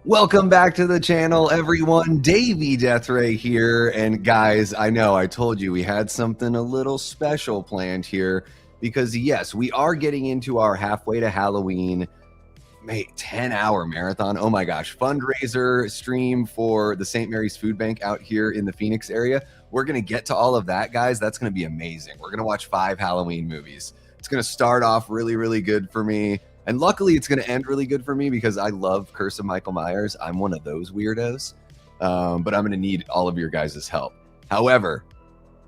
Welcome back to the channel, everyone. Davey Deathray here. And guys, I know I told you we had something a little special planned here because, yes, we are getting into our halfway to Halloween 10-hour marathon. Oh my gosh. Fundraiser stream for the St. Mary's Food Bank out here in the Phoenix area. We're going to get to all of that, guys. That's going to be amazing. We're going to watch 5 Halloween movies. It's going to start off really, really good for me. And luckily, it's going to end really good for me because I love Curse of Michael Myers. I'm one of those weirdos, but I'm going to need all of your guys' help. However,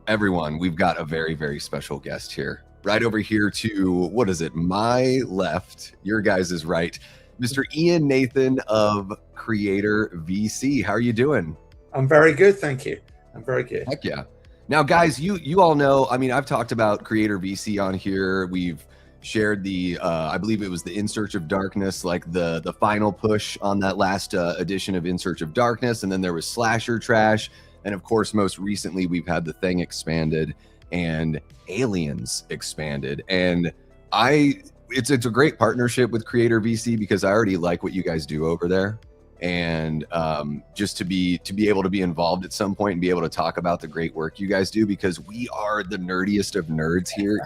everyone, we've got a very, very special guest here. Right over here to, what is it, my left, your guys' right, Mr. Ian Nathan of Creator VC. How are you doing? I'm very good, thank you. I'm very good. Heck yeah. Now, guys, you all know, I mean, I've talked about Creator VC on here. We've shared the I believe it was the In Search of Darkness, like the final push on that last edition of In Search of Darkness, and then there was Slasher Trash, and of course most recently we've had The Thing expanded and Aliens expanded. And it's a great partnership with Creator VC because I already like what you guys do over there, and just to be able to be involved at some point and be able to talk about the great work you guys do, because we are the nerdiest of nerds here.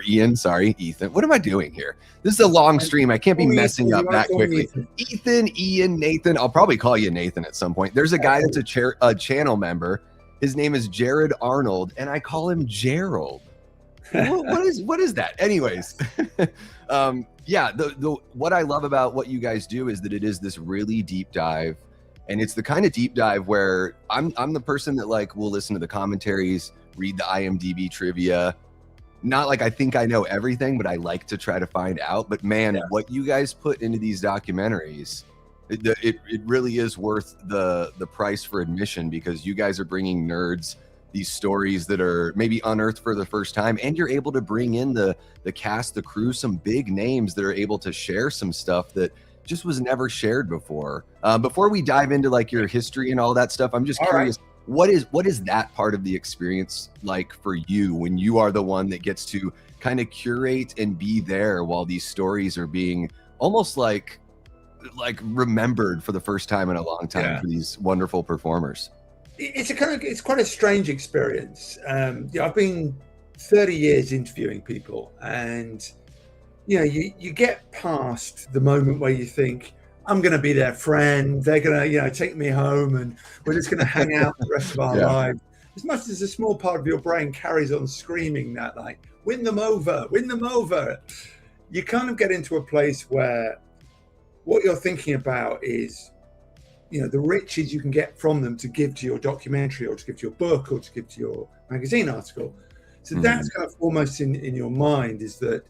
Ian, sorry, Ethan. What am I doing here? This is a long stream. I can't be messing up that quickly. Ethan, Ian, Nathan. I'll probably call you Nathan at some point. There's a guy that's a channel member. His name is Jared Arnold, and I call him Gerald. What is that? Anyways, yeah, what I love about what you guys do is that it is this really deep dive, and it's the kind of deep dive where I'm the person that like will listen to the commentaries, read the IMDb trivia. Not like I think I know everything, but I like to try to find out. But man, what you guys put into these documentaries, it really is worth the price for admission, because you guys are bringing nerds these stories that are maybe unearthed for the first time, and you're able to bring in the cast, the crew, some big names that are able to share some stuff that just was never shared before. Before we dive into like your history and all that stuff, I'm just curious, what is that part of the experience like for you when you are the one that gets to kind of curate and be there while these stories are being almost like remembered for the first time in a long time for these wonderful performers? It's quite a strange experience. I've been 30 years interviewing people, and you get past the moment where you think, I'm going to be their friend, they're going to take me home, and we're just going to hang out the rest of our lives. As much as a small part of your brain carries on screaming that, like, win them over, you kind of get into a place where what you're thinking about is the riches you can get from them to give to your documentary, or to give to your book, or to give to your magazine article. So that's kind of almost in your mind, is that,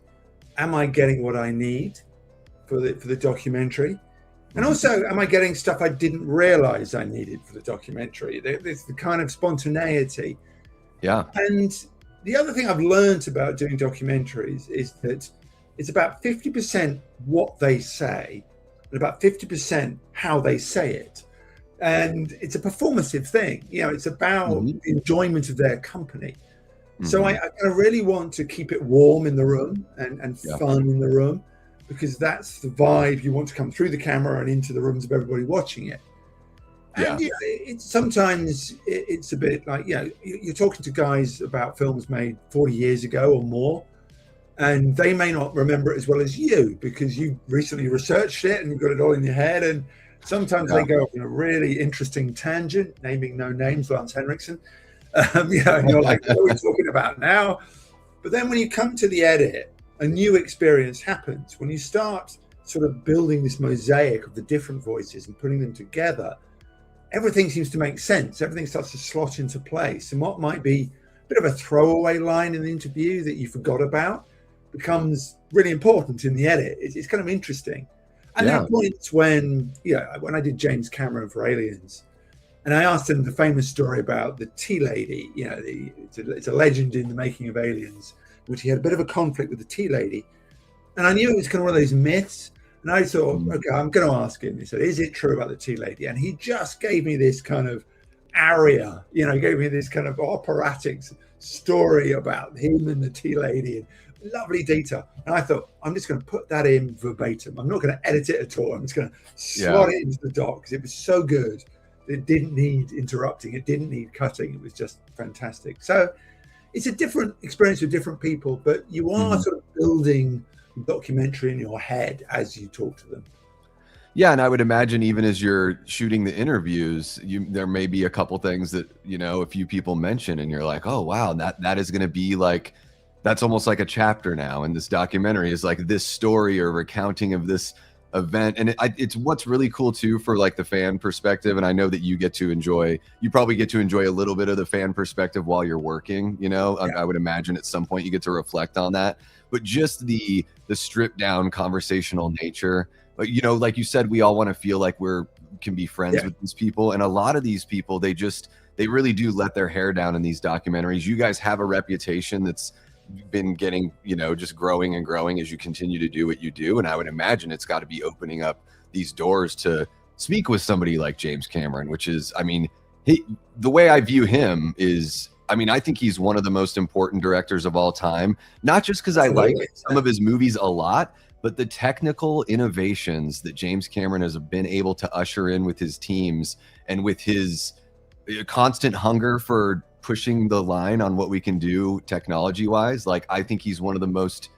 am I getting what I need for the documentary? And also, am I getting stuff I didn't realize I needed for the documentary? There's the kind of spontaneity. Yeah. And the other thing I've learned about doing documentaries is that it's about 50% what they say, and about 50% how they say it. And it's a performative thing. It's about the enjoyment of their company. So I really want to keep it warm in the room and fun in the room, because that's the vibe you want to come through the camera and into the rooms of everybody watching it. And sometimes it's a bit like, you're talking to guys about films made 40 years ago or more, and they may not remember it as well as you, because you recently researched it and you've got it all in your head. And sometimes they go off on a really interesting tangent, naming no names, Lance Henriksen. And you're like, what are we talking about now? But then when you come to the edit, a new experience happens. When you start sort of building this mosaic of the different voices and putting them together, everything seems to make sense. Everything starts to slot into place. And what might be a bit of a throwaway line in the interview that you forgot about becomes really important in the edit. It's kind of interesting. And there are points when I did James Cameron for Aliens, and I asked him the famous story about the tea lady. It's a legend in the making of Aliens, which he had a bit of a conflict with the tea lady. And I knew it was kind of one of those myths. And I thought, okay, I'm going to ask him. He said, is it true about the tea lady? And he just gave me this kind of aria, gave me this kind of operatic story about him and the tea lady and lovely detail. And I thought, I'm just going to put that in verbatim. I'm not going to edit it at all. I'm just going to slot it into the doc because it was so good. It didn't need interrupting. It didn't need cutting. It was just fantastic. So it's a different experience with different people, but you are sort of building a documentary in your head as you talk to them. Yeah, and I would imagine even as you're shooting the interviews, there may be a couple things that, you know, a few people mention and you're like, oh, wow, that is going to be like, that's almost like a chapter now in this documentary, is like this story or recounting of this event. And it's what's really cool too for like the fan perspective. And I know that you probably get to enjoy a little bit of the fan perspective while you're working, you know. I would imagine at some point you get to reflect on that, but just the stripped down conversational nature. But, you know, like you said, we all want to feel like can be friends with these people. And a lot of these people, they really do let their hair down in these documentaries. You guys have a reputation that's been getting, you know, just growing and growing as you continue to do what you do. And I would imagine it's got to be opening up these doors to speak with somebody like James Cameron, which is, I mean, the way I view him is, I mean, I think he's one of the most important directors of all time, not just because I like some of his movies a lot, but the technical innovations that James Cameron has been able to usher in with his teams and with his constant hunger for pushing the line on what we can do technology wise. Like, I think he's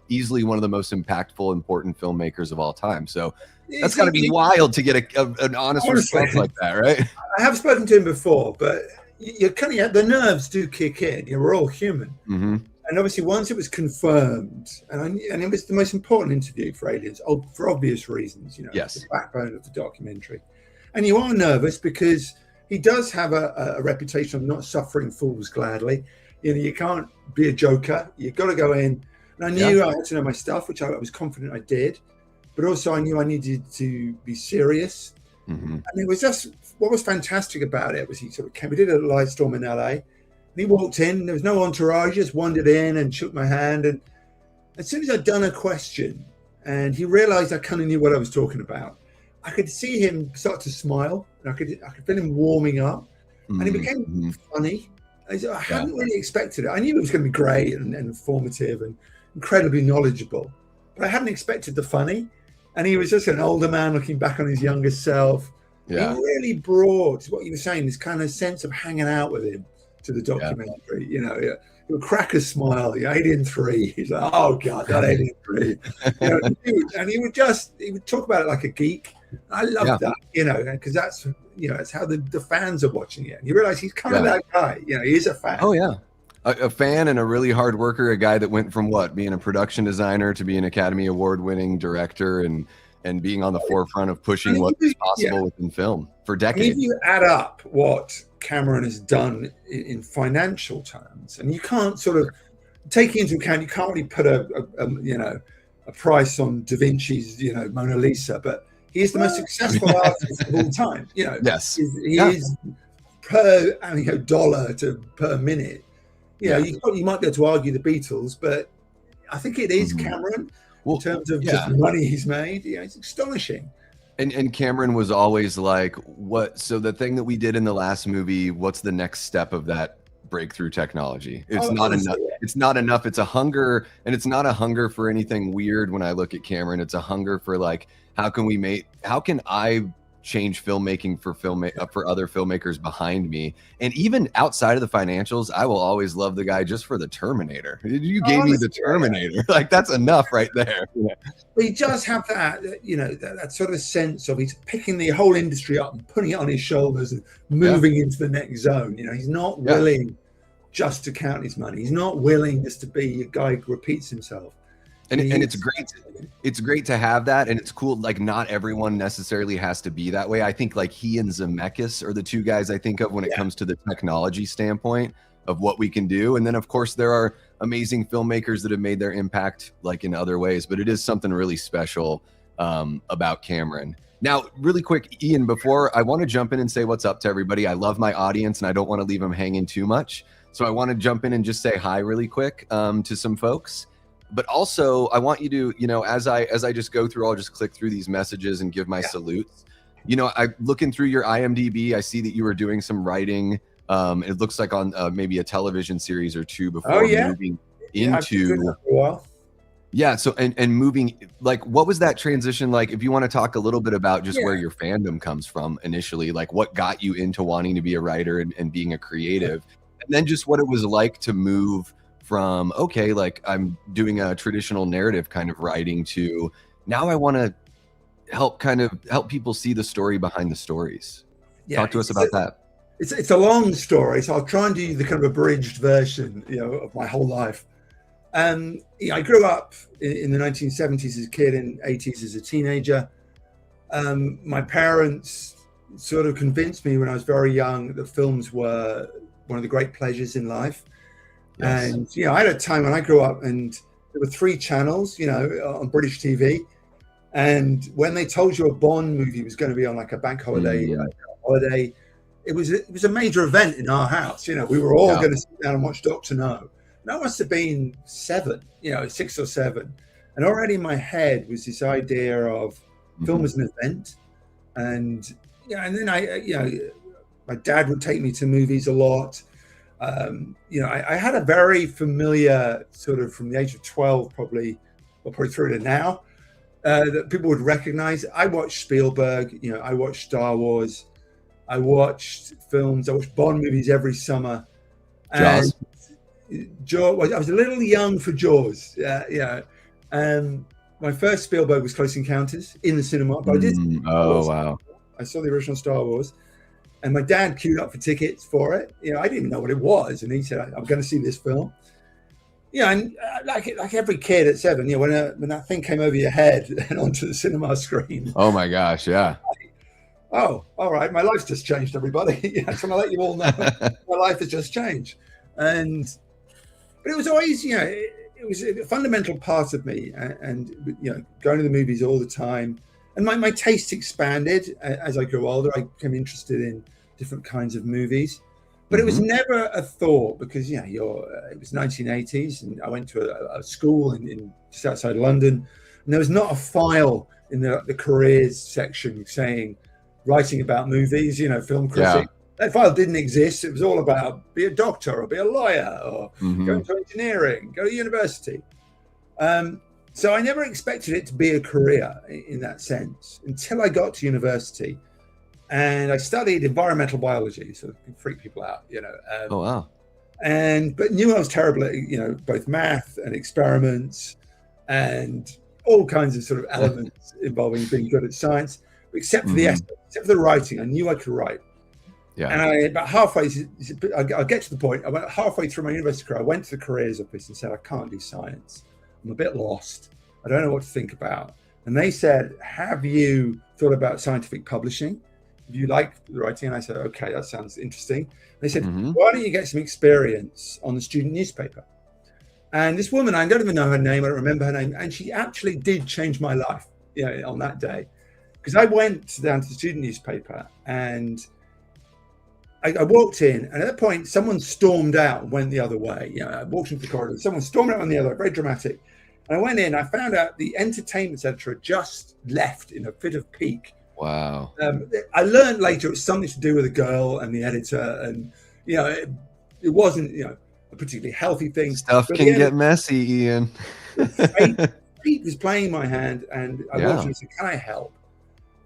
easily one of the most impactful, important filmmakers of all time. So that's got to be wild to get an honest response like that, right? I have spoken to him before, but you're kind of, the nerves do kick in. We're all human. And obviously, once it was confirmed, and it was the most important interview for Aliens, for obvious reasons, you know, the backbone of the documentary. And you are nervous because he does have a reputation of not suffering fools gladly. You know, you can't be a joker. You've got to go in. And I knew I had to know my stuff, which I was confident I did. But also I knew I needed to be serious. And it was just, what was fantastic about it was he sort of came, we did a live storm in LA. And he walked in, there was no entourage, just wandered in and shook my hand. And as soon as I'd done a question and he realized I kind of knew what I was talking about, I could see him start to smile. And I could feel him warming up. And he became funny. I hadn't really expected it. I knew it was going to be great and informative and incredibly knowledgeable. But I hadn't expected the funny. And he was just an older man looking back on his younger self. Yeah. He really brought what you were saying, this kind of sense of hanging out with him to the documentary. You know, he would crack a smile. The Alien 3. He's like, oh God, that Alien 3. You know, and he would talk about it like a geek. I love that, you know, because that's, you know, it's how the fans are watching it. And you realize he's kind of that guy. You know, he is a fan. Oh yeah. A fan and a really hard worker, a guy that went from being a production designer to being an Academy Award winning director and being on the forefront of pushing what is possible within film for decades. And if you add up what Cameron has done in financial terms, and you can't sort of take into account, you can't really put a price on Da Vinci's, you know, Mona Lisa, but he is the most successful artist of all time. You know, he is per dollar per minute. You know, you might be able to argue the Beatles, but I think it is Cameron in terms of just the money he's made. Yeah, it's astonishing. And Cameron was always like, so the thing that we did in the last movie, what's the next step of that breakthrough technology? It's not enough. It's not enough. It's a hunger, and it's not a hunger for anything weird. When I look at Cameron, it's a hunger for like, how can I change filmmaking for other filmmakers behind me? And even outside of the financials, I will always love the guy just for the Terminator. You gave me the Terminator. Like, that's enough right there. But he does have that, you know, that sort of sense of he's picking the whole industry up and putting it on his shoulders and moving into the next zone. You know, he's not willing just to count his money. He's not willing just to be a guy who repeats himself. And it's great. It's great to have that, and it's cool. Like, not everyone necessarily has to be that way. I think like he and Zemeckis are the two guys I think of when it comes to the technology standpoint of what we can do. And then of course there are amazing filmmakers that have made their impact like in other ways. But it is something really special about Cameron. Now, really quick, Ian, before I want to jump in and say what's up to everybody. I love my audience, and I don't want to leave them hanging too much. So I want to jump in and just say hi really quick to some folks. But also, I want you to, you know, as I just go through, I'll just click through these messages and give my salutes. You know, I'm looking through your IMDb. I see that you were doing some writing. It looks like on maybe a television series or two before moving into. For a while. Yeah. So, and moving, like, what was that transition like? If you want to talk a little bit about just where Yeah. your fandom comes from initially, like what got you into wanting to be a writer and being a creative, and then just what it was like to move from, okay, like I'm doing a traditional narrative kind of writing to now I want to help people see the story behind the stories. Yeah, Talk to us about that. it's a long story, so I'll try and do the kind of abridged version, of my whole life. I grew up in the 1970s as a kid and 80s as a teenager. My parents sort of convinced me when I was very young that films were one of the great pleasures in life. Yes. And, I had a time when I grew up and there were 3 channels, on British TV. And when they told you a Bond movie was going to be on like a bank holiday, holiday, it was a major event in our house. We were all going to sit down and watch Dr. No. And I must have been 7, 6 or 7. And already in my head was this idea of film as an event. And, and then my dad would take me to movies a lot. I had a very familiar sort of from the age of 12, probably through to now, that people would recognize. I watched Spielberg, I watched Star Wars. I watched films. I watched Bond movies every summer. Jaws. I was a little young for Jaws. My first Spielberg was Close Encounters in the cinema. But Wow. I saw the original Star Wars, and my dad queued up for tickets for it. I didn't even know what it was, and he said, "I'm going to see this film." And like every kid at 7, when that thing came over your head and onto the cinema screen. Oh my gosh, yeah. Oh, all right. My life's just changed, everybody. I just want to let you all know my life has just changed. But it was always, it was a fundamental part of me. And going to the movies all the time. And my taste expanded as I grew older. I became interested in different kinds of movies. But it was never a thought because, it was 1980s and I went to a school in just outside London. And there was not a file in the careers section saying, writing about movies, film critic. Yeah. That file didn't exist. It was all about be a doctor or be a lawyer or go into engineering, go to university. So I never expected it to be a career in that sense until I got to university. And I studied environmental biology, so it can freak people out, Oh, wow. But knew I was terrible at, both math and experiments and all kinds of sort of elements involving being good at science. Except for the essay, except for the writing, I knew I could write. Yeah. And about halfway, I'll get to the point. I went halfway through my university career. I went to the careers office and said, I can't do science. I'm a bit lost. I don't know what to think about. And they said, have you thought about scientific publishing? Do you like writing? And I said, okay, that sounds interesting. They said, why don't you get some experience on the student newspaper? And this woman, I don't even know her name. I don't remember her name. And she actually did change my life, on that day. Because I went down to the student newspaper and I walked in, and at that point, someone stormed out and went the other way. I walked into the corridor, someone stormed out on the other way, very dramatic. And I went in, I found out the entertainment editor had just left in a fit of pique. Wow. I learned later it was something to do with a girl and the editor, and it wasn't a particularly healthy thing. Stuff can get messy, Ian. Pete was playing my hand, and I walked in and said, "Can I help?"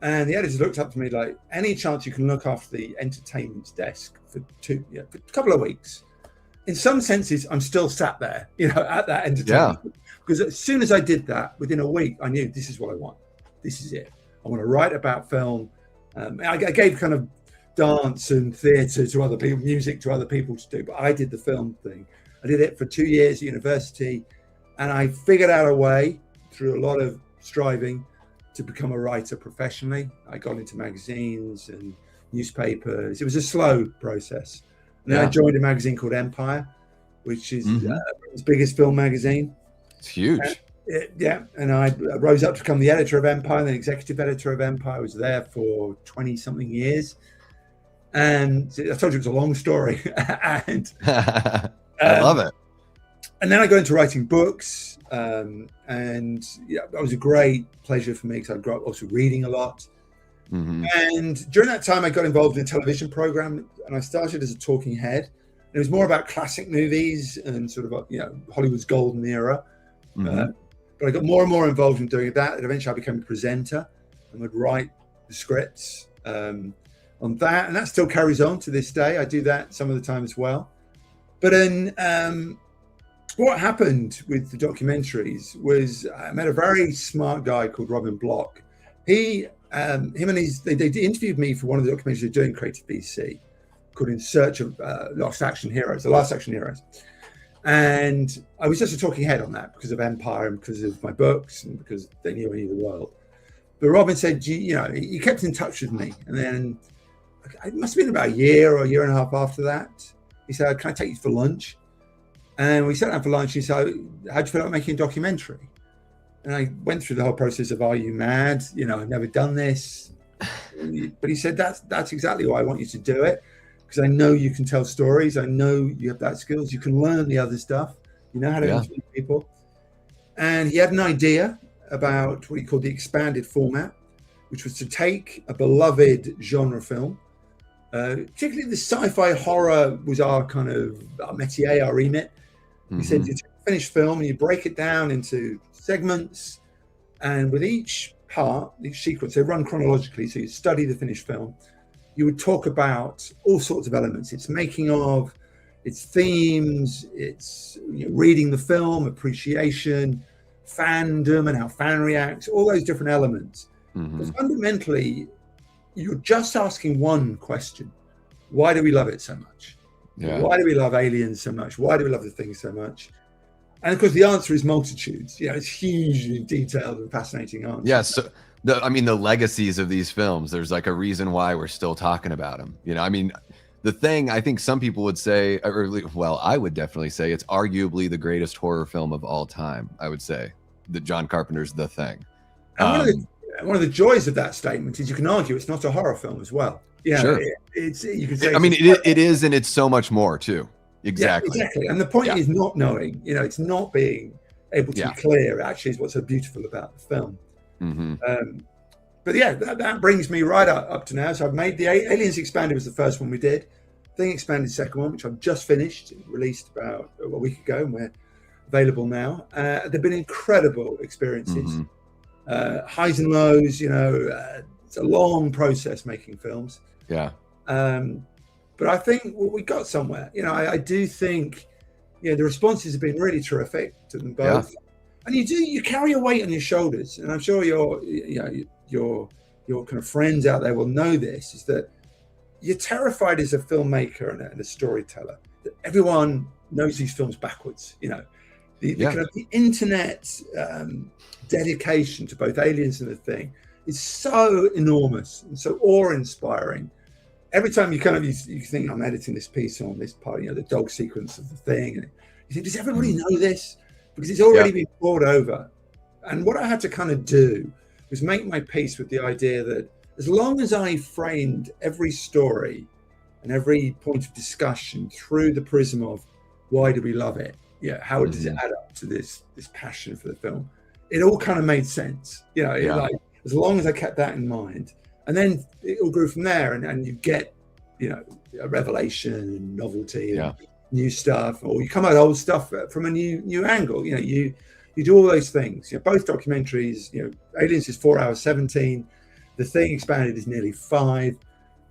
And the editor looked up to me like, any chance you can look after the entertainment desk for a couple of weeks. In some senses, I'm still sat there, at that entertainment. Yeah. Because as soon as I did that, within a week, I knew this is what I want. This is it. I want to write about film. I gave kind of dance and theatre to other people, music to other people to do, but I did the film thing. I did it for 2 years at university, and I figured out a way through a lot of striving to become a writer professionally. I got into magazines and newspapers. It was a slow process. And then I joined a magazine called Empire, which is Britain's biggest film magazine. It's huge. And I rose up to become the editor of Empire, then executive editor of Empire. I was there for 20-something years. And I told you it was a long story. And I love it. And then I got into writing books. And that was a great pleasure for me because I grew up also reading a lot. And during that time, I got involved in a television program, and I started as a talking head. It was more about classic movies and sort of Hollywood's golden era. But But I got more and more involved in doing that, and eventually I became a presenter and would write the scripts on that, and that still carries on to this day. I do that some of the time as well. But then what happened with the documentaries was I met a very smart guy called Robin Block. They interviewed me for one of the documentaries they're doing, Creative BC, called In Search of The Last Action Heroes. And I was just a talking head on that because of Empire and because of my books and because they knew I knew the world. But Robin said, he kept in touch with me. And then it must have been about a year or a year and a half after that. He said, can I take you for lunch? And we sat down for lunch. He said, how'd you feel about making a documentary? And I went through the whole process of, are you mad? I've never done this. But he said, that's exactly why I want you to do it. Because I know you can tell stories. I know you have that skills. You can learn the other stuff. You know how to interview people. And he had an idea about what he called the expanded format, which was to take a beloved genre film, particularly the sci-fi horror was our kind of our métier, our remit. He said you take a finished film and you break it down into segments, and with each part, each sequence, they run chronologically, so you study the finished film. You would talk about all sorts of elements, its making of, its themes, its reading the film, appreciation, fandom and how fan reacts, all those different elements. But fundamentally, you're just asking one question. Why do we love it so much? Yeah. Why do we love Aliens so much? Why do we love the thing so much? And of course, the answer is multitudes. It's hugely detailed and fascinating answer. Yeah, so the legacies of these films, there's like a reason why we're still talking about them. The thing I think some people would say, I would definitely say it's arguably the greatest horror film of all time. I would say that John Carpenter's The Thing. And one of the joys of that statement is you can argue it's not a horror film as well. Yeah, sure. You can say it is, and it's so much more too. Exactly. Yeah, exactly. And the point is not knowing. It's not being able to be clear. Actually, is what's so beautiful about the film. But yeah, that brings me right up to now. So I've made the Aliens Expanded was the first one we did. Thing Expanded, second one, which I've just finished, released about a week ago, and we're available now. They've been incredible experiences, highs and lows. It's a long process making films. Yeah. But I think we got somewhere. I do think, the responses have been really terrific to them both. Yeah. And you carry a weight on your shoulders, and I'm sure your kind of friends out there will know this, is that you're terrified as a filmmaker and a storyteller that everyone knows these films backwards. The kind of the internet dedication to both Aliens and The Thing is so enormous and so awe-inspiring. Every time you think, I'm editing this piece on this part, the dog sequence of The Thing, and you think, does everybody know this? Because it's already been poured over. And what I had to kind of do was make my peace with the idea that as long as I framed every story and every point of discussion through the prism of why do we love it? How does it add up to this passion for the film? It all kind of made sense. As long as I kept that in mind. And then it all grew from there, and you get, a revelation, novelty, and new stuff, or you come at old stuff from a new angle. You do all those things. Both documentaries. Aliens is 4 hours 17. The Thing Expanded is nearly 5.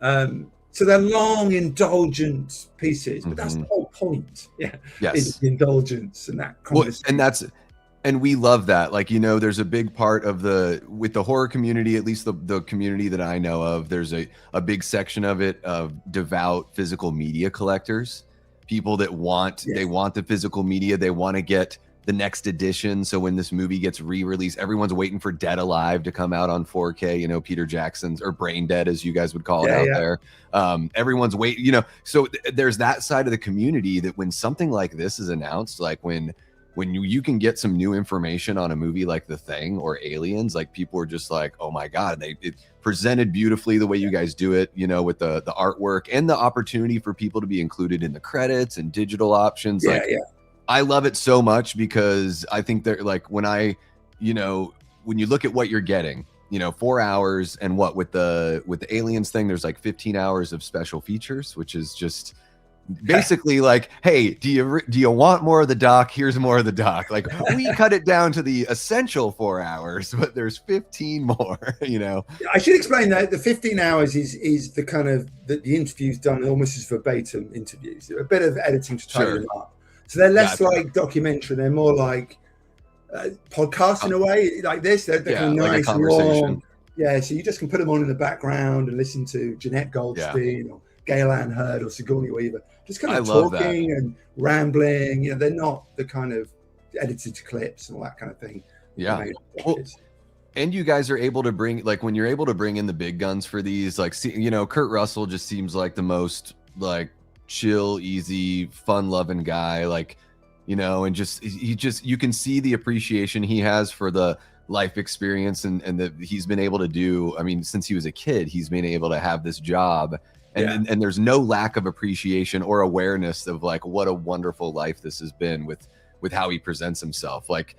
So they're long, indulgent pieces, but that's the whole point. Is the indulgence and that. And we love that. There's a big part of with the horror community, at least the community that I know of, there's a big section of it of devout physical media collectors, people that they want the physical media. They want to get the next edition. So when this movie gets re-released, everyone's waiting for Dead Alive to come out on 4K, Peter Jackson's, or Brain Dead, as you guys would call it out there. Everyone's waiting, so there's that side of the community that when something like this is announced, like when you can get some new information on a movie like The Thing or Aliens, like people are just like, oh my God, it presented beautifully the way you guys do it, with the artwork and the opportunity for people to be included in the credits and digital options. I love it so much because I think that when you look at what you're getting, 4 hours and with the Aliens thing, there's 15 hours of special features, which is just basically like, hey, do you want more of the doc? Here's more of the doc. Like, we cut it down to the essential 4 hours, but there's 15 more. I should explain that the 15 hours is the kind of the interviews done almost as verbatim interviews. A bit of editing to tidy them up, so they're less like documentary. They're more like podcasts in a way, like this. They're kind of nice, long. Yeah, so you just can put them on in the background and listen to Jeanette Goldstein or Gail Ann Hurd or Sigourney Weaver, just kind of talking and rambling. They're not the kind of edited clips and all that kind of thing. Yeah. And you guys are able to bring, like, when you're able to bring in the big guns for these, like, Kurt Russell just seems like the most like chill, easy, fun-loving guy, like, and you can see the appreciation he has for the life experience and that he's been able to do. I mean, since he was a kid, he's been able to have this job, and there's no lack of appreciation or awareness of like what a wonderful life this has been with how he presents himself. Like,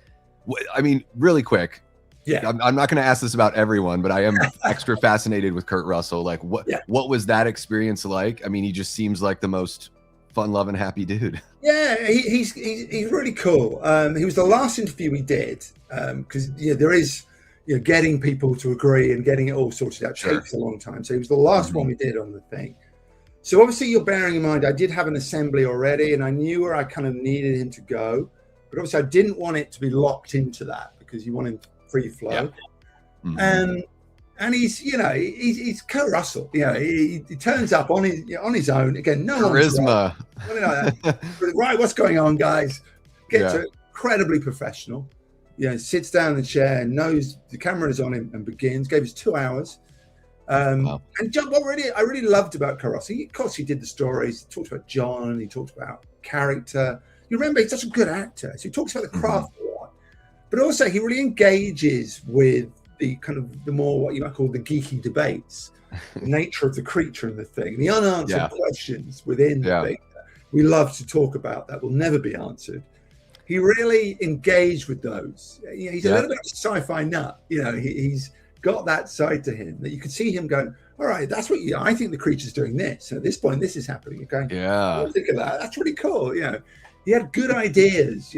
I mean, really quick. Yeah, I'm not going to ask this about everyone, but I am extra fascinated with Kurt Russell. Like, what was that experience like? I mean, he just seems like the most fun-loving, happy dude. Yeah, he's really cool. He was the last interview we did because there is getting people to agree and getting it all sorted out takes a long time. So he was the last one we did on the thing. So obviously, you're bearing in mind I did have an assembly already, and I knew where I kind of needed him to go, but obviously I didn't want it to be locked into that because you want him free flow. And he's Kurt Russell. He turns up on his own again. No charisma. Right, what's going on, guys? Incredibly professional. Sits down in the chair, knows the camera is on him, and begins. Gave us 2 hours. And John, what I really loved about Kurt Russell, of course, he did the stories. He talked about John. He talked about character. You remember, he's such a good actor, so he talks about the craft a lot. But also, he really engages with the kind of the more what you might call the geeky debates, the nature of the creature and the thing, the unanswered questions within the thing. We love to talk about that will never be answered. He really engaged with those. He's a little bit of a sci-fi nut. He's got that side to him that you could see him going, all right, that's what I think the creature's doing this. And at this point, this is happening. You're going, think of that. That's really cool. He had good ideas.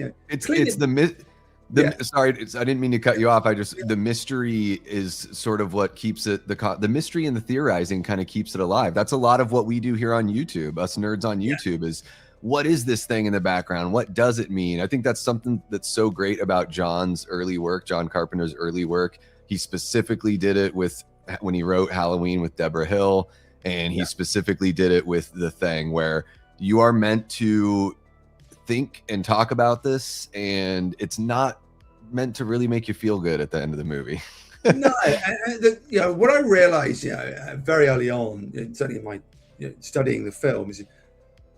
Sorry, I didn't mean to cut you off. The mystery is sort of what keeps it, the mystery and the theorizing kind of keeps it alive. That's a lot of what we do here on YouTube, us nerds on YouTube, is what is this thing in the background? What does it mean? I think that's something that's so great about John's early work, John Carpenter's early work. He specifically did it when he wrote Halloween with Deborah Hill, and he specifically did it with The Thing, where you are meant to think and talk about this, and it's not meant to really make you feel good at the end of the movie. No, what I realized, very early on, certainly in my studying the film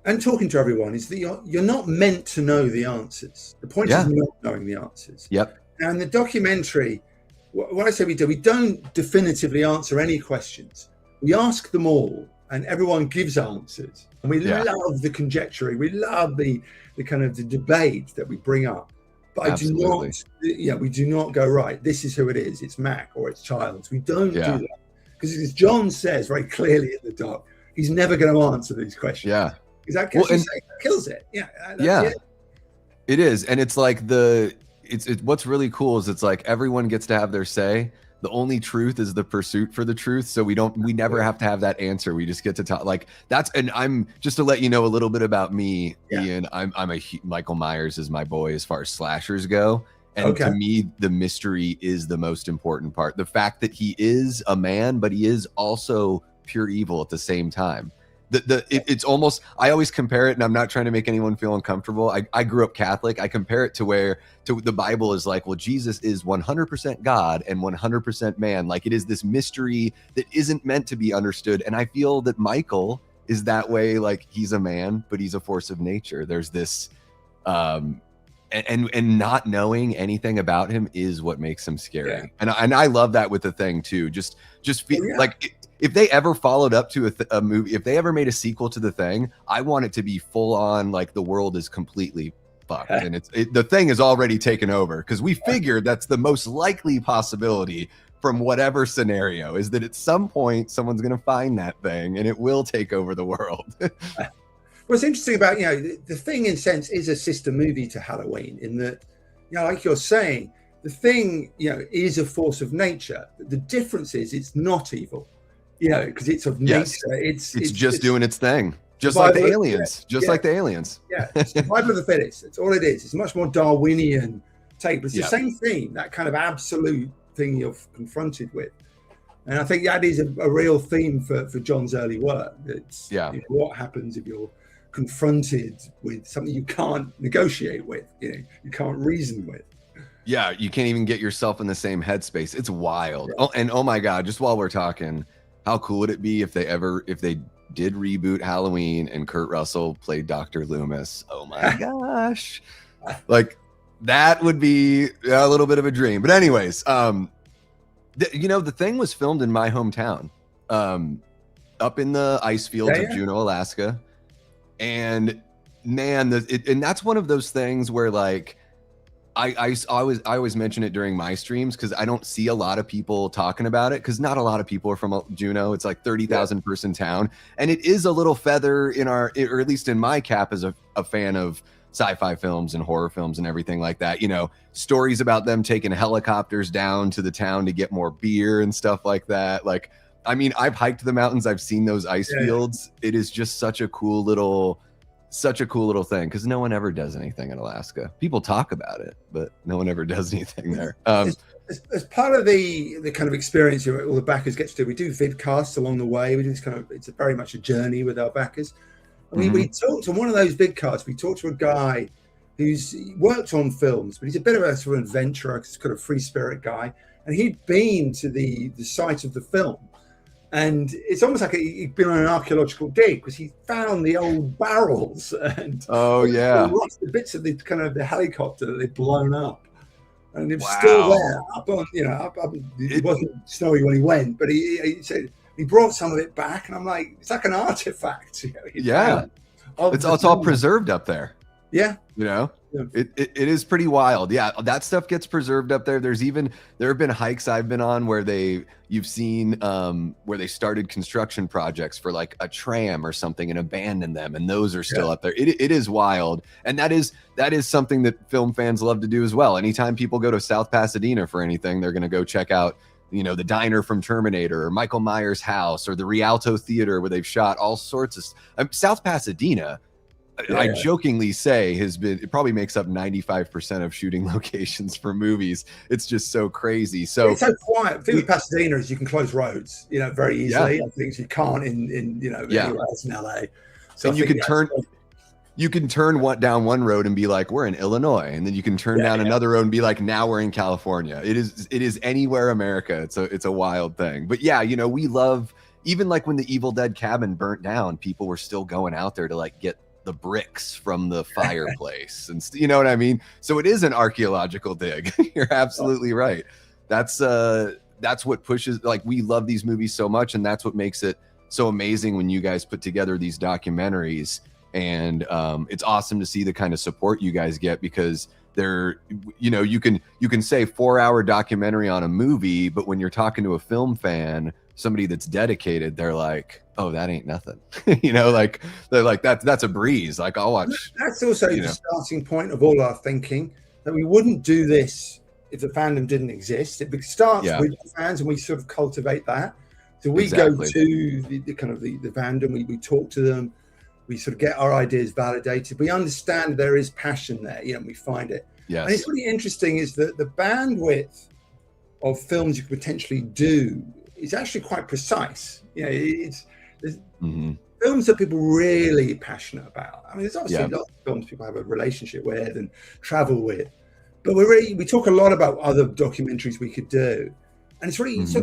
and talking to everyone, is that you're not meant to know the answers. The point is not knowing the answers. Yep. Now in the documentary, what I say we don't definitively answer any questions. We ask them all, and everyone gives answers. And we love the conjecturing. We love the kind of the debate that we bring up. But we do not go, right, this is who it is. It's Mac or it's Childs. We don't do that. Because as John says very clearly in the doc, he's never going to answer these questions. Yeah. Because that kills it. It is. And it's like what's really cool is it's like everyone gets to have their say. The only truth is the pursuit for the truth. So we never have to have that answer. We just get to talk like that's, and I'm just to let you know a little bit about me, Ian, I'm Michael Myers is my boy as far as slashers go. And to me, the mystery is the most important part. The fact that he is a man, but he is also pure evil at the same time. It's almost, I always compare it, and I'm not trying to make anyone feel uncomfortable. I grew up Catholic. I compare it to the Bible is like, well, Jesus is 100% God and 100% man. Like, it is this mystery that isn't meant to be understood. And I feel that Michael is that way. Like, he's a man, but he's a force of nature. There's this, and not knowing anything about him is what makes him scary. And I love that with The Thing too. Just feel like if they ever followed up to a movie, if they ever made a sequel to The Thing, I want it to be full on, like the world is completely fucked and The Thing is already taken over, because we figured that's the most likely possibility from whatever scenario, is that at some point someone's going to find that thing and it will take over the world. What's interesting about, the Thing in a sense is a sister movie to Halloween in that, like you're saying, the Thing, is a force of nature. The difference is it's not evil, because it's of nature. It's just doing its thing. Just like the aliens. Like the aliens. Yeah. Survival of the fittest. That's all it is. It's a much more Darwinian take, but it's the same theme, that kind of absolute thing you're confronted with. And I think that is a real theme for John's early work. It's what happens if you're confronted with something you can't negotiate with, you can't reason with. Yeah, you can't even get yourself in the same headspace. It's wild. Oh, and oh my God, just while we're talking, how cool would it be if they did reboot Halloween and Kurt Russell played Dr. Loomis? Oh my gosh. Like, that would be a little bit of a dream. But anyways, the Thing was filmed in my hometown, up in the ice fields of Juneau, Alaska. And man, and that's one of those things where, like, I always mention it during my streams because I don't see a lot of people talking about it, because not a lot of people are from Juneau. It's like 30,000 person town, and it is a little feather in our, or at least in my cap as a fan of sci-fi films and horror films and everything like that. Stories about them taking helicopters down to the town to get more beer and stuff like that. Like, I mean, I've hiked the mountains. I've seen those ice fields. It is just such a cool little thing, because no one ever does anything in Alaska. People talk about it, but no one ever does anything there. As part of the kind of experience all the backers get to do, we do vidcasts along the way. We do this it's very much a journey with our backers. And we talked on one of those vidcasts. We talked to a guy who's worked on films, but he's a bit of a sort of adventurer, kind of free spirit guy. And he'd been to the site of the film. And it's almost like he'd been on an archaeological dig, because he found the old barrels and the bits of the kind of the helicopter that they'd blown up, and it was still there. It wasn't snowy when he went, but he said he brought some of it back, and I'm like, it's like an artifact. It's all preserved up there. Yeah. It is pretty wild. Yeah, that stuff gets preserved up there. There have been hikes I've been on where you've seen where they started construction projects for like a tram or something and abandoned them, and those are still up there. It is wild, and that is something that film fans love to do as well. Anytime people go to South Pasadena for anything, they're going to go check out the diner from Terminator, or Michael Myers' house, or the Rialto Theater where they've shot all sorts of South Pasadena. I jokingly say it probably makes up 95% of shooting locations for movies. It's just so crazy. So it's so quiet. The thing with Pasadena is you can close roads, very easily. I think you can't in anywhere else in LA. So and you can turn down one road and be like, we're in Illinois, and then you can turn down another road and be like, now we're in California. It is anywhere America. It's a wild thing. But we love, even like when the Evil Dead cabin burnt down, people were still going out there to like get the bricks from the fireplace, and you know what I mean? So it is an archaeological dig. You're absolutely right. That's what pushes, like, we love these movies so much, and that's what makes it so amazing when you guys put together these documentaries. And it's awesome to see the kind of support you guys get, because they're, you can say 4-hour documentary on a movie, but when you're talking to a film fan, somebody that's dedicated, they're like, oh, that ain't nothing. Like they're like, that's a breeze. Like, I'll watch. That's also the starting point of all our thinking, that we wouldn't do this if the fandom didn't exist. It starts with the fans, and we sort of cultivate that. So we go to the kind of the fandom, we talk to them, we sort of get our ideas validated. We understand there is passion there, and we find it. Yes. And it's really interesting is that the bandwidth of films you could potentially do is actually quite precise. There's films that people really passionate about. I mean, there's obviously lots of films people have a relationship with and travel with, but we talk a lot about other documentaries we could do, and it's really so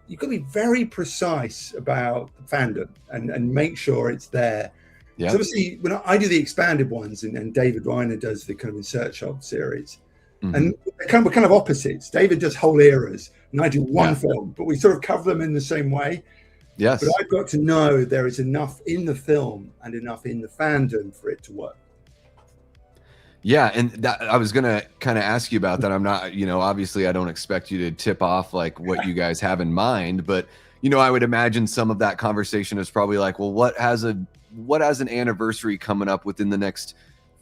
you've got to be very precise about fandom and make sure it's there. Yeah. So obviously, when I do the expanded ones, and David Reiner does the kind of In Search Of series, and we're kind of opposites. David does whole eras, and I do one film, but we sort of cover them in the same way. Yes. But I've got to know there is enough in the film and enough in the fandom for it to work. Yeah, and that, I was gonna kind of ask you about that. I'm not, obviously I don't expect you to tip off like what you guys have in mind, but I would imagine some of that conversation is probably like, well, what has an anniversary coming up within the next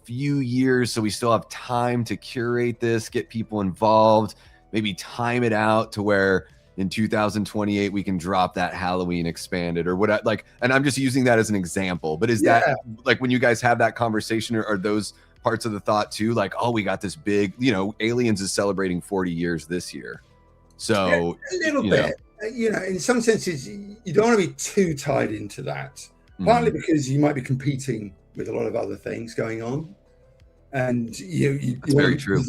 few years, so we still have time to curate this, get people involved, maybe time it out to where in 2028 we can drop that Halloween expanded or what, like, and I'm just using that as an example, but is that like when you guys have that conversation, or are those parts of the thought too, like, oh, we got this big, Aliens is celebrating 40 years this year, so a little bit, in some senses you don't want to be too tied into that, partly because you might be competing with a lot of other things going on, and that's very true.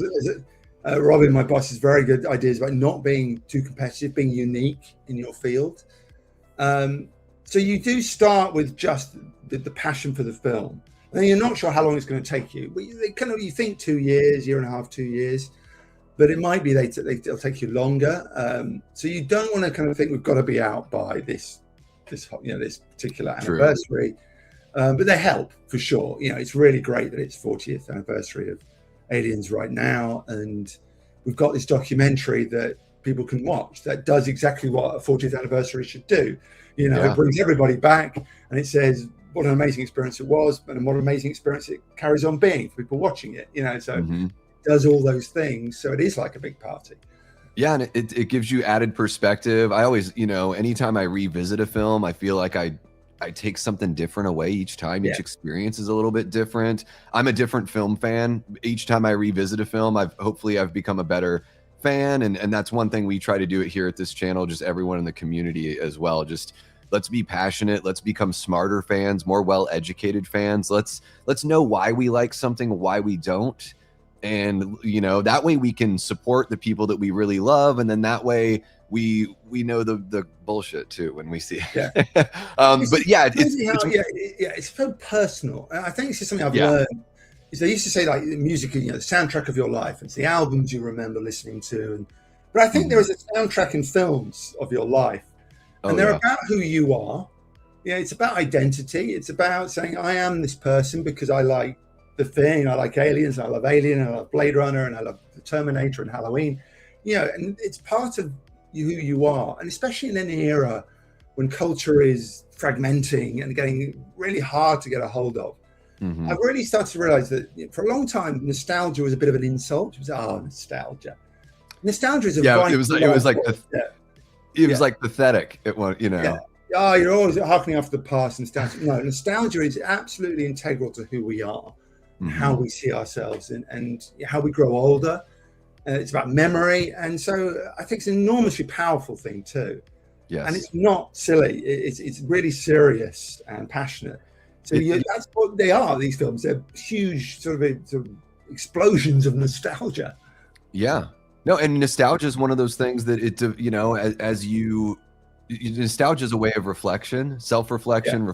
Robin, my boss, has very good ideas about not being too competitive, being unique in your field. So you do start with just the passion for the film, and then you're not sure how long it's going to take you. But you think 2 years, year and a half, 2 years, but it might be they'll take you longer. So you don't want to kind of think we've got to be out by this particular anniversary. But they help for sure. It's really great that it's 40th anniversary of Aliens right now, and we've got this documentary that people can watch that does exactly what a 40th anniversary should do. It brings everybody back, and it says what an amazing experience it was, and what an amazing experience it carries on being for people watching it. So it does all those things, so it is like a big party. Yeah, and it gives you added perspective. I always, anytime I revisit a film, I feel like I take something different away each time. Each experience is a little bit different. I'm a different film fan. Each time I revisit a film, I've become a better fan. And that's one thing we try to do it here at this channel, just everyone in the community as well. Just let's be passionate. Let's become smarter fans, more well-educated fans. Let's know why we like something, why we don't. And, that way we can support the people that we really love. And then that way we know the bullshit too when we see it. It's so personal. I think it's just something I've learned. Is they used to say, like, the music, the soundtrack of your life. It's the albums you remember listening to. But I think there is a soundtrack in films of your life, and they're about who you are. It's about identity. It's about saying, I am this person because I like The Thing, I like Aliens, I love Alien, and I love Blade Runner, and I love the Terminator and Halloween. And it's part of who you are, and especially in an era when culture is fragmenting and getting really hard to get a hold of. I've really started to realize that for a long time, nostalgia was a bit of an insult. It was nostalgia. Nostalgia is it was like pathetic. It was, you're always harkening after the past. Nostalgia is absolutely integral to who we are, how we see ourselves, and how we grow older. It's about memory, and so I think it's an enormously powerful thing too. Yes. And it's not silly. It's really serious and passionate. So that's what they are. These films, they're huge sort of explosions of nostalgia. Yeah. No, and nostalgia is one of those things that nostalgia is a way of reflection, self-reflection,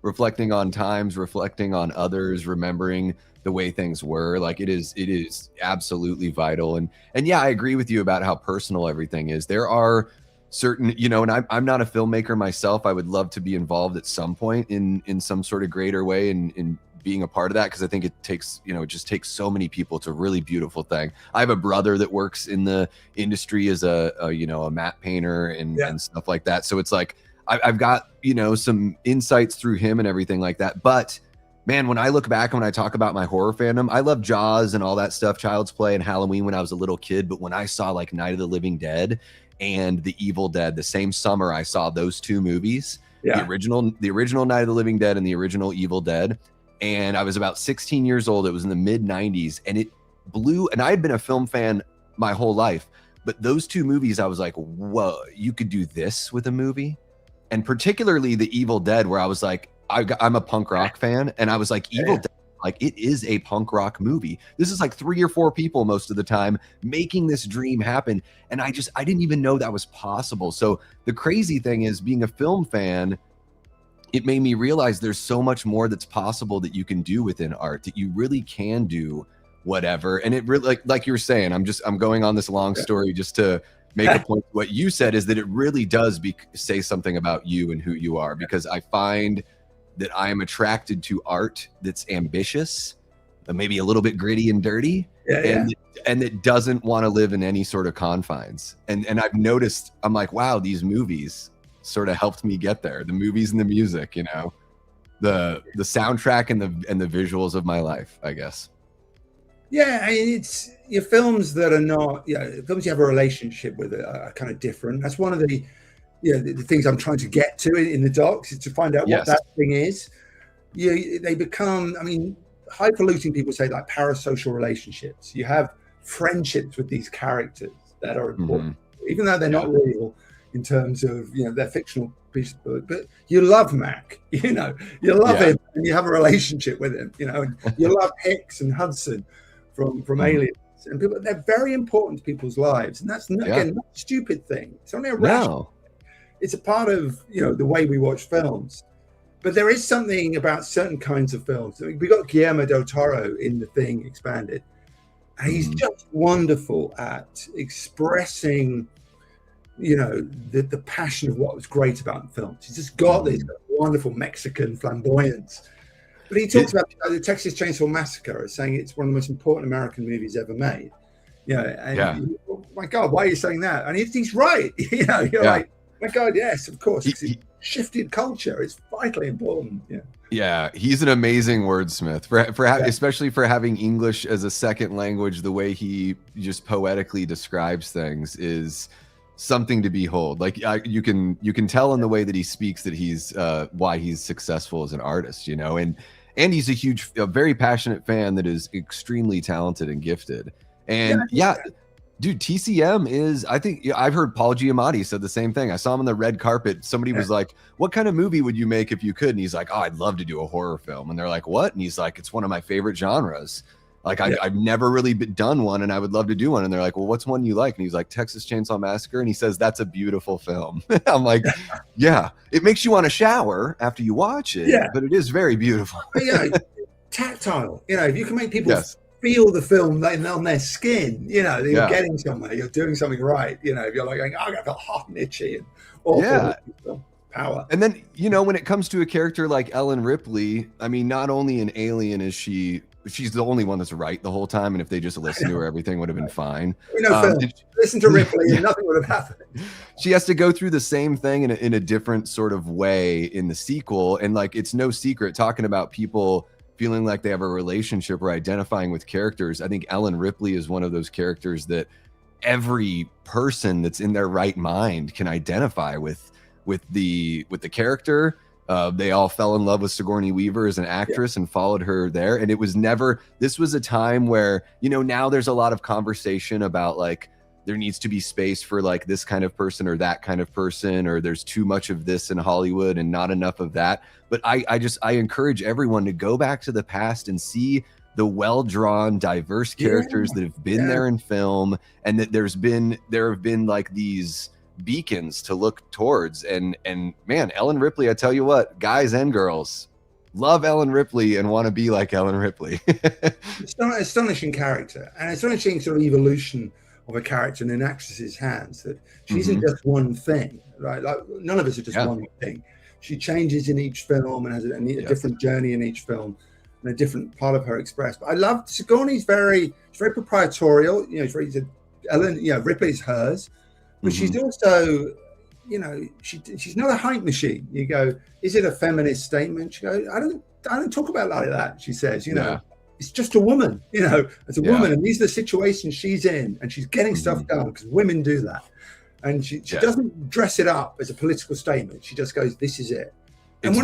reflecting on times, reflecting on others, remembering the way things were. Like, it is absolutely vital. And I agree with you about how personal everything is. There are certain, and I'm not a filmmaker myself. I would love to be involved at some point in some sort of greater way in being a part of that, because I think it takes, it just takes so many people. It's a really beautiful thing. I have a brother that works in the industry as a matte painter and stuff like that. So it's like I've got some insights through him and everything like that. But man, when I look back and when I talk about my horror fandom, I love Jaws and all that stuff, Child's Play and Halloween when I was a little kid. But when I saw like Night of the Living Dead and The Evil Dead the same summer, I saw those two movies, the original Night of the Living Dead and the original Evil Dead. And I was about 16 years old. It was in the mid 90s, and it blew. And I had been a film fan my whole life, but those two movies, I was like, whoa, you could do this with a movie. And particularly The Evil Dead, where I was like, I'm a punk rock fan. And I was like, Evil Dead, like, it is a punk rock movie. This is like 3 or 4 people most of the time making this dream happen. And I didn't even know that was possible. So the crazy thing is, being a film fan, it made me realize there's so much more that's possible that you can do within art, that you really can do whatever. And it really, like you were saying, I'm going on this long story just to make a point. What you said is that it really does say something about you and who you are, because I find that I am attracted to art that's ambitious, maybe a little bit gritty and dirty, and that doesn't want to live in any sort of confines. And I've noticed, I'm like, wow, these movies, sort of helped me get there. The movies and the music, you know, the soundtrack and the visuals of my life, I guess. Yeah, I mean, it's your films that are not, films you have a relationship with are kind of different. That's one of the, the things I'm trying to get to in the docs, is to find out what that thing is. They become, I mean, highfalutin people say like parasocial relationships. You have friendships with these characters that are important, even though they're not real in terms of, they're fictional pieces of book, but you love Mac, you love him and you have a relationship with him, and you love Hicks and Hudson from Aliens, and people, they're very important to people's lives. And that's again, not a stupid thing. It's only a rational. It's a part of, the way we watch films. But there is something about certain kinds of films. I mean, we got Guillermo del Toro in The Thing Expanded, and he's just wonderful at expressing, the passion of what was great about films. He's just got this wonderful Mexican flamboyance. But he talks about the Texas Chainsaw Massacre as saying it's one of the most important American movies ever made. Oh my God, why are you saying that? And he's right. You're like, my God, yes, of course. He shifted culture. It's vitally important. Yeah, he's an amazing wordsmith especially for having English as a second language. The way he just poetically describes things is something to behold. Like you can tell in the way that he speaks that he's why he's successful as an artist, and he's a very passionate fan that is extremely talented and gifted. And dude, TCM is, I think, I've heard Paul Giamatti said the same thing. I saw him on the red carpet. Somebody was like, what kind of movie would you make if you could? And he's like, oh, I'd love to do a horror film. And they're like, what? And he's like, it's one of my favorite genres. Like, I've never really done one, and I would love to do one. And they're like, well, what's one you like? And he's like, Texas Chainsaw Massacre. And he says, that's a beautiful film. I'm like, it makes you want to shower after you watch it, but it is very beautiful. Tactile. If you can make people feel the film on their skin, you're getting somewhere, you're doing something right. If you're like going, oh, I feel hot and itchy and awful, power. And then, when it comes to a character like Ellen Ripley, I mean, not only in Alien is she's the only one that's right the whole time, and if they just listened to her, everything would have been fine. Listen to Ripley and nothing would have happened. She has to go through the same thing in a different sort of way in the sequel, and like it's no secret talking about people feeling like they have a relationship or identifying with characters. I think Ellen Ripley is one of those characters that every person that's in their right mind can identify with the character. They all fell in love with Sigourney Weaver as an actress and followed her there. And it was this was a time where, now there's a lot of conversation about like, there needs to be space for like this kind of person or that kind of person, or there's too much of this in Hollywood and not enough of that. But I encourage everyone to go back to the past and see the well-drawn, diverse characters that have been there in film, and that there have been like these beacons to look towards. And man, Ellen Ripley, I tell you what, guys and girls love Ellen Ripley and want to be like Ellen Ripley. Astonishing character, and astonishing sort of evolution of a character in an actress's hands, that she isn't just one thing, right? Like none of us are just one thing. She changes in each film and has a different journey in each film and a different part of her expressed. But I love Sigourney's very proprietorial. Ellen, Ripley's hers, but she's also, she's not a hype machine. You go, is it a feminist statement? She goes, I don't talk about it like that. She says, it's just a woman, as a woman, and these are the situations she's in, and she's getting stuff done because women do that. And she doesn't dress it up as a political statement. She just goes, this is it. And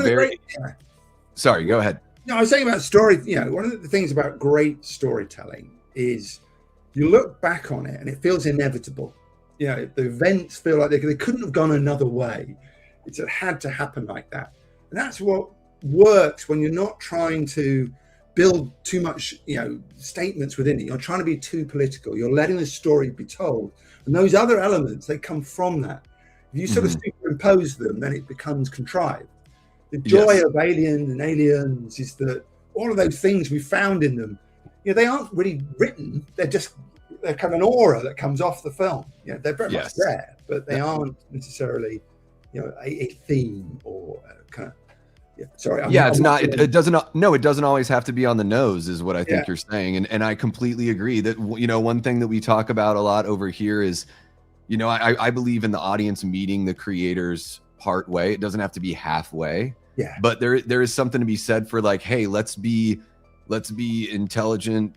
Sorry, go ahead. No, I was saying about story, one of the things about great storytelling is you look back on it and it feels inevitable. The events feel like they couldn't have gone another way. It had to happen like that. And that's what works when you're not trying to build too much, statements within it. You're trying to be too political. You're letting the story be told. And those other elements, they come from that. If you sort of superimpose them, then it becomes contrived. The joy of Alien and Aliens is that all of those things we found in them, they aren't really written. They're kind of an aura that comes off the film. They're very much there, but they aren't necessarily, a theme or kind of. It doesn't always have to be on the nose, is what I think you're saying. And I completely agree that, one thing that we talk about a lot over here is, I believe in the audience meeting the creators part way. It doesn't have to be halfway. Yeah. But there is something to be said for like, hey, let's be intelligent,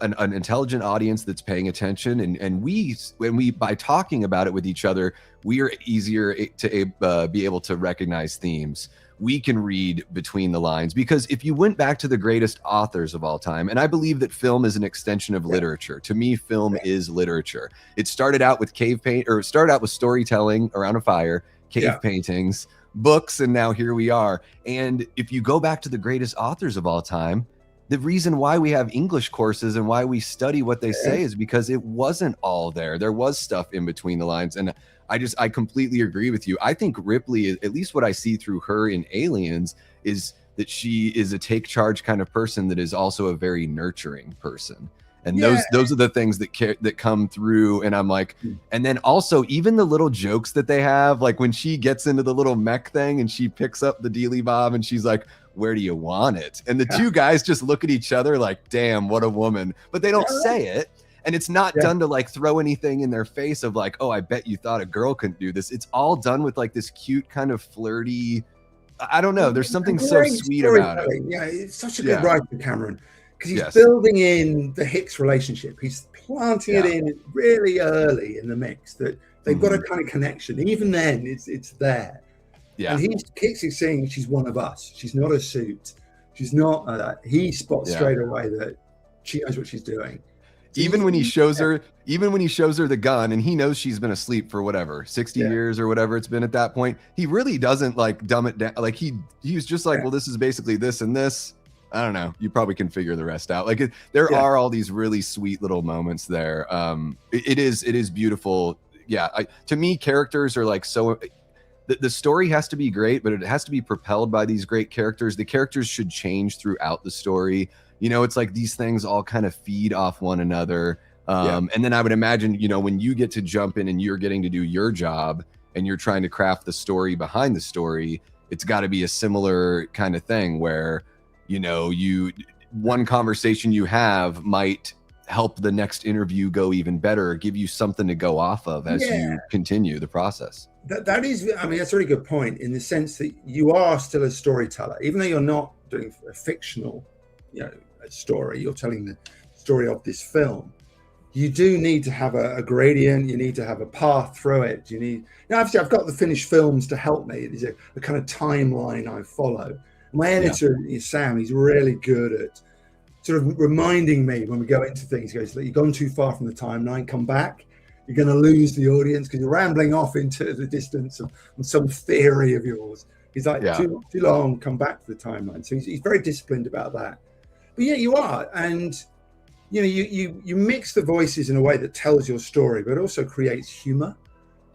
an intelligent audience that's paying attention, and when we by talking about it with each other, we are easier to be able to recognize themes. We can read between the lines, because if you went back to the greatest authors of all time, and I believe that film is an extension of literature. To me, film is literature. It started out with storytelling around a fire, cave paintings, books, and now here we are. And if you go back to the greatest authors of all time, the reason why we have English courses and why we study what they say is because it wasn't all there. There was stuff in between the lines. And I completely agree with you. I think Ripley, at least what I see through her in Aliens, is that she is a take charge kind of person that is also a very nurturing person. And those are the things that come through. And I'm like, and then also even the little jokes that they have, like when she gets into the little mech thing and she picks up the dealy bob and she's like, where do you want it? And the two guys just look at each other like, damn, what a woman. But they don't say it. And it's not done to like throw anything in their face of like, oh, I bet you thought a girl couldn't do this. It's all done with like this cute kind of flirty, I don't know. There's something so sweet about it. Yeah, it's such a good writer, Cameron, because he's building in the Hicks relationship. He's planting it in really early in the mix that they've got a kind of connection. Even then, it's there. Yeah. And Hicks is saying she's one of us. She's not a suit. She's not. He spots straight away that she knows what she's doing. Even when he shows her the gun, and he knows she's been asleep for whatever 60 years or whatever it's been at that point, he really doesn't like dumb it down. Like he was just like, well, this is basically this and this. I don't know. You probably can figure the rest out. Like there are all these really sweet little moments there. It is beautiful. Yeah. To me, characters are like so. The story has to be great, but it has to be propelled by these great characters. The characters should change throughout the story. You know, it's like these things all kind of feed off one another. And then I would imagine, you know, when you get to jump in and you're getting to do your job and you're trying to craft the story behind the story, it's got to be a similar kind of thing where, you know, one conversation you have might help the next interview go even better, or give you something to go off of as you continue the process. That is, I mean, that's a really good point in the sense that you are still a storyteller, even though you're not doing a fictional, you know, story. You're telling the story of this film. You do need to have a gradient. You need to have a path through it. You need. Now, obviously, I've got the finished films to help me. There's a kind of timeline I follow. My editor, Sam, he's really good at sort of reminding me when we go into things. He goes, "You've gone too far from the timeline. Come back. You're going to lose the audience because you're rambling off into the distance on some theory of yours." He's like, too long. Come back to the timeline. So he's very disciplined about that. But yeah, you are, and you know, you mix the voices in a way that tells your story, but also creates humor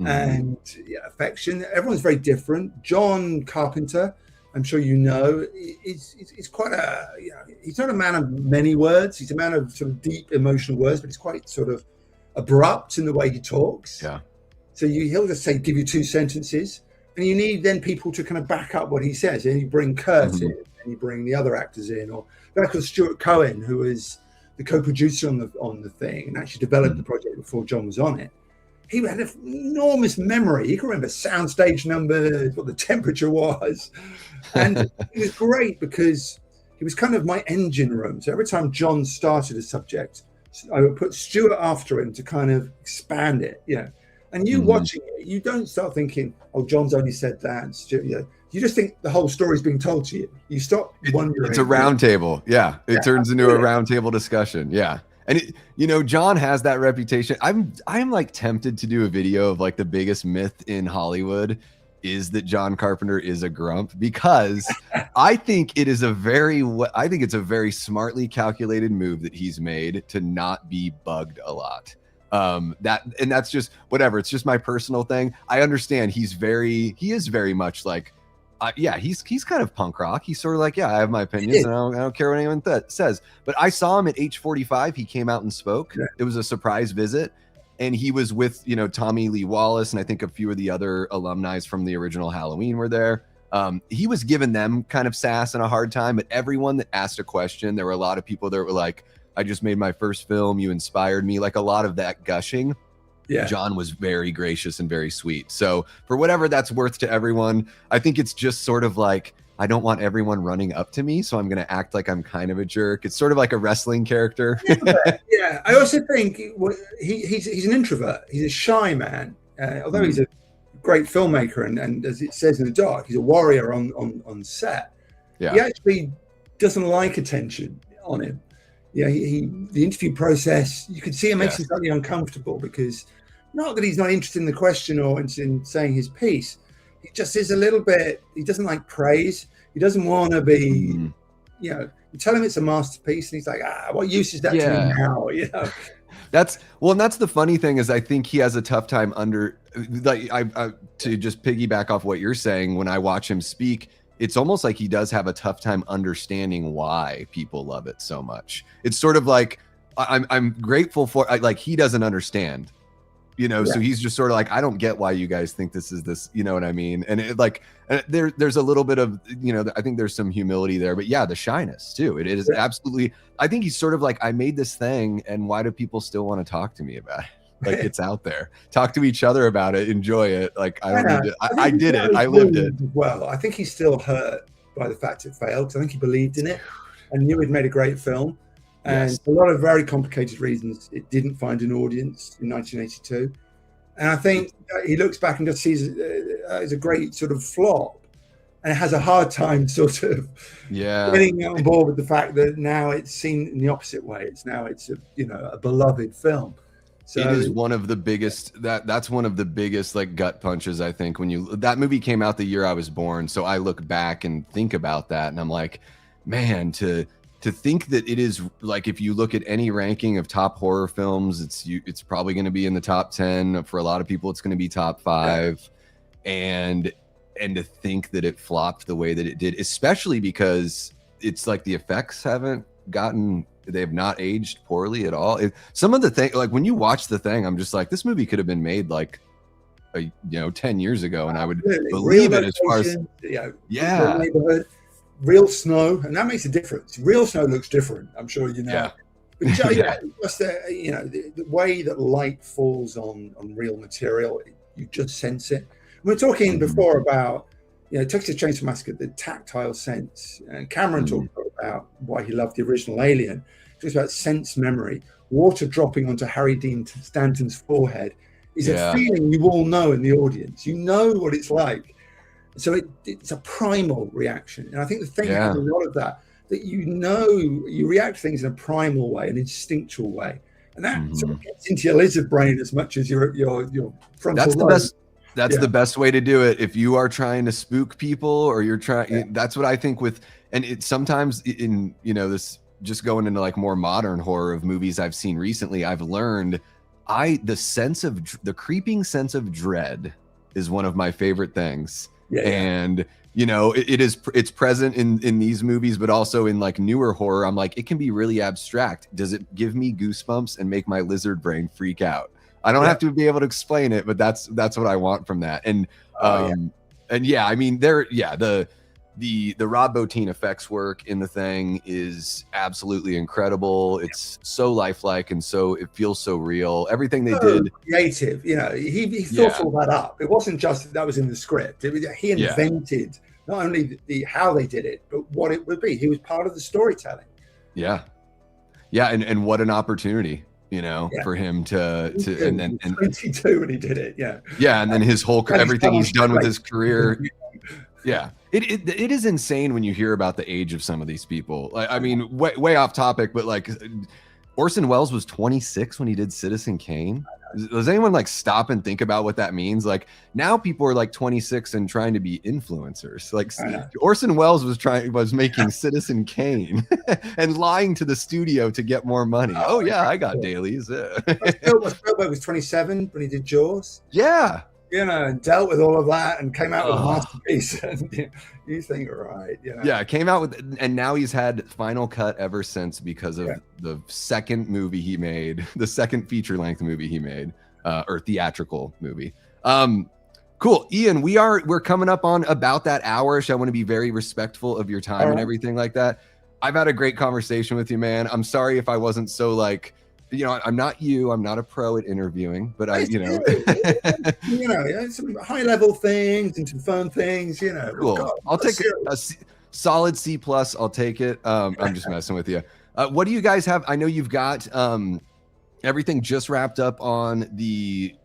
and affection. Everyone's very different. John Carpenter, I'm sure you know, is quite a, you know, he's not a man of many words. He's a man of sort of deep emotional words, but he's quite sort of abrupt in the way he talks. Yeah. So he'll just give you two sentences, and you need then people to kind of back up what he says. And you bring Kurt in, and you bring the other actors in, or like Stuart Cohen, who is the co-producer on the thing and actually developed the project before John was on it. He had an enormous memory. He could remember soundstage numbers, what the temperature was. And it was great because he was kind of my engine room. So every time John started a subject, I would put Stuart after him to kind of expand it, you know. And you watching it, you don't start thinking, oh, John's only said that. And Stuart, you know, you just think the whole story is being told to you. You stop wondering. It's a round table. Yeah. It turns into a round table discussion. Yeah. And you know, John has that reputation. I'm like tempted to do a video of like the biggest myth in Hollywood is that John Carpenter is a grump, because I think it's a very smartly calculated move that he's made to not be bugged a lot. That's just whatever. It's just my personal thing. I understand he is very much like, he's kind of punk rock. He's sort of like, I have my opinions and I don't care what anyone says. But I saw him at H45. He came out and spoke. Yeah. It was a surprise visit. And he was with, you know, Tommy Lee Wallace, and I think a few of the other alumni from the original Halloween were there. He was giving them kind of sass and a hard time, but everyone that asked a question, there were a lot of people that were like, I just made my first film. You inspired me. Like a lot of that gushing. Yeah. John was very gracious and very sweet. So for whatever that's worth to everyone, I think it's just sort of like, I don't want everyone running up to me, so I'm going to act like I'm kind of a jerk. It's sort of like a wrestling character. Yeah, I also think he's an introvert. He's a shy man. Although he's a great filmmaker, and as it says in the doc, he's a warrior on set. Yeah. He actually doesn't like attention on him. Yeah, the interview process, you could see him makes him slightly uncomfortable, because not that he's not interested in the question or in saying his piece. He just is a little bit, he doesn't like praise. He doesn't want to be, you tell him it's a masterpiece and he's like, what use is that to me now? That's the funny thing is I think he has a tough time to just piggyback off what you're saying. When I watch him speak, it's almost like he does have a tough time understanding why people love it so much. It's sort of like, I'm grateful for, like, he doesn't understand. So he's just sort of like, I don't get why you guys think this is this, you know what I mean? And it, like, there's a little bit of, I think there's some humility there, but the shyness too. It is absolutely, I think he's sort of like, I made this thing and why do people still want to talk to me about it? Like, it's out there, talk to each other about it, enjoy it. Like, I did it. I lived it. Well, I think he's still hurt by the fact it failed, because I think he believed in it and knew he'd made a great film. And for a lot of very complicated reasons, it didn't find an audience in 1982. And I think he looks back and just sees it as a great sort of flop, and has a hard time sort of getting on board with the fact that now it's seen in the opposite way. It's a beloved film. So it is one of the biggest, that's one of the biggest like gut punches, I think, that movie came out the year I was born. So I look back and think about that and I'm like, man, to think that it is like, if you look at any ranking of top horror films, it's probably going to be in the top 10. For a lot of people, it's going to be top 5. And to think that it flopped the way that it did, especially because it's like the effects they have not aged poorly at all. Some of the thing, like when you watch The Thing, I'm just like, this movie could have been made like 10 years ago, and I would believe it as far as neighborhood. Real snow, and that makes a difference. Real snow looks different, I'm sure you know. But just the way that light falls on real material, you just sense it. We were talking before about Texas Chainsaw Massacre, the tactile sense, and Cameron talked about why he loved the original Alien. He talks about sense memory. Water dropping onto Harry Dean Stanton's forehead is a feeling you all know in the audience. You know what it's like. So it's a primal reaction. And I think The Thing has a lot of that you react to things in a primal way, an instinctual way. And that sort of gets into your lizard brain as much as your frontal lobe. That's the best way to do it. If you are trying to spook people, or you're trying, that's what I think with, and it sometimes in, this just going into like more modern horror of movies I've seen recently, I've learned the creeping sense of dread is one of my favorite things. And it's present in these movies, but also in like newer horror. I'm like, it can be really abstract. Does it give me goosebumps and make my lizard brain freak out? I don't have to be able to explain it, but that's what I want from that. And I mean, the Rob Bottin effects work in The Thing is absolutely incredible. It's so lifelike, and so it feels so real. Everything they did, creative. He thought all that up. It wasn't just that was in the script. He invented not only how they did it, but what it would be. He was part of the storytelling. And what an opportunity. For him to and then 22 when he did it. And then his whole everything he's done with his career. It is insane when you hear about the age of some of these people. I mean, way off topic, but like Orson Welles was 26 when he did Citizen Kane. Does anyone like stop and think about what that means? Like now people are like 26 and trying to be influencers. Like Orson Welles was making Citizen Kane and lying to the studio to get more money. I got dailies. Spielberg was 27 when he did Jaws. And dealt with all of that and came out with a masterpiece. And you think, right? Came out with, and now he's had Final Cut ever since because of the second movie he made, the second feature-length movie he made, or theatrical movie. Cool, Ian. We're coming up on about that hour. I want to be very respectful of your time and everything like that. I've had a great conversation with you, man. I'm sorry if I wasn't so like I'm not I'm not a pro at interviewing, but some high level things and some fun things, Cool. God, I'll take a solid C+. I'll take it. I'm just messing with you. What do you guys have? I know you've got everything just wrapped up on the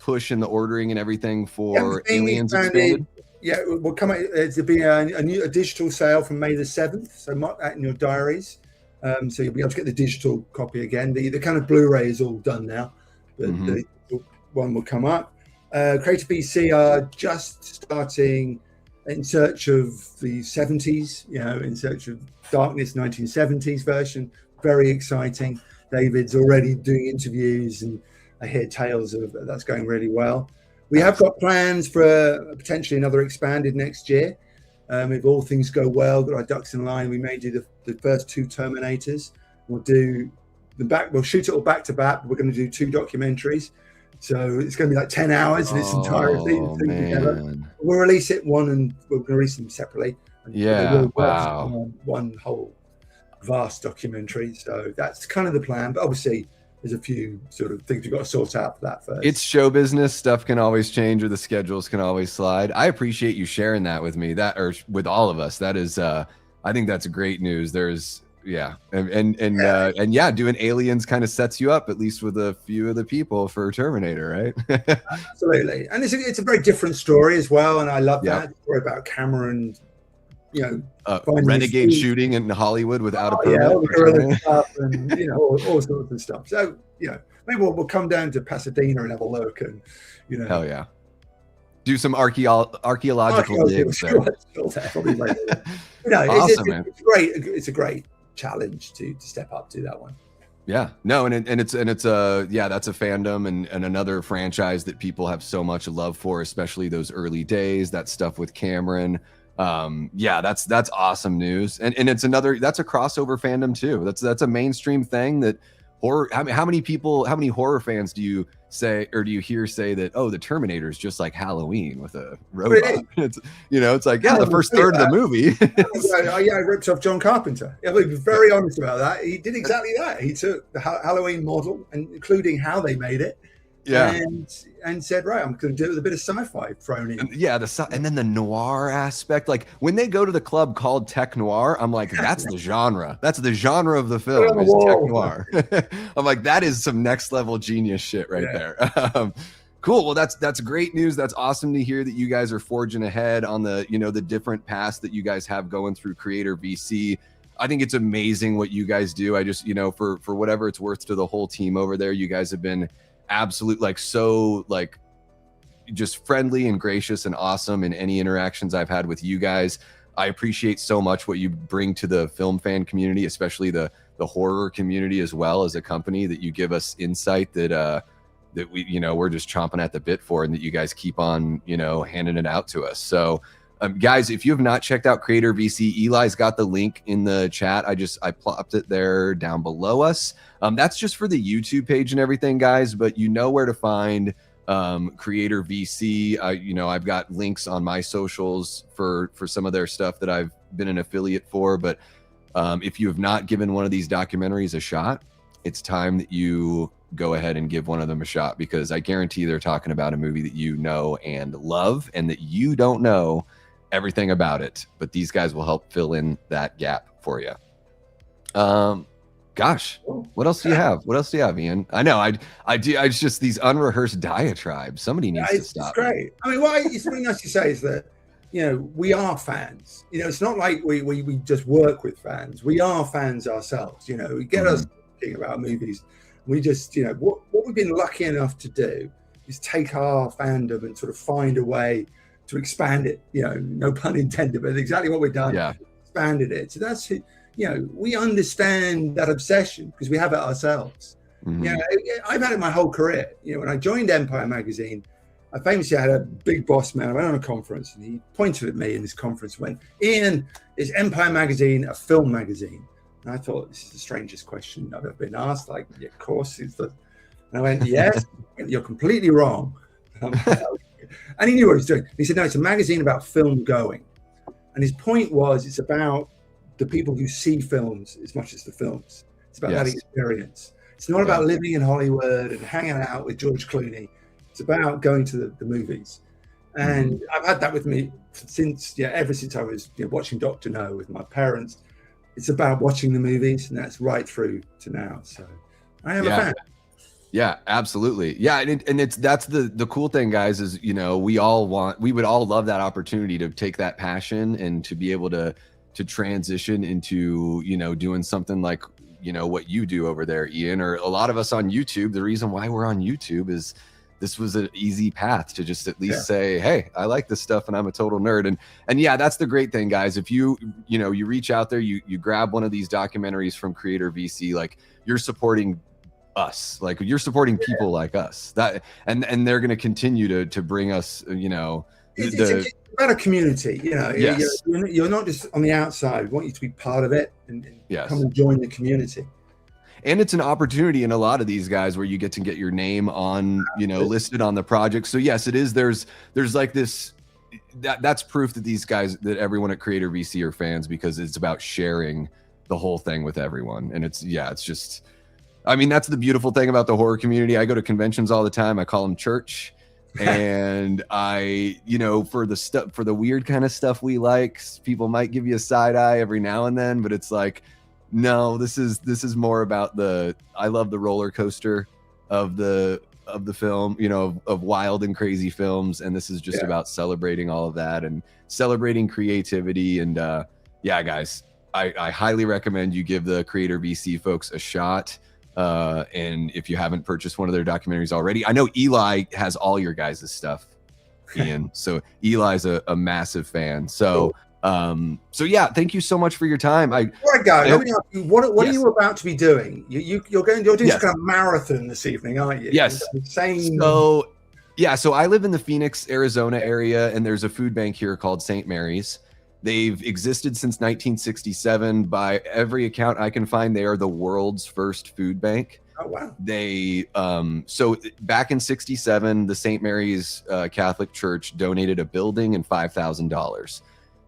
push and the ordering and everything for Aliens Expanded. Yeah, we'll come out. There'll be a digital sale from May the 7th. So mark that in your diaries. So you'll be able to get the digital copy again. The kind of Blu-ray is all done now, but the one will come up. Creator BC are just starting In Search of the 70s, In Search of Darkness 1970s version. Very exciting. David's already doing interviews, and I hear tales of that's going really well. We have got plans for potentially another Expanded next year. If all things go well, got our ducks in line, we may do the first 2 Terminators. We'll do we'll shoot it all back to back. We're going to do 2 documentaries. So it's going to be like 10 hours in its entirety. We'll release it we're going to release them separately. Wow. One whole vast documentary. So that's kind of the plan. But obviously, there's a few sort of things we've got to sort out for that first. It's show business. Stuff can always change, or the schedules can always slide. I appreciate you sharing that with me, or with all of us. That is, I think that's great news. There's, doing Aliens kind of sets you up, at least with a few of the people, for Terminator, right? Absolutely. And it's a very different story as well. And I love that story about Cameron, renegade shooting in Hollywood without a permit. All the guerrilla stuff and all sorts of stuff. So maybe we'll come down to Pasadena and have a look, and hell yeah, do some archaeological digs there. Awesome, man. It's a great challenge to step up to that one. Yeah, no, and it's that's a fandom and another franchise that people have so much love for, especially those early days. That stuff with Cameron. That's awesome news, and it's that's a crossover fandom too. That's a mainstream thing that horror. How many horror fans do you hear say that, oh, the Terminator is just like Halloween with a robot? It's like the first third of the movie. I ripped off John Carpenter. I'll be very honest about that. He did exactly that. He took the Halloween model, and including how they made it. And said, right, I'm going to do it with a bit of sci-fi thrown in. And then the noir aspect. Like when they go to the club called tech noir, I'm like, that's the genre. That's the genre of the film, is tech noir. I'm like, that is some next level genius shit right there. Cool. Well, that's great news. That's awesome to hear that you guys are forging ahead on the the different paths that you guys have going through Creator VC. I think it's amazing what you guys do. I just for whatever it's worth to the whole team over there, you guys have been absolute, just friendly and gracious and awesome in any interactions I've had with you guys. I appreciate so much what you bring to the film fan community, especially the horror community as well, as a company, that you give us insight that we we're just chomping at the bit for, and that you guys keep on handing it out to us. So guys, if you have not checked out Creator VC, Eli's got the link in the chat. I plopped it there down below us. That's just for the YouTube page and everything, guys, but where to find Creator VC. I've got links on my socials for some of their stuff that I've been an affiliate for. But if you have not given one of these documentaries a shot, it's time that you go ahead and give one of them a shot, because I guarantee they're talking about a movie that you know and love, and that you don't know everything about it, but these guys will help fill in that gap for you. Gosh, what else do you have? What else do you have, Ian? I know I do. It's just these unrehearsed diatribes. Somebody needs to stop. It's great. I mean, it's really nice to say is that we are fans. It's not like we just work with fans. We are fans ourselves. We get us thinking about movies. We just what we've been lucky enough to do is take our fandom and sort of find a way to expand it, no pun intended, but exactly what we've done. Expanded it. So that's we understand that obsession because we have it ourselves. I've had it my whole career. When I joined Empire magazine, I famously had a big boss man. I went on a conference and he pointed at me in this conference and went, "Ian, is Empire magazine a film magazine?" And I thought, this is the strangest question I've ever been asked. Like, yeah, of course it's the. And I went, "Yes, you're completely wrong." And he knew what he was doing. He said, "No, it's a magazine about film going." And his point was, it's about the people who see films as much as the films. It's about that experience. It's not about living in Hollywood and hanging out with George Clooney. It's about going to the movies. And I've had that with me since, ever since I was watching Dr. No with my parents. It's about watching the movies, and that's right through to now. So I am a fan. Yeah, absolutely. Yeah, and that's the cool thing, guys, is we would all love that opportunity to take that passion and to be able to transition into doing something like what you do over there, Ian, or a lot of us on YouTube. The reason why we're on YouTube is this was an easy path to just at least say, hey, I like this stuff and I'm a total nerd. And yeah, that's the great thing, guys. If you reach out there, you grab one of these documentaries from Creator VC, like you're supporting us, like you're supporting people like us, that and they're going to continue to bring us, it's about a community, you're not just on the outside. We want you to be part of it and come and join the community. And it's an opportunity in a lot of these guys where you get to get your name on, listed on the project. So yes, it is. There's like this, that's proof that these guys, that everyone at Creator VC are fans, because it's about sharing the whole thing with everyone. And it's just, I mean, that's the beautiful thing about the horror community. I go to conventions all the time. I call them church. And I, for the weird kind of stuff we like, people might give you a side eye every now and then, but it's like, no, this is more about I love the roller coaster of the film, of wild and crazy films. And this is just about celebrating all of that and celebrating creativity. And guys, I highly recommend you give the Creator VC folks a shot. And if you haven't purchased one of their documentaries already, I know Eli has all your guys' stuff, Ian. So Eli's a massive fan. So, thank you so much for your time. Let me ask you, what are you about to be doing? You're doing some kind of marathon this evening, aren't you? Yes. So I live in the Phoenix, Arizona area, and there's a food bank here called St. Mary's. They've existed since 1967. By every account I can find, they are the world's first food bank. Oh, wow. They, so back in 67, the St. Mary's Catholic Church donated a building and $5,000.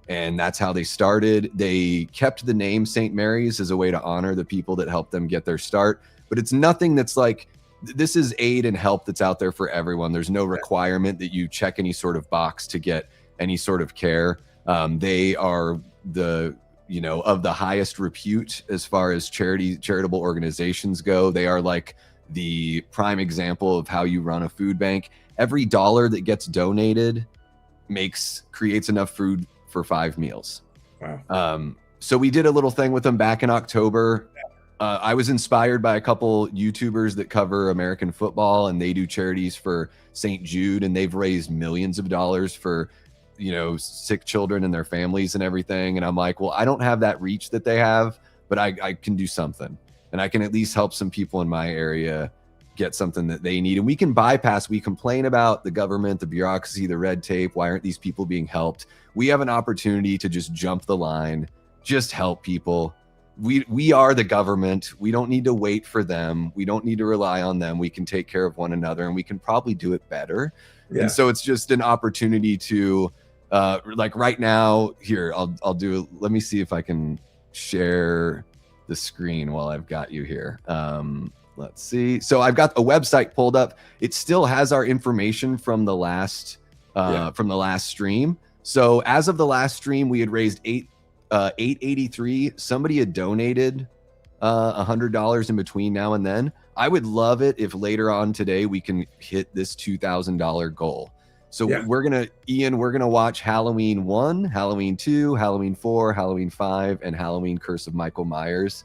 And that's how they started. They kept the name St. Mary's as a way to honor the people that helped them get their start. But it's nothing that's like, this is aid and help that's out there for everyone. There's no requirement that you check any sort of box to get any sort of care. They are of the highest repute as far as charitable organizations go. They are like the prime example of how you run a food bank. Every dollar that gets donated creates enough food for 5 meals. Wow. So we did a little thing with them back in October. I was inspired by a couple YouTubers that cover American football, and they do charities for St. Jude, and they've raised millions of dollars for sick children and their families and everything. And I'm like, well, I don't have that reach that they have, but I can do something, and I can at least help some people in my area get something that they need. And we complain about the government, the bureaucracy, the red tape. Why aren't these people being helped? We have an opportunity to just jump the line, just help people. We are the government. We don't need to wait for them. We don't need to rely on them. We can take care of one another, and we can probably do it better. Yeah. And so it's just an opportunity to, like right now here, let me see if I can share the screen while I've got you here. Let's see. So I've got a website pulled up. It still has our information from the last stream. So as of the last stream, we had raised $883. Somebody had donated $100 in between now and then. I would love it if later on today we can hit this $2,000 goal. So we're gonna watch Halloween 1, Halloween 2, Halloween 4, Halloween 5, and Halloween Curse of Michael Myers.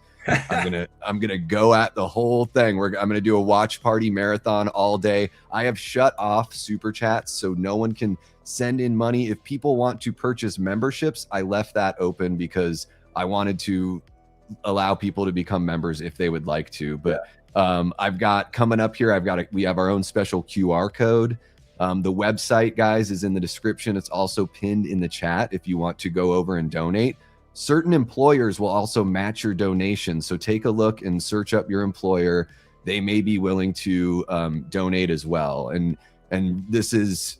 I'm gonna go at the whole thing. I'm gonna do a watch party marathon all day. I have shut off super chats, so no one can send in money. If people want to purchase memberships, I left that open because I wanted to allow people to become members if they would like to. But I've got coming up here, we have our own special QR code. The website, guys, is in the description. It's also pinned in the chat if you want to go over and donate. Certain employers will also match your donation. So take a look and search up your employer. They may be willing to donate as well. And this is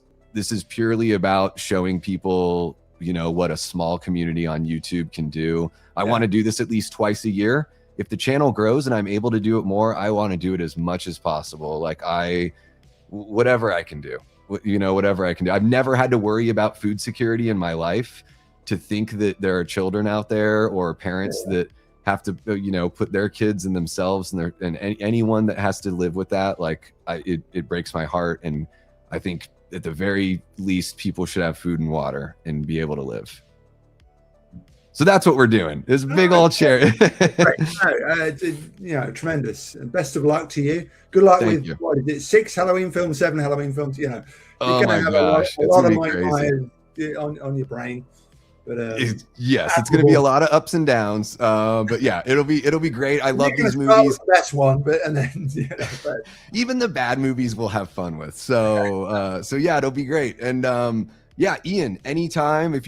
purely about showing people, what a small community on YouTube can do. I want to do this at least twice a year. if the channel grows and I'm able to do it more, I want to do it as much as possible. Like whatever I can do, whatever I can do. I've never had to worry about food security in my life. To think that there are children out there or parents that have to, put their kids and themselves and anyone that has to live with that, like it breaks my heart. And I think at the very least, people should have food and water and be able to live. So that's what we're doing. This big old chair. Right. Tremendous. And best of luck to you. Good luck with what is it? 6 Halloween films, 7 Halloween films. You're gonna have a lot of on your brain. But yes, it's going to be a lot of ups and downs. But yeah, it'll be great. I love these movies. The best one, but even the bad movies we'll have fun with. So yeah, it'll be great. And yeah, Ian, anytime if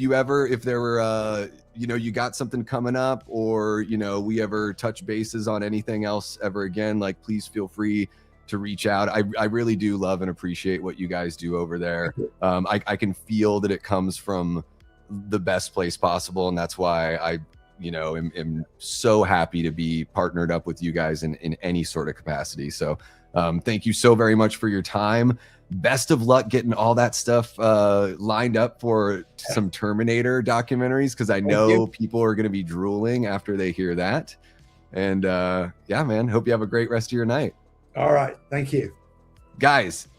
there were you got something coming up, or we ever touch bases on anything else ever again, like please feel free to reach out. I really do love and appreciate what you guys do over there. I can feel that it comes from the best place possible, and that's why I am so happy to be partnered up with you guys in any sort of capacity. So thank you so very much for your time. Best of luck getting all that stuff lined up for some Terminator documentaries, because I know people are going to be drooling after they hear that. And yeah, man, hope you have a great rest of your night. All right, thank you guys.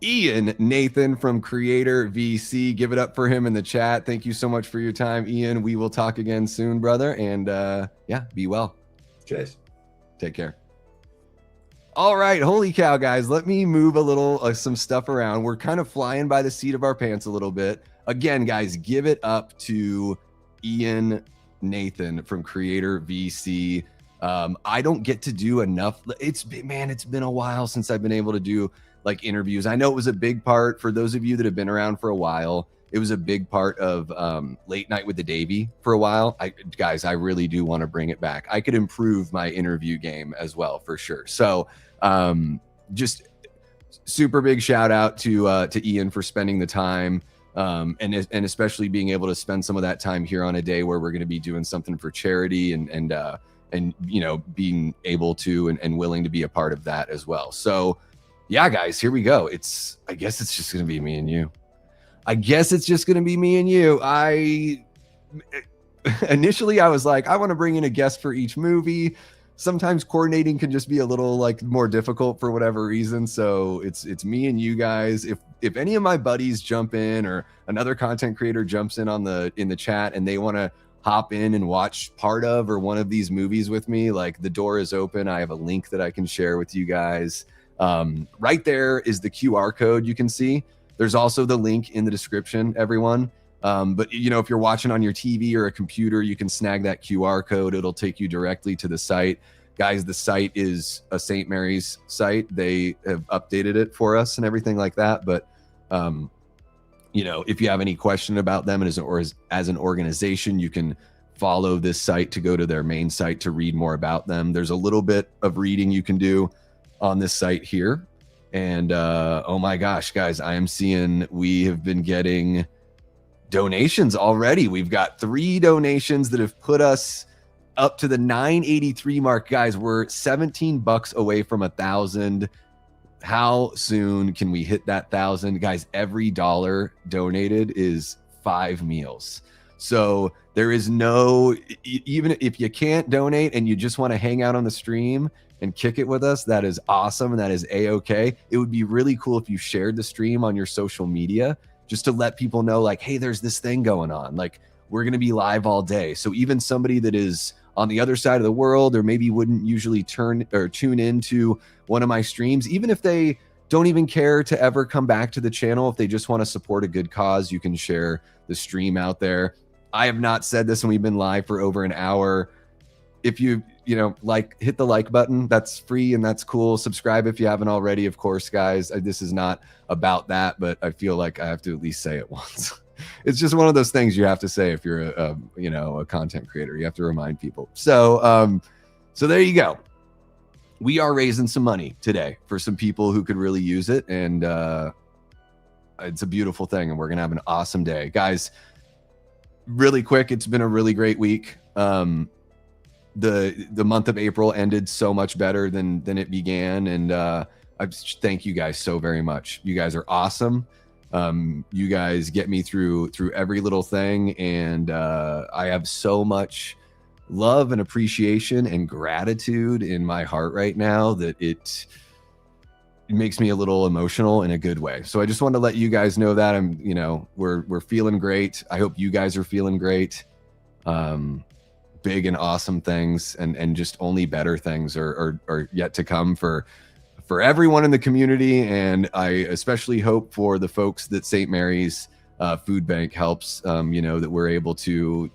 Ian Nathan from Creator VC. Give it up for him in the chat. Thank you so much for your time, Ian. We will talk again soon, brother. And yeah, be well. Cheers. Take care. All right. Holy cow, guys. Let me move a little, some stuff around. We're kind of flying by the seat of our pants a little bit. Again, guys, give it up to Ian Nathan from Creator VC. I don't get to do enough. It's been a while since I've been able to do like interviews. I know it was a big part for those of you that have been around for a while. It was a big part of Late Night with the Davey for a while. Guys, I really do want to bring it back. I could improve my interview game as well, for sure. So just super big shout out to Ian for spending the time and especially being able to spend some of that time here on a day where we're going to be doing something for charity and being able to and willing to be a part of that as well. So yeah, guys, here we go. I guess it's just going to be me and you. Initially I was like, I want to bring in a guest for each movie. Sometimes coordinating can just be a little like more difficult for whatever reason. So it's me and you guys. If any of my buddies jump in, or another content creator jumps in in the chat and they want to hop in and watch part of or one of these movies with me, like the door is open. I have a link that I can share with you guys. Right there is the QR code you can see. There's also the link in the description, everyone. But if you're watching on your TV or a computer, you can snag that QR code. It'll take you directly to the site. Guys, the site is a St. Mary's site. They have updated it for us and everything like that. But if you have any question about them as an organization, you can follow this site to go to their main site to read more about them. There's a little bit of reading you can do on this site here. And oh my gosh, guys, I am seeing we have been getting donations already. We've got 3 donations that have put us up to the 983 mark. Guys, we're $17 away from 1,000. How soon can we hit that 1,000? Guys, every dollar donated is 5 meals. So there is no, even if you can't donate and you just want to hang out on the stream and kick it with us, that is awesome. And that is a-okay. It would be really cool if you shared the stream on your social media, just to let people know, like, hey, there's this thing going on. Like, we're going to be live all day. So even somebody that is on the other side of the world, or maybe wouldn't usually tune into one of my streams, even if they don't even care to ever come back to the channel, if they just want to support a good cause, you can share the stream out there. I have not said this, and we've been live for over an hour. If you hit the like button, that's free and that's cool. Subscribe if you haven't already, of course, guys. This is not about that, but I feel like I have to at least say it once. It's just one of those things you have to say if you're a content creator. You have to remind people. So there you go. We are raising some money today for some people who could really use it, and it's a beautiful thing, and we're gonna have an awesome day, guys. Really quick, it's been a really great week. the month of April ended so much better than it began, and I just thank you guys so very much. You guys are awesome. You guys get me through every little thing, and I have so much love and appreciation and gratitude in my heart right now that it makes me a little emotional in a good way. So I just want to let you guys know that we're feeling great. I hope you guys are feeling great. Big and awesome things and just only better things are yet to come for everyone in the community. And I especially hope for the folks that St. Mary's Food Bank helps, that we're able to,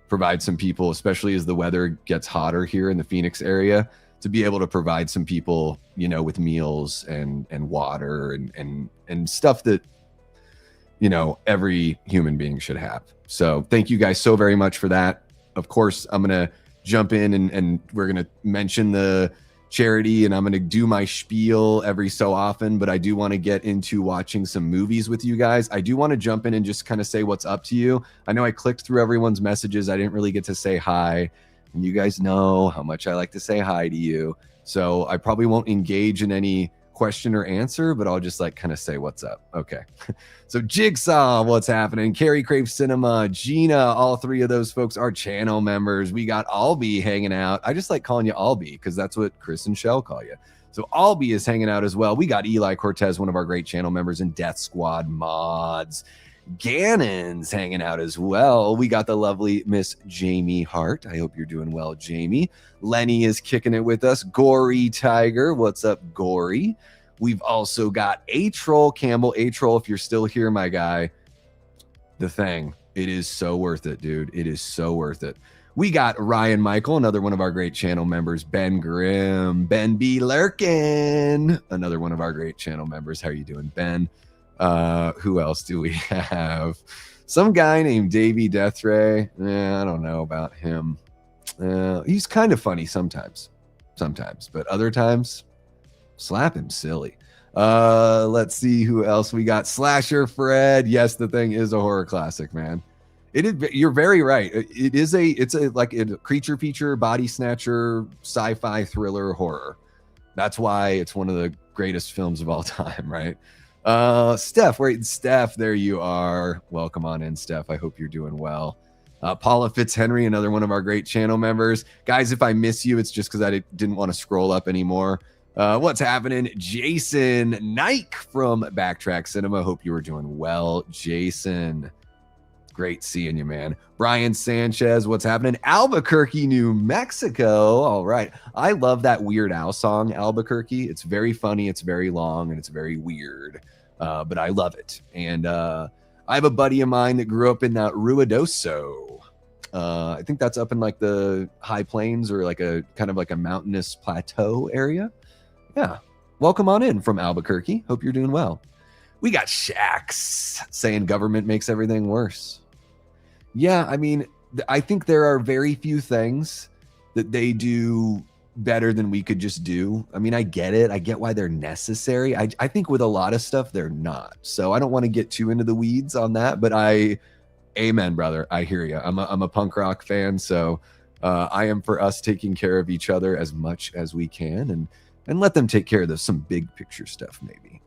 provide some people, especially as the weather gets hotter here in the Phoenix area, to be able to provide some people, with meals and water and stuff that, every human being should have. So thank you guys so very much for that. Of course, I'm going to jump in and we're going to mention the charity, and I'm going to do my spiel every so often, but I do want to get into watching some movies with you guys. I do want to jump in and just kind of say what's up to you. I know I clicked through everyone's messages. I didn't really get to say hi, and you guys know how much I like to say hi to you. So I probably won't engage in any question or answer, but I'll just kind of say what's up. Okay. So Jigsaw, what's happening? Carrie Crave Cinema, Gina, all three of those folks are channel members. We got Albie hanging out. I just like calling you Albie because that's what Chris and Shell call you. So Albie is hanging out as well. We got Eli Cortez, one of our great channel members, and Death Squad Mods. Gannon's hanging out as well. We got the lovely Miss Jamie Hart. I hope you're doing well, Jamie. Lenny is kicking it with us. Gory Tiger, what's up, Gory? We've also got A-Troll Campbell. A-Troll, if you're still here, my guy, the thing, it is so worth it, dude. It is so worth it. We got Ryan Michael, another one of our great channel members. Ben Grimm, Ben B. Lurkin, another one of our great channel members. How are you doing, Ben? Who else do we have? Some guy named Davey Deathray. I don't know about him. He's kind of funny sometimes, but other times, slap him silly. Let's see who else we got. Slasher Fred. Yes, the thing is a horror classic, man. It is. You're very right. It's a creature feature, body snatcher, sci-fi thriller horror. That's why it's one of the greatest films of all time, right? Steph, there you are. Welcome on in, Steph. I hope you're doing well. Paula Fitzhenry, another one of our great channel members. Guys, if I miss you, it's just because I didn't want to scroll up anymore. What's happening? Jason Nike from Backtrack Cinema. Hope you were doing well, Jason. Great seeing you, man. Brian Sanchez, what's happening? Albuquerque, New Mexico. All right. I love that Weird Al song, Albuquerque. It's very funny, it's very long, and it's very weird. But I love it. And I have a buddy of mine that grew up in that Ruidoso. I think that's up in the high plains or a kind of a mountainous plateau area. Yeah. Welcome on in from Albuquerque. Hope you're doing well. We got Shax saying government makes everything worse. Yeah, I mean, I think there are very few things that they do better than we could just do. I mean, I get it. I get why they're necessary. I think with a lot of stuff, they're not. So I don't want to get too into the weeds on that, but amen, brother. I hear you. I'm a punk rock fan, so I am for us taking care of each other as much as we can and let them take care of some big picture stuff, maybe.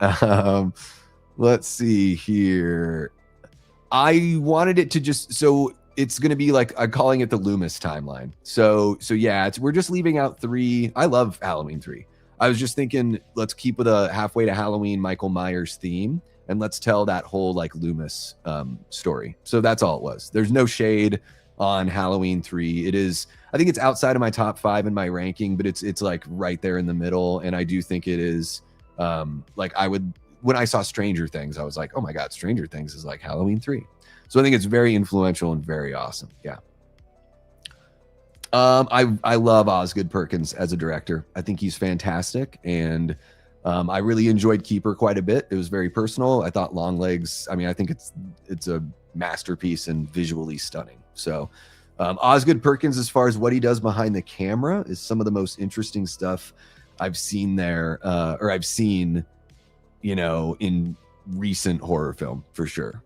Let's see here. I wanted it to so it's going to be I'm calling it the Loomis Timeline. So yeah, we're just leaving out 3. I love Halloween 3. I was just thinking, let's keep with a halfway to Halloween Michael Myers theme, and let's tell that whole Loomis story. So that's all it was. There's no shade on Halloween 3. It is, I think it's outside of my top 5 in my ranking, but it's right there in the middle. And I do think it is when I saw Stranger Things, I was like, oh my God, Stranger Things is like Halloween 3. So I think it's very influential and very awesome. Yeah. I love Osgood Perkins as a director. I think he's fantastic. And I really enjoyed Keeper quite a bit. It was very personal. I thought Longlegs, I think it's a masterpiece and visually stunning. So Osgood Perkins, as far as what he does behind the camera, is some of the most interesting stuff I've seen there, or I've seen in recent horror film, for sure.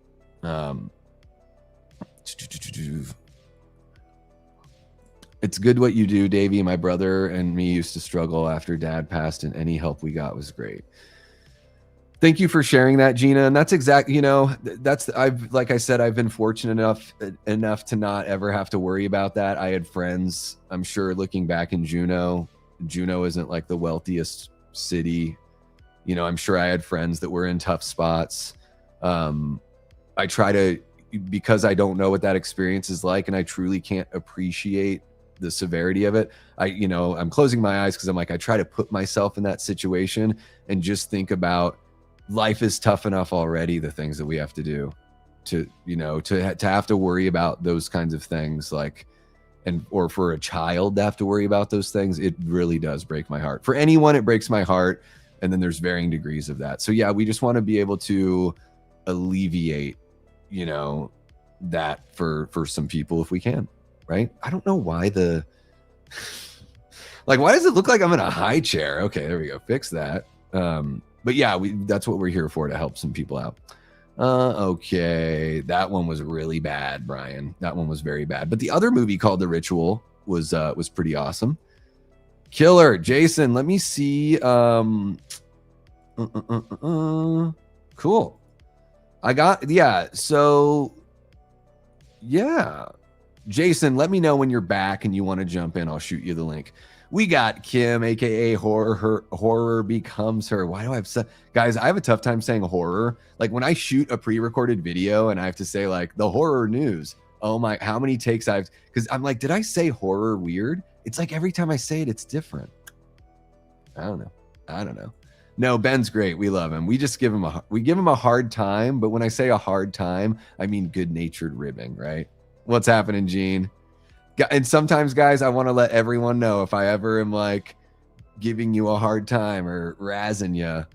It's good what you do, Davey. My brother and me used to struggle after Dad passed, and any help we got was great. Thank you for sharing that, Gina. And that's exactly, you know, like I said, I've been fortunate enough to not ever have to worry about that. I had friends, I'm sure, looking back in Juneau isn't like the wealthiest city. You know, I'm sure I had friends that were in tough spots. I try to, because I don't know what that experience is like, and I truly can't appreciate the severity of it. I'm closing my eyes because I'm like, I try to put myself in that situation and just think about life is tough enough already. The things that we have to do to have to worry about those kinds of things, or for a child to have to worry about those things, it really does break my heart. For anyone, it breaks my heart. And then there's varying degrees of that. So yeah, we just want to be able to alleviate, that for some people if we can, right? I don't know why why does it look like I'm in a high chair? Okay, there we go. Fix that. But yeah, that's what we're here for, to help some people out. Okay, that one was really bad, Brian. That one was very bad. But the other movie called The Ritual was pretty awesome. Killer. Jason, let me see. Cool. So yeah. Jason, let me know when you're back and you want to jump in. I'll shoot you the link. We got Kim, aka horror becomes her. Why do I have guys? I have a tough time saying horror. Like when I shoot a pre-recorded video and I have to say like the horror news. Oh my, how many takes I've, because I'm like, did I say horror weird? It's like every time I say it, it's different. I don't know. No, Ben's great. We love him. We just give him a hard time. But when I say a hard time, I mean good-natured ribbing, right? What's happening, Gene? And sometimes, guys, I want to let everyone know if I ever am like giving you a hard time or razzing you.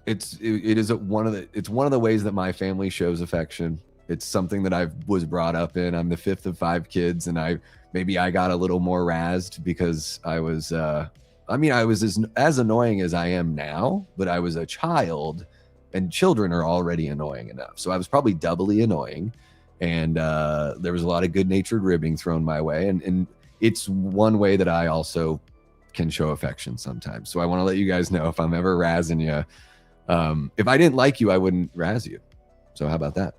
It's one of the ways that my family shows affection. It's something that I was brought up in. I'm the fifth of 5 kids, and I got a little more razzed because I was as annoying as I am now, but I was a child, and children are already annoying enough. So I was probably doubly annoying. And there was a lot of good-natured ribbing thrown my way. And it's one way that I also can show affection sometimes. So I want to let you guys know if I'm ever razzing you. If I didn't like you, I wouldn't razz you. So how about that?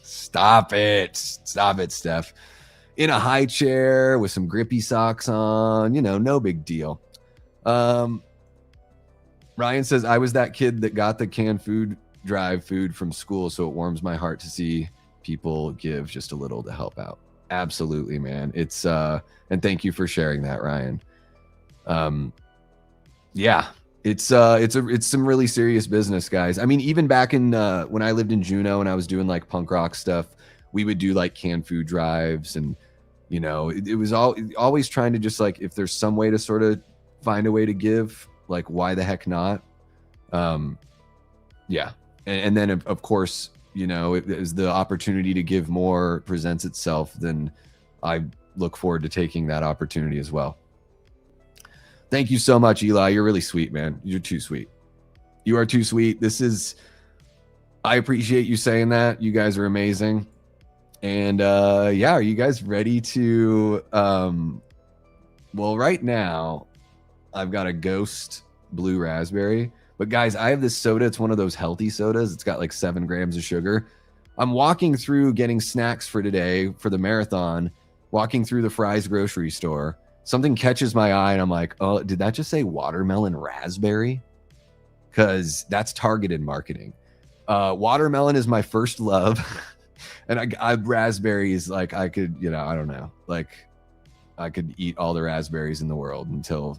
Stop it, Steph. In a high chair with some grippy socks on, no big deal. Ryan says, I was that kid that got the canned food drive food from school. So it warms my heart to see people give just a little to help out. Absolutely, man. It's and thank you for sharing that, Ryan. Yeah, it's some really serious business, guys. I mean, even back in when I lived in Juneau and I was doing like punk rock stuff, we would do like canned food drives, and it was always trying to just like, if there's some way to sort of find a way to give, like why the heck not? Yeah. And then of course, as the opportunity to give more presents itself, then I look forward to taking that opportunity as well. Thank you so much, Eli. You're really sweet, man. You're too sweet. You are too sweet. I appreciate you saying that. You guys are amazing. And are you guys ready to, well, right now I've got a ghost blue raspberry. But guys, I have this soda. It's one of those healthy sodas. It's got like 7 grams of sugar. I'm walking through getting snacks for today for the marathon, walking through the Fry's grocery store. Something catches my eye and I'm like, oh, did that just say watermelon raspberry? Because that's targeted marketing. Watermelon is my first love. And I raspberries, like I could, I don't know, like I could eat all the raspberries in the world until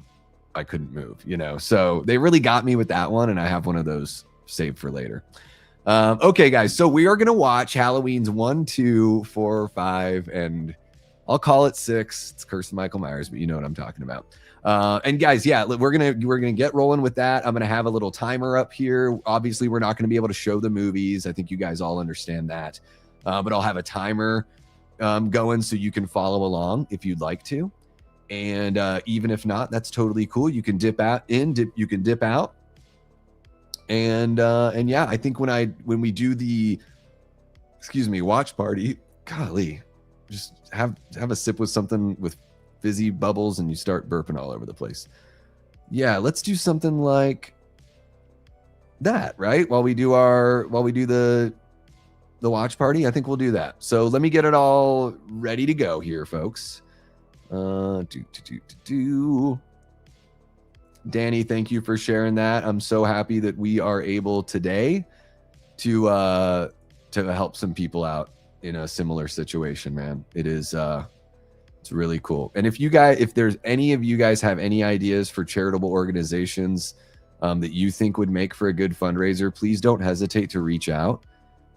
I couldn't move, so they really got me with that one. And I have one of those saved for later. Okay, guys. So we are going to watch Halloween's 1, 2, 4, 5, and I'll call it 6. It's Curse of Michael Myers, but you know what I'm talking about. And guys, yeah, we're going to get rolling with that. I'm going to have a little timer up here. Obviously we're not going to be able to show the movies. I think you guys all understand that. But I'll have a timer going so you can follow along if you'd like to. And even if not, that's totally cool. You can dip out you can dip out. And yeah, I think when we do the watch party, golly, just have a sip with something with fizzy bubbles and you start burping all over the place. Yeah, let's do something like that, right? While we do the watch party, I think we'll do that. So let me get it all ready to go here, folks. Danny, thank you for sharing that. I'm so happy that we are able today to help some people out in a similar situation, man. It is it's really cool. And if there's any of you guys have any ideas for charitable organizations that you think would make for a good fundraiser, please don't hesitate to reach out.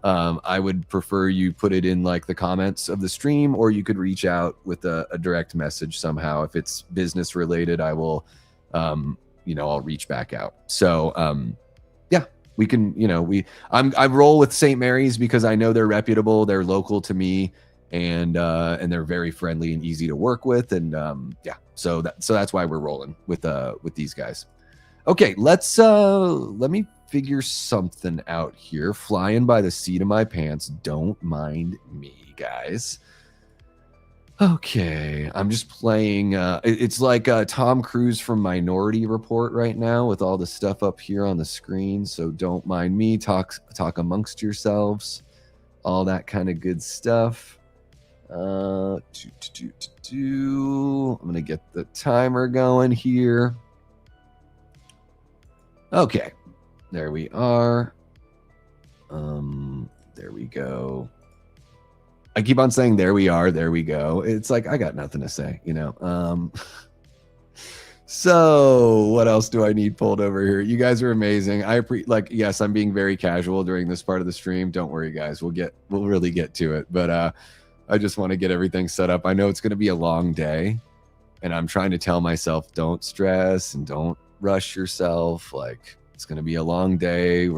I would prefer you put it in like the comments of the stream, or you could reach out with a direct message somehow. If it's business related, I will, I'll reach back out. So, yeah, we can, I roll with St. Mary's because I know they're reputable. They're local to me, and they're very friendly and easy to work with. And, yeah, so that's why we're rolling with these guys. Okay, let me figure something out here. Flying by the seat of my pants. Don't mind me, guys. Okay, I'm just playing. It's like Tom Cruise from Minority Report right now with all the stuff up here on the screen. So don't mind me. Talk amongst yourselves. All that kind of good stuff. I'm gonna get the timer going here. Okay. There we are. There we go. I keep on saying there we are, there we go. It's like I got nothing to say, So what else do I need pulled over here? You guys are amazing. Yes, I'm being very casual during this part of the stream. Don't worry, guys. We'll really get to it. But I just want to get everything set up. I know it's going to be a long day, and I'm trying to tell myself, don't stress and don't rush yourself. Like, it's going to be a long day.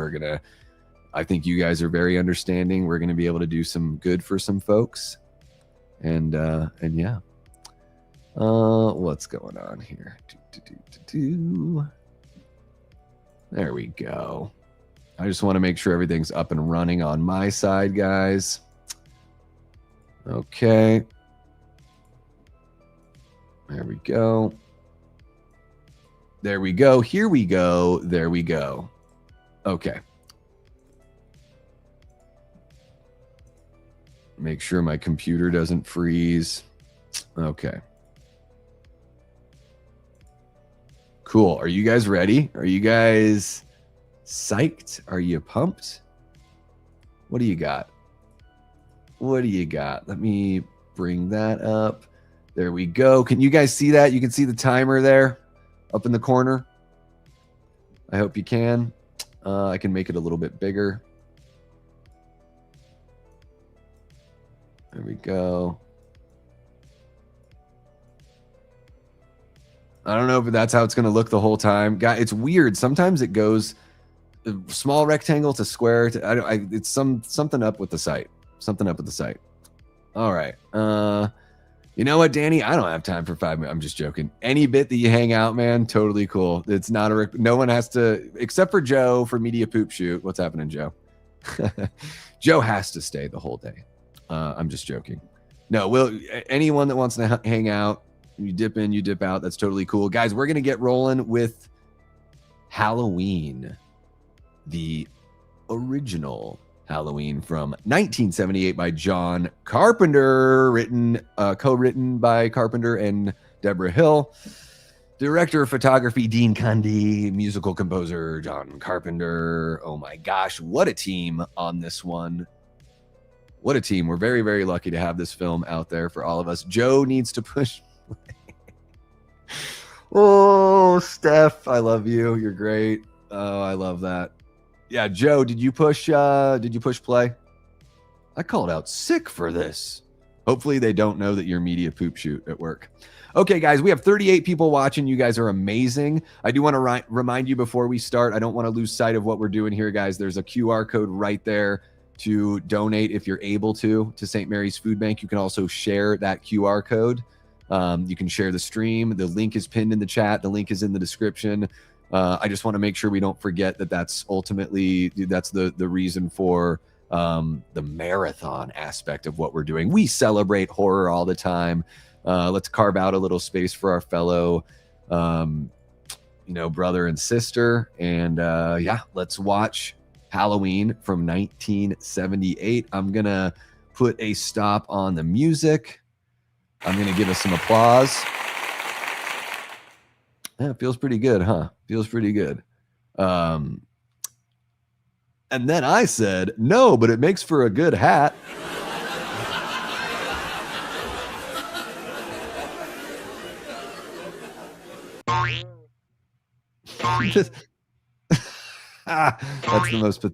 I think you guys are very understanding. We're going to be able to do some good for some folks. And yeah. What's going on here? There we go. I just want to make sure everything's up and running on my side, guys. Okay. There we go. There we go. Here we go. There we go. Okay. Make sure my computer doesn't freeze. Okay. Cool. Are you guys ready? Are you guys psyched? Are you pumped? What do you got? What do you got? Let me bring that up. There we go. Can you guys see that? You can see the timer there up in the corner. I hope you can. I can make it a little bit bigger. There we go. I don't know if that's how it's going to look the whole time. It's weird. Sometimes it goes small rectangle to square. It's something up with the site. Something up with the site. All right. You know what, Danny? I don't have time for 5 minutes. I'm just joking. Any bit that you hang out, man, totally cool. It's not no one has to, except for Joe for Media Poop Shoot. What's happening, Joe? Joe has to stay the whole day. I'm just joking. No, anyone that wants to hang out, you dip in, you dip out. That's totally cool. Guys, we're going to get rolling with Halloween, the original Halloween from 1978 by John Carpenter, co-written by Carpenter and Deborah Hill. Director of photography, Dean Cundy. Musical composer, John Carpenter. Oh my gosh, what a team on this one. What a team. We're very, very lucky to have this film out there for all of us. Joe needs to push. Oh, Steph, I love you. You're great. Oh, I love that. Yeah, Joe, did you push play? I called out sick for this. Hopefully they don't know that you're Media Poop Shoot at work. Okay, guys, we have 38 people watching. You guys are amazing. I do want to remind you before we start, I don't want to lose sight of what we're doing here, guys. There's a QR code right there to donate if you're able to St. Mary's Food Bank. You can also share that QR code. You can share the stream. The link is pinned in the chat. The link is in the description. I just want to make sure we don't forget that that's ultimately, that's the reason for the marathon aspect of what we're doing. We celebrate horror all the time. Let's carve out a little space for our fellow, brother and sister. And let's watch Halloween from 1978. I'm going to put a stop on the music. I'm going to give us some applause. Yeah, it feels pretty good, huh? Feels pretty good. And then I said, no, but it makes for a good hat. That's the most.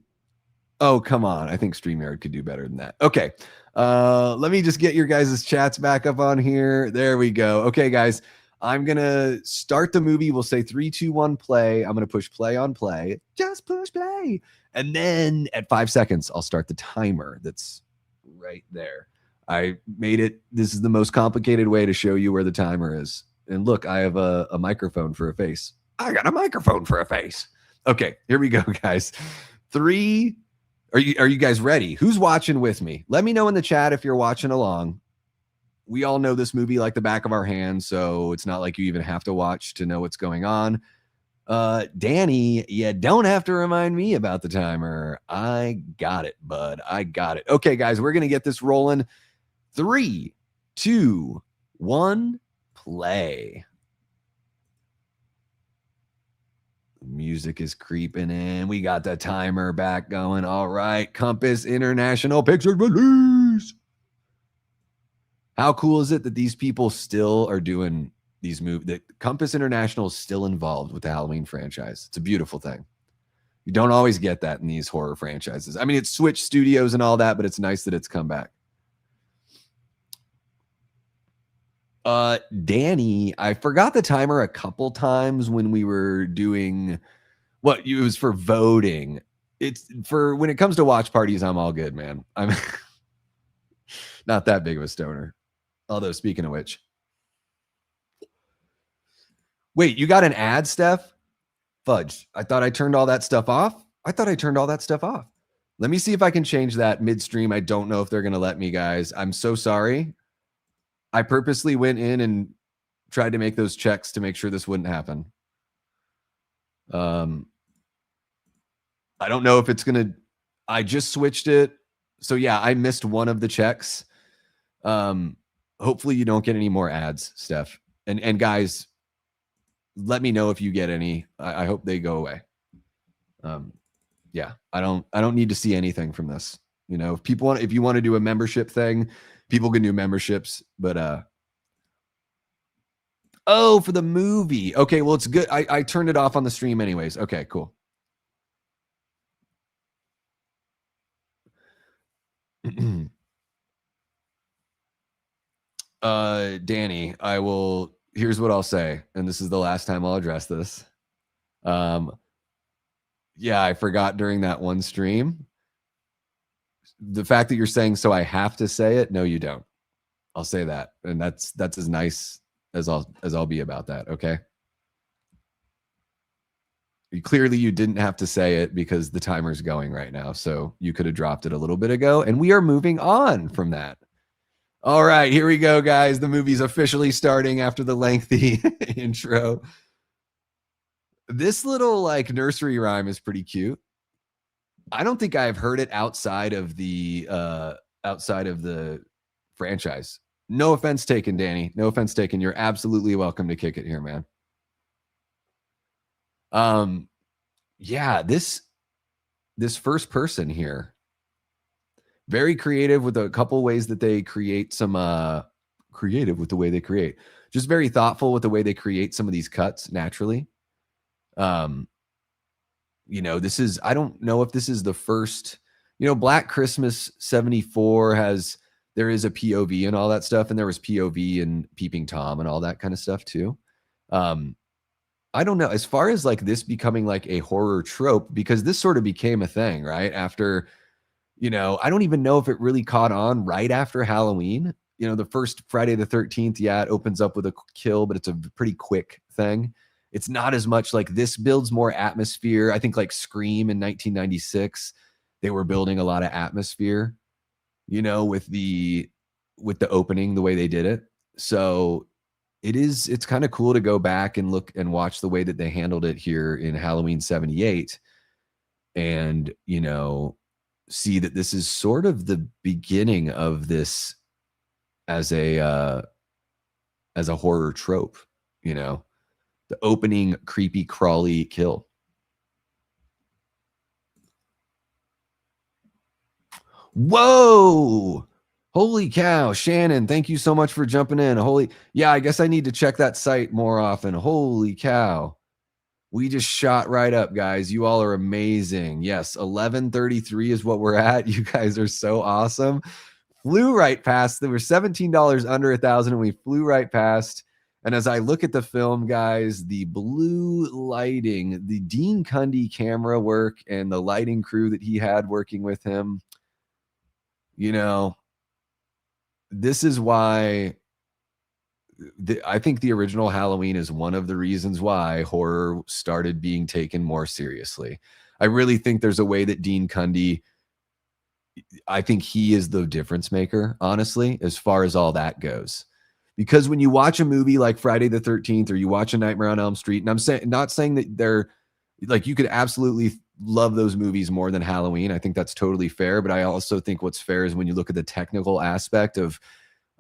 Oh, come on. I think StreamYard could do better than that. Okay. Let me just get your guys' chats back up on here. There we go. Okay, guys. I'm going to start the movie. We'll say 3, 2, 1, play. I'm going to push play on play. Just push play. And then at 5 seconds, I'll start the timer that's right there. I made it. This is the most complicated way to show you where the timer is. And look, I have a microphone for a face. I got a microphone for a face. Okay, here we go, guys. 3. Are you guys ready? Who's watching with me? Let me know in the chat if you're watching along. We all know this movie like the back of our hands, so it's not like you even have to watch to know what's going on. Danny, you don't have to remind me about the timer. I got it, bud. I got it. Okay, guys, we're going to get this rolling. 3, 2, 1, play. Music is creeping in. We got the timer back going. All right. Compass International Picture release. How cool is it that these people still are doing these movies? That Compass International is still involved with the Halloween franchise. It's a beautiful thing. You don't always get that in these horror franchises. I mean, it's switched studios and all that, but it's nice that it's come back. Danny, I forgot the timer a couple times when we were doing it was for voting. It's for when it comes to watch parties, I'm all good, man. I'm not that big of a stoner. Although, speaking of which, wait, you got an ad, Steph? Fudge. I thought I turned all that stuff off. Let me see if I can change that midstream. I don't know if they're going to let me, guys. I'm so sorry. I purposely went in and tried to make those checks to make sure this wouldn't happen. I don't know if it's going to, I just switched it. So yeah, I missed one of the checks. Hopefully you don't get any more ads, Steph. And guys, let me know if you get any. I hope they go away. Yeah, I don't need to see anything from this. You know, if you want to do a membership thing, people can do memberships, but oh, for the movie. Okay, well, it's good. I turned it off on the stream anyways. Okay, cool. Danny, here's what I'll say, and this is the last time I'll address this. Yeah, I forgot during that one stream. The fact that you're saying so I have to say it, no, you don't. I'll say that, and that's as nice as I'll be about that. Okay. Clearly, you didn't have to say it because the timer's going right now, so you could have dropped it a little bit ago, and we are moving on from that. All right, here we go, guys. The movie's officially starting after the lengthy intro. This little like nursery rhyme is pretty cute. I don't think I've heard it outside of the franchise. No offense taken, Danny. No offense taken. You're absolutely welcome to kick it here, man. Yeah, this first person here, very creative with a couple ways that they create some creative with the way they create. Just very thoughtful with the way they create some of these cuts naturally. You know, I don't know if this is the first, you know, Black Christmas 74 there is a POV and all that stuff. And there was POV and Peeping Tom and all that kind of stuff too. I don't know, as far as like this becoming like a horror trope, because this sort of became a thing, right? After, you know, I don't even know if it really caught on right after Halloween. You know, the first Friday the 13th, yeah, it opens up with a kill, but it's a pretty quick thing. It's not as much like this builds more atmosphere. I think like Scream in 1996 they were building a lot of atmosphere, you know, with the opening, the way they did it. So it's kind of cool to go back and look and watch the way that they handled it here in Halloween 78 and, you know, see that this is sort of the beginning of this as a horror trope, you know, the opening creepy crawly kill. Whoa! Holy cow, Shannon, thank you so much for jumping in. Yeah, I guess I need to check that site more often. Holy cow. We just shot right up, guys. You all are amazing. Yes, 1133 is what we're at. You guys are so awesome. Flew right past. There were $17 under 1,000 and we flew right past. And as I look at the film, guys, the blue lighting, the Dean Cundy camera work and the lighting crew that he had working with him, you know, this is why I think the original Halloween is one of the reasons why horror started being taken more seriously. I really think there's a way that Dean Cundy, I think he is the difference maker, honestly, as far as all that goes. Because when you watch a movie like Friday the 13th or you watch A Nightmare on Elm Street, and I'm not saying that they're like, you could absolutely love those movies more than Halloween. I think that's totally fair. But I also think what's fair is when you look at the technical aspect of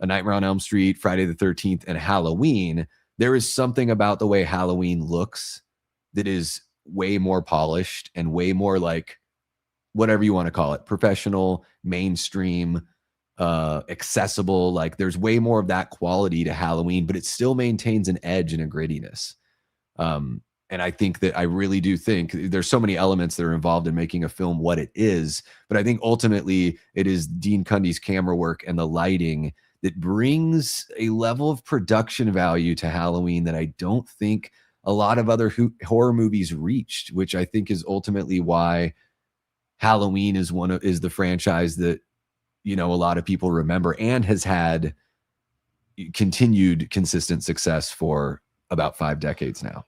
A Nightmare on Elm Street, Friday the 13th, and Halloween, there is something about the way Halloween looks that is way more polished and way more like whatever you want to call it, professional, mainstream, accessible. Like there's way more of that quality to Halloween, but it still maintains an edge and a grittiness. And I think that I really do think there's so many elements that are involved in making a film what it is. But I think ultimately it is Dean Cundy's camera work and the lighting that brings a level of production value to Halloween that I don't think a lot of other horror movies reached, which I think is ultimately why Halloween is the franchise that, you know, a lot of people remember and has had continued consistent success for about 5 decades now.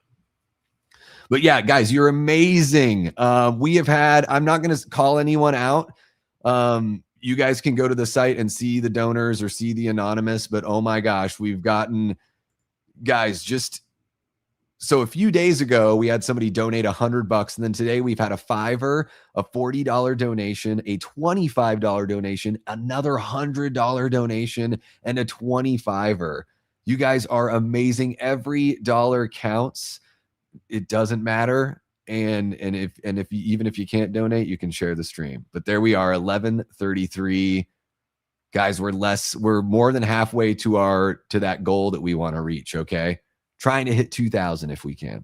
But yeah, guys, you're amazing. We have had, I'm not going to call anyone out. You guys can go to the site and see the donors or see the anonymous, but oh my gosh, we've gotten, guys, just so a few days ago, we had somebody donate $100, and then today we've had a $5, a $40 donation, a $25 donation, another $100 donation, and a $25. You guys are amazing. Every dollar counts. It doesn't matter. And if you, even if you can't donate, you can share the stream. But there we are, 1133. Guys, we're more than halfway to that goal that we want to reach, okay? Trying to hit 2,000 if we can.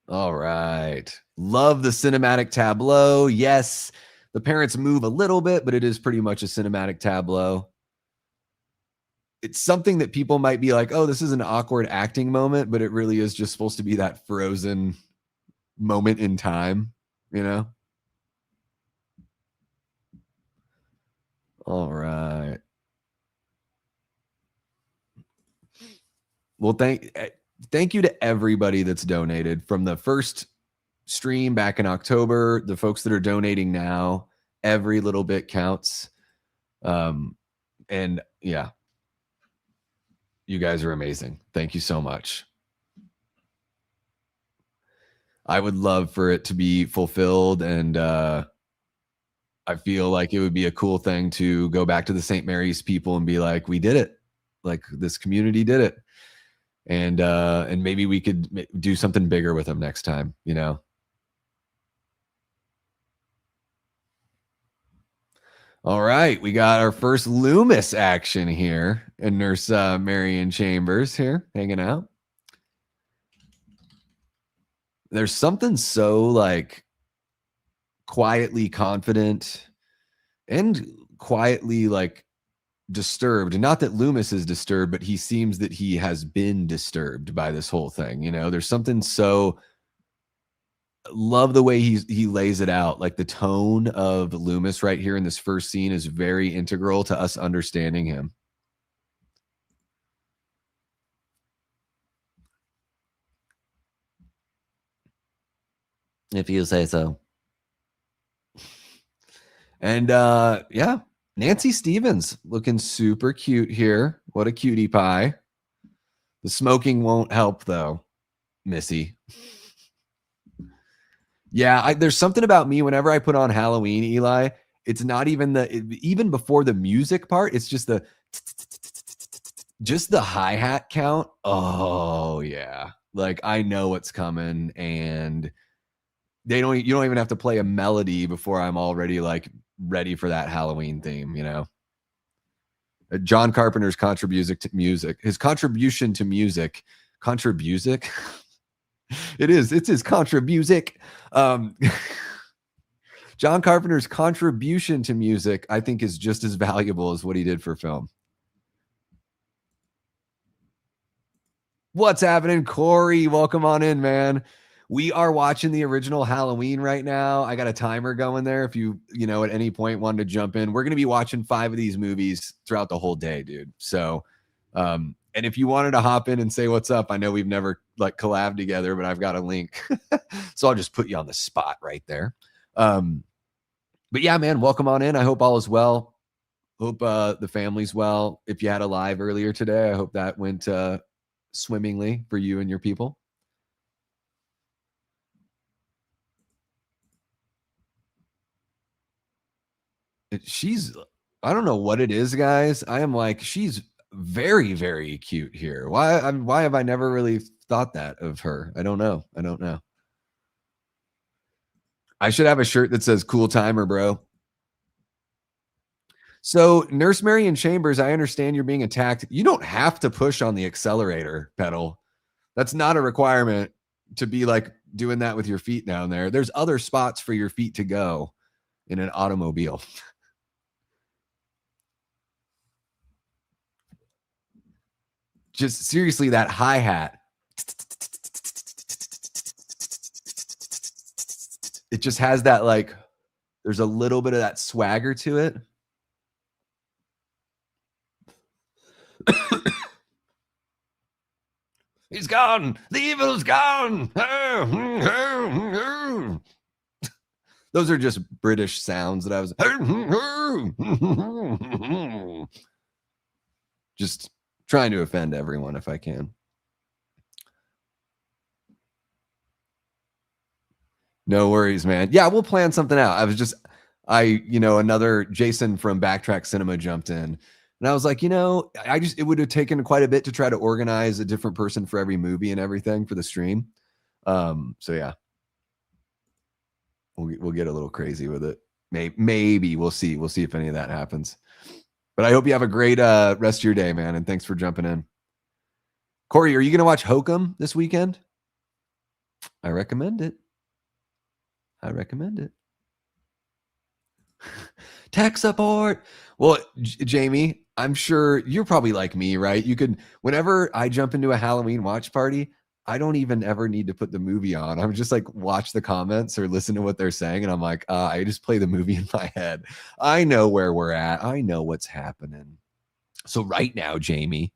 All right. Love the cinematic tableau. Yes, the parents move a little bit, but it is pretty much a cinematic tableau. It's something that people might be like, oh, this is an awkward acting moment, but it really is just supposed to be that frozen moment in time, you know? All right. Well, thank you to everybody that's donated from the first stream back in October, the folks that are donating now. Every little bit counts. And yeah, you guys are amazing. Thank you so much. I would love for it to be fulfilled, and I feel like it would be a cool thing to go back to the St. Mary's people and be like, we did it. Like this community did it. And maybe we could do something bigger with them next time, you know? All right. We got our first Loomis action here, and Nurse Marion Chambers here hanging out. There's something so like quietly confident and quietly like disturbed. And not that Loomis is disturbed, but he seems that he has been disturbed by this whole thing. You know, there's something so, love the way he lays it out. Like the tone of Loomis right here in this first scene is very integral to us understanding him. if you say so. And yeah, Nancy Stevens looking super cute here. What a cutie pie. The smoking won't help though, Missy. Yeah, there's something about me whenever I put on Halloween, Eli. It's not even even before the music part. It's just the hi-hat count. Oh yeah, like I know what's coming, and you don't even have to play a melody before I'm already like ready for that Halloween theme. You know, John Carpenter's contribution to music. His contribution to music. Contribusic. It's his contribusic. John Carpenter's contribution to music, I think, is just as valuable as what he did for film. What's happening, Corey? Welcome on in, man. We are watching the original Halloween right now. I got a timer going there. If you at any point wanted to jump in, we're going to be watching 5 of these movies throughout the whole day, dude. So, and if you wanted to hop in and say what's up, I know we've never like collabed together, but I've got a link. So I'll just put you on the spot right there. But yeah, man, welcome on in. I hope all is well. Hope the family's well. If you had a live earlier today, I hope that went swimmingly for you and your people. I don't know what it is, guys. I am like, she's very, very cute here. Why have I never really thought that of her? I don't know. I should have a shirt that says "Cool Timer, bro." So, Nurse Marion Chambers, I understand you're being attacked. You don't have to push on the accelerator pedal. That's not a requirement to be like doing that with your feet down there. There's other spots for your feet to go in an automobile. Just seriously, that hi-hat. It just has that like, there's a little bit of that swagger to it. He's gone. The evil's gone. Those are just British sounds that I was just trying to offend everyone if I can. No worries, man. Yeah, we'll plan something out. Another Jason from Backtrack Cinema jumped in. And I was like, it would have taken quite a bit to try to organize a different person for every movie and everything for the stream. So yeah, we'll get a little crazy with it. Maybe we'll see. We'll see if any of that happens. But I hope you have a great rest of your day, man. And thanks for jumping in. Corey, are you going to watch Hokum this weekend? I recommend it. Tech support. Well, Jamie, I'm sure you're probably like me, right? You could, whenever I jump into a Halloween watch party, I don't even ever need to put the movie on. I'm just like, watch the comments or listen to what they're saying. And I'm like, I just play the movie in my head. I know where we're at. I know what's happening. So right now, Jamie,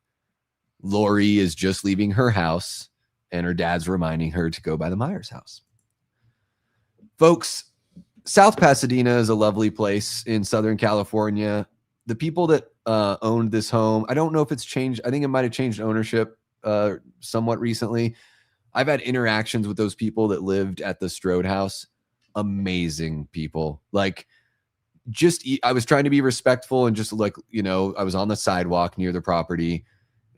Lori is just leaving her house and her dad's reminding her to go by the Myers house. Folks, South Pasadena is a lovely place in Southern California. The people that owned this home, I don't know if it's changed. I think it might have changed ownership somewhat recently. I've had interactions with those people that lived at the Strode house. Amazing people. Like, I was trying to be respectful and just like, I was on the sidewalk near the property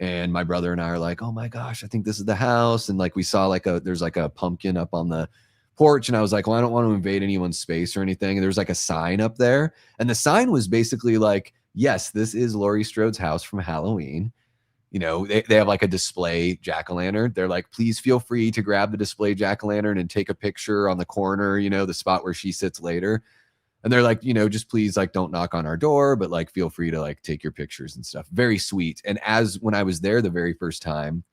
and my brother and I are like, oh my gosh, I think this is the house. And like, we saw there's like a pumpkin up on the porch. And I was like, well, I don't want to invade anyone's space or anything. And there's like a sign up there. And the sign was basically like, yes, this is Laurie Strode's house from Halloween. They have like a display jack-o'-lantern. They're like, please feel free to grab the display jack-o'-lantern and take a picture on the corner, the spot where she sits later. And they're like, just please, like, don't knock on our door, but like, feel free to like take your pictures and stuff. Very sweet. And when I was there the very first time,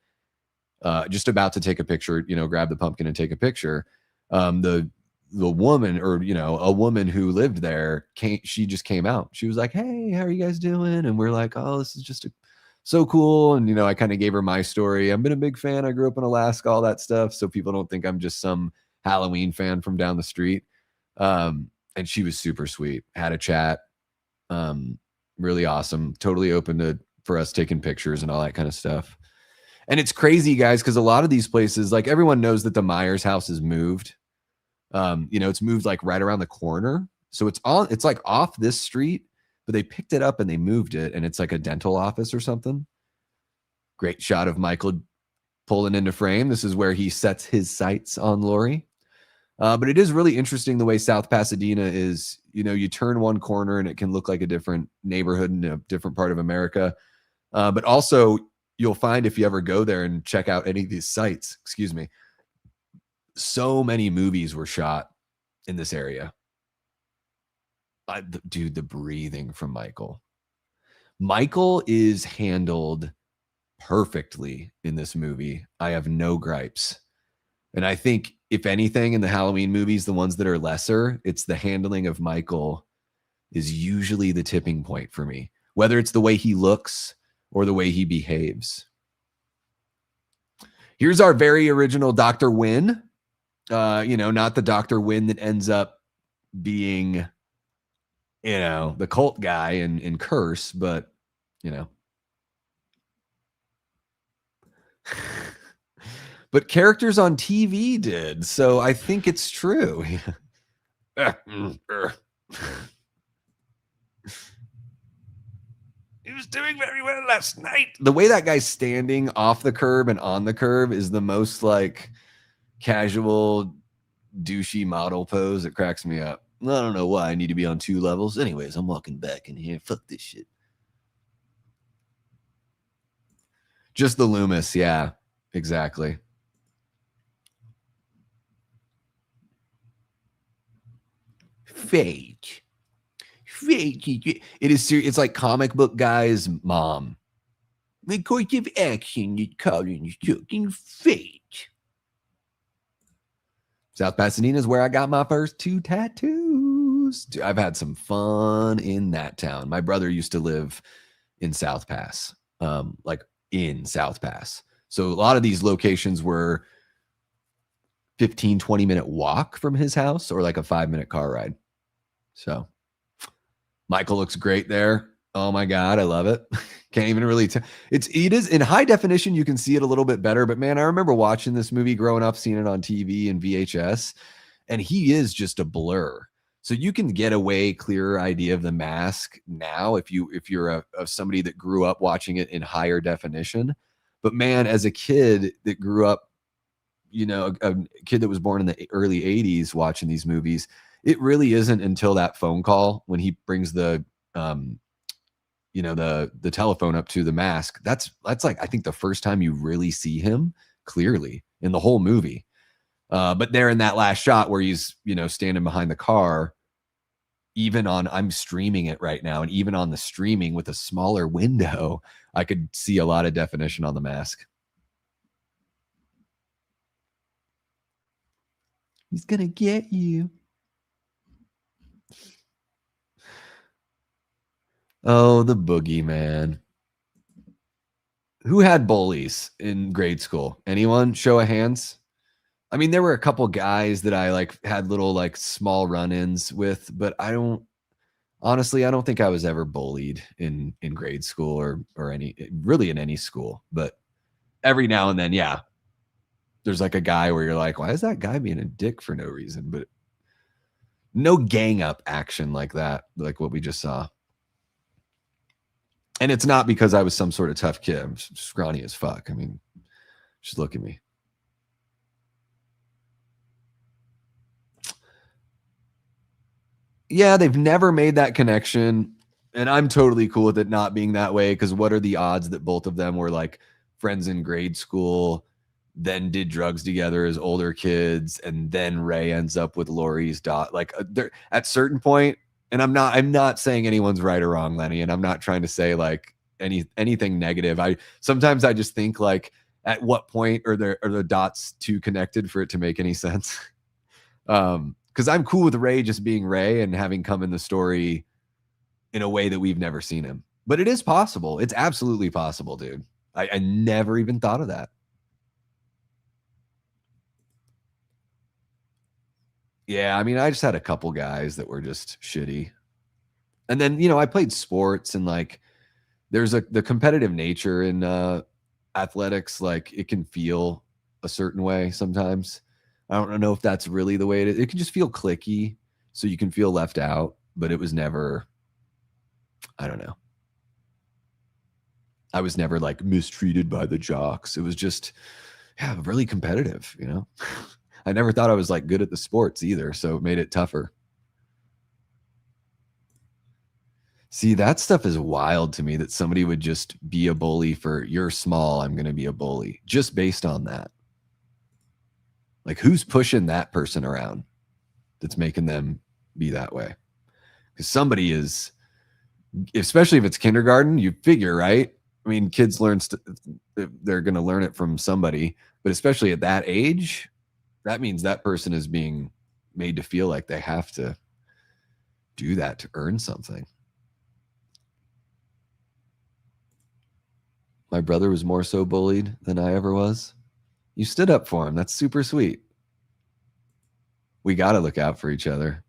just about to take a picture, grab the pumpkin and take a picture, the woman or, a woman who lived there she just came out. She was like, hey, how are you guys doing? And we're like, oh, this is just so cool. And, I kind of gave her my story. I've been a big fan. I grew up in Alaska, all that stuff. So people don't think I'm just some Halloween fan from down the street. And she was super sweet. Had a chat. Really awesome. Totally open for us taking pictures and all that kind of stuff. And it's crazy, guys, because a lot of these places, like everyone knows that the Myers house is moved. It's moved like right around the corner. So it's like off this street, but they picked it up and they moved it, and it's like a dental office or something. Great shot of Michael pulling into frame. This is where he sets his sights on Lori. But it is really interesting the way South Pasadena is, you turn one corner and it can look like a different neighborhood in a different part of America. But also you'll find if you ever go there and check out any of these sites, so many movies were shot in this area. Dude, the breathing from Michael. Michael is handled perfectly in this movie. I have no gripes. And I think if anything in the Halloween movies, the ones that are lesser, it's the handling of Michael is usually the tipping point for me, whether it's the way he looks or the way he behaves. Here's our very original Dr. Wynn. Not the Dr. Wynn that ends up being, the cult guy in Curse, but, but characters on TV did. So I think it's true. He was doing very well last night. The way that guy's standing off the curb and on the curb is the most like casual, douchey model pose. It cracks me up. I don't know why I need to be on 2 levels. Anyways, I'm walking back in here. Fuck this shit. Just the Loomis. Yeah, exactly. Fake. It is serious. It's like comic book guy's mom. The course of action that Colin is talking fake. South Pasadena is where I got my first 2 tattoos. Dude, I've had some fun in that town. My brother used to live in South Pass, in South Pass. So a lot of these locations were 15, 20-minute walk from his house or like a 5-minute car ride. So Michael looks great there. Oh my God, I love it. Can't even really tell. It is in high definition. You can see it a little bit better, but man, I remember watching this movie growing up, seeing it on TV and VHS, and he is just a blur. So you can get a way clearer idea of the mask now if you're somebody that grew up watching it in higher definition. But man, as a kid that grew up, a kid that was born in the early 80s watching these movies, it really isn't until that phone call when he brings the telephone up to the mask. That's like, I think the first time you really see him clearly in the whole movie. But there in that last shot where he's, standing behind the car, I'm streaming it right now. And even on the streaming with a smaller window, I could see a lot of definition on the mask. He's going to get you. Oh, the boogeyman. Who had bullies in grade school? Anyone? Show of hands. I mean, there were a couple guys that I had little small run-ins with, but I don't think I was ever bullied in grade school or really in any school. But every now and then, yeah, there's a guy where you're like, why is that guy being a dick for no reason? But no gang up action like that, like what we just saw. And it's not because I was some sort of tough kid. I'm scrawny as fuck. I mean, just look at me. Yeah, they've never made that connection. And I'm totally cool with it not being that way, because what are the odds that both of them were friends in grade school, then did drugs together as older kids, and then Ray ends up with Lori's daughter. At certain point, and I'm not saying anyone's right or wrong, Lenny, and I'm not trying to say anything negative. Sometimes I just think at what point are the dots too connected for it to make any sense? Because I'm cool with Ray just being Ray and having come in the story in a way that we've never seen him. But it is possible. It's absolutely possible, dude. I never even thought of that. Yeah, I mean, I just had a couple guys that were just shitty. And then, you know, I played sports, and like there's the competitive nature in athletics, like it can feel a certain way sometimes. I don't know if that's really the way it is. It can just feel clicky, so you can feel left out, but it was never, I don't know. I was never like mistreated by the jocks. It was just, yeah, really competitive, you know. I never thought I was like good at the sports either, so it made it tougher. See, that stuff is wild to me, that somebody would just be a bully for, you're small, I'm going to be a bully, just based on that. Like, who's pushing that person around that's making them be that way? Because somebody is, especially if it's kindergarten, you figure, right? I mean, kids learn, they're going to learn it from somebody, but especially at that age, that means that person is being made to feel like they have to do that to earn something. My brother was more so bullied than I ever was. You stood up for him. That's super sweet. We got to look out for each other.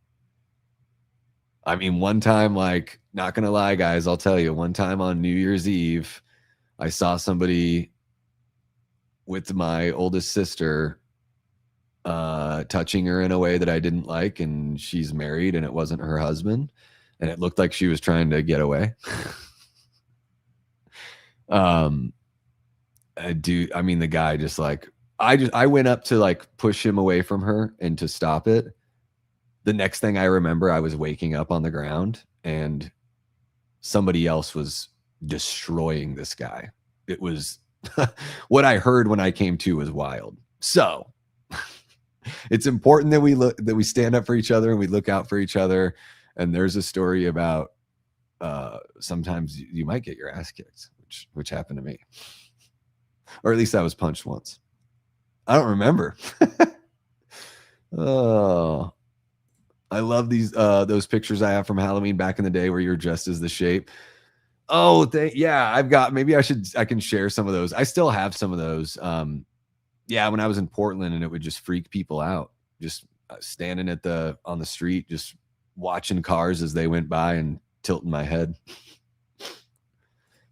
I mean, one time, like, not going to lie, guys, I'll tell you, one time on New Year's Eve, I saw somebody with my oldest sister touching her in a way that I didn't like, and she's married and it wasn't her husband, and it looked like she was trying to get away. I mean, the guy just like, I went up to like push him away from her and to stop it. The next thing I remember, I was waking up on the ground and somebody else was destroying this guy. It was what I heard when I came to was wild. So it's important that we stand up for each other and we look out for each other. And there's a story about sometimes you might get your ass kicked, which happened to me. Or at least I was punched once. I don't remember. Oh, I love those pictures I have from Halloween back in the day where you're dressed as the Shape. Oh, yeah, I've got, maybe I can share some of those. I still have some of those. Yeah, when I was in Portland, and it would just freak people out. Just standing on the street, just watching cars as they went by and tilting my head.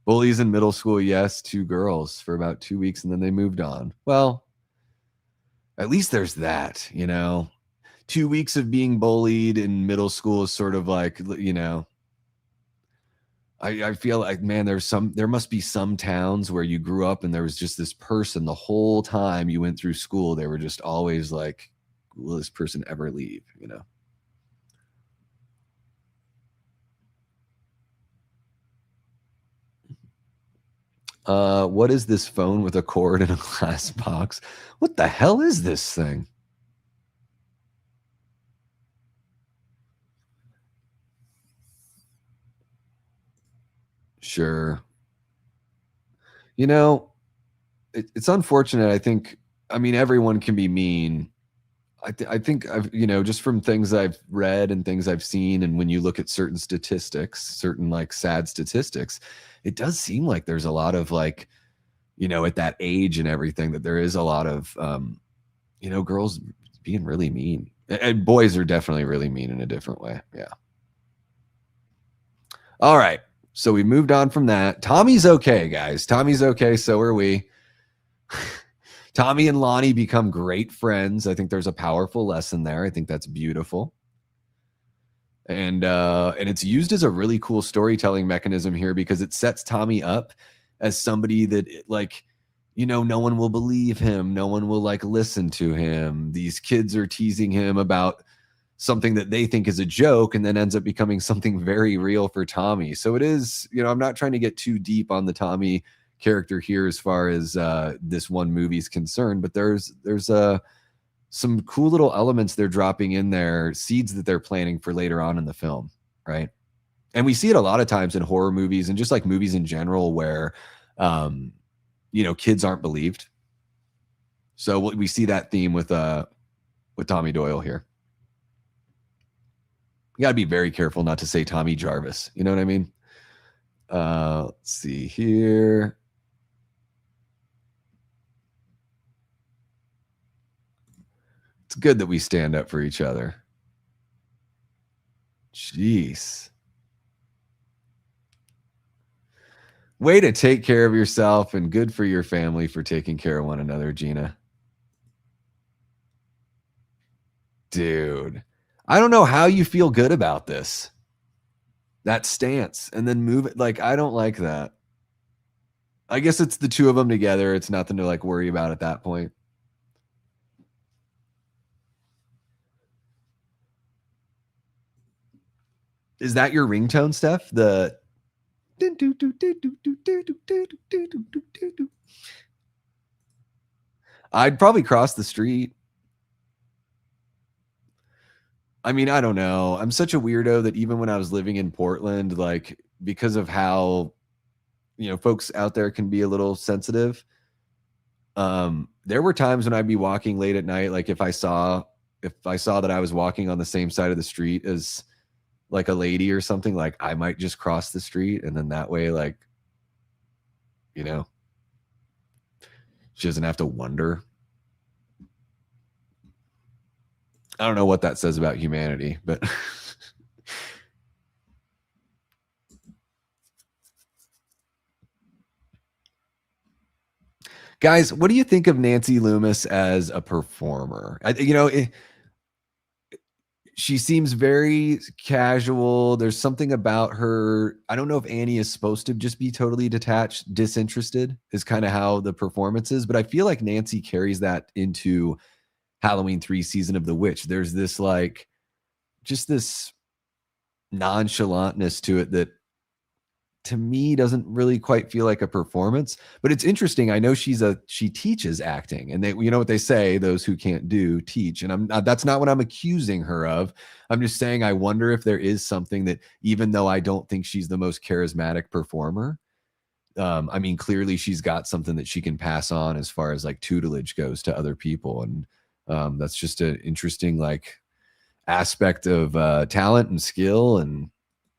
Bullies in middle school, yes, 2 girls for about 2 weeks, and then they moved on. Well, at least there's that, you know. 2 weeks of being bullied in middle school is sort of like, you know, I feel like, man, there must be some towns where you grew up and there was just this person the whole time you went through school. They were just always like, will this person ever leave, you know? What is this phone with a cord and a glass box? What the hell is this thing? Sure. You know, it's unfortunate. I mean, everyone can be mean. I think I've, you know, just from things I've read and things I've seen, and when you look at certain statistics, certain like sad statistics, it does seem like there's a lot of like, you know, at that age and everything, that there is a lot of, you know, girls being really mean, and boys are definitely really mean in a different way. Yeah. All right. So we moved on from that. Tommy's okay, guys. Tommy's okay. So are we. Tommy and Lonnie become great friends. I think there's a powerful lesson there. I think that's beautiful. And it's used as a really cool storytelling mechanism here, because it sets Tommy up as somebody that, like, you know, no one will believe him. No one will like listen to him. These kids are teasing him about something that they think is a joke, and then ends up becoming something very real for Tommy. So it is, you know, I'm not trying to get too deep on the Tommy character here as far as this one movie is concerned, but there's some cool little elements they're dropping in there, seeds that they're planting for later on in the film, right? And we see it a lot of times in horror movies and just like movies in general, where you know, kids aren't believed. So we see that theme with Tommy Doyle here. You got to be very careful not to say Tommy Jarvis. You know what I mean? Let's see here. It's good that we stand up for each other. Jeez. Way to take care of yourself, and good for your family for taking care of one another, Gina. Dude, I don't know how you feel good about this. That stance, and then move it. Like, I don't like that. I guess it's the two of them together. It's nothing to like worry about at that point. Is that your ringtone, Steph? The I'd probably cross the street. I mean, I don't know. I'm such a weirdo that even when I was living in Portland, like, because of how, you know, folks out there can be a little sensitive. There were times when I'd be walking late at night, like if I saw that I was walking on the same side of the street as like a lady or something, like I might just cross the street, and then that way, like, you know, she doesn't have to wonder. I don't know what that says about humanity, but guys, what do you think of Nancy Loomis as a performer? She seems very casual. There's something about her. I don't know if Annie is supposed to just be totally detached, disinterested, is kind of how the performance is. But I feel like Nancy carries that into Halloween 3 Season of the Witch. There's this like, just this nonchalantness to it that to me doesn't really quite feel like a performance. But it's interesting. I know she teaches acting, and you know what they say, those who can't do teach. And that's not what I'm accusing her of. I'm just saying I wonder if there is something that, even though I don't think she's the most charismatic performer, I mean, clearly she's got something that she can pass on as far as like tutelage goes to other people. And that's just an interesting like aspect of talent and skill and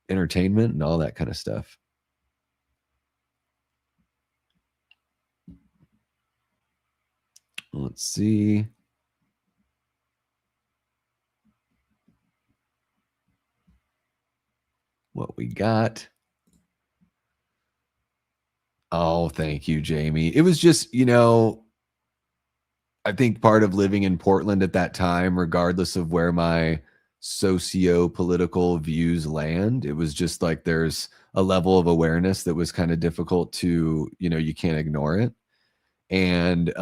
entertainment and all that kind of stuff. Let's see. What we got. Oh, thank you, Jamie. It was just, you know, I think part of living in Portland at that time, regardless of where my socio-political views land, it was just like there's a level of awareness that was kind of difficult to, you know, you can't ignore it. And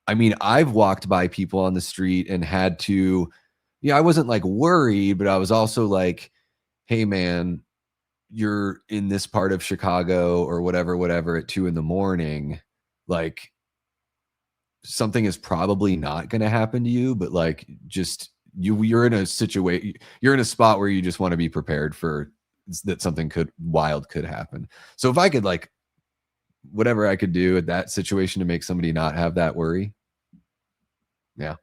I mean, I've walked by people on the street and had to, yeah, I wasn't like worried, but I was also like, hey man, you're in this part of Chicago or whatever at 2 a.m. Like, something is probably not going to happen to you, but like, just you're in a situation, you're in a spot where you just want to be prepared for that something wild could happen. So if I could like, whatever I could do at that situation to make somebody not have that worry. Yeah.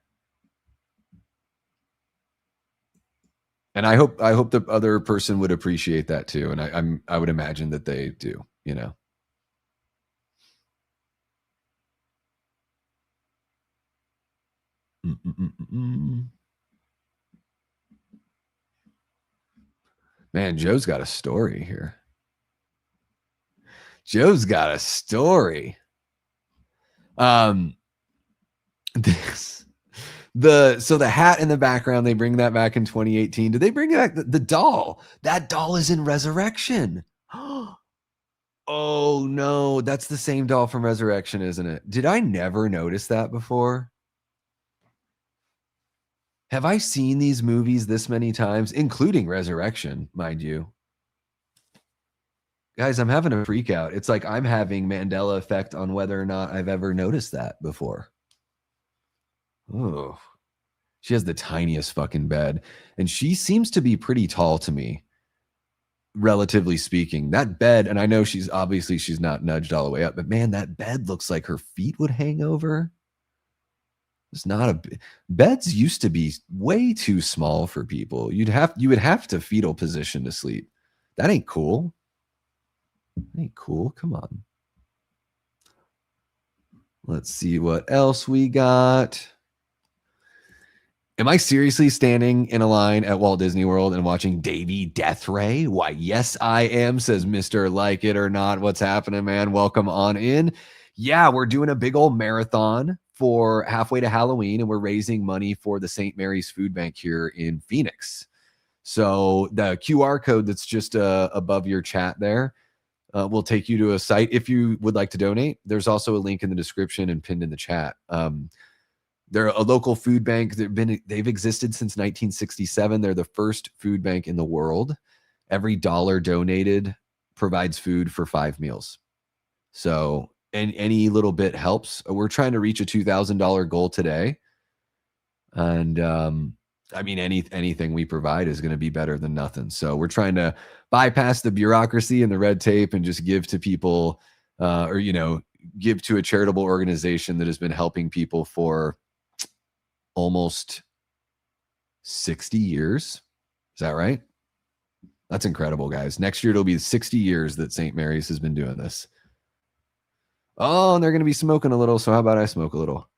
And I hope the other person would appreciate that too. And I would imagine that they do, you know. Man, Joe's got a story here. Joe's got a story. So the hat in the background, they bring that back in 2018. Did they bring back the doll? That doll is in Resurrection. Oh no, that's the same doll from Resurrection, isn't it? Did I never notice that before? Have I seen these movies this many times, including Resurrection, mind you? Guys, I'm having a freak out. It's like I'm having Mandela effect on whether or not I've ever noticed that before. Oh, she has the tiniest fucking bed, and she seems to be pretty tall to me, relatively speaking. That bed, and I know she's not nudged all the way up, but man, that bed looks like her feet would hang over. It's not beds used to be way too small for people. You would have to fetal position to sleep. That ain't cool. That ain't cool. Come on. Let's see what else we got. Am I seriously standing in a line at Walt Disney World and watching Davey Deathray? Why, yes, I am, says Mr. Like It or Not. What's happening, man? Welcome on in. Yeah, we're doing a big old marathon for halfway to Halloween, and we're raising money for the St. Mary's Food Bank here in Phoenix. So the QR code that's just above your chat there will take you to a site if you would like to donate. There's also a link in the description and pinned in the chat. They're a local food bank. They've existed since 1967. They're the first food bank in the world. Every dollar donated provides food for 5 meals. So, and any little bit helps. We're trying to reach a $2,000 goal today. And I mean, anything we provide is going to be better than nothing. So we're trying to bypass the bureaucracy and the red tape and just give to people or, give to a charitable organization that has been helping people for almost 60 years. Is that right? That's incredible, guys. Next year, it'll be 60 years that St. Mary's has been doing this. Oh, and they're going to be smoking a little. So how about I smoke a little?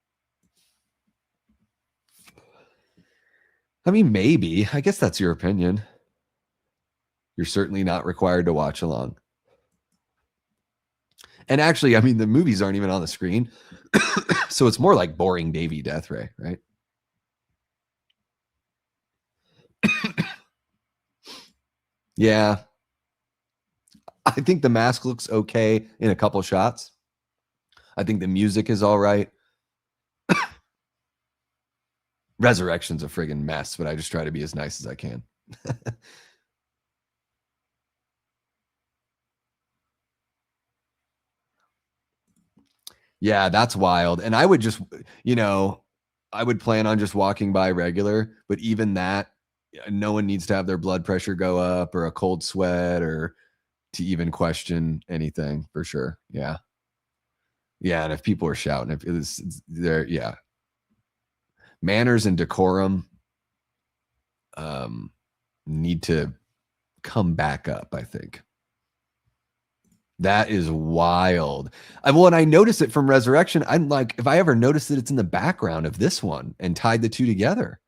I mean, maybe. I guess that's your opinion. You're certainly not required to watch along. And actually, I mean, the movies aren't even on the screen. So it's more like boring Davey Deathray, right? Yeah. I think the mask looks okay in a couple shots. I think the music is all right. Resurrection's a friggin' mess, but I just try to be as nice as I can. Yeah, that's wild. And I would just, I would plan on just walking by regular, but even that, no one needs to have their blood pressure go up or a cold sweat or to even question anything for sure. Yeah. Yeah. And if people are shouting, if it's there, yeah. Manners and decorum need to come back up, I think. That is wild. And I noticed it from Resurrection. I'm like, if I ever noticed that it's in the background of this one and tied the two together,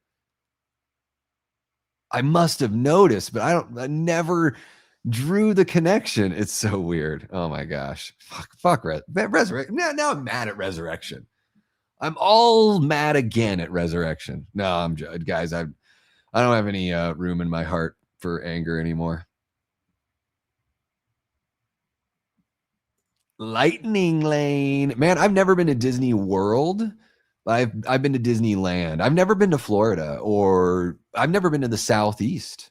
I must have noticed, but I never drew the connection. It's so weird. Oh my gosh. Fuck Resurrection. Now I'm mad at Resurrection. I'm all mad again at Resurrection. No, I'm guys. I don't have any room in my heart for anger anymore. Lightning Lane, man. I've never been to Disney World. I've been to Disneyland. I've never been to Florida, or I've never been to the Southeast.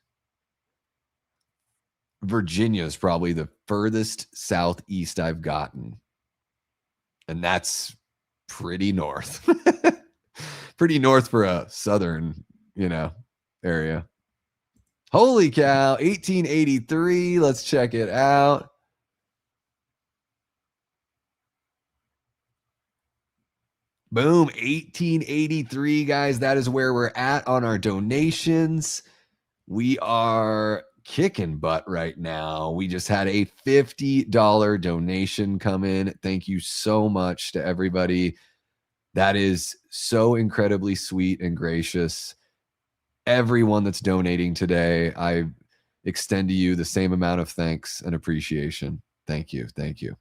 Virginia is probably the furthest southeast I've gotten, and that's pretty north. Pretty north for a southern, area. Holy cow, 1883. Let's check it out. Boom, 1883, guys. That is where we're at on our donations. We are kicking butt right now. We just had a $50 donation come in. Thank you so much to everybody. That is so incredibly sweet and gracious. Everyone that's donating today, I extend to you the same amount of thanks and appreciation. Thank you. Thank you.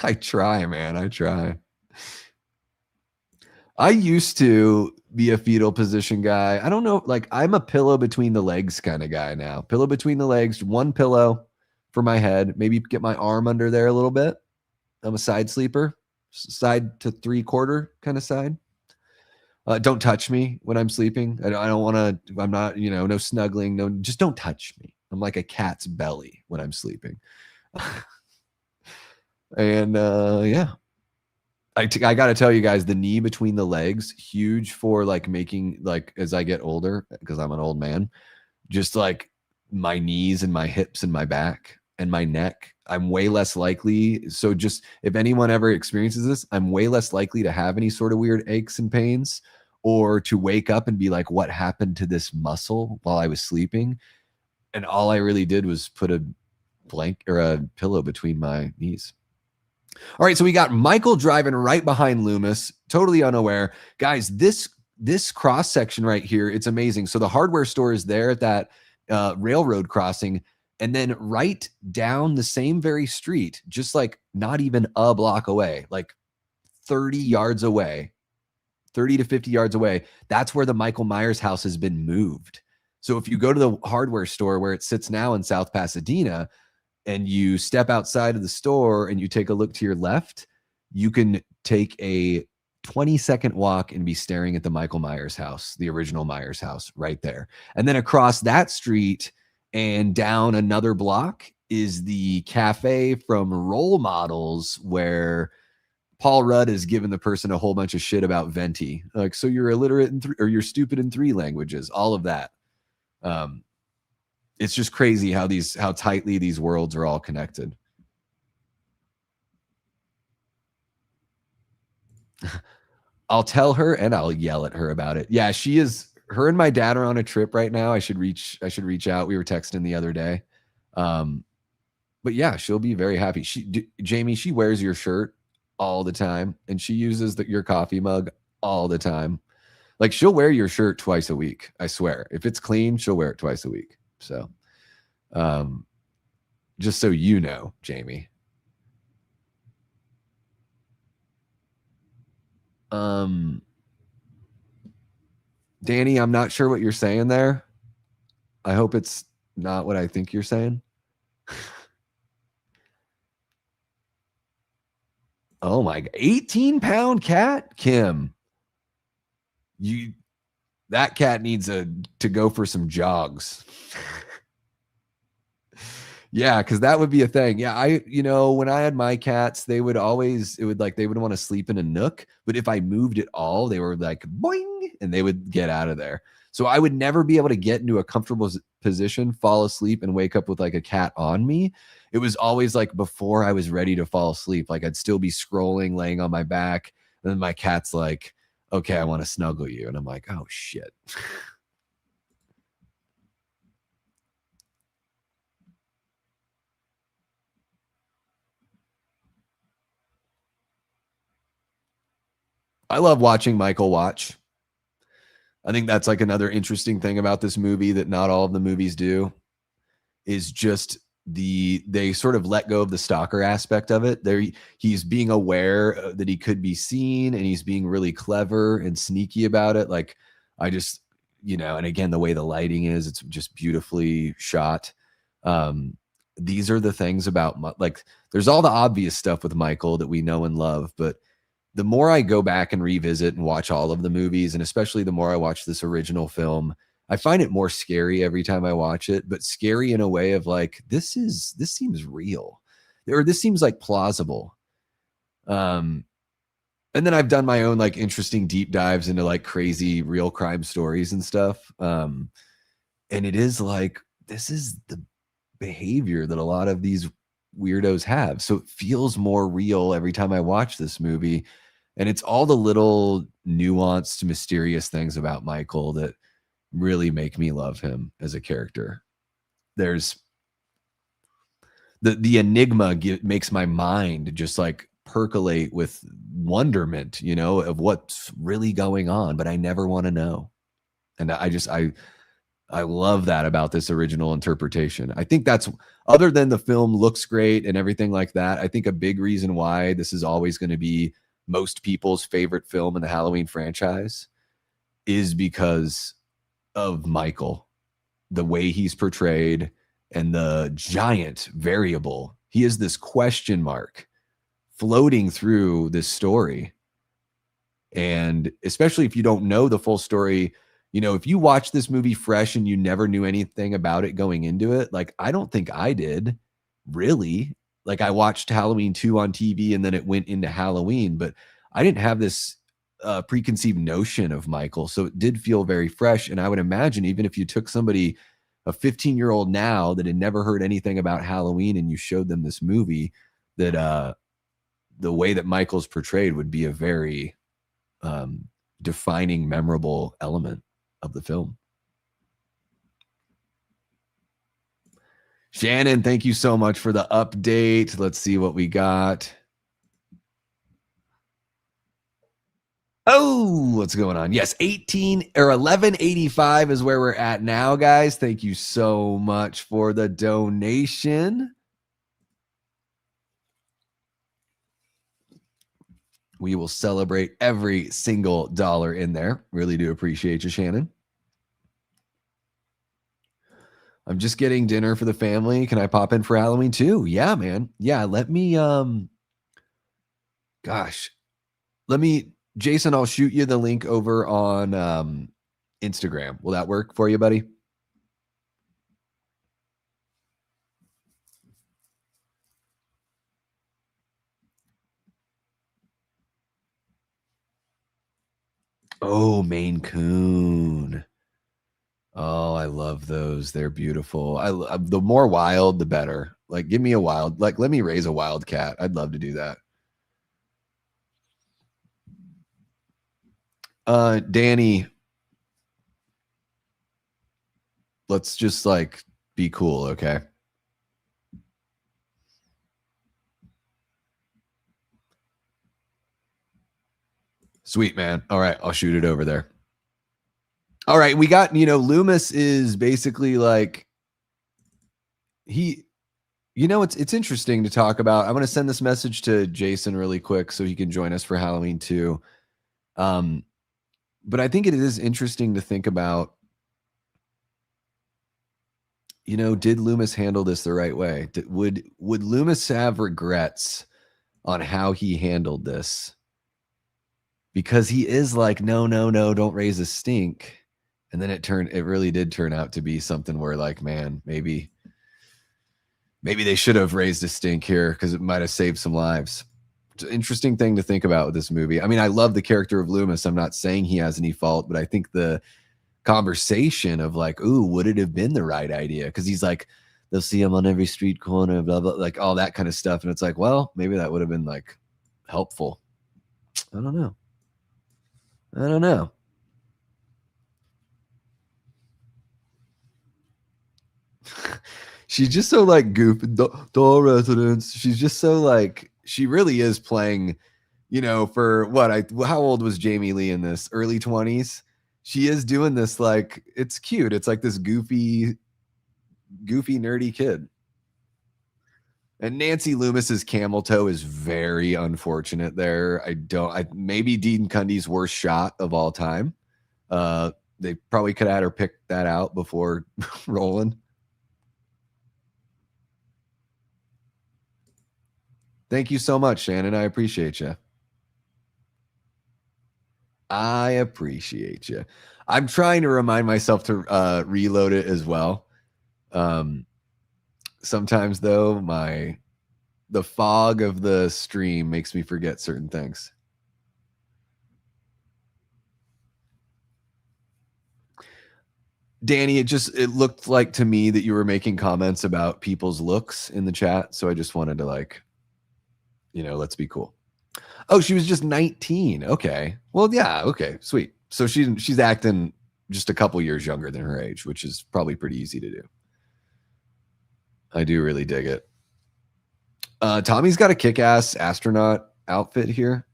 I try, man. I try. I used to be a fetal position guy. I don't know. Like, I'm a pillow between the legs kind of guy now. Pillow between the legs, one pillow for my head. Maybe get my arm under there a little bit. I'm a side sleeper, side to 3/4 kind of side. Don't touch me when I'm sleeping. I don't want to. I'm not, no snuggling. No, just don't touch me. I'm like a cat's belly when I'm sleeping. And yeah, I got to tell you guys, the knee between the legs, huge for like making, like, as I get older, because I'm an old man, just like my knees and my hips and my back and my neck, I'm way less likely. So just if anyone ever experiences this, I'm way less likely to have any sort of weird aches and pains, or to wake up and be like, what happened to this muscle while I was sleeping? And all I really did was put a blanket or a pillow between my knees. All right, so we got Michael driving right behind Loomis, totally unaware. Guys, this cross section right here, it's amazing. So the hardware store is there at that railroad crossing, and then right down the same very street, just like not even a block away, like 30 yards away, 30 to 50 yards away, that's where the Michael Myers house has been moved. So if you go to the hardware store where it sits now in South Pasadena, and you step outside of the store and you take a look to your left, you can take a 20-second walk and be staring at the Michael Myers house, the original Myers house right there. And then across that street and down another block is the cafe from Role Models, where Paul Rudd has given the person a whole bunch of shit about Venti. Like, so you're illiterate in or you're stupid in 3 languages, all of that. It's just crazy how tightly these worlds are all connected. I'll tell her and I'll yell at her about it. Yeah, she is. Her and my dad are on a trip right now. I should reach out. We were texting the other day. But yeah, she'll be very happy. Jamie, she wears your shirt all the time, and she uses your coffee mug all the time. Like, she'll wear your shirt twice a week. I swear. If it's clean, she'll wear it twice a week. So, just so you know, Jamie. Danny, I'm not sure what you're saying there. I hope it's not what I think you're saying. Oh my God. 18-pound cat, Kim. That cat needs to go for some jogs. Yeah, because that would be a thing. Yeah, when I had my cats, they would want to sleep in a nook. But if I moved at all, they were like boing, and they would get out of there. So I would never be able to get into a comfortable position, fall asleep, and wake up with like a cat on me. It was always like before I was ready to fall asleep. Like, I'd still be scrolling, laying on my back. And then my cat's like, okay, I want to snuggle you. And I'm like, oh shit. I love watching Michael watch. I think that's like another interesting thing about this movie that not all of the movies do, is just they sort of let go of the stalker aspect of it. He's being aware that he could be seen, and he's being really clever and sneaky about it. Like, I just, and again, the way the lighting is, it's just beautifully shot. These are the things about, like, there's all the obvious stuff with Michael that we know and love, but the more I go back and revisit and watch all of the movies, and especially the more I watch this original film, I find it more scary every time I watch it, but scary in a way of like, this seems real, or this seems like plausible. And then I've done my own like interesting deep dives into like crazy real crime stories and stuff. And it is like, this is the behavior that a lot of these weirdos have. So it feels more real every time I watch this movie. And it's all the little nuanced, mysterious things about Michael that really make me love him as a character. There's the enigma makes my mind just like percolate with wonderment, of what's really going on, but I never want to know. And I love that about this original interpretation. I think that's, other than the film looks great and everything like that, I think a big reason why this is always going to be most people's favorite film in the Halloween franchise is because of Michael, the way he's portrayed, and the giant variable. He is this question mark floating through this story. And especially if you don't know the full story, if you watch this movie fresh and you never knew anything about it going into it, like, I don't think I did, really. Like, I watched Halloween 2 on TV and then it went into Halloween, but I didn't have this preconceived notion of Michael. So it did feel very fresh. And I would imagine even if you took somebody, a 15-year-old now that had never heard anything about Halloween, and you showed them this movie, that the way that Michael's portrayed would be a very defining, memorable element of the film. Shannon, thank you so much for the update. Let's see what we got. Ooh, what's going on? Yes, 18 or 1185 is where we're at now, guys. Thank you so much for the donation. We will celebrate every single dollar in there. Really do appreciate you, Shannon. I'm just getting dinner for the family. Can I pop in for Halloween too? Yeah, man. Yeah, let me Jason, I'll shoot you the link over on Instagram. Will that work for you, buddy? Oh, Maine Coon. Oh, I love those. They're beautiful. The more wild, the better. Like, give me a wild, like, let me raise a wild cat. I'd love to do that. Danny, let's just like be cool, okay? Sweet, man. All right, I'll shoot it over there. All right, we got, Loomis is basically like it's interesting to talk about. I'm going to send this message to Jason really quick so he can join us for Halloween too. But I think it is interesting to think about, did Loomis handle this the right way? Would Loomis have regrets on how he handled this? Because he is like, no, don't raise a stink. And then it really did turn out to be something where like, man, maybe they should have raised a stink here because it might have saved some lives. It's an interesting thing to think about with this movie. I mean, I love the character of Loomis. I'm not saying he has any fault, but I think the conversation of like, ooh, would it have been the right idea? Because he's like, they'll see him on every street corner, blah, blah, like all that kind of stuff. And it's like, well, maybe that would have been like helpful. I don't know. She's just so like goofy. Door residents. She's just so like, she really is playing, for how old was Jamie Lee in this? Early 20s. She is doing this like, it's cute. It's like this goofy, nerdy kid. And Nancy Loomis's camel toe is very unfortunate there. Maybe Dean Cundy's worst shot of all time. They probably could have had her pick that out before rolling. Thank you so much, Shannon. I appreciate you. I'm trying to remind myself to reload it as well. Sometimes though, the fog of the stream makes me forget certain things. Danny, it looked like to me that you were making comments about people's looks in the chat, so I just wanted to like, let's be cool. Oh, she was just 19. Okay. Well, yeah. Okay. Sweet. So she's acting just a couple years younger than her age, which is probably pretty easy to do. I do really dig it. Tommy's got a kick-ass astronaut outfit here.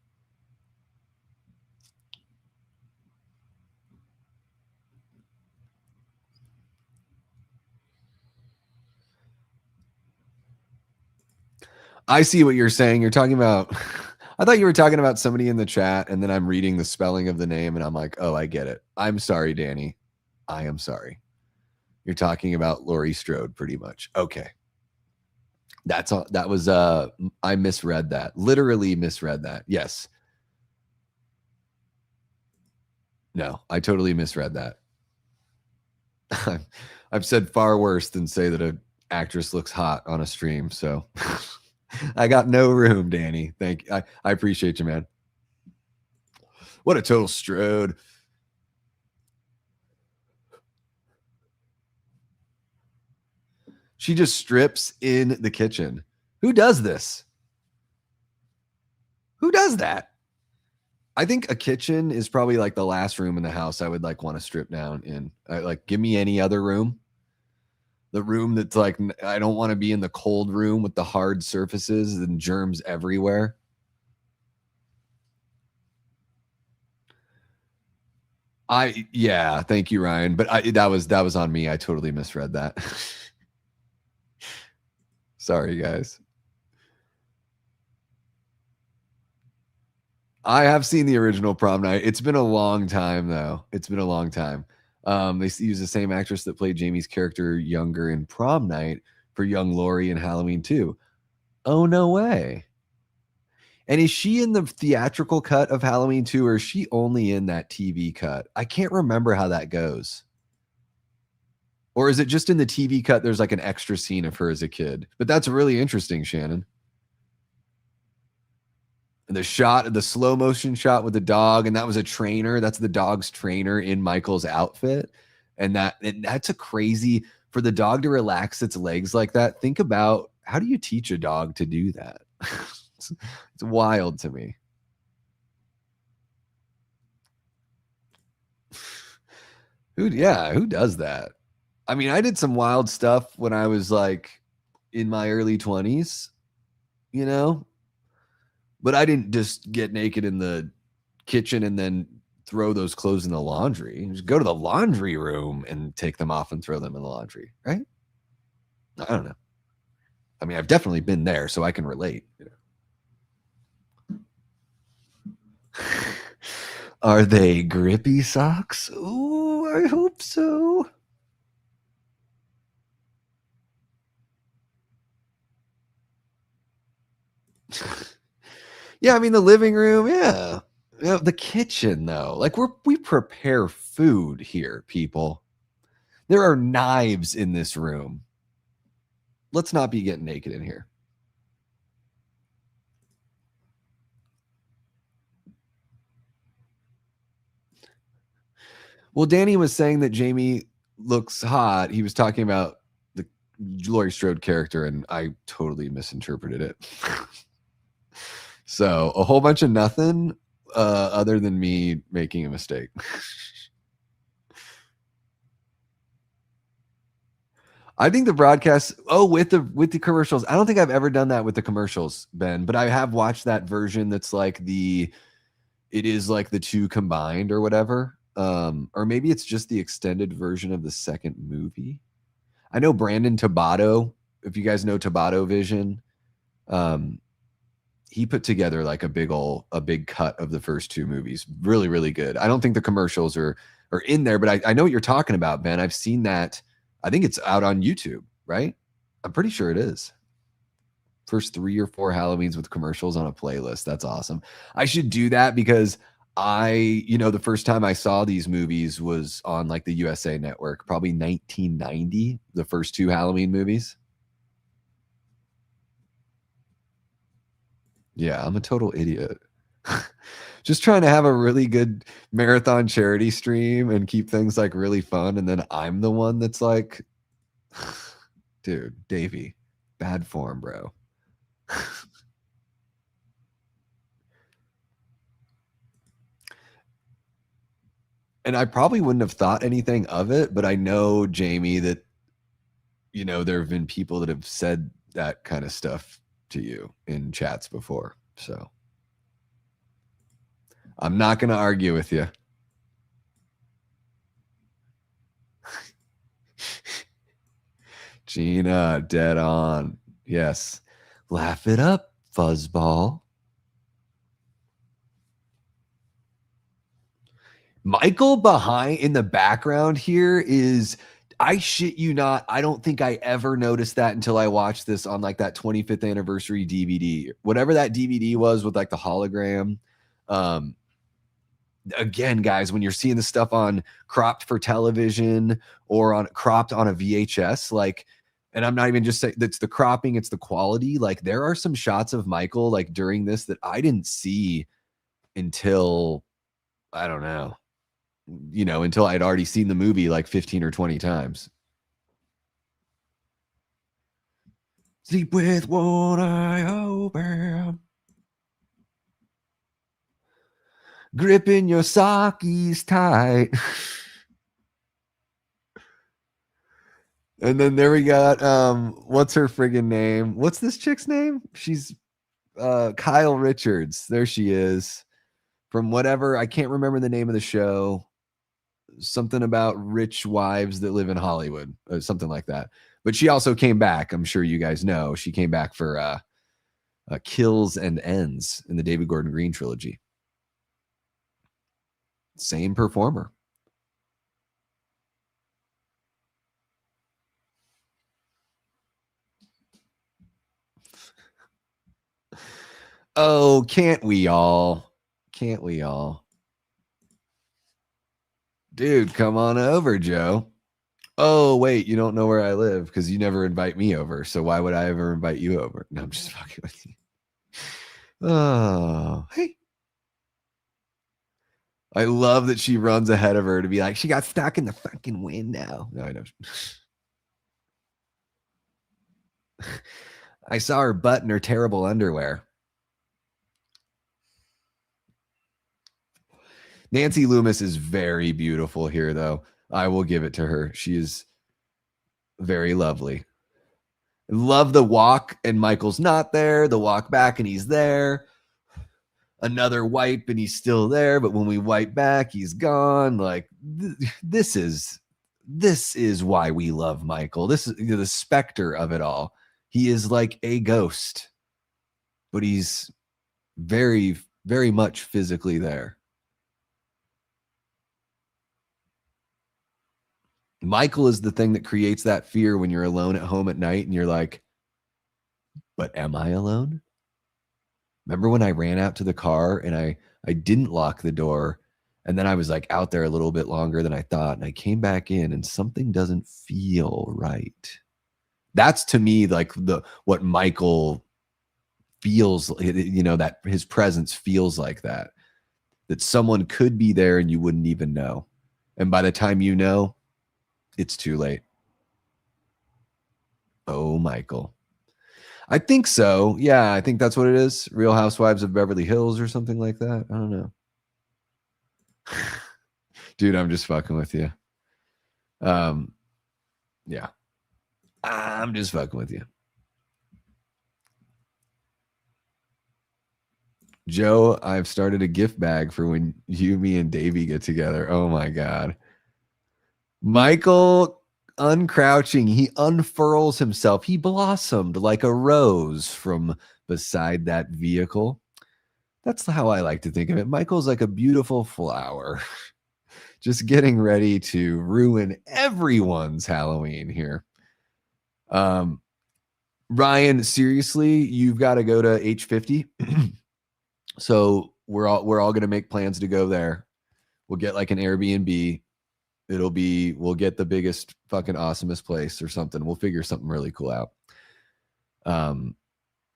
I see what you're saying. You're talking about I thought you were talking about somebody in the chat, and then I'm reading the spelling of the name, and I'm like, oh, I get it. I'm sorry, Danny. I am sorry. You're talking about Laurie Strode, pretty much. Okay. That's all. That was I misread that. Literally misread that. Yes. No, I totally misread that. I've said far worse than say that an actress looks hot on a stream, so I got no room, Danny. Thank you. I appreciate you, man. What a total Strode. She just strips in the kitchen. Who does this? Who does that? I think a kitchen is probably like the last room in the house I would like want to strip down in. Give me any other room. The room that's like, I don't want to be in the cold room with the hard surfaces and germs everywhere. Yeah, thank you, Ryan. But that was on me. I totally misread that. Sorry, guys. I have seen the original Prom Night. It's been a long time, though. It's been a long time. They use the same actress that played Jamie's character younger in Prom Night for young Laurie in Halloween 2. Oh, no way. And is she in the theatrical cut of Halloween 2, or is she only in that TV cut? I can't remember how that goes. Or is it just in the TV cut, there's like an extra scene of her as a kid? But that's really interesting, Shannon. And the slow motion shot with the dog, and that was a trainer. That's the dog's trainer in Michael's outfit. And that's a crazy, for the dog to relax its legs like that. Think about, how do you teach a dog to do that? It's wild to me. Who does that? I mean, I did some wild stuff when I was like in my early 20s, but I didn't just get naked in the kitchen and then throw those clothes in the laundry. Just go to the laundry room and take them off and throw them in the laundry, right? I don't know. I mean, I've definitely been there, so I can relate. Are they grippy socks? Ooh, I hope so. Yeah, I mean, the living room, yeah. The kitchen, though. Like, we prepare food here, people. There are knives in this room. Let's not be getting naked in here. Well, Danny was saying that Jamie looks hot. He was talking about the Laurie Strode character, and I totally misinterpreted it. So a whole bunch of nothing other than me making a mistake. I think the broadcast, with the commercials. I don't think I've ever done that with the commercials, Ben, but I have watched that version that's like it is like the two combined or whatever. Or maybe it's just the extended version of the second movie. I know Brandon Tabato, if you guys know Tabato Vision, he put together like a big cut of the first two movies. Really, really good. I don't think the commercials are in there, but I know what you're talking about, Ben. I've seen that. I think it's out on YouTube, right? I'm pretty sure it is. First 3 or 4 Halloweens with commercials on a playlist. That's awesome. I should do that because the first time I saw these movies was on like the USA Network, probably 1990, the first 2 Halloween movies. Yeah, I'm a total idiot. Just trying to have a really good marathon charity stream and keep things like really fun. And then I'm the one that's like, dude, Davey, bad form, bro. And I probably wouldn't have thought anything of it, but I know, Jamie, that, there have been people that have said that kind of stuff to you in chats before. So I'm not going to argue with you. Gina, dead on. Yes. Laugh it up, fuzzball. Michael behind in the background here is, I shit you not, I don't think I ever noticed that until I watched this on like that 25th anniversary DVD. Whatever that DVD was with like the hologram. Again, guys, when you're seeing the stuff on cropped for television or on cropped on a VHS, like, and I'm not even just saying that's the cropping, it's the quality. Like, there are some shots of Michael like during this that I didn't see until, I don't know, until I'd already seen the movie like 15 or 20 times. Sleep with one eye open. Gripping your sockies tight. And then there we got what's her friggin' name? What's this chick's name? She's Kyle Richards. There she is. From whatever, I can't remember the name of the show. something about rich wives that live in Hollywood, something like that. But she also came back. I'm sure you guys know she came back for Kills and Ends in the David Gordon Green trilogy. Same performer. Oh, can't we all? Can't we all? Dude, come on over, Joe. Oh, wait, you don't know where I live because you never invite me over. So why would I ever invite you over? No, I'm just fucking with you. Oh, hey. I love that she runs ahead of her to be like, she got stuck in the fucking wind now. No, I know. I saw her butt in her terrible underwear. Nancy Loomis is very beautiful here, though. I will give it to her. She is very lovely. Love the walk, and Michael's not there. The walk back, and he's there. Another wipe, and he's still there. But when we wipe back, he's gone. Like this is why we love Michael. This is the specter of it all. He is like a ghost, but he's very, very much physically there. Michael is the thing that creates that fear when you're alone at home at night and you're like, but am I alone? Remember when I ran out to the car and I didn't lock the door, and then I was like out there a little bit longer than I thought, and I came back in and something doesn't feel right. That's to me like what Michael feels, you know, that his presence feels like that someone could be there and you wouldn't even know. And by the time you know, it's too late. Oh, Michael. I think so. Yeah, I think that's what it is. Real Housewives of Beverly Hills or something like that. I don't know. Dude, I'm just fucking with you. Yeah. I'm just fucking with you. Joe, I've started a gift bag for when you, me, and Davey get together. Oh my God. Michael uncrouching, he unfurls himself. He blossomed like a rose from beside that vehicle. That's how I like to think of it. Michael's like a beautiful flower, just getting ready to ruin everyone's Halloween here. Ryan, seriously, you've got to go to H50. So we're all going to make plans to go there. We'll get like an Airbnb. We'll get the biggest fucking awesomest place or something. We'll figure something really cool out. And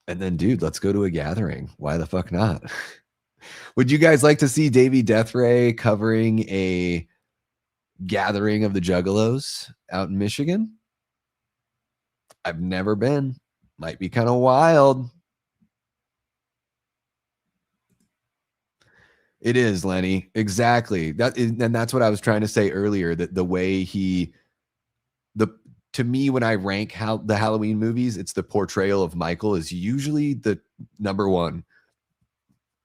then, dude, let's go to a gathering. Why the fuck not? Would you guys like to see Davey Deathray covering a gathering of the Juggalos out in Michigan? I've never been. Might be kind of wild. It is, Lenny. Exactly. And that's what I was trying to say earlier, that the way to me, when I rank the Halloween movies, it's the portrayal of Michael is usually the number one.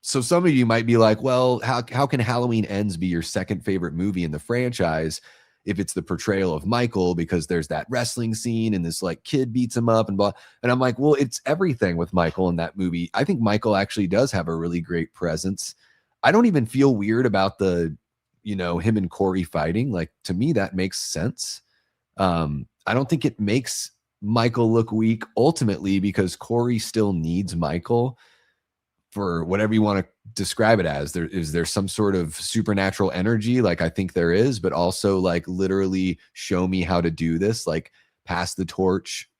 So some of you might be like, well, how can Halloween Ends be your second favorite movie in the franchise if it's the portrayal of Michael, because there's that wrestling scene and this like kid beats him up and blah. And I'm like, well, it's everything with Michael in that movie. I think Michael actually does have a really great presence. I don't even feel weird about him and Corey fighting. Like, to me, that makes sense. I don't think it makes Michael look weak ultimately, because Corey still needs Michael for whatever you want to describe it as. There's some sort of supernatural energy. Like, I think there is, but also like literally show me how to do this, like pass the torch,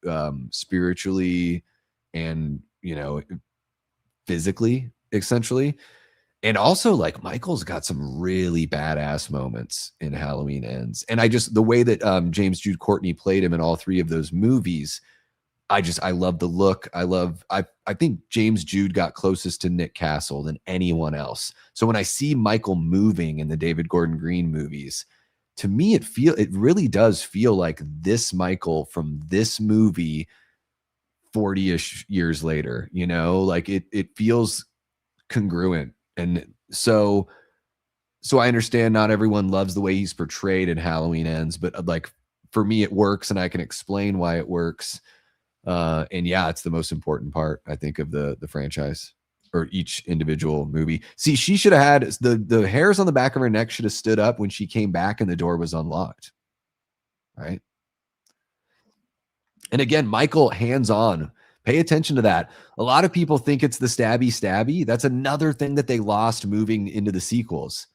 spiritually and, physically, essentially. And also, like, Michael's got some really badass moments in Halloween Ends. And the way that James Jude Courtney played him in all three of those movies, I love the look. I think James Jude got closest to Nick Castle than anyone else. So when I see Michael moving in the David Gordon Green movies, to me, it really does feel like this Michael from this movie 40-ish years later, like it feels congruent. And so So I understand not everyone loves the way he's portrayed in Halloween Ends, but like for me, it works, and I can explain why it works. And yeah, it's the most important part, I think, of the franchise or each individual movie. See, she should have had the hairs on the back of her neck should have stood up when she came back and the door was unlocked. Right. And again, Michael, hands on. Pay attention to that. A lot of people think it's the stabby. That's another thing that they lost moving into the sequels.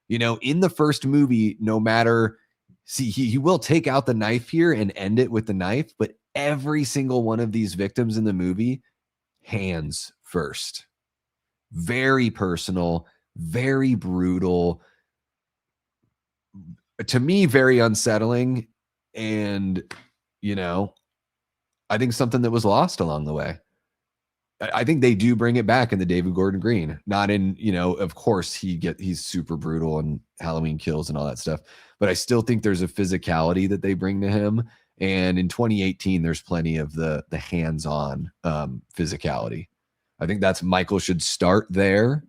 You know, in the first movie, no matter, see, he will take out the knife here and end it with the knife, but every single one of these victims in the movie, hands first. Very personal, very brutal. To me, very unsettling. And, you know, I think something that was lost along the way. I think they do bring it back in the David Gordon Green, not in, you know, of course he's super brutal and Halloween Kills and all that stuff, but I still think there's a physicality that they bring to him. And in 2018, there's plenty of the hands-on physicality. I think that's Michael should start there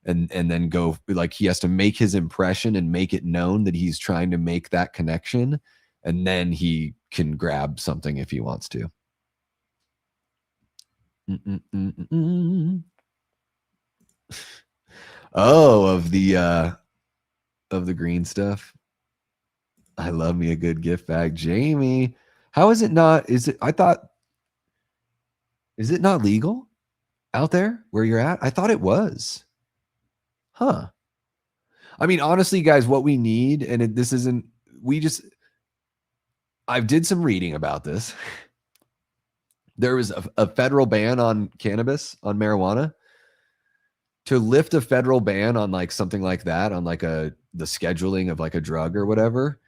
and then go, like, he has to make his impression and make it known that he's trying to make that connection. And then he can grab something if he wants to. Oh, of the green stuff. I love me a good gift bag. Jamie, how is it not? Is it not legal out there where you're at? I thought it was. Huh. I mean, honestly, guys, what we need, and I did some reading about this. There was a federal ban on cannabis, on marijuana. To lift a federal ban on like something like that, on like the scheduling of like a drug or whatever,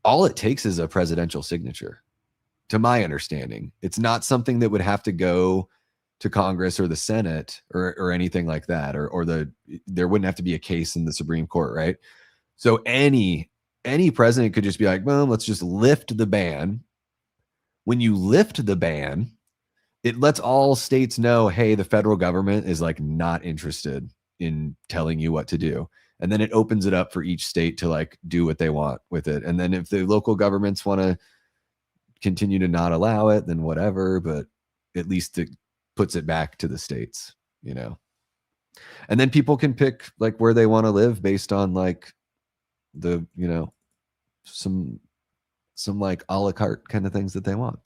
all it takes is a presidential signature, to my understanding. It's not something that would have to go to Congress or the Senate or anything like that, or there wouldn't have to be a case in the Supreme Court, right? So any president could just be like, boom, let's just lift the ban. When you lift the ban, it lets all states know, hey, the federal government is like not interested in telling you what to do. And then it opens it up for each state to like do what they want with it. And then if the local governments want to continue to not allow it, then whatever, but at least it puts it back to the states, you know? And then people can pick like where they want to live based on like the, you know, some like a la carte kind of things that they want.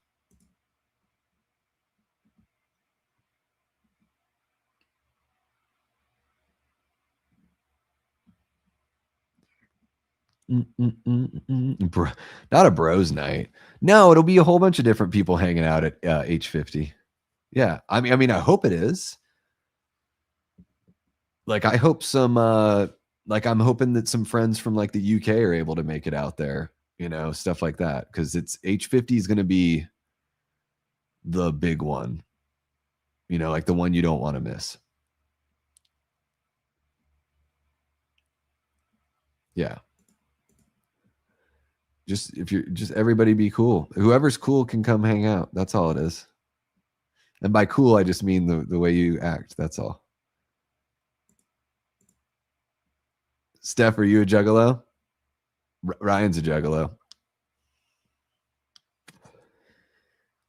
Bro, not a bros night. No, it'll be a whole bunch of different people hanging out at H50. Yeah, I mean, I hope it is. Like, I hope I'm hoping that some friends from like the UK are able to make it out there, you know, stuff like that, because it's H50 is going to be the big one, you know, like the one you don't want to miss. Yeah. Just everybody be cool. Whoever's cool can come hang out. That's all it is. And by cool, I just mean the way you act. That's all. Steph, are you a juggalo? Ryan's a juggalo.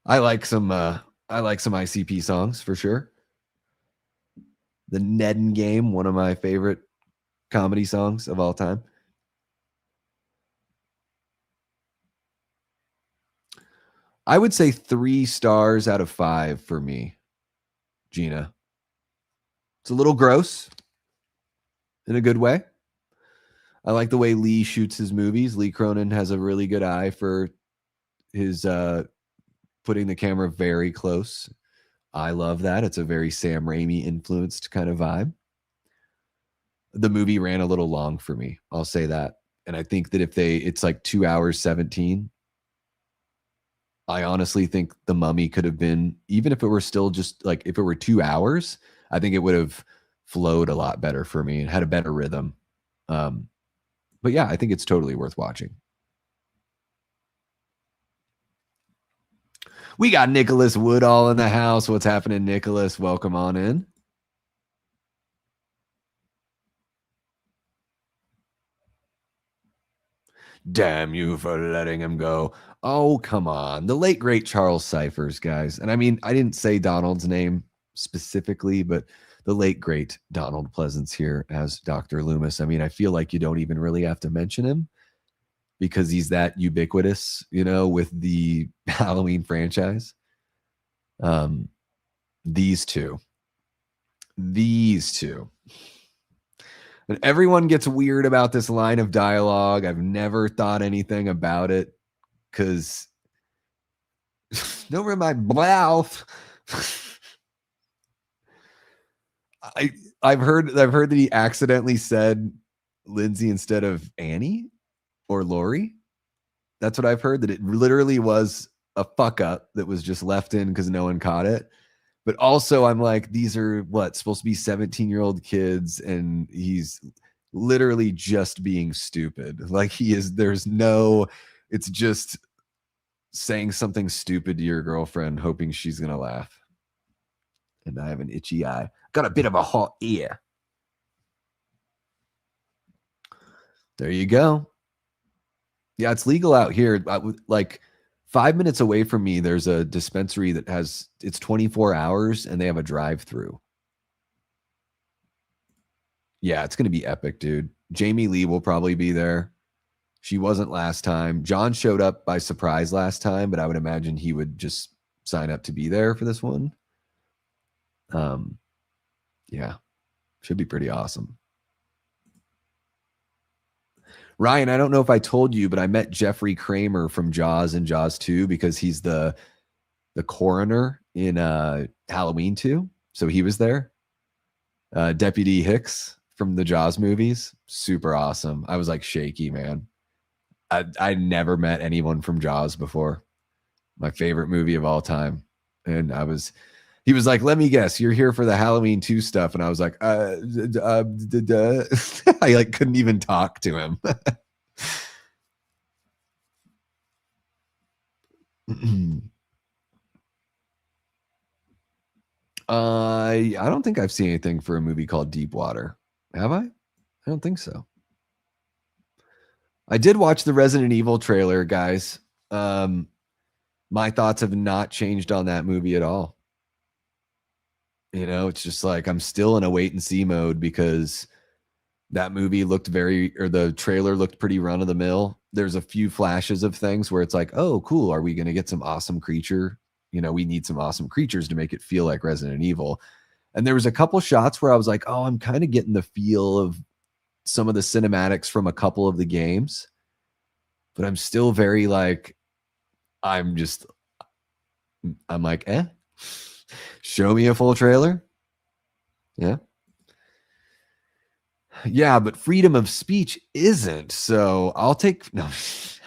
I like some ICP songs for sure. The Ned and Game, one of my favorite comedy songs of all time. I would say 3 stars out of 5 for me, Gina. It's a little gross in a good way. I like the way Lee shoots his movies. Lee Cronin has a really good eye for his putting the camera very close. I love that. It's a very Sam Raimi influenced kind of vibe. The movie ran a little long for me. I'll say that. And I think that it's like 2 hours 17. I honestly think The Mummy could have been, even if it were still just like, if it were 2 hours, I think it would have flowed a lot better for me and had a better rhythm. But yeah, I think it's totally worth watching. We got Nicholas Woodall in the house. What's happening, Nicholas? Welcome on in. Damn you for letting him go. Oh, come on. The late, great Charles Cyphers, guys. And I mean, I didn't say Donald's name specifically, but the late, great Donald Pleasance here as Dr. Loomis. I mean, I feel like you don't even really have to mention him because he's that ubiquitous, you know, with the Halloween franchise. These two. And everyone gets weird about this line of dialogue. I've never thought anything about it because over my mouth. I've heard that he accidentally said Lindsay instead of Annie or Lori. That's what I've heard, that it literally was a fuck up that was just left in because no one caught it. But also I'm like, these are supposed to be 17-year-old kids, and he's literally just being stupid. Like it's just saying something stupid to your girlfriend, hoping she's going to laugh. And I have an itchy eye. Got a bit of a hot ear. There you go. Yeah, it's legal out here. Like 5 minutes away from me, there's a dispensary that it's 24 hours and they have a drive-through. Yeah, it's going to be epic, dude. Jamie Lee will probably be there. She wasn't last time. John showed up by surprise last time, but I would imagine he would just sign up to be there for this one. Yeah, should be pretty awesome. Ryan, I don't know if I told you, but I met Jeffrey Kramer from Jaws and Jaws 2 because he's the coroner in Halloween 2. So he was there. Deputy Hicks from the Jaws movies. Super awesome. I was like shaky, man. I never met anyone from Jaws before. My favorite movie of all time. And he was like, let me guess, you're here for the Halloween 2 stuff. And I was like, I like couldn't even talk to him. I don't think I've seen anything for a movie called Deep Water. Have I? I don't think so. I did watch the Resident Evil trailer, guys. My thoughts have not changed on that movie at all. You know, it's just like I'm still in a wait and see mode because that movie the trailer looked pretty run of the mill. There's a few flashes of things where it's like, oh, cool. Are we going to get some awesome creature? You know, we need some awesome creatures to make it feel like Resident Evil. And there was a couple shots where I was like, oh, I'm kind of getting the feel of some of the cinematics from a couple of the games. But I'm still very like, I'm like, show me a full trailer. Yeah. Yeah, but freedom of speech isn't. So no,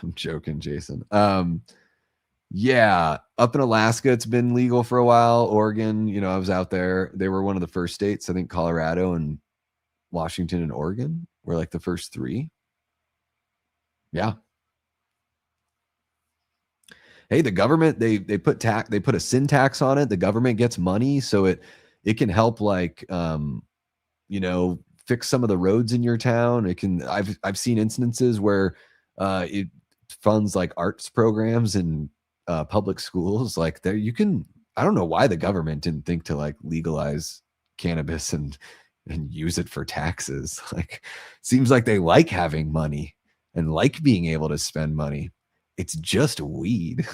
I'm joking, Jason. Yeah, up in Alaska, it's been legal for a while. Oregon, you know, I was out there. They were one of the first states. I think Colorado and Washington and Oregon were like the first 3. Yeah. Hey, the government, they put a sin tax on it. The government gets money, so it can help like you know, fix some of the roads in your town. It can I've seen instances where it funds like arts programs in public schools. Like there you can, I don't know why the government didn't think to like legalize cannabis and use it for taxes. Like seems like they like having money and like being able to spend money. It's just weed.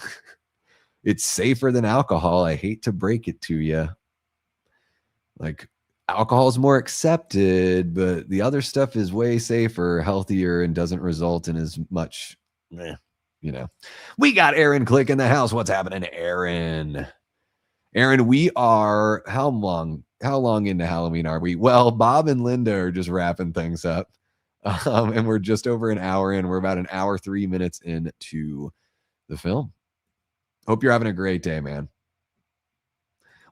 It's safer than alcohol. I hate to break it to you. Like alcohol is more accepted, but the other stuff is way safer, healthier, and doesn't result in as much, you know. We got Aaron Click in the house. What's happening, Aaron? Aaron, we are, how long into Halloween are we? Well, Bob and Linda are just wrapping things up. And we're just over an hour in. We're about an hour, 3 minutes into the film. Hope you're having a great day, man.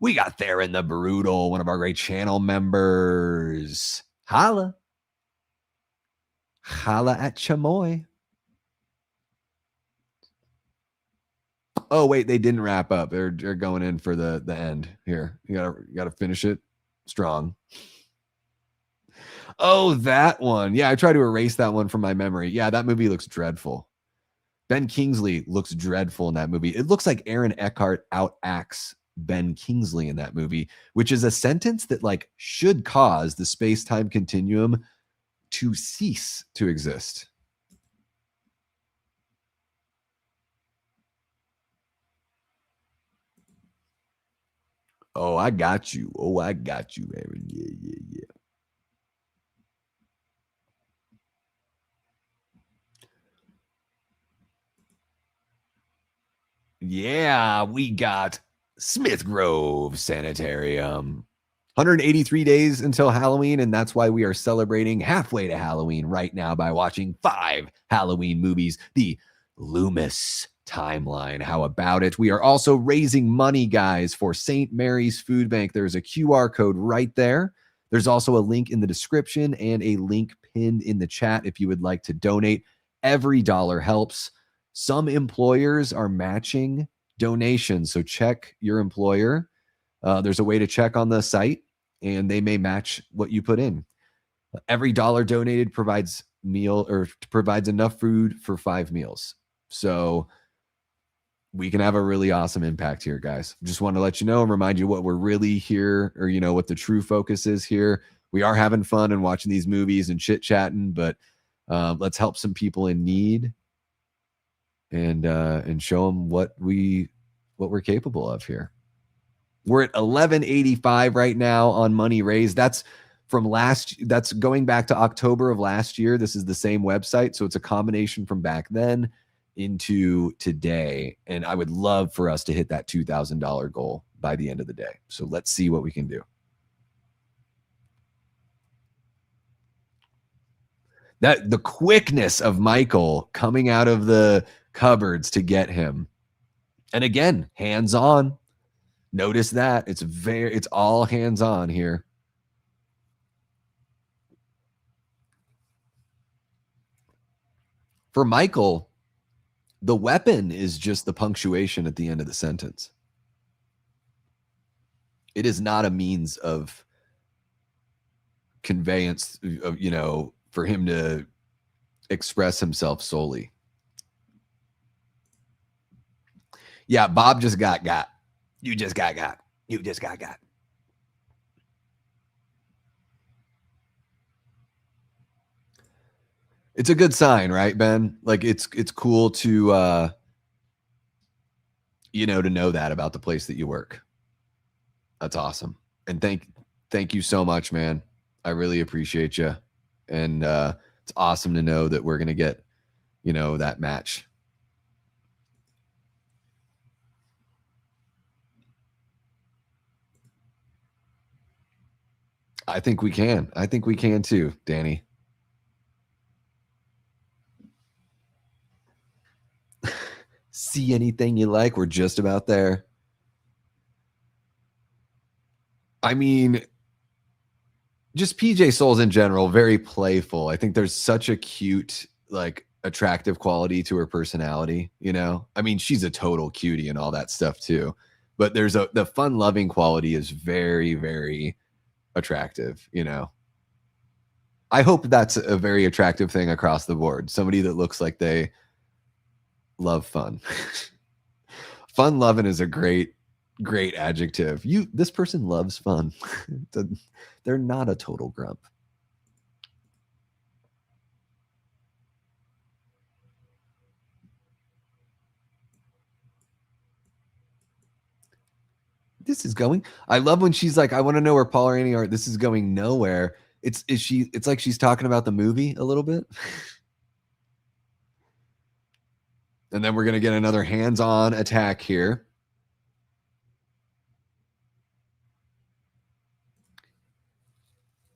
We got Theron the Brutal, one of our great channel members. Holla. Holla at Chamoy. Oh, wait, they didn't wrap up. They're going in for the end here. You gotta finish it strong. Oh, that one. Yeah, I tried to erase that one from my memory. Yeah, that movie looks dreadful. Ben Kingsley looks dreadful in that movie. It looks like Aaron Eckhart outacts Ben Kingsley in that movie, which is a sentence that like should cause the space-time continuum to cease to exist. Oh, I got you. Oh, I got you, Aaron. Yeah, yeah, yeah. Yeah, we got Smith Grove Sanitarium. 183 days until Halloween, and that's why we are celebrating halfway to Halloween right now by watching 5 Halloween movies, the Loomis Timeline. How about it? We are also raising money, guys, for St. Mary's Food Bank. There's a QR code right there. There's also a link in the description and a link pinned in the chat if you would like to donate. Every dollar helps. Some employers are matching donations, so check your employer. There's a way to check on the site, and they may match what you put in. Every dollar donated provides enough food for 5 meals. So we can have a really awesome impact here, guys. Just want to let you know and remind you what we're really here, or what the true focus is here. We are having fun and watching these movies and chit-chatting, but let's help some people in need and show them what we're capable of here. We're at 1185 right now on money raised. That's going back to October of last year. This is the same website, so it's a combination from back then into today. And I would love for us to hit that $2,000 goal by the end of the day. So let's see what we can do. That the quickness of Michael coming out of the cupboards to get him. And again, hands on. Notice that it's all hands on here. For Michael, the weapon is just the punctuation at the end of the sentence. It is not a means of conveyance of, for him to express himself solely. Yeah, Bob just got. You just got. You just got. It's a good sign, right, Ben? Like it's cool to to know that about the place that you work. That's awesome. And thank you so much, man. I really appreciate you. And it's awesome to know that we're going to get, that match. I think we can. I think we can too, Danny. See anything you like? We're just about there. I mean, just PJ Souls in general, very playful. I think there's such a cute, like, attractive quality to her personality, I mean, she's a total cutie and all that stuff too. But there's the fun-loving quality is very, very attractive, I hope that's a very attractive thing across the board. Somebody that looks like they love fun. Fun loving is a great adjective. This person loves fun. They're not a total grump. This is going. I love when she's like, I want to know where Paul or Annie are. This is going nowhere. It's like she's talking about the movie a little bit. And then we're going to get another hands-on attack here.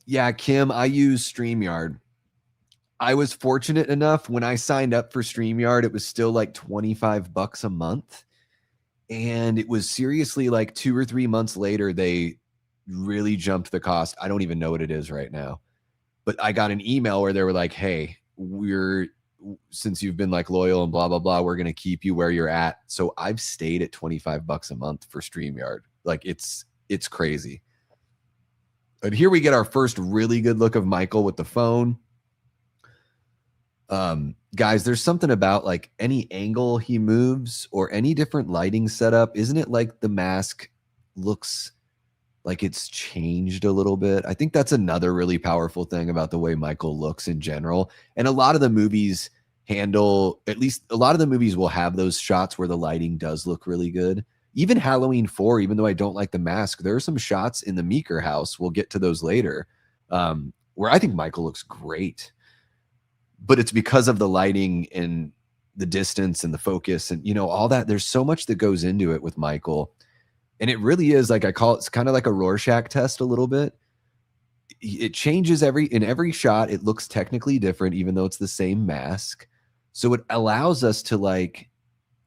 Yeah, Kim, I use StreamYard. I was fortunate enough when I signed up for StreamYard, it was still like $25 a month. And it was seriously like 2 or 3 months later, they really jumped the cost. I don't even know what it is right now. But I got an email where they were like, hey, since you've been like loyal and blah, blah, blah, we're going to keep you where you're at. So I've stayed at $25 a month for StreamYard. Like it's crazy. But here we get our first really good look of Michael with the phone. Guys, there's something about like any angle he moves or any different lighting setup. Isn't it like the mask looks like it's changed a little bit? I think that's another really powerful thing about the way Michael looks in general. And a lot of the movies handle, at least a lot of the movies will have those shots where the lighting does look really good. Even Halloween 4, even though I don't like the mask, there are some shots in the Meeker house, we'll get to those later, where I think Michael looks great. But it's because of the lighting and the distance and the focus and, you know, all that. There's so much that goes into it with Michael. And it really is, like I call it, it's kind of like a Rorschach test a little bit. It changes in every shot. It looks technically different, even though it's the same mask. So it allows us to like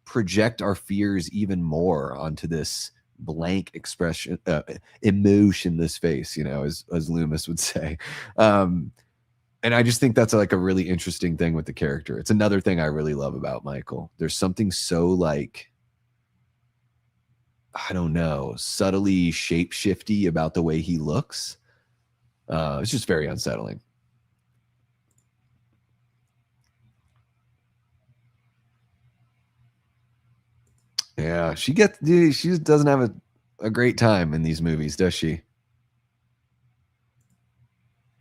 project our fears even more onto this blank expression, emotionless face, you know, as Loomis would say. And I just think that's like a really interesting thing with the character. It's another thing I really love about Michael. There's something so like, I don't know, subtly shape-shifty about the way he looks. It's just very unsettling. Yeah, she doesn't have a great time in these movies, does she?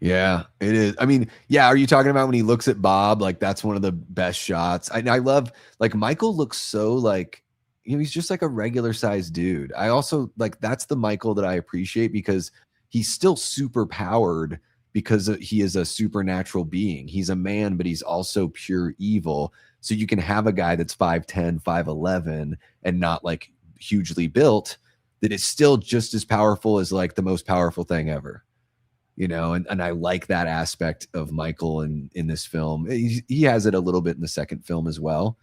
Yeah, it is. I mean, yeah, are you talking about when he looks at Bob? Like that's one of the best shots. I love like Michael looks so like, you know, he's just like a regular sized dude. I also like that's the Michael that I appreciate because he's still super powered because he is a supernatural being. He's a man, but he's also pure evil. So you can have a guy that's 5'10, 5'11 and not like hugely built that is still just as powerful as like the most powerful thing ever. You know, and I like that aspect of Michael in this film. He has it a little bit in the second film as well,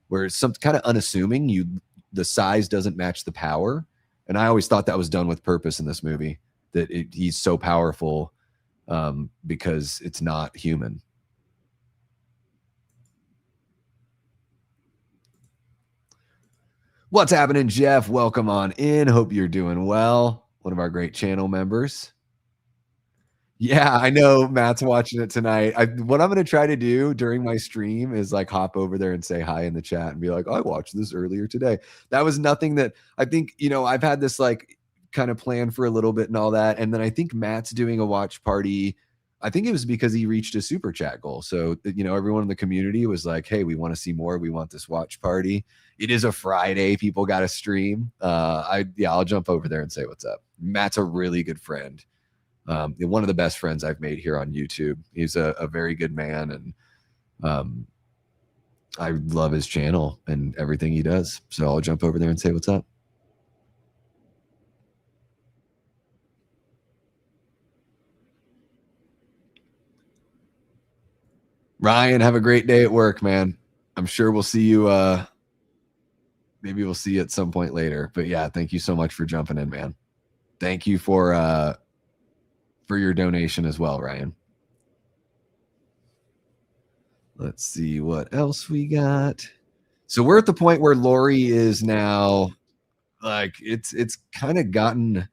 where it's some kind of unassuming. The size doesn't match the power, and I always thought that was done with purpose in this movie. That he's so powerful because it's not human. What's happening, Jeff? Welcome on in. Hope you're doing well. One of our great channel members. Yeah, I know Matt's watching it tonight. What I'm gonna try to do during my stream is like hop over there and say hi in the chat and be like, I watched this earlier today. That was nothing that I think, you know, I've had this like kind of plan for a little bit and all that. And then I think Matt's doing a watch party. I think it was because he reached a super chat goal. So, you know, everyone in the community was like, hey, we want to see more. We want this watch party. It is a Friday. People got to stream. I'll jump over there and say what's up. Matt's a really good friend. One of the best friends I've made here on YouTube. He's a very good man, and I love his channel and everything he does. So I'll jump over there and say what's up. Ryan, have a great day at work, man. I'm sure we'll see you. Maybe we'll see you at some point later. But yeah, thank you so much for jumping in, man. Thank you for your donation as well, Ryan. Let's see what else we got. So we're at the point where Lori is now like it's kind of gotten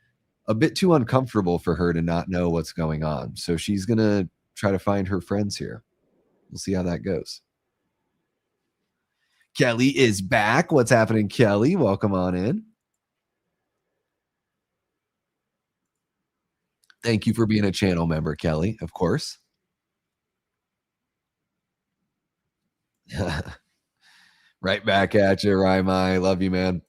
a bit too uncomfortable for her to not know what's going on. So she's gonna try to find her friends here. We'll see how that goes. Kelly is back. What's happening, Kelly? Welcome on in. Thank you for being a channel member, Kelly, of course. Right back at you, Raimai. Love you, man.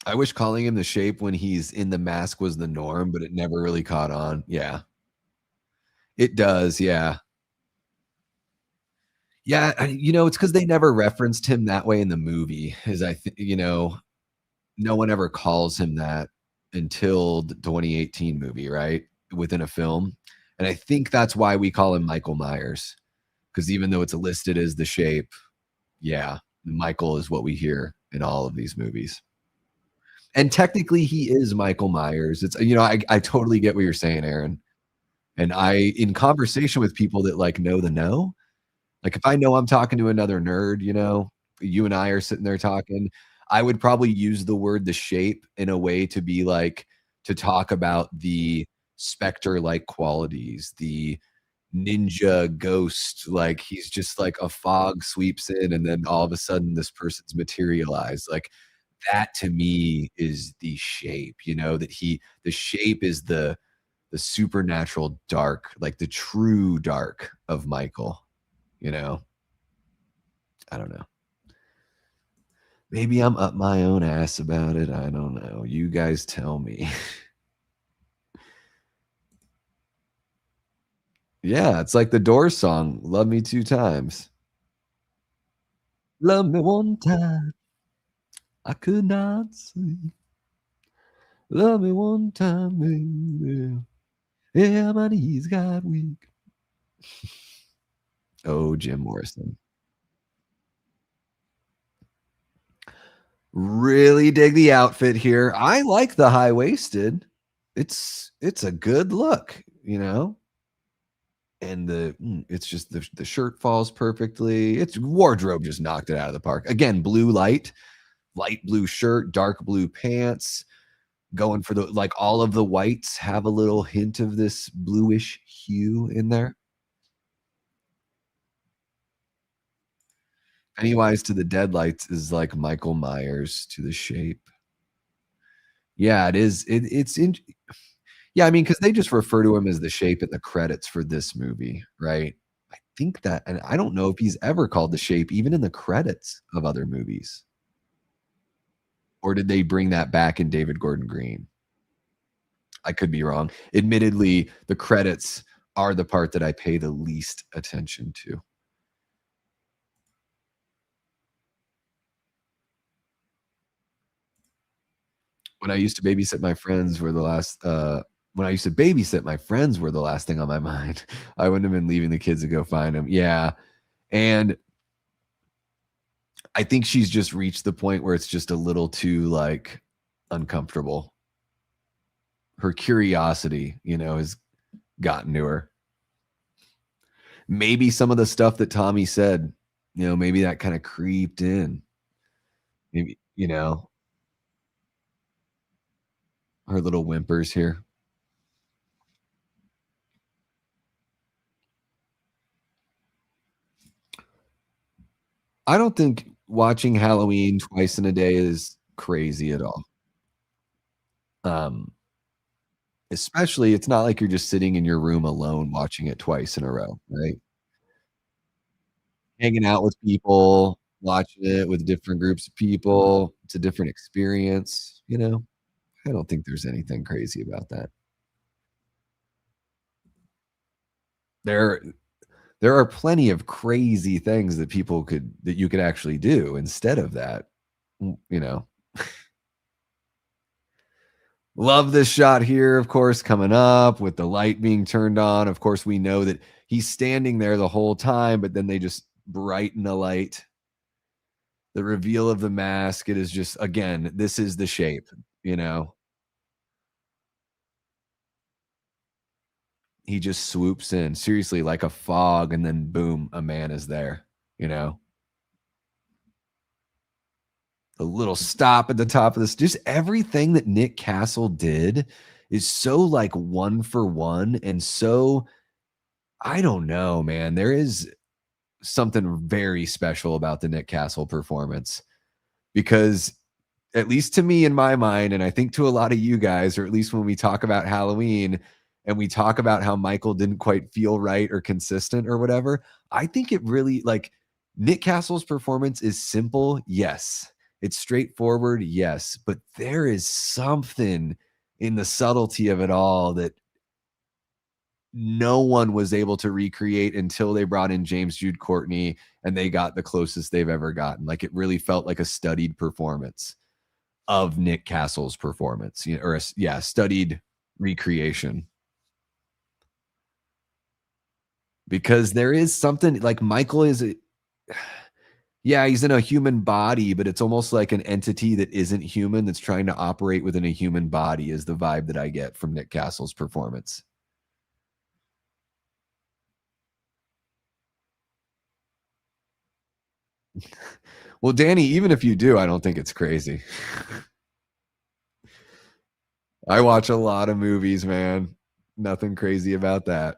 I wish calling him the Shape when he's in the mask was the norm, but it never really caught on. Yeah. It does, yeah. Yeah, you know, it's because they never referenced him that way in the movie, as I think, you know, no one ever calls him that until the 2018 movie, right? Within a film. And I think that's why we call him Michael Myers. Because even though it's listed as the Shape, yeah, Michael is what we hear in all of these movies. And technically he is Michael Myers. It's, you know, I totally get what you're saying, Aaron. And in conversation with people that like know the know, like if I know I'm talking to another nerd, you know, you and I are sitting there talking, I would probably use the word The Shape in a way to be like to talk about the specter-like qualities, the ninja ghost, like, he's just like a fog sweeps in, and then all of a sudden this person's materialized, like, that to me is The Shape, you know, that he The Shape is the supernatural dark, like, the true dark of Michael, you know? I don't know. Maybe I'm up my own ass about it, I don't know. You guys tell me. Yeah, it's like the Doors song, "Love Me 2 Times." Love me one time, I could not sleep. Love me one time, baby. Yeah, my knees got weak. Oh, Jim Morrison. Really dig the outfit here. I like the high-waisted. It's a good look, you know? And it's just the shirt falls perfectly. It's wardrobe just knocked it out of the park. Again, blue light blue shirt, dark blue pants, going for the like, all of the whites have a little hint of this bluish hue in there. Pennywise to the Deadlights is like Michael Myers to The Shape. Yeah, it is. It's in yeah, I mean, because they just refer to him as The Shape in the credits for this movie, right? I think that and I don't know if he's ever called The Shape even in the credits of other movies, or did they bring that back in David Gordon Green? I could be wrong. Admittedly, the credits are the part that I pay the least attention to. When I used to babysit my friends were the last, when I used to babysit my friends were the last thing on my mind. I wouldn't have been leaving the kids to go find them. Yeah, and I think she's just reached the point where it's just a little too, like, uncomfortable. Her curiosity, you know, has gotten to her. Maybe some of the stuff that Tommy said, you know, maybe that kinda creeped in. Maybe, you know, her little whimpers here. I don't think watching Halloween twice in a day is crazy at all. Um, Especially it's not like you're just sitting in your room alone watching it twice in a row, right? Hanging out with people, watching it with different groups of people, it's a different experience, you know? I don't think there's anything crazy about that. There there are plenty of crazy things that people could that you could actually do instead of that, you know? Love this shot here, of course, coming up with the light being turned on. Of course, we know that he's standing there the whole time, but then they just brighten the light. The reveal of the mask, it is just again, this is The Shape, you know? He just swoops in, seriously, like a fog, and then boom, a man is there, you know? A little stop at the top of this just everything that Nick Castle did is so, like, one for one and so I don't know, man. There is something very special about the Nick Castle performance because at least to me in my mind, and I think to a lot of you guys, or at least when we talk about Halloween and we talk about how Michael didn't quite feel right or consistent or whatever, I think it really like Nick Castle's performance is simple, yes. It's straightforward, yes, but there is something in the subtlety of it all that no one was able to recreate until they brought in James Jude Courtney and they got the closest they've ever gotten. Like it really felt like a studied performance of Nick Castle's performance, you know, or yeah, studied recreation. Because there is something like Michael is yeah, he's in a human body, but it's almost like an entity that isn't human that's trying to operate within a human body is the vibe that I get from Nick Castle's performance. Well, Danny, even if you do, I don't think it's crazy. I watch a lot of movies, man. Nothing crazy about that.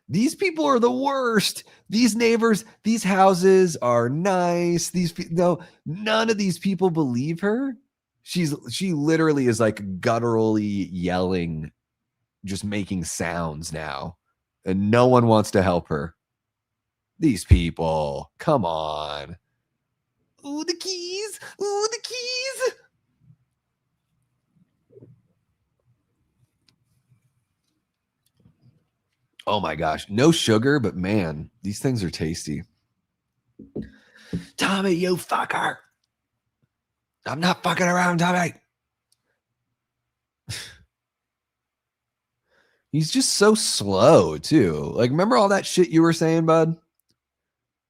These people are the worst. These neighbors, these houses are nice. None of these people believe her. She literally is like gutturally yelling, just making sounds now, and no one wants to help her. These people, come on. Ooh, the keys. Ooh, the keys. Oh my gosh. No sugar, but man, these things are tasty. Tommy, you fucker. I'm not fucking around, Tommy. He's just so slow, too. Like, remember all that shit you were saying, bud?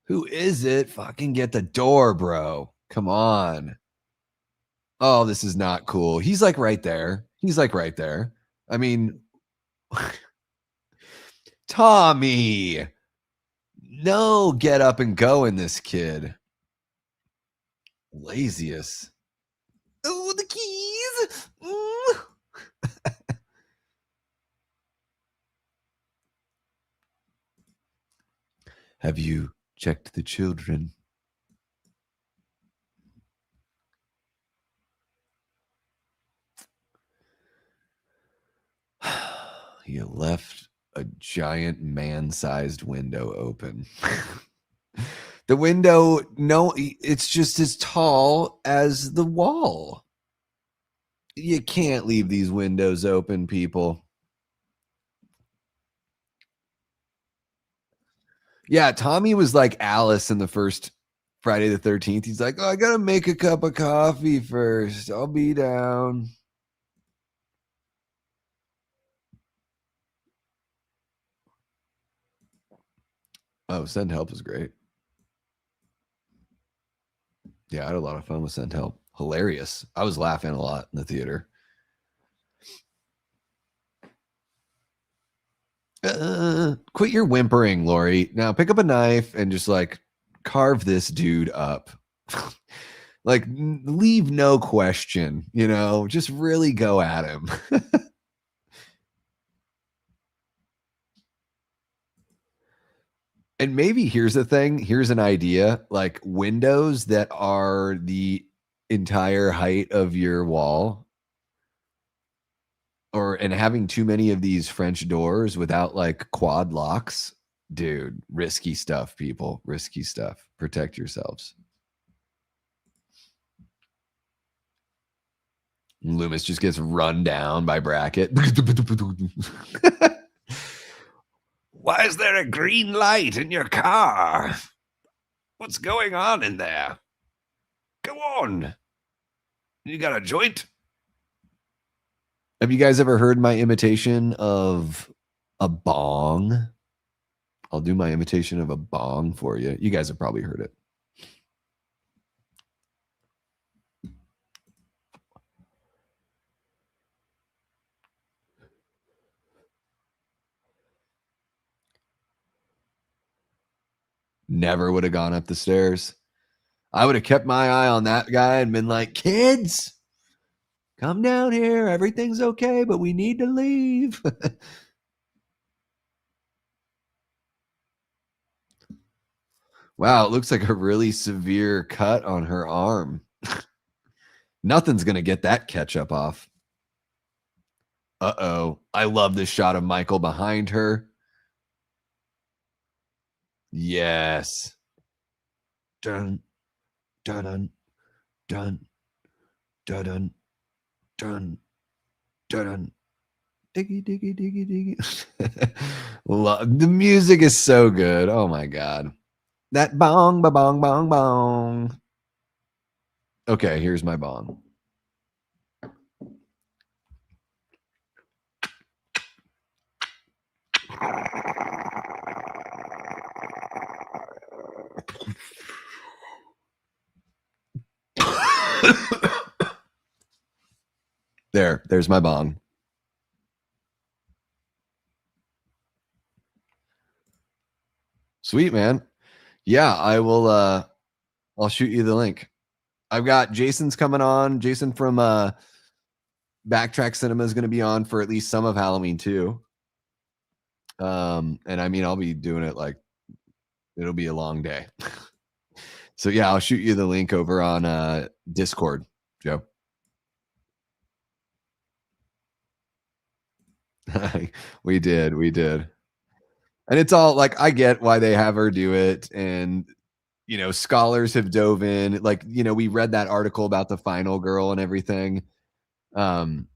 Who is it? Fucking get the door, bro. Come on. Oh, this is not cool. He's like right there. He's like right there. I mean, Tommy. No, get up and go in this kid. Laziest. Oh, the keys. Have you checked the children? You left a giant man-sized window open. The window, no, it's just as tall as the wall. You can't leave these windows open, people. Yeah, Tommy was like Alice in the first Friday the 13th. He's like, oh, I got to make a cup of coffee first. I'll be down. Oh, Send Help is great. Yeah, I had a lot of fun with Send Help. Hilarious. I was laughing a lot in the theater. Quit your whimpering, Lori. Now pick up a knife and just like carve this dude up. Like, leave no question, just really go at him. And maybe here's the thing. Here's an idea, like windows that are the entire height of your wall, and having too many of these French doors without like quad locks. Dude, risky stuff, people. Risky stuff. Protect yourselves. Loomis just gets run down by Brackett. Why is there a green light in your car? What's going on in there? Go on. You got a joint? Have you guys ever heard my imitation of a bong? I'll do my imitation of a bong for you. You guys have probably heard it. Never would have gone up the stairs. I would have kept my eye on that guy and been like, kids, come down here. Everything's okay, but we need to leave. Wow, it looks like a really severe cut on her arm. Nothing's going to get that ketchup off. Uh-oh. I love this shot of Michael behind her. Yes. Dun, dun, dun, dun, dun, dun, dun. Diggy, diggy, diggy, diggy. The music is so good. Oh my God. That bong, ba bong, bong, bong. Okay, here's my bong. There's my bong. Sweet, man. Yeah, I will. I'll shoot you the link. I've got Jason's coming on. Jason from Backtrack Cinema is going to be on for at least some of Halloween too. And I mean, I'll be doing it like it'll be a long day. So yeah, I'll shoot you the link over on Discord, Joe. We did. And it's all like I get why they have her do it, and scholars have dove in. Like, we read that article about the final girl and everything. Um,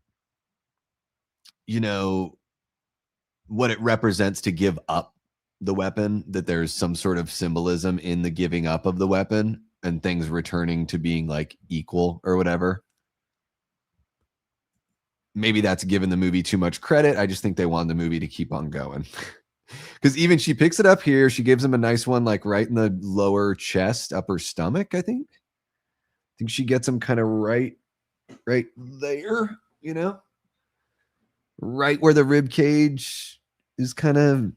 what it represents to give up the weapon, that there's some sort of symbolism in the giving up of the weapon and things returning to being like equal or whatever. Maybe that's given the movie too much credit. I just think they want the movie to keep on going. Because even she picks it up here. She gives him a nice one, like right in the lower chest, upper stomach, I think. I think she gets him kind of right there, right where the rib cage is kind of,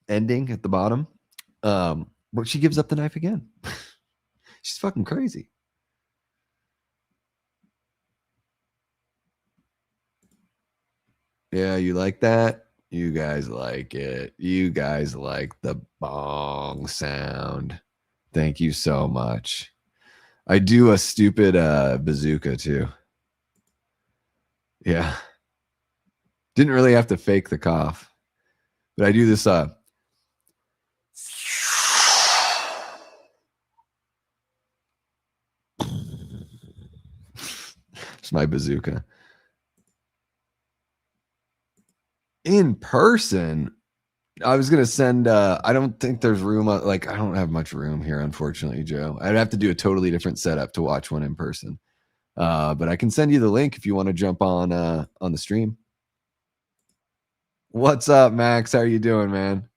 ending at the bottom. But she gives up the knife again. She's fucking crazy. Yeah, you like that? You guys like it. You guys like the bong sound. Thank you so much. I do a stupid bazooka too. Yeah. Didn't really have to fake the cough. But I do this it's my bazooka. In person, I was gonna send. I don't think there's room. I don't have much room here, unfortunately, Joe. I'd have to do a totally different setup to watch one in person. But I can send you the link if you want to jump on the stream. What's up, Max? How are you doing, man?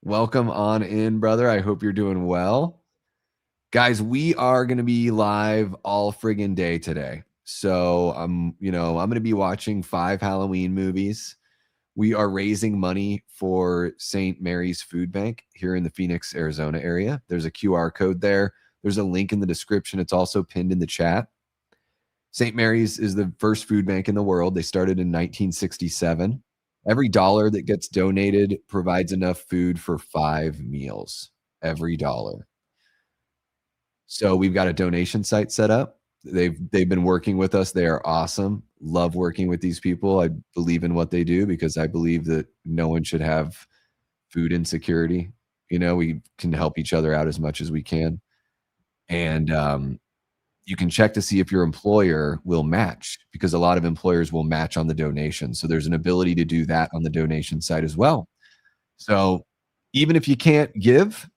Welcome on in, brother. I hope you're doing well. Guys, we are going to be live all friggin' day today. So I'm going to be watching 5 Halloween movies. We are raising money for St. Mary's Food Bank here in the Phoenix, Arizona area. There's a QR code there. There's a link in the description. It's also pinned in the chat. St. Mary's is the first food bank in the world. They started in 1967. Every dollar that gets donated provides enough food for 5 meals. Every dollar. So we've got a donation site set up. They've been working with us. They are awesome. Love working with these people. I believe in what they do because I believe that no one should have food insecurity. We can help each other out as much as we can. And you can check to see if your employer will match, because a lot of employers will match on the donation. So there's an ability to do that on the donation site as well. So even if you can't give,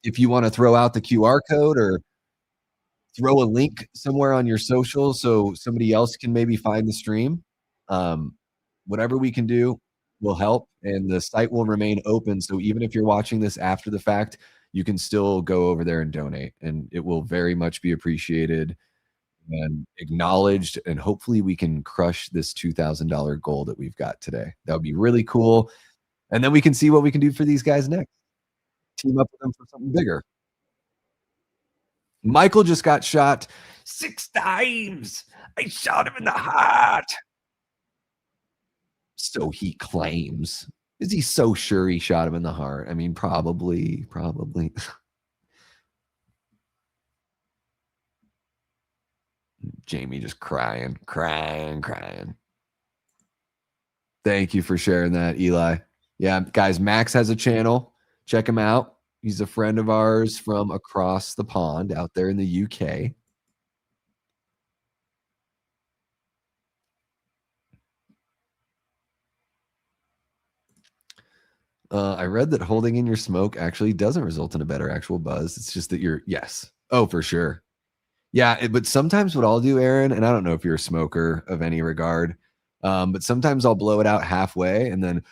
if you want to throw out the QR code or throw a link somewhere on your social so somebody else can maybe find the stream, whatever we can do will help, and the site will remain open. So even if you're watching this after the fact, you can still go over there and donate, and it will very much be appreciated and acknowledged. And hopefully we can crush this $2,000 goal that we've got today. That would be really cool. And then we can see what we can do for these guys next. Team up with them for something bigger. Michael just got shot 6 times. I shot him in the heart. So he claims. Is he so sure he shot him in the heart? I mean, probably. Jamie just crying. Thank you for sharing that, Eli. Yeah, guys, Max has a channel. Check him out. He's a friend of ours from across the pond out there in the UK. I read that holding in your smoke actually doesn't result in a better actual buzz. It's just that yes. Oh, for sure. Yeah, but sometimes what I'll do, Aaron, and I don't know if you're a smoker of any regard, but sometimes I'll blow it out halfway and then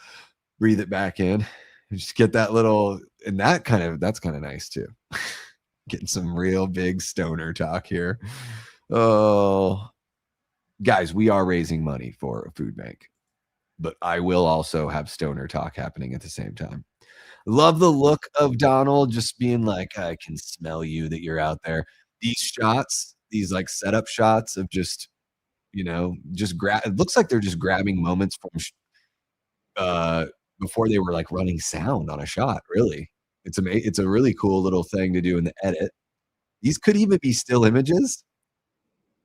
breathe it back in. And just get that little, and that's kind of nice too. Getting some real big stoner talk here. Oh, guys, we are raising money for a food bank. but I will also have stoner talk happening at the same time. Love the look of Donald just being like, I can smell you that you're out there. These shots, these like setup shots of just, just grab. It looks like they're just grabbing moments from uh before they were like running sound on a shot, really. It's a really cool little thing to do in the edit. These could even be still images.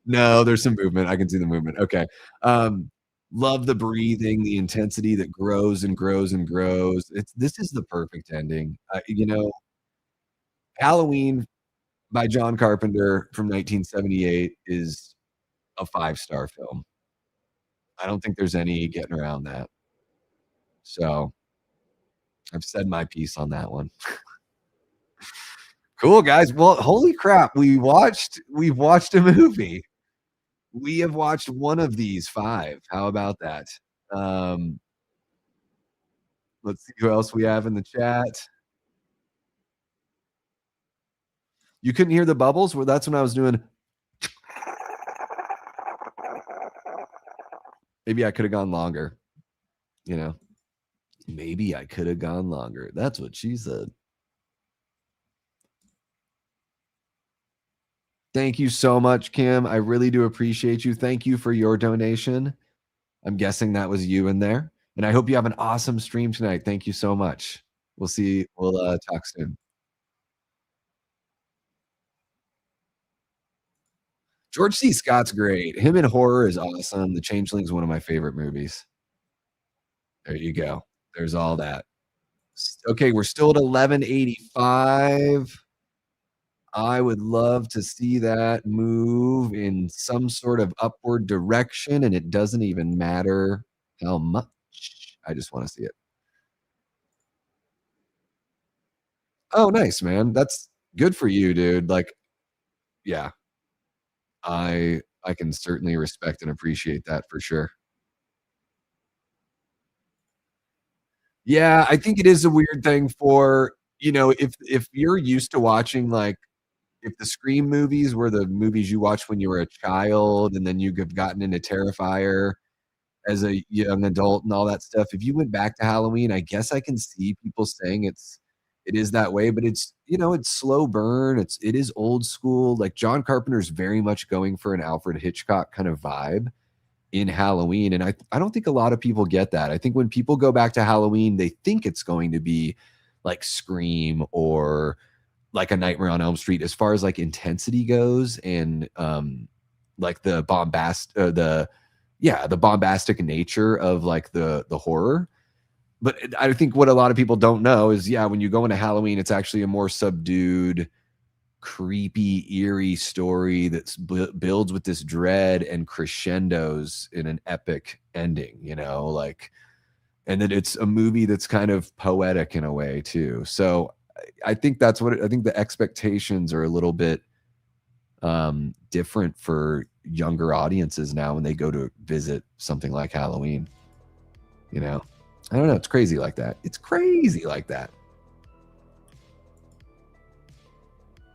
No, there's some movement. I can see the movement. Okay. Um, love the breathing, the intensity that grows and grows and grows. This is the perfect ending. Halloween by John Carpenter from 1978 is a 5-star film. I don't think there's any getting around that. So I've said my piece on that one. Cool, guys. Well, holy crap, we've watched a movie. We have watched one of these 5. How about that? Um, let's see who else we have in the chat. You couldn't hear the bubbles? Well, that's when I was doing. Maybe I could have gone longer. Maybe I could have gone longer. That's what she said. Thank you so much, Kim. I really do appreciate you. Thank you for your donation. I'm guessing that was you in there. And I hope you have an awesome stream tonight. Thank you so much. We'll see. We'll talk soon. George C. Scott's great. Him in horror is awesome. The Changeling's one of my favorite movies. There you go. There's all that. Okay, we're still at 1185. I would love to see that move in some sort of upward direction, and it doesn't even matter how much. I just want to see it. Oh, nice, man. That's good for you, dude. Like, yeah, I can certainly respect and appreciate that for sure. Yeah, I think it is a weird thing for, if you're used to watching, like, if the Scream movies were the movies you watched when you were a child and then you've gotten into Terrifier as a young adult and all that stuff, if you went back to Halloween, I guess I can see people saying it is that way, but it's slow burn. It is old school. Like John Carpenter's very much going for an Alfred Hitchcock kind of vibe in Halloween. And I don't think a lot of people get that. I think when people go back to Halloween, they think it's going to be like Scream or like a Nightmare on Elm Street as far as like intensity goes and like the bombastic nature of like the horror. But I think what a lot of people don't know is, when you go into Halloween, it's actually a more subdued, creepy, eerie story that builds with this dread and crescendos in an epic ending, and that it's a movie that's kind of poetic in a way too. So I think I think the expectations are a little bit different for younger audiences now when they go to visit something like Halloween. I don't know. It's crazy like that.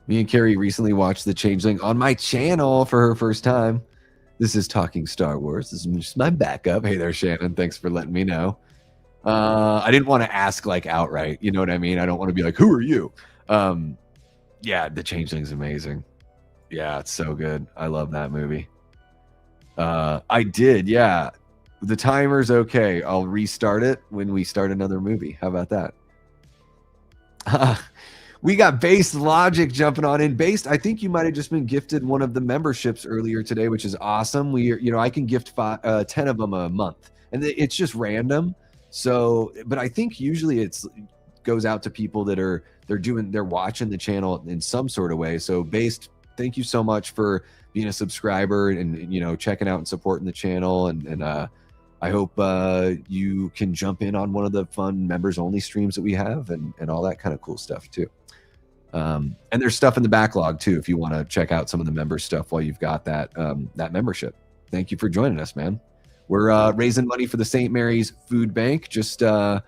Me and Carrie recently watched The Changeling on my channel for her first time. This is Talking Star Wars. This is just my backup. Hey there, Shannon. Thanks for letting me know. I didn't want to ask like outright. You know what I mean? I don't want to be like, who are you? The Changeling's amazing. Yeah, it's so good. I love that movie. I did, yeah. The timer's okay. I'll restart it when we start another movie. How about that? We got Based Logic jumping on in. Based, I think you might have just been gifted one of the memberships earlier today, which is awesome. I can gift 10 of them a month, and it's just random. So, but I think usually it goes out to people that they're watching the channel in some sort of way. So, Based, thank you so much for being a subscriber and checking out and supporting the channel. And I hope you can jump in on one of the fun members only streams that we have and all that kind of cool stuff too. And there's stuff in the backlog too if you want to check out some of the member stuff while you've got that membership. Thank you for joining us, man. We're raising money for the St. Mary's Food Bank. Just to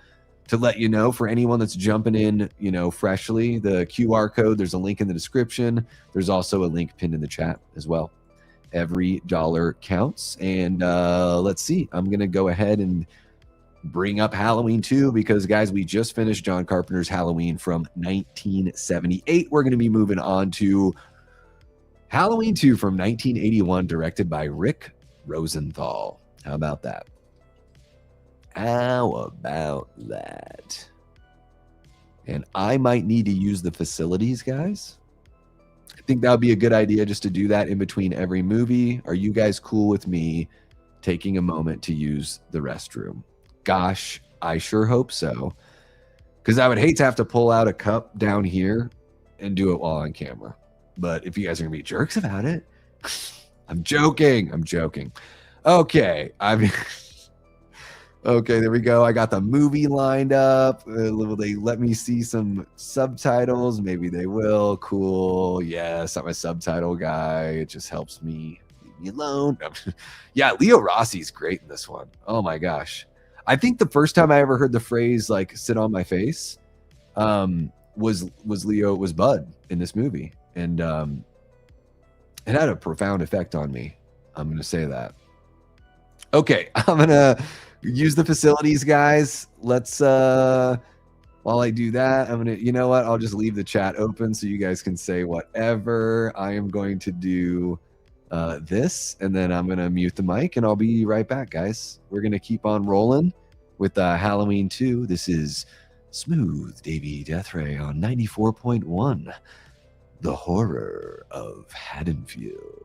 let you know, for anyone that's jumping in, freshly, the QR code, there's a link in the description. There's also a link pinned in the chat as well. Every dollar counts. And let's see, I'm going to go ahead and bring up Halloween 2 because, guys, we just finished John Carpenter's Halloween from 1978. We're going to be moving on to Halloween 2 from 1981, directed by Rick Rosenthal. How about that? How about that? And I might need to use the facilities, guys. I think that would be a good idea just to do that in between every movie. Are you guys cool with me taking a moment to use the restroom? Gosh, I sure hope so. Because I would hate to have to pull out a cup down here and do it while on camera. But if you guys are going to be jerks about it, I'm joking. I'm joking. Okay. Okay, there we go. I got the movie lined up. Will they let me see some subtitles? Maybe they will. Cool. Yes, I'm a subtitle guy. It just helps me. Leave me alone. Yeah, Leo Rossi's great in this one. Oh my gosh. I think the first time I ever heard the phrase like "sit on my face" was Bud in this movie, and it had a profound effect on me. I'm gonna say that. Okay, I'm gonna use the facilities, guys. Let's while I do that, I'm gonna, you know what, I'll just leave the chat open so you guys can say whatever. I am going to do this, and then I'm gonna mute the mic, and I'll be right back, guys. We're gonna keep on rolling with Halloween 2. This is Smooth Davey Deathray on 94.1, the horror of Haddonfield.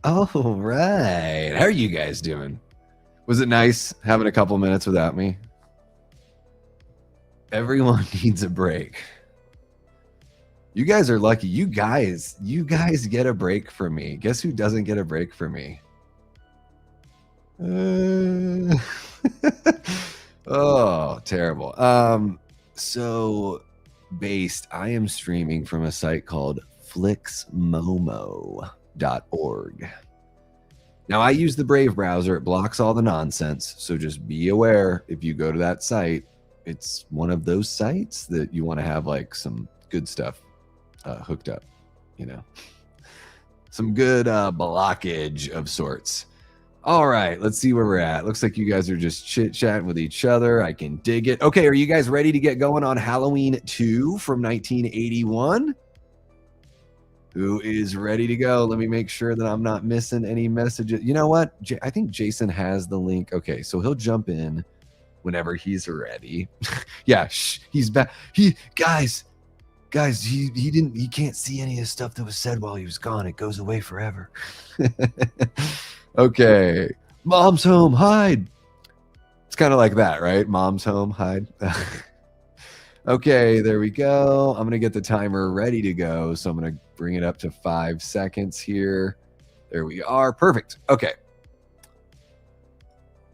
All right. How are you guys doing? Was it nice having a couple minutes without me? Everyone needs a break. You guys are lucky. You guys get a break from me. Guess who doesn't get a break from me? Oh, terrible. So based, I am streaming from a site called flixmomo.org. Now, I use the Brave browser. It blocks all the nonsense. So just be aware if you go to that site, it's one of those sites that you want to have like some good stuff hooked up, you know, some good blockage of sorts. All right, let's see where we're at. Looks like you guys are just chit-chatting with each other. I can dig it. Okay, are you guys ready to get going on Halloween 2 from 1981? Who is ready to go? Let me make sure that I'm not missing any messages. You know what? I think Jason has the link. Okay, so he'll jump in whenever he's ready. Yeah, he's back. Guys, he can't see any of the stuff that was said while he was gone. It goes away forever. Okay, mom's home, hide. It's kind of like that, right? Mom's home, hide. Okay, there we go. I'm gonna get the timer ready to go, so I'm gonna bring it up to 5 seconds here. There we are. Perfect. Okay.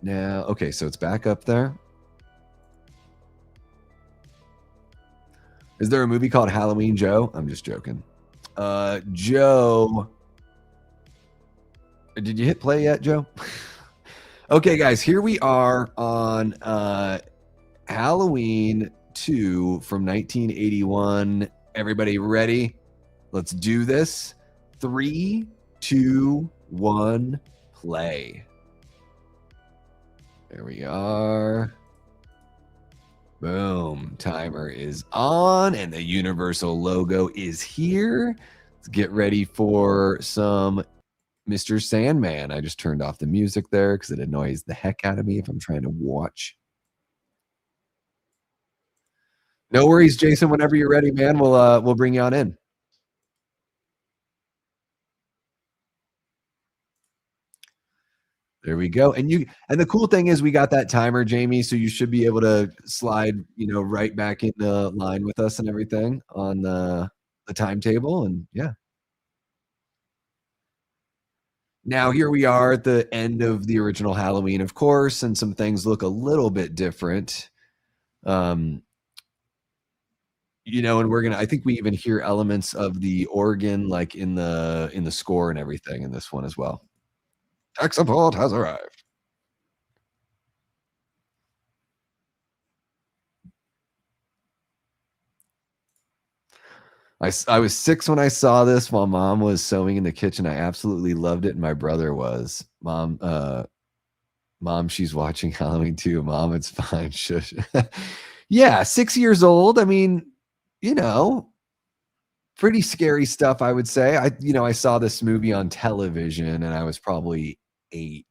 Now, okay, so it's back up there. Is there a movie called Halloween, Joe? I'm just joking. Joe. Did you hit play yet, Joe? Okay, guys, here we are on Halloween 2 from 1981. Everybody ready? Let's do this. 3, 2, 1, play. There we are. Boom. Timer is on, and the Universal logo is here. Let's get ready for some Mr. Sandman. I just turned off the music there because it annoys the heck out of me if I'm trying to watch. No worries, Jason. Whenever you're ready, man, we'll bring you on in. There we go. And the cool thing is we got that timer, Jamie, so you should be able to slide, right back into line with us and everything on the timetable. And yeah. Now here we are at the end of the original Halloween, of course, and some things look a little bit different. And I think we even hear elements of the organ like in the score and everything in this one as well. Tech support has arrived. I was 6 when I saw this while Mom was sewing in the kitchen. I absolutely loved it, and my brother was. Mom, she's watching Halloween too. Mom, it's fine. Shush. Yeah, 6 years old. I mean, pretty scary stuff, I would say. I saw this movie on television, and I was probably 8.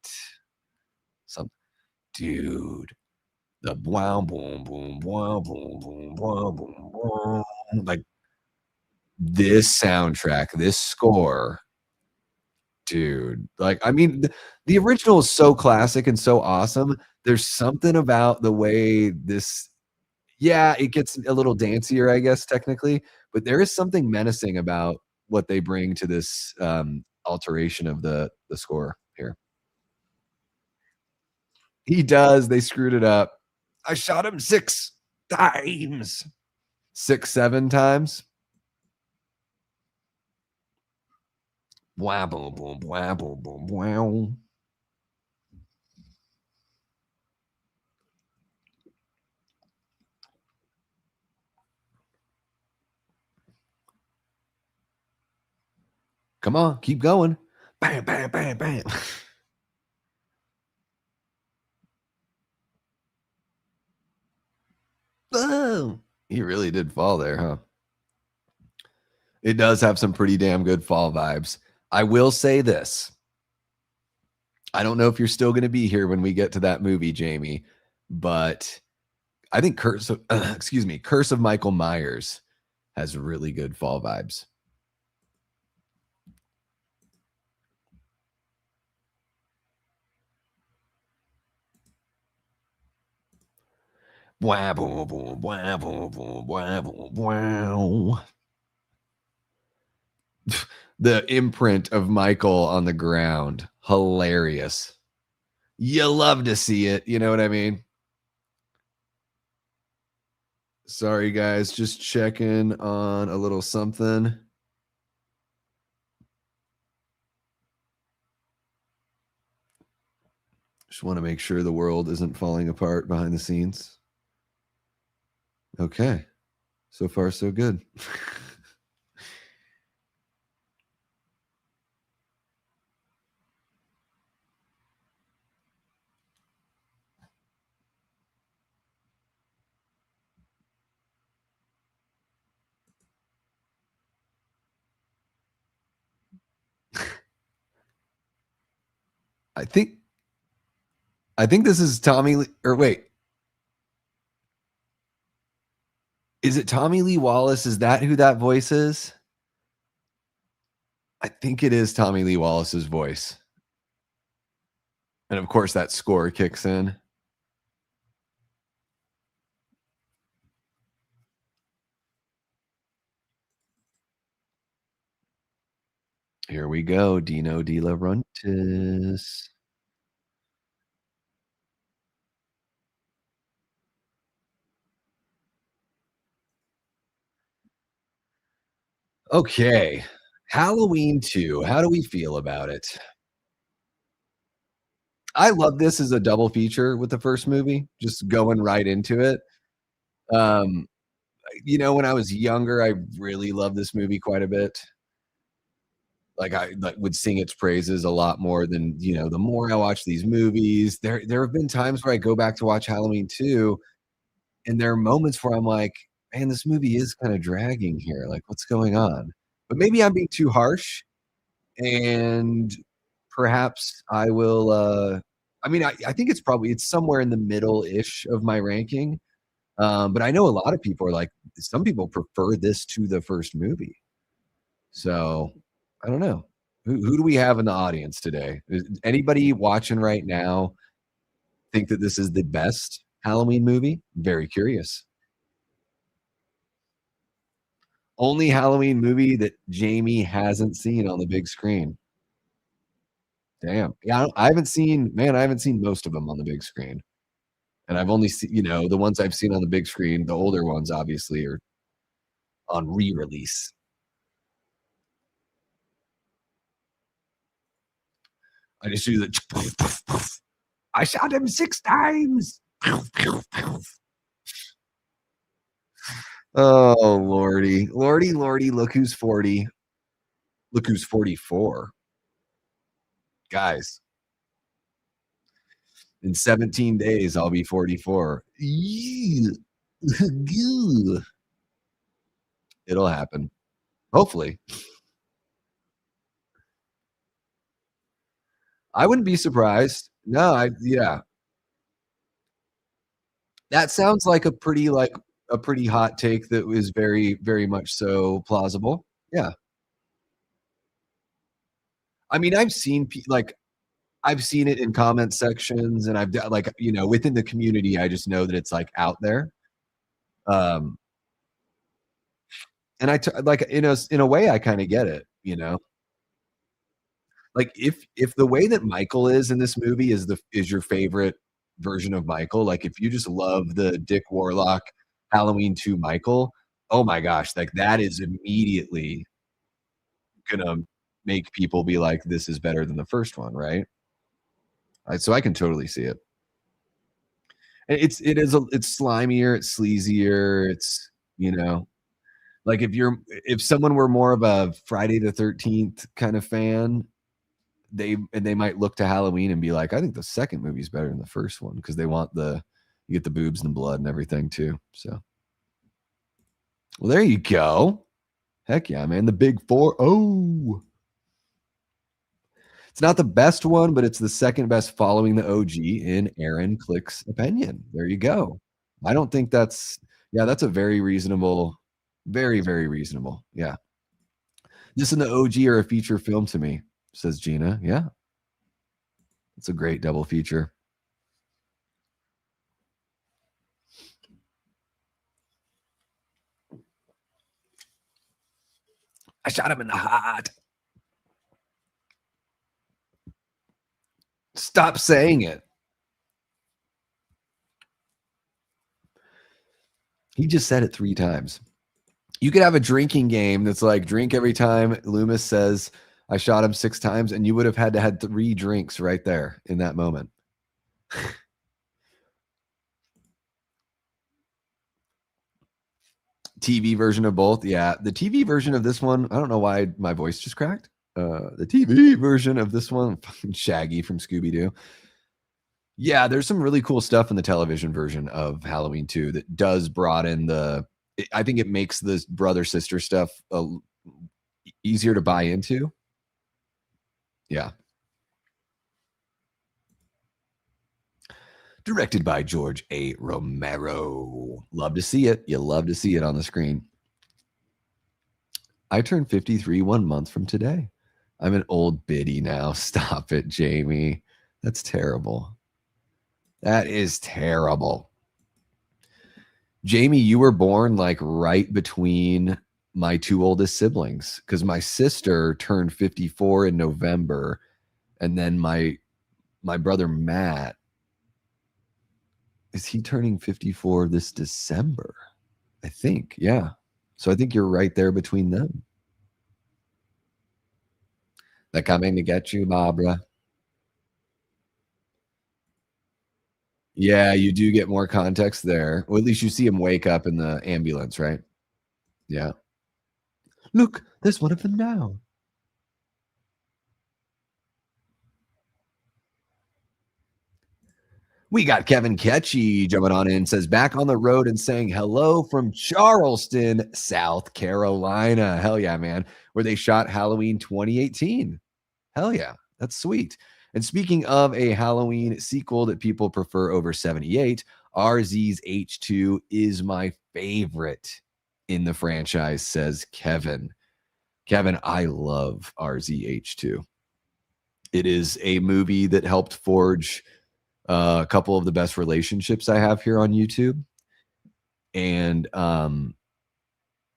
Dude, the wow, boom, boom, wow, boom, boom, wow, boom, boom. Like, this soundtrack, this score, dude. Like, I mean, the original is so classic and so awesome. There's something about the way this, yeah, it gets a little dancier, I guess, technically, but there is something menacing about what they bring to this alteration of the score here. He does. They screwed it up. I shot him 6 times. 6, 7 times. Wow, boom, boom, wow, boom, boom, wow. Come on, keep going. Bam, bam, bam, bam. Boom. He really did fall there, huh? It does have some pretty damn good fall vibes. I will say this. I don't know if you're still going to be here when we get to that movie, Jamie, but I think Curse of Michael Myers has really good fall vibes. Wow, boom, boom, wow, boom, boom, wow, boom, wow. The imprint of Michael on the ground. Hilarious. You love to see it. You know what I mean? Sorry, guys. Just checking on a little something. Just want to make sure the world isn't falling apart behind the scenes. Okay. So far, so good. I think this is Tommy Lee, or wait. Is it Tommy Lee Wallace? Is that who that voice is? I think it is Tommy Lee Wallace's voice. And of course that score kicks in. Here we go. Dino De Laurentiis. Okay. Halloween 2. How do we feel about it? I love this as a double feature with the first movie, just going right into it. You know, when I was younger, I really loved this movie quite a bit. Like I would sing its praises a lot more than, you know, the more I watch these movies. There have been times where I go back to watch Halloween 2, and there are moments where I'm like, man, this movie is kind of dragging here. Like, what's going on? But maybe I'm being too harsh, and perhaps I will I mean, I think it's somewhere in the middle-ish of my ranking. But I know a lot of people are like, some people prefer this to the first movie. So I don't know. Who do we have in the audience today? Is anybody watching right now think that this is the best Halloween movie? Very curious. Only Halloween movie that Jamie hasn't seen on the big screen. Damn. Yeah, I haven't seen, man, I haven't seen most of them on the big screen. And I've only seen, you know, the ones I've seen on the big screen, the older ones obviously are on re-release. I just do the I shot him 6 times. Oh, lordy. Lordy, lordy, look who's 40. Look who's 44. Guys, in 17 days, I'll be 44. It'll happen. Hopefully. I wouldn't be surprised. No, yeah. That sounds like a pretty hot take that was very, very much so plausible. Yeah. I mean, I've seen I've seen it in comment sections, and I've like, you know, within the community, I just know that it's like out there. Um, and like in a way, I kind of get it, you know. Like if the way that Michael is in this movie is your favorite version of Michael, like if you just love the Dick Warlock Halloween 2 Michael, oh my gosh, like that is immediately gonna make people be like, this is better than the first one, right? So I can totally see it. It's slimier, it's sleazier, it's, you know, like if someone were more of a Friday the 13th kind of fan, they might look to Halloween and be like, I think the second movie is better than the first one because they want you get the boobs and the blood and everything too. So, well, there you go. Heck yeah, man. The big four. Oh, it's not the best one, but it's the second best following the OG in Aaron Click's opinion. There you go. I don't think that's a very reasonable, very, very reasonable. Yeah. This and the OG are a feature film to me, says Gina. Yeah. It's a great double feature. shot him in the heart. Stop saying it. He just said it 3 times. You could have a drinking game that's like drink every time Loomis says I shot him 6 times, and you would have had to had 3 drinks right there in that moment. TV version of both. Yeah, the TV version of this one, I don't know why my voice just cracked. The TV version of this one, fucking Shaggy from Scooby-Doo. Yeah, there's some really cool stuff in the television version of Halloween 2 that does broaden the, I think it makes the brother-sister stuff easier to buy into. Yeah. Directed by George A. Romero. Love to see it. You love to see it on the screen. I turned 53 1 month from today. I'm an old biddy now. Stop it, Jamie. That's terrible. That is terrible. Jamie, you were born like right between my 2 oldest siblings, because my sister turned 54 in November, and then my brother Matt, is he turning 54 this December? I think, yeah. So I think you're right there between them. They're coming to get you, Barbara. Yeah, you do get more context there. Well, at least you see him wake up in the ambulance, right? Yeah. Look, there's one of them now. We got Kevin Ketchy jumping on in, says back on the road and saying hello from Charleston, South Carolina. Hell yeah, man. Where they shot Halloween 2018. Hell yeah. That's sweet. And speaking of a Halloween sequel that people prefer over 78, RZ's H2 is my favorite in the franchise, says Kevin. Kevin, I love RZH2. It is a movie that helped forge a couple of the best relationships I have here on YouTube. And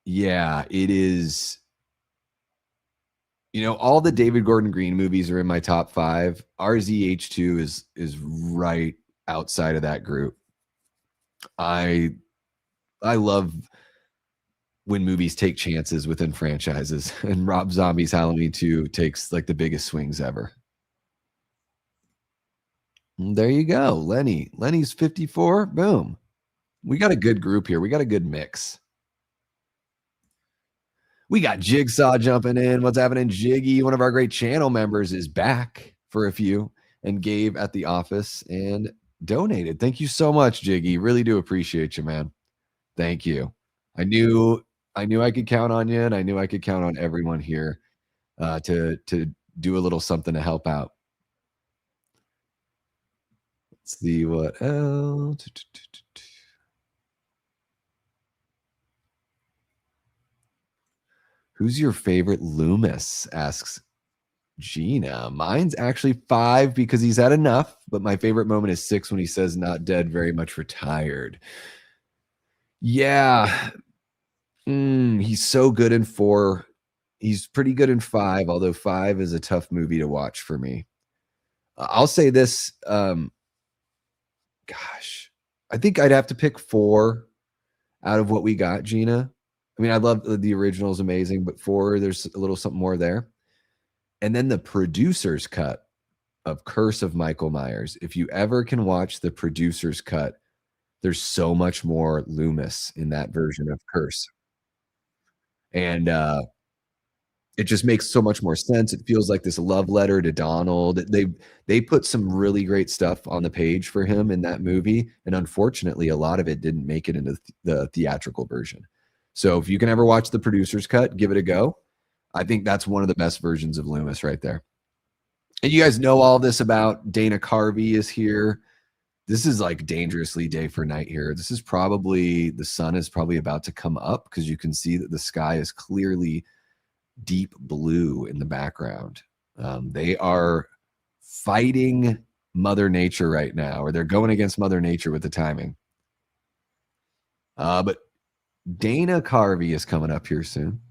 yeah, it is, you know, all the David Gordon Green movies are in my top 5. RZH2 is right outside of that group. I love when movies take chances within franchises, and Rob Zombie's Halloween 2 takes like the biggest swings ever. There you go, Lenny. Lenny's 54. Boom. We got a good group here. We got a good mix. We got Jigsaw jumping in. What's happening, Jiggy? One of our great channel members is back for a few and gave at the office and donated. Thank you so much, Jiggy. Really do appreciate you, man. Thank you. I knew I could count on you, and I knew I could count on everyone here to do a little something to help out. Let's see what else. Who's your favorite Loomis? Asks Gina. Mine's actually 5 because he's had enough, but my favorite moment is 6 when he says not dead, very much retired. Yeah. He's so good in 4. He's pretty good in 5, although 5 is a tough movie to watch for me. I'll say this. Gosh, I think I'd have to pick 4 out of what we got, Gina. I mean, I love the original is amazing, but 4, there's a little something more there. And then the producer's cut of Curse of Michael Myers. If you ever can watch the producer's cut, there's so much more Loomis in that version of Curse. And it just makes so much more sense. It feels like this love letter to Donald. They put some really great stuff on the page for him in that movie, and unfortunately, a lot of it didn't make it into the theatrical version. So if you can ever watch the producer's cut, give it a go. I think that's one of the best versions of Loomis right there. And you guys know all this about Dana Carvey is here. This is like dangerously day for night here. This is probably, the sun is probably about to come up because you can see that the sky is clearly deep blue in the background. They are fighting Mother Nature right now, or they're going against Mother Nature with the timing. But Dana Carvey is coming up here soon.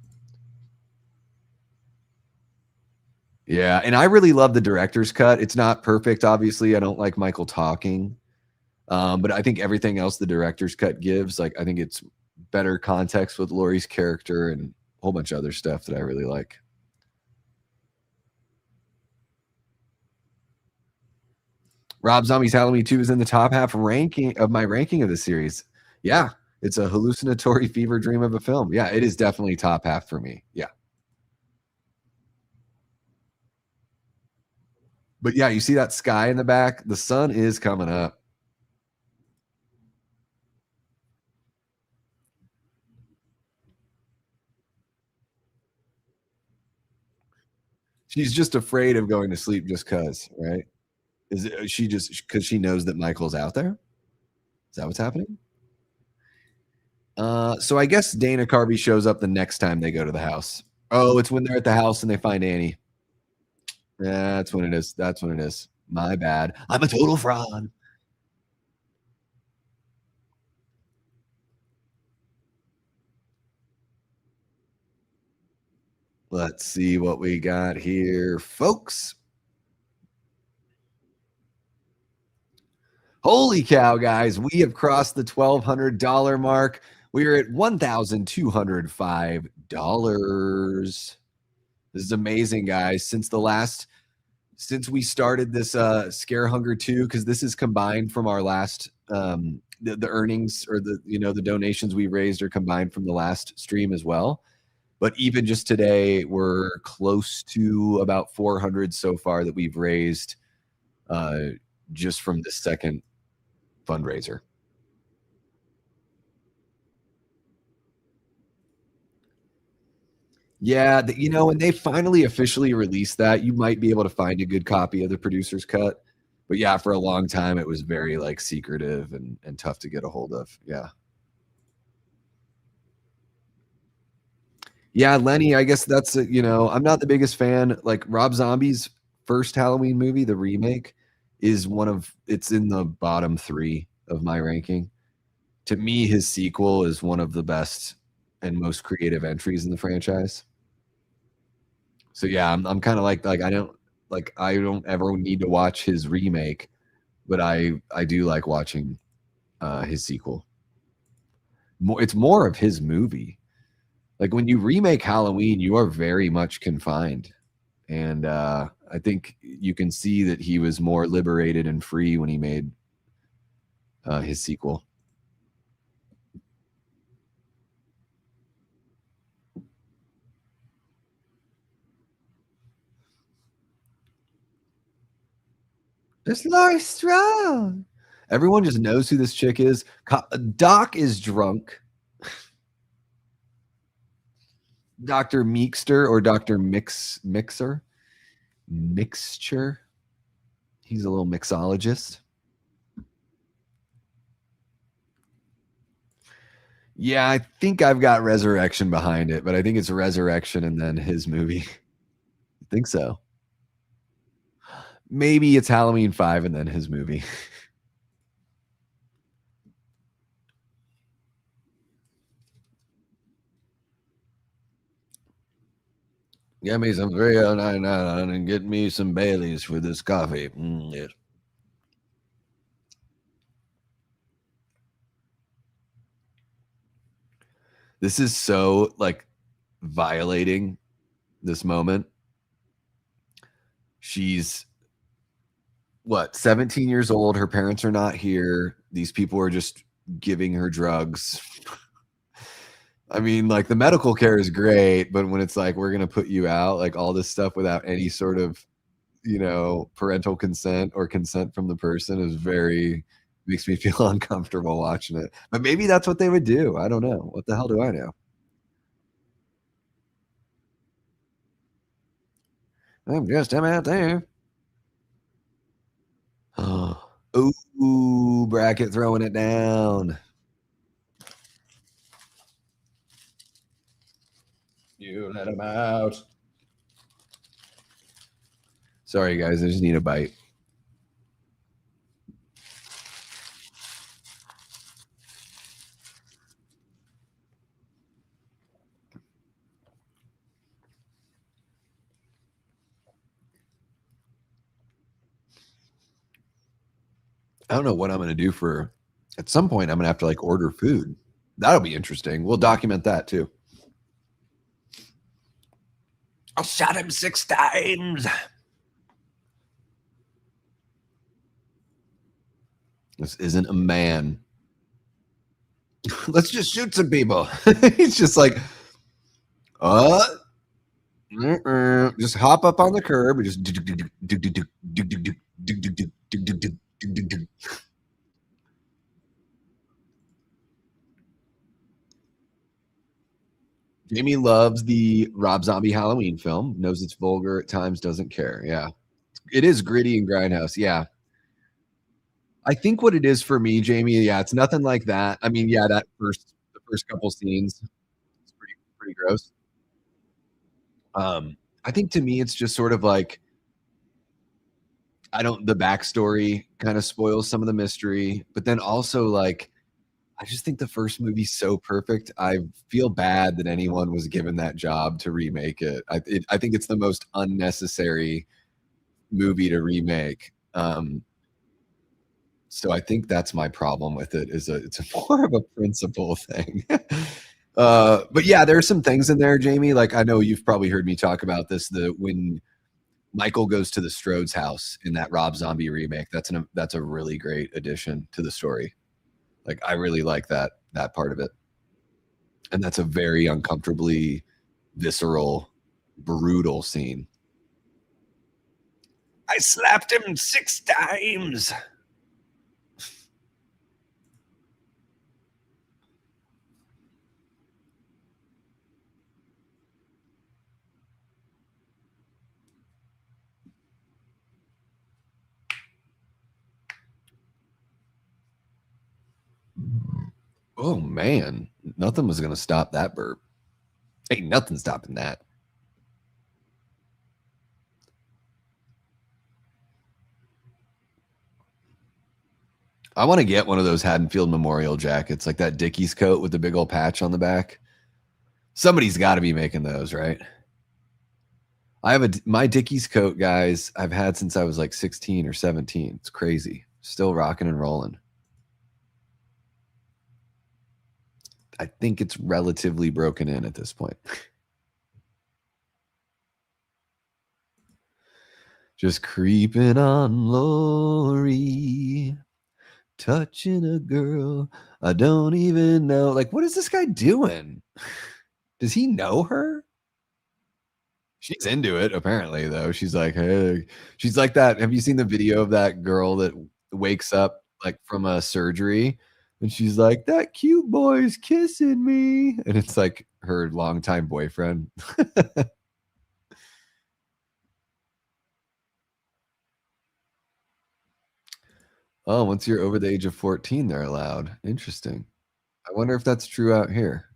Yeah, and I really love the director's cut. It's not perfect, obviously. I don't like Michael talking, but I think everything else the director's cut gives, like, I think it's better context with Laurie's character and a whole bunch of other stuff that I really like. Rob Zombie's Halloween 2 is in the top half ranking of my ranking of the series. Yeah, it's a hallucinatory fever dream of a film. Yeah, it is definitely top half for me. Yeah. But yeah, you see that sky in the back? The sun is coming up. She's just afraid of going to sleep just cuz, right? Is she just because she knows that Michael's out there? Is that what's happening? So I guess Dana Carvey shows up the next time they go to the house. Oh, it's when they're at the house and they find Annie. Yeah, that's when it is. That's when it is. My bad. I'm a total fraud. Let's see what we got here, folks. Holy cow, guys. We have crossed the $1,200 mark. We are at $1,205. This is amazing, guys. Since we started this Scare Hunger 2, because this is combined from our last the earnings, or the donations we raised are combined from the last stream as well. But even just today, we're close to about 400 so far that we've raised just from this second fundraiser. Yeah, when they finally officially release that, you might be able to find a good copy of the producer's cut. But yeah, for a long time, it was very like secretive and tough to get a hold of. Yeah. Yeah, Lenny, I guess that's I'm not the biggest fan. Like Rob Zombie's first Halloween movie, the remake, is it's in the bottom 3 of my ranking. To me, his sequel is one of the best and most creative entries in the franchise. So yeah, I'm kind of like I don't ever need to watch his remake, but I do like watching his sequel. It's more of his movie. Like when you remake Halloween, you are very much confined, and I think you can see that he was more liberated and free when he made his sequel. It's Laurie Strode. Everyone just knows who this chick is. Doc is drunk. Dr. Meekster or Dr. Mixer. Mixture. He's a little mixologist. Yeah, I think I've got Resurrection behind it, but I think it's Resurrection and then his movie. I think so. Maybe it's Halloween 5 and then his movie. Get me some 309 and get me some Baileys for this coffee. Yes. This is so like violating this moment. She's 17 years old. Her parents are not here. These people are just giving her drugs. I mean, like the medical care is great, but when it's like, we're going to put you out, like all this stuff without any sort of, parental consent or consent from the person makes me feel uncomfortable watching it. But maybe that's what they would do. I don't know. What the hell do I know? I'm just out there. Ooh, Bracket throwing it down. You let him out. Sorry, guys. I just need a bite. I don't know what I'm going to do for, at some point, I'm going to have to like order food. That'll be interesting. We'll document that too. I shot him 6 times. This isn't a man. Let's just shoot some people. He's just like, just hop up on the curb and just. Jamie loves the Rob Zombie Halloween film, knows it's vulgar at times, doesn't care. Yeah. It is gritty and grindhouse. Yeah. I think what it is for me, Jamie, yeah, it's nothing like that. I mean, yeah, the first couple scenes, it's pretty gross. I think to me, it's just sort of like, the backstory kind of spoils some of the mystery, but then also like, I just think the first movie's so perfect. I feel bad that anyone was given that job to remake it. I think it's the most unnecessary movie to remake. So I think that's my problem with it. It's more of a principle thing. But yeah, there are some things in there, Jamie. Like I know you've probably heard me talk about this. When Michael goes to the Strode's house in that Rob Zombie remake, that's a really great addition to the story. Like I really like that part of it. And that's a very uncomfortably visceral, brutal scene. I slapped him 6 times. Oh man, nothing was gonna stop that burp. Ain't nothing stopping that. I want to get one of those Haddonfield Memorial jackets, like that Dickies coat with the big old patch on the back. Somebody's got to be making those, right? I have my Dickies coat, guys, I've had since I was like 16 or 17. It's crazy. Still rocking and rolling. I think it's relatively broken in at this point. Just creeping on Lori, touching a girl I don't even know. Like, what is this guy doing? Does he know her? She's into it, apparently, though. She's like, hey, she's like that. Have you seen the video of that girl that wakes up like from a surgery and she's like, that cute boy's kissing me? And it's like her longtime boyfriend. Oh, once you're over the age of 14, they're allowed. Interesting. I wonder if that's true out here.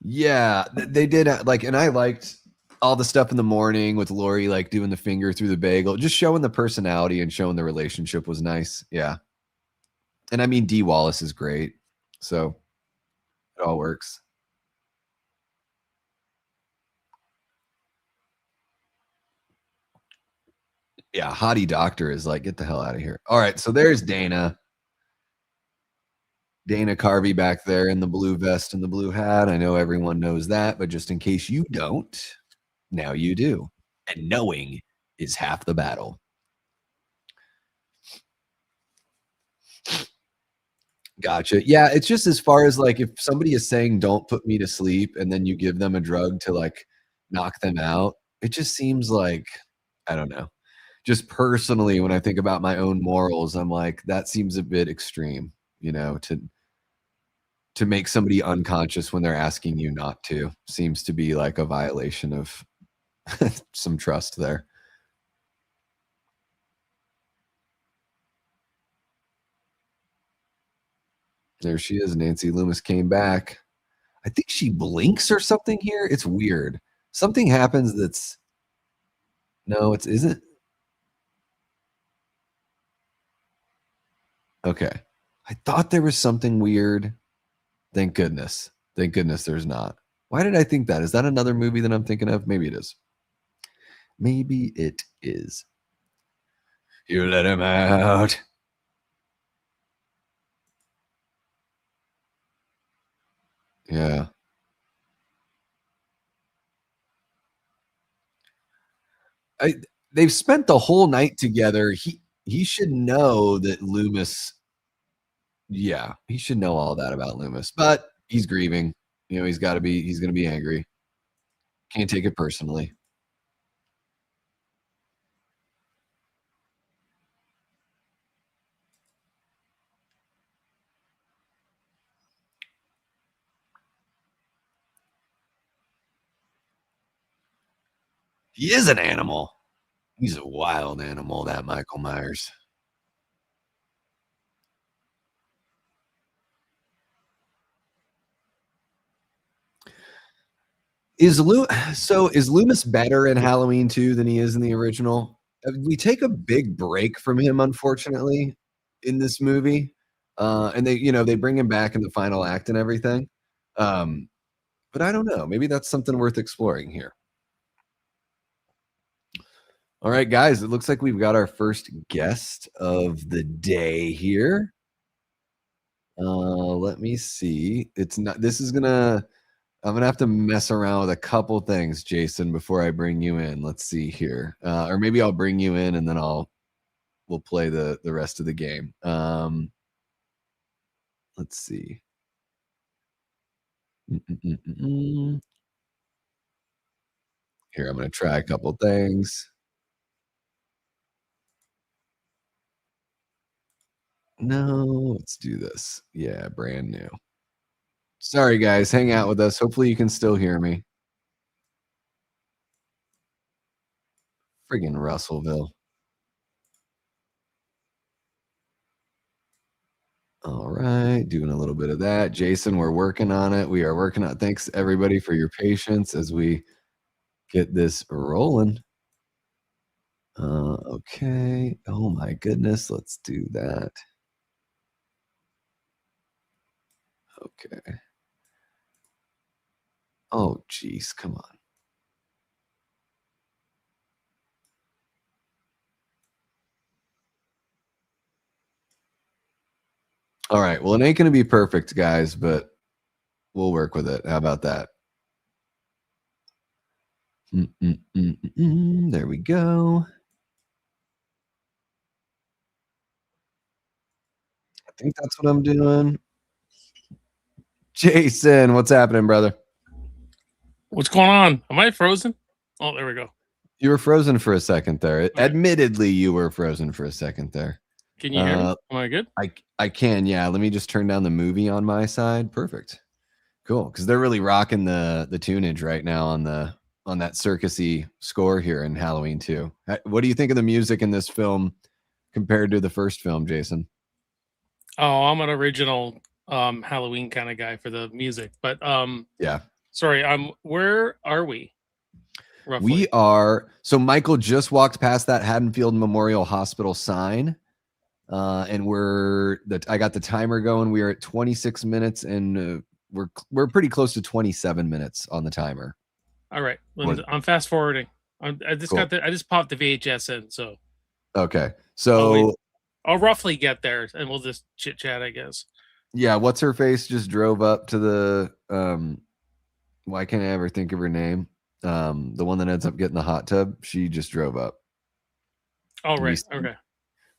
Yeah, they did like, and I liked all the stuff in the morning with Lori like doing the finger through the bagel, just showing the personality and showing the relationship was nice. Yeah. And I mean, Dee Wallace is great. So it all works. Yeah, Hottie Doctor is like, get the hell out of here. All right, so there's Dana. Dana Carvey back there in the blue vest and the blue hat. I know everyone knows that, but just in case you don't, now you do. And knowing is half the battle. Gotcha. Yeah, it's just as far as like if somebody is saying don't put me to sleep and then you give them a drug to like knock them out, it just seems like, I don't know. Just personally, when I think about my own morals, I'm like, that seems a bit extreme, you know, to make somebody unconscious when they're asking you not to seems to be like a violation of some trust there. There she is. Nancy Loomis came back. I think she blinks or something here. It's weird. Something happens that's no, it isn't. Okay. I thought there was something weird. Thank goodness. Thank goodness there's not. Why did I think that? Is that another movie that I'm thinking of? Maybe it is. Maybe it is. You let him out. Yeah. They've spent the whole night together. He should know that Loomis. Yeah, he should know all that about Loomis, but he's grieving. You know, he's going to be angry. Can't take it personally. He is an animal. He's a wild animal, that Michael Myers. Is Loomis better in Halloween 2 than he is in the original? We take a big break from him, unfortunately, in this movie. And they bring him back in the final act and everything. But I don't know. Maybe that's something worth exploring here. All right, guys, it looks like we've got our first guest of the day here. Let me see. I'm gonna have to mess around with a couple things, Jason, before I bring you in. Let's see here. Or maybe I'll bring you in and then we'll play the rest of the game. Let's see. Here, I'm gonna try a couple things. No, let's do this. Yeah, brand new. Sorry, guys. Hang out with us. Hopefully you can still hear me. Friggin' Russellville. All right, doing a little bit of that. Jason, we're working on it. We are working on it. Thanks, everybody, for your patience as we get this rolling. Okay. Oh, my goodness. Let's do that. Okay. Oh, geez. Come on. All right. Well, it ain't going to be perfect, guys, but we'll work with it. How about that? There we go. I think that's what I'm doing. Jason, what's happening, brother? What's going on? Am I frozen? Oh, there we go. You were frozen for a second there. Okay. Admittedly, you were frozen for a second there. Can you hear me? Am I good? I can, yeah. Let me just turn down the movie on my side. Perfect. Cool. Because they're really rocking the tunage right now on that circusy score here in Halloween 2. What do you think of the music in this film compared to the first film, Jason? Oh, I'm an original Halloween kind of guy for the music. But yeah. Sorry, where are we? Roughly? We are. So Michael just walked past that Haddonfield Memorial Hospital sign. And I got the timer going. We are at 26 minutes and we're pretty close to 27 minutes on the timer. All right. I'm fast forwarding. I just popped the VHS in. So. Okay. So I'll roughly get there and we'll just chit chat, I guess. Yeah. What's her face just drove up to the, why can't I ever think of her name? The one that ends up getting the hot tub. She just drove up. Oh, right. Okay.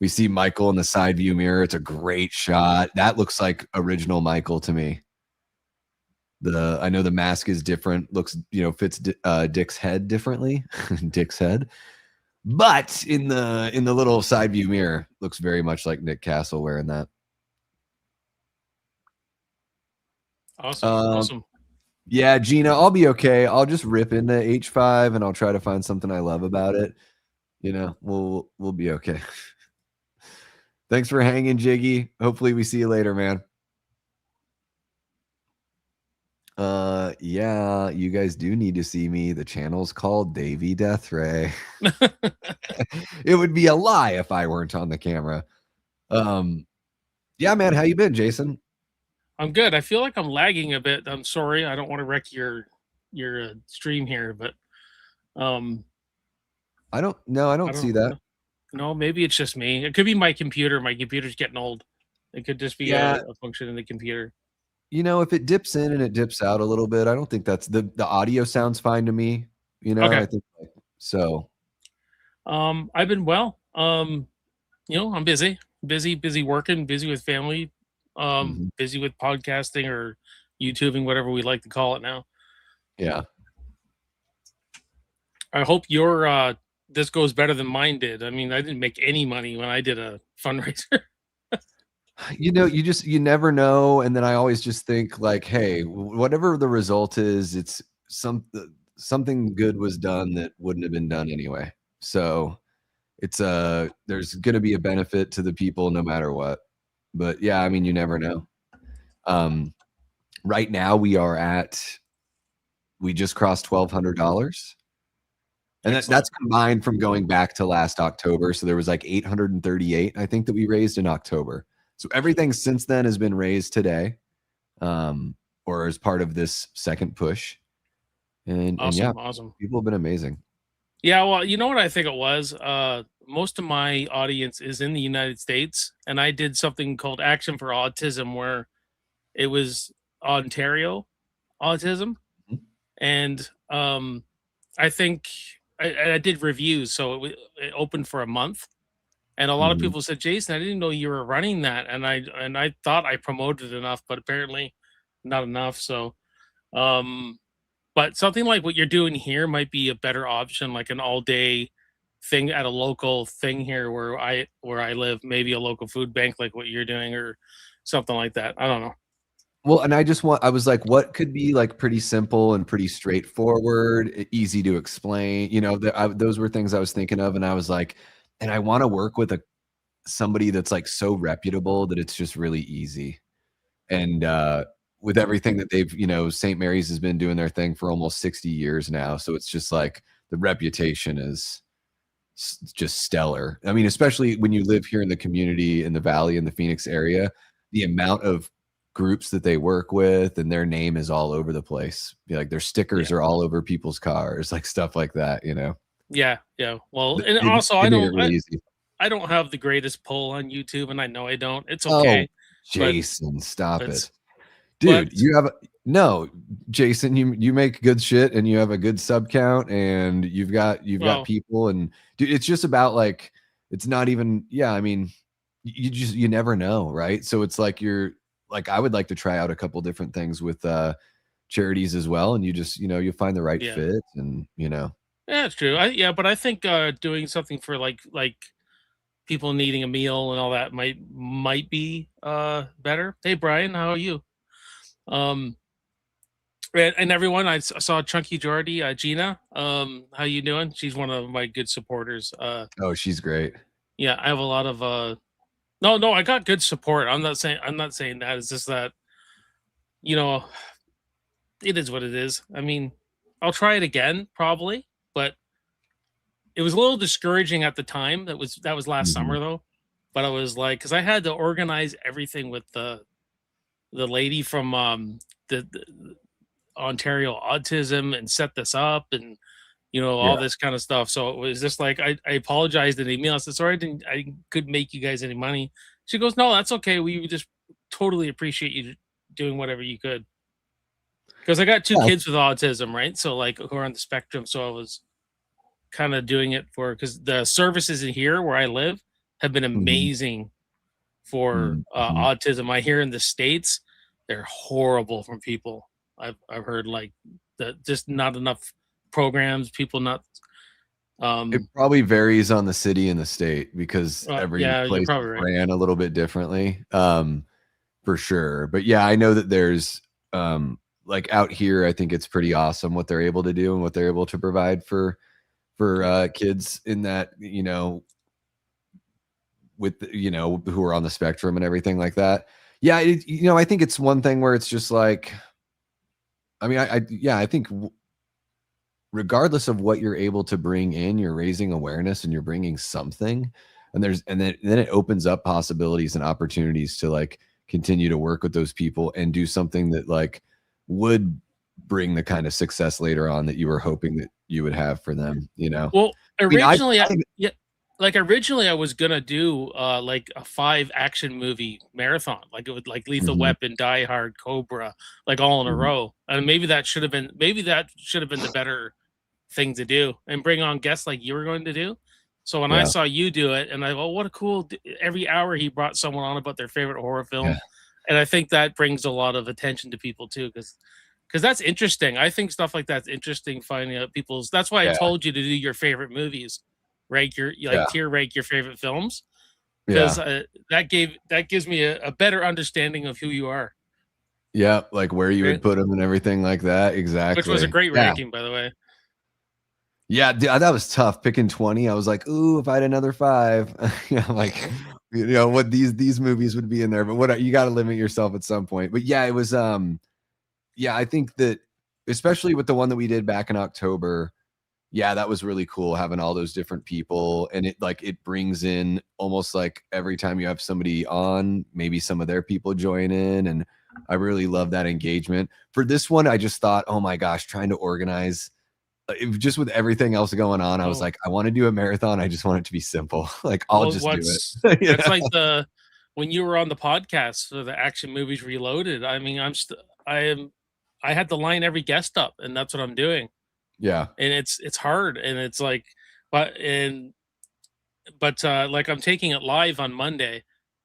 We see Michael in the side view mirror. It's a great shot. That looks like original Michael to me. I know the mask is different. Looks, fits Dick's head differently. Dick's head. But in the little side view mirror, looks very much like Nick Castle wearing that. Awesome. Yeah, Gina, I'll be okay. I'll just rip into H5 and I'll try to find something I love about it. We'll be okay. Thanks for hanging, Jiggy. Hopefully we see you later, man. Yeah, you guys do need to see me. The channel's called Davey Deathray. It would be a lie if I weren't on the camera. Yeah, man, how you been, Jason? I'm good. I feel like I'm lagging a bit. I'm sorry. I don't want to wreck your stream here, but I don't see that. No, maybe it's just me. It could be my computer. My computer's getting old. It could just be Yeah, a function in the computer. if it dips in and it dips out a little bit, I don't think that's the audio sounds fine to me. Okay. I think so. I've been well. I'm busy working, busy with family, Mhm. busy with podcasting or YouTubing, whatever we like to call it now. Yeah. I hope your this goes better than mine did. I mean, I didn't make any money when I did a fundraiser. You never know, and then I always just think like, hey, whatever the result is, it's something good was done that wouldn't have been done anyway. So it's there's going to be a benefit to the people no matter what. But yeah, I mean, you never know. Right now we just crossed $1,200. And that's combined from going back to last October. So there was like 838, I think, that we raised in October. So everything since then has been raised today, or as part of this second push. And yeah, awesome. people have been amazing. Yeah, well, you know what I think it was? Most of my audience is in the United States, and I did something called Action for Autism, where it was Ontario autism, Mhm. and I think I did reviews, so it opened for a month, and a lot of Mhm. people said, "Jason, I didn't know you were running that," and I thought I promoted enough, but apparently not enough. So, but something like what you're doing here might be a better option, like an all day thing at a local thing here where I live, maybe a local food bank like what you're doing or something like that. I don't know. Well, and I was like, what could be like pretty simple and pretty straightforward, easy to explain? Those were things I was thinking of, and I was like, and I want to work with somebody that's like so reputable that it's just really easy. And with everything that they've, St. Mary's has been doing their thing for almost 60 years now, so it's just like the reputation is just stellar. I mean, especially when you live here in the community in the Valley in the Phoenix area, the amount of groups that they work with and their name is all over the place. Like their stickers are all over people's cars, like stuff like that. Yeah. Well, and They also made it really easy. I don't have the greatest pull on YouTube, and I know I don't. It's Oh, okay, but Jason, stop it's it. Dude, Jason, you make good shit and you have a good sub count and you've got people, and dude, it's just about like, it's not even, I mean, you never know, right? So it's like I would like to try out a couple different things with charities as well, and you just, you find the right fit, and yeah, it's true. But I think doing something for like people needing a meal and all that might be better. Hey Brian, how are you? And everyone, I saw Chunky Jordy, Gina. How you doing? She's one of my good supporters. oh, she's great. Yeah, I have a lot of no, I got good support. I'm not saying that. It's just that, it is what it is. I mean, I'll try it again probably, but it was a little discouraging at the time. That was last summer though. But I was like, because I had to organize everything with the lady from the Ontario Autism and set this up and all this kind of stuff. So it was just like I apologized in the email. I said, sorry, I couldn't make you guys any money. She goes, no, that's okay. We just totally appreciate you doing whatever you could. Because I got two kids with autism, right? So like who are on the spectrum. So I was kind of doing it because the services in here where I live have been amazing for autism. I hear in the States, they're horrible from people. I've heard like just not enough programs, people not. It probably varies on the city and the state because every place ran a little bit differently, for sure. But yeah, I know that there's like out here, I think it's pretty awesome what they're able to do and what they're able to provide for kids in that, with who are on the spectrum and everything like that. Yeah, I think it's one thing where it's just like, I mean, I think regardless of what you're able to bring in, you're raising awareness and you're bringing something, and then it opens up possibilities and opportunities to like continue to work with those people and do something that like would bring the kind of success later on that you were hoping that you would have for them, Well, originally, originally I was gonna do like a 5 action movie marathon, like it would like Lethal Weapon, Die Hard, Cobra, like all in a row. And maybe that should have been the better thing to do, and bring on guests like you were going to do. So when I saw you do it, and I go, what a cool! Every hour he brought someone on about their favorite horror film, and I think that brings a lot of attention to people too, because that's interesting. I think stuff like that's interesting. Finding out people's. That's why I told you to do your favorite movies, rank your tier rank your favorite films, because that gives me a better understanding of who you are. Yeah, like where you would put them and everything like that. Exactly. Which was a great ranking, by the way. Yeah, that was tough picking 20. I was like, ooh, if I had another 5, like, what these movies would be in there. But what you got to limit yourself at some point. But yeah, it was I think that especially with the one that we did back in October, that was really cool having all those different people, and it brings in almost like every time you have somebody on, maybe some of their people join in, and I really love that engagement. For this one, I just thought, oh my gosh, trying to organize just with everything else going on, I was like, I want to do a marathon. I just want it to be simple. Like I'll just do it. It's like when you were on the podcast for the Action Movies Reloaded. I mean, I had to line every guest up, and that's what I'm doing. Yeah. And it's hard, and it's like, but like I'm taking it live on Monday,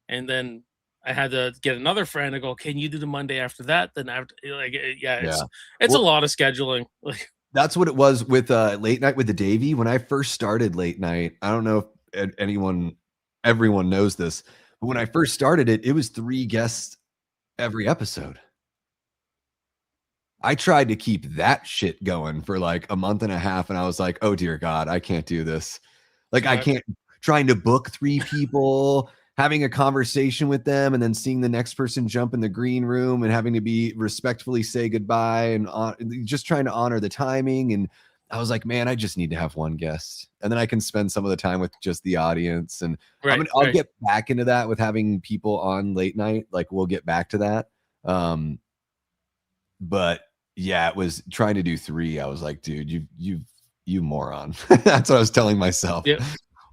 and then I had to get another friend to go, can you do the Monday after that? Then after, it's a lot of scheduling. Like that's what it was with Late Night with the Davey. When I first started Late Night, I don't know if everyone knows this, but when I first started it was 3 guests every episode. I tried to keep that shit going for like a month and a half, and I was like, oh dear God, I can't do this. Like I can't, trying to book 3 people, having a conversation with them, and then seeing the next person jump in the green room and having to be respectfully say goodbye, and just trying to honor the timing. And I was like, man, I just need to have one guest, and then I can spend some of the time with just the audience. And I'll get back into that with having people on Late Night. Like we'll get back to that. But yeah, it was trying to do 3. I was like, dude, you moron. That's what I was telling myself. Yeah.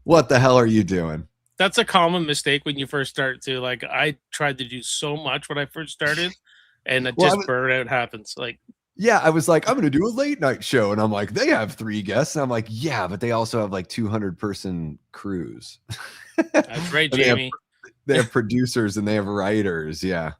What the hell are you doing? That's a common mistake when you first start too. Like I tried to do so much when I first started, and burnout happens. Like, yeah, I was like, I'm going to do a late night show, and I'm like, they have 3 guests, and I'm like, yeah, but they also have like 200-person crews. That's right, Jamie. They have producers and they have writers. Yeah.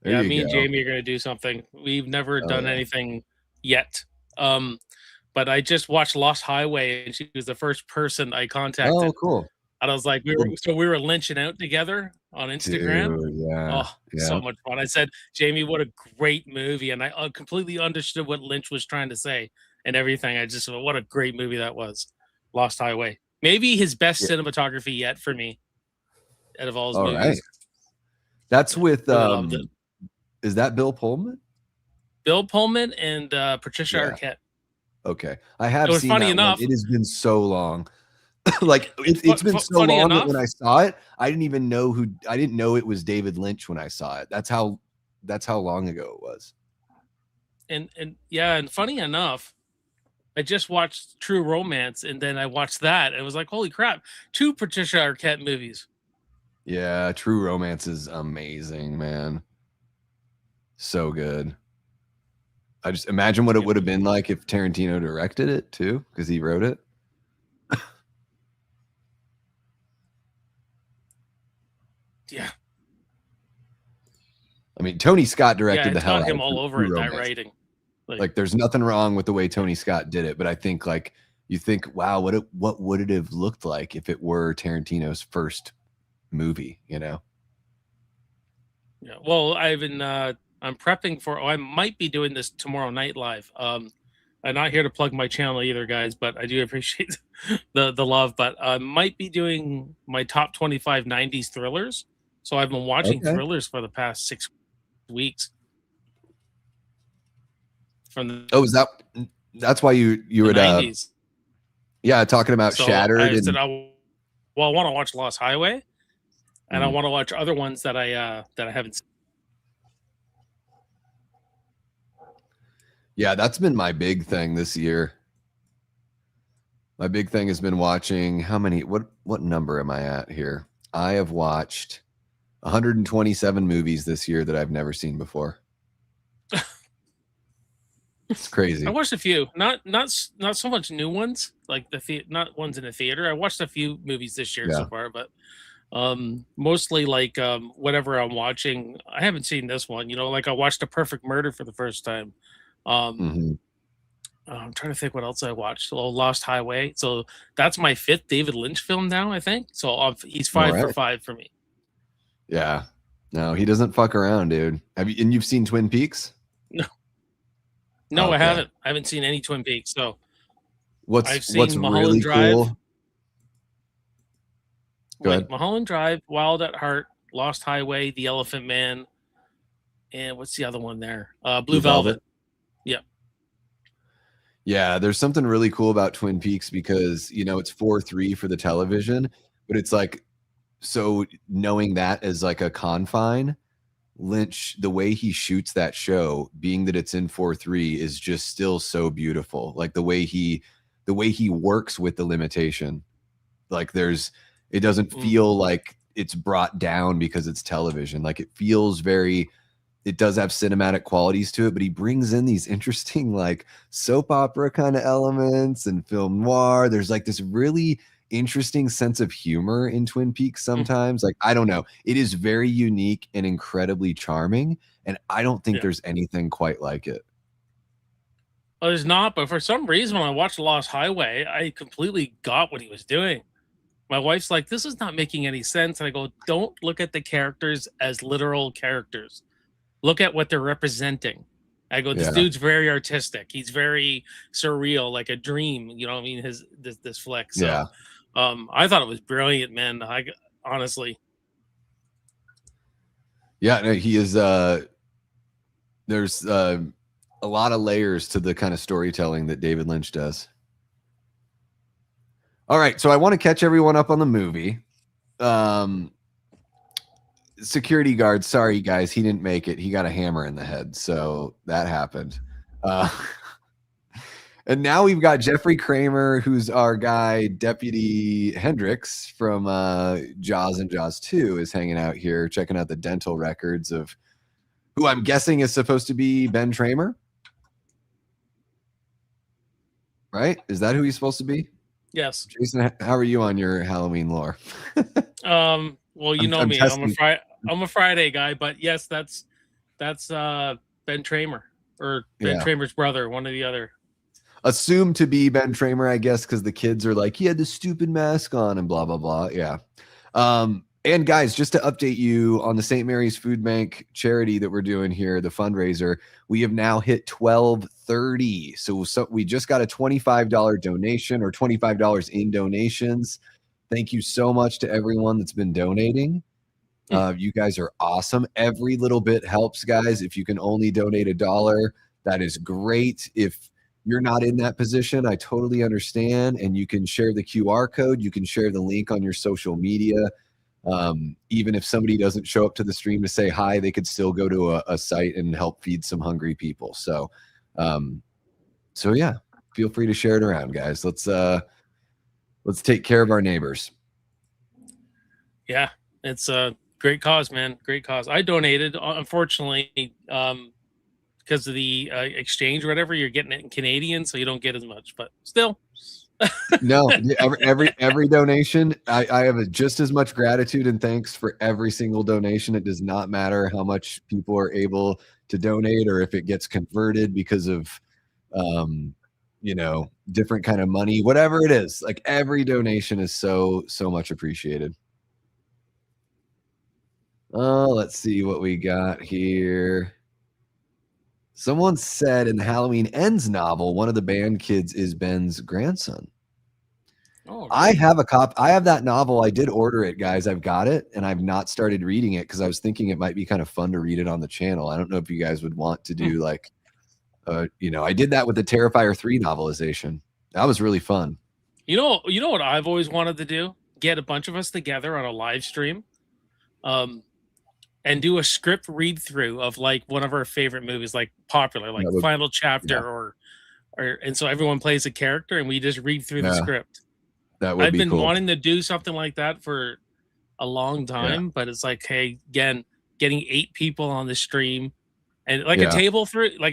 There me and Jamie are going to do something. We've never done anything yet. But I just watched Lost Highway, and she was the first person I contacted. Oh, cool. And I was like, we were lynching out together on Instagram. Dude, so much fun. I said, Jamie, what a great movie. And I completely understood what Lynch was trying to say and everything. What a great movie that was. Lost Highway. Maybe his best cinematography yet for me out of all his movies. Right. That's with, is that Bill Pullman? Bill Pullman and Patricia Arquette. Okay. I have seen that enough. It has been so long. Like it's been so long that when I saw it, I didn't know it was David Lynch when I saw it. That's how long ago it was. And funny enough, I just watched True Romance, and then I watched that, and it was like, holy crap, 2 Patricia Arquette movies. Yeah, True Romance is amazing, man. So good. I just imagine what it would have been like if Tarantino directed it too, because he wrote it. Yeah. I mean, Tony Scott directed the hell out of him all over it, that writing. Like there's nothing wrong with the way Tony Scott did it, but I think like you think, wow, what would it have looked like if it were Tarantino's first movie, you know? Yeah. Well, I'm prepping for. I might be doing this tomorrow night live. I'm not here to plug my channel either, guys, but I do appreciate the love. But I might be doing my top 25 '90s thrillers. So I've been watching thrillers for the past 6 weeks. That's why you would 90s. Talking about Shattered. I said, I want to watch Lost Highway, and I want to watch other ones that I haven't seen. Yeah, that's been my big thing this year. My big thing has been watching what number am I at here? I have watched 127 movies this year that I've never seen before. It's crazy. I watched a few, not so much new ones, like not ones in the theater. I watched a few movies this year so far, but mostly like whatever I'm watching. I haven't seen this one, like I watched A Perfect Murder for the first time. I'm trying to think what else I watched. Lost Highway. So that's my 5th David Lynch film now, I think. So he's 5 for 5 for me. Yeah. No, he doesn't fuck around, dude. You've seen Twin Peaks? No, okay. I haven't. I haven't seen any Twin Peaks. So what's Mulholland really Drive. Cool? Like Mulholland Drive, Wild at Heart, Lost Highway, The Elephant Man, and what's the other one there? Blue Velvet. Yep. Yeah, there's something really cool about Twin Peaks because it's 4:3 for the television, but it's like, so knowing that as like a confine, Lynch, the way he shoots that show, being that it's in 4:3, is just still so beautiful. Like the way he works with the limitation. Like it doesn't feel like it's brought down because it's television. Like it feels it does have cinematic qualities to it, but he brings in these interesting like soap opera kind of elements and film noir. There's like this really interesting sense of humor in Twin Peaks sometimes. Like, I don't know. It is very unique and incredibly charming. And I don't think there's anything quite like it. Well, there's not, but for some reason when I watched Lost Highway, I completely got what he was doing. My wife's like, this is not making any sense. And I go, don't look at the characters as literal characters. Look at what they're representing. I go, this dude's very artistic. He's very surreal, like a dream. You know what I mean? This flick. So I thought it was brilliant, man. Honestly. Yeah, no, he is there's a lot of layers to the kind of storytelling that David Lynch does. All right, so I want to catch everyone up on the movie. Security guard, sorry guys, he didn't make it. He got a hammer in the head, so that happened. And now we've got Jeffrey Kramer, who's our guy, Deputy Hendricks from Jaws and Jaws 2, is hanging out here, checking out the dental records of who I'm guessing is supposed to be Ben Tramer. Right? Is that who he's supposed to be? Yes. Jason, how are you on your Halloween lore? Well, you know me. I'm a Friday guy, but yes, that's Ben Tramer or Ben Tramer's brother, one or the other. Assumed to be Ben Tramer, I guess, because the kids are like, he had this stupid mask on and blah, blah, blah. Yeah. And guys, just to update you on the St. Mary's Food Bank charity that we're doing here, the fundraiser, we have now hit $12.30. So we just got a $25 donation or $25 in donations. Thank you so much to everyone that's been donating. You guys are awesome. Every little bit helps, guys. If you can only donate $1, that is great. If you're not in that position, I totally understand. And you can share the QR code. You can share the link on your social media. Even if somebody doesn't show up to the stream to say hi, they could still go to a site and help feed some hungry people. So yeah, feel free to share it around, guys. Let's take care of our neighbors. Yeah, it's a great cause, man. Great cause. I donated, unfortunately, because of the exchange or whatever, you're getting it in Canadian, so you don't get as much, but still. No, every donation, I have just as much gratitude and thanks for every single donation. It does not matter how much people are able to donate or if it gets converted because of different kind of money, whatever it is. Like every donation is so much appreciated. Let's see what we got here. Someone said in the Halloween Ends novel, one of the band kids is Ben's grandson. Oh, really? I have that novel. I did order it, guys. I've got it, and I've not started reading it because I was thinking it might be kind of fun to read it on the channel. I don't know if you guys would want to do I did that with the Terrifier 3 novelization. That was really fun. You know what I've always wanted to do? Get a bunch of us together on a live stream. And do a script read through of like one of our favorite movies, like popular, like Final Chapter and so everyone plays a character and we just read through the script. That would I've be been cool. wanting to do something like that for a long time, but it's like, hey, again, getting 8 people on the stream and like a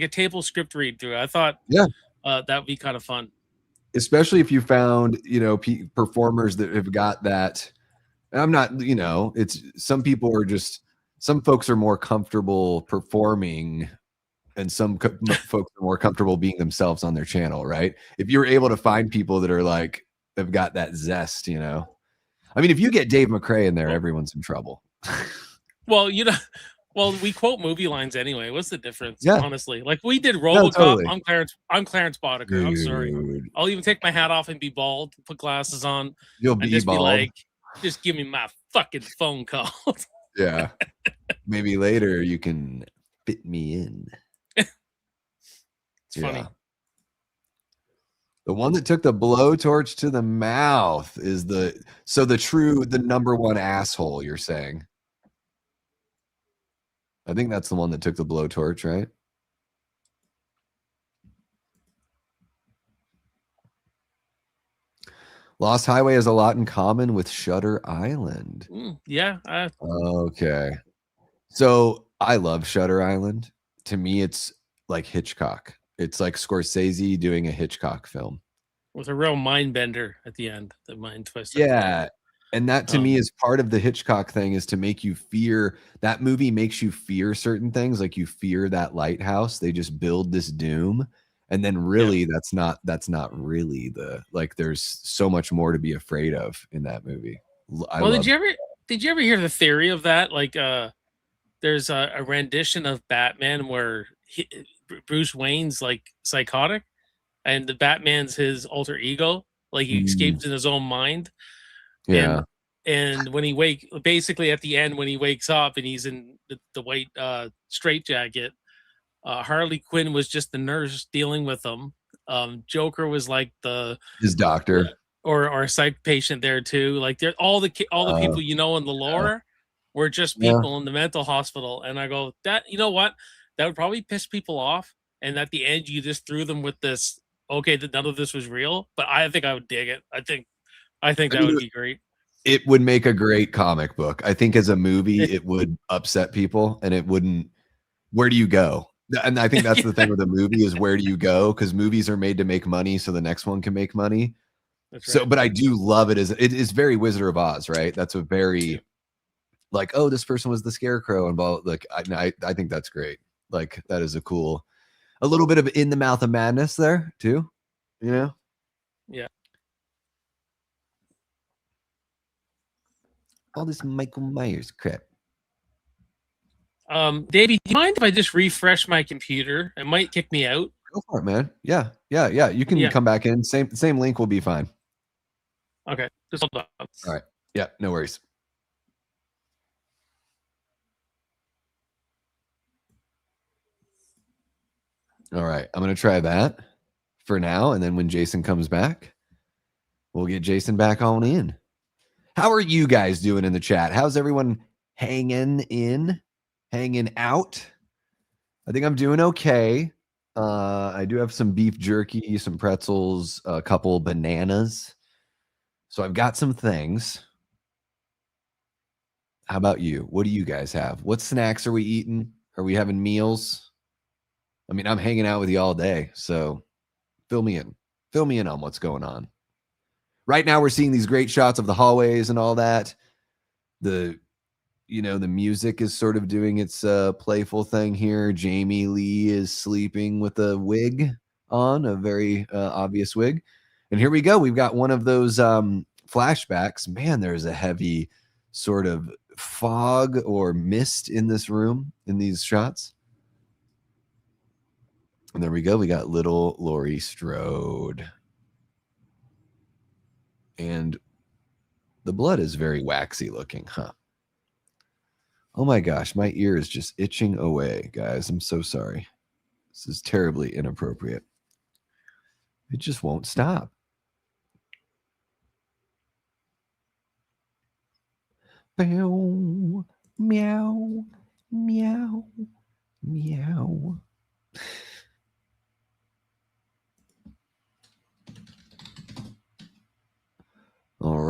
table script read through. I thought that would be kind of fun. Especially if you found, performers that have got that. I'm not, it's some people are just, some folks are more comfortable performing and some folks are more comfortable being themselves on their channel, right? If you're able to find people that are like, have got that zest, I mean, if you get Dave McRae in there, everyone's in trouble. Well, we quote movie lines anyway. What's the difference? Yeah. Honestly, like we did RoboCop. No, totally. I'm Clarence Boddicker. I'm sorry. I'll even take my hat off and be bald, put glasses on, You'll and be just bald. be like, just give me my fucking phone call. Yeah. Maybe later you can fit me in. It's funny. The one that took the blowtorch to the mouth is the number one asshole, you're saying. I think that's the one that took the blowtorch, right? Lost Highway has a lot in common with Shutter Island. Yeah. Okay. So I love Shutter Island. To me, it's like Hitchcock. It's like Scorsese doing a Hitchcock film. With a real mind bender at the end, the mind twist. Yeah. And that to me is part of the Hitchcock thing, is to make you fear. That movie makes you fear certain things. Like you fear that lighthouse. They just build this doom. And then really that's not really there's so much more to be afraid of in that movie. Did you ever hear the theory of that? Like there's a rendition of Batman where Bruce Wayne's like psychotic and the Batman's his alter ego, like he escapes in his own mind. Yeah. And when he basically at the end when he wakes up and he's in the white straitjacket, Harley Quinn was just the nurse dealing with him. Joker was like his doctor or a psych patient there too. Like they're all the people in the lore were just people in the mental hospital. And I go, that what? That would probably piss people off. And at the end, you just threw them with this. Okay, that none of this was real, but I think I would dig it. I think that would be great. It would make a great comic book. I think as a movie, it would upset people, and it wouldn't. Where do you go? And I think that's the thing with a movie is where do you go? Because movies are made to make money, so the next one can make money. That's right. So, but I do love it as it is very Wizard of Oz, right? That's a very like, oh, this person was the Scarecrow and blah. Like, I think that's great. Like, that is a little bit of in the mouth of madness there too, Yeah. All this Michael Myers crap. Davey, do you mind if I just refresh my computer? It might kick me out. Go for it, man. Yeah. You can come back in. Same link will be fine. Okay. Just hold on. All right. Yeah, no worries. All right. I'm going to try that for now. And then when Jason comes back, we'll get Jason back on in. How are you guys doing in the chat? How's everyone hanging out? I think I'm doing okay. I do have some beef jerky, some pretzels, a couple bananas. So I've got some things. How about you? What do you guys have? What snacks are we eating? Are we having meals? I mean, I'm hanging out with you all day, so fill me in. Fill me in on what's going on. Right now, we're seeing these great shots of the hallways and all that. The music is sort of doing its playful thing here. Jamie Lee is sleeping with a wig on, a very obvious wig. And here we go. We've got one of those flashbacks. Man, there's a heavy sort of fog or mist in this room in these shots. And there we go. We got little Laurie Strode. And the blood is very waxy looking, huh? Oh my gosh, my ear is just itching away, guys. I'm so sorry. This is terribly inappropriate. It just won't stop. Meow, meow, meow, meow.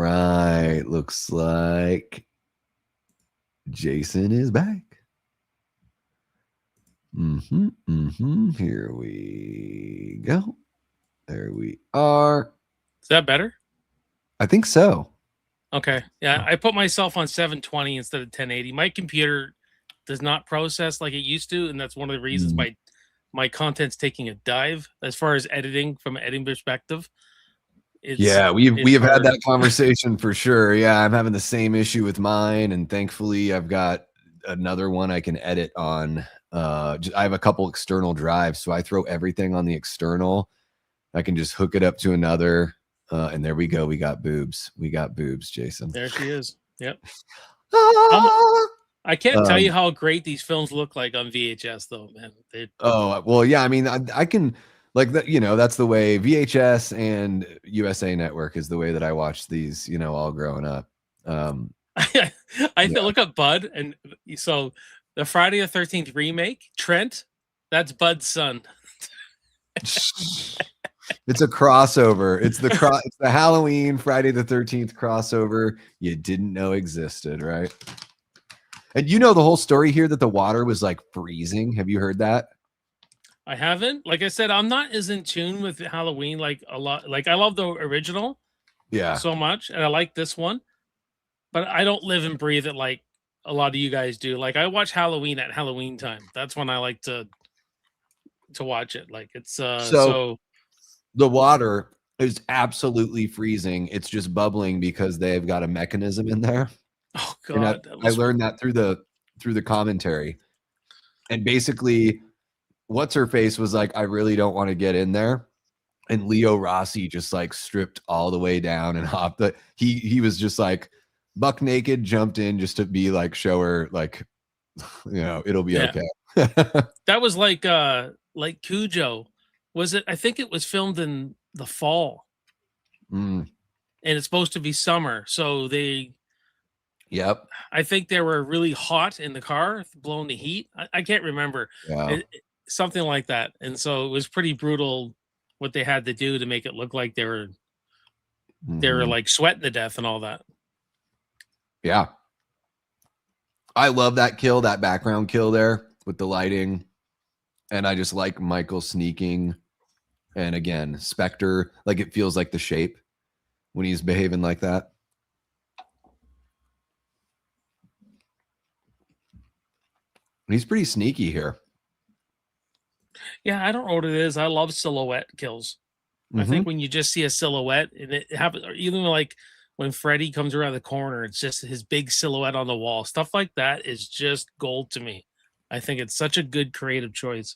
right. Looks like Jason is back. Here we go. There we are. Is that better? I think so. Okay. Yeah, I put myself on 720 instead of 1080. My computer does not process like it used to, and that's one of the reasons my content's taking a dive as far as editing from an editing perspective. We have had that conversation for sure. Yeah, I'm having the same issue with mine, and thankfully I've got another one I can edit on. I have a couple external drives, so I throw everything on the external. I can just hook it up to another, and there we go. We got boobs. We got boobs, Jason. There she is. Yep. I can't tell you how great these films look like on VHS, though, man. Well, yeah. I mean, I can like that. That's the way VHS and USA Network is the way that I watched these. All growing up. Look at Bud, and so the Friday the 13th remake, Trent, that's Bud's son. It's a crossover. It's the Halloween Friday the 13th crossover you didn't know existed, right? And the whole story here that the water was like freezing. Have you heard that? I haven't. Like I said, I'm not as in tune with Halloween like a lot. Like I love the original, so much, and I like this one, but I don't live and breathe it like a lot of you guys do. Like I watch Halloween at Halloween time. That's when I like to watch it. Like it's so the water is absolutely freezing. It's just bubbling because they've got a mechanism in there. Oh God! I learned that through the commentary, and basically, what's her face was like, I really don't want to get in there, and Leo Rossi just like stripped all the way down and hopped. He was just like buck naked, jumped in just to be like show her like, it'll be okay. That was like Cujo. Was it? I think it was filmed in the fall, and it's supposed to be summer, so they. Yep. I think they were really hot in the car, blowing the heat. I can't remember. Yeah. Something like that. And so it was pretty brutal what they had to do to make it look like they were like sweating to death and all that. Yeah. I love that kill, that background kill there with the lighting. And I just like Michael sneaking. And again, Spectre, like it feels like the Shape when he's behaving like that. He's pretty sneaky here. Yeah, I don't know what it is. I love silhouette kills. I think when you just see a silhouette, and it happens, even like when Freddy comes around the corner, it's just his big silhouette on the wall. Stuff like that is just gold to me. I think it's such a good creative choice.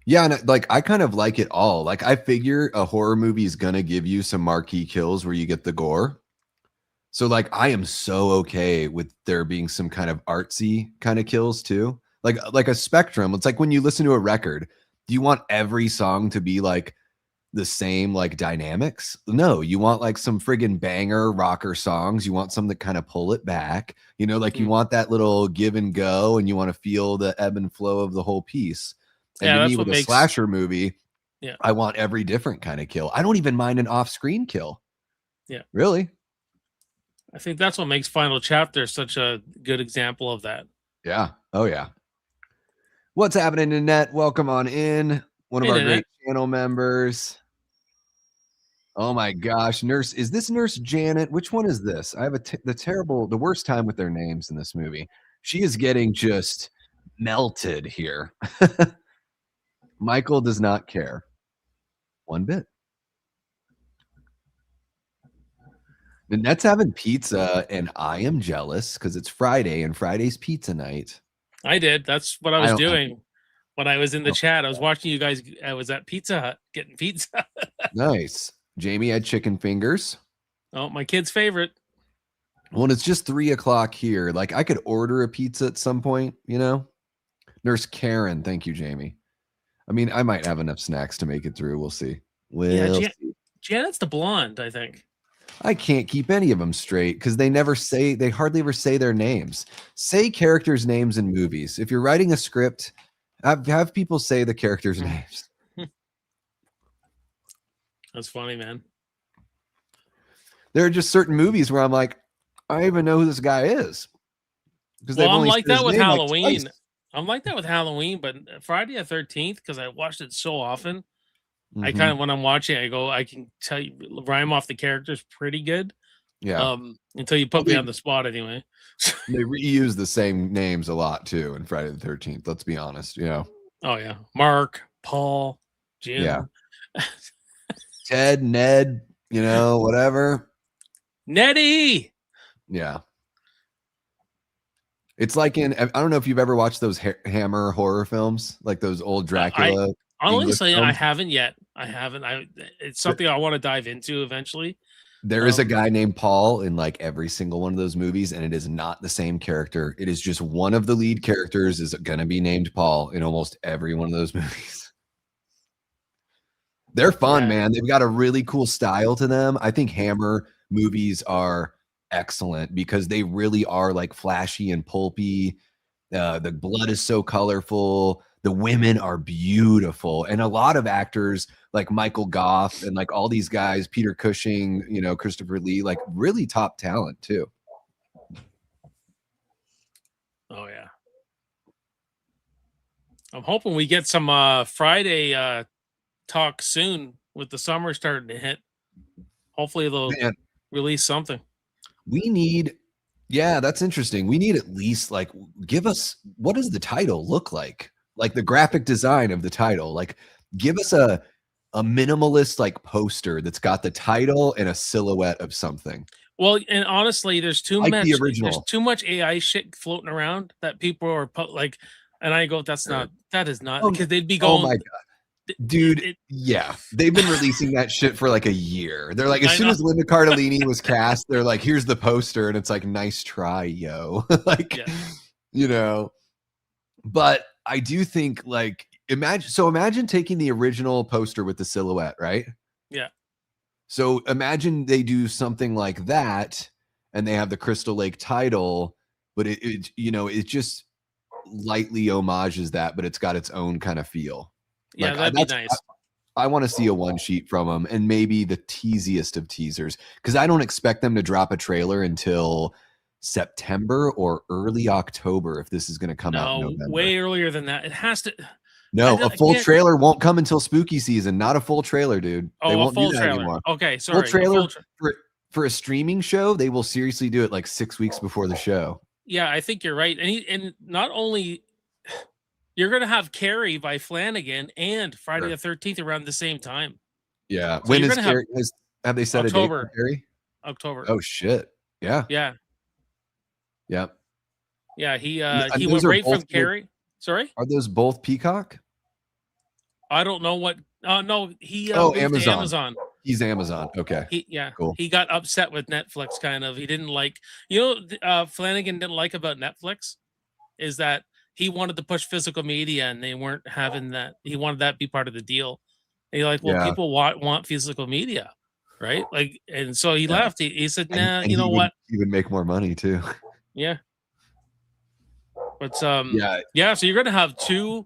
Yeah, and like I kind of like it all. Like I figure a horror movie is gonna give you some marquee kills where you get the gore. So like I am so okay with there being some kind of artsy kind of kills too. Like a spectrum. It's like when you listen to a record, do you want every song to be like the same like dynamics? No, you want like some friggin' banger rocker songs. You want some that kind of pull it back. Like you want that little give and go, and you want to feel the ebb and flow of the whole piece. And to me, with a slasher movie, I want every different kind of kill. I don't even mind an off-screen kill. Yeah. Really? I think that's what makes Final Chapter such a good example of that. Yeah. Oh, yeah. What's happening, Annette? Welcome on in. One of our great channel members. Oh, my gosh. Is this Nurse Janet? Which one is this? I have the worst time with their names in this movie. She is getting just melted here. Michael does not care one bit. Annette's having pizza, and I am jealous because it's Friday, and Friday's pizza night. I did. That's what I was doing when I was in the chat. I was watching you guys. I was at Pizza Hut getting pizza. Nice. Jamie had chicken fingers. Oh, my kid's favorite. Well, it's just 3:00 here. Like I could order a pizza at some point, Nurse Karen, thank you, Jamie. I mean, I might have enough snacks to make it through. We'll see. Janet's the blonde, I think. I can't keep any of them straight because they hardly ever say their names. Say characters' names in movies. If you're writing a script, have people say the characters' names. That's funny, man. There are just certain movies where I'm like, I don't even know who this guy is. Because Well, they've I'm only like said his that with name, like, Halloween. twice. I'm like that with Halloween, but Friday the 13th, because I watched it so often, I Mhm. kind of, when I'm watching, I go, I can tell you, rhyme off the characters pretty good. Yeah. Until you put me on the spot anyway. They reuse the same names a lot too in Friday the 13th. Let's be honest. You know. Oh yeah, Mark, Paul, Jim. Yeah. Ted, Ned, you know, whatever. Nettie. Yeah. It's like I don't know if you've ever watched those Hammer horror films, like those old Dracula. Honestly, I haven't yet. I haven't. It's something I want to dive into eventually. There is a guy named Paul in like every single one of those movies, and it is not the same character. It is just one of the lead characters is going to be named Paul in almost every one of those movies. They're fun, man. They've got a really cool style to them. I think Hammer movies are excellent because they really are like flashy and pulpy. The blood is so colorful. The women are beautiful. And a lot of actors like Michael Goff and like all these guys, Peter Cushing, you know, Christopher Lee, like really top talent too. Oh yeah. I'm hoping we get some Friday talk soon with the summer starting to hit. Hopefully they'll release something. We need, yeah, that's interesting. We need at least like, give us, what does the title look like? Like the graphic design of the title. Like give us a minimalist like poster that's got the title and a silhouette of something. Well, and honestly, there's too like much. The original. There's too much AI shit floating around that people are like, and I go, that's not. That is not because they'd be going. Oh my god, dude! Yeah, they've been releasing that shit for like a year. They're like, as soon as Linda Cardellini was cast, they're like, here's the poster, and it's like, nice try, yo. Like, you know. But I do think like imagine taking the original poster with the silhouette, right? Yeah. So imagine they do something like that and they have the Crystal Lake title, but it you know, it just lightly homages that, but it's got its own kind of feel. Yeah, like, that'd be nice. I want to see a one sheet from them and maybe the teasiest of teasers because I don't expect them to drop a trailer until September or early October if this is going to come out in November. Way earlier than that. It has to. No, a full trailer won't come until spooky season. Not a full trailer, dude. Oh, they won't a full do that trailer. Anymore. Okay, sorry. Full trailer for a streaming show, they will seriously do it like 6 weeks before the show. Yeah, I think you're right. And not only you're going to have Carrie by Flanagan and Friday the 13th around the same time. Yeah. So when is Carrie? Have they set October. a date for Carrie? October. Oh shit. Yeah. Yeah. Yep. Yeah, he went right from Carrie. Sorry? Are those both Peacock? I don't know what. No, he Amazon. He's Amazon. Okay. Cool. He got upset with Netflix. Kind of. He didn't like. Flanagan didn't like about Netflix is that he wanted to push physical media and they weren't having that. He wanted that to be part of the deal. And you're like, well, people want physical media, right? Like, and so he left. He said, nah. And you know what? He would make more money too. Yeah. But So you're gonna have two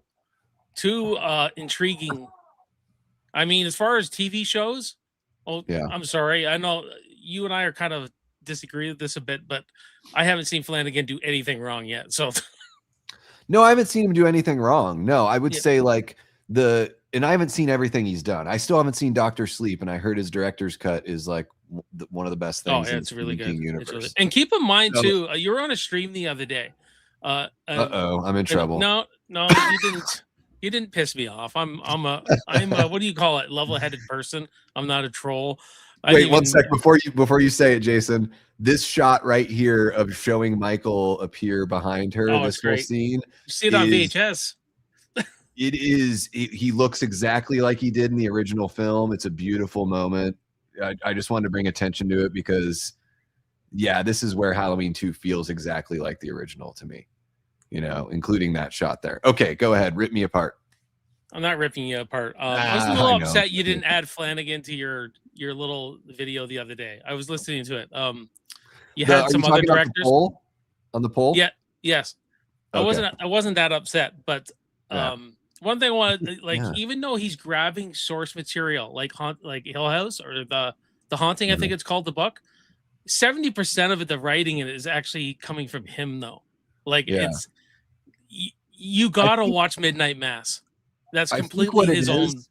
intriguing. I mean, as far as TV shows, I'm sorry. I know you and I are kind of disagree with this a bit, but I haven't seen Flanagan do anything wrong yet. So no, I haven't seen him do anything wrong. No, I would say like and I haven't seen everything he's done. I still haven't seen Dr. Sleep, and I heard his director's cut is like one of the best things. Oh, yeah, it's really good. Universe. And keep in mind too, you were on a stream the other day. I'm in trouble. No, you didn't. You didn't piss me off. I'm a what do you call it? Level-headed person. I'm not a troll. Wait, one sec before you say it, Jason. This shot right here of showing Michael appear behind her. This whole scene. You see it on VHS. It is. He looks exactly like he did in the original film. It's a beautiful moment. I just wanted to bring attention to it because, this is where Halloween 2 feels exactly like the original to me. You know, including that shot there. Okay, go ahead. Rip me apart. I'm not ripping you apart. I was a little upset you didn't add Flanagan to your little video the other day. I was listening to it. You had some other directors on the poll. Yeah. Yes. Okay. I wasn't that upset, but one thing I wanted, even though he's grabbing source material like Hill House or the Haunting, I think it's called, the book. 70% of it, the writing in it is actually coming from him though. Like Yeah. it's you gotta watch Midnight Mass. That's I think completely what it his own. is,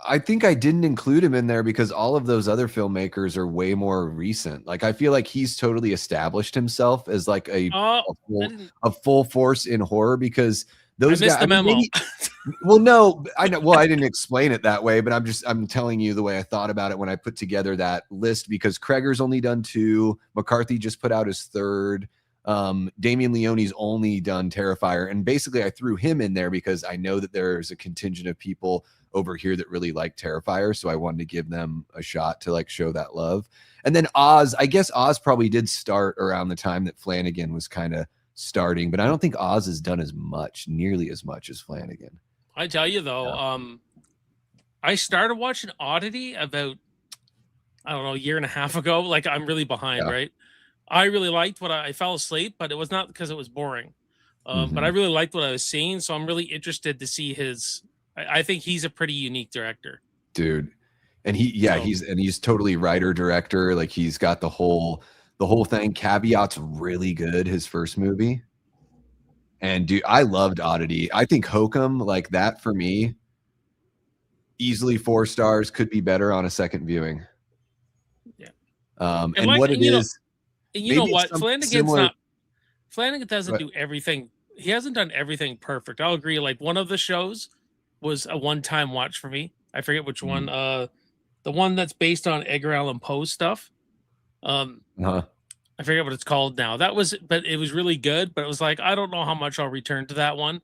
I think I didn't include him in there because all of those other filmmakers are way more recent. Like I feel like he's totally established himself as like a full force in horror because those I missed guys. the memo. Well, no, I know. Well, I didn't explain it that way, but I'm telling you the way I thought about it when I put together that list because Kreger's only done 2. McCarthy just put out his 3rd. Damien Leone's only done Terrifier, and basically I threw him in there because I know that there's a contingent of people over here that really like Terrifier, so I wanted to give them a shot to like show that love. And then Oz, I guess Oz probably did start around the time that Flanagan was kind of starting, but I don't think Oz has done nearly as much as Flanagan. I tell you though, I started watching Oddity about, I don't know, a year and a half ago. Like I'm really behind, right? I really liked what I fell asleep, but it was not because it was boring. But I really liked what I was seeing, so I'm really interested to see his. I think he's a pretty unique director, dude. And he's totally writer director. Like he's got the whole thing. Caveat's really good. His first movie. And dude, I loved Oddity. I think Hokum, like that for me, easily 4 stars, could be better on a second viewing. Yeah. And what it is. And you know what? Flanagan doesn't do everything. He hasn't done everything perfect. I'll agree. Like one of the shows was a one-time watch for me. I forget which one. The one that's based on Edgar Allan Poe stuff. I forget what it's called now. But it was really good. But it was like, I don't know how much I'll return to that one.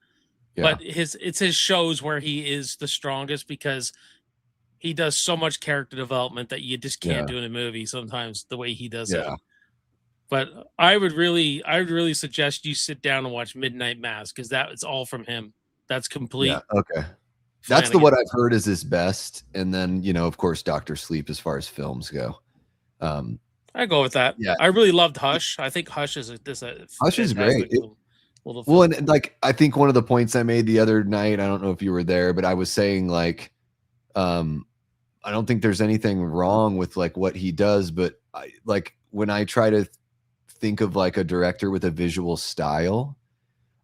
Yeah. But it's his shows where he is the strongest because he does so much character development that you just can't do in a movie sometimes the way he does it. But I would really suggest you sit down and watch Midnight Mass because that is all from him. That's complete. Yeah, okay. That's the what I've heard is his best. And then, of course, Dr. Sleep as far as films go. I go with that. Yeah. I really loved Hush. I think Hush is Hush is great. Well, and like I think one of the points I made the other night, I don't know if you were there, but I was saying like I don't think there's anything wrong with like what he does, but like when I try to think of like a director with a visual style,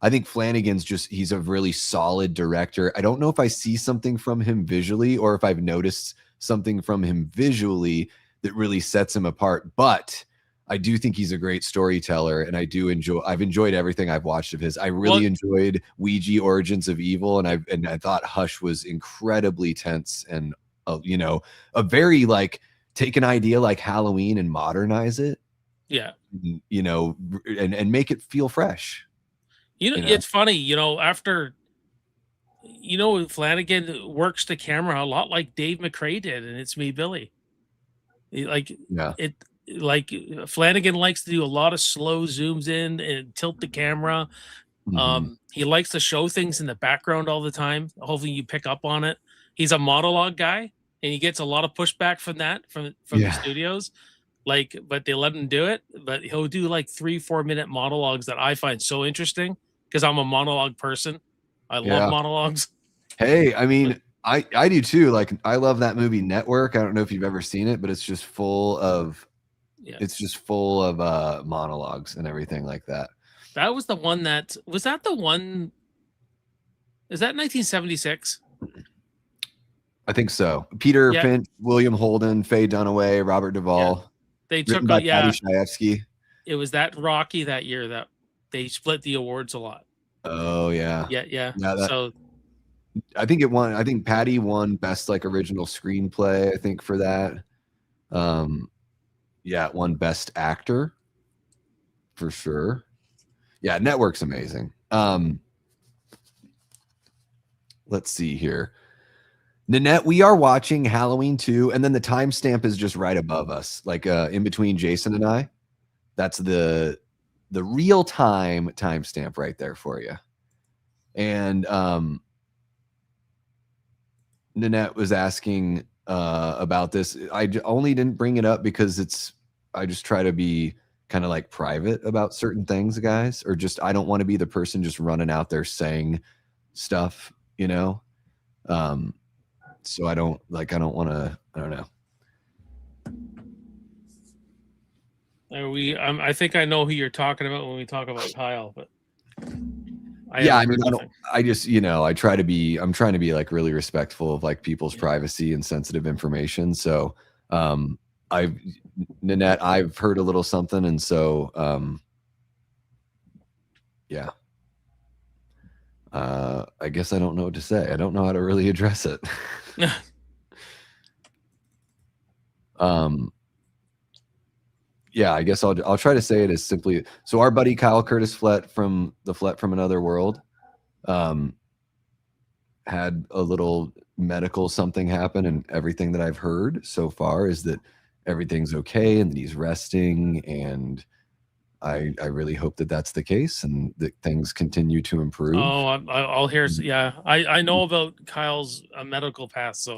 I think Flanagan's he's a really solid director. I don't know if I see something from him visually or if I've noticed something from him visually that really sets him apart, but I do think he's a great storyteller, and I've enjoyed everything I've watched of his. I really enjoyed Ouija Origins of Evil, and I thought Hush was incredibly tense and a very like take an idea like Halloween and modernize it. Yeah. And make it feel fresh. It's funny, after Flanagan works the camera a lot like Dave McRae did, and It's Me, Billy. Flanagan likes to do a lot of slow zooms in and tilt the camera. He likes to show things in the background all the time. Hopefully you pick up on it. He's a monologue guy, and he gets a lot of pushback from the studios. But they let him do it. But he'll do like 3-4 minute monologues that I find so interesting because I'm a monologue person. I love monologues. Hey, I mean, I do too. Like I love that movie Network. I don't know if you've ever seen it, but it's just full of monologues and everything like that. That was the one is that 1976? I think so. Peter Finch, William Holden, Faye Dunaway, Robert Duvall. Yeah. They took Patty Chayefsky. It was that Rocky that year that they split the awards a lot. Oh yeah. Yeah. So I think Patty won best like original screenplay, I think, for that. It won best actor for sure. Yeah, Network's amazing. Let's see here. Nanette, we are watching Halloween 2, and then the timestamp is just right above us, like in between Jason and I. That's the real time timestamp right there for you. And Nanette was asking about this. I only didn't bring it up because I just try to be kind of like private about certain things, guys, or just I don't want to be the person just running out there saying stuff, So I don't want to, I don't know. I think I know who you're talking about when we talk about Kyle, but yeah, I mean, I just, I try to be, I'm trying to be like really respectful of like people's privacy and sensitive information. So, Nanette, I've heard a little something. And so, yeah, I guess I don't know what to say. I don't know how to really address it. Yeah, I guess I'll try to say it as simply. So our buddy Kyle Curtis Flett from Another World, had a little medical something happen, and everything that I've heard so far is that everything's okay and that he's resting, and I really hope that that's the case and that things continue to improve. Oh, I'll hear. Yeah, I know about Kyle's medical past.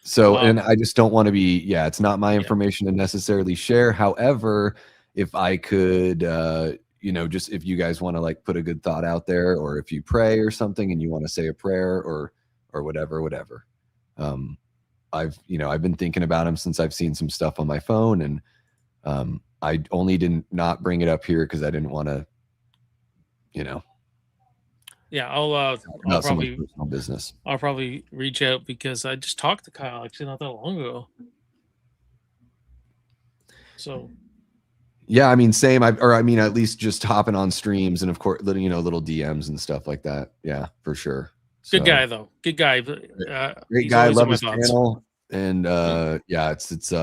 So, and I just don't want to be, it's not my information to necessarily share. However, if I could, just if you guys want to like put a good thought out there, or if you pray or something and you want to say a prayer or whatever. I've been thinking about him since I've seen some stuff on my phone, and I only didn't not bring it up here because I didn't want to, Yeah, I'll probably personal business. I'll probably reach out because I just talked to Kyle actually not that long ago. So yeah, I mean, same. At least just hopping on streams and of course, little DMs and stuff like that. Yeah, for sure. Good guy though. Good guy. Great guy. Love his channel. And it's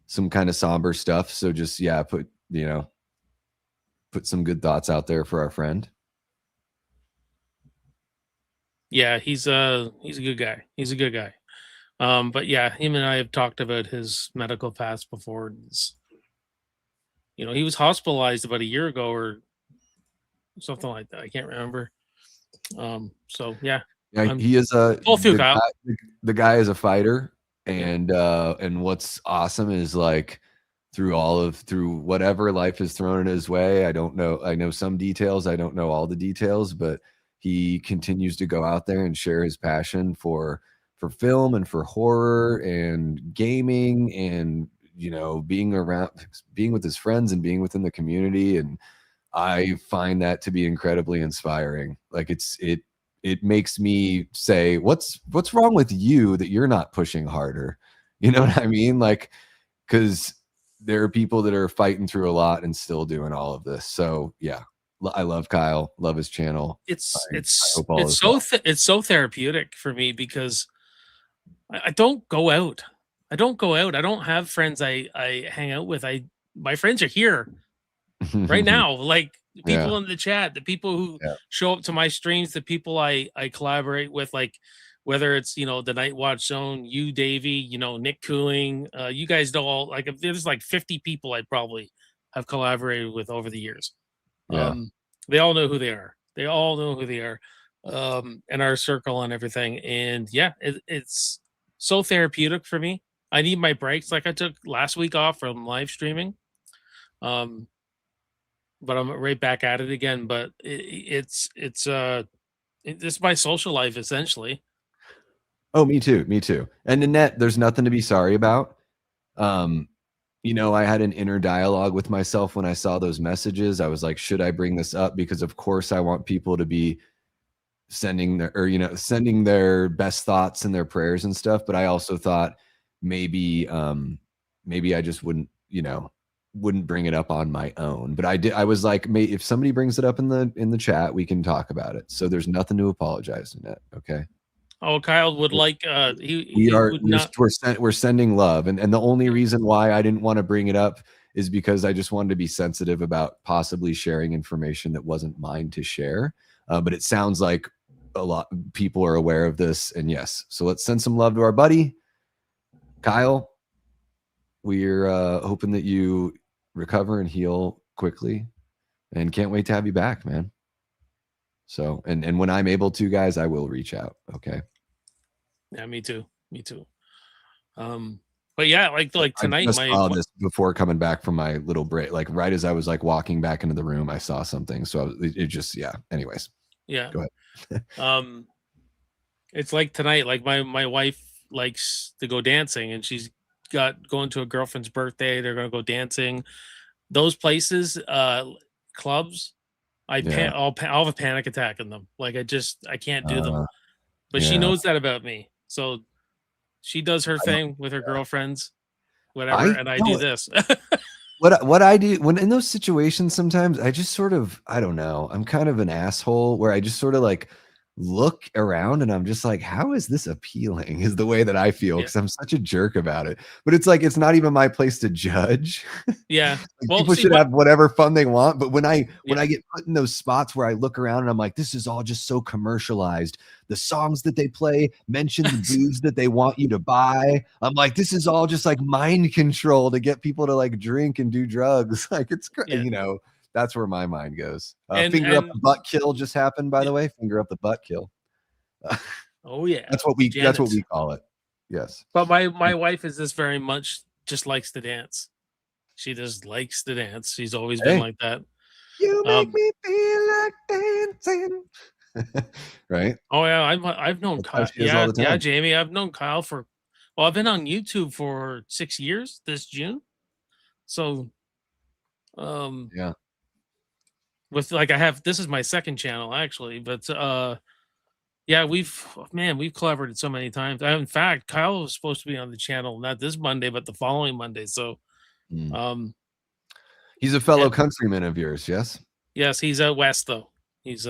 some kind of somber stuff. So just put some good thoughts out there for our friend. Yeah, he's a good guy. He's a good guy. But yeah, him and I have talked about his medical past before. He was hospitalized about a year ago or something like that. I can't remember. So yeah. Yeah, he is the guy is a fighter, and what's awesome is like through whatever life has thrown in his way. I don't know. I know some details. I don't know all the details, but he continues to go out there and share his passion for film and for horror and gaming and being with his friends and being within the community. And I find that to be incredibly inspiring. Like it makes me say, what's wrong with you that you're not pushing harder? You know what I mean? Like, because there are people that are fighting through a lot and still doing all of this. So yeah, I love Kyle, love his channel. It's so therapeutic for me because I don't go out. I don't have friends I hang out with. My friends are here right now. Like people in the chat, the people who show up to my streams, the people I collaborate with, like whether it's the Night Watch Zone, you, Davey, Nick Cooling, you guys know all, like there's like 50 people I probably have collaborated with over the years. They all know who they are. They all know who they are. And our circle and everything. And yeah, it's so therapeutic for me. I need my breaks. Like I took last week off from live streaming. But I'm right back at it again. But it's my social life essentially. Oh, me too. And Nanette, there's nothing to be sorry about. I had an inner dialogue with myself when I saw those messages. I was like, should I bring this up? Because of course I want people to be sending their best thoughts and their prayers and stuff. But I also thought maybe I just wouldn't bring it up on my own. But I was like, if somebody brings it up in the chat, we can talk about it. So there's nothing to apologize in it. Okay. Oh, Kyle would like we're sending love, and the only reason why I didn't want to bring it up is because I just wanted to be sensitive about possibly sharing information that wasn't mine to share. But it sounds like a lot of people are aware of this, and yes, so let's send some love to our buddy Kyle. We're hoping that you recover and heal quickly, and can't wait to have you back, man. So, and when I'm able to, guys, I will reach out. Okay. Yeah, me too. But yeah, like tonight, I saw this before coming back from my little break. Like right as I was like walking back into the room, I saw something. So it just, anyways. Yeah. Go ahead. It's like tonight, like my wife likes to go dancing, and she's going to a girlfriend's birthday. They're going to go dancing. those places, clubs, I'll have a panic attack in them. Like I can't do them. But she knows that about me, so she does her thing with her girlfriends, whatever, and I do this. What I do when in those situations, sometimes I just sort of, I don't know, I'm kind of an asshole where I just sort of like look around and I'm just like, how is this appealing? Is the way that I feel, because I'm such a jerk about it. But it's like, it's not even my place to judge. Yeah. Like, people should have whatever fun they want. But when I get put in those spots where I look around and I'm like, this is all just so commercialized. The songs that they play mention the booze that they want you to buy. I'm like, this is all just like mind control to get people to like drink and do drugs. Like, it's you know, that's where my mind goes. Finger up the butt kill just happened, by the way. Finger up the butt kill. Oh yeah, that's what we call it. Yes. But my wife is this very much just likes to dance. She just likes to dance. She's always been like that. You make me feel like dancing. Right? Oh yeah, I've known Kyle. Yeah, Jamie. I've known Kyle for I've been on YouTube for 6 years this June. So yeah. With like this is my second channel actually, but yeah, we've collaborated so many times. In fact, Kyle was supposed to be on the channel not this Monday, but the following Monday. So he's a fellow countryman of yours, yes? Yes, he's out west though. He's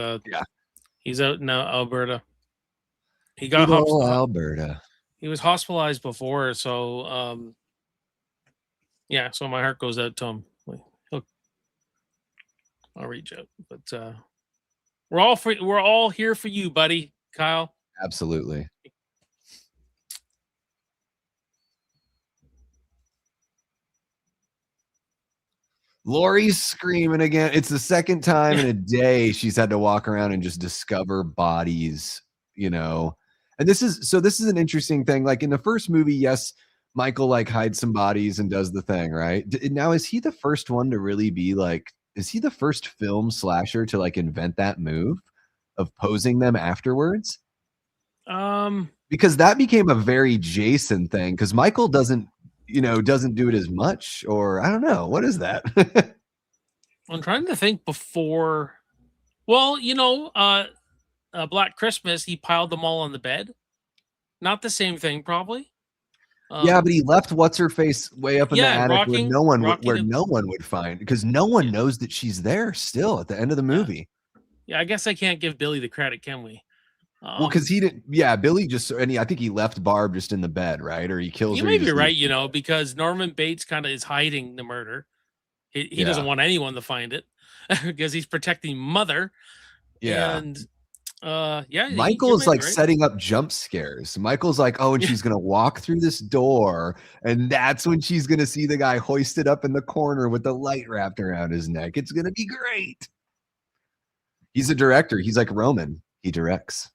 he's out in Alberta. He got Alberta. He was hospitalized before, so yeah, so my heart goes out to him. I'll reach out, but we're all here for you, buddy, Kyle. Absolutely. Lori's screaming again. It's the second time in a day she's had to walk around and just discover bodies, you know. And this is an interesting thing. Like in the first movie, yes, Michael like hides some bodies and does the thing, right? Now, is he the first one to really be like, is he the first film slasher to like invent that move of posing them afterwards? Because that became a very Jason thing, because Michael doesn't do it as much, or I don't know. What is that? I'm trying to think before. Well, Black Christmas, he piled them all on the bed. Not the same thing, probably. Yeah, but he left what's her face way up in the attic where no one would find, because no one knows that she's there still at the end of the movie. Yeah, I guess I can't give Billy the credit, can we? Well, because he didn't. Yeah, Billy just, and I think he left Barb just in the bed, right? Or he kills her. You may be right, because Norman Bates kind of is hiding the murder. He doesn't want anyone to find it because he's protecting Mother. Yeah. And Michael's like setting up jump scares. Michael's like, oh, and she's gonna walk through this door, and that's when she's gonna see the guy hoisted up in the corner with the light wrapped around his neck. It's gonna be great. He's a director. He's like Roman. He directs.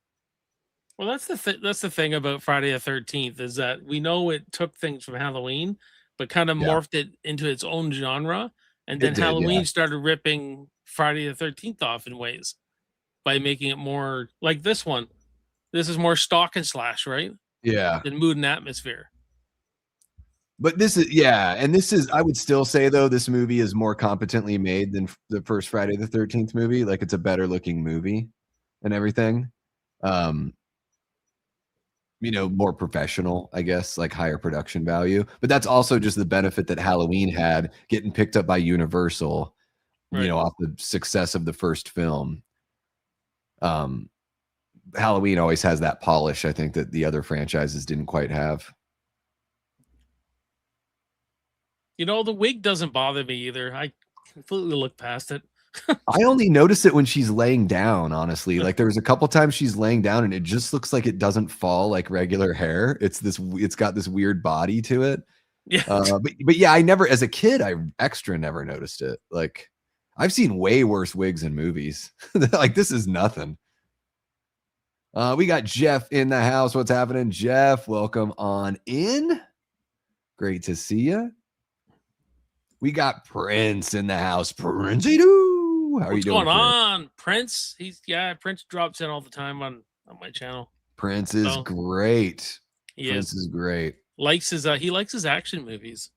Well, that's the thing about Friday the 13th is that we know it took things from Halloween, but kind of morphed it into its own genre, and then Halloween started ripping Friday the 13th off in ways by making it more like this one. This is more stalk and slash, right? Yeah. Than mood and atmosphere. But this is, I would still say though, this movie is more competently made than the first Friday the 13th movie. Like, it's a better looking movie and everything. More professional, I guess, like higher production value. But that's also just the benefit that Halloween had getting picked up by Universal, right, off the success of the first film. Halloween always has that polish, I think, that the other franchises didn't quite have. The wig doesn't bother me either. I completely look past it. I only notice it when she's laying down, honestly. Like, there was a couple times she's laying down and it just looks like it doesn't fall like regular hair. It's got this weird body to it. Yeah. But yeah, I never, as a kid, I never noticed it. Like, I've seen way worse wigs in movies. Like, this is nothing. We got Jeff in the house. What's happening, Jeff? Welcome on in. Great to see you. We got Prince in the house. Princey doo. How are you doing? What's going on, Prince? Prince drops in all the time on my channel. Prince is great. Prince is great. He likes his action movies.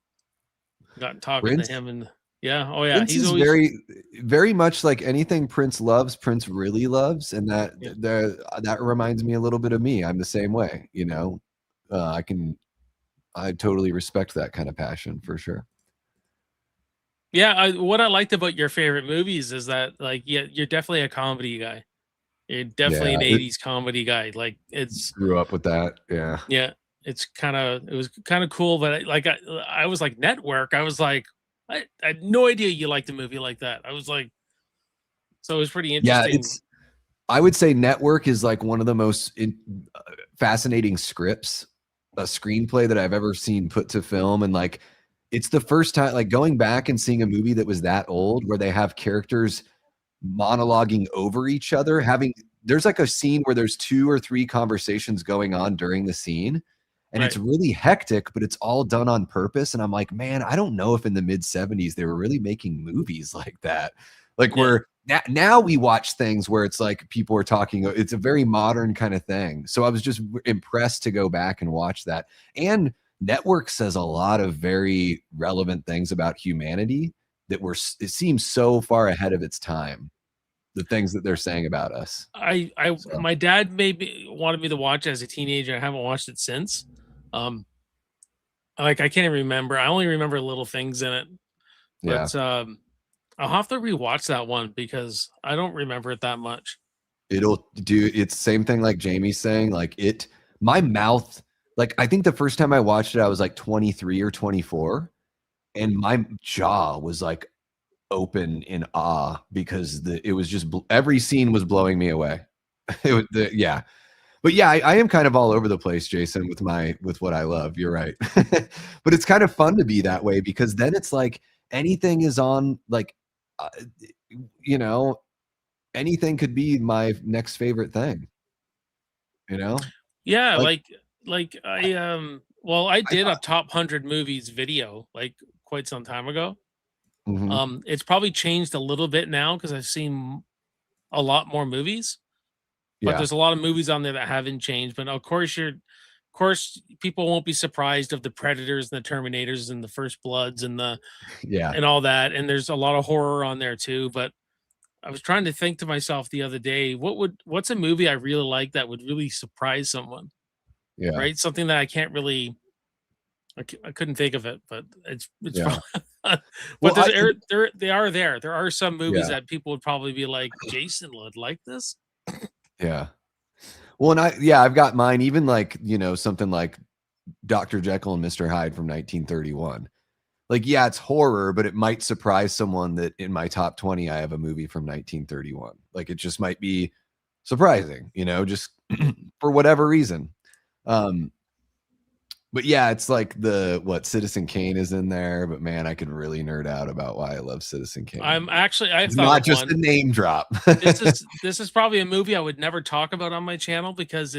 Got talking to him and Yeah. Oh yeah. Prince He's is always very much like anything Prince loves, Prince really loves, and yeah. that reminds me a little bit of me. I'm the same way, I totally respect that kind of passion for sure. Yeah. What I liked about your favorite movies is that like yeah, you're definitely a comedy guy. You're definitely Yeah, an it 80s comedy guy. Like it's grew up with that. Yeah. yeah, it was kind of cool, but I was like network. I was like I had no idea you liked a movie like that. I was like so it was pretty Yeah, interesting. I would say Network is like one of the most fascinating scripts, a screenplay that I've ever seen put to film. And like, it's the first time, like going back and seeing a movie that was that old where they have characters monologuing over each other, there's like a scene where there's 2 or 3 conversations going on during the scene. And it's Right. really hectic, but it's all done on purpose. And I'm like, man, I don't know if in the mid 70s they were really making movies like that. Like Yeah. now we watch things where it's like people are talking, it's a very modern kind of thing. So I was just impressed to go back and watch that. And Network says a lot of very relevant things about humanity that it seems so far ahead of its time, the things that they're saying about us. So, My dad wanted me to watch it as a teenager. I haven't watched it since. Um, like I can't even remember. I only remember little things in it. yeah. But I'll have to rewatch that one because I don't remember it that much. It's same thing like Jamie's saying, my mouth, like I think the first time I watched it, I was like 23 or 24, and my jaw was like open in awe because it was just every scene was blowing me away. Yeah. But yeah, I am kind of all over the place, Jason, with what I love. You're right. But it's kind of fun to be that way because then it's like anything is on, like, uh, you know, anything could be my next favorite thing, you know? Yeah, Like I I did a thought, top 100 movies video like quite some time ago. mhm, It's probably changed a little bit now because I've seen a lot more movies, but yeah, there's a lot of movies on there that haven't changed. But of course, people won't be surprised of the Predators and the Terminators and the First Bloods and yeah. and all that. And there's a lot of horror on there too. But I was trying to think to myself the other day, what's a movie I really like that would really surprise someone, Yeah, right? Something that I can't really I couldn't think of it, but it's yeah. fun. But Well, I think they are there. There are some movies yeah, that people would probably be like, Jason would like this. yeah. Well, and I've got mine, even like, something like Dr. Jekyll and Mr. Hyde from 1931. Like, yeah, it's horror, but it might surprise someone that in my top 20, I have a movie from 1931. Like, it just might be surprising, just for whatever reason. Um, but yeah, it's like Citizen Kane is in there, but man, I could really nerd out about why I love Citizen Kane. I've It's thought not of just a one. name drop. This is probably a movie I would never talk about on my channel because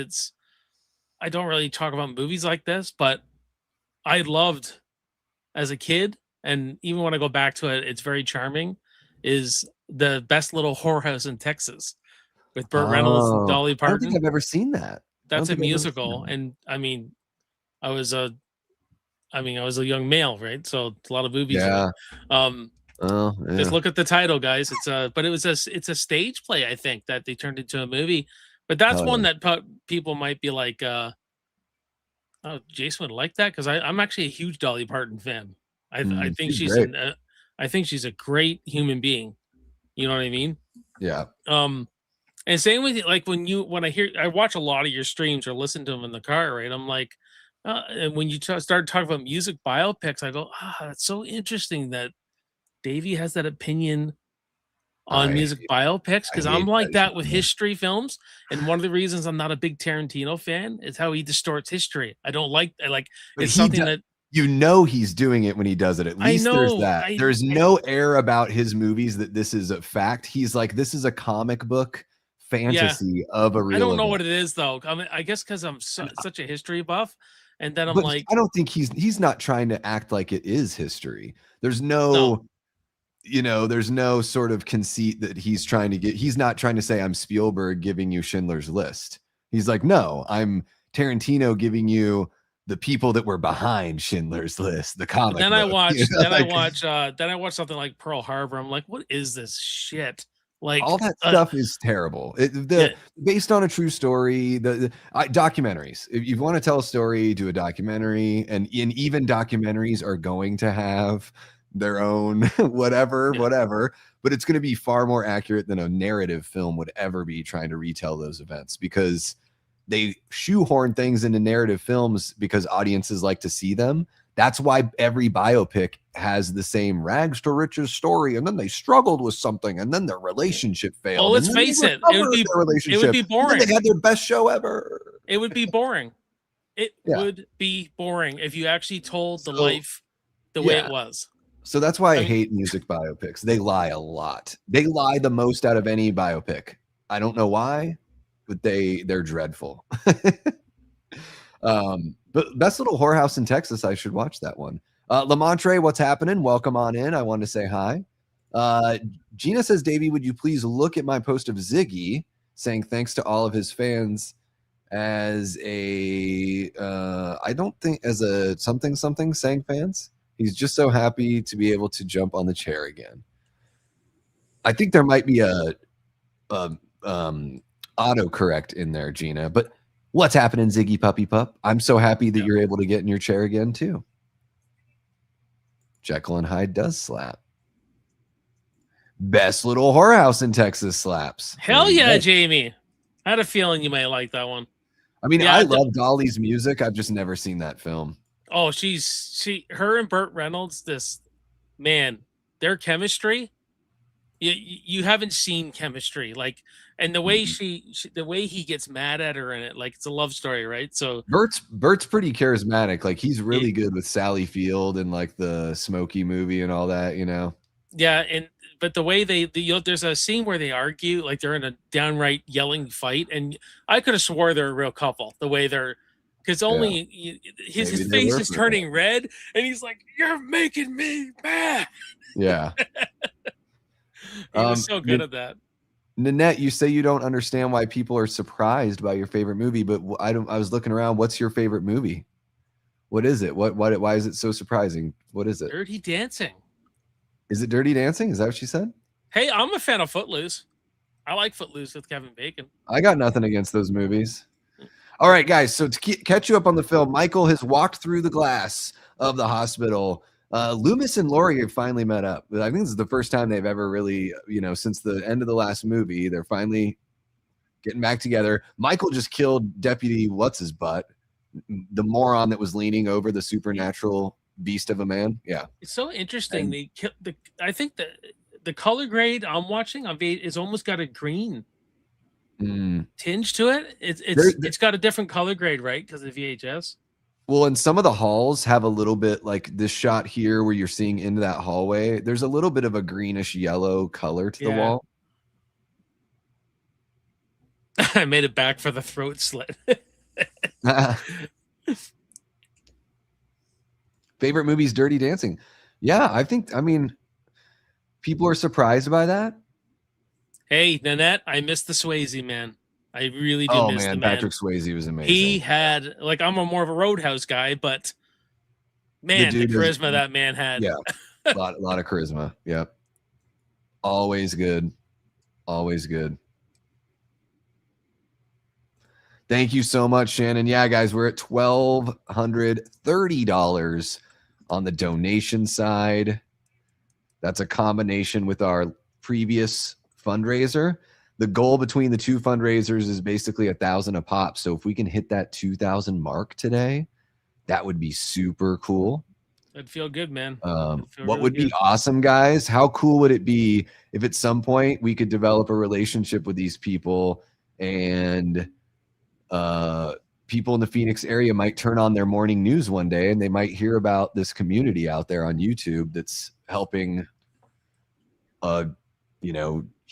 I don't really talk about movies like this, but I loved as a kid, and even when I go back to it, it's very charming. Is the Best Little Whorehouse in Texas with Burt Reynolds and Oh, Dolly I don't think Parton. I've ever seen that. I don't That's a think I've ever seen musical, that. and I was a I was a young male, right? So a lot of boobies in it. Yeah. Um, Oh, just yeah. look at the title, guys. But it's a stage play, I think, that they turned into a movie. But that's Hell one yeah. that people might be like, "Oh, Jason would like that," because I'm actually a huge Dolly Parton fan. I think She's great. I think she's a great human being. You know what I mean? Yeah. Um, and same with like I watch a lot of your streams or listen to them in the car, right? I'm like, and when you start talking about music biopics, I go, that's so interesting that Davey has that opinion on I music biopics I because I'm hate like that that with genre. history films. And one of the reasons I'm not a big Tarantino fan is how he distorts history. I like But it's something that he's doing it when he does it. At I least there's know. that. There's no air about his movies that this is a fact. He's like, this is a comic book Yeah, fantasy of a I real don't know event. what it is though. I mean, I guess because I'm And such a history buff, and then I'm but like, I don't think he's not trying to act like it is history. There's no, no, there's no sort of conceit that he's trying to get. He's not trying to say I'm Spielberg giving you Schindler's List. He's like, no, I'm Tarantino giving you the people that were behind Schindler's List, the comic. Then I book, watched. you know, Then I like, watched. Then I watched something like Pearl Harbor. I'm like, what is this shit? Like all that stuff is terrible. Based on a true story, the documentaries. If you want to tell a story, do a documentary, and even documentaries are going to have their own whatever. But it's going to be far more accurate than a narrative film would ever be trying to retell those events, because they shoehorn things into narrative films because audiences like to see them. That's why every biopic has the same rags to riches story, and then they struggled with something, and then their relationship failed. Well, let's face it, it would be boring. They had their best show ever. It would be boring. It would be boring if you actually told the life the way it was. So that's why I hate music biopics. They lie a lot. They lie the most out of any biopic. I don't know why, but they're dreadful. But Best Little Whorehouse in Texas, I should watch that one. Lamontre, what's happening? Welcome on in. I wanted to say hi. Gina says, Davey, would you please look at my post of Ziggy saying thanks to all of his fans as a something saying fans. He's just so happy to be able to jump on the chair again. I think there might be a autocorrect in there, Gina, but what's happening, Ziggy Puppy Pup? I'm so happy that you're able to get in your chair again, too. Jekyll and Hyde does slap. Best Little Whorehouse in Texas slaps. Hell yeah, Jamie. I had a feeling you might like that one. I mean, I love Dolly's music. I've just never seen that film. Oh, her and Burt Reynolds, their chemistry. You haven't seen chemistry, like, and the way the way he gets mad at her in it, like it's a love story, right? So Bert's pretty charismatic. Like he's really good with Sally Field and like the Smokey movie and all that, you know. Yeah, but the way there's a scene where they argue, like they're in a downright yelling fight, and I could have swore they're a real couple. The way they're, because his face is turning red, and he's like, "You're making me mad." Yeah. He was so good at that. Nanette, you say you don't understand why people are surprised by your favorite movie, but I was looking around. What's your favorite movie? What is it? Why is it so surprising? What is it? Dirty Dancing. Is it Dirty Dancing? Is that what you said? Hey, I'm a fan of Footloose. I like Footloose with Kevin Bacon. I got nothing against those movies. All right, guys. So to catch you up on the film, Michael has walked through the glass of the hospital. Loomis and Laurie have finally met up. I think this is the first time they've ever really, since the end of the last movie, they're finally getting back together. Michael just killed Deputy What's-His-Butt, the moron that was leaning over the supernatural beast of a man. Yeah. It's so interesting. I think the color grade I'm watching is almost got a green tinge to it. It's got a different color grade, right? Because of VHS. Well, and some of the halls have a little bit like this shot here where you're seeing into that hallway. There's a little bit of a greenish yellow color to the wall. I made it back for the throat slit. Favorite movie's Dirty Dancing. Yeah, I mean, people are surprised by that. Hey, Nanette, I missed the Swayze, man. I really do miss the man. Patrick Swayze was amazing. He had, like, I'm more of a Roadhouse guy, but man, the charisma that man had. Yeah, a lot of charisma. Yep. Always good. Always good. Thank you so much, Shannon. Yeah, guys, we're at $1,230 on the donation side. That's a combination with our previous fundraiser. The goal between the two fundraisers is basically $1,000 a pop. So if we can hit that 2,000 mark today, that would be super cool. That'd feel good, man. What would be awesome, guys? How cool would it be if at some point we could develop a relationship with these people, and people in the Phoenix area might turn on their morning news one day and they might hear about this community out there on YouTube that's helping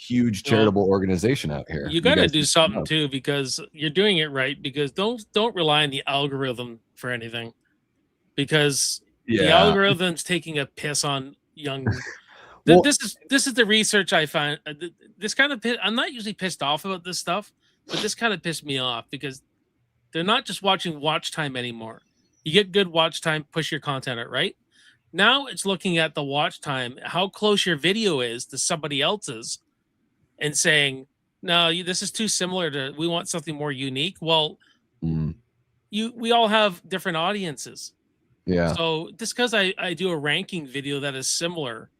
huge charitable organization out here. You got to do something too, because you're doing it right. Because don't rely on the algorithm for anything, because the algorithm's taking a piss on young. This is the research I find. This kind of I'm not usually pissed off about this stuff, but this kind of pissed me off because they're not just watching watch time anymore. You get good watch time, push your content out, right? Now it's looking at the watch time, how close your video is to somebody else's, and saying, no, this is too similar to, we want something more unique. Well, Mm, we all have different audiences. yeah. So just because I do a ranking video that is similar,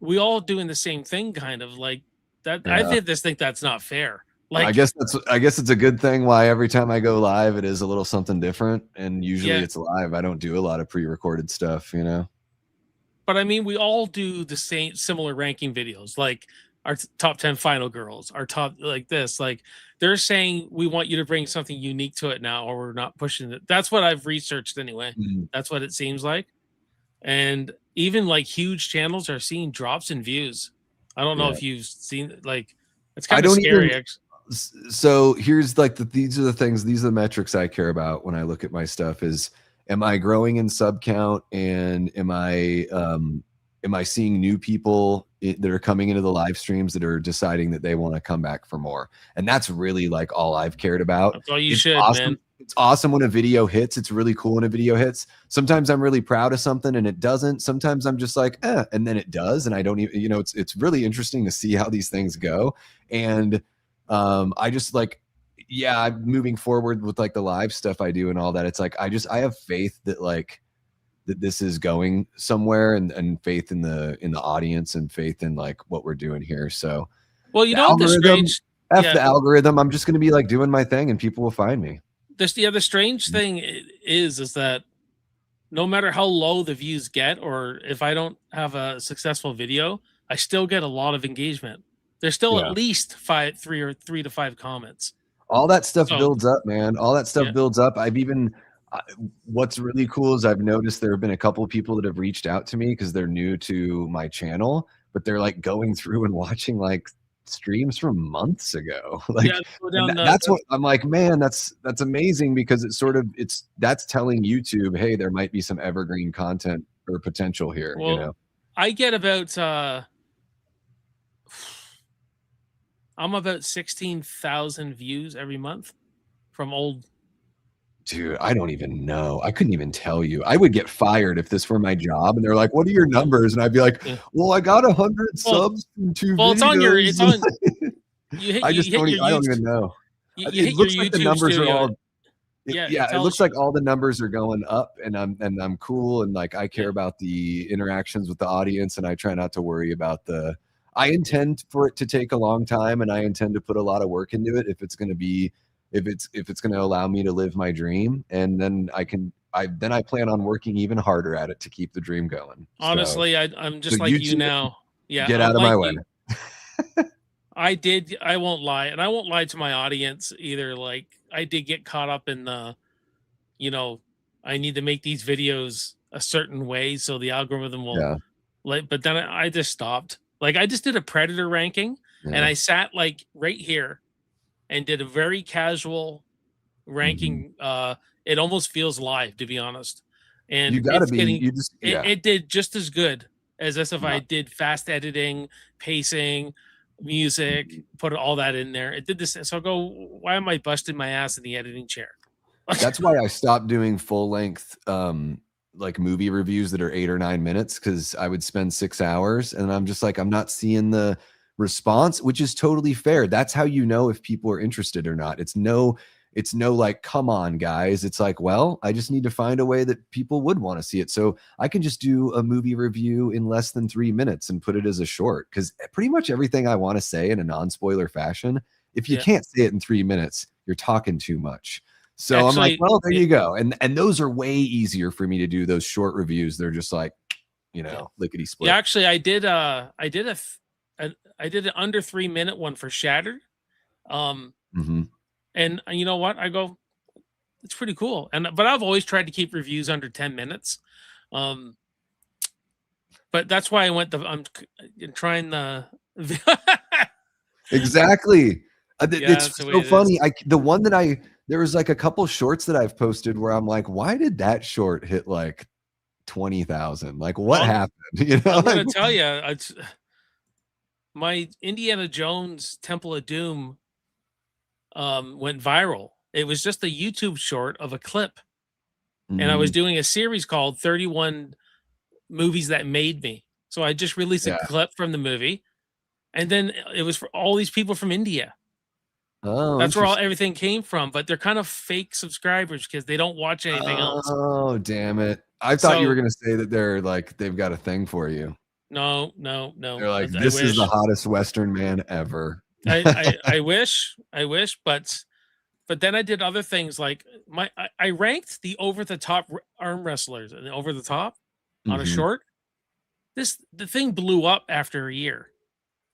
we all doing the same thing, kind of like that. I Yeah. think that's not fair. I Like, guess it's a good thing why every time I go live it is a little something different, and usually yeah, it's live. I don't do a lot of pre-recorded stuff, you know. but I mean, we all do the same similar ranking videos, like our top 10 final girls, our top, like this. Like, they're saying we want you to bring something unique to it now, or we're not pushing it. That's what I've researched anyway. Mhm. That's what it seems like. And even like huge channels are seeing drops in views. I don't know Yeah. if you've seen, like, it's I kind of don't even scary. so here's like these are the things, these are the metrics I care about when I look at my stuff is, am I growing in sub count, and am I seeing new people that are coming into the live streams that are deciding that they want to come back for more? And that's really like all I've cared about. That's all you It's should, awesome. man. It's awesome when a video hits. It's really cool when a video hits. Sometimes I'm really proud of something and it doesn't. Sometimes I'm just like, and then it does. And I don't even, it's really interesting to see how these things go. And I just like, yeah, I'm moving forward with like the live stuff I do and all that. It's like, I have faith that like, that this is going somewhere, and faith in the audience, and faith in like what we're doing here. So, Well, you know what the strange, the algorithm, I'm just going to be like doing my thing and people will find me. the strange thing is that no matter how low the views get, or if I don't have a successful video, I still get a lot of engagement. There's still at least 3 to 5 comments. All that stuff So, builds up, man. All that stuff yeah. builds up. I've even, what's really cool is I've noticed there have been a couple of people that have reached out to me because they're new to my channel, but they're like going through and watching like streams from months ago. Like, Yeah, go down that's what I'm like, man, that's amazing, because it's sort of, that's telling YouTube, hey, there might be some evergreen content or potential here. Well, You know, I get about I'm about 16,000 views every month from old. dude, I don't even know. I couldn't even tell you. I would get fired if this were my job and they're like, what are your numbers? And I'd be like, well, I got 100 subs from 2 videos. It's on your, it's on. I don't even know. It looks like the numbers are all, it looks like all the numbers are going up, and I'm cool, and like I care about the interactions with the audience, and I try not to worry about I intend for it to take a long time, and I intend to put a lot of work into it if it's going to be, if it's going to allow me to live my dream, and then I plan on working even harder at it to keep the dream going. Honestly, I'm just like you now. Yeah, get out of my way. I won't lie, and I won't lie to my audience either. Like, I did get caught up in the, I need to make these videos a certain way so the algorithm will but then I just stopped. Like, I just did a predator ranking, and I sat like right here and did a very casual ranking. It almost feels live, to be honest. And you gotta be getting, it did just as good as if I did fast editing, pacing, music, put all that in there. It did this. So I go, why am I busting my ass in the editing chair? That's why I stopped doing full length like movie reviews that are 8 or 9 minutes, because I would spend 6 hours and I'm just like, I'm not seeing the response, which is totally fair. That's how you know if people are interested or not. It's no like, come on guys. It's like, well, I just need to find a way that people would want to see it. So I can just do a movie review in less than 3 minutes and put it as a short, because pretty much everything I want to say in a non-spoiler fashion, if you can't say it in 3 minutes, you're talking too much. So actually, I'm like, well, there you go. And those are way easier for me to do, those short reviews. They're just like, lickety split. Yeah, actually, I did an under 3 minute one for Shattered. And you know what? I go, it's pretty cool. But I've always tried to keep reviews under 10 minutes. But that's why I went I'm trying the exactly. It's so funny. The one that there was like a couple shorts that I've posted where I'm like, why did that short hit like 20,000? Like, what happened? I'm gonna tell you, my Indiana Jones Temple of Doom went viral. It was just a YouTube short of a clip, and I was doing a series called 31 Movies That Made Me. So I just released a clip from the movie, and then it was for all these people from India. Oh, that's where everything came from, but they're kind of fake subscribers because they don't watch anything else. Oh, damn it. I thought you were going to say that they're like, they've got a thing for you. No. They're like, this is the hottest Western man ever. I wish, but then I did other things like I ranked the over the top arm wrestlers and over the top on a short. The thing blew up after a year.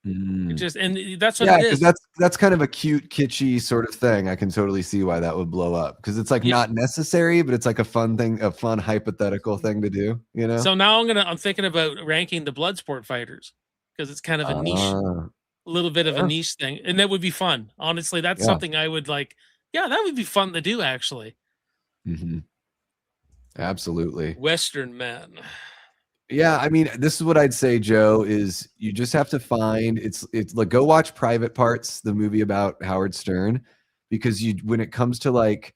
It just, and that's what it is. That's kind of a cute, kitschy sort of thing. I can totally see why that would blow up, because it's like not necessary, but it's like a fun thing, a fun hypothetical thing to do, you know? So now I'm thinking about ranking the blood sport fighters, because it's kind of a niche, a little bit of a niche thing, and that would be fun. Honestly, that's something I would like. Yeah, that would be fun to do, actually. Absolutely. Western man. Yeah, I mean, this is what I'd say, Joe, is you just have to find it's like, go watch Private Parts, the movie about Howard Stern, because when it comes to like,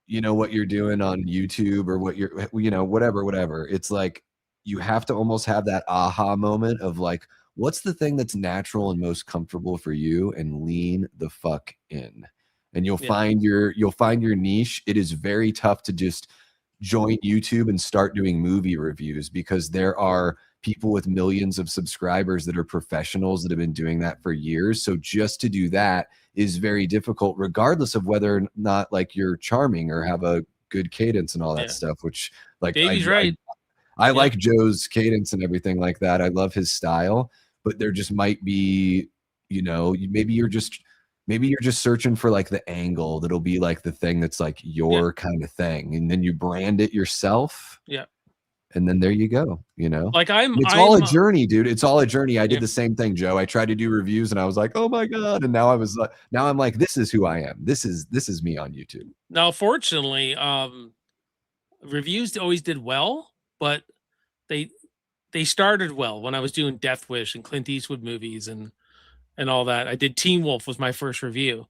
you know, what you're doing on YouTube or what you're, you know, whatever, it's like you have to almost have that aha moment of like, what's the thing that's natural and most comfortable for you, and lean the fuck in, and you'll find your niche. It is very tough to just join YouTube and start doing movie reviews, because there are people with millions of subscribers that are professionals that have been doing that for years. So just to do that is very difficult, regardless of whether or not like you're charming or have a good cadence and all that stuff, which like Davey's right. I like Joe's cadence and everything like that. I love his style, but there just might be, you know, maybe you're just searching for like the angle that'll be like the thing that's like your kind of thing, and then you brand it yourself. And then there you go, you know? Like it's all a journey, dude. It's all a journey. I did the same thing, Joe. I tried to do reviews and I was like, oh my God. And now I'm like, this is who I am. This is me on YouTube. Now, fortunately, reviews always did well, but they started well when I was doing Death Wish and Clint Eastwood movies and all that. I did Teen Wolf was my first review.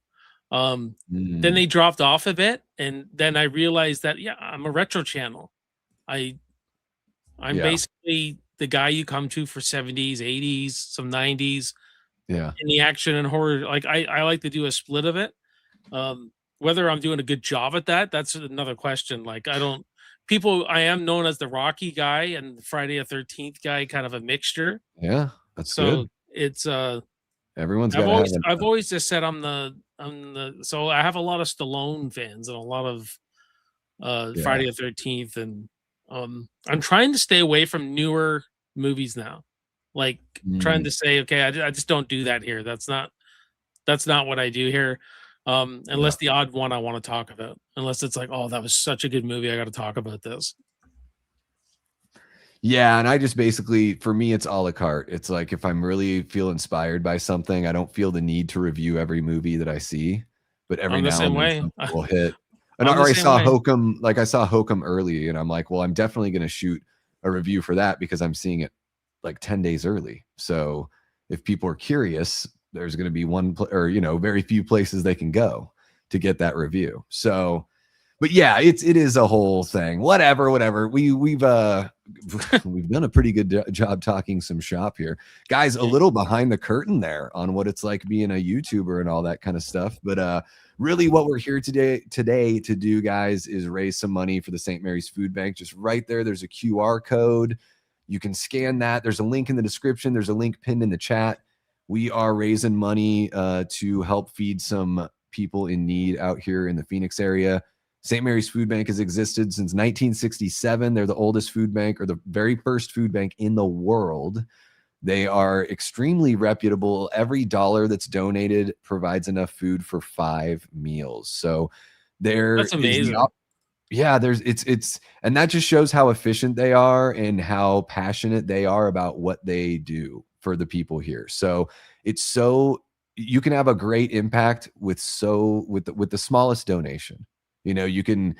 Then they dropped off a bit, and then I realized that I'm a retro channel. I'm basically the guy you come to for 70s, 80s, some 90s. In the action and horror. Like I like to do a split of it. Whether I'm doing a good job at that's another question. Like I am known as the Rocky guy and the Friday the 13th guy, kind of a mixture. Yeah, that's good. It's everyone's I've always just said I'm the so I have a lot of Stallone fans and a lot of Friday the 13th, and I'm trying to stay away from newer movies now. Like trying to say, okay, I just don't do that here. That's not what I do here. Unless the odd one I want to talk about. Unless it's like, oh, that was such a good movie, I got to talk about this. Yeah, and I just basically, for me, it's a la carte. It's like if I'm really feel inspired by something, I don't feel the need to review every movie that I see, but every now and then something will hit. And I saw Hokum, like I saw Hokum early, and I'm like, well, I'm definitely going to shoot a review for that because I'm seeing it like 10 days early. So if people are curious, there's going to be very few places they can go to get that review. So, but yeah, it is a whole thing. Whatever. We've done a pretty good job talking some shop here, guys. A little behind the curtain there on what it's like being a YouTuber and all that kind of stuff. But really, what we're here today to do, guys, is raise some money for the St. Mary's Food Bank. Just right there, there's a QR code. You can scan that. There's a link in the description. There's a link pinned in the chat. We are raising money to help feed some people in need out here in the Phoenix area. St. Mary's Food Bank has existed since 1967. They're the oldest food bank, or the very first food bank in the world. They are extremely reputable. Every dollar that's donated provides enough food for 5 meals. So that's amazing. And that just shows how efficient they are and how passionate they are about what they do for the people here. So you can have a great impact with the smallest donation. You know, you can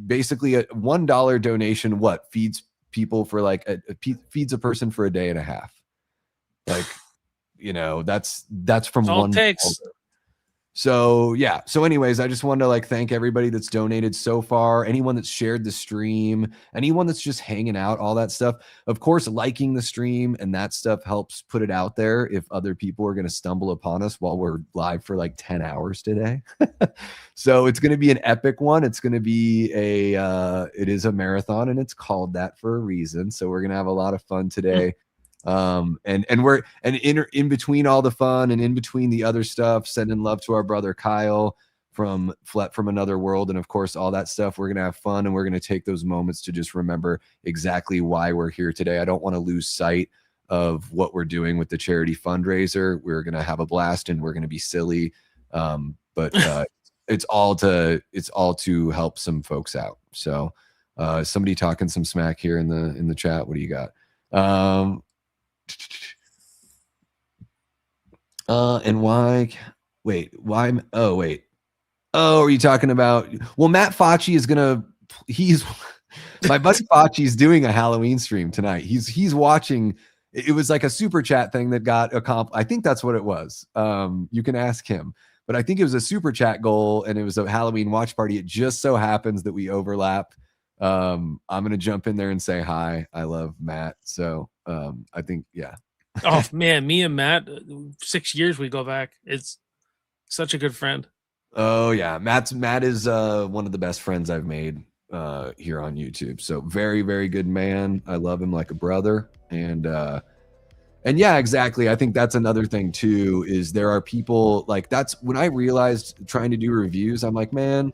basically a $1 donation, feeds people for like feeds a person for a day and a half. Like, you know, that's from all one. Takes. So yeah. So anyways, I just wanted to like thank everybody that's donated so far, anyone that's shared the stream, anyone that's just hanging out, all that stuff. Of course, liking the stream and that stuff helps put it out there if other people are going to stumble upon us while we're live for like 10 hours today. So it's going to be an epic one. It's going to be it is a marathon, and it's called that for a reason. So we're going to have a lot of fun today. And we're in between all the fun and in between the other stuff, sending love to our brother Kyle from Another World, and of course all that stuff. We're gonna have fun, and we're gonna take those moments to just remember exactly why we're here today. I don't want to lose sight of what we're doing with the charity fundraiser. We're gonna have a blast, and we're gonna be silly, but it's all to help some folks out. So somebody talking some smack here in the chat. What do you got? And why? Wait, why? Oh, wait. Oh, are you talking about? Well, Matt Facci is he's my buddy Facci's doing a Halloween stream tonight. He's watching. It was like a super chat thing that got accomplished. I think that's what it was. You can ask him, but I think it was a super chat goal, and it was a Halloween watch party. It just so happens that we overlap. I'm gonna jump in there and say hi. I love Matt. So I think, yeah. Oh man, me and Matt, 6 years we go back. It's such a good friend. Oh yeah, Matt is one of the best friends I've made here on YouTube. So very, very good man. I love him like a brother. And yeah, exactly. I think that's another thing too, is there are people like, that's when I realized trying to do reviews, I'm like, man,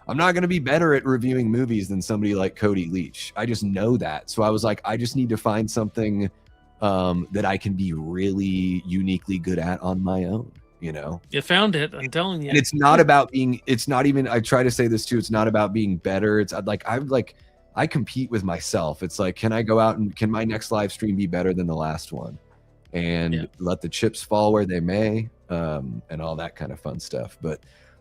I'm not going to be better at reviewing movies than somebody like Cody Leach. I just know that. So I was like, I just need to find something that I can be really uniquely good at on my own, you know? You found it, I'm telling you. And it's not about being, it's not even, I try to say this too, it's not about being better. It's like, I compete with myself. It's like, can I go out and can my next live stream be better than the last one? And let the chips fall where they may, and all that kind of fun stuff.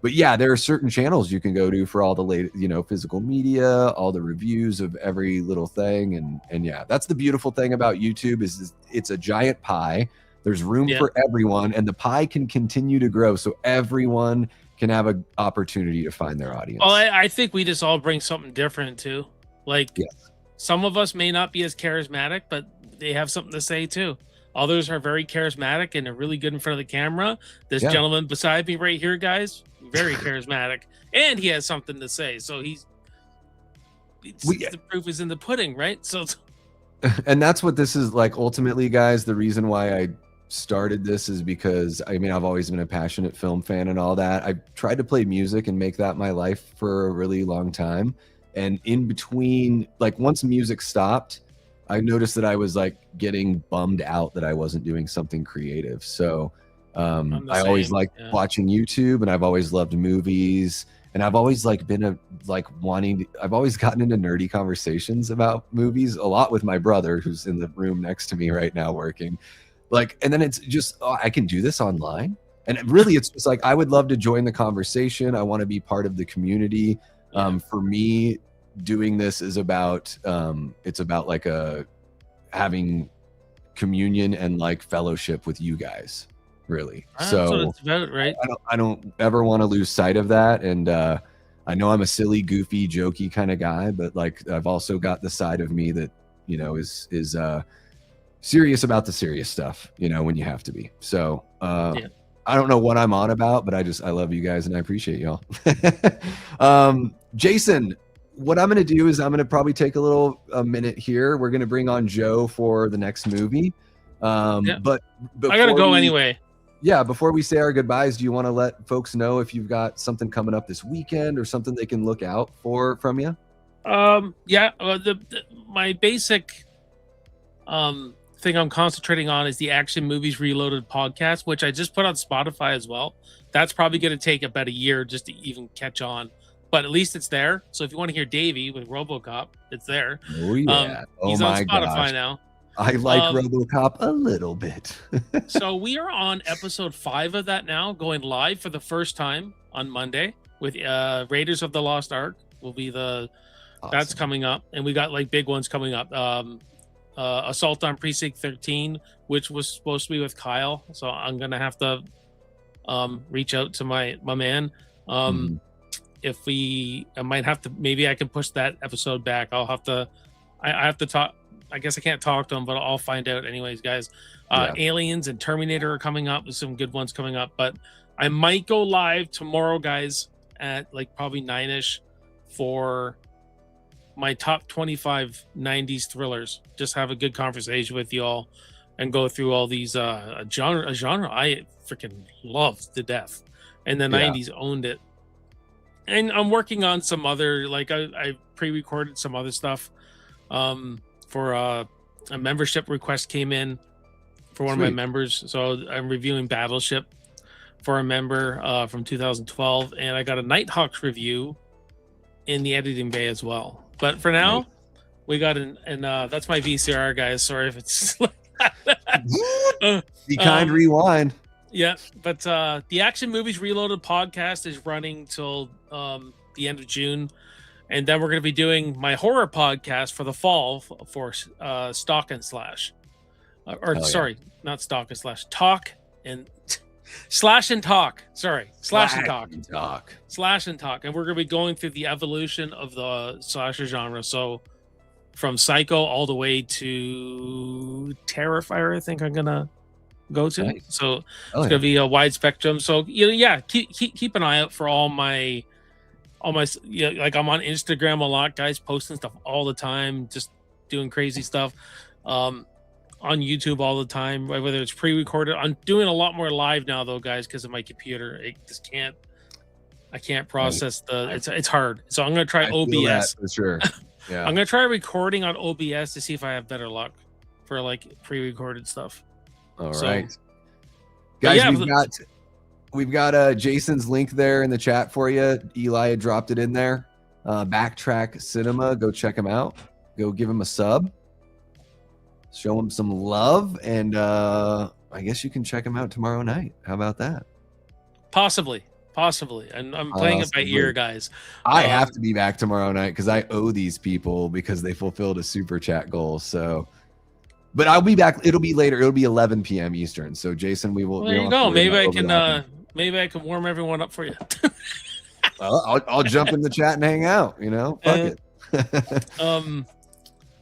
But yeah, there are certain channels you can go to for all the latest, you know, physical media, all the reviews of every little thing. And yeah, that's the beautiful thing about YouTube is it's a giant pie. There's room for everyone, and the pie can continue to grow. So everyone can have an opportunity to find their audience. Well, I think we just all bring something different too. Like some of us may not be as charismatic, but they have something to say too. Others are very charismatic and are really good in front of the camera. This gentleman beside me right here, guys, very charismatic, and he has something to say. So the proof is in the pudding, right? So, and that's what this is like. Ultimately, guys, the reason why I started this is because I mean, I've always been a passionate film fan and all that. I tried to play music and make that my life for a really long time. And in between, like once music stopped, I noticed that I was like getting bummed out that I wasn't doing something creative. So I always liked watching YouTube, and I've always loved movies, and I've always like been I've always gotten into nerdy conversations about movies a lot with my brother, who's in the room next to me right now working. Like, and then it's just, I can do this online. And really it's just like, I would love to join the conversation. I want to be part of the community. For me, doing this is about it's about like having communion and like fellowship with you guys, really. That's so what it's about, right? I don't ever want to lose sight of that. And I know I'm a silly, goofy, jokey kind of guy, but like I've also got the side of me that, you know, is serious about the serious stuff, you know, when you have to be. So I don't know what I'm on about, but I love you guys and I appreciate y'all. Jason, what I'm going to do is I'm going to probably take a minute here. We're going to bring on Joe for the next movie. But I got to go anyway. Yeah. Before we say our goodbyes, do you want to let folks know if you've got something coming up this weekend or something they can look out for from you? My basic thing I'm concentrating on is the Action Movies Reloaded podcast, which I just put on Spotify as well. That's probably going to take about a year just to even catch on, but at least it's there. So if you want to hear Davey with RoboCop, it's there. Oh yeah, he's on Spotify now. I like RoboCop a little bit. So we are on episode 5 of that now, going live for the first time on Monday with Raiders of the Lost Ark. Will be awesome. That's coming up, and we got like big ones coming up. Assault on Precinct 13, which was supposed to be with Kyle, so I'm gonna have to reach out to my man. If I might have to, maybe I can push that episode back. I'll have to, I have to talk. I guess I can't talk to him, but I'll find out anyways, guys. Aliens and Terminator are coming up. There's some good ones coming up, but I might go live tomorrow, guys, at like probably 9ish for my top 25 90s thrillers. Just have a good conversation with you all and go through all these a genre I freaking loved to death, and the 90s owned it. And I'm working on some other, like I pre-recorded some other stuff for a membership request came in for one of my members. So I'm reviewing Battleship for a member from 2012, and I got a Nighthawks review in the editing bay as well. But for now, we got and that's my VCR, guys. Sorry if it's be kind, rewind. Yeah, but the Action Movies Reloaded podcast is running till the end of June, and then we're going to be doing my horror podcast for the fall for Stalk and Slash, not Stalk and Slash, Talk and Slash and Talk. Sorry, Slash and Talk. Slash and Talk, and we're going to be going through the evolution of the slasher genre. So from Psycho all the way to Terrifier, I think I'm gonna go to. Nice. So it's gonna be a wide spectrum. So keep an eye out for all my like I'm on Instagram a lot, guys, posting stuff all the time, just doing crazy stuff. On YouTube all the time, whether it's pre-recorded. I'm doing a lot more live now though, guys, because of my computer. I can't process it's hard. So I'm gonna try OBS for sure. Yeah. I'm gonna try recording on OBS to see if I have better luck for like pre-recorded stuff. All right, guys, we've got Jason's link there in the chat for you. Eli had dropped it in there. Backtrack Cinema, go check him out. Go give him a sub. Show him some love, and I guess you can check him out tomorrow night. How about that? Possibly. And I'm playing it by ear, guys. I have to be back tomorrow night because I owe these people because they fulfilled a super chat goal. So, but I'll be back. It'll be later. It'll be 11 p.m. Eastern. So, Jason, we will. There you go. Maybe I can warm everyone up for you. Well, I'll jump in the chat and hang out. Fuck it.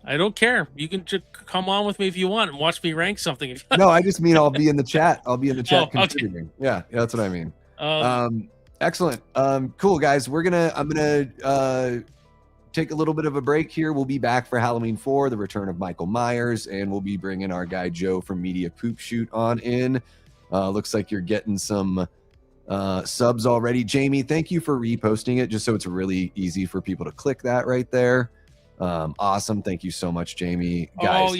I don't care. You can just come on with me if you want and watch me rank something. No, I just mean I'll be in the chat. I'll be in the chat contributing. Okay. Yeah, that's what I mean. Excellent. Cool, guys. I'm gonna take a little bit of a break here. We'll be back for Halloween 4, the return of Michael Myers, and we'll be bringing our guy Joe from Media Poop Shoot on in. Looks like you're getting some subs already. Jamie, thank you for reposting it just so it's really easy for people to click that right there. Awesome. Thank you so much, Jamie. Guys,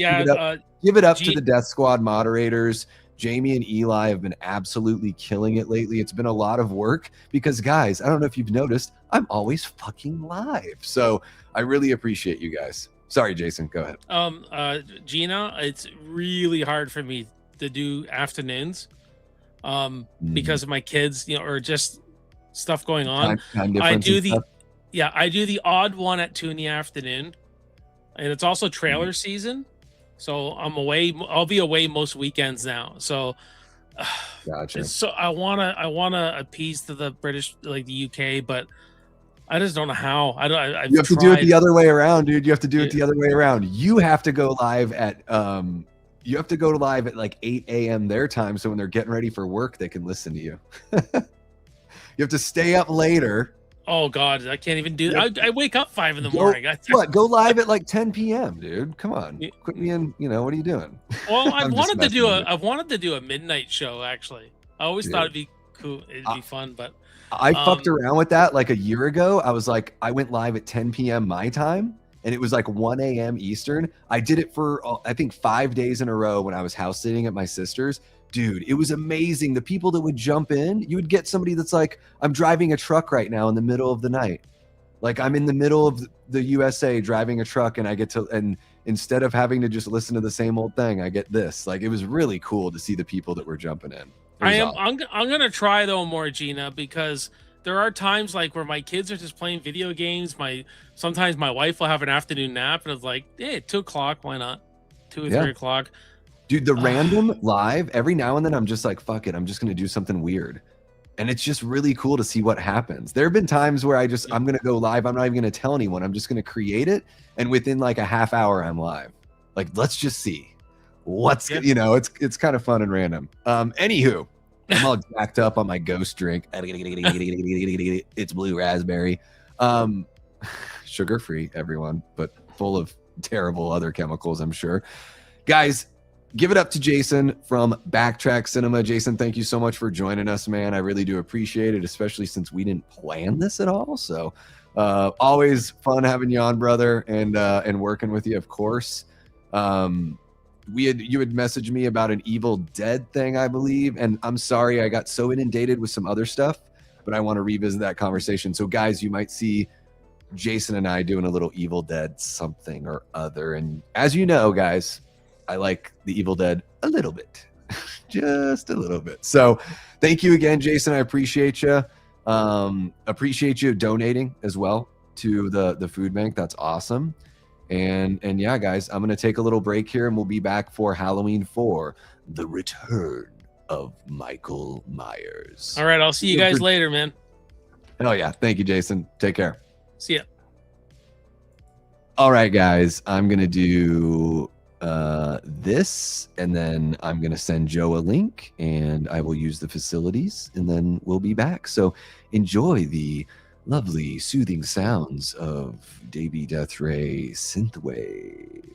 give it up to the Death Squad moderators. Jamie and Eli have been absolutely killing it lately. It's been a lot of work because, guys, I don't know if you've noticed, I'm always fucking live. So I really appreciate you guys. Sorry, Jason, go ahead. Gina, it's really hard for me to do afternoons because of my kids, or just stuff going on. I do the odd one at 2 in the afternoon, and it's also trailer season. So I'm away. I'll be away most weekends now. So, gotcha. So I wanna appease to the British, like the UK, but I just don't know how. You have to do it the other way around, dude. You have to do it the other way around. You have to go live at like 8 a.m. their time, so when they're getting ready for work, they can listen to you. You have to stay up later. Oh God, I can't even do that. I wake up 5 in the morning. Go live at like 10 p.m., dude. Come on, quit me in. What are you doing? Well, I wanted to do a midnight show. Actually, I always thought it'd be cool. It'd be fun, but I fucked around with that like a year ago. I went live at 10 p.m. my time, and it was like 1 a.m. Eastern. I did it for I think 5 days in a row when I was house sitting at my sister's. Dude, it was amazing. The people that would jump in, you would get somebody that's like, I'm driving a truck right now in the middle of the night. Like I'm in the middle of the USA driving a truck, and I get to, and instead of having to just listen to the same old thing, I get this. Like it was really cool to see the people that were jumping in. I'm going to try though more, Gina, because there are times like where my kids are just playing video games. Sometimes my wife will have an afternoon nap, and it's like, hey, 2 o'clock, why not? 2 or 3 o'clock. Dude, the random live, every now and then I'm just like, fuck it, I'm just going to do something weird. And it's just really cool to see what happens. There have been times where I'm going to go live. I'm not even going to tell anyone. I'm just going to create it. And within like a half hour, I'm live. Like, let's just see what's, it's kind of fun and random. Anywho, I'm all jacked up on my ghost drink. It's blue raspberry. Sugar-free, everyone, but full of terrible other chemicals, I'm sure. Guys, give it up to Jason from Backtrack Cinema. Jason, thank you so much for joining us, man. I really do appreciate it, especially since we didn't plan this at all. So always fun having you on, brother, and working with you, of course. You had messaged me about an Evil Dead thing, I believe, and I'm sorry I got so inundated with some other stuff, but I want to revisit that conversation. So guys, you might see Jason and I doing a little Evil Dead something or other. And as you know, guys, I like the Evil Dead a little bit, just a little bit. So thank you again, Jason. I appreciate you. Appreciate you donating as well to the food bank. That's awesome. And yeah, guys, I'm going to take a little break here and we'll be back for Halloween 4, The Return of Michael Myers. All right. I'll see you guys later, man. Oh yeah. Thank you, Jason. Take care. See ya. All right, guys, I'm going to do this, and then I'm going to send Joe a link, and I will use the facilities, and then we'll be back. So enjoy the lovely, soothing sounds of Davey Deathray Synthwave.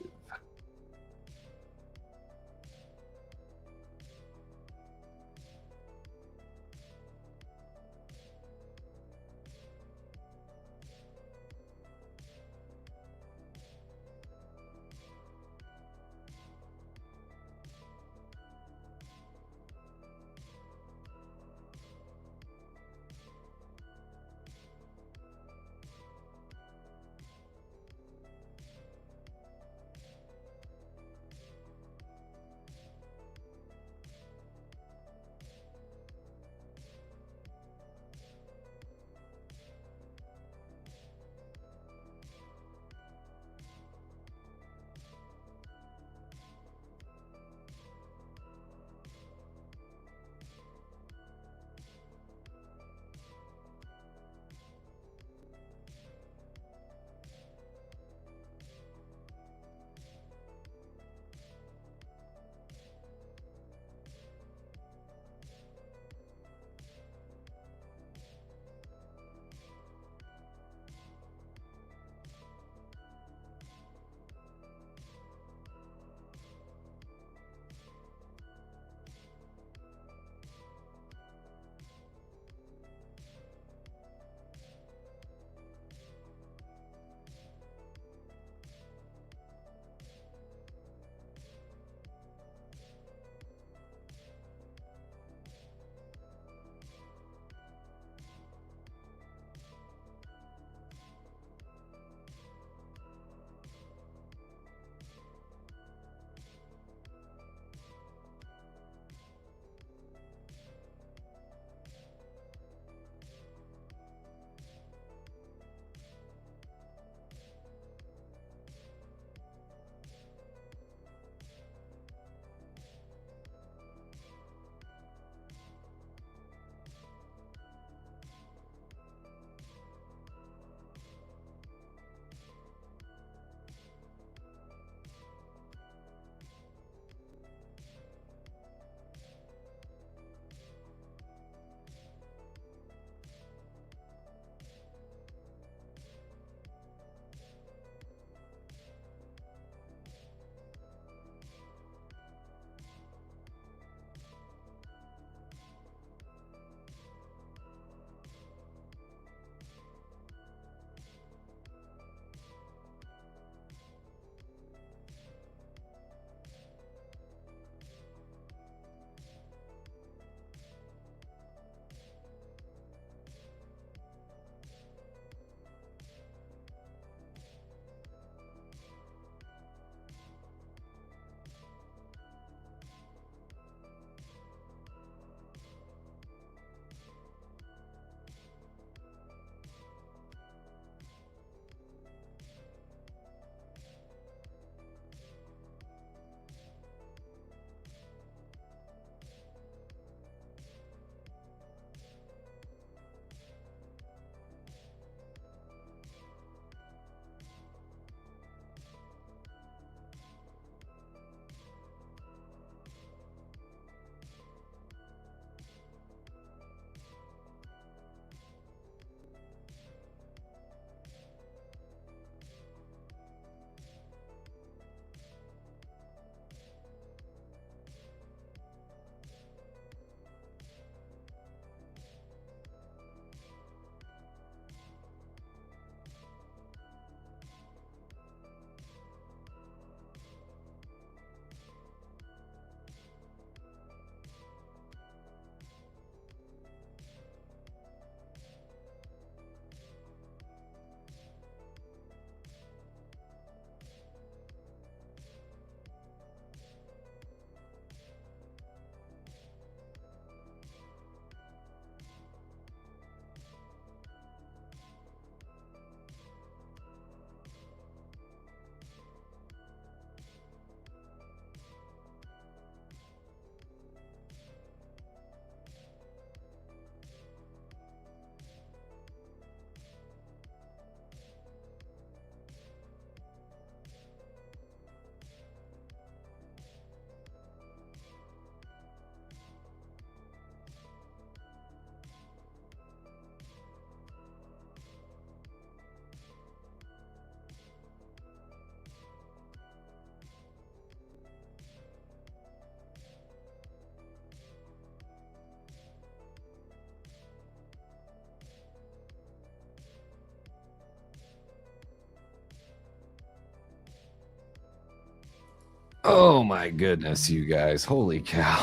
Oh my goodness, you guys. Holy cow.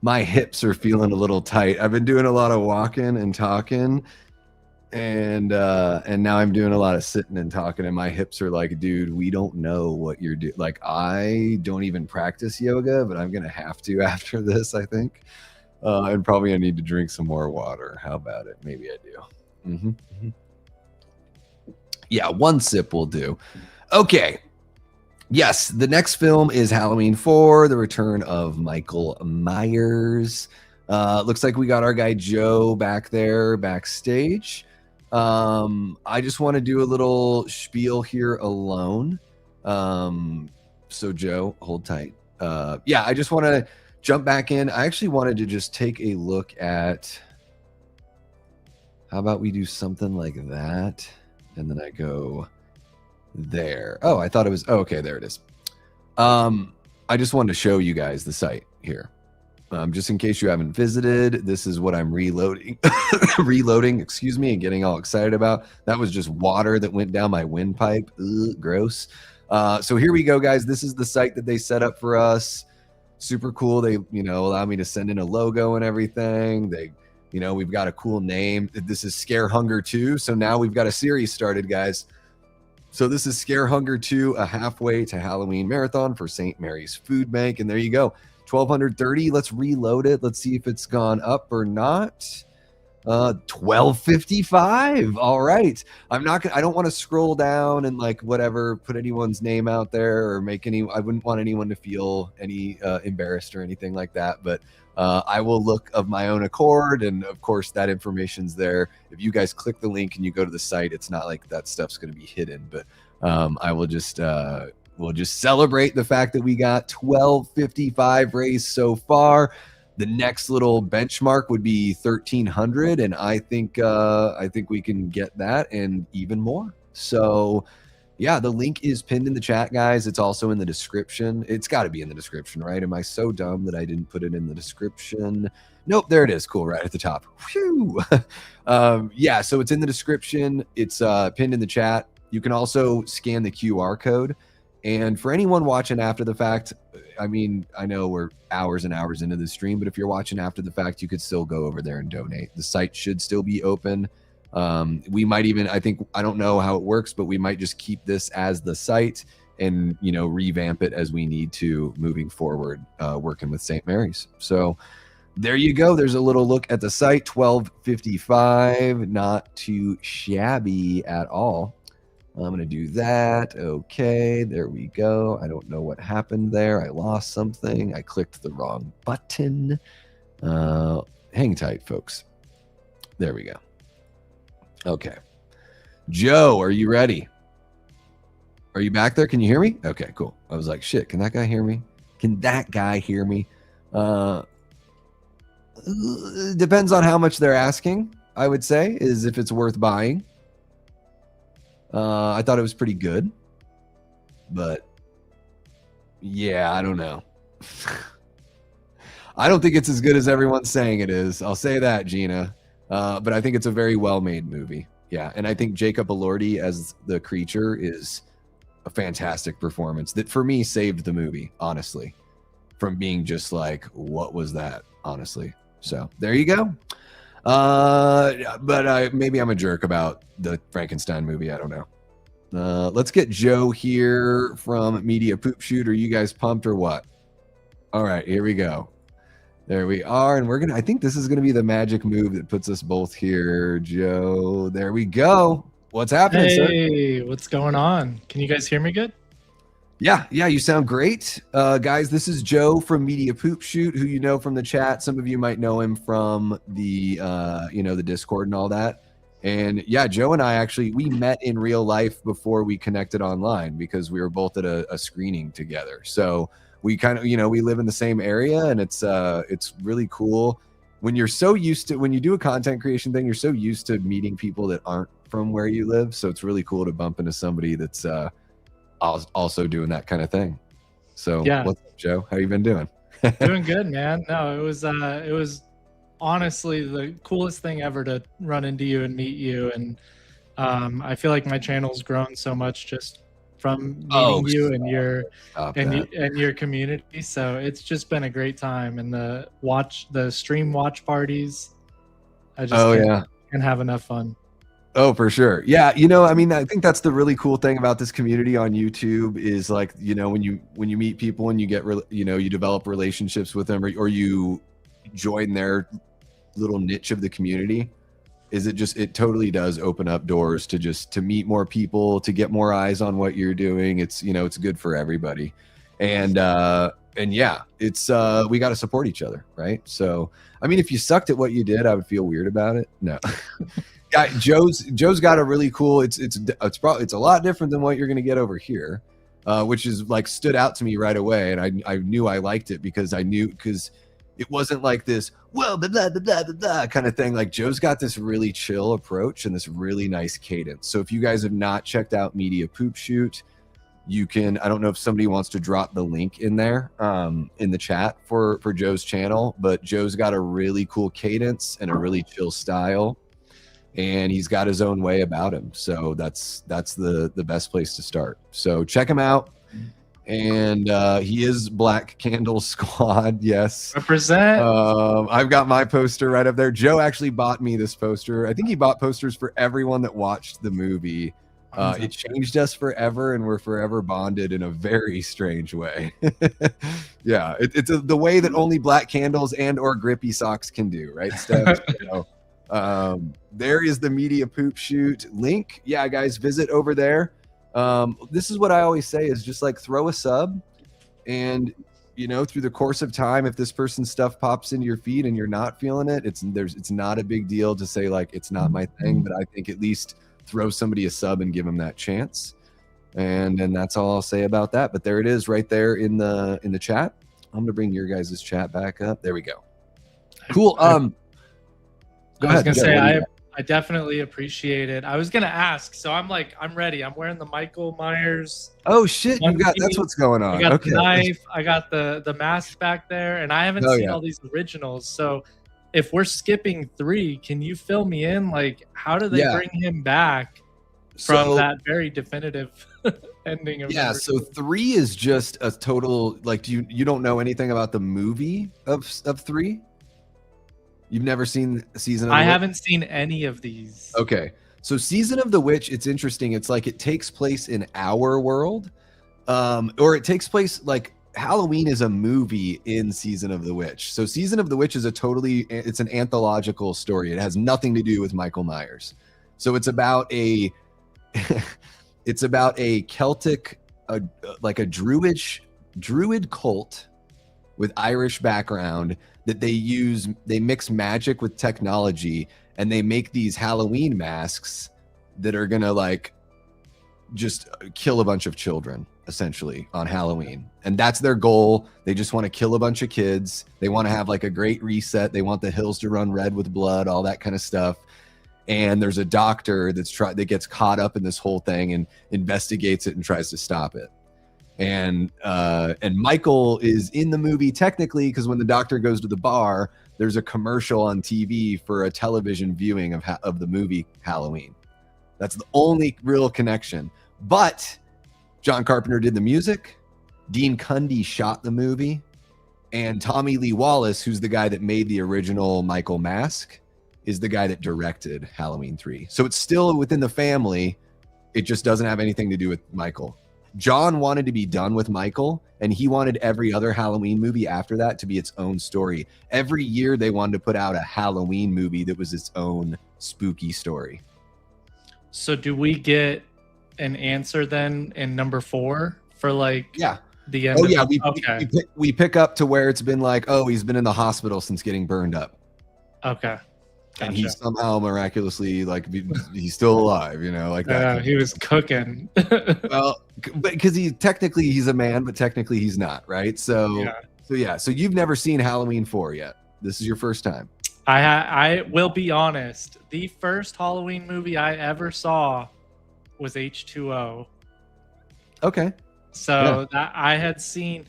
My hips are feeling a little tight. I've been doing a lot of walking and talking, and now I'm doing a lot of sitting and talking, and my hips are like, dude, we don't know what you're doing. Like, I don't even practice yoga, but I'm gonna have to after this, I think. And probably I need to drink some more water. How about it? Maybe I do. Yeah, one sip will do. Okay. Yes, the next film is Halloween 4, The Return of Michael Myers. Looks like we got our guy Joe back there backstage. I just want to do a little spiel here alone. So Joe, hold tight. Yeah, I just want to jump back in. I actually wanted to just take a look at, how about we do something like that? And then I go there. Oh, I thought it was, oh, okay, there it is. I just wanted to show you guys the site here. Just in case you haven't visited, this is what I'm reloading, excuse me, and getting all excited about. That was just water that went down my windpipe. Ugh, gross. So here we go, guys. This is the site that they set up for us. Super cool. They, allow me to send in a logo and everything. They, we've got a cool name. This is Scare Hunger 2. So now we've got a series started, guys. So this is Scare Hunger 2, a halfway to Halloween marathon for St. Mary's Food Bank. And there you go. 1,230. Let's reload it. Let's see if it's gone up or not. 1,255. All right. I don't want to scroll down and put anyone's name out there or I wouldn't want anyone to feel any embarrassed or anything like that. But I will look of my own accord. And of course that information's there. If you guys click the link and you go to the site, it's not like that stuff's going to be hidden, but I will just, we'll just celebrate the fact that we got 1,255 raised so far. The next little benchmark would be 1,300, and I think we can get that and even more. So, yeah, the link is pinned in the chat, guys. It's also in the description. It's got to be in the description, right? Am I so dumb that I didn't put it in the description? Nope, there it is. Cool, right at the top. Whew. Yeah, so it's in the description. It's pinned in the chat. You can also scan the QR code. And for anyone watching after the fact, I mean, I know we're hours and hours into the stream, but if you're watching after the fact, you could still go over there and donate. The site should still be open. We might even, I don't know how it works, but we might just keep this as the site and, revamp it as we need to moving forward, working with St. Mary's. So there you go. There's a little look at the site. 1,255, not too shabby at all. I'm going to do that. Okay, there we go. I don't know what happened there. I lost something. I clicked the wrong button. Hang tight, folks. There we go. Okay. Joe, are you ready? Are you back there? Can you hear me? Okay, cool. I was like, shit, can that guy hear me? Can that guy hear me? Depends on how much they're asking, I would say, is if it's worth buying. I thought it was pretty good, but yeah, I don't know. I don't think it's as good as everyone's saying it is. I'll say that, Gina. But I think it's a very well-made movie. Yeah, and I think Jacob Elordi as the creature is a fantastic performance that, for me, saved the movie, honestly, from being just like, what was that, honestly? So there you go. But maybe I'm a jerk about the Frankenstein movie. I don't know. Let's get Joe here from Media Poop Shoot. Are you guys pumped or what? All right, here we go. There we are. And I think this is gonna be the magic move that puts us both here. Joe, there we go. What's happening, sir? Hey, what's going on? Can you guys hear me good? Yeah, you sound great. Guys, this is Joe from Media Poop Shoot, who you know from the chat. Some of you might know him from the the Discord and all that. And yeah, Joe and I we met in real life before we connected online because we were both at a screening together. So we kind of, we live in the same area, and it's really cool when you do a content creation thing, you're so used to meeting people that aren't from where you live. So it's really cool to bump into somebody that's also doing that kind of thing. So yeah. What's up, Joe? How you been doing? Doing good, man. No, it was honestly the coolest thing ever to run into you and meet you. And I feel like my channel's grown so much just from meeting Oh, you and your stop and that. and your community. So it's just been a great time, and the stream watch parties. I just Oh can't, yeah. can't have enough fun. Oh, for sure. Yeah, you know, I mean, I think that's the really cool thing about this community on YouTube is like, you know, when you meet people and you get, you know, you develop relationships with them, or you join their little niche of the community, is it totally does open up doors to meet more people, to get more eyes on what you're doing. It's, you know, it's good for everybody. And yeah, it's we got to support each other, right? So, I mean, if you sucked at what you did, I would feel weird about it. No. Guy, Joe's got a really cool. It's a lot different than what you're gonna get over here, which is like stood out to me right away, and I knew I liked it because it wasn't like this blah blah blah blah blah blah kind of thing. Like Joe's got this really chill approach and this really nice cadence. So if you guys have not checked out Media Poop Shoot, you can. I don't know if somebody wants to drop the link in there in the chat for Joe's channel, but Joe's got a really cool cadence and a really chill style. And he's got his own way about him, so that's the best place to start. So check him out. And he is Black Candle Squad. Yes, Represent. I've got my poster right up there. Joe actually bought me this poster. I think he bought posters for everyone that watched the movie. It changed us forever, and we're forever bonded in a very strange way. Yeah, it's the way that only black candles and or grippy socks can do, right, Steph? So, there is the Media Poop Shoot link. Yeah, guys, visit over there. This is what I always say is just like throw a sub, and you know, through the course of time, if this person's stuff pops into your feed and you're not feeling it, it's not a big deal to say like it's not my thing, but I think at least throw somebody a sub and give them that chance. And that's all I'll say about that. But there it is right there in the chat. I'm gonna bring your guys' chat back up. There we go. Cool. Go ahead. I was gonna say I definitely appreciate it. I was gonna ask, so I'm ready. I'm wearing the Michael Myers. Oh shit! That's what's going on. I got Okay. the knife. I got the mask back there, and I haven't seen all these originals. So if we're skipping 3, can you fill me in? Like, how do they bring him back from that very definitive ending of? Yeah. So 3 is just a total like. You don't know anything about the movie of 3? You've never seen Season of the Witch? I haven't seen any of these. Okay. So Season of the Witch, it's interesting. It's like it takes place in our world. Or it takes place like Halloween is a movie in Season of the Witch. So Season of the Witch is it's an anthological story. It has nothing to do with Michael Myers. So it's about a it's about a Celtic like a druid cult with Irish background that they mix magic with technology, and they make these Halloween masks that are gonna like just kill a bunch of children essentially on Halloween. And that's their goal. They just want to kill a bunch of kids. They want to have like a great reset. They want the hills to run red with blood, all that kind of stuff. And there's a doctor that gets caught up in this whole thing and investigates it and tries to stop it. And Michael is in the movie technically because when the doctor goes to the bar, there's a commercial on TV for a television viewing of the movie Halloween. That's the only real connection. But John Carpenter did the music, Dean Cundy shot the movie, and Tommy Lee Wallace, who's the guy that made the original Michael mask, is the guy that directed Halloween 3. So it's still within the family. It just doesn't have anything to do with Michael. John wanted to be done with Michael, and he wanted every other Halloween movie after that to be its own story. Every year they wanted to put out a Halloween movie that was its own spooky story. So do we get an answer then in number 4 for like the end? Oh yeah, we pick up to where it's been like, oh, he's been in the hospital since getting burned up. Okay. Gotcha. And he's somehow miraculously like he's still alive, you know, like that. Yeah, he was cooking. Well, because he's a man, but technically he's not, right? So you've never seen Halloween 4 yet. This is your first time. I will be honest. The first Halloween movie I ever saw was H2O. Okay. So that I've seen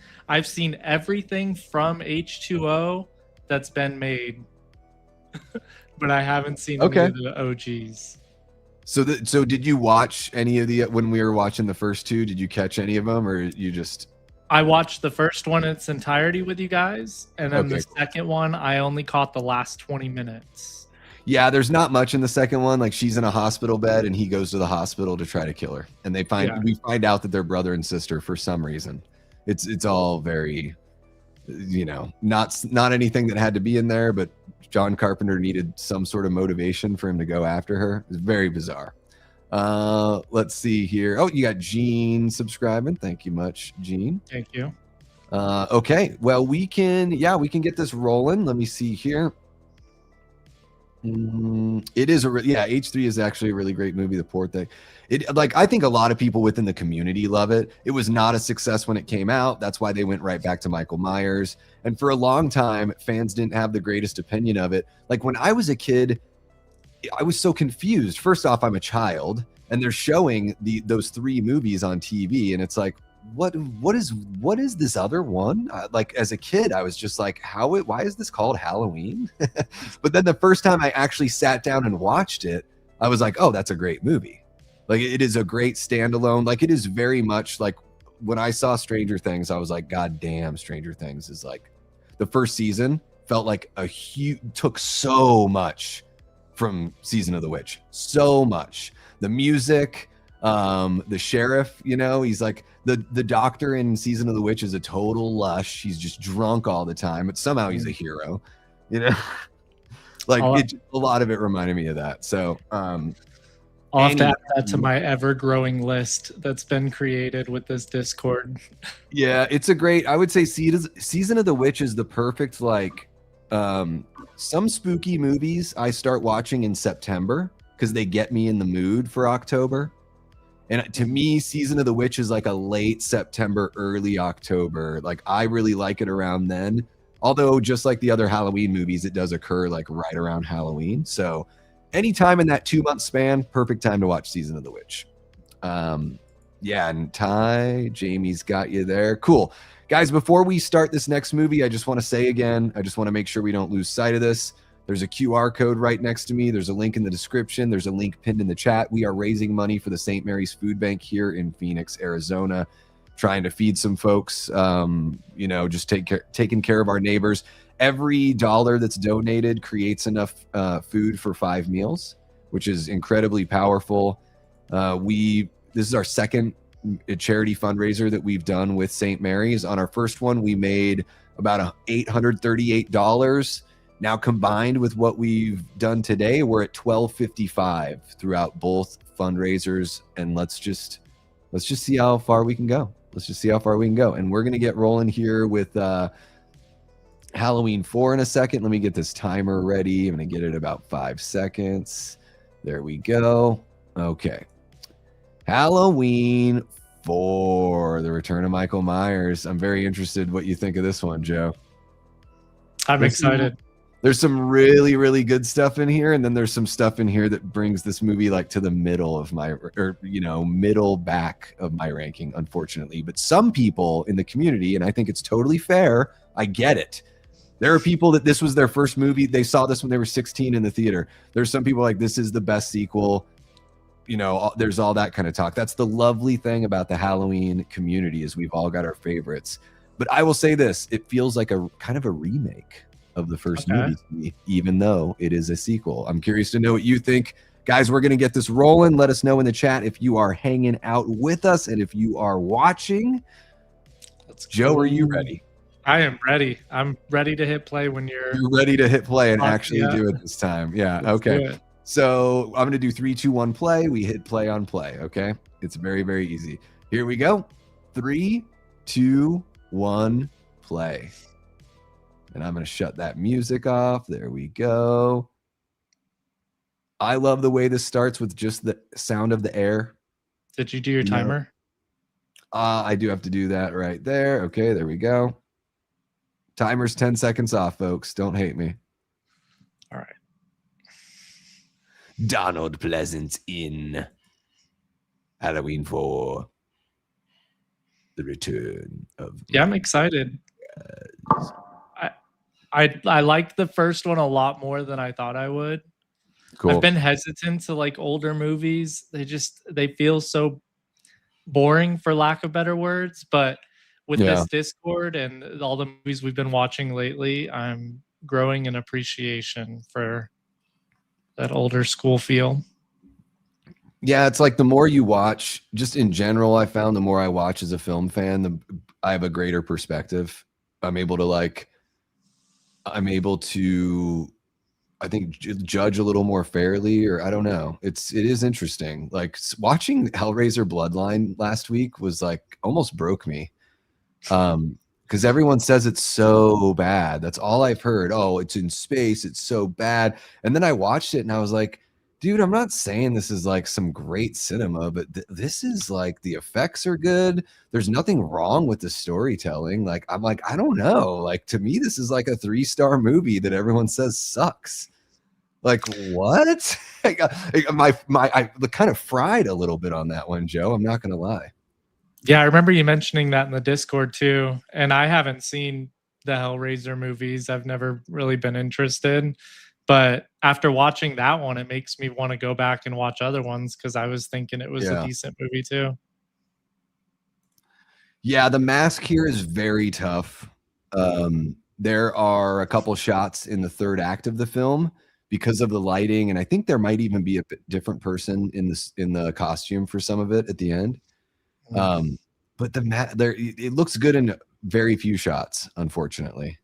everything from H2O that's been made. But I haven't seen any of the OGs. So did you watch any of the when we were watching the first two? Did you catch any of them, or you just? I watched the first one in its entirety with you guys, and then the second one I only caught the last 20 minutes. Yeah, there's not much in the second one. Like she's in a hospital bed, and he goes to the hospital to try to kill her, and we find out that they're brother and sister for some reason. It's all very, not anything that had to be in there, but John Carpenter needed some sort of motivation for him to go after her. It's very bizarre. Let's see here. Oh, you got Gene subscribing. Thank you much, Gene. Thank you. Okay. Well, we can get this rolling. Let me see here. It is H3 is actually a really great movie. The poor thing. I think a lot of people within the community love it. It was not a success when it came out. That's why they went right back to Michael Myers. And for a long time, fans didn't have the greatest opinion of it. Like when I was a kid, I was so confused. First off, I'm a child, and they're showing those three movies on TV, and it's like, what is this other one? Like as a kid, I was just like, why is this called Halloween? But then the first time I actually sat down and watched it, I was like, oh, that's a great movie. Like it is a great standalone. Like it is very much like when I saw Stranger Things, I was like, God damn, Stranger Things is like the first season felt like took so much from Season of the Witch. So much. The music, the sheriff, he's like the doctor in Season of the Witch is a total lush. He's just drunk all the time, but somehow he's a hero, like a lot of it reminded me of that. So I'll have to add that to my ever-growing list that's been created with this Discord. Yeah, it's I would say Season of the Witch is the perfect, some spooky movies I start watching in September because they get me in the mood for October. And to me, Season of the Witch is like a late September, early October. Like I really like it around then. Although just like the other Halloween movies, it does occur like right around Halloween. So anytime in that 2-month span, perfect time to watch Season of the Witch. And Ty, Jamie's got you there. Cool. Guys, before we start this next movie, I just want to say again, I just want to make sure we don't lose sight of this. There's a QR code right next to me. There's a link in the description. There's a link pinned in the chat. We are raising money for the St. Mary's Food Bank here in Phoenix, Arizona, trying to feed some folks, just taking care of our neighbors. Every dollar that's donated creates enough food for 5 meals, which is incredibly powerful. This is our second charity fundraiser that we've done with St. Mary's. On our first one, we made about $838. Now combined with what we've done today, we're at $1,255 throughout both fundraisers. And let's just see how far we can go. And we're going to get rolling here with Halloween 4 in a second. Let me get this timer ready. I'm going to get it about 5 seconds. There we go. Okay. Halloween 4, The Return of Michael Myers. I'm very interested what you think of this one, Joe. I'm excited. There's some really, really good stuff in here, and then there's some stuff in here that brings this movie like to the middle of middle back of my ranking, unfortunately. But some people in the community, and I think it's totally fair, I get it. There are people that this was their first movie. They saw this when they were 16 in the theater. There's some people like, this is the best sequel. There's all that kind of talk. That's the lovely thing about the Halloween community is we've all got our favorites. But I will say this, it feels like a kind of a remake of the first movie to me, even though it is a sequel. I'm curious to know what you think. Guys, we're going to get this rolling. Let us know in the chat if you are hanging out with us and if you are watching. Joe, are you ready? I am ready. I'm ready to hit play when you're ready to hit play and actually do it this time. Yeah. Okay. So I'm going to do 3, 2, 1 play. We hit play on play. Okay. It's very, very easy. Here we go. 3, 2, 1, play. And I'm going to shut that music off. There we go. I love the way this starts with just the sound of the air. Did you do your timer? I do have to do that right there. Okay, there we go. Timer's 10 seconds off, folks. Don't hate me. All right. Donald Pleasance in Halloween 4. The Return of... Yeah, I'm excited. I liked the first one a lot more than I thought I would. Cool. I've been hesitant to like older movies. They feel so boring, for lack of better words. But with this Discord and all the movies we've been watching lately, I'm growing an appreciation for that older school feel. Yeah, it's like the more you watch, just in general, I found the more I watch as a film fan, I have a greater perspective. I'm able to I think judge a little more fairly, or I don't know. It is interesting. Like watching Hellraiser Bloodline last week was like almost broke me. Because everyone says it's so bad. That's all I've heard. Oh, it's in space. It's so bad. And then I watched it and I was like, dude, I'm not saying this is like some great cinema, but this is like the effects are good. There's nothing wrong with the storytelling. Like, I'm like, I don't know. Like, to me, this is like a 3-star movie that everyone says sucks. Like, what? I kind of fried a little bit on that one, Joe. I'm not going to lie. Yeah, I remember you mentioning that in the Discord too. And I haven't seen the Hellraiser movies. I've never really been interested. But after watching that one, it makes me want to go back and watch other ones because I was thinking it was a decent movie too. Yeah, the mask here is very tough. There are a couple shots in the third act of the film because of the lighting, and I think there might even be a different person in the costume for some of it at the end. But it looks good in very few shots, unfortunately.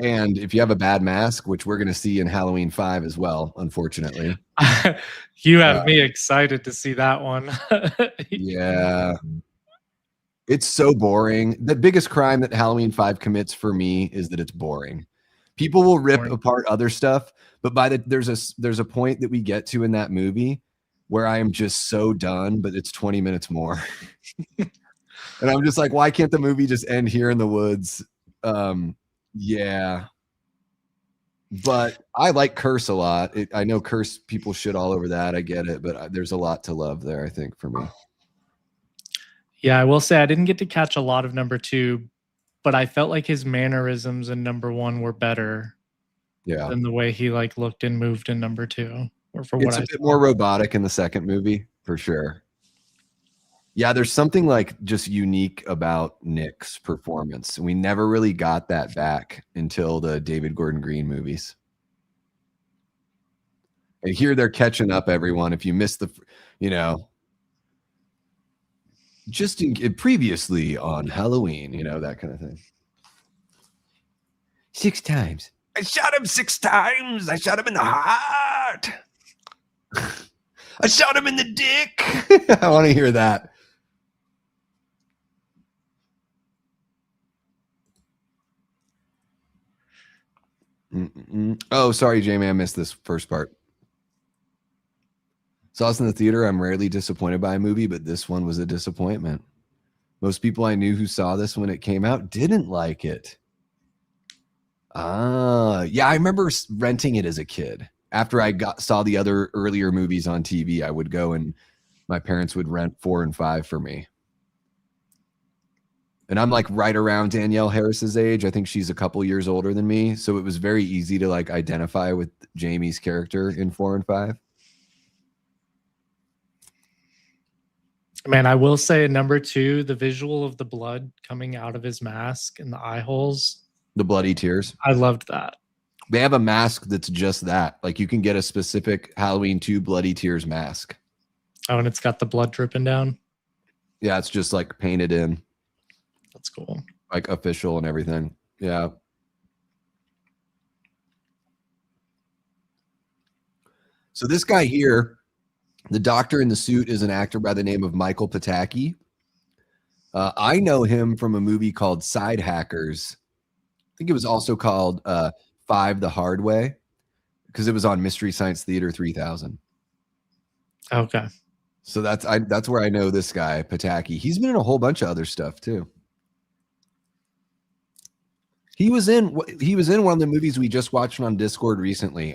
And if you have a bad mask, which we're going to see in Halloween 5 as well, unfortunately. You have me excited to see that one. Yeah. It's so boring. The biggest crime that Halloween 5 commits for me is that it's boring. People will rip apart other stuff, but there's a point that we get to in that movie where I am just so done, but it's 20 minutes more. And I'm just like, why can't the movie just end here in the woods? Yeah. But I like Curse a lot. I know Curse people shit all over that. I get it, but there's a lot to love there, I think, for me. Yeah, I will say I didn't get to catch a lot of number 2, but I felt like his mannerisms in number 1 were better than the way he like looked and moved in number 2. Or for what it's a bit more robotic in the second movie, for sure. Yeah, there's something like just unique about Nick's performance. We never really got that back until the David Gordon Green movies. And here they're catching up, everyone. If you missed just previously on Halloween, that kind of thing. 6 times. I shot him 6 times. I shot him in the heart. I shot him in the dick. I want to hear that. Oh, sorry, Jamie. I missed this first part. Saw this in the theater. I'm rarely disappointed by a movie, but this one was a disappointment. Most people I knew who saw this when it came out didn't like it. Yeah, I remember renting it as a kid. After I saw the other earlier movies on TV, I would go and my parents would rent 4 and 5 for me. And I'm like right around Danielle Harris's age. I think she's a couple years older than me. So it was very easy to like identify with Jamie's character in 4 and 5. Man, I will say number 2, the visual of the blood coming out of his mask and the eye holes. The bloody tears. I loved that. They have a mask that's just that. Like you can get a specific Halloween 2 bloody tears mask. Oh, and it's got the blood dripping down. Yeah, it's just like painted in. That's cool. Like official and everything. Yeah. So this guy here, the doctor in the suit, is an actor by the name of Michael Pataki. I know him from a movie called Side Hackers. I think it was also called 5 the Hard Way because it was on Mystery Science Theater 3000. Okay. So that's where I know this guy, Pataki. He's been in a whole bunch of other stuff too. He was in one of the movies we just watched on Discord recently.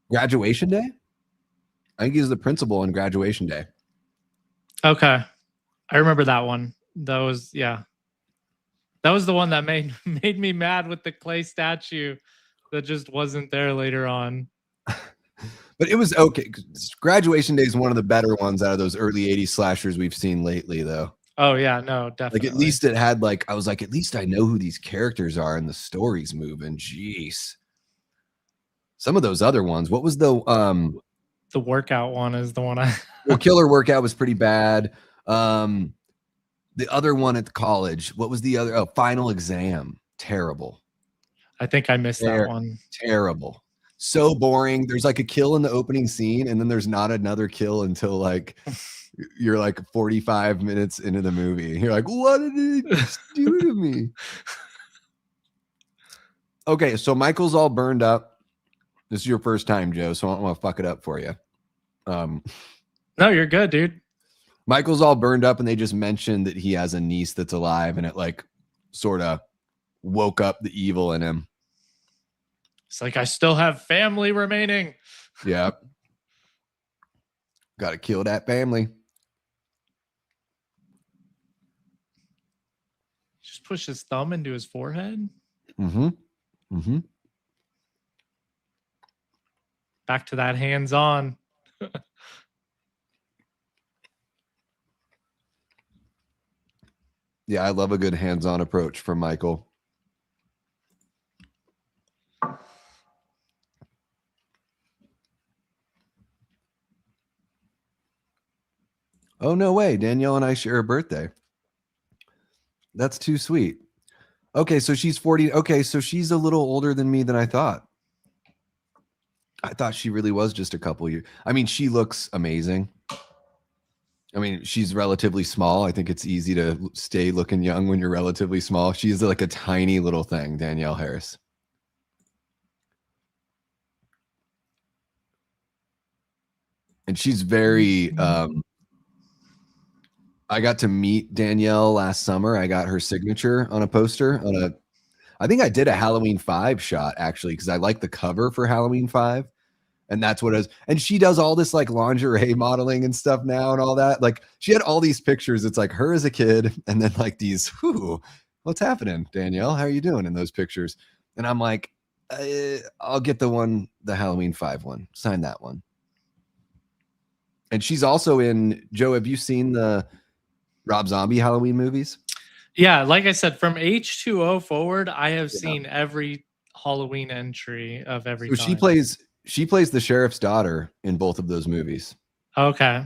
Graduation Day? I think he's the principal on Graduation Day. Okay. I remember that one. That was, yeah. That was the one that made me mad with the clay statue that just wasn't there later on. But it was okay. Graduation Day is one of the better ones out of those early 80s slashers we've seen lately, though. Oh, yeah, no, definitely. Like, at least it had, like, I was like, at least I know who these characters are and the story's moving. Jeez. Some of those other ones. What was the workout one is the one I... Well, Killer Workout was pretty bad. The other one at college, what was the other? Oh, Final Exam. Terrible. I think I missed that one. Terrible. So boring. There's like a kill in the opening scene, and then there's not another kill until like you're like 45 minutes into the movie. You're like, what did he do to me? Okay, so Michael's all burned up. This is your first time, Joe, so I don't want to fuck it up for you. No, you're good, dude. Michael's all burned up, and they just mentioned that he has a niece that's alive, and it like sort of woke up the evil in him. It's like, I still have family remaining. Yeah. Got to kill that family. Just push his thumb into his forehead. Mm-hmm. Mm-hmm. Back to that hands-on. Yeah, I love a good hands-on approach from Michael. Oh, no way. Danielle and I share a birthday. That's too sweet. Okay, so she's 40. Okay, so she's a little older than me than I thought. I thought she really was just a couple years. I mean, she looks amazing. I mean, she's relatively small. I think it's easy to stay looking young when you're relatively small. She's like a tiny little thing, Danielle Harris. And she's very... I got to meet Danielle last summer. I got her signature on a poster I think I did a Halloween 5 shot actually, because I like the cover for Halloween 5. And that's what it is. And she does all this like lingerie modeling and stuff now and all that. Like she had all these pictures. It's like her as a kid. And then like these, what's happening, Danielle? How are you doing in those pictures? And I'm like, I'll get the Halloween 5 one. Sign that one. And she's also in, Joe, have you seen the Rob Zombie Halloween movies? Yeah, like I said, from H2O forward, I have seen every Halloween entry of every time. She plays the sheriff's daughter in both of those movies. Okay.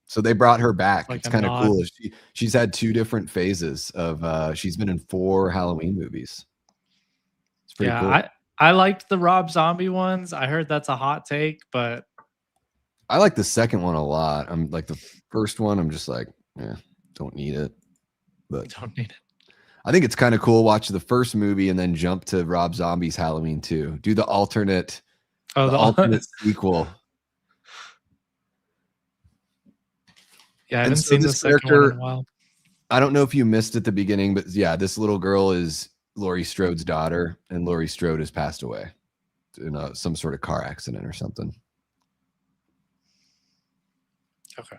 So they brought her back. Like it's kind of cool. She's had 2 different phases of she's been in 4 Halloween movies. It's pretty cool. I liked the Rob Zombie ones. I heard that's a hot take, but I like the second one a lot. I'm like the first one, I'm just like, don't need it. But don't need it. I think it's kind of cool. Watch the first movie and then jump to Rob Zombie's Halloween 2. Do the alternate, the alternate sequel. Yeah, I haven't seen the second one in a while. I don't know if you missed at the beginning, but yeah, this little girl is Laurie Strode's daughter, and Laurie Strode has passed away in some sort of car accident or something. Okay.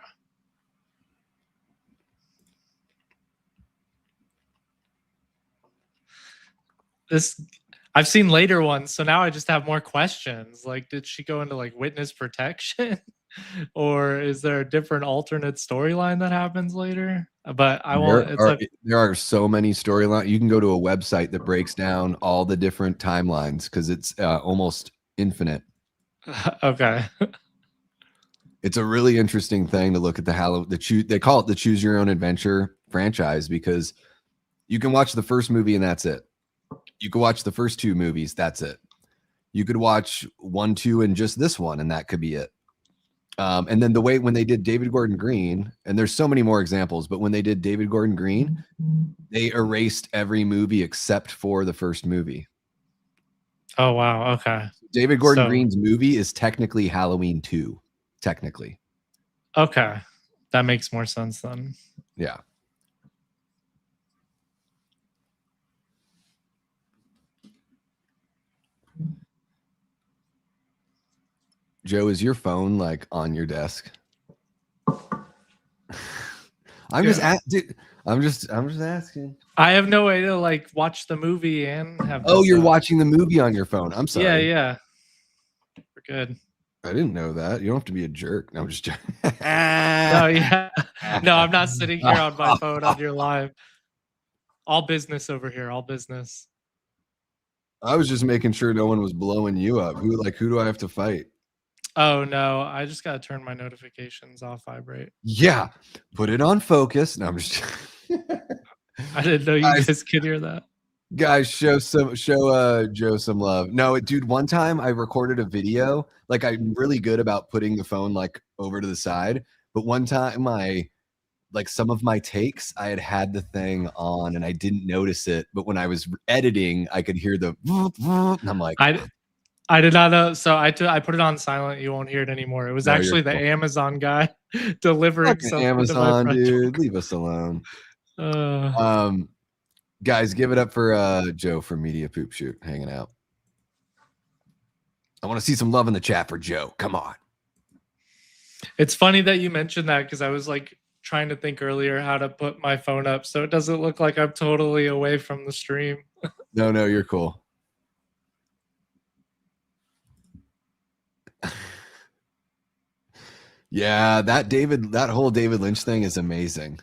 I've seen later ones, so now I just have more questions. Like, did she go into like witness protection, or is there a different alternate storyline that happens later? But I won't. There are so many storylines. You can go to a website that breaks down all the different timelines because it's almost infinite. Okay. It's a really interesting thing to look at they call it the Choose Your Own Adventure franchise because you can watch the first movie and that's it. You could watch the first 2 movies, that's it. You could watch 1, 2, and just this one, and that could be it. And then when they did David Gordon Green, and there's so many more examples, but when they did David Gordon Green, they erased every movie except for the first movie. Oh, wow. Okay. David Gordon Green's movie is technically Halloween 2. Technically. Okay. That makes more sense then. Yeah. Joe, is your phone like on your desk? I'm I'm just asking. I have no way to like watch the movie and have. Oh, you're watching the movie on your phone. I'm sorry. Yeah. We're good. I didn't know that. You don't have to be a jerk. No, I'm just joking. No, yeah. No, I'm not sitting here on my phone on your live. All business over here. All business. I was just making sure no one was blowing you up. Who do I have to fight? Oh no, I just gotta turn my notifications off vibrate. Yeah, put it on focus. No, I'm just. I didn't know you guys could hear that. Guys, show Joe some love. No, dude, one time I recorded a video. Like, I'm really good about putting the phone like over to the side, but one time some of my takes, I had the thing on and I didn't notice it, but when I was editing, I could hear the and I'm like, I did not know. So I put it on silent. You won't hear it anymore. It was actually the Amazon guy delivering something. Amazon, dude, leave us alone. Guys, give it up for Joe from Media Poop Shoot hanging out. I want to see some love in the chat for Joe. Come on. It's funny that you mentioned that because I was like trying to think earlier how to put my phone up so it doesn't look like I'm totally away from the stream. No, you're cool. Yeah, that whole David Lynch thing is amazing.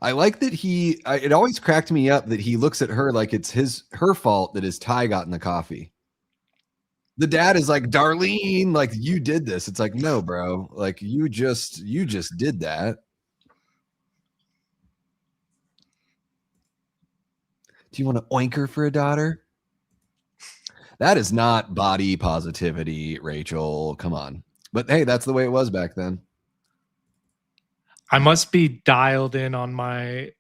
I like that it always cracked me up that he looks at her like it's her fault that his tie got in the coffee. The dad is like, Darlene, like, you did this. It's like, no, bro. Like, you just did that. Do you want to oink her for a daughter? That is not body positivity, Rachel. Come on. But hey, that's the way it was back then. I must be dialed in on my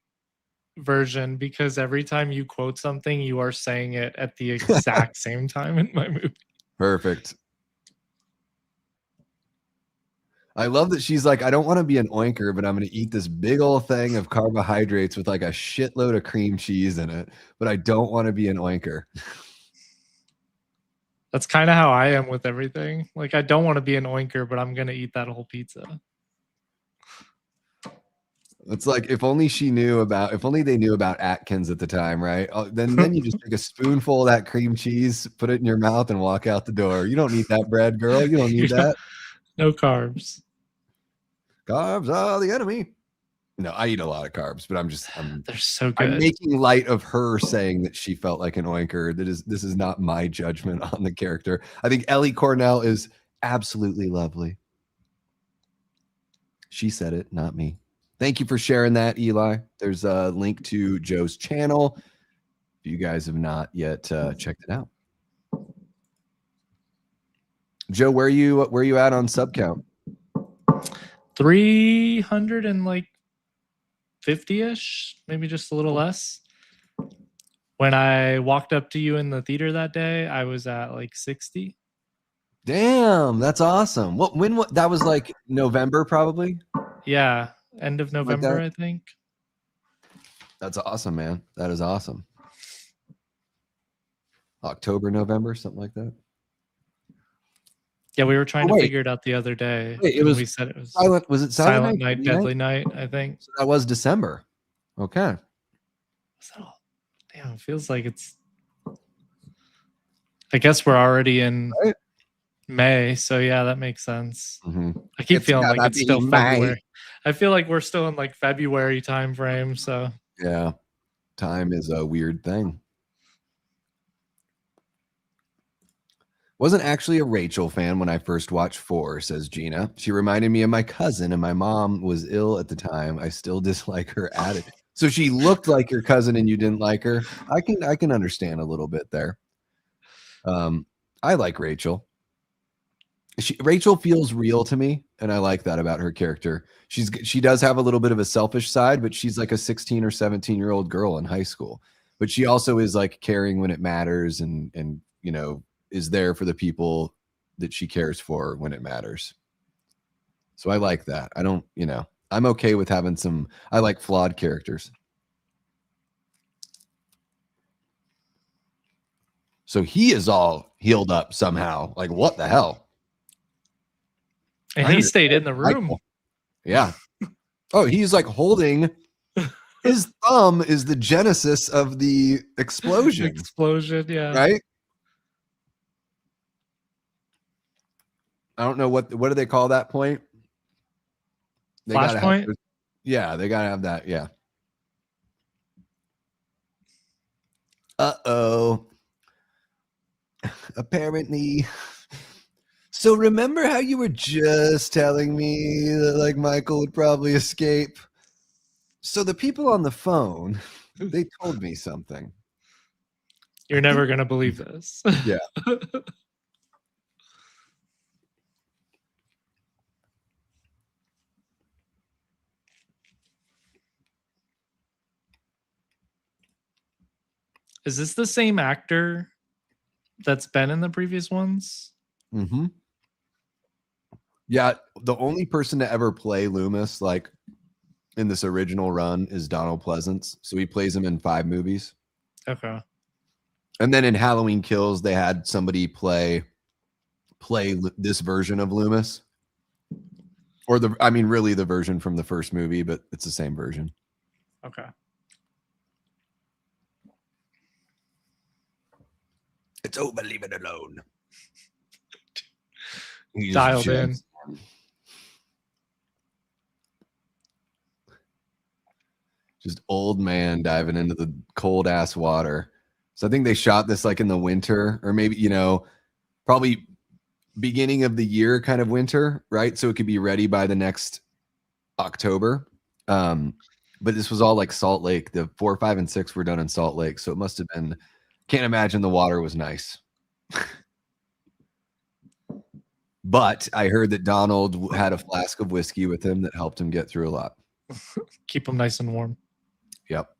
version because every time you quote something, you are saying it at the exact same time in my movie. Perfect. I love that she's like, I don't want to be an oinker, but I'm going to eat this big old thing of carbohydrates with like a shitload of cream cheese in it, but I don't want to be an oinker. That's kind of how I am with everything. Like, I don't want to be an oinker, but I'm going to eat that whole pizza. It's like if only they knew about Atkins at the time, right? Then you just take a spoonful of that cream cheese, put it in your mouth, and walk out the door. You don't need that bread, girl. You don't need that. No carbs. Carbs are the enemy. No, I eat a lot of carbs, but they're so good. I'm making light of her saying that she felt like an oinker. This is not my judgment on the character. I think Ellie Cornell is absolutely lovely. She said it, not me. Thank you for sharing that, Eli. There's a link to Joe's channel if you guys have not yet checked it out. Joe, where are you at on sub count? 350-ish, maybe just a little less. When I walked up to you in the theater that day, I was at like 60. Damn, that's awesome. What that was like November probably? Yeah. End of November, I think. That's awesome, man. That is awesome. October, November, something like that. Yeah, we were trying to figure it out the other day. We said it was Silent. Was it Silent Night, Deadly Night? I think. So that was December. Okay. Damn, it feels like it's. I guess we're already in May, so yeah, that makes sense. Mm-hmm. I keep feeling like it's still February. I feel like we're still in like February time frame. So yeah, time is a weird thing. Wasn't actually a Rachel fan when I first watched 4, says Gina. She reminded me of my cousin, and my mom was ill at the time. I still dislike her attitude. So she looked like your cousin, and you didn't like her. I can understand a little bit there. I like Rachel. Rachel feels real to me, and I like that about her character. She does have a little bit of a selfish side, but she's like a 16 or 17-year-old girl in high school. But she also is like caring when it matters, and you know, is there for the people that she cares for when it matters. So I like that. I don't, you know, I'm okay with having I like flawed characters. So he is all healed up somehow. Like, what the hell? And he stayed in the room. Yeah. Oh, he's like holding his thumb is the genesis of the explosion. Explosion, yeah. Right? I don't know what do they call that point? They gotta have, yeah, they gotta have that. Yeah. Uh-oh. Apparently. So remember how you were just telling me that like Michael would probably escape? So the people on the phone, they told me something. You're never gonna believe this. Yeah. Is this the same actor that's been in the previous ones? Mm-hmm. Yeah, the only person to ever play Loomis, like in this original run, is Donald Pleasance. So he plays him in 5 movies. Okay. And then in Halloween Kills, they had somebody play this version of Loomis, or really the version from the first movie, but it's the same version. Okay. It's over, leave it alone. Dialed in. Just old man diving into the cold ass water. So I think they shot this like in the winter, or maybe, probably beginning of the year kind of winter, right? So it could be ready by the next October. But this was all like Salt Lake. The 4, 5, and 6 were done in Salt Lake. So it must have been, can't imagine the water was nice. But I heard that Donald had a flask of whiskey with him that helped him get through a lot. Keep him nice and warm. Yep.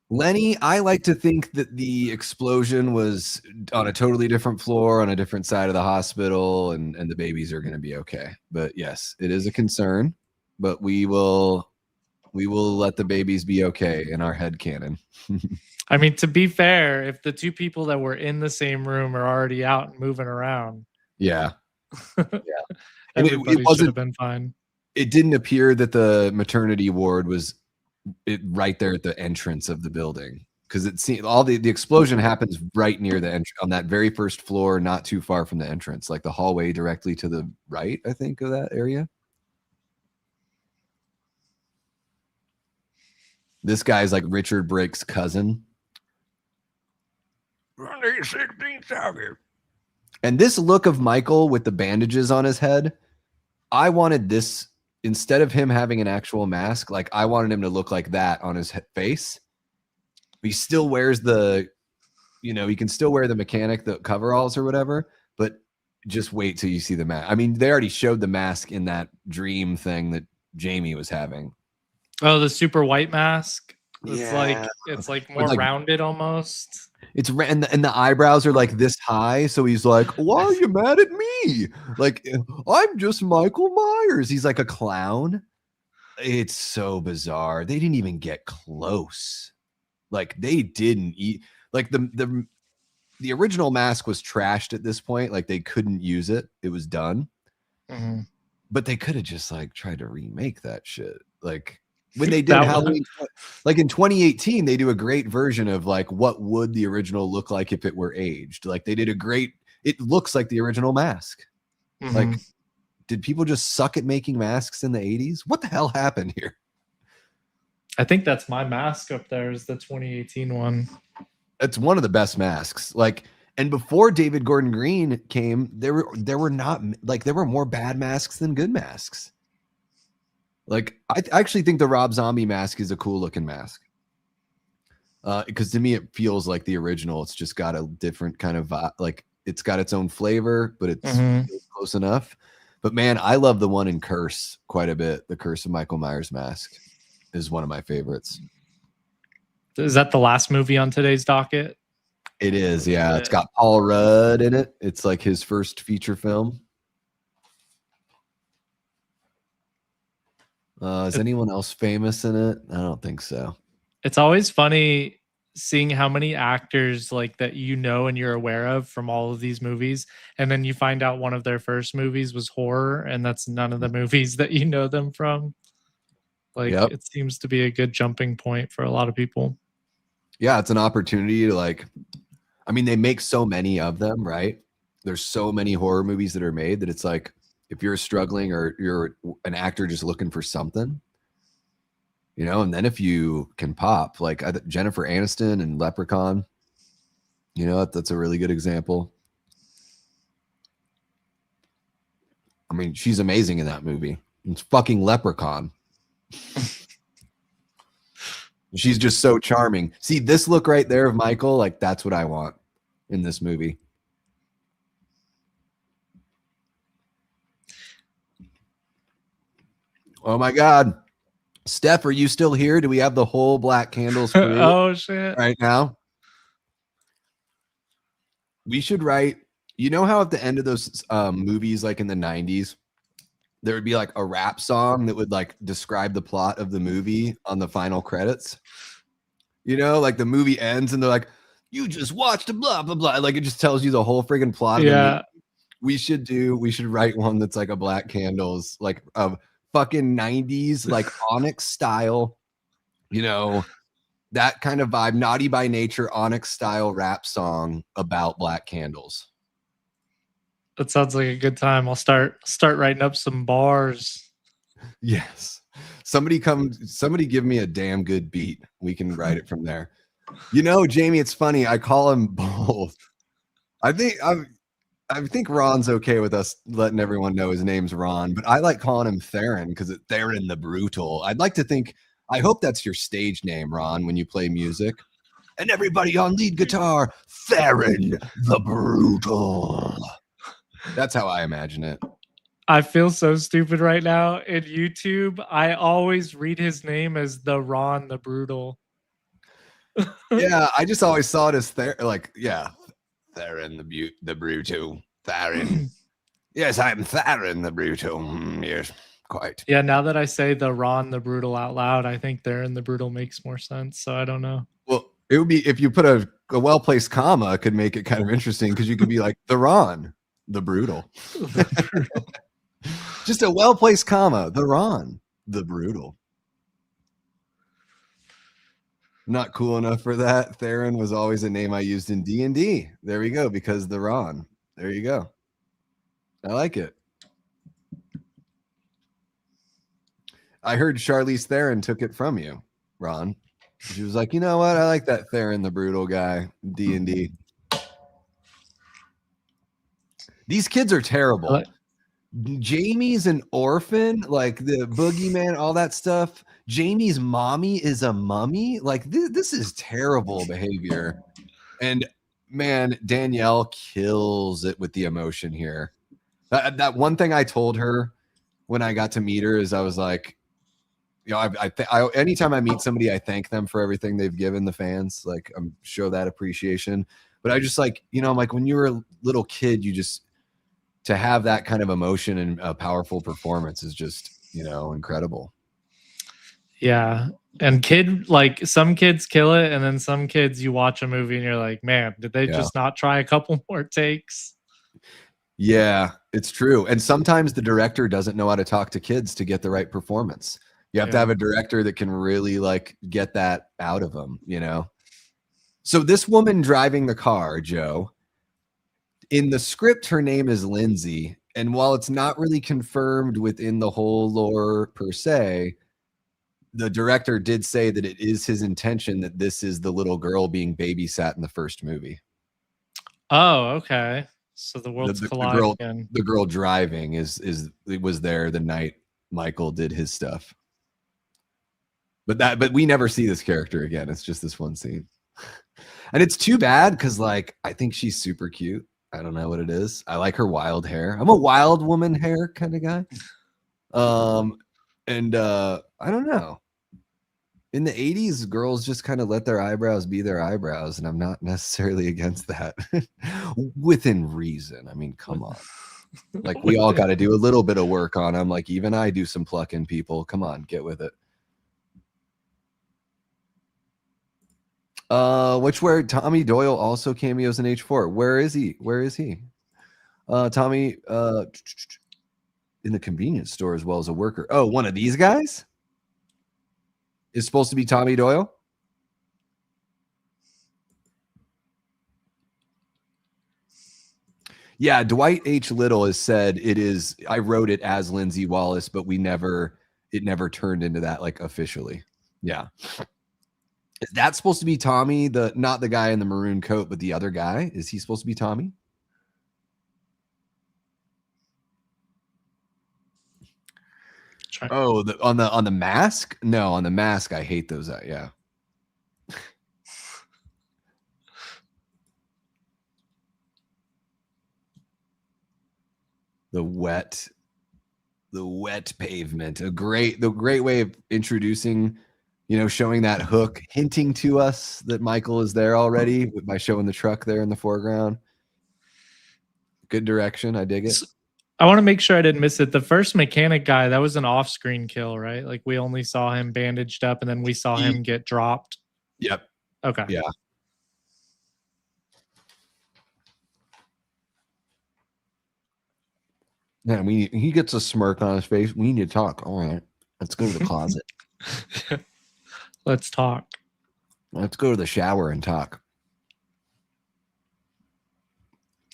Lenny, I like to think that the explosion was on a totally different floor on a different side of the hospital, and the babies are going to be okay. But yes, it is a concern, but we will let the babies be okay in our headcanon. I mean, to be fair, if the 2 people that were in the same room are already out and moving around, yeah, everybody should have been fine. It didn't appear that the maternity ward was right there at the entrance of the building, because it seemed all the explosion happens right near the entrance on that very first floor, not too far from the entrance, like the hallway directly to the right, I think, of that area. This guy's like Richard Brake's cousin. And this look of Michael with the bandages on his head, I wanted this, instead of him having an actual mask, like I wanted him to look like that on his face. He still wears the, he can still wear the mechanic, the coveralls or whatever, but just wait till you see the mask. I mean, they already showed the mask in that dream thing that Jamie was having. Oh, the super white mask. Yeah. It's like more rounded almost. It's and the eyebrows are like this high, so he's like, "Why are you mad at me? Like, I'm just Michael Myers." He's like a clown. It's so bizarre. They didn't even get close. Like they didn't eat. Like the original mask was trashed at this point. Like they couldn't use it. It was done. Mm-hmm. But they could have just like tried to remake that shit. Like when they did Halloween, like in 2018, they do a great version of like what would the original look like if it were aged. Like they did it looks like the original mask. Mm-hmm. Like, did people just suck at making masks in the 80s? What the hell happened here? I think that's my mask up there, is the 2018 one. It's one of the best masks. Like, and before David Gordon Green came, there were more bad masks than good masks. Like, I actually think the Rob Zombie mask is a cool looking mask. Because to me, it feels like the original. It's just got a different kind of like it's got its own flavor, but it's close enough. But man, I love the one in Curse quite a bit. The Curse of Michael Myers mask is one of my favorites. Is that the last movie on today's docket? It is, yeah. It's got Paul Rudd in it. It's like his first feature film. Is anyone else famous in it? I don't think so. It's always funny seeing how many actors like that you know and you're aware of from all of these movies, and then you find out one of their first movies was horror, and that's none of the movies that you know them from. Like, it seems to be a good jumping point for a lot of people. Yeah, it's an opportunity to like, I mean, they make so many of them, right? There's so many horror movies that are made that it's like, if you're struggling or you're an actor just looking for something, you know, and then if you can pop like Jennifer Aniston and Leprechaun, you know, that's a really good example. I mean, she's amazing in that movie. It's fucking Leprechaun. She's just so charming. See this look right there of Michael? Like, that's what I want in this movie. Oh my God. Steph, are you still here? Do we have the whole Black Candles crew oh shit right now? We should write, you know how at the end of those movies, like in the 90s, there would be like a rap song that would like describe the plot of the movie on the final credits. You know, like the movie ends and they're like, you just watched a blah, blah, blah. Like it just tells you the whole friggin' plot of the movie. We should write one that's like a Black Candles, like of fucking 90s, like Onyx style, you know, that kind of vibe, Naughty by Nature, Onyx style rap song about Black Candles. That sounds like a good time. I'll start writing up some bars. Yes. Somebody give me a damn good beat. We can write it from there. You know, Jamie, it's funny. I call him both. I think Ron's okay with us letting everyone know his name's Ron, but I like calling him Theron because it's Theron the Brutal. I hope that's your stage name, Ron, when you play music. And everybody on lead guitar, Theron the Brutal. That's how I imagine it. I feel so stupid right now. In YouTube, I always read his name as the Ron the Brutal. Yeah, I just always saw it as Theron the Brutal. Theron. Yes, I'm Theron the Brutal. Yes, quite. Yeah, now that I say the Ron the Brutal out loud, I think Theron the Brutal makes more sense. So I don't know. Well, it would be if you put a well-placed comma, could make it kind of interesting because you could be like the Ron the Brutal. The Brutal. Just a well-placed comma, the Ron the Brutal. Not cool enough for that. Theron was always a name I used in D&D. There we go, because the Ron. There you go. I like it. I heard Charlize Theron took it from you, Ron. She was like, you know what? I like that Theron the Brutal guy, D&D. These kids are terrible. Jamie's an orphan, like the boogeyman, all that stuff. Jamie's mommy is a mummy. Like this is terrible behavior. And man, Danielle kills it with the emotion here. That one thing I told her when I got to meet her is I was like, you know, I anytime I meet somebody, I thank them for everything they've given the fans. Like show that appreciation. But I just like, you know, I'm like when you were a little kid, you just to have that kind of emotion and a powerful performance is just, you know, incredible. Yeah. And some kids kill it. And then some kids, you watch a movie and you're like, man, did they just not try a couple more takes? Yeah, it's true. And sometimes the director doesn't know how to talk to kids to get the right performance. You have to have a director that can really like get that out of them, you know? So this woman driving the car, Joe, in the script, her name is Lindsay. And while it's not really confirmed within the whole lore per se, the director did say that it is his intention that this is the little girl being babysat in the first movie. Oh, okay. So the world's colliding. The girl driving was there the night Michael did his stuff. But we never see this character again. It's just this one scene. And it's too bad because like I think she's super cute. I don't know what it is. I like her wild hair. I'm a wild woman hair kind of guy. And I don't know. In the 80s, girls just kind of let their eyebrows be their eyebrows, and I'm not necessarily against that. Within reason. I mean, come on. Like we all got to do a little bit of work on them. Like even I do some plucking, people. Come on, get with it. Which where Tommy Doyle also cameos in H4. Where is he? Tommy in the convenience store as well as a worker. Oh, one of these guys is supposed to be Tommy Doyle. Yeah, Dwight H. Little has said it is. I wrote it as Lindsay Wallace, but it never turned into that like officially. Yeah. Is that supposed to be Tommy? Not the guy in the maroon coat, but the other guy? Is he supposed to be Tommy? Oh, on the mask? No, on the mask, I hate those. Yeah. The wet pavement. The great way of introducing, showing that hook, hinting to us that Michael is there already by showing the truck there in the foreground. Good direction. I dig it. I want to make sure I didn't miss it. The first mechanic guy, that was an off-screen kill, right? Like we only saw him bandaged up and then we saw him get dropped. Yep. Okay. Yeah. Yeah, he gets a smirk on his face. We need to talk. All right. Let's go to the closet. Let's talk. Let's go to the shower and talk.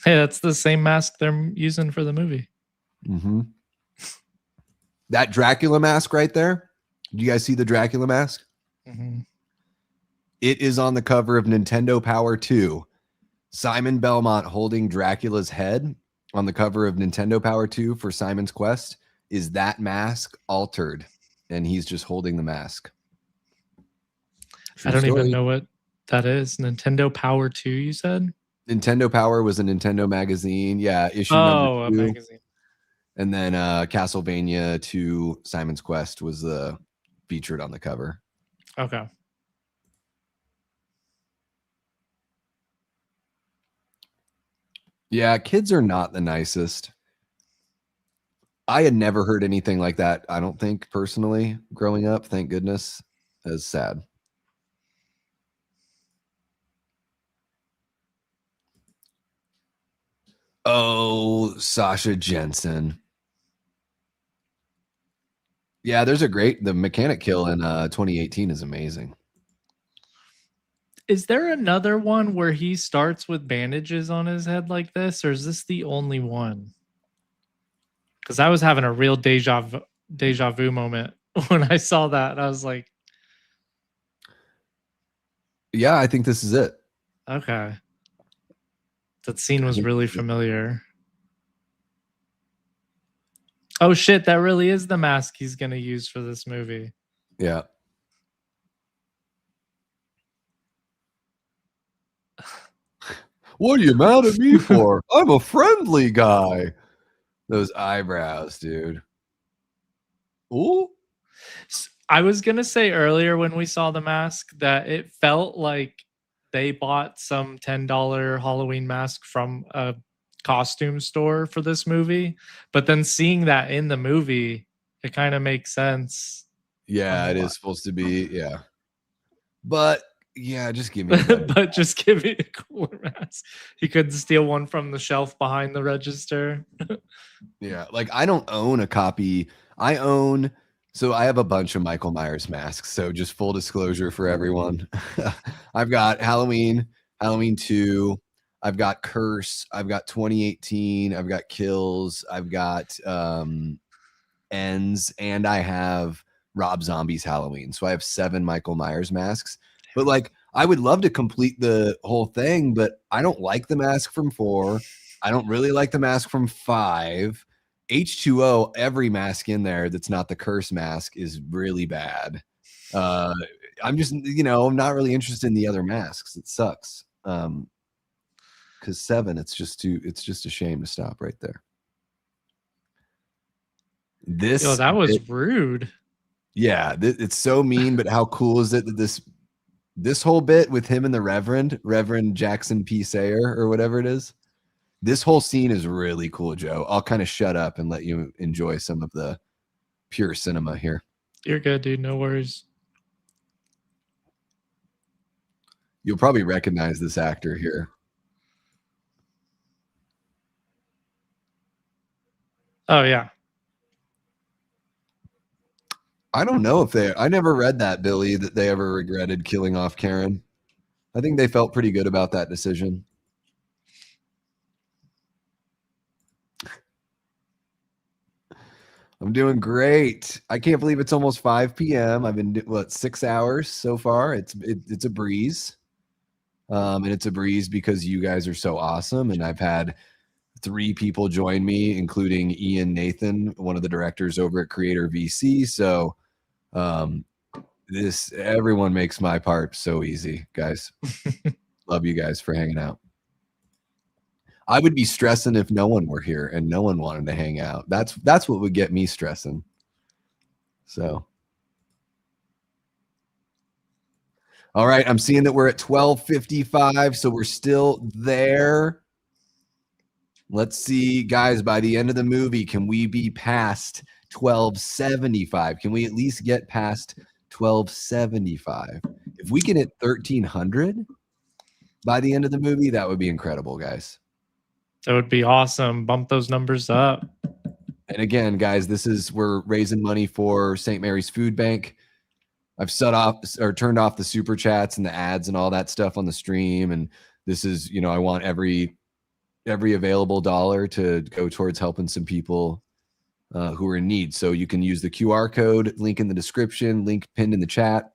Hey, that's the same mask they're using for the movie. Mm-hmm. That Dracula mask right there. Do you guys see the Dracula mask? Mm-hmm. It is on the cover of Nintendo Power 2. Simon Belmont holding Dracula's head on the cover of Nintendo Power 2 for Simon's Quest is that mask altered, and he's just holding the mask. I don't even know what that is. Nintendo Power 2, you said? Nintendo Power was a Nintendo magazine. Yeah, issue number 2. A magazine. And then Castlevania 2 Simon's Quest was featured on the cover. Okay. Yeah, kids are not the nicest. I had never heard anything like that, I don't think, personally, growing up. Thank goodness. That's sad. Oh, Sasha Jensen. Yeah, the mechanic kill in 2018 is amazing. Is there another one where he starts with bandages on his head like this, or is this the only one? Because I was having a real deja vu moment when I saw that. I was like, yeah, I think this is it. Okay. That scene was really familiar. Oh shit, that really is the mask he's going to use for this movie. Yeah. What are you mad at me for? I'm a friendly guy. Those eyebrows, dude. Ooh. I was going to say earlier when we saw the mask that it felt like they bought some $10 Halloween mask from a costume store for this movie. But then seeing that in the movie, it kind of makes sense. Yeah, it is supposed to be. Yeah. But yeah, just give me but just give me a cooler mask. He couldn't steal one from the shelf behind the register. Yeah, like I don't own a copy. I have a bunch of Michael Myers masks. So just full disclosure for everyone. I've got Halloween 2, I've got Curse, I've got 2018, I've got Kills, I've got Ends, and I have Rob Zombie's Halloween. So I have 7 Michael Myers masks. But like, I would love to complete the whole thing, but I don't like the mask from 4. I don't really like the mask from 5. H2O, every mask in there that's not the Curse mask is really bad. I'm just, I'm not really interested in the other masks. It sucks. Because 7, it's just a shame to stop right there. That was rude. Yeah, it's so mean, but how cool is it that this whole bit with him and the Reverend Jackson P. Sayer or whatever it is, this whole scene is really cool, Joe. I'll kind of shut up and let you enjoy some of the pure cinema here. You're good, dude. No worries. You'll probably recognize this actor here. Oh yeah. I don't know if I never read that, Billy, that they ever regretted killing off Karen. I think they felt pretty good about that decision. I'm doing great. I can't believe it's almost 5 p.m. I've been 6 hours so far. It's a breeze, and it's a breeze because you guys are so awesome. And I've had 3 people join me, including Ian Nathan, one of the directors over at Creator VC. So, everyone makes my part so easy, guys. Love you guys for hanging out. I would be stressing if no one were here and no one wanted to hang out. That's what would get me stressing. So, all right, I'm seeing that we're at 12:55, so we're still there. Let's see, guys, by the end of the movie, can we be past 1275? Can we at least get past 1275? If we can hit 1300 by the end of the movie, that would be incredible, guys. That would be awesome. Bump those numbers up. And again, guys, we're raising money for St. Mary's Food Bank. I've turned off the super chats and the ads and all that stuff on the stream. And this is, I want every available dollar to go towards helping some people who are in need. So you can use the QR code, link in the description, link pinned in the chat.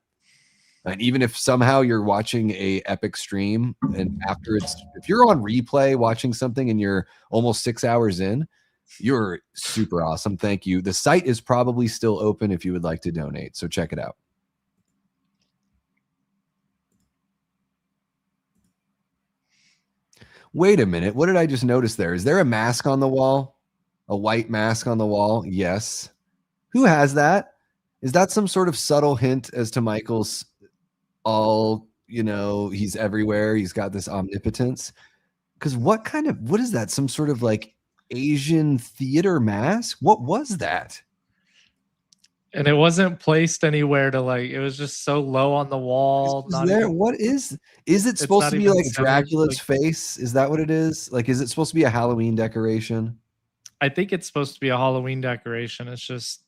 And even if somehow you're watching a epic stream and if you're on replay watching something and you're almost 6 hours in, you're super awesome. Thank you. The site is probably still open if you would like to donate. So check it out. Wait a minute. What did I just notice there? Is there a mask on the wall? A white mask on the wall? Yes. Who has that? Is that some sort of subtle hint as to Michael's he's everywhere. He's got this omnipotence. Because what is that? Some sort of like Asian theater mask? What was that? And it wasn't placed anywhere it was just so low on the wall. What is it supposed to be like Dracula's face? Is that what it is? Like, is it supposed to be a Halloween decoration? I think it's supposed to be a Halloween decoration. It's just.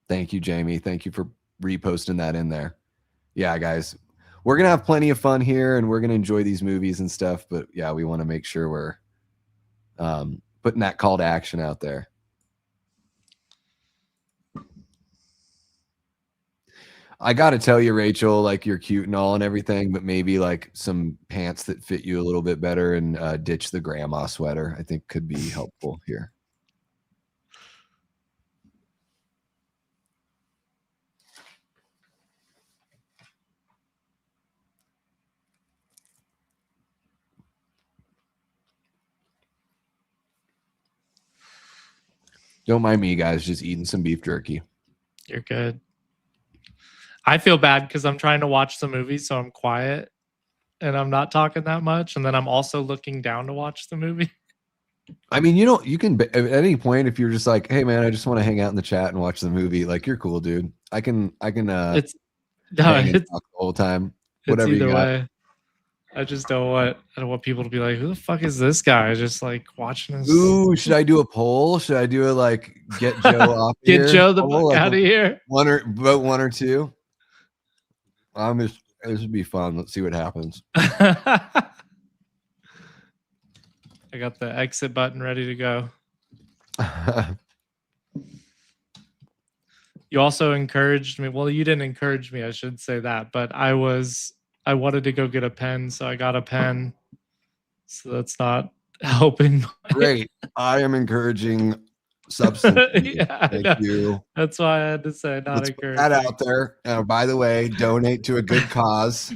Thank you, Jamie. Thank you for reposting that in there. Yeah, guys, we're gonna have plenty of fun here and we're gonna enjoy these movies and stuff, but yeah, we want to make sure we're putting that call to action out there. I gotta tell you, Rachel, like, you're cute and all and everything, but maybe like some pants that fit you a little bit better and ditch the grandma sweater, I think could be helpful here. Don't mind me, guys, just eating some beef jerky. You're good. I feel bad because I'm trying to watch the movie, so I'm quiet and I'm not talking that much. And then I'm also looking down to watch the movie. I mean, you can at any point, if you're just like, hey man, I just want to hang out in the chat and watch the movie, like, you're cool, dude. I can it's the whole time. Whatever you got. Way. I don't want people to be like, who the fuck is this guy? Just like watching this. Ooh, should I do a poll? Should I do get Joe off here? Get Joe the fuck out of here. Vote 1 or 2. This would be fun. Let's see what happens. I got the exit button ready to go. You also encouraged me. Well, you didn't encourage me, I should say that, but I wanted to go get a pen, so I got a pen. So that's not helping. Great. I am encouraging substance. Yeah, thank you. That's why I had to say not encouraging. Put that out there. By the way, donate to a good cause.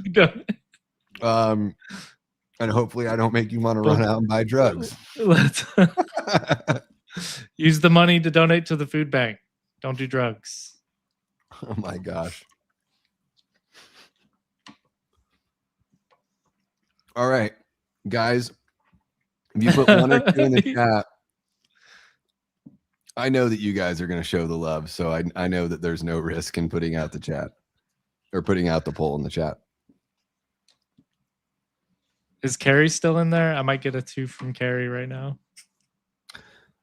And hopefully I don't make you want to run out and buy drugs. Let's use the money to donate to the food bank. Don't do drugs. Oh my gosh. All right, guys, if you put 1 or 2 in the chat, I know that you guys are going to show the love, so I know that there's no risk in putting out the chat. or putting out the poll in the chat. Is Carrie still in there? I might get a 2 from Carrie right now.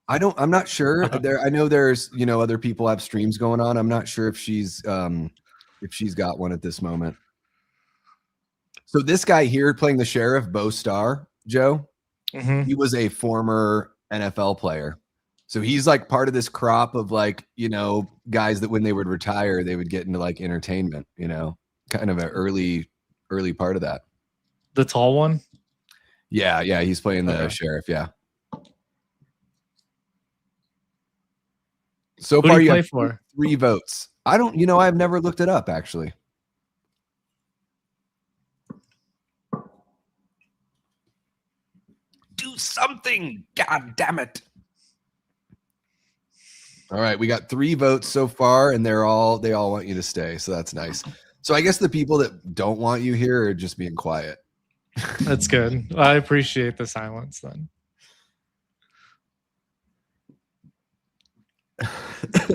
I'm not sure. I know there's, other people have streams going on. I'm not sure if she's got one at this moment. So this guy here playing the sheriff, Bo Starr, Joe, he was a former NFL player. So he's like part of this crop of like, guys that when they would retire, they would get into like entertainment, kind of an early part of that. The tall one? Yeah. He's playing the sheriff. Yeah. So far, you have 3 votes. I've never looked it up actually. Do something. God damn it. All right, we got 3 votes so far, and they all want you to stay, so that's nice. So I guess the people that don't want you here are just being quiet. That's good. I appreciate the silence then.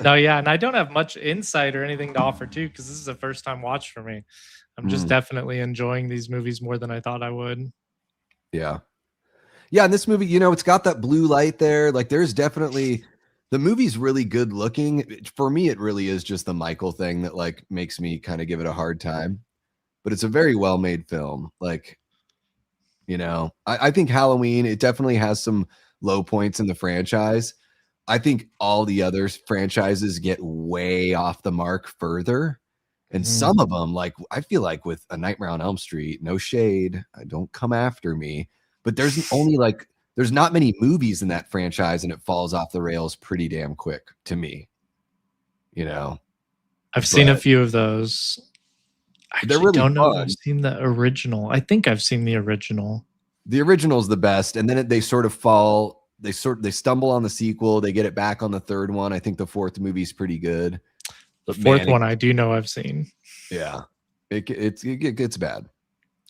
No, yeah, and I don't have much insight or anything to offer too, because this is a first time watch for me. I'm just definitely enjoying these movies more than I thought I would. Yeah. Yeah, and this movie, it's got that blue light there. Like there's definitely... The movie's really good looking. For me, it really is just the Michael thing that like makes me kind of give it a hard time. But it's a very well-made film. Like, I think Halloween, it definitely has some low points in the franchise. I think all the other franchises get way off the mark further. And some of them, like, I feel like with A Nightmare on Elm Street, no shade, don't come after me. But there's only like... There's not many movies in that franchise, and it falls off the rails pretty damn quick to me. I've seen a few of those. I they're really don't know fun. if I've seen the original. I think I've seen the original. The original is the best, and then they sort of fall. They stumble on the sequel. They get it back on the 3rd one. I think the 4th movie's pretty good. The 4th one I do know I've seen. Yeah, it gets bad,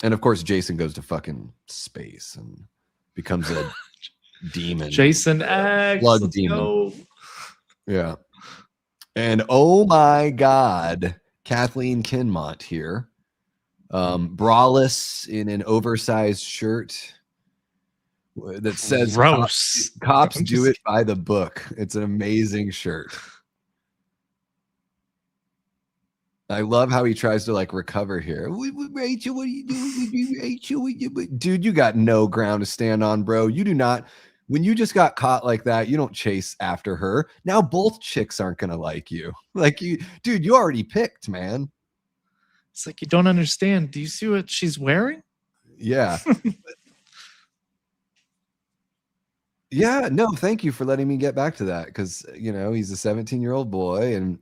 and of course Jason goes to fucking space and becomes a demon. Jason X. Blood demon. Go. Yeah. And oh my God, Kathleen Kinmont here. Braless in an oversized shirt that says cops do it by the book. It's an amazing shirt. I love how he tries to like recover here. Rachel, what are you doing? Rachel, dude, you got no ground to stand on, bro. You do not. When you just got caught like that, you don't chase after her. Now both chicks aren't gonna like you. Like dude, you already picked, man. It's like you don't understand. Do you see what she's wearing? Yeah. Yeah. No, thank you for letting me get back to that because he's a 17-year-old boy and.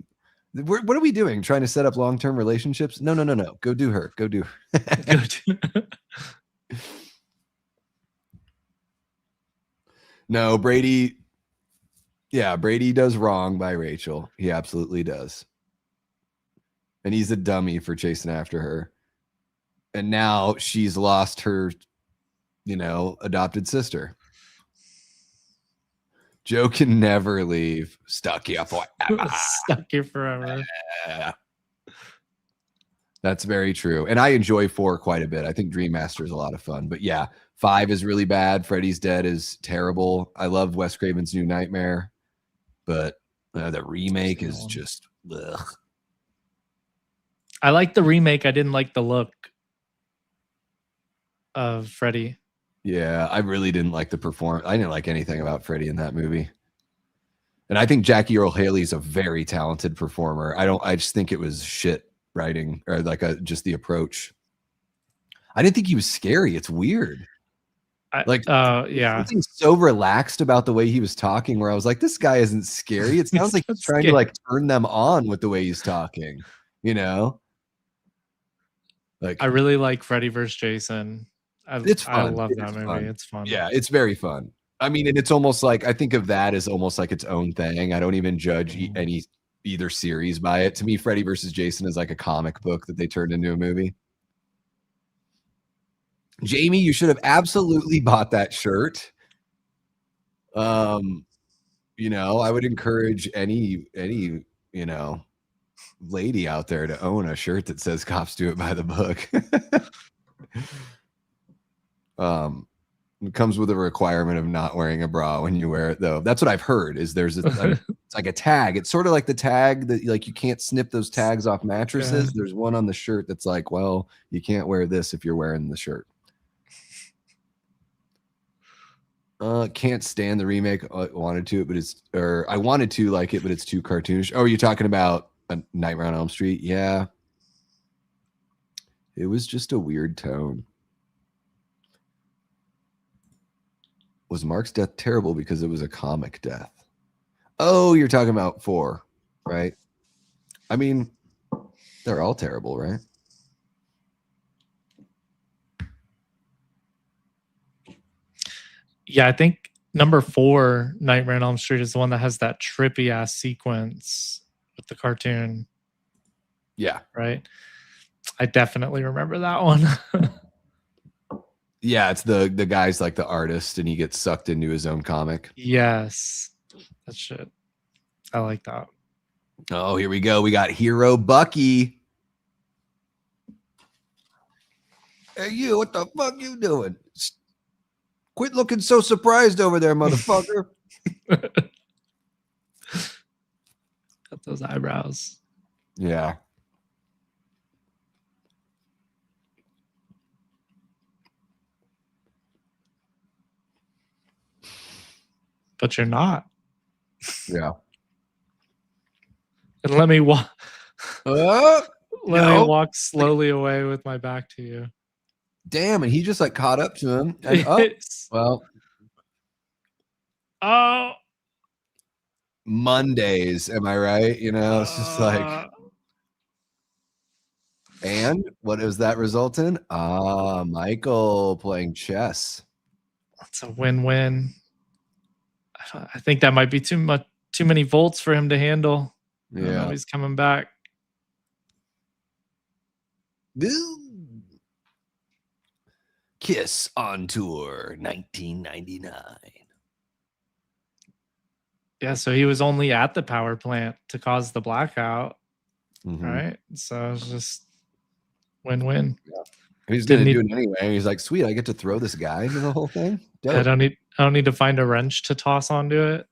What are we doing? Trying to set up long-term relationships? No. Go do her. Go do her. No, Brady. Yeah, Brady does wrong by Rachel. He absolutely does. And he's a dummy for chasing after her. And now she's lost her, adopted sister. Joe can never leave. Stuck here forever. Stuck here forever. That's very true. And I enjoy 4 quite a bit. I think Dream Master is a lot of fun. But yeah, 5 is really bad. Freddy's Dead is terrible. I love Wes Craven's New Nightmare. But the remake is just... Ugh. I like the remake. I didn't like the look of Freddy. Yeah, I really didn't like the performance. I didn't like anything about Freddy in that movie. And I think Jackie Earle Haley's a very talented performer. I just think it was shit writing or like just the approach. I didn't think he was scary. It's weird. Something so relaxed about the way he was talking where I was like, this guy isn't scary. It sounds like he's trying to like turn them on with the way he's talking, Like I really like Freddy vs. Jason. It's fun. I love that movie. Fun. It's fun. Yeah, it's very fun. I mean, and it's almost like I think of that as almost like its own thing. I don't even judge either series by it. To me, Freddy vs. Jason is like a comic book that they turned into a movie. Jamie, you should have absolutely bought that shirt. I would encourage any lady out there to own a shirt that says "Cops do it by the book." It comes with a requirement of not wearing a bra when you wear it, though. That's what I've heard. Is there's it's like a tag. It's sort of like the tag that like you can't snip those tags off mattresses. Yeah. There's one on the shirt that's like, well, you can't wear this if you're wearing the shirt. Can't stand the remake. I wanted to, but I wanted to like it, but it's too cartoonish. Oh, are you talking about a Nightmare on Elm Street? Yeah. It was just a weird tone. Was Mark's death terrible because it was a comic death? Oh, you're talking about 4, right? I mean, they're all terrible, right? Yeah, I think number 4, Nightmare on Elm Street, is the one that has that trippy ass sequence with the cartoon. Yeah. Right? I definitely remember that one. Yeah, it's the guy's like the artist and he gets sucked into his own comic. Yes. That shit. I like that. Oh, here we go. We got Hero Bucky. Hey, you, what the fuck you doing? Quit looking so surprised over there, motherfucker. Got those eyebrows. Yeah. But you're not. Yeah. And let me walk. Let me walk slowly away with my back to you. Damn, and he just like caught up to him. And, Mondays, am I right? You know, it's just like. And what does that result in? Michael playing chess. That's a win-win. I think that might be too many volts for him to handle. Yeah, he's coming back. Kiss on Tour 1999. Yeah, so he was only at the power plant to cause the blackout, mm-hmm. right? So it's just win-win. Yeah. He's gonna do it anyway. He's like, sweet, I get to throw this guy into the whole thing. Yeah, I don't need to find a wrench to toss onto it.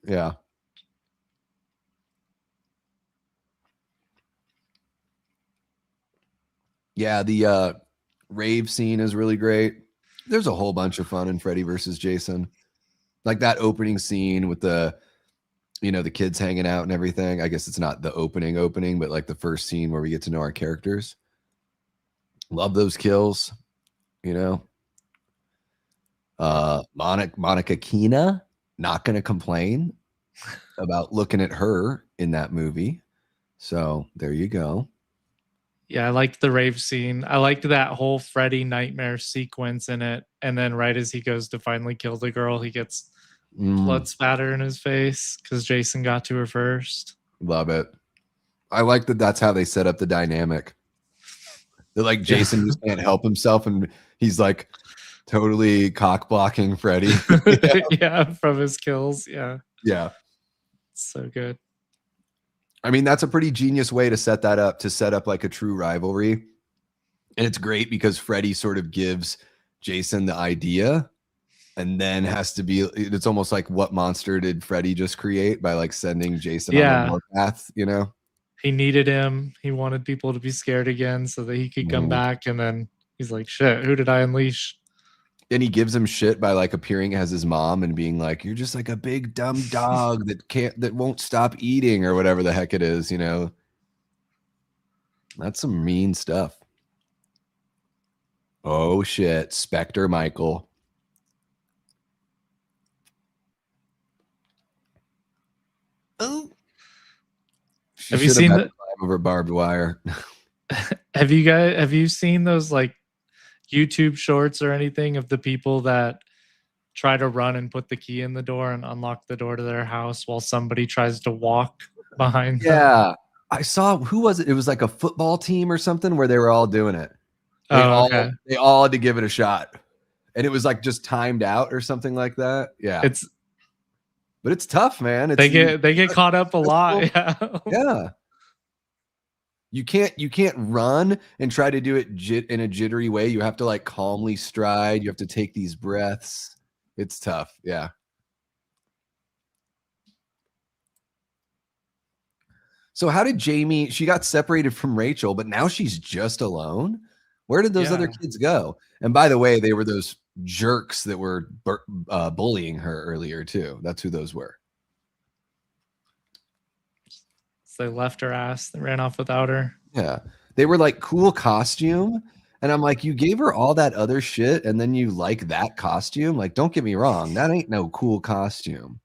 Yeah. Yeah, the rave scene is really great. There's a whole bunch of fun in Freddy versus Jason. Like that opening scene with the kids hanging out and everything. I guess it's not the opening, but like the first scene where we get to know our characters. Love those kills, Monica Keena, not going to complain about looking at her in that movie. So there you go. Yeah, I liked the rave scene. I liked that whole Freddy nightmare sequence in it. And then right as he goes to finally kill the girl, he gets blood spatter in his face because Jason got to her first. Love it. I like that that's how they set up the dynamic. They're like, Jason just can't help himself, and he's like totally cock blocking Freddy. Yeah, from his kills. Yeah. Yeah. So good. I mean, that's a pretty genius way to set up like a true rivalry. And it's great because Freddy sort of gives Jason the idea and then it's almost like what monster did Freddy just create by like sending Jason on the warpath, He needed him. He wanted people to be scared again so that he could come back. And then he's like, shit, who did I unleash? And he gives him shit by like appearing as his mom and being like, you're just like a big dumb dog that won't stop eating or whatever the heck it is, That's some mean stuff. Oh shit, Spectre Michael. Oh. Have you seen that over barbed wire? Have you seen those like YouTube shorts or anything of the people that try to run and put the key in the door and unlock the door to their house while somebody tries to walk behind them? Yeah. I saw, who was it? It was like a football team or something where they were all doing it. They all had to give it a shot. And it was like just timed out or something like that. Yeah. But it's tough, man. They get caught up a lot. Yeah. Yeah. You can't run and try to do it in a jittery way. You have to like calmly stride. You have to take these breaths. It's tough. Yeah. So how did Jamie, she got separated from Rachel, but now she's just alone? Where did those other kids go? And by the way, they were those jerks that were bullying her earlier too. That's who those were. So they left her ass. They ran off without her. Yeah. They were like cool costume. And I'm like, you gave her all that other shit and then you like that costume? Like, don't get me wrong. That ain't no cool costume.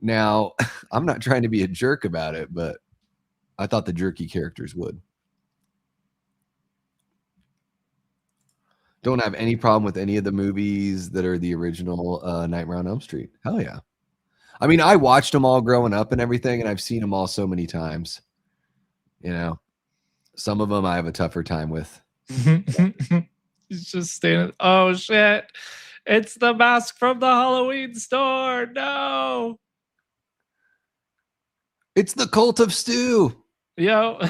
Now, I'm not trying to be a jerk about it, but I thought the jerky characters would. Don't have any problem with any of the movies that are the original Nightmare on Elm Street. Hell yeah. I mean, I watched them all growing up and everything, and I've seen them all so many times. You know, some of them I have a tougher time with. He's just standing. Oh, shit. It's the mask from the Halloween store. No. It's the Cult of Stu. Yo.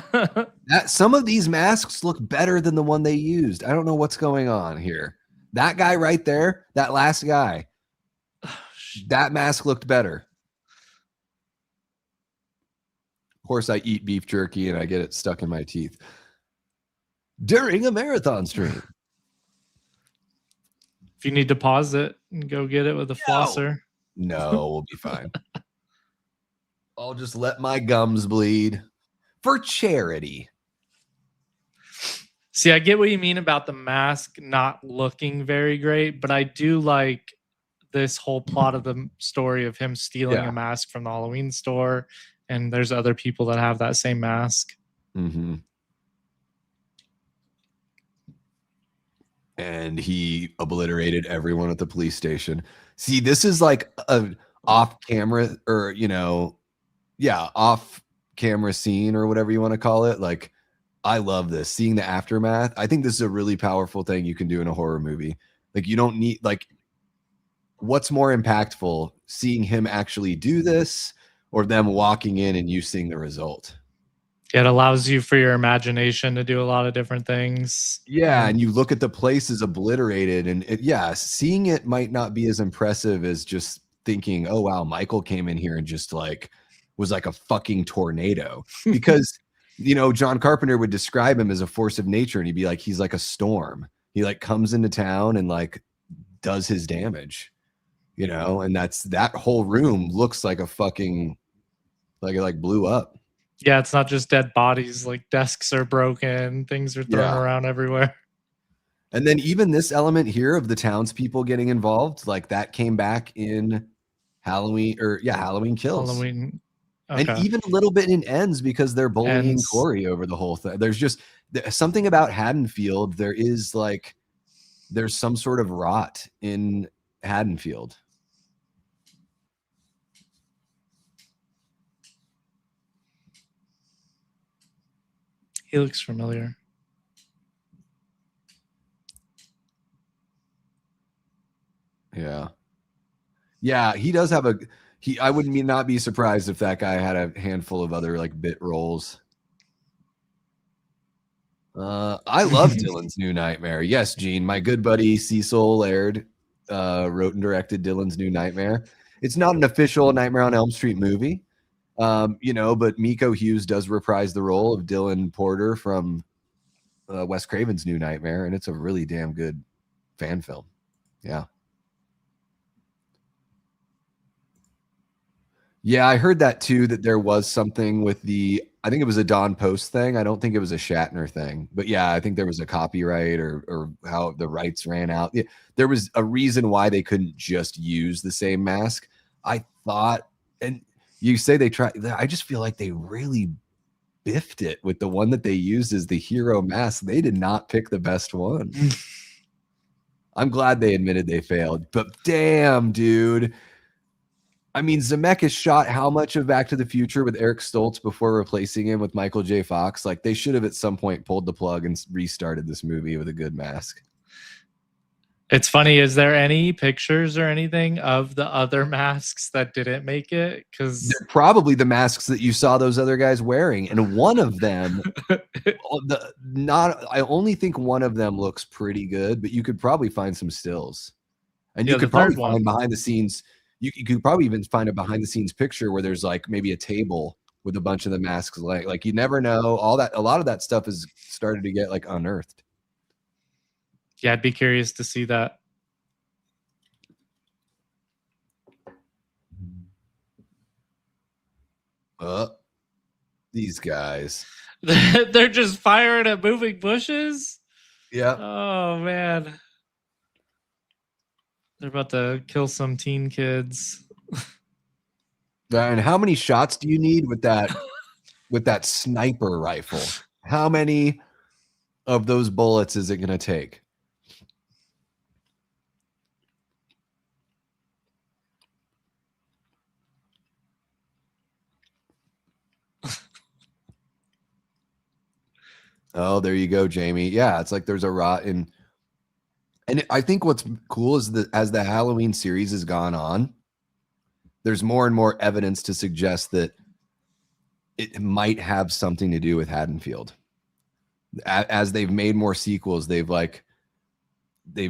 Some of these masks look better than the one they used. I don't know what's going on here. That guy right there, that last guy, that mask looked better. Of course, I eat beef jerky and I get it stuck in my teeth during a marathon stream. If you need to pause it and go get it with a flosser. No, we'll be fine. I'll just let my gums bleed for charity. See, I get what you mean about the mask not looking very great, but I do like this whole plot of the story of him stealing a mask from the Halloween store, and there's other people that have that same mask. Mm-hmm. And he obliterated everyone at the police station. See, this is like an off-camera or, off-camera scene or whatever you want to call it. Like, I love this. Seeing the aftermath. I think this is a really powerful thing you can do in a horror movie. Like, you don't need, like, what's more impactful? Seeing him actually do this or them walking in and you seeing the result? It allows you for your imagination to do a lot of different things. Yeah, and you look at the places obliterated, and seeing it might not be as impressive as just thinking, oh, wow, Michael came in here and just like was like a fucking tornado. Because, John Carpenter would describe him as a force of nature, and he'd be like, he's like a storm. He like comes into town and like does his damage, and that whole room looks like a fucking, like it like blew up. Yeah, it's not just dead bodies. Like desks are broken, things are thrown around everywhere. And then even this element here of the townspeople getting involved, like that came back in Halloween Halloween Kills. Halloween, okay. And even a little bit in Ends because they're bullying Corey over the whole thing. There's just something about Haddonfield. There's some sort of rot in Haddonfield. He looks familiar. Yeah. Yeah, he does have I wouldn't not be surprised if that guy had a handful of other like bit roles. I love Dylan's New Nightmare. Yes, Gene, my good buddy Cecil Laird wrote and directed Dylan's New Nightmare. It's not an official Nightmare on Elm Street movie. But Miko Hughes does reprise the role of Dylan Porter from Wes Craven's New Nightmare, and it's a really damn good fan film. Yeah. Yeah, I heard that too, that there was something with I think it was a Don Post thing. I don't think it was a Shatner thing. But yeah, I think there was a copyright or how the rights ran out. Yeah, there was a reason why they couldn't just use the same mask. I thought, and you say they tried, I just feel like they really biffed it with the one that they used as the hero mask. They did not pick the best one. I'm glad they admitted they failed, but damn, dude. I mean, Zemeckis shot how much of Back to the Future with Eric Stoltz before replacing him with Michael J. Fox? Like, they should have at some point pulled the plug and restarted this movie with a good mask. It's funny. Is there any pictures or anything of the other masks that didn't make it? Because they're probably the masks that you saw those other guys wearing, and one of them, I only think one of them looks pretty good, but you could probably find some stills, and you could probably find behind the scenes. You could probably even find a behind the scenes picture where there's like maybe a table with a bunch of the masks. Like you never know. A lot of that stuff is started to get like unearthed. Yeah, I'd be curious to see that. These guys. They're just firing at moving bushes? Yeah. Oh, man. They're about to kill some teen kids. And how many shots do you need with that sniper rifle? How many of those bullets is it going to take? Oh, there you go, Jamie. Yeah, it's like there's a rot in. And I think what's cool is that as the Halloween series has gone on, there's more and more evidence to suggest that it might have something to do with Haddonfield. As they've made more sequels, they've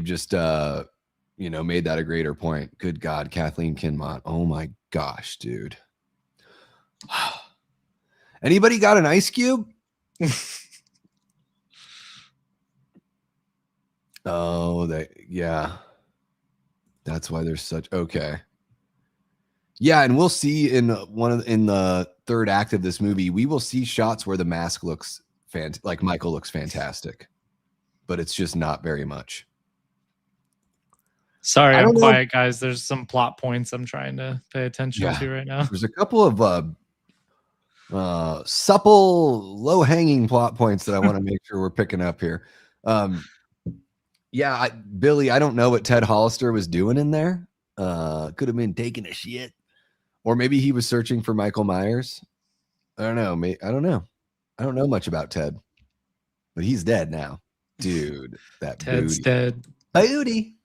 just made that a greater point. Good God, Kathleen Kinmont. Oh my gosh, dude. Anybody got an ice cube? Oh, yeah. That's why there's such okay. Yeah, and we'll see in the third act of this movie, we will see shots where the mask looks like Michael looks fantastic, but it's just not very much. Sorry, I'm quiet, guys. There's some plot points I'm trying to pay attention to right now. There's a couple of supple, low-hanging plot points that I want to make sure we're picking up here. Yeah, Billy, I don't know what Ted Hollister was doing in there. Could have been taking a shit, or maybe he was searching for Michael Myers. I don't know. I don't know. I don't know much about Ted, but he's dead now, dude. That Ted's dead. Booty.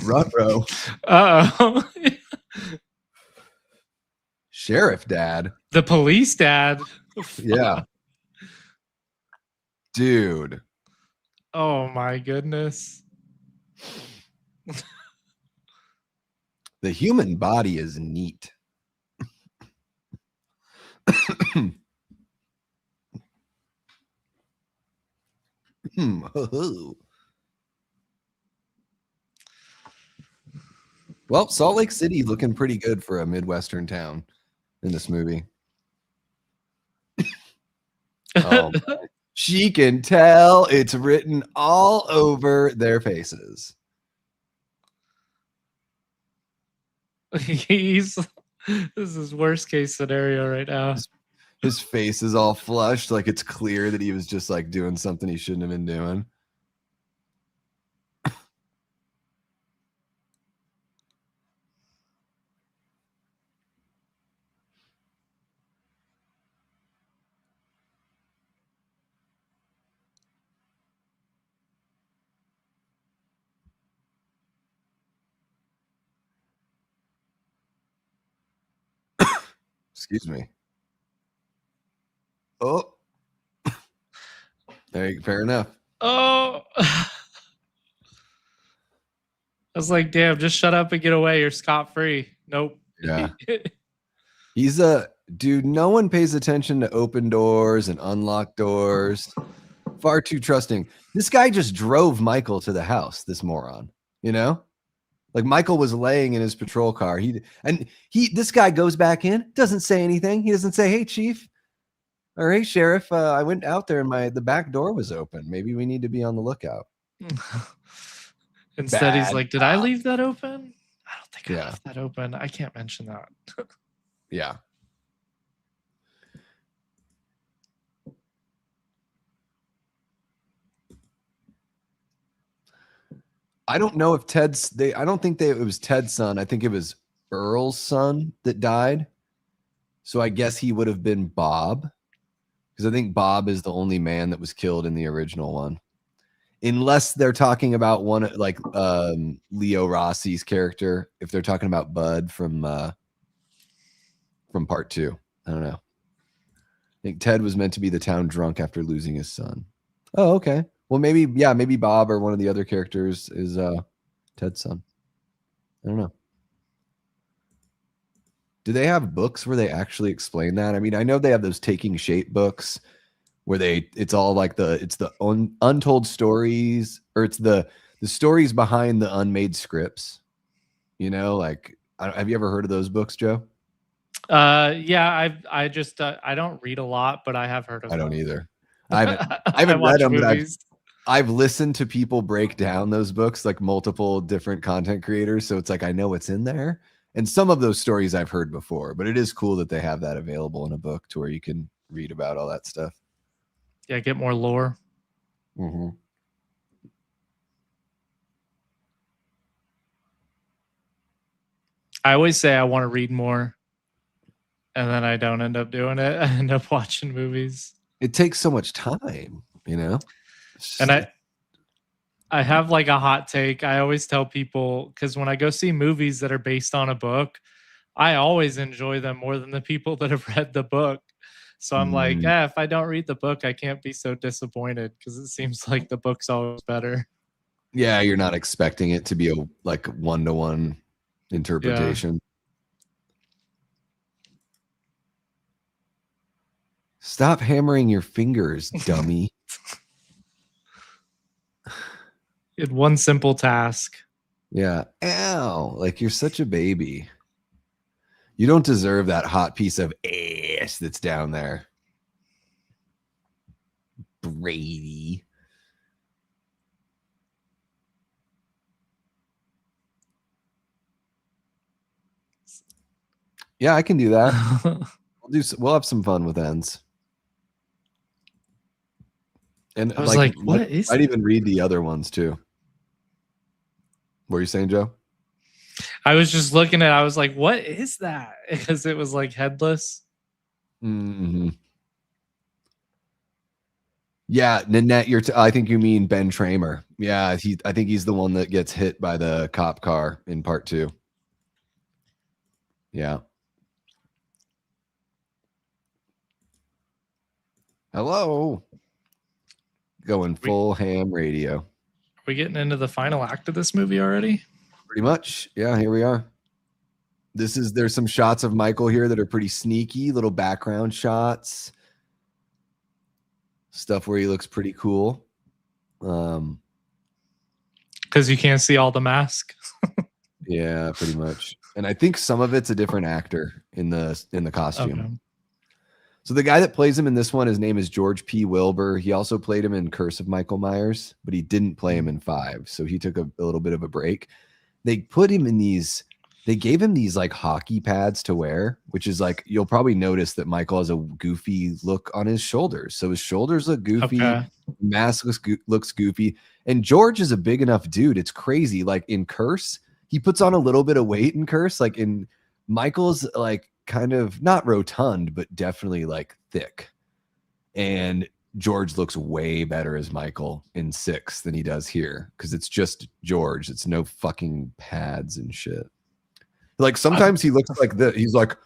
Ruh-roh. Uh-oh. Sheriff dad. The police dad. Yeah. Dude. Oh my goodness. The human body is neat. Well, Salt Lake City looking pretty good for a Midwestern town in this movie. Oh, she can tell it's written all over their faces. This is worst case scenario right now. His face is all flushed, like it's clear that he was just like doing something he shouldn't have been doing. Excuse me. Oh, fair enough. Oh, I was like, damn, just shut up and get away. You're scot-free. Nope. Yeah. He's dude, no one pays attention to open doors and unlocked doors. Far too trusting. This guy just drove Michael to the house, this moron, you know? Like Michael was laying in his patrol car. This guy goes back in, doesn't say anything. He doesn't say, "Hey, chief," or "Hey, sheriff, I went out there and the back door was open. Maybe we need to be on the lookout." Instead, he's like, "Did I leave that open? I don't think I left that open. I can't mention that." Yeah. I don't know if I don't think it was Ted's son. I think it was Earl's son that died. So I guess he would have been Bob. because I think Bob is the only man that was killed in the original one, unless they're talking about one like Leo Rossi's character. If they're talking about Bud from part 2, I don't know. I think Ted was meant to be the town drunk after losing his son. Oh, okay. Well, maybe Bob or one of the other characters is Ted's son. I don't know. Do they have books where they actually explain that? I mean, I know they have those Taking Shape books where it's all like the untold stories, or it's the stories behind the unmade scripts. You know, like, have you ever heard of those books, Joe? Yeah, I just I don't read a lot, but I have heard of them. I don't either. I haven't read them, but I've listened to people break down those books, like multiple different content creators. So it's like, I know what's in there. And some of those stories I've heard before, but it is cool that they have that available in a book to where you can read about all that stuff. Yeah, get more lore. Mm-hmm. I always say I want to read more, and then I don't end up doing it. I end up watching movies. It takes so much time, you know? And I have like a hot take. I always tell people, because when I go see movies that are based on a book, I always enjoy them more than the people that have read the book. So I'm like, if I don't read the book, I can't be so disappointed, because it seems like the book's always better. Yeah, you're not expecting it to be a like one-to-one interpretation. Yeah. Stop hammering your fingers, dummy. You had one simple task. Yeah. Ow. Like, you're such a baby. You don't deserve that hot piece of ass that's down there. Brady. Yeah, I can do that. We'll have some fun with ends. And I was like, what is that? I'd even read the other ones too. What are you saying, Joe? I was just looking at, I was like, what is that? Because it was like headless. Mm-hmm. Yeah, Nanette, I think you mean Ben Tramer. Yeah, I think he's the one that gets hit by the cop car in part 2. Yeah. Hello. Going full ham radio. Are we getting into the final act of this movie already? Pretty much. Yeah, here we are. There's some shots of Michael here that are pretty sneaky, little background shots. Stuff where he looks pretty cool. Because you can't see all the mask. Yeah, pretty much. And I think some of it's a different actor in the costume. Okay. So the guy that plays him in this one, his name is George P. Wilbur. He also played him in Curse of Michael Myers, but he didn't play him in 5. So he took a little bit of a break. They put him in they gave him these like hockey pads to wear, which is like, you'll probably notice that Michael has a goofy look on his shoulders. So his shoulders look goofy. Okay. Mask looks goofy. And George is a big enough dude. It's crazy. Like in Curse, he puts on a little bit of weight in Curse. Like in Michael's like kind of not rotund, but definitely like thick. And George looks way better as Michael in 6 than he does here, because it's just George. It's no fucking pads and shit. Like sometimes he looks like this. He's like,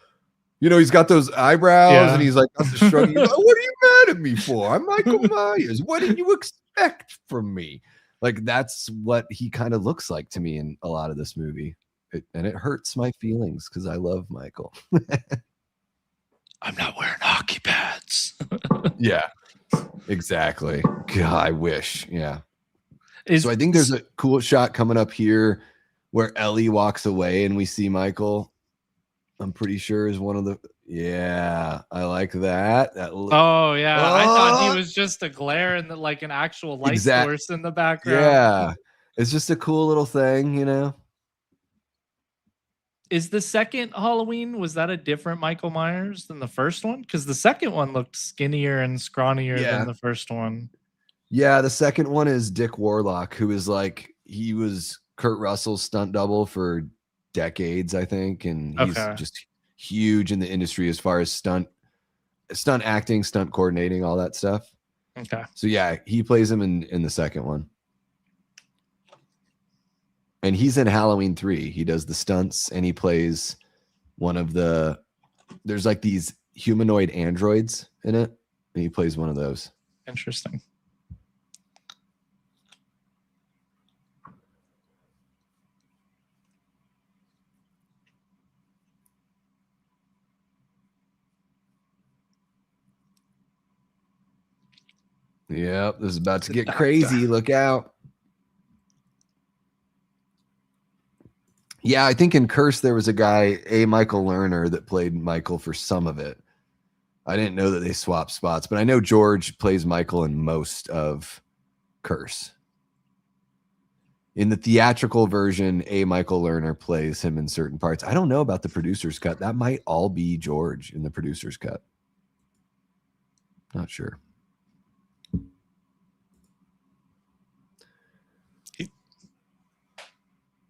you know, he's got those eyebrows and he's like, got the shrug. He's like, what are you mad at me for? I'm Michael Myers. What did you expect from me? Like, that's what he kind of looks like to me in a lot of this movie. And it hurts my feelings because I love Michael. I'm not wearing hockey pads. Yeah, exactly. God, I wish. Yeah. So I think there's a cool shot coming up here where Ellie walks away and we see Michael. I'm pretty sure is one of the. Yeah, I like that. Oh yeah, I thought he was just a glare and like an actual light source in the background. Yeah, it's just a cool little thing, you know. Is the second Halloween, was that a different Michael Myers than the first one? Because the second one looked skinnier and scrawnier than the first one. Yeah, the second one is Dick Warlock, who is like, he was Kurt Russell's stunt double for decades, I think, and he's just huge in the industry as far as stunt stunt acting, stunt coordinating, all that stuff. Okay. So yeah, he plays him in the second one. And he's in Halloween 3. He does the stunts and he plays one of the, there's like these humanoid androids in it, and he plays one of those. Interesting. Yep, this is about to get crazy. Look out. Yeah, I think in Curse there was a guy, Michael Lerner, that played Michael for some of it. I didn't know that they swapped spots, but I know George plays Michael in most of Curse. In the theatrical version, Michael Lerner plays him in certain parts. I don't know about the producer's cut. That might all be George in the producer's cut. Not sure.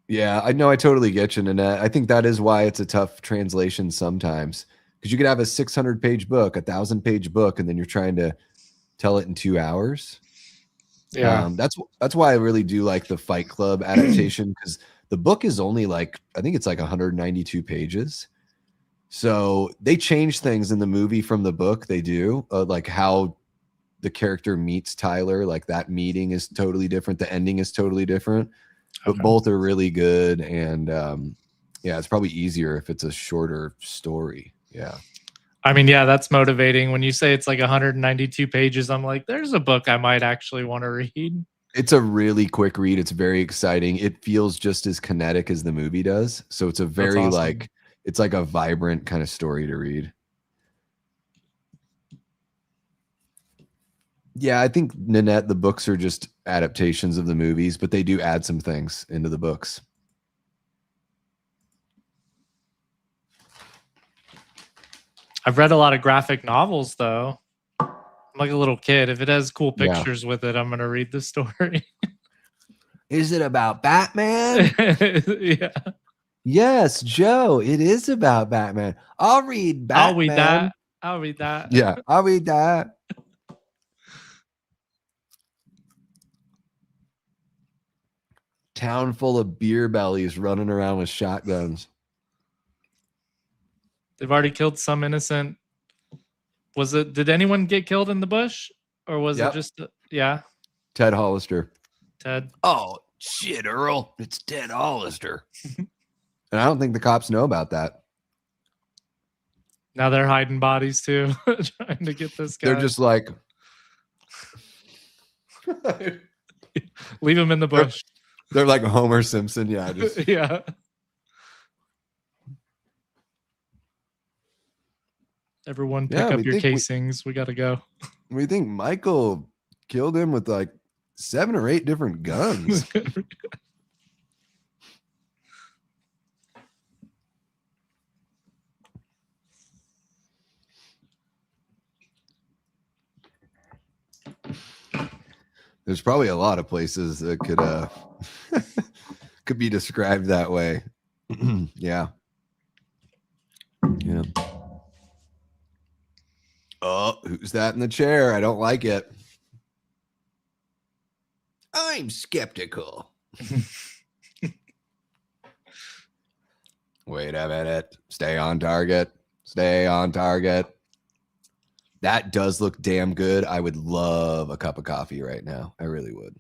Yeah, I know. I totally get you, Nanette. I think that is why it's a tough translation sometimes, because you could have a 600-page book, 1,000-page book, and then you're trying to tell it in 2 hours. Yeah, that's why I really do like the Fight Club adaptation, because the book is only like, I think it's like 192 pages. So they change things in the movie from the book. They do, like how the character meets Tyler. Like that meeting is totally different. The ending is totally different. But both are really good, and yeah, it's probably easier if it's a shorter story. Yeah. I mean, yeah, that's motivating. When you say it's like 192 pages, I'm like, there's a book I might actually want to read. It's a really quick read. It's very exciting. It feels just as kinetic as the movie does. So it's a very awesome. like, it's like a vibrant kind of story to read. Yeah, I think, Nanette, the books are just adaptations of the movies, but they do add some things into the books. I've read a lot of graphic novels, though. I'm like a little kid. If it has cool pictures with it, I'm going to read the story. Is it about Batman? Yeah. Yes, Joe, it is about Batman. I'll read Batman. I'll read that. I'll read that. Yeah, I'll read that. Town full of beer bellies running around with shotguns. They've already killed some innocent. Did anyone get killed in the bush? Or was it just, yeah? Ted Hollister. Ted. Oh, shit, Earl. It's Ted Hollister. And I don't think the cops know about that. Now they're hiding bodies too, trying to get this guy. They're just like, leave him in the bush. They're like Homer Simpson. Yeah. Just... yeah. Everyone pick up your casings. We got to go. We think Michael killed him with like 7 or 8 different guns. There's probably a lot of places that could could be described that way. Yeah. Yeah. Oh, who's that in the chair? I don't like it. I'm skeptical. Wait a minute. Stay on target. Stay on target. That does look damn good. I would love a cup of coffee right now. I really would.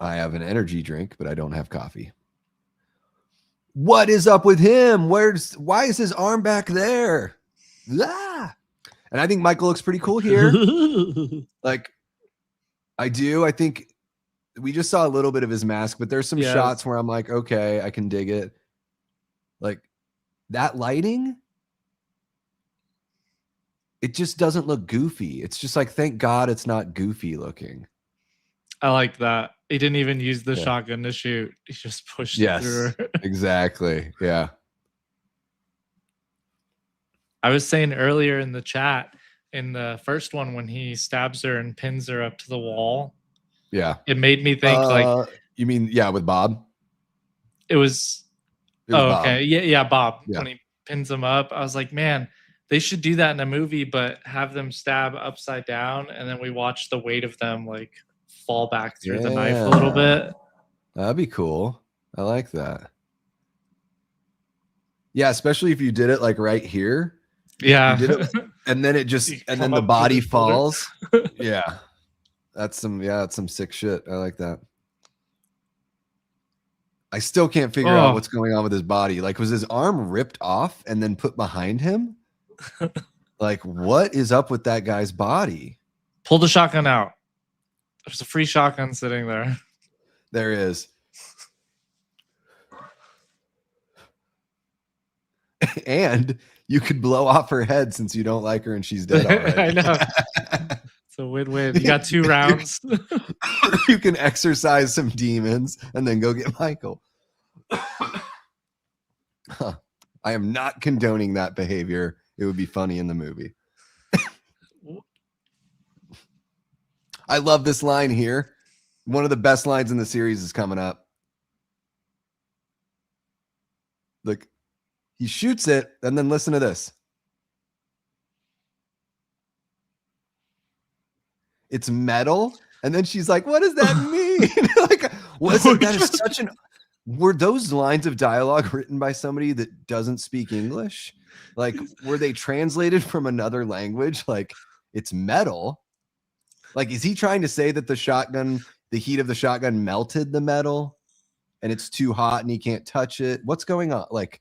I have an energy drink, but I don't have coffee. What is up with him? Why is his arm back there? Ah! And I think Michael looks pretty cool here. Like, I do. I think we just saw a little bit of his mask, but there's some shots where I'm like, okay, I can dig it. Like, that lighting, it just doesn't look goofy. It's just like, thank God it's not goofy looking. I like that. He didn't even use the shotgun to shoot. He just pushed it through her. Exactly. Yeah. I was saying earlier in the chat, in the first one, when he stabs her and pins her up to the wall. Yeah. It made me think like. You mean, with Bob? It was Bob. Okay. Yeah, Bob. Yeah. When he pins him up. I was like, man, they should do that in a movie, but have them stab upside down, and then we watch the weight of them like fall back through the knife a little bit. That'd be cool. I like that. Yeah, especially if you did it like right here. Yeah. And then it just and then the body falls. Yeah. That's some sick shit. I like that. I still can't figure out what's going on with his body. Like, was his arm ripped off and then put behind him? Like, what is up with that guy's body? Pull the shotgun out. There's a free shotgun sitting there. There is. And you could blow off her head since you don't like her and she's dead already. I know. It's a win-win. You got 2 rounds. You can exercise some demons and then go get Michael. Huh. I am not condoning that behavior. It would be funny in the movie. I love this line here. One of the best lines in the series is coming up. Look, he shoots it, and then listen to this. It's metal, and then she's like, "What does that mean?" Like, wasn't that is such an? Were those lines of dialogue written by somebody that doesn't speak English? Like, were they translated from another language? Like, it's metal. Like, is he trying to say that the heat of the shotgun melted the metal, and it's too hot and he can't touch it? What's going on? Like.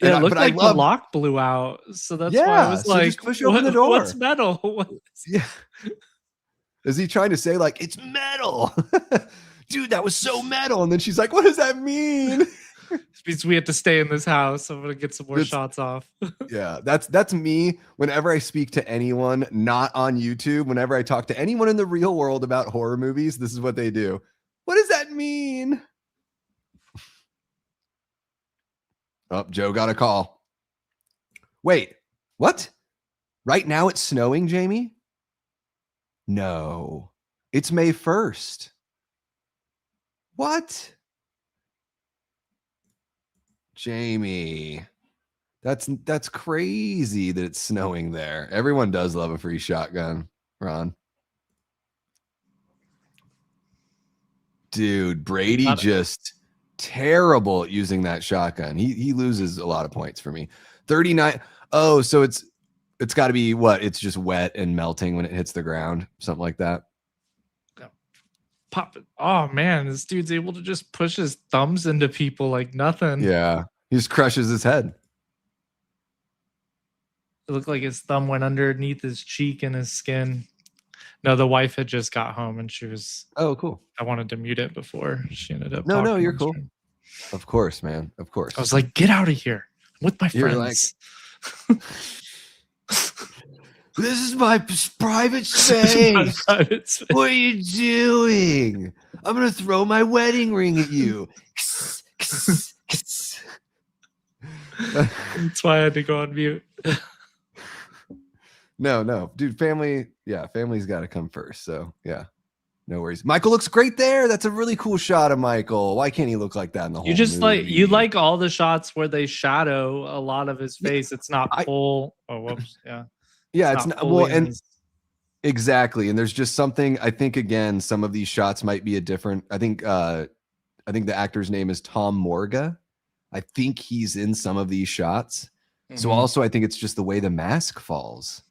Yeah, it looked like the lock blew out, so that's why I was like, just push open the door. What's metal? Yeah. Is he trying to say, like, it's metal? Dude, that was so metal. And then she's like, what does that mean? It means we have to stay in this house. I'm going to get some more shots off. Yeah, that's me. Whenever I speak to anyone not on YouTube, whenever I talk to anyone in the real world about horror movies, this is what they do. What does that mean? Oh, Joe got a call. Wait, what? Right now it's snowing, Jamie? No, it's May 1st. What? Jamie, that's crazy that it's snowing there. Everyone does love a free shotgun, Ron. Dude, Brady just terrible at using that shotgun. He loses a lot of points for me. 39. Oh, so it's got to be what? It's just wet and melting when it hits the ground, something like that. Pop it. Oh man, this dude's able to just push his thumbs into people like nothing. Yeah, he just crushes his head. It looked like his thumb went underneath his cheek and his skin. No, the wife had just got home and she was. Oh, cool. I wanted to mute it before she ended up. No, you're cool. Of course, man. Of course. I was like, get out of here. I'm with my friends. Like, this is my private space. What are you doing? I'm going to throw my wedding ring at you. That's why I had to go on mute. No, dude, family's got to come first. So, yeah, no worries. Michael looks great there. That's a really cool shot of Michael. Why can't he look like that in the whole movie? You like all the shots where they shadow a lot of his face. It's not full. Oh, whoops. Yeah. Yeah, it's not well, and exactly. And there's just something, I think, again, some of these shots might be a different. I think the actor's name is Tom Morga. I think he's in some of these shots. Mm-hmm. So also I think it's just the way the mask falls.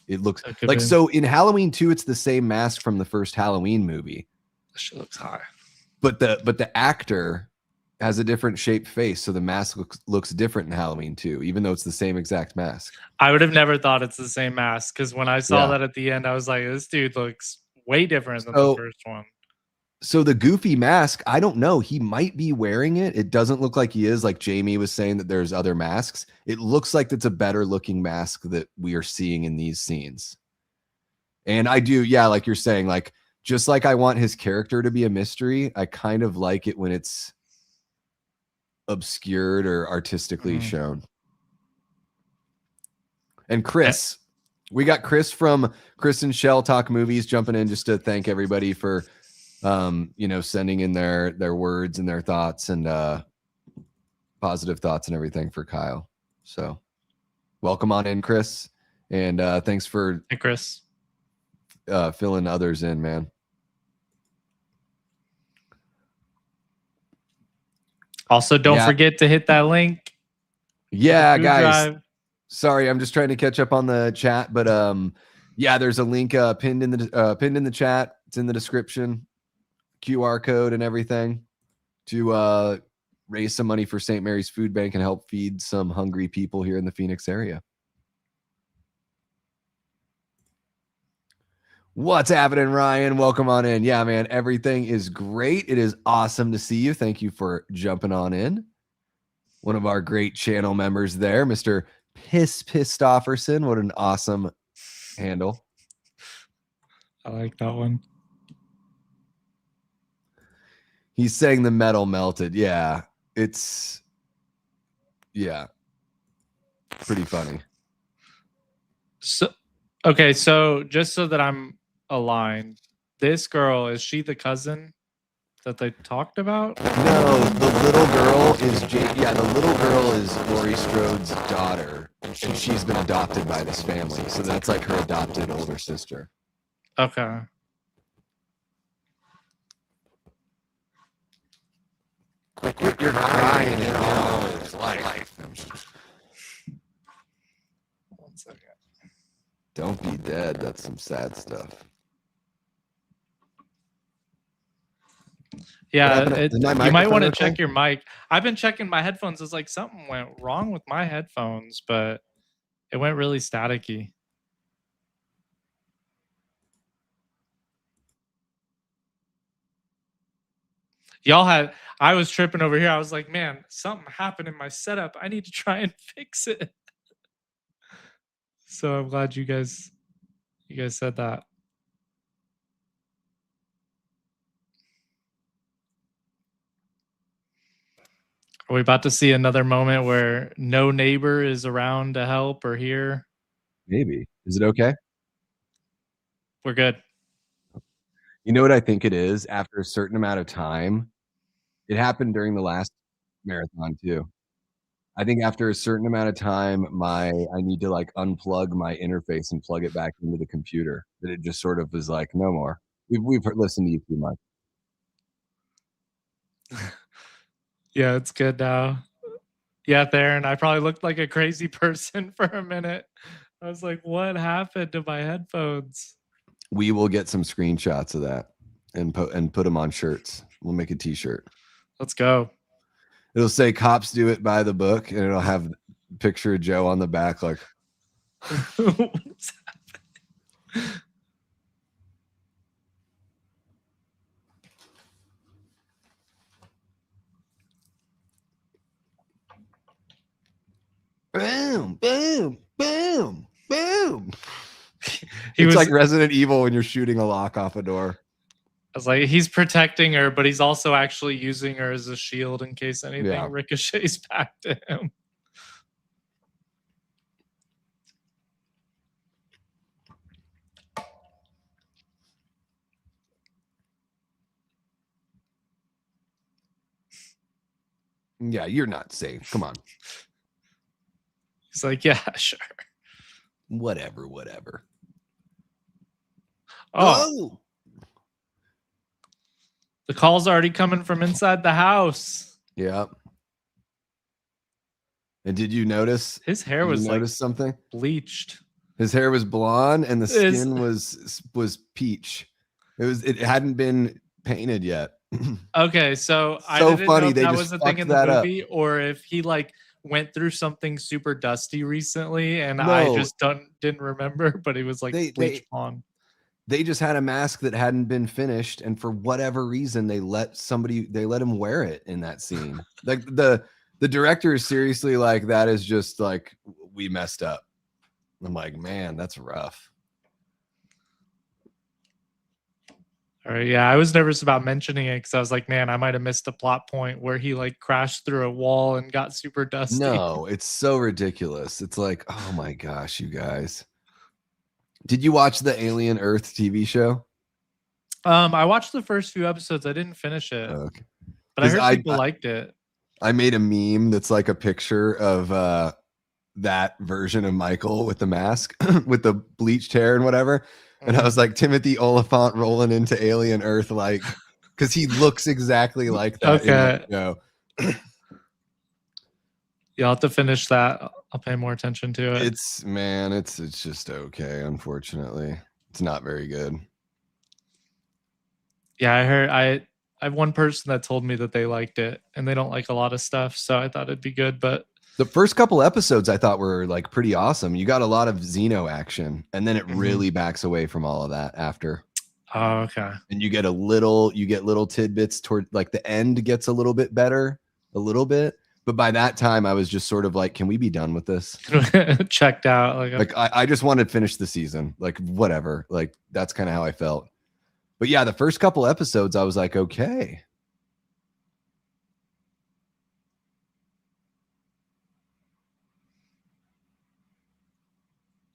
It looks like, so in Halloween 2, it's the same mask from the first Halloween movie. That shit looks high. But the actor has a different shaped face, so the mask looks different in Halloween 2, even though it's the same exact mask. I would have never thought it's the same mask, because when I saw that at the end, I was like, this dude looks way different than the first one. So the goofy mask, I don't know. He might be wearing it. It doesn't look like he is. Like Jamie was saying that there's other masks. It looks like it's a better looking mask that we are seeing in these scenes. And I do, yeah, like you're saying, like, just like I want his character to be a mystery, I kind of like it when it's obscured or artistically shown. And Chris, we got Chris from Chris and Shell Talk Movies jumping in just to thank everybody for sending in their words and their thoughts and positive thoughts and everything for Kyle. So welcome on in, Chris. And thanks for Chris filling others in, man. Also, don't forget to hit that link. Yeah, guys. Sorry, I'm just trying to catch up on the chat, but yeah, there's a link pinned in the chat. It's in the description, QR code and everything, to raise some money for St. Mary's Food Bank and help feed some hungry people here in the Phoenix area. What's happening, Ryan? Welcome on in. Yeah, man, everything is great. It is awesome to see you. Thank you for jumping on in. One of our great channel members there, Mr. Pistofferson. What an awesome handle. I like that one. He's saying the metal melted. Yeah, pretty funny. So, okay, so just so that I'm aligned, this girl, is she the cousin that they talked about? No, the little girl is the little girl is Laurie Strode's daughter, and she's been adopted by this family. So that's like her adopted older sister. Okay. You're crying in all his life. One second. Don't be dead. That's some sad stuff. Yeah, you might want to check your mic. I've been checking my headphones. It's like something went wrong with my headphones, but it went really staticky. I was tripping over here. I was like, man, something happened in my setup. I need to try and fix it. So I'm glad you guys said that. Are we about to see another moment where no neighbor is around to help or hear? Maybe. Is it okay? We're good. You know what I think it is? After a certain amount of time, it happened during the last marathon too. I think after a certain amount of time, I need to like unplug my interface and plug it back into the computer. That it just sort of was like, no more. We've listened to you too much. Yeah, it's good now. Yeah, Theron, I probably looked like a crazy person for a minute. I was like, what happened to my headphones? We will get some screenshots of that and put them on shirts. We'll make a t-shirt. Let's go. It'll say "Cops do it by the book," and it'll have a picture of Joe on the back, like. What's happening? Boom, boom, boom, boom. It's like Resident Evil when you're shooting a lock off a door. I was like, he's protecting her, but he's also actually using her as a shield in case anything ricochets back to him. Yeah, you're not safe. Come on. He's like, yeah, sure. Whatever. Oh. The call's already coming from inside the house. Yep. And did you notice his hair was like something bleached? His hair was blonde and the skin was peach. It hadn't been painted yet. Okay, so I didn't funny. know if They that just was a thing in fucked the that movie or if he like went through something super dusty recently and No. I just didn't remember, but he was like bleach blonde. They just had a mask that hadn't been finished, and for whatever reason, they let him wear it in that scene. Like the director is seriously like, that is just like, we messed up. I'm like, man, that's rough. All right, yeah, I was nervous about mentioning it because I was like, man, I might have missed a plot point where he like crashed through a wall and got super dusty. No, it's so ridiculous. It's like, oh my gosh, you guys. Did you watch the Alien Earth TV show? I watched the first few episodes. I didn't finish it. Okay. But I heard people liked it. I made a meme that's like a picture of that version of Michael with the mask, with the bleached hair and whatever. And I was like, Timothy Oliphant rolling into Alien Earth, like, because he looks exactly like that in that show. You'll have to finish that. I'll pay more attention to it. It's just okay. Unfortunately, it's not very good. Yeah, I heard. I have one person that told me that they liked it, and they don't like a lot of stuff. So I thought it'd be good. But the first couple episodes I thought were like pretty awesome. You got a lot of Xeno action, and then it really backs away from all of that after. Oh, okay. And you get little tidbits toward like the end gets a little bit better, a little bit. But by that time, I was just sort of like, can we be done with this? Checked out. Like I just wanted to finish the season. Like, whatever. Like, that's kind of how I felt. But yeah, the first couple episodes, I was like, okay.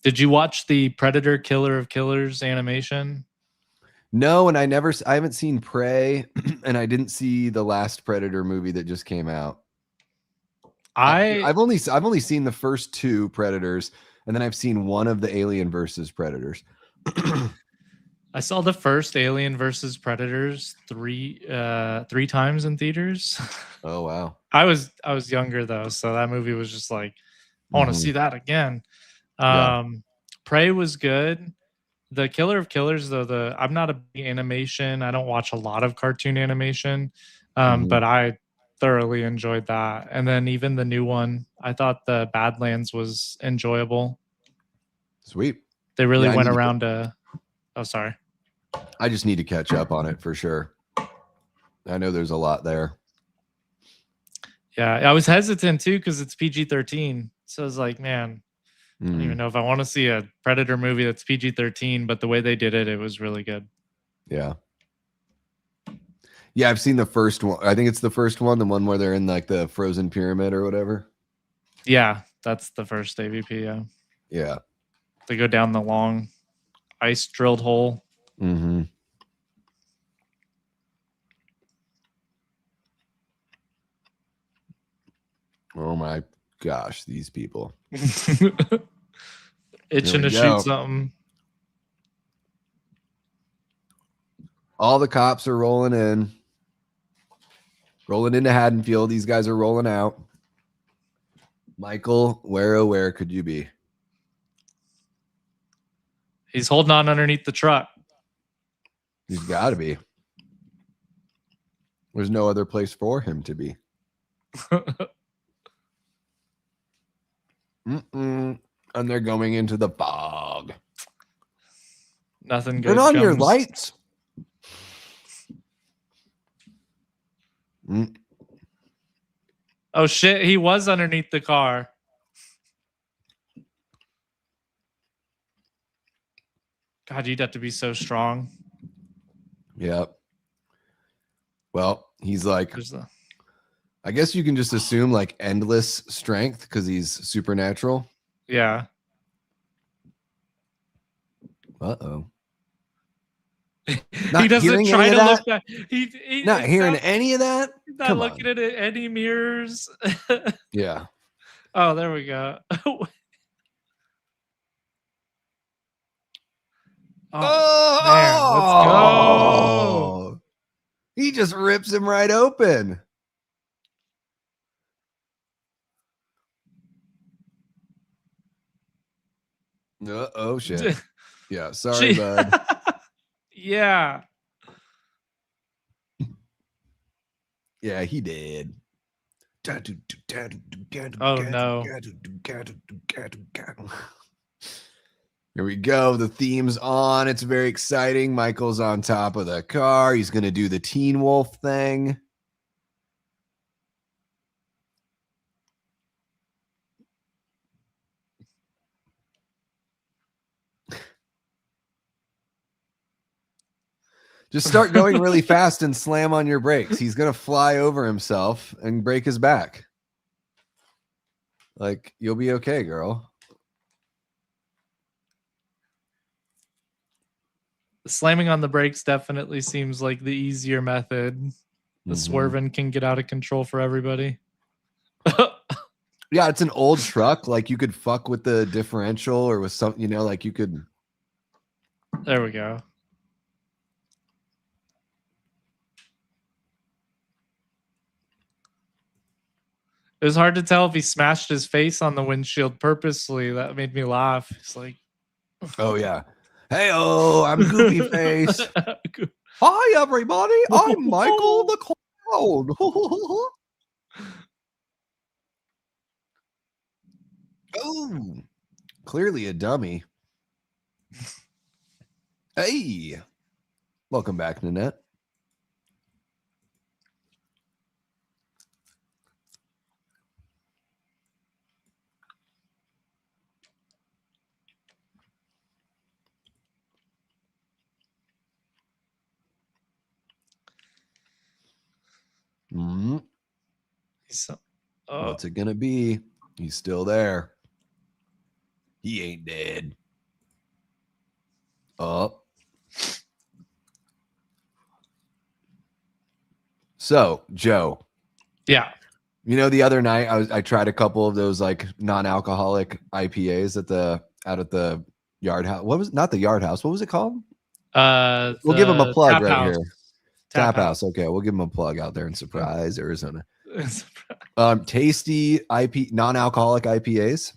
Did you watch the Predator Killer of Killers animation? No, and I haven't seen Prey, and I didn't see the last Predator movie that just came out. I've only seen the first 2 Predators, and then I've seen one of the Alien versus Predators. I saw the first Alien versus Predators three times in theaters. Oh wow! I was younger though, so that movie was just like, I want to see that again. Prey was good. The Killer of Killers though, I'm not a big animation. I don't watch a lot of cartoon animation, but I thoroughly enjoyed that. And then even the new one, I thought the Badlands was enjoyable. Sweet. They really went around oh, sorry. I just need to catch up on it for sure. I know there's a lot there. Yeah, I was hesitant too because it's PG-13. So I was like, man, I don't even know if I want to see a Predator movie that's PG-13, but the way they did it, it was really good. Yeah. Yeah, I've seen the first one. I think it's the first one, the one where they're in like the frozen pyramid or whatever. Yeah, that's the first AVP, yeah. Yeah. They go down the long ice drilled hole. Mm-hmm. Oh my gosh, these people. Itching to shoot something. All the cops are rolling into Haddonfield. These guys are rolling out. Michael, where could you be? He's holding on underneath the truck. He's got to be. There's no other place for him to be. And they're going into the fog. Nothing good. Turn on your lights. Oh shit, he was underneath the car. God, you'd have to be so strong. Yep. Well, he's like, I guess you can just assume like endless strength because he's supernatural. Yeah. Uh-oh. He doesn't try to look back. He not hearing any of that. Not looking at any mirrors. Yeah. Oh, there we go. Man, let's go. He just rips him right open. Oh shit. Yeah, sorry, bud. Yeah. Yeah, he did. Oh no. Here we go. The theme's on. It's very exciting. Michael's on top of the car. He's going to do the Teen Wolf thing. Just start going really fast and slam on your brakes. He's going to fly over himself and break his back. Like, you'll be okay, girl. Slamming on the brakes definitely seems like the easier method. The swerving can get out of control for everybody. Yeah, it's an old truck. Like you could fuck with the differential or with some, you know, like you could. There we go. It was hard to tell if he smashed his face on the windshield purposely. That made me laugh. It's like, oh yeah, hey I'm Goopy Face. Hi everybody, I'm Michael the Clown. Oh, clearly a dummy. Hey, welcome back, Nanette. What's it gonna be? He's still there. He ain't dead. Up. So, Joe. Yeah. You know, the other night I tried a couple of those like non-alcoholic IPAs out at the Yard House. What was not the Yard House? What was it called? We'll give them a plug right here. Tap House. Okay, we'll give them a plug out there in Surprise, Arizona. Tasty non-alcoholic IPAs.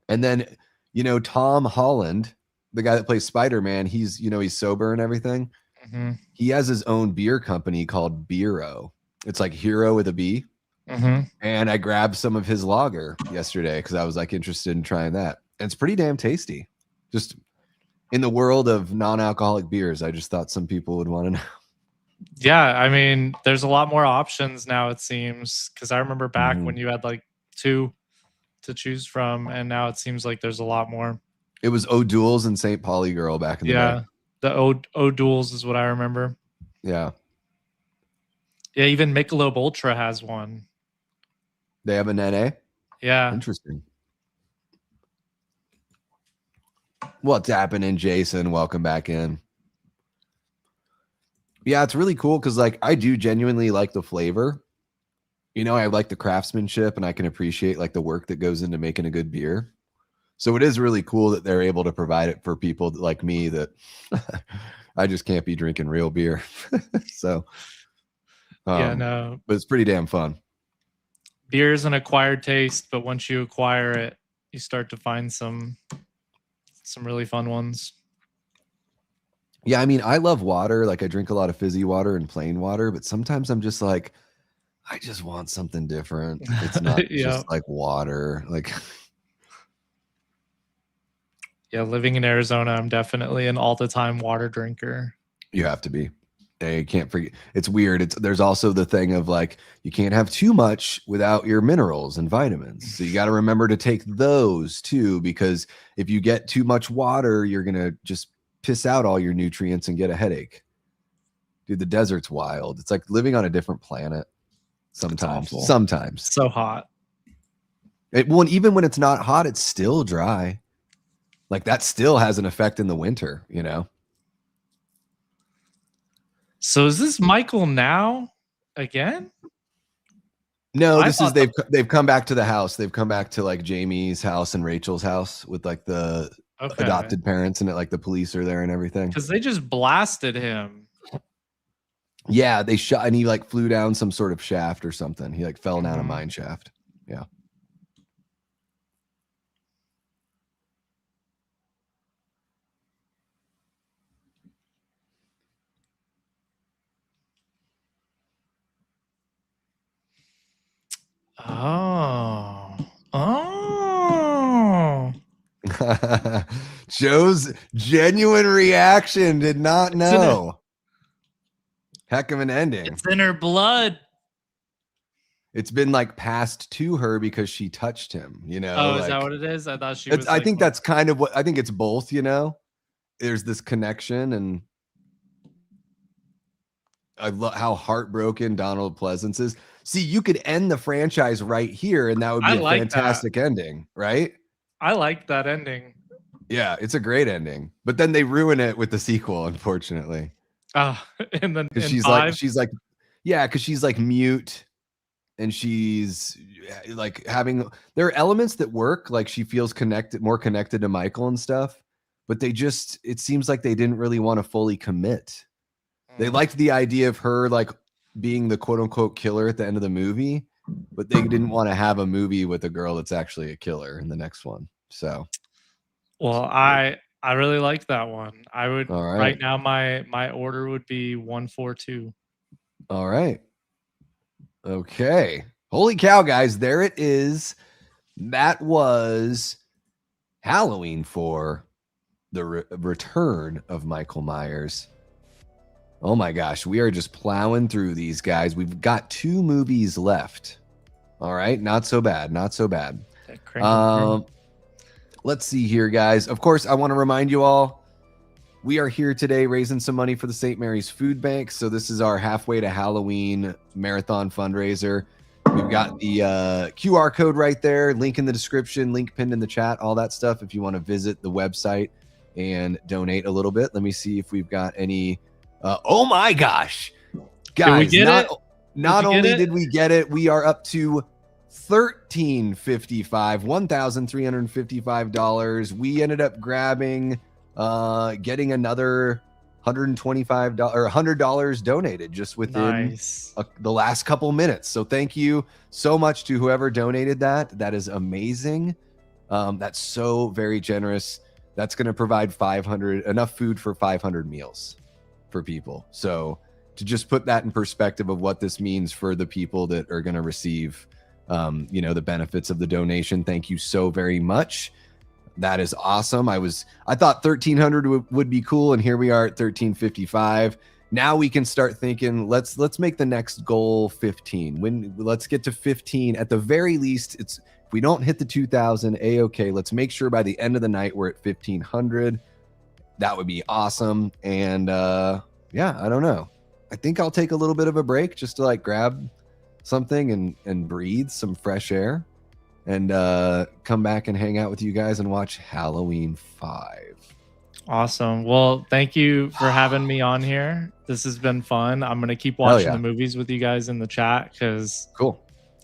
And then, you know, Tom Holland, the guy that plays Spider-Man, he's sober and everything. Mm-hmm. He has his own beer company called Beero. It's like hero with a B. Mm-hmm. And I grabbed some of his lager yesterday because I was like interested in trying that. And it's pretty damn tasty. Just in the world of non-alcoholic beers, I just thought some people would want to know. Yeah, I mean, there's a lot more options now, it seems. Because I remember back when you had like 2 to choose from, and now it seems like there's a lot more. It was O'Doul's and St. Pauli Girl back in the day. The O'Doul's is what I remember. Yeah. Yeah, even Michelob Ultra has one. They have an NA? Yeah. Interesting. What's happening, Jason? Welcome back in. Yeah, it's really cool because like I do genuinely like the flavor. You know, I like the craftsmanship and I can appreciate like the work that goes into making a good beer. So it is really cool that they're able to provide it for people like me that I just can't be drinking real beer. So yeah, no. But it's pretty damn fun. Beer is an acquired taste, but once you acquire it, you start to find some really fun ones. Yeah, I mean, I love water. Like I drink a lot of fizzy water and plain water, but sometimes I'm just like, I just want something different. It's not just like water. Like, yeah, living in Arizona, I'm definitely an all-the-time water drinker. You have to be. You can't forget. It's weird. There's also the thing of like, you can't have too much without your minerals and vitamins. So you got to remember to take those too, because if you get too much water, you're going to just piss out all your nutrients and get a headache. Dude, the desert's wild. It's like living on a different planet sometimes. So hot. Even when it's not hot, it's still dry. Like that still has an effect in the winter, you know? So is this Michael now again? No, they've come back to the house. They've come back to like Jamie's house and Rachel's house with like the adopted parents, and like the police are there and everything. Because they just blasted him. Yeah, they shot and he like flew down some sort of shaft or something. He like fell down a mine shaft. Yeah. Oh. Joe's genuine reaction did not know. Heck of an ending. It's in her blood. It's been like passed to her because she touched him, you know. Oh, like, is that what it is? I thought she was. I think that's kind of what I think it's both, you know. There's this connection, and I love how heartbroken Donald Pleasance is. See, you could end the franchise right here, and that would be a fantastic ending, right? I liked that ending. Yeah, it's a great ending. But then they ruin it with the sequel, unfortunately. And then because she's like, yeah, because she's like mute, and she's like there are elements that work, like she feels more connected to Michael and stuff, but it seems like they didn't really want to fully commit. They liked the idea of her like being the quote unquote killer at the end of the movie, but they didn't want to have a movie with a girl that's actually a killer in the next one. So, well, I really like that one. I would right now my order would be 142. All right. Okay. Holy cow, guys. There it is. That was Halloween 4, the return of Michael Myers. Oh my gosh. We are just plowing through these, guys. We've got 2 movies left. All right. Not so bad. Not so bad. Let's see here, guys. Of course, I want to remind you all, we are here today raising some money for the St. Mary's Food Bank. So this is our halfway to Halloween marathon fundraiser. We've got the QR code right there, link in the description, link pinned in the chat, all that stuff if you want to visit the website and donate a little bit. Let me see if we've got any. Oh my gosh. Guys, not only did we get it, we are up to $1,355. We ended up grabbing getting another $125 or $100 donated just within the last couple minutes. So thank you so much to whoever donated that. That is amazing. That's so very generous. That's going to provide enough food for 500 meals for people. So to just put that in perspective of what this means for the people that are going to receive, the benefits of the donation. Thank you so very much. That is awesome. I thought 1,300 would be cool, and here we are at 1,355. Now we can start thinking, let's make the next goal 15. Let's get to 15 at the very least. If we don't hit the 2,000, okay. Let's make sure by the end of the night we're at 1,500. That would be awesome. And I don't know. I think I'll take a little bit of a break just to like grab something and breathe some fresh air. And come back and hang out with you guys and watch Halloween 5. Awesome. Well, thank you for having me on here. This has been fun. I'm going to keep watching the movies with you guys in the chat because,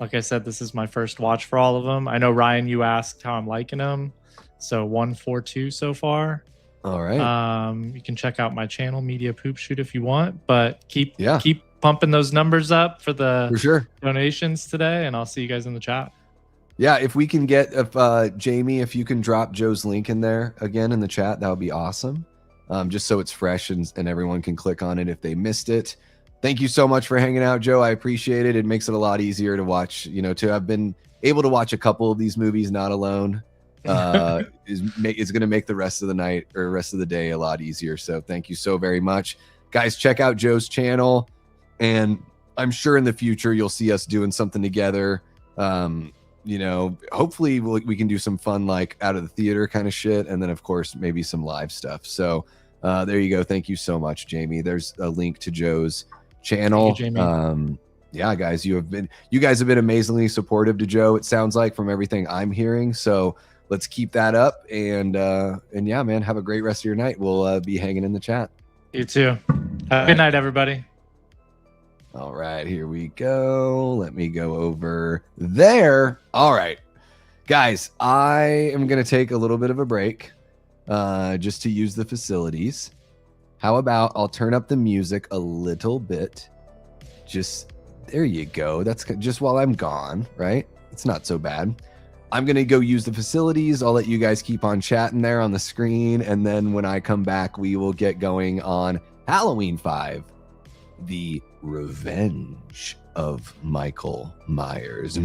like I said, this is my first watch for all of them. I know, Ryan, you asked how I'm liking them. So 142 so far. All right. You can check out my channel, Media Poop Shoot, if you want. But keep pumping those numbers up for donations today, and I'll see you guys in the chat. Yeah, if we can get Jamie, if you can drop Joe's link in there again in the chat, that would be awesome. Just so it's fresh and everyone can click on it if they missed it. Thank you so much for hanging out, Joe. I appreciate it. It makes it a lot easier to watch, to have been able to watch a couple of these movies not alone is going to make the rest of the night or rest of the day a lot easier. So thank you so very much. Guys, check out Joe's channel. And I'm sure in the future you'll see us doing something together. Hopefully we can do some fun, like out of the theater kind of shit. And then of course, maybe some live stuff. So there you go. Thank you so much, Jamie. There's a link to Joe's channel. Thank you, Jamie. Guys, you guys have been amazingly supportive to Joe. It sounds like from everything I'm hearing. So let's keep that up. And yeah, man, have a great rest of your night. We'll be hanging in the chat. You too. Good night, everybody. All right, here we go. Let me go over there. All right, guys, I am going to take a little bit of a break just to use the facilities. How about I'll turn up the music a little bit. Just there you go. That's just while I'm gone, right? It's not so bad. I'm going to go use the facilities. I'll let you guys keep on chatting there on the screen. And then when I come back, we will get going on Halloween 5. The Revenge of Michael Myers.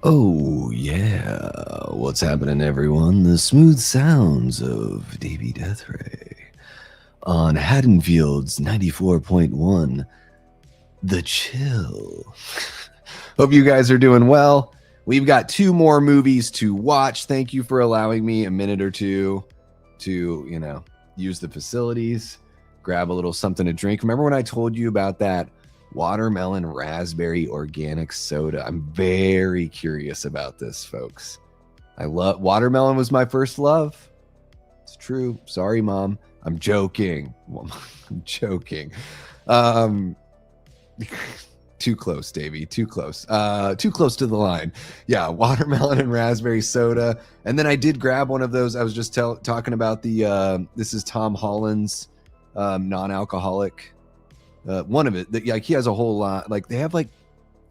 Oh, yeah. What's happening, everyone? The smooth sounds of Davey Deathray on Haddonfield's 94.1, The Chill. Hope you guys are doing well. We've got 2 more movies to watch. Thank you for allowing me a minute or two to, use the facilities, grab a little something to drink. Remember when I told you about that watermelon raspberry organic soda? I'm very curious about this, folks. Watermelon was my first love. It's true. Sorry, Mom. I'm joking. I'm joking. Too close, Davey. Too close. Too close to the line. Yeah, watermelon and raspberry soda. And then I did grab one of those. I was just talking about this is Tom Holland's non-alcoholic. One of it, like he has a whole lot. Like they have like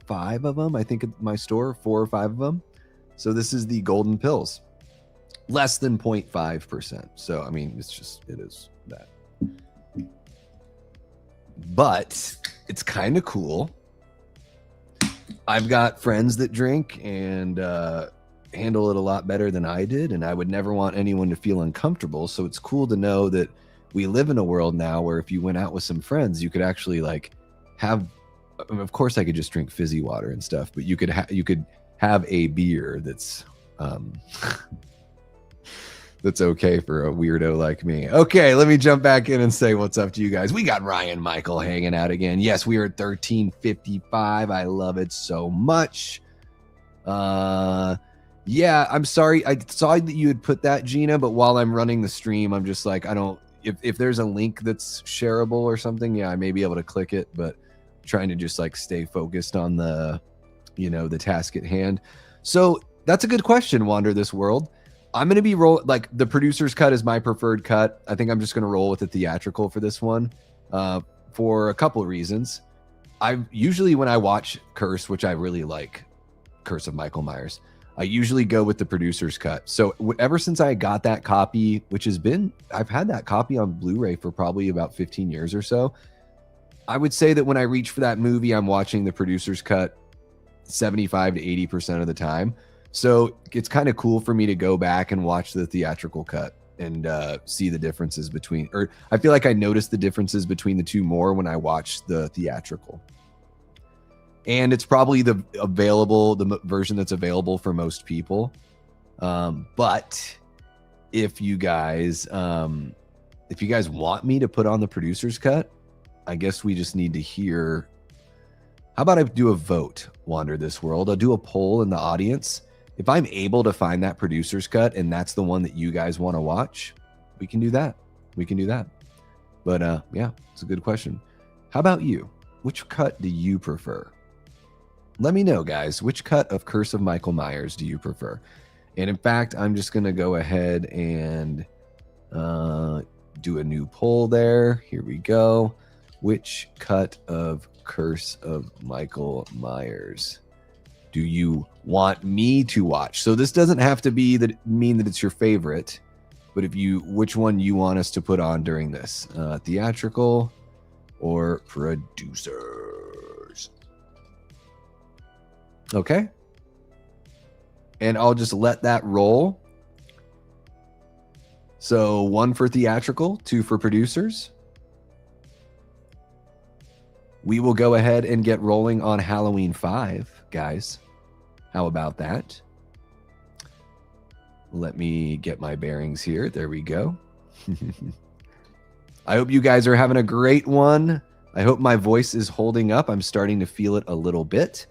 5 of them, I think, at my store, 4 or 5 of them. So this is the Golden Pills, less than 0.5%. So I mean, it is that. But it's kind of cool. I've got friends that drink and handle it a lot better than I did, and I would never want anyone to feel uncomfortable. So it's cool to know that we live in a world now where if you went out with some friends, you could actually like have, of course I could just drink fizzy water and stuff, but you could have a beer that's that's okay for a weirdo like me. Okay, let me jump back in and say what's up to you guys. We got Ryan Michael hanging out again. Yes, we are at 1355. I love it so much. Yeah, I'm sorry. I saw that you had put that, Gina, but while I'm running the stream, I'm just like, if there's a link that's shareable or something, yeah, I may be able to click it, but I'm trying to just like stay focused on the task at hand. So that's a good question, Wander This World. I'm going to be like the producer's cut is my preferred cut. I think I'm just going to roll with the theatrical for this one for a couple of reasons. Usually when I watch Curse, which I really like, Curse of Michael Myers, I usually go with the producer's cut. So ever since I got that copy, I've had that copy on Blu-ray for probably about 15 years or so. I would say that when I reach for that movie, I'm watching the producer's cut 75 to 80% of the time. So it's kind of cool for me to go back and watch the theatrical cut and see the differences or I feel like I notice the differences between the two more when I watch the theatrical. And it's probably the version that's available for most people. But if you guys want me to put on the producer's cut, I guess we just need to hear. How about I do a vote, Wander This World? I'll do a poll in the audience. If I'm able to find that producer's cut and that's the one that you guys want to watch, we can do that. But yeah, it's a good question. How about you? Which cut do you prefer? Let me know, guys. Which cut of Curse of Michael Myers do you prefer? And in fact, I'm just going to go ahead and do a new poll there. Here we go. Which cut of Curse of Michael Myers do you want me to watch? So this doesn't have to mean that it's your favorite, but which one you want us to put on during this, theatrical or producers? Okay. And I'll just let that roll. So 1 for theatrical, 2 for producers. We will go ahead and get rolling on Halloween 5, guys. How about that? Let me get my bearings here. There we go. I hope you guys are having a great one. I hope my voice is holding up. I'm starting to feel it a little bit.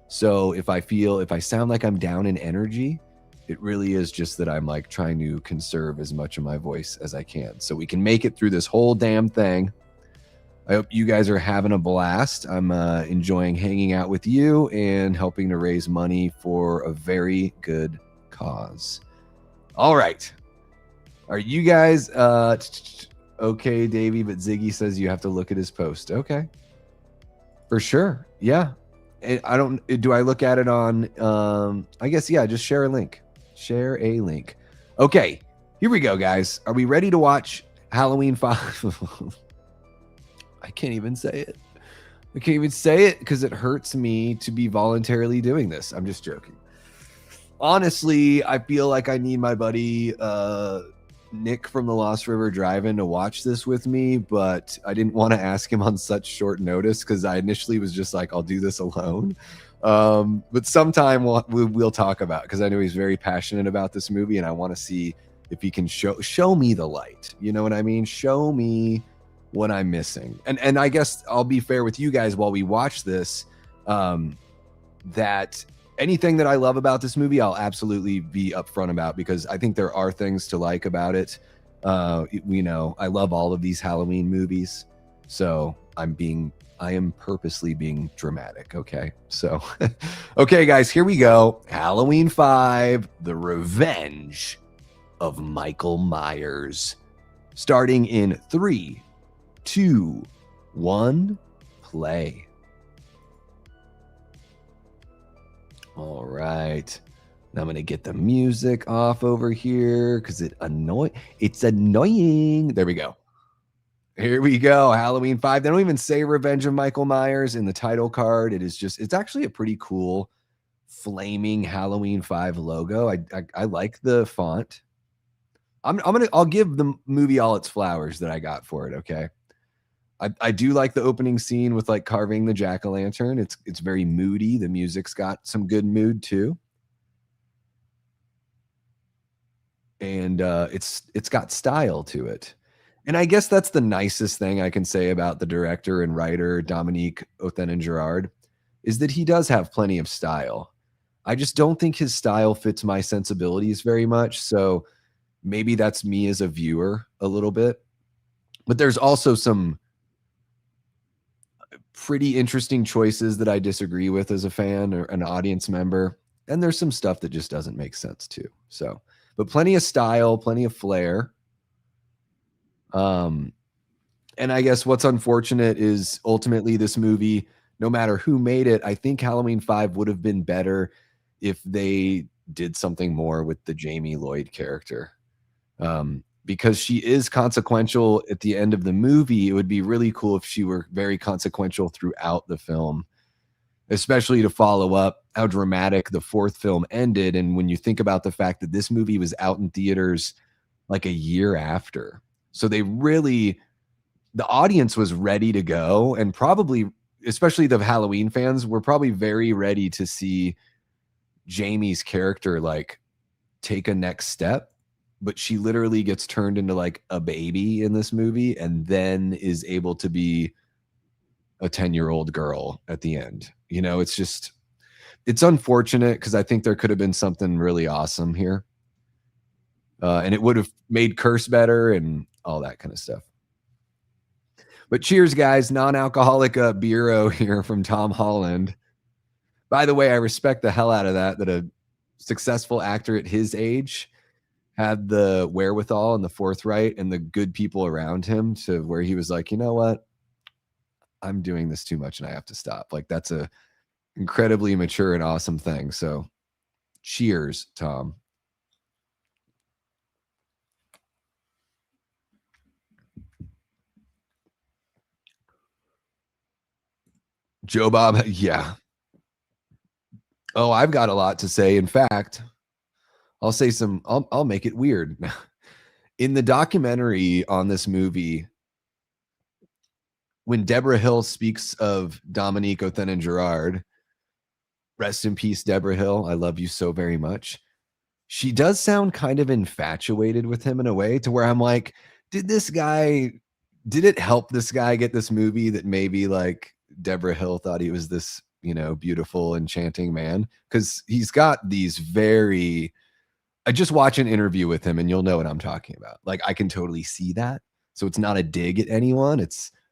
So if I sound like I'm down in energy, it really is just that I'm like trying to conserve as much of my voice as I can so we can make it through this whole damn thing. I hope you guys are having a blast. I'm enjoying hanging out with you and helping to raise money for a very good cause. All right. Are you guys okay, Davey? But Ziggy says you have to look at his post. Okay. For sure. Yeah. Do I look at it on, I guess, yeah, just share a link. Share a link. Okay. Here we go, guys. Are we ready to watch Halloween 5? I can't even say it. I can't even say it because it hurts me to be voluntarily doing this. I'm just joking. honestly, I feel like I need my buddy Nick from the Lost River Drive-In to watch this with me, but I didn't want to ask him on such short notice because I initially was just like, I'll do this alone. But sometime we'll talk about, because I know he's very passionate about this movie, and I want to see if he can show me the light. You know what I mean? Show me what I'm missing. And I guess I'll be fair with you guys while we watch this, that anything that I love about this movie, I'll absolutely be upfront about, because I think there are things to like about it. You know, I love all of these Halloween movies, so I am purposely being dramatic. Okay, so okay, guys, here we go. Halloween 5: The Revenge of Michael Myers, starting in 3, 2, 1, play. All right. Now I'm going to get the music off over here because it's annoying. There we go. Here we go. Halloween 5. They don't even say Revenge of Michael Myers in the title card. It's actually a pretty cool flaming Halloween 5 logo. I like the font. I'll give the movie all its flowers that I got for it. Okay. I do like the opening scene with like carving the jack-o'-lantern. It's very moody. The music's got some good mood too. And it's got style to it. And I guess that's the nicest thing I can say about the director and writer, Dominique Othenin-Girard, is that he does have plenty of style. I just don't think his style fits my sensibilities very much. So maybe that's me as a viewer a little bit. But there's also some pretty interesting choices that I disagree with as a fan or an audience member. And there's some stuff that just doesn't make sense too. So, but plenty of style, plenty of flair. And I guess what's unfortunate is ultimately this movie, no matter who made it, I think Halloween 5 would have been better if they did something more with the Jamie Lloyd character. Because she is consequential at the end of the movie. It would be really cool if she were very consequential throughout the film, especially to follow up how dramatic the 4th film ended. And when you think about the fact that this movie was out in theaters like a year after. So the audience was ready to go, and probably, especially the Halloween fans, were probably very ready to see Jamie's character like take a next step. But she literally gets turned into like a baby in this movie and then is able to be a 10-year-old girl at the end. You know, it's unfortunate because I think there could have been something really awesome here. And it would have made Curse better and all that kind of stuff. But cheers, guys. Non-alcoholic beero here from Tom Holland. By the way, I respect the hell out of that a successful actor at his age had the wherewithal and the forthright and the good people around him to where he was like, you know what? I'm doing this too much and I have to stop. Like, that's a incredibly mature and awesome thing. So cheers, Tom. Joe Bob, yeah. Oh, I've got a lot to say. In fact, I'll say I'll make it weird. In the documentary on this movie, when Deborah Hill speaks of Dominique Othenin-Girard, rest in peace, Deborah Hill, I love you so very much. She does sound kind of infatuated with him in a way to where I'm like, did it help this guy get this movie that maybe like Deborah Hill thought he was this, you know, beautiful, enchanting man? Because he's got these I just watch an interview with him and you'll know what I'm talking about. Like, I can totally see that. So it's not a dig at anyone.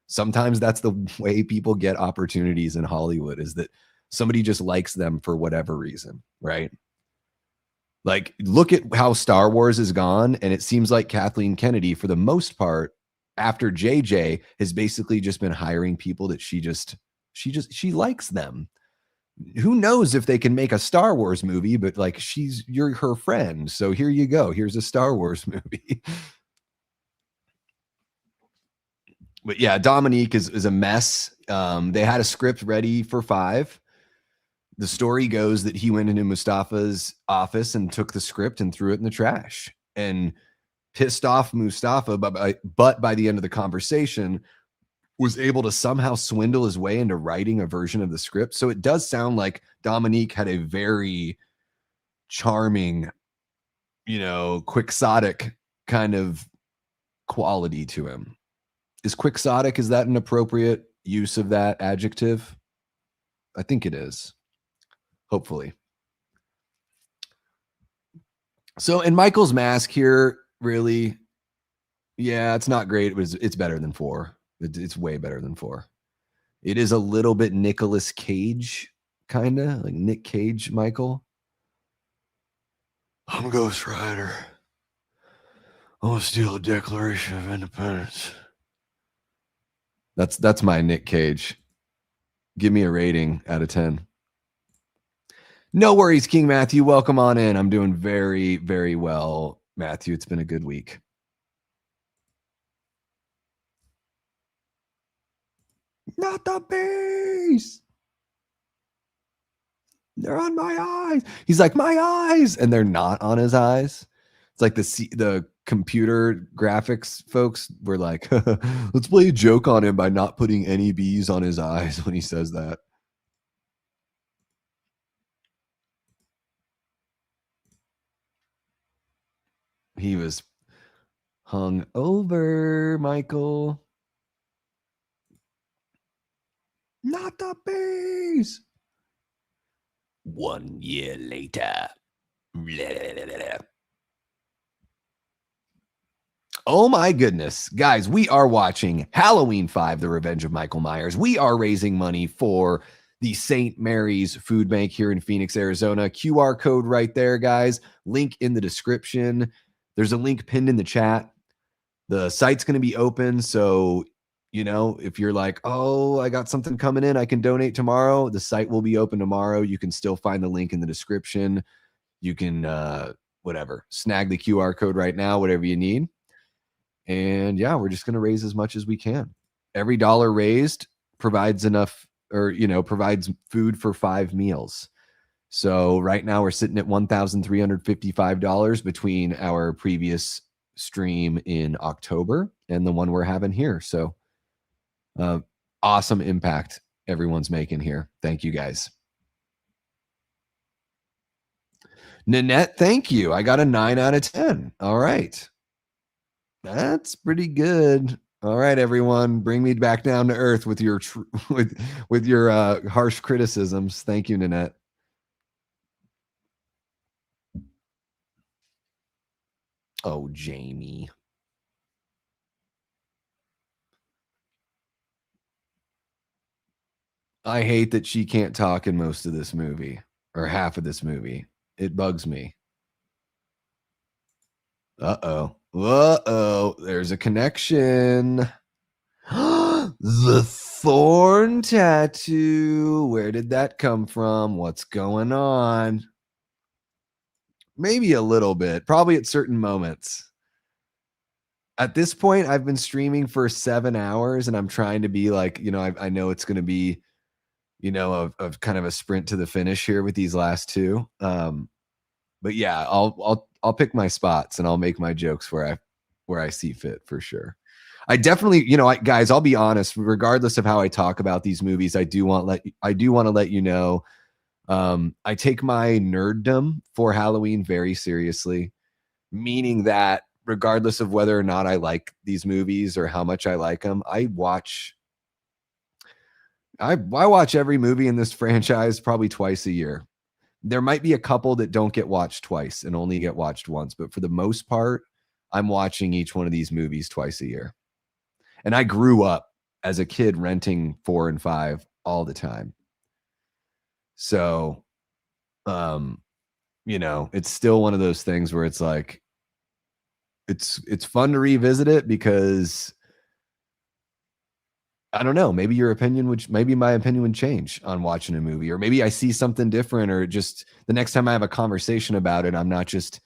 Sometimes that's the way people get opportunities in Hollywood, is that somebody just likes them for whatever reason, right? Like, look at how Star Wars is gone. And it seems like Kathleen Kennedy, for the most part, after JJ, has basically just been hiring people that she likes them. Who knows if they can make a Star Wars movie, but like, you're her friend. So here you go. Here's a Star Wars movie. But yeah, Dominique is a mess. They had a script ready for 5. the story goes that he went into Mustafa's office and took the script and threw it in the trash and pissed off Mustafa, but by the end of the conversation was able to somehow swindle his way into writing a version of the script. So it does sound like Dominique had a very charming, quixotic kind of quality to him. Is quixotic, is that an appropriate use of that adjective? I think it is. Hopefully. So in Michael's Mask here, really, yeah, it's not great. It's better than 4. It's way better than 4. It is a little bit Nicolas Cage, kind of like Nick Cage, Michael. I'm Ghost Rider. I want to steal the Declaration of Independence. That's my Nick Cage. Give me a rating out of 10. No worries, King Matthew. Welcome on in. I'm doing very, very well, Matthew. It's been a good week. Not the bees. They're on my eyes. He's like, my eyes. And they're not on his eyes. It's like the computer graphics folks were like, let's play a joke on him by not putting any bees on his eyes when he says that. He was hung over, Michael. Not the bees. 1 year later. Oh my goodness. Guys, we are watching Halloween 5, The Revenge of Michael Myers. We are raising money for the St. Mary's Food Bank here in Phoenix, Arizona. QR code right there, guys. Link in the description. There's a link pinned in the chat. The site's going to be open, so if you're like, oh, I got something coming in, I can donate tomorrow. The site will be open tomorrow. You can still find the link in the description. You can, snag the QR code right now, whatever you need. And yeah, we're just going to raise as much as we can. Every dollar raised provides enough provides food for 5 meals. So right now we're sitting at $1,355 between our previous stream in October and the one we're having here. So awesome impact everyone's making here. Thank you, guys. Nanette, thank you. I got a 9 out of 10. All right. That's pretty good. All right, everyone, bring me back down to earth with your with your harsh criticisms. Thank you, Nanette. Oh, Jamie. I hate that she can't talk in most of this movie or half of this movie. It bugs me. Uh-oh. Uh-oh. There's a connection. The thorn tattoo. Where did that come from? What's going on? Maybe a little bit. Probably at certain moments. At this point, I've been streaming for 7 hours, and I'm trying to be like, I know it's going to be, of kind of a sprint to the finish here with these last 2. But yeah, I'll pick my spots and I'll make my jokes where I see fit for sure. I definitely, guys, I'll be honest, regardless of how I talk about these movies, I do want to let you know, I take my nerddom for Halloween very seriously, meaning that regardless of whether or not I like these movies or how much I like them, I watch every movie in this franchise probably twice a year. There might be a couple that don't get watched twice and only get watched once, but for the most part, I'm watching each one of these movies twice a year. And I grew up as a kid renting 4 and 5 all the time. So, it's still one of those things where it's like, it's fun to revisit it because I don't know, maybe my opinion would change on watching a movie, or maybe I see something different, or just the next time I have a conversation about it, I'm not just,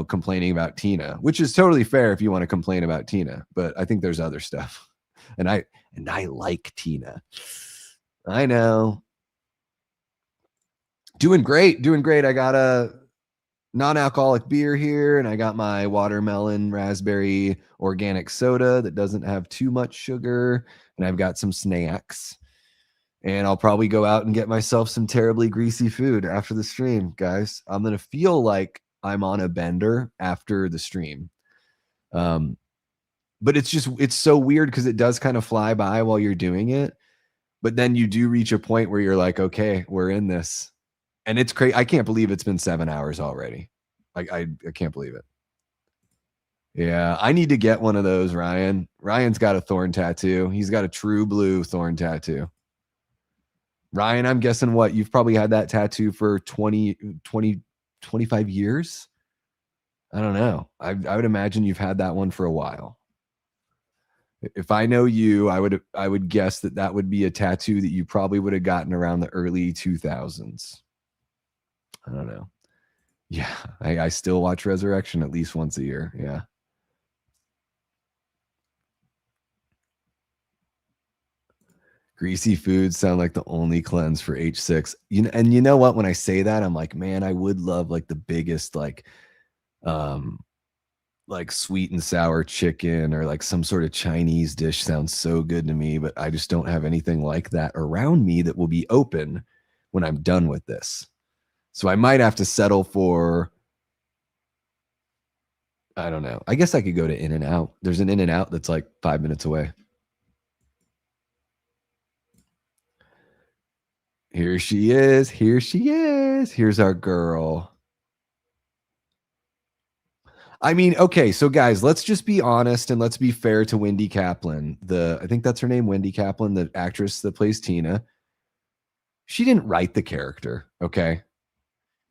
complaining about Tina, which is totally fair if you want to complain about Tina, but I think there's other stuff. And I like Tina. I know. Doing great. I got a non-alcoholic beer here, and I got my watermelon raspberry organic soda that doesn't have too much sugar, and I've got some snacks. And I'll probably go out and get myself some terribly greasy food after the stream, guys. I'm going to feel like I'm on a bender after the stream. But it's so weird because it does kind of fly by while you're doing it. But then you do reach a point where you're like, okay, we're in this. And it's crazy. I can't believe it's been 7 hours already. I can't believe it. Yeah, I need to get one of those, Ryan. Ryan's got a thorn tattoo. He's got a true blue thorn tattoo. Ryan, I'm guessing what? You've probably had that tattoo for 25 years? I don't know. I would imagine you've had that one for a while. If I know you, I would guess that would be a tattoo that you probably would have gotten around the early 2000s. I don't know. Yeah, I still watch Resurrection at least once a year. Yeah. Greasy foods sound like the only cleanse for H6. And you know what? When I say that, I'm like, man, I would love like the biggest like sweet and sour chicken or like some sort of Chinese dish sounds so good to me, but I just don't have anything like that around me that will be open when I'm done with this. So I might have to settle for, I don't know. I guess I could go to In-N-Out. There's an In-N-Out that's like 5 minutes away. Here she is. Here she is. Here's our girl. I mean, okay, so guys, let's just be honest and let's be fair to Wendy Kaplan. I think that's her name, Wendy Kaplan, the actress that plays Tina. She didn't write the character, okay?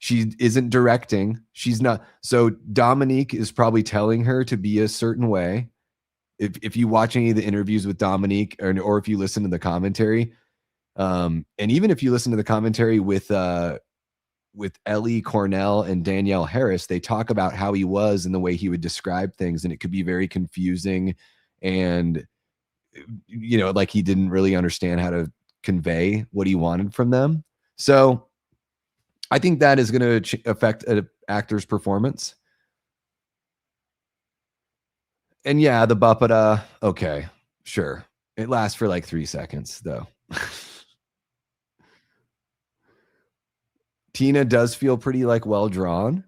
She isn't directing. She's not. So Dominique is probably telling her to be a certain way. If you watch any of the interviews with Dominique or if you listen to the commentary, and even if you listen to the commentary with Ellie Cornell and Danielle Harris, they talk about how he was and the way he would describe things, and it could be very confusing and, you know, like he didn't really understand how to convey what he wanted from them. So I think that is going to affect an actor's performance. And yeah, the Bappada, okay, sure. It lasts for like 3 seconds, though. Tina does feel pretty like well drawn.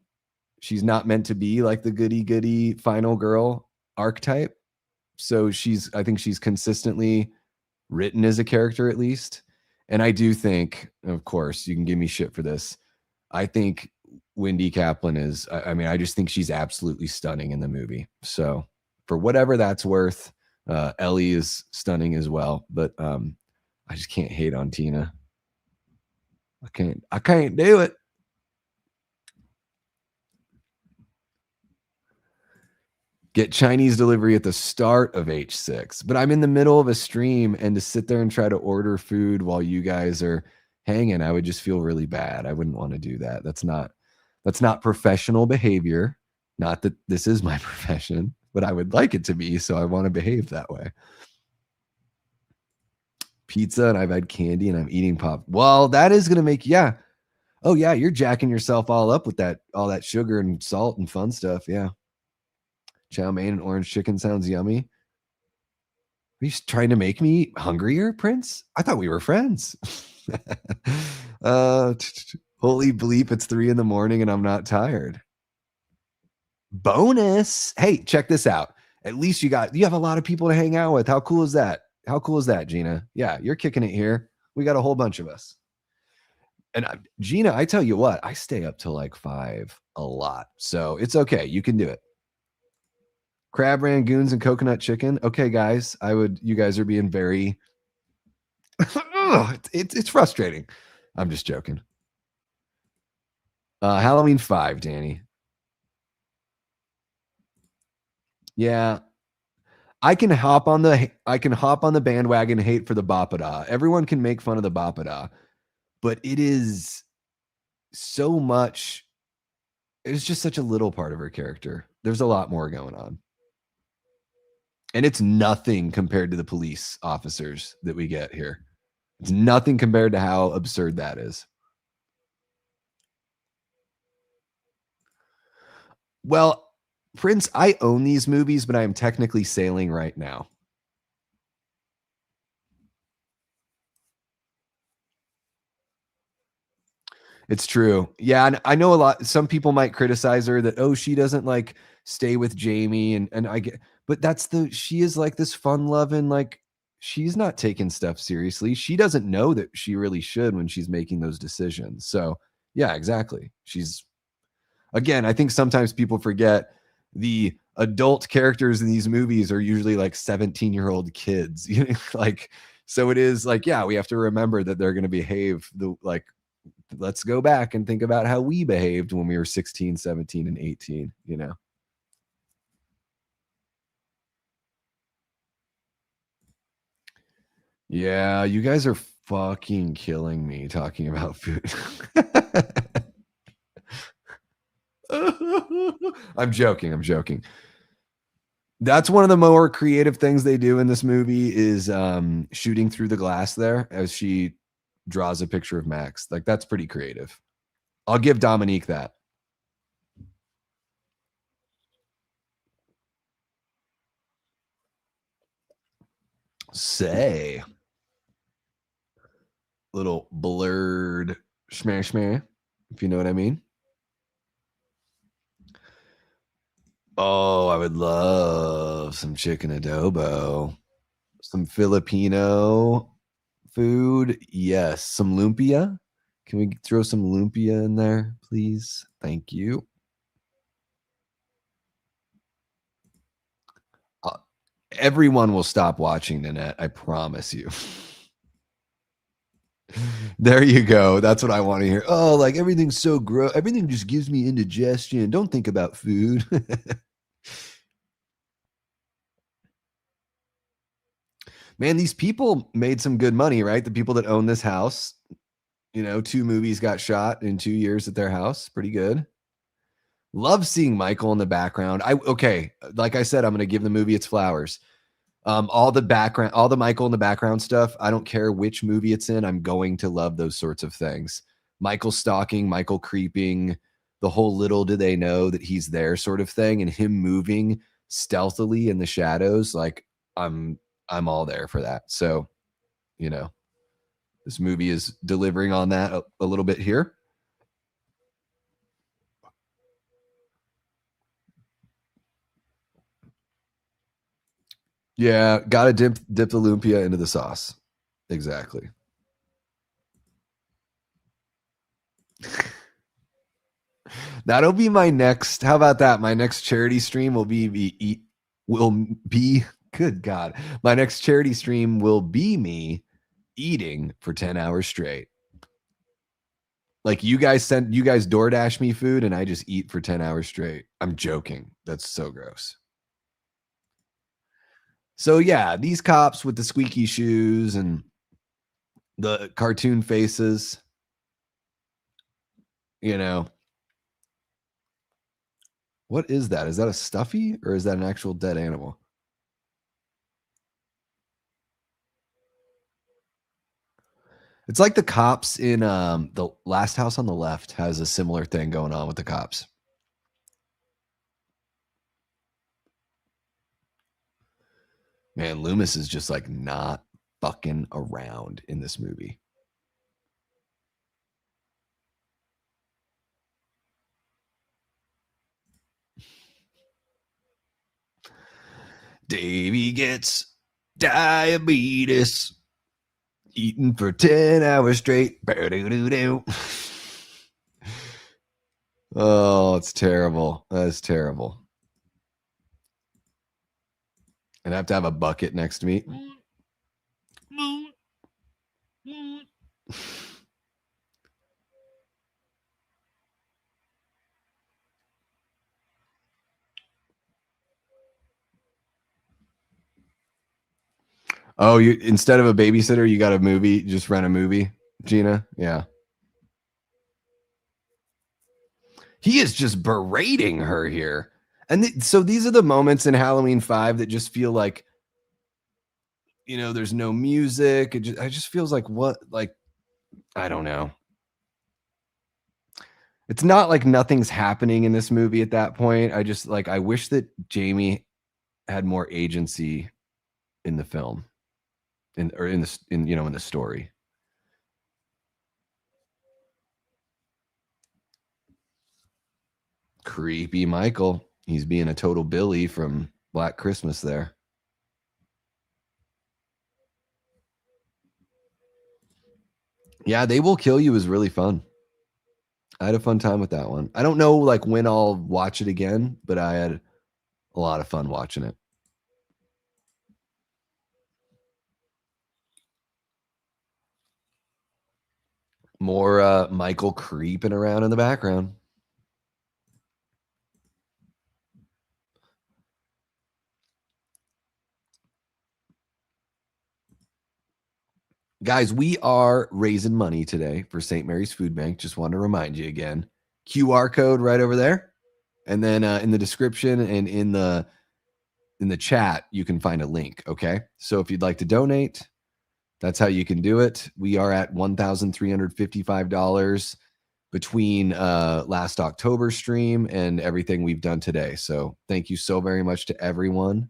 She's not meant to be like the goody final girl archetype. So I think she's consistently written as a character at least. And I do think, of course, you can give me shit for this. I think Wendy Kaplan is, I mean, I just think she's absolutely stunning in the movie. So for whatever that's worth, Ellie is stunning as well. But I just can't hate on Tina. I can't do it. Get Chinese delivery at the start of H6, but I'm in the middle of a stream, and to sit there and try to order food while you guys are hanging, I would just feel really bad. I wouldn't want to do that. That's not professional behavior. Not that this is my profession, but I would like it to be, so I want to behave that way. Pizza, and I've had candy, and I'm eating pop. Well, that is going to make, yeah. Oh yeah, you're jacking yourself all up with all that sugar and salt and fun stuff. Yeah. Chow mein and orange chicken sounds yummy. Are you trying to make me hungrier, Prince? I thought we were friends. Holy bleep, it's 3 a.m. and I'm not tired. Bonus. Hey, check this out. At least you have a lot of people to hang out with. How cool is that? How cool is that, Gina? Yeah, you're kicking it here. We got a whole bunch of us. And Gina, I tell you what, I stay up till like 5 a lot. So it's okay. You can do it. Crab rangoons and coconut chicken. Okay, guys, you guys are being very, it's frustrating. I'm just joking. Halloween 5, Danny. Yeah. I can hop on the bandwagon and hate for the Bappada. Everyone can make fun of the Bappada, but it is so much. It's just such a little part of her character. There's a lot more going on. And it's nothing compared to the police officers that we get here. It's nothing compared to how absurd that is. Well, Prince, I own these movies, but I am technically sailing right now. It's true. Yeah, and I know a lot. Some people might criticize her that, oh, she doesn't like stay with Jamie, and I get, but she is like this fun loving, like she's not taking stuff seriously. She doesn't know that she really should when she's making those decisions. So yeah, exactly. Again, I think sometimes people forget the adult characters in these movies are usually like 17-year-old kids. Like, so it is like, yeah, we have to remember that they're going to behave like, let's go back and think about how we behaved when we were 16, 17, and 18, Yeah, you guys are fucking killing me talking about food. I'm joking. That's one of the more creative things they do in this movie is shooting through the glass there as she draws a picture of Max. Like, that's pretty creative. I'll give Dominique that. Say. Little blurred smash, if you know what I mean. Oh, I would love some chicken adobo. Some Filipino food. Yes. Some lumpia. Can we throw some lumpia in there, please? Thank you. Everyone will stop watching Nanette. I promise you. There you go. That's what I want to hear. Oh, like everything's so gross. Everything just gives me indigestion. Don't think about food. Man, these people made some good money, right? The people that own this house, 2 movies got shot in 2 years at their house. Pretty good. Love seeing Michael in the background. Okay, like I said, I'm going to give the movie its flowers. All the Michael in the background stuff, I don't care which movie it's in, I'm going to love those sorts of things. Michael stalking, Michael creeping, the whole little do they know that he's there sort of thing, and him moving stealthily in the shadows, like I'm all there for that. So, this movie is delivering on that a little bit here. Yeah, gotta dip the lumpia into the sauce. Exactly. That'll be my next. How about that? My next charity stream will be good God. My next charity stream will be me eating for 10 hours straight. Like you guys DoorDash me food and I just eat for 10 hours straight. I'm joking. That's so gross. So yeah, these cops with the squeaky shoes and the cartoon faces, What is that? Is that a stuffy or is that an actual dead animal? It's like the cops in the Last House on the Left has a similar thing going on with the cops. Man, Loomis is just like not fucking around in this movie. Davey gets diabetes. Eating for 10 hours straight. Oh, it's terrible. That's terrible. And I have to have a bucket next to me. Oh, you instead of a babysitter, you got a movie. Just rent a movie, Gina. Yeah. He is just berating her here. And so these are the moments in Halloween 5 that just feel like, there's no music. It just feels like what, like, I don't know. It's not like nothing's happening in this movie at that point. I just like, I wish that Jamie had more agency in the film, in the story. Creepy Michael. He's being a total Billy from Black Christmas there. Yeah, They Will Kill You is really fun. I had a fun time with that one. I don't know like when I'll watch it again, but I had a lot of fun watching it. More Michael creeping around in the background. Guys, we are raising money today for St. Mary's Food Bank. Just want to remind you again. QR code right over there. And then in the description and in the chat, you can find a link, okay? So if you'd like to donate, that's how you can do it. We are at $1,355 between last October stream and everything we've done today. So thank you so very much to everyone.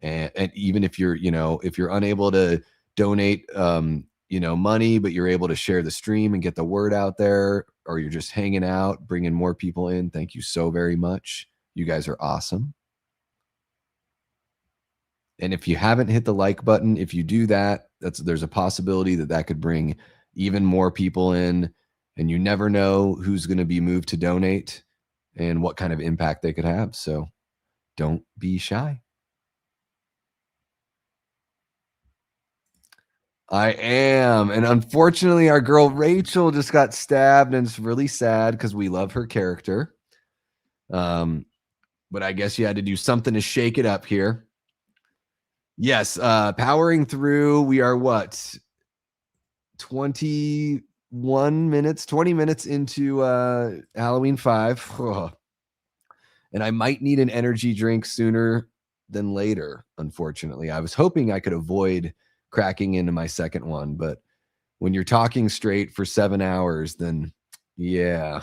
And even if you're, if you're unable to donate, money, but you're able to share the stream and get the word out there, or you're just hanging out, bringing more people in, thank you so very much. You guys are awesome. And if you haven't hit the like button, if you do that, there's a possibility that could bring even more people in, and you never know who's going to be moved to donate and what kind of impact they could have. So don't be shy. I am. And unfortunately, our girl Rachel just got stabbed, and it's really sad because we love her character. But I guess you had to do something to shake it up here. Yes, powering through. We are what? 20 minutes into Halloween 5. And I might need an energy drink sooner than later, unfortunately. I was hoping I could avoid cracking into my second one, but when you're talking straight for 7 hours, then yeah,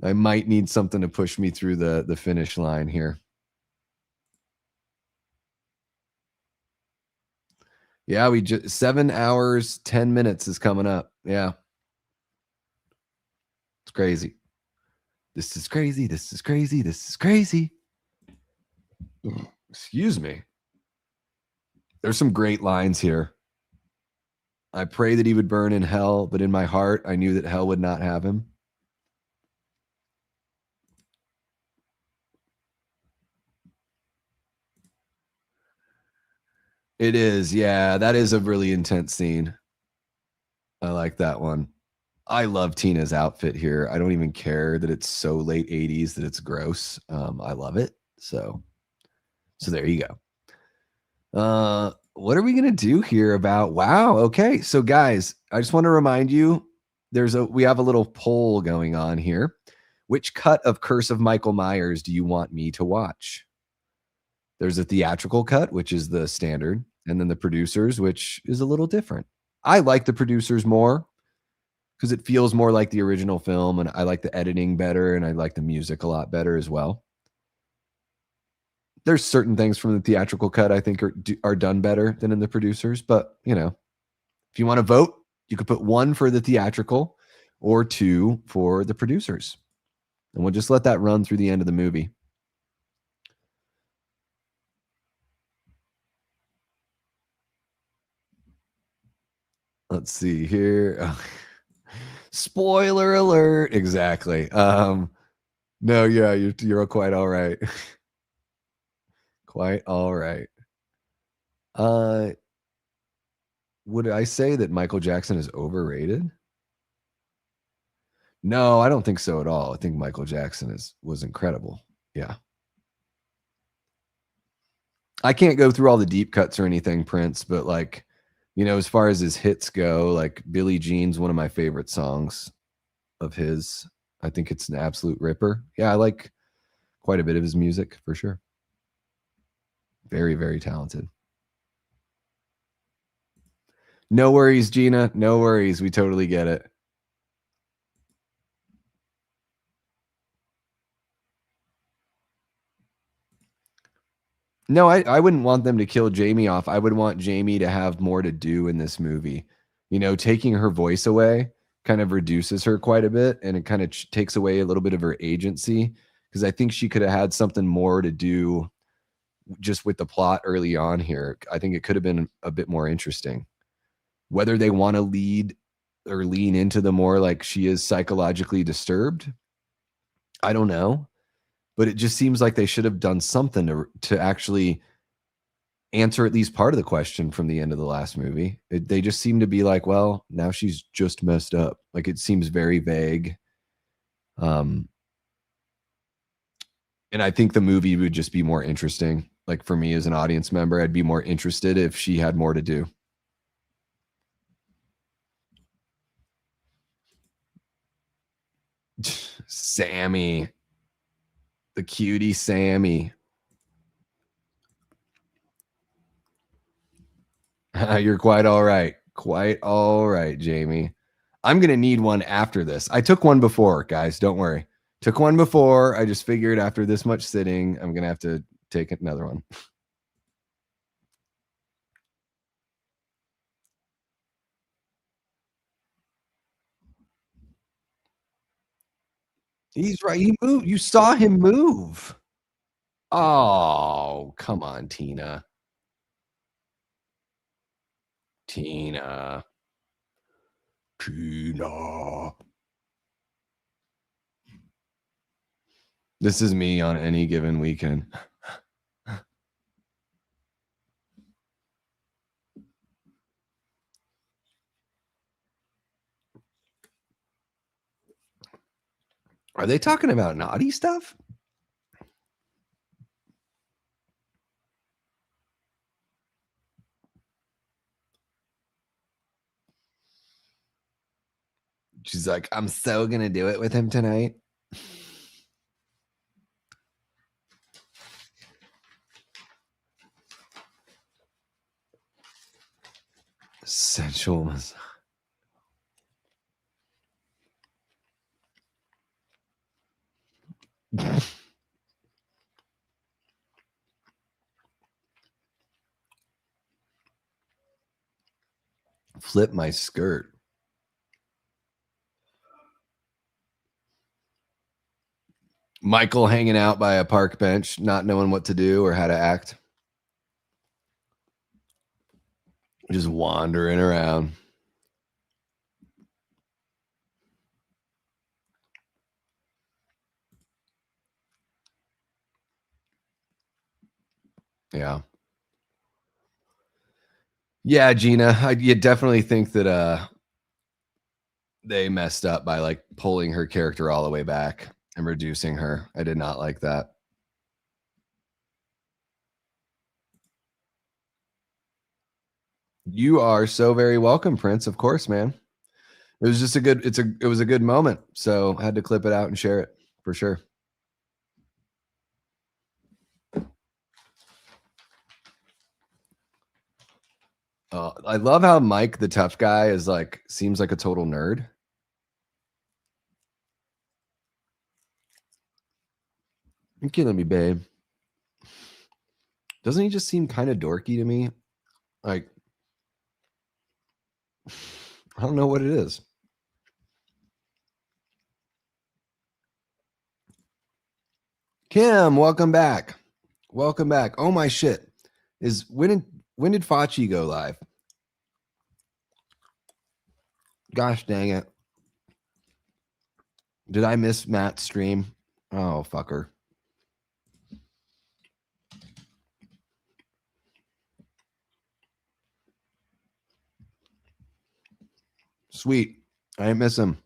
I might need something to push me through the finish line here. Yeah, we just 7 hours, 10 minutes is coming up. Yeah. It's crazy. This is crazy. This is crazy. This is crazy. Excuse me. There's some great lines here. I pray that he would burn in hell, but in my heart, I knew that hell would not have him. It is. Yeah, that is a really intense scene. I like that one. I love Tina's outfit here. I don't even care that it's so late 80s that it's gross. I love it. So there you go. What are we going to do here about, wow. Okay. So guys, I just want to remind you, we have a little poll going on here. Which cut of Curse of Michael Myers do you want me to watch? There's a theatrical cut, which is the standard, and then the producers, which is a little different. I like the producers more because it feels more like the original film, and I like the editing better, and I like the music a lot better as well. There's certain things from the theatrical cut I think are done better than in the producers, but if you want to vote, you could put 1 for the theatrical or 2 for the producers, and we'll just let that run through the end of the movie. Let's see here. Spoiler alert. Exactly. No, yeah, you're quite all right. Quite all right. Would I say that Michael Jackson is overrated? No, I don't think so at all. I think Michael Jackson was incredible. Yeah. I can't go through all the deep cuts or anything, Prince, but like, as far as his hits go, like Billie Jean's one of my favorite songs of his. I think it's an absolute ripper. Yeah, I like quite a bit of his music for sure. Very, very talented. No worries, Gina. No worries. We totally get it. No, I wouldn't want them to kill Jamie off. I would want Jamie to have more to do in this movie. You know, taking her voice away kind of reduces her quite a bit, and it kind of takes away a little bit of her agency, because I think she could have had something more to do just with the plot early on here. I think it could have been a bit more interesting. Whether they want to lead or lean into the more like she is psychologically disturbed, I don't know. But it just seems like they should have done something to actually answer at least part of the question from the end of the last movie. They just seem to be like, well, now she's just messed up. Like, it seems very vague. And I think the movie would just be more interesting. Like, for me as an audience member, I'd be more interested if she had more to do. Sammy. The cutie Sammy. You're quite all right. Quite all right, Jamie. I'm going to need one after this. I took one before, guys. Don't worry. Took one before. I just figured after this much sitting, I'm going to have to take another one. He's right. He moved. You saw him move. Oh, come on, Tina. Tina. This is me on any given weekend. Are they talking about naughty stuff? She's like, I'm so going to do it with him tonight. Sensual. Flip my skirt. Michael hanging out by a park bench, not knowing what to do or how to act. Just wandering around. Yeah. Yeah, Gina, you definitely think that they messed up by like pulling her character all the way back and reducing her. I did not like that. You are so very welcome, Prince. Of course, man. It was just it was a good moment. So I had to clip it out and share it for sure. I love how Mike, the tough guy, is like, seems like a total nerd. You're killing me, babe. Doesn't he just seem kind of dorky to me? Like, I don't know what it is. Kim, welcome back. Welcome back. Oh my shit. When did Fachi go live? Gosh dang it. Did I miss Matt's stream? Oh, fucker. Sweet. I didn't miss him.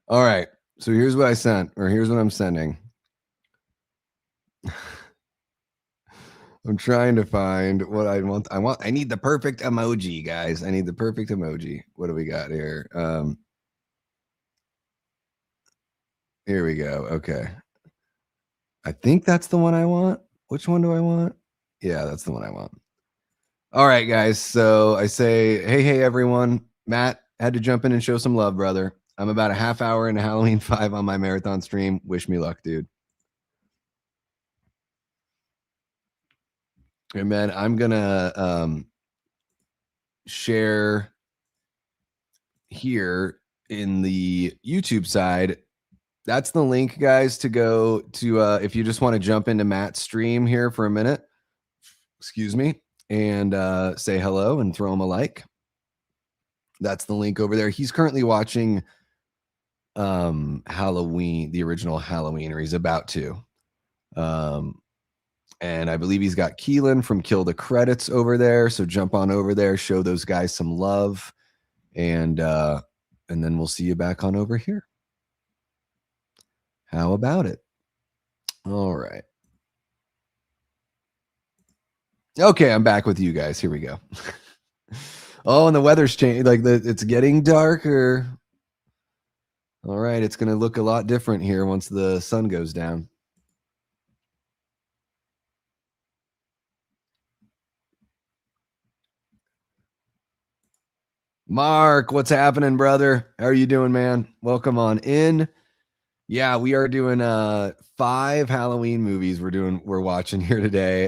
All right. So here's what I sent, or here's what I'm sending. I'm trying to find what I want. I need the perfect emoji, guys. I need the perfect emoji. What do we got here? Here we go. Okay. I think that's the one I want. Which one do I want? Yeah, that's the one I want. All right, guys. So I say, hey, everyone. Matt had to jump in and show some love, brother. I'm about a half hour into Halloween 5 on my marathon stream. Wish me luck, dude. And man, I'm gonna share here in the YouTube side. That's the link, guys, to go to if you just want to jump into Matt's stream here for a minute. Excuse me, and say hello and throw him a like. That's the link over there. He's currently watching Halloween, the original Halloween, or he's about to. And I believe he's got Keelan from Kill the Credits over there. So jump on over there, show those guys some love, and then we'll see you back on over here. How about it? All right. Okay, I'm back with you guys. Here we go. Oh, and the weather's changed. Like it's getting darker. All right, it's going to look a lot different here once the sun goes down. Mark, what's happening, brother? How are you doing, man? Welcome on in. Yeah, we are doing 5 Halloween movies we're watching here today.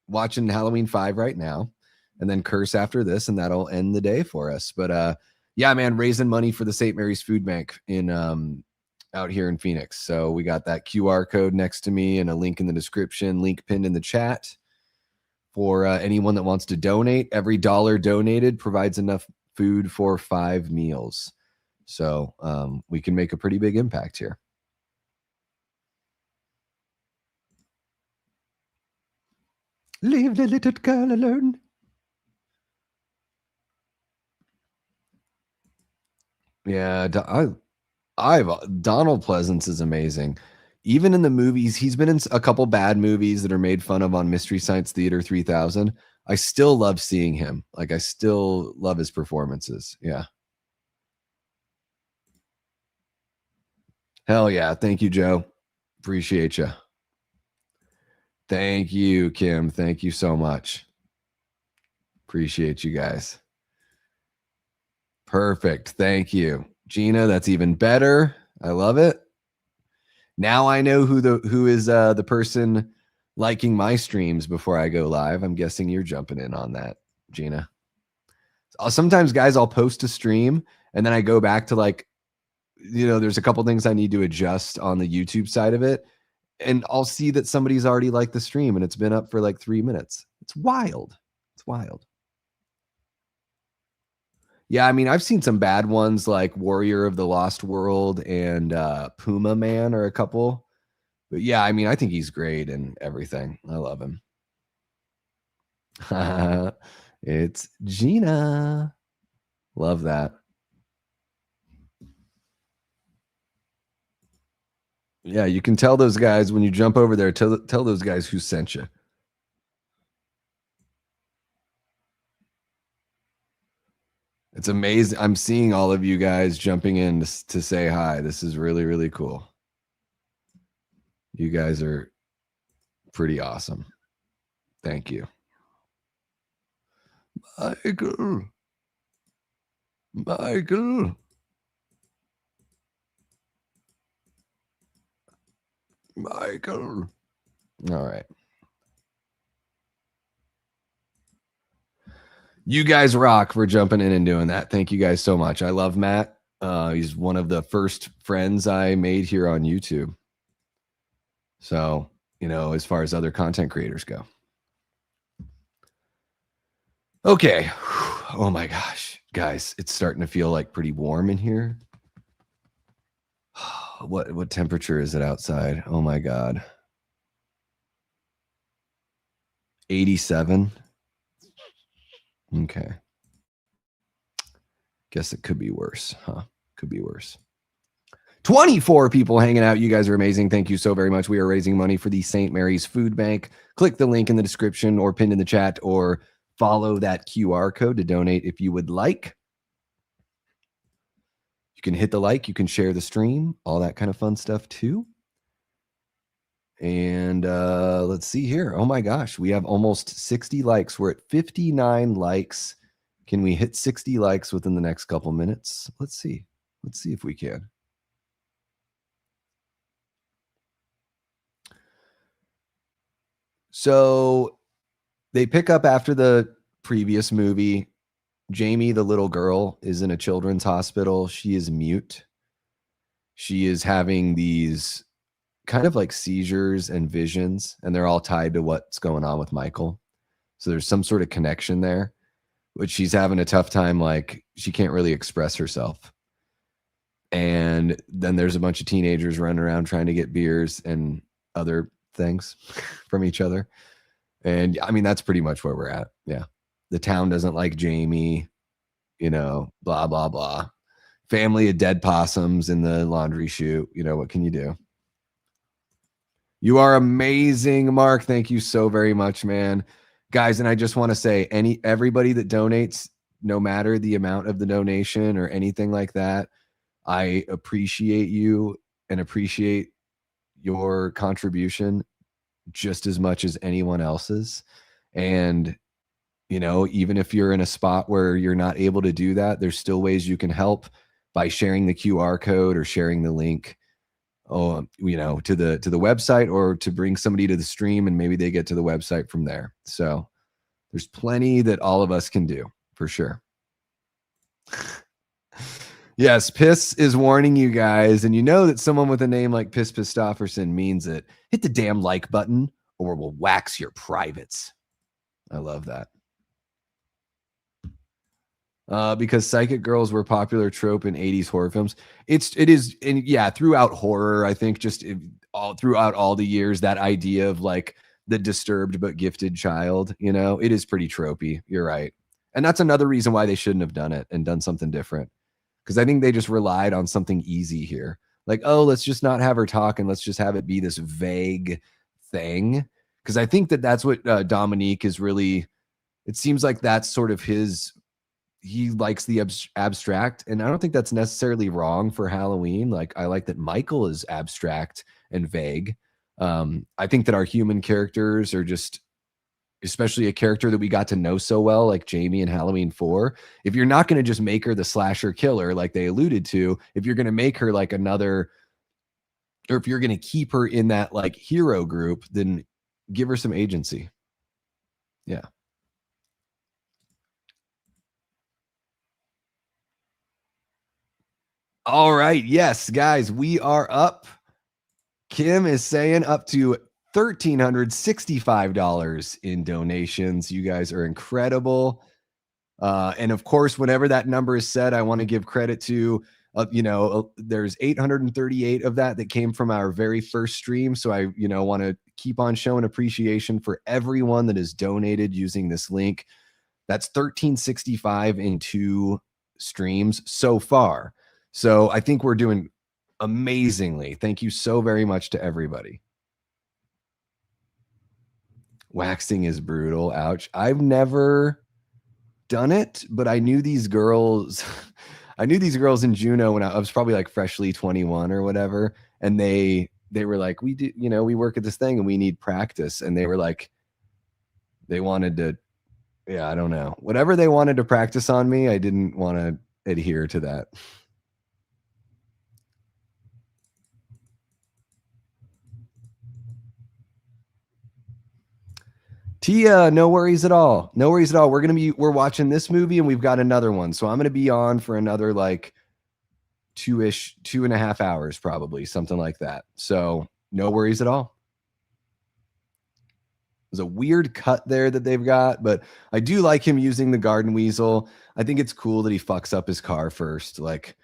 Watching Halloween 5 right now, and then Curse after this, and that'll end the day for us. But yeah, man, raising money for the St. Mary's Food Bank in out here in Phoenix. So we got that QR code next to me and a link in the description, link pinned in the chat for anyone that wants to donate. Every dollar donated provides enough food for 5 meals. So we can make a pretty big impact here. Leave the little girl alone. Yeah, Donald Pleasance is amazing. Even in the movies, he's been in a couple bad movies that are made fun of on Mystery Science Theater 3000. I still love seeing him. Like, I still love his performances. Yeah. Hell yeah. Thank you, Joe. Appreciate you. Thank you, Kim. Thank you so much. Appreciate you guys. Perfect. Thank you. Gina, that's even better. I love it. Now I know who is the person liking my streams before I go live. I'm guessing you're jumping in on that, Gina. Sometimes, guys, I'll post a stream and then I go back to, like, you know, there's a couple things I need to adjust on the YouTube side of it. And I'll see that somebody's already liked the stream and it's been up for like 3 minutes. It's wild. It's wild. Yeah, I mean, I've seen some bad ones like Warrior of the Lost World and Puma Man are a couple. But yeah, I mean, I think he's great and everything. I love him. It's Gina. Love that. Yeah, you can tell those guys when you jump over there, tell those guys who sent you. It's amazing. I'm seeing all of you guys jumping in to say hi. This is really, really cool. You guys are pretty awesome. Thank you. Michael. Michael. Michael. All right. You guys rock for jumping in and doing that. Thank you guys so much. I love Matt. He's one of the first friends I made here on YouTube. So, you know, as far as other content creators go. Okay. Oh my gosh. Guys, it's starting to feel like pretty warm in here. What temperature is it outside? Oh my God. 87. Okay. Guess it could be worse, huh? Could be worse. 24 people hanging out. You guys are amazing. Thank you so very much. We are raising money for the St. Mary's Food Bank. Click the link in the description or pinned in the chat, or follow that QR code to donate if you would like. You can hit the like, you can share the stream, all that kind of fun stuff too. And let's see here. Oh my gosh, we have almost 60 likes. We're at 59 likes. Can we hit 60 likes within the next couple minutes? Let's see. Let's see if we can. So they pick up after the previous movie. Jamie, the little girl, is in a children's hospital. She is mute. She is having these kind of like seizures and visions, and they're all tied to what's going on with Michael. So there's some sort of connection there, but she's having a tough time. Like, she can't really express herself. And then there's a bunch of teenagers running around trying to get beers and other things from each other. And I mean, that's pretty much where we're at. Yeah. The town doesn't like Jamie, you know, blah, blah, blah. Family of dead possums in the laundry chute. You know, what can you do? You are amazing, Mark. Thank you so very much, man. Guys, and I just want to say, everybody that donates, no matter the amount of the donation or anything like that, I appreciate you and appreciate your contribution just as much as anyone else's. And, you know, even if you're in a spot where you're not able to do that, there's still ways you can help by sharing the QR code or sharing the link, you know, to the website, or to bring somebody to the stream and maybe they get to the website from there. So there's plenty that all of us can do for sure. Yes, Piss is warning you guys, and you know that someone with a name like Piss Pistofferson means it. Hit the damn like button or we'll wax your privates. I love that. Because psychic girls were a popular trope in 80s horror films. It is, and yeah, throughout horror, I think just throughout all the years, that idea of like the disturbed but gifted child, you know, it is pretty tropey. You're right. And that's another reason why they shouldn't have done it and done something different. Because I think they just relied on something easy here. Like, oh, let's just not have her talk and let's just have it be this vague thing. Because I think that that's what Dominique is really, it seems like that's sort of he likes the abstract. And I don't think that's necessarily wrong for Halloween. Like, I like that Michael is abstract and vague. I think that our human characters are just, especially a character that we got to know so well, like Jamie in Halloween 4, if you're not going to just make her the slasher killer, like they alluded to, if you're going to make her like another, or if you're going to keep her in that like hero group, then give her some agency. Yeah. All right. Yes, guys, we are up. Kim is saying up to $1,365 in donations. You guys are incredible. And of course, whenever that number is said, I want to give credit to, you know, there's 838 of that came from our very first stream. So I, you know, want to keep on showing appreciation for everyone that has donated using this link. That's $1,365 in 2 streams so far. So I think we're doing amazingly. Thank you so very much to everybody. Waxing is brutal. Ouch. I've never done it, but I knew these girls. I knew these girls in Juneau when I was probably like freshly 21 or whatever. And they were like, we do, you know, we work at this thing and we need practice. And they were like, they wanted to, yeah, I don't know. Whatever they wanted to practice on me, I didn't want to adhere to that. Tia, no worries at all. No worries at all. We're watching this movie and we've got another one. So I'm going to be on for another like 2.5 hours, probably something like that. So no worries at all. There's a weird cut there that they've got, but I do like him using the garden weasel. I think it's cool that he fucks up his car first. Like,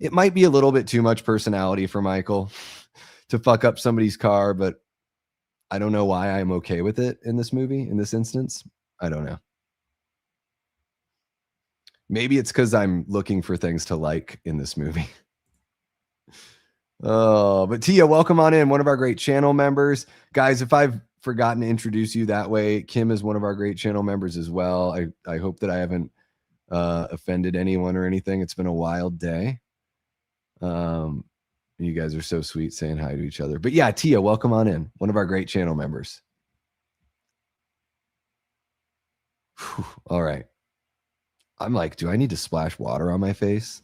it might be a little bit too much personality for Michael to fuck up somebody's car, but I don't know why I'm okay with it in this movie, in this instance. I don't know. Maybe it's because I'm looking for things to like in this movie. Oh, but Tia, welcome on in. One of our great channel members. Guys, if I've forgotten to introduce you that way, Kim is one of our great channel members as well. I hope that I haven't offended anyone or anything. It's been a wild day. You guys are so sweet saying hi to each other. But yeah, Tia, welcome on in. One of our great channel members. Whew, all right. I'm like, do I need to splash water on my face?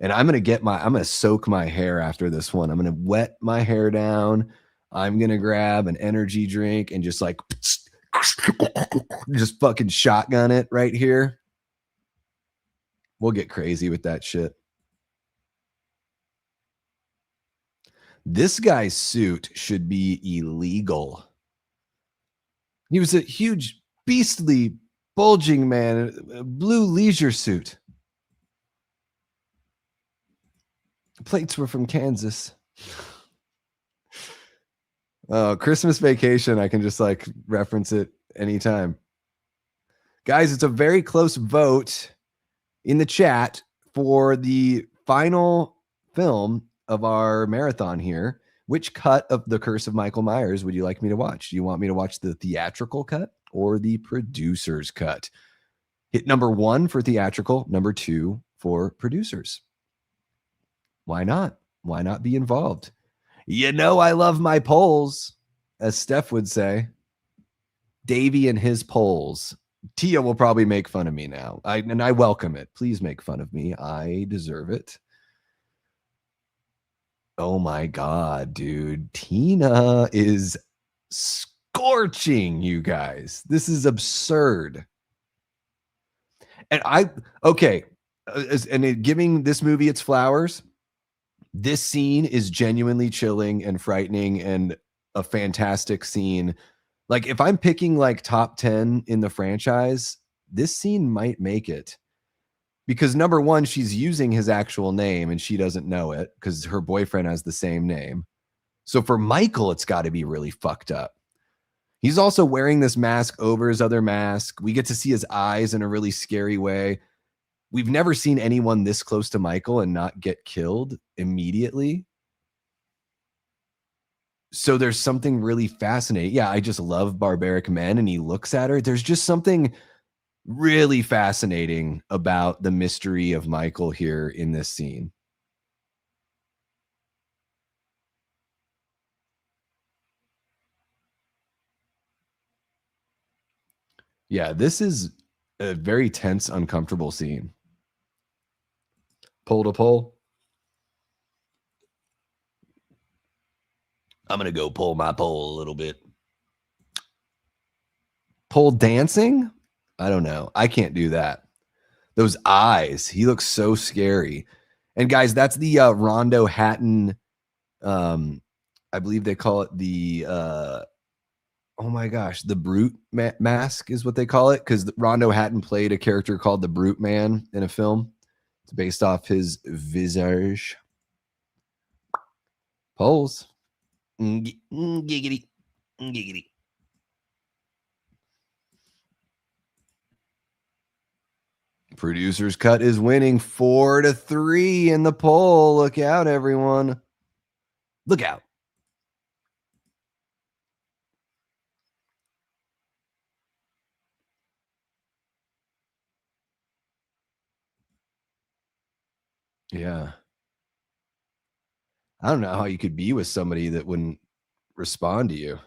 And I'm going to soak my hair after this one. I'm going to wet my hair down. I'm going to grab an energy drink and just like, just fucking shotgun it right here. We'll get crazy with that shit. This guy's suit should be illegal. He was a huge, beastly, bulging man, a blue leisure suit. Plates were from Kansas. Christmas Vacation, I can just like reference it anytime. Guys, it's a very close vote in the chat for the final film of our marathon here. Which cut of The Curse of Michael Myers would you like me to watch? Do you want me to watch the theatrical cut or the producer's cut? Hit number 1 for theatrical, number 2 for producers. Why not? Why not be involved? You know I love my polls, as Steph would say. Davey and his polls. Tia will probably make fun of me now. And I welcome it. Please make fun of me. I deserve it. Oh my God, dude. Tina is scorching, you guys. This is absurd. And giving this movie its flowers, this scene is genuinely chilling and frightening and a fantastic scene. Like if I'm picking like top 10 in the franchise, this scene might make it. Because number 1, she's using his actual name and she doesn't know it because her boyfriend has the same name. So for Michael, it's got to be really fucked up. He's also wearing this mask over his other mask. We get to see his eyes in a really scary way. We've never seen anyone this close to Michael and not get killed immediately. So there's something really fascinating. Yeah, I just love barbaric men, and he looks at her. There's just something really fascinating about the mystery of Michael here in this scene. Yeah, this is a very tense, uncomfortable scene. Pole to pole. I'm going to go pull my pole a little bit. Pole dancing? I don't know. I can't do that. Those eyes. He looks so scary. And guys, that's the Rondo Hatton. I believe they call it the, oh my gosh, the Brute mask is what they call it. Because Rondo Hatton played a character called the Brute Man in a film. It's based off his visage. Poles. Giggity. Giggity. Producer's cut is winning 4-3 in the poll. Look out, everyone. Look out. Yeah. I don't know how you could be with somebody that wouldn't respond to you.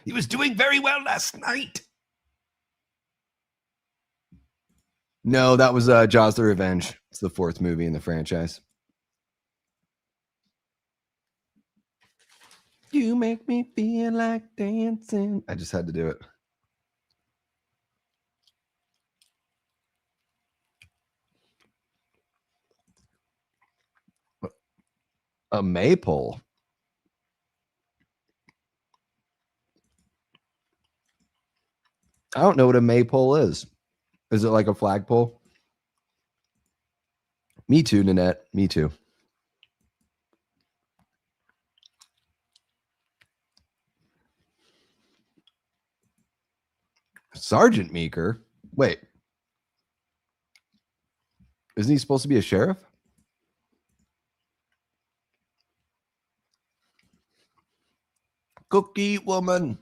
He was doing very well last night. No, that was Jaws the Revenge. It's the 4th movie in the franchise. You make me feel like dancing. I just had to do it. A maypole. I don't know what a maypole is. Is it like a flagpole? Me too, Nanette. Me too. Sergeant Meeker? Wait. Isn't he supposed to be a sheriff? Cookie woman.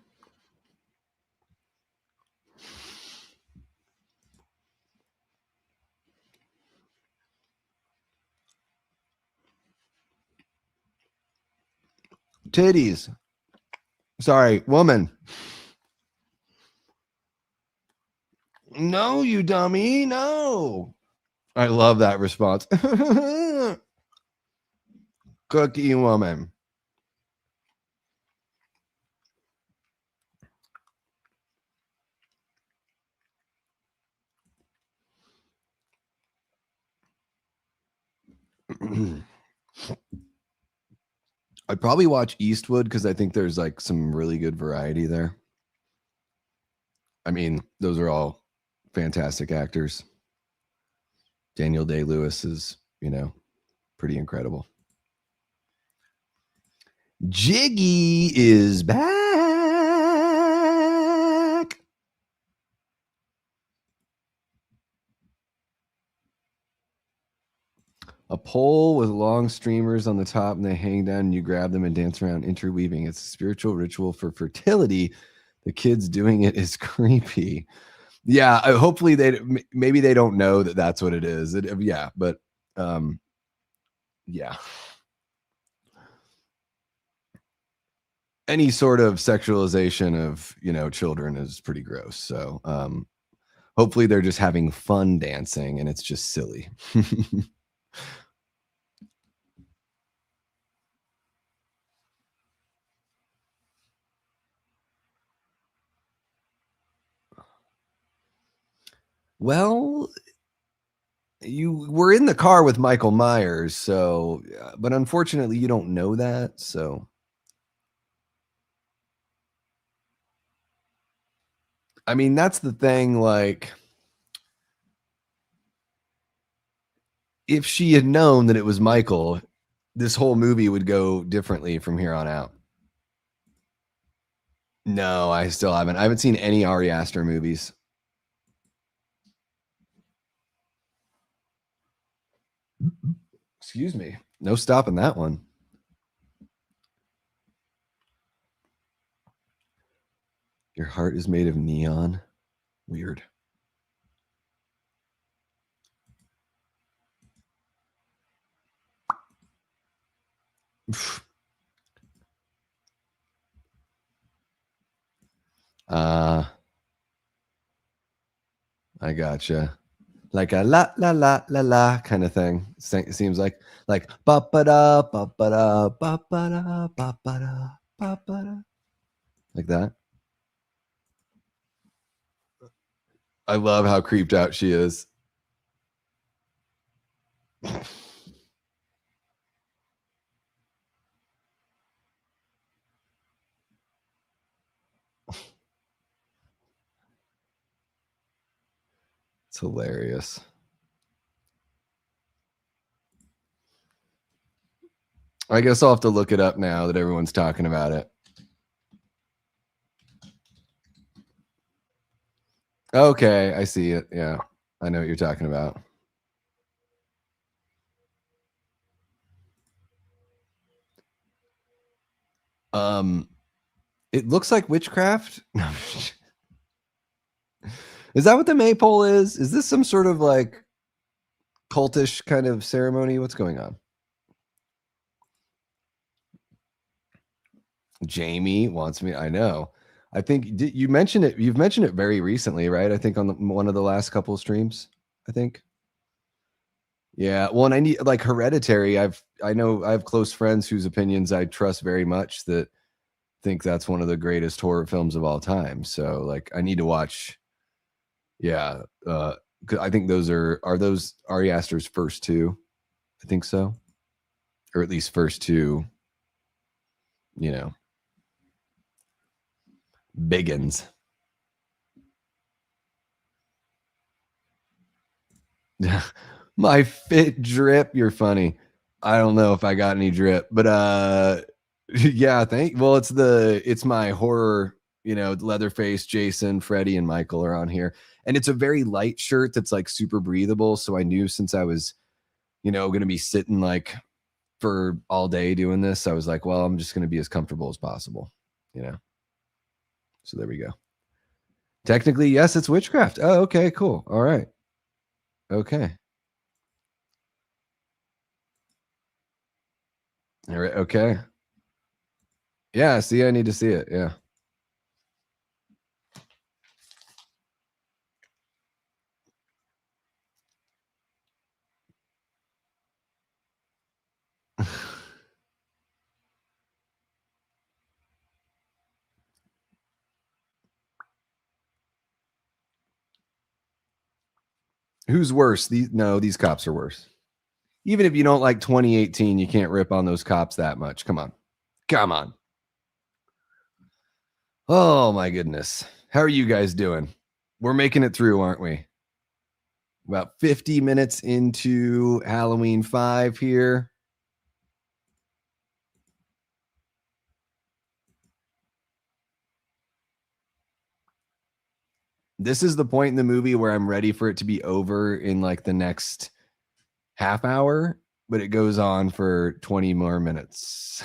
Titties. Sorry, woman. No, you dummy. No. I love that response. Cookie woman. I'd probably watch Eastwood because I think there's like some really good variety there. I mean, those are all fantastic actors. Daniel Day-Lewis is, you know, pretty incredible. Jiggy is back. A pole with long streamers on the top, and they hang down, and you grab them and dance around, interweaving. It's a spiritual ritual for fertility. The kids doing it is creepy. Yeah, hopefully maybe they don't know that that's what it is. Yeah, but yeah. Any sort of sexualization of, you know, children is pretty gross. So hopefully they're just having fun dancing and it's just silly. Well, you were in the car with Michael Myers, so, but unfortunately you don't know that, so. I mean, that's the thing, like, if she had known that it was Michael, this whole movie would go differently from here on out. No, I still haven't. I haven't seen any Ari Aster movies. Excuse me. No stopping that one. Your heart is made of neon. Weird. I gotcha. Like a la la la la la kind of thing. It seems like ba ba da ba ba da ba ba da ba ba da ba ba da, like that. I love how creeped out she is. It's hilarious. I guess I'll have to look it up now that everyone's talking about it. Okay, I see it. Yeah, I know what you're talking about. It looks like witchcraft. Is that what the maypole is? Is this some sort of like cultish kind of ceremony? What's going on? Jamie wants me. I know. I think you mentioned it. You've mentioned it very recently, right? I think on one of the last couple of streams. I think. Yeah. Well, and I need like Hereditary. I know I have close friends whose opinions I trust very much that think that's one of the greatest horror films of all time. So like, I need to watch. Yeah. I think those are those Ari Aster's first two. I think so, or at least first two. You know. Biggins. My fit drip. You're funny. I don't know if I got any drip, but yeah, well, it's my horror You know, Leatherface, Jason, Freddie, and Michael are on here. And it's a very light shirt that's like super breathable. So I knew since I was, you know, going to be sitting like for all day doing this, I was like, well, I'm just going to be as comfortable as possible, you know? So there we go. Technically, yes, it's witchcraft. Oh, okay, cool. All right. Okay. All right. Okay. Yeah. See, I need to see it. Yeah. Who's worse? These cops are worse. Even if you don't like 2018, you can't rip on those cops that much. Come on. Come on. Oh my goodness. How are you guys doing? We're making it through, aren't we? About 50 minutes into Halloween 5 here. This is the point in the movie where I'm ready for it to be over in like the next half hour, but it goes on for 20 more minutes.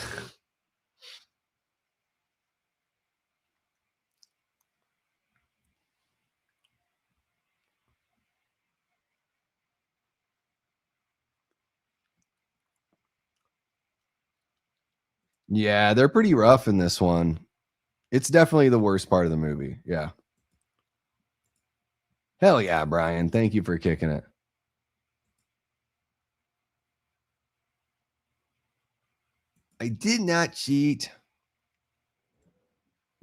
Yeah, they're pretty rough in this one. It's definitely the worst part of the movie. Yeah. Hell yeah, Brian. Thank you for kicking it. I did not cheat.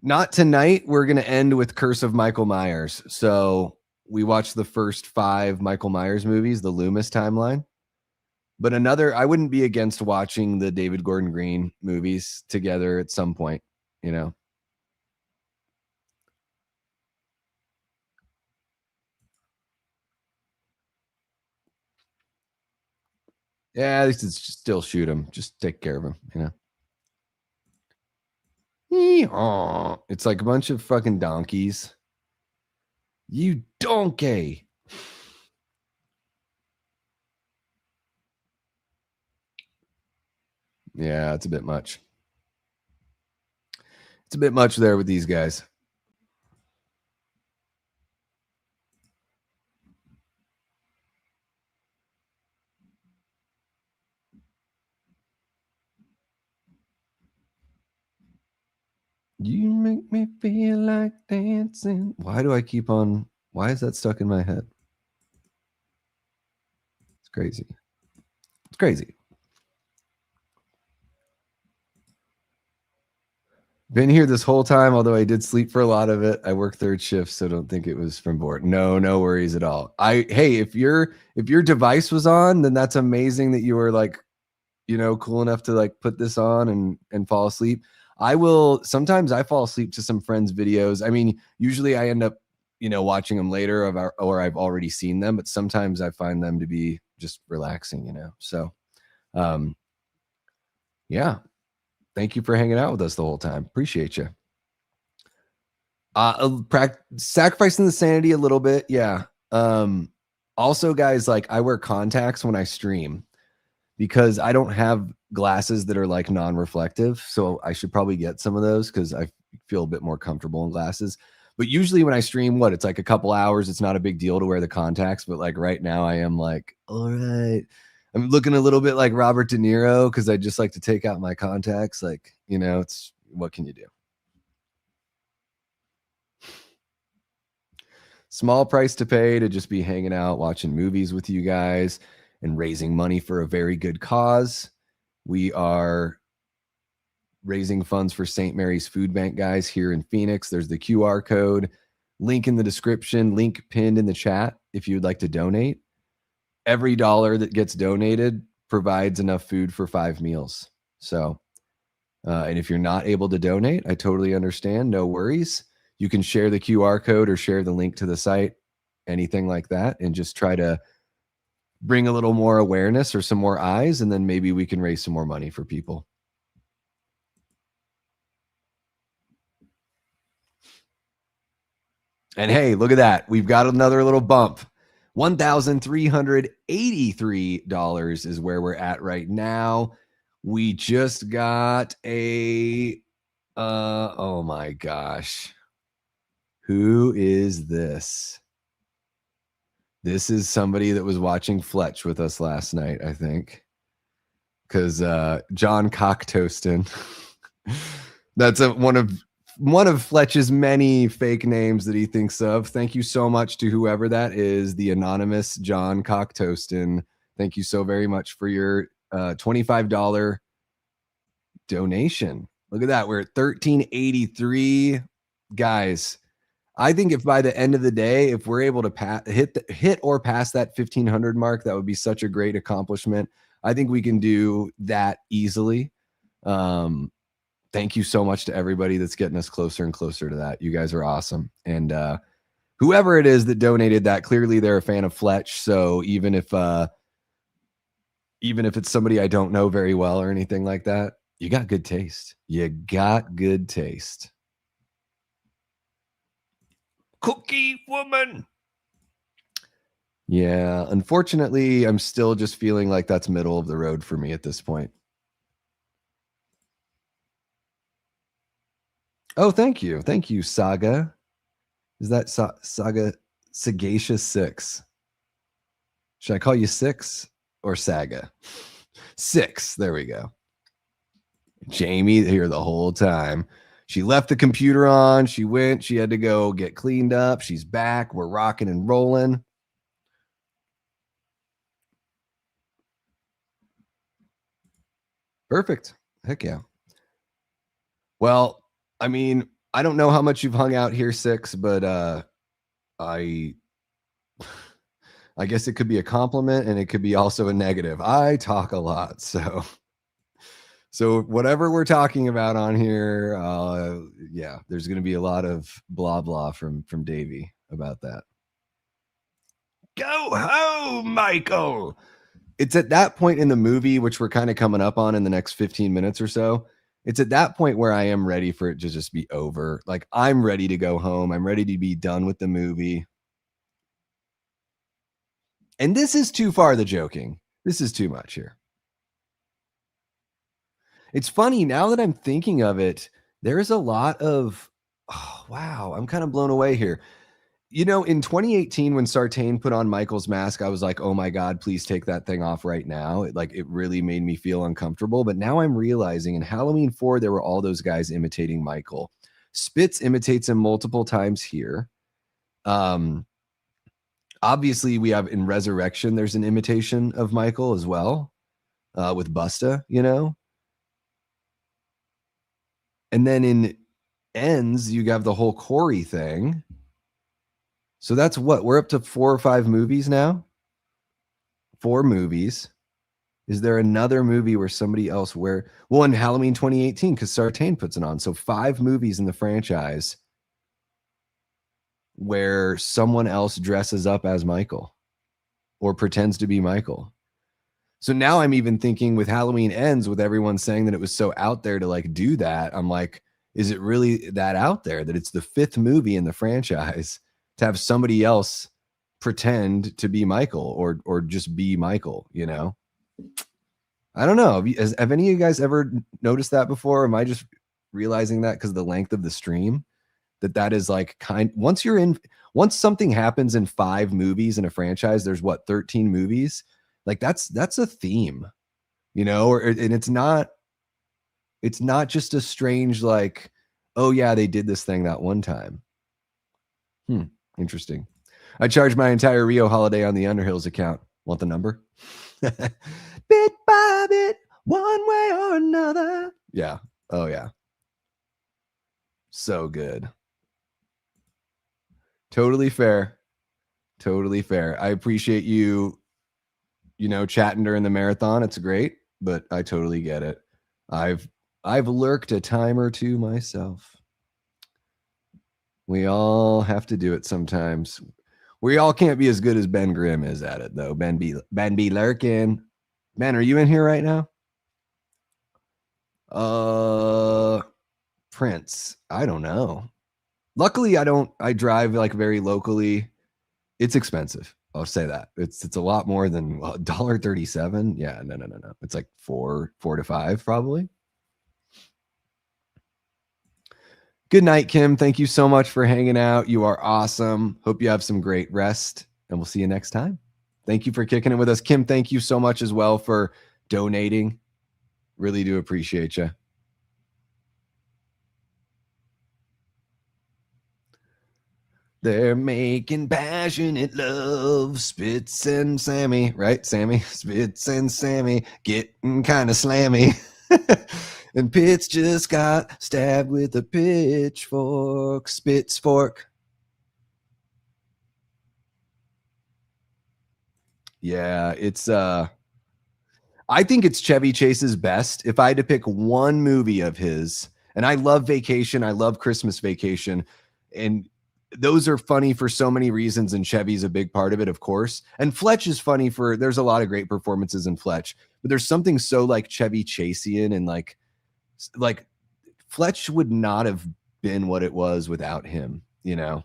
Not tonight. We're going to end with Curse of Michael Myers. So we watched the first 5 Michael Myers movies, the Loomis Timeline. But I wouldn't be against watching the David Gordon Green movies together at some point, you know. Yeah, at least it's still shoot him. Just take care of him, you know. It's like a bunch of fucking donkeys. You donkey. Yeah, it's a bit much. It's a bit much there with these guys. You make me feel like dancing. Why is that stuck in my head? It's crazy. It's crazy. Been here this whole time, although I did sleep for a lot of it. I work third shift, so don't think it was from bored. No worries at all. Hey, if your device was on, then that's amazing that you were like, you know, cool enough to like put this on and fall asleep. Sometimes I fall asleep to some friends' videos. I mean, usually I end up, you know, watching them later or I've already seen them, but sometimes I find them to be just relaxing, you know. So yeah. Thank you for hanging out with us the whole time. Appreciate you. Sacrificing the sanity a little bit. Yeah. Also, guys, like I wear contacts when I stream because I don't have glasses that are like non-reflective. So I should probably get some of those because I feel a bit more comfortable in glasses. But usually when I stream, it's like a couple hours. It's not a big deal to wear the contacts. But like right now I am like, all right. I'm looking a little bit like Robert De Niro because I just like to take out my contacts. Like, you know, what can you do? Small price to pay to just be hanging out, watching movies with you guys and raising money for a very good cause. We are raising funds for St. Mary's Food Bank, guys, here in Phoenix. There's the QR code, link in the description, link pinned in the chat if you would like to donate. Every dollar that gets donated provides enough food for 5 meals. So, and if you're not able to donate, I totally understand. No worries. You can share the QR code or share the link to the site, anything like that, and just try to bring a little more awareness or some more eyes, and then maybe we can raise some more money for people. And hey, look at that. We've got another little bump. $1,383 is where we're at right now. We just got a oh my gosh. Who is this? This is somebody that was watching Fletch with us last night, I think. Because John Cocktoaston. That's one of Fletch's many fake names that he thinks of. Thank you so much to whoever that is, the anonymous John Cocktoaston. Thank you so very much for your $25 donation. Look at that. We're at $1,383. Guys, I think if by the end of the day, if we're able to hit or pass that 1,500 mark, that would be such a great accomplishment. I think we can do that easily. Thank you so much to everybody that's getting us closer and closer to that. You guys are awesome. And whoever it is that donated that, clearly they're a fan of Fletch. So even if it's somebody I don't know very well or anything like that, you got good taste. You got good taste. Cookie woman. Yeah, unfortunately, I'm still just feeling like that's middle of the road for me at this point. Oh, thank you. Thank you, Saga. Is that Saga Sagacious 6? Should I call you 6 or Saga? 6. There we go. Jamie here the whole time. She left the computer on. She went. She had to go get cleaned up. She's back. We're rocking and rolling. Perfect. Heck yeah. Well, I mean, I don't know how much you've hung out here, 6, but I guess it could be a compliment and it could be also a negative. I talk a lot, so whatever we're talking about on here, yeah, there's going to be a lot of blah blah from Davey about that. Go home, Michael. It's at that point in the movie, which we're kind of coming up on in the next 15 minutes or so. It's at that point where I am ready for it to just be over. Like, I'm ready to go home. I'm ready to be done with the movie. And this is too far the joking. This is too much here. It's funny, now that I'm thinking of it, there's a lot of, oh, wow, I'm kind of blown away here. You know, in 2018, when Sartain put on Michael's mask, I was like, oh my God, please take that thing off right now. It really made me feel uncomfortable. But now I'm realizing in Halloween 4, there were all those guys imitating Michael. Spitz imitates him multiple times here. Obviously, we have in Resurrection, there's an imitation of Michael as well, with Busta, you know. And then in Ends, you have the whole Corey thing. So that's what? We're up to 4 or 5 movies now? 4 movies. Is there another movie where somebody else well, in Halloween 2018, because Sartain puts it on. So 5 movies in the franchise where someone else dresses up as Michael or pretends to be Michael. So now I'm even thinking with Halloween Ends, with everyone saying that it was so out there to like do that, I'm like, is it really that out there that it's the 5th movie in the franchise to have somebody else pretend to be Michael or just be Michael, you know? I don't know. Have any of you guys ever noticed that before? Am I just realizing that because of the length of the stream? That is like once something happens in 5 movies in a franchise, there's 13 movies. Like that's a theme, you know, and it's not just a strange, like, oh yeah, they did this thing that one time. Interesting. I charged my entire Rio holiday on the Underhills account. Want the number? Bit by bit, one way or another. Yeah. Oh yeah. So good. Totally fair. Totally fair. I appreciate you know, chatting during the marathon. It's great, but I totally get it. I've lurked a time or two myself. We all have to do it sometimes. We all can't be as good as Ben Grimm is at it, though. Ben be lurking. Ben, are you in here right now? Prince. I don't know. Luckily, I drive like very locally. It's expensive. I'll say that. It's a lot more than $1.37. Yeah, no. It's like four to five probably. Good night, Kim. Thank you so much for hanging out. You are awesome. Hope you have some great rest, and we'll see you next time. Thank you for kicking it with us. Kim, thank you so much as well for donating. Really do appreciate you. They're making passionate love, Spitz and Sammy, right? Sammy, Spitz and Sammy, getting kind of slammy. And Pitts just got stabbed with a pitchfork, Spitz fork. Yeah, it's I think it's Chevy Chase's best. If I had to pick one movie of his, and I love Vacation, I love Christmas Vacation, and those are funny for so many reasons, and Chevy's a big part of it, of course. And Fletch is funny there's a lot of great performances in Fletch, but there's something so like Chevy Chaseian, and like Fletch would not have been what it was without him, you know?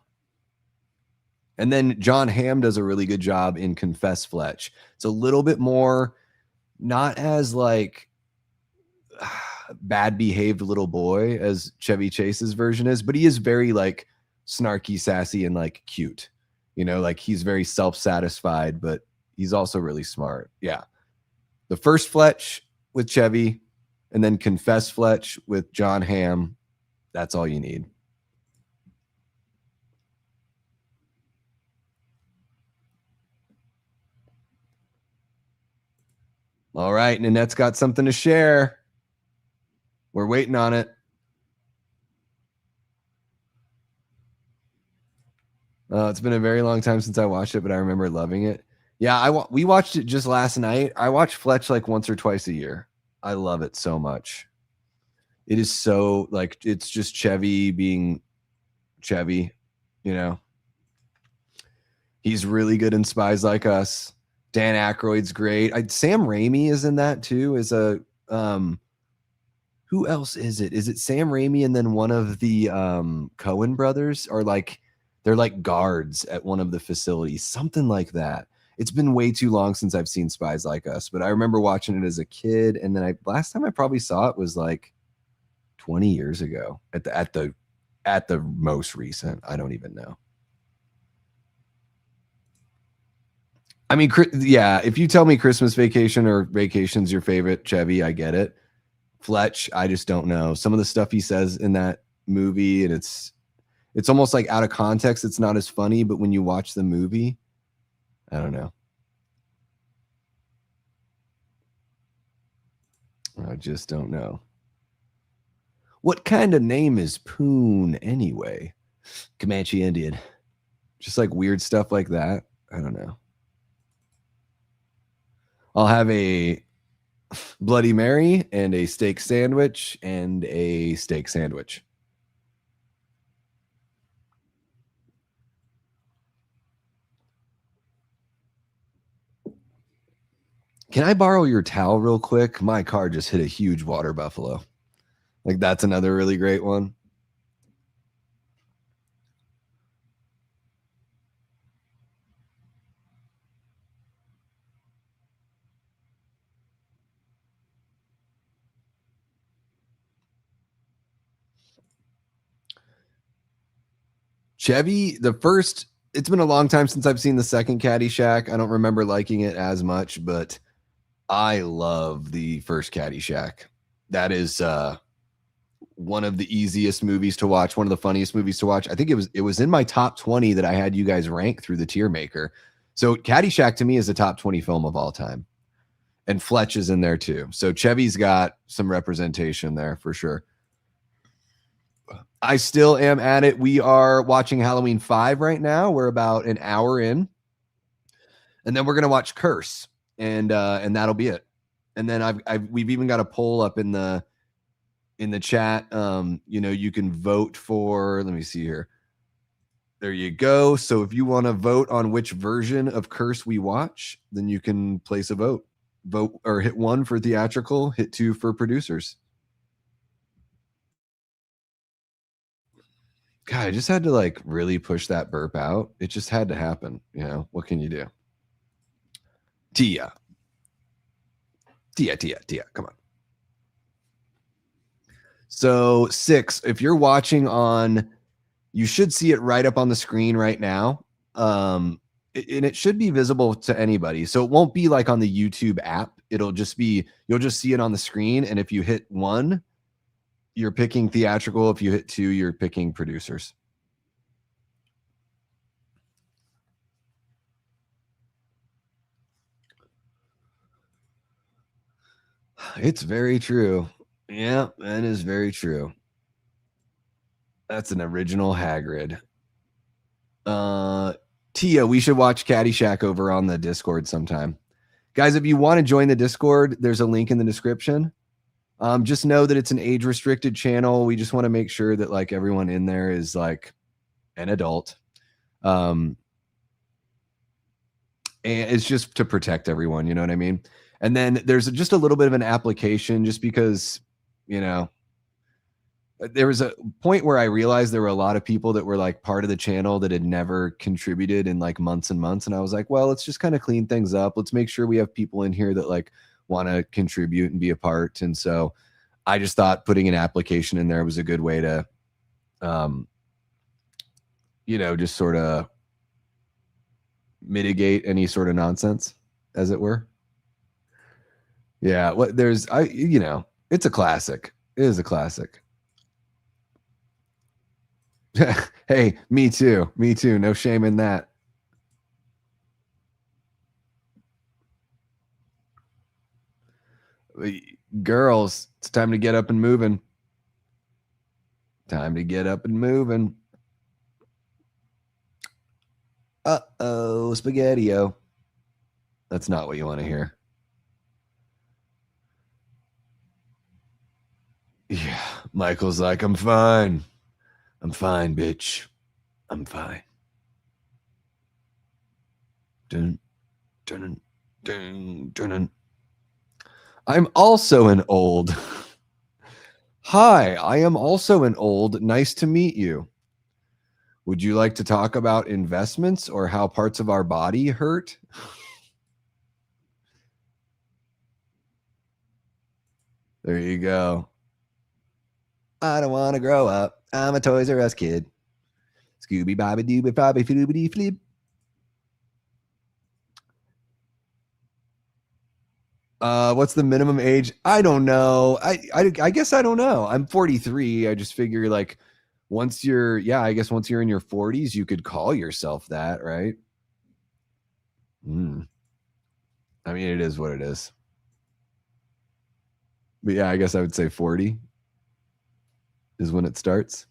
And then John Hamm does a really good job in Confess Fletch. It's a little bit more, not as like bad behaved little boy as Chevy Chase's version is, but he is very like snarky, sassy, and like cute, you know, like he's very self-satisfied, but he's also really smart. Yeah. The first Fletch with Chevy, and then Confess Fletch with John Hamm. That's all you need. All right, Nanette's got something to share. We're waiting on it. It's been a very long time since I watched it, but I remember loving it. Yeah, we watched it just last night. I watch Fletch like once or twice a year. I love it so much. It is so like, it's just Chevy being Chevy, you know. He's really good in Spies Like Us. Dan Aykroyd's great. Sam Raimi is in that too. Is a who else is it? Is it Sam Raimi and then one of the Coen brothers, or like they're like guards at one of the facilities, something like that. It's been way too long since I've seen Spies Like Us, but I remember watching it as a kid, and then last time I probably saw it was like 20 years ago at the most recent. I don't even know. I mean, yeah, if you tell me Christmas Vacation or Vacation's your favorite Chevy, I get it. Fletch, I just don't know. Some of the stuff he says in that movie, and it's almost like out of context. It's not as funny, but when you watch the movie, I don't know. I just don't know. What kind of name is Poon anyway? Comanche Indian. Just like weird stuff like that. I don't know. I'll have a Bloody Mary and a steak sandwich and a steak sandwich. Can I borrow your towel real quick? My car just hit a huge water buffalo. Like, that's another really great one. Chevy, it's been a long time since I've seen the second Caddyshack. I don't remember liking it as much, but I love the first Caddyshack. That is one of the easiest movies to watch, one of the funniest movies to watch. I think it was in my top 20 that I had you guys rank through the tier maker. So Caddyshack to me is a top 20 film of all time. And Fletch is in there too. So Chevy's got some representation there for sure. I still am at it. We are watching Halloween 5 right now. We're about an hour in. And then we're going to watch Curse. And that'll be it. And then we've even got a poll up in the chat. You know, you can vote for, let me see here. There you go. So if you want to vote on which version of Curse we watch, then you can place a vote. Vote or hit 1 for theatrical, hit 2 for producers. God, I just had to like really push that burp out. It just had to happen. You know, what can you do? Tia, come on. So 6, if you're watching on, you should see it right up on the screen right now. And it should be visible to anybody. So it won't be like on the YouTube app. It'll just be, you'll just see it on the screen. And if you hit 1, you're picking theatrical. If you hit 2, you're picking producers. It's very true. Yeah, that is very true. That's an original Hagrid. Tia, we should watch Caddyshack over on the Discord sometime. Guys, if you want to join the Discord, there's a link in the description. Just know that it's an age-restricted channel. We just want to make sure that like everyone in there is like an adult. And it's just to protect everyone, you know what I mean? And then there's just a little bit of an application just because, you know, there was a point where I realized there were a lot of people that were like part of the channel that had never contributed in like months and months. And I was like, well, let's just kind of clean things up. Let's make sure we have people in here that like want to contribute and be a part. And so I just thought putting an application in there was a good way to, you know, just sort of mitigate any sort of nonsense, as it were. Yeah, what you know, it's a classic. It is a classic. Hey, me too. Me too. No shame in that. Girls, it's time to get up and moving. Time to get up and moving. Uh-oh, spaghetti-o. That's not what you want to hear. Yeah, Michael's like, I'm fine. I'm fine, bitch. I'm fine. Dun, dun, dun, dun, dun. I'm also an old. Hi, I am also an old. Nice to meet you. Would you like to talk about investments or how parts of our body hurt? There you go. I don't want to grow up. I'm a Toys R Us kid. Scooby Bobby Dooby Bobby Floobity Flip. What's the minimum age? I don't know. I guess I don't know. I'm 43. I just figure like once you're, yeah, I guess once you're in your 40s, you could call yourself that, right? I mean, it is what it is. But yeah, I guess I would say 40 is when it starts.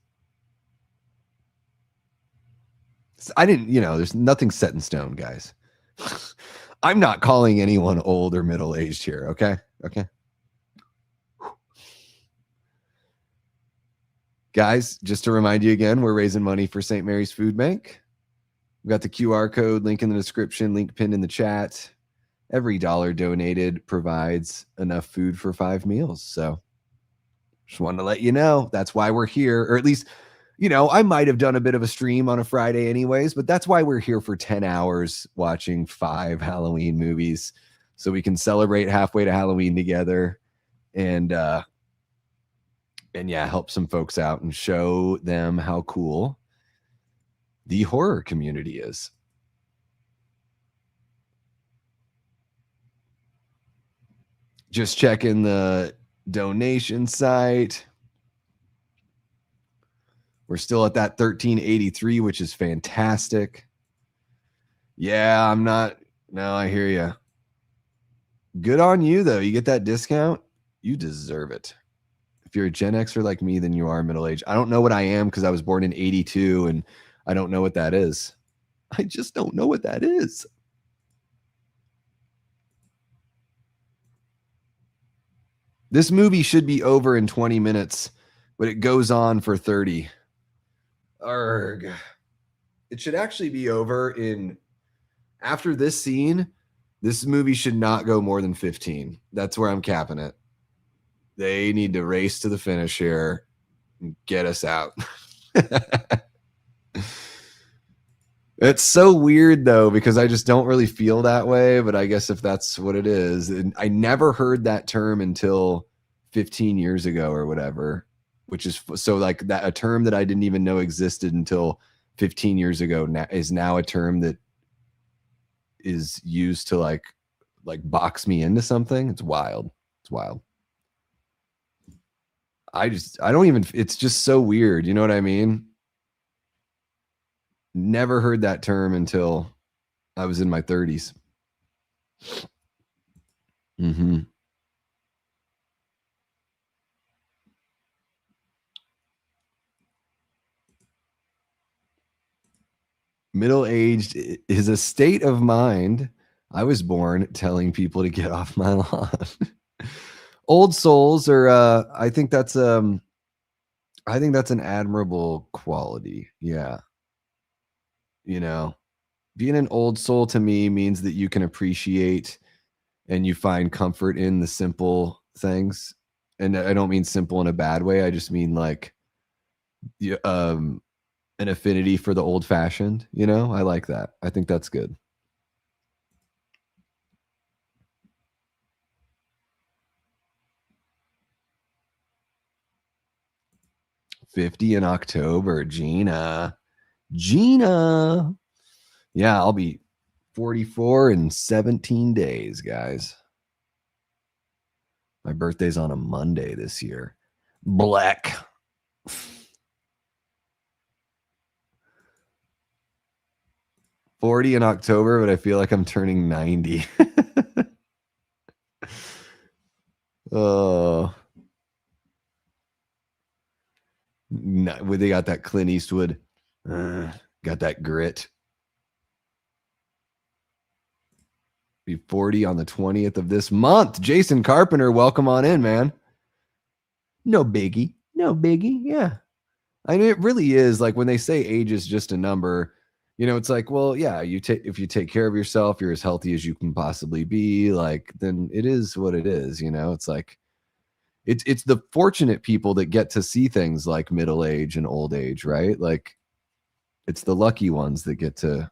I didn't, you know, there's nothing set in stone, guys. I'm not calling anyone old or middle-aged here, okay? Okay. Guys, just to remind you again, we're raising money for St. Mary's Food Bank. We've got the QR code, link in the description, link pinned in the chat. Every dollar donated provides enough food for 5 meals. So just wanted to let you know that's why we're here, or at least, you know, I might have done a bit of a stream on a Friday anyways, but that's why we're here for 10 hours watching 5 Halloween movies so we can celebrate halfway to Halloween together and yeah, help some folks out and show them how cool the horror community is. Just checking the donation site. We're still at that 1383, which is fantastic. Yeah, I'm not. No, I hear you. Good on you, though. You get that discount. You deserve it. If you're a Gen Xer like me, then you are middle-aged. I don't know what I am because I was born in 82, and I don't know what that is. I just don't know what that is. This movie should be over in 20 minutes, but it goes on for 30. Arg. It should actually be over in, after this scene, this movie should not go more than 15. That's where I'm capping it. They need to race to the finish here and get us out. It's so weird though, because I just don't really feel that way, but I guess if that's what it is. And I never heard that term until 15 years ago or whatever, which is so like that a term that I didn't even know existed until 15 years ago is now a term that is used to like box me into something. It's wild. It's wild. I don't even, it's just so weird. You know what I mean? Never heard that term until I was in my 30s. Mm-hmm. Middle-aged is a state of mind. I was born telling people to get off my lawn. Old souls are I think that's an admirable quality. Yeah. You know, being an old soul to me means that you can appreciate and you find comfort in the simple things. And I don't mean simple in a bad way. I just mean like an affinity for the old fashioned, you know? I like that. I think that's good. $50 in October, Gina. Yeah, I'll be 44 in 17 days, guys. My birthday's on a Monday this year. Black. $40 in October, but I feel like I'm turning 90. Oh. No, they got that Clint Eastwood. Got that grit. Be 40 on the 20th of this month. Jason Carpenter, welcome on in, man. No biggie. No biggie. Yeah. I mean, it really is like when they say age is just a number, you know, it's like, well, yeah, if you take care of yourself, you're as healthy as you can possibly be, like, then it is what it is, you know. It's like it's the fortunate people that get to see things like middle age and old age, right? Like it's the lucky ones that get to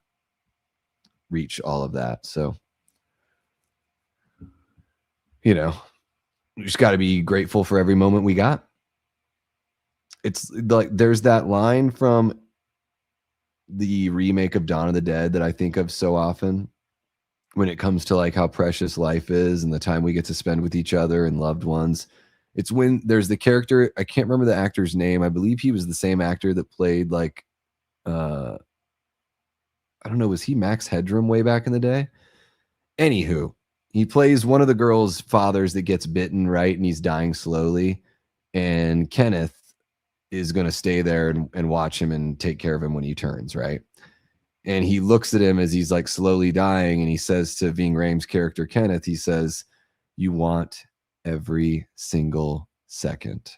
reach all of that. So, you know, we just got to be grateful for every moment we got. It's like there's that line from the remake of Dawn of the Dead that I think of so often when it comes to like how precious life is and the time we get to spend with each other and loved ones. It's when there's the character, I can't remember the actor's name. I believe he was the same actor that played like, I don't know, was he Max Headroom way back in the day? Anywho, he plays one of the girl's fathers that gets bitten, right? And he's dying slowly. And Kenneth is going to stay there and watch him and take care of him when he turns, right? And he looks at him as he's like slowly dying. And he says to Ving Rhames' character, Kenneth, he says, "You want every single second."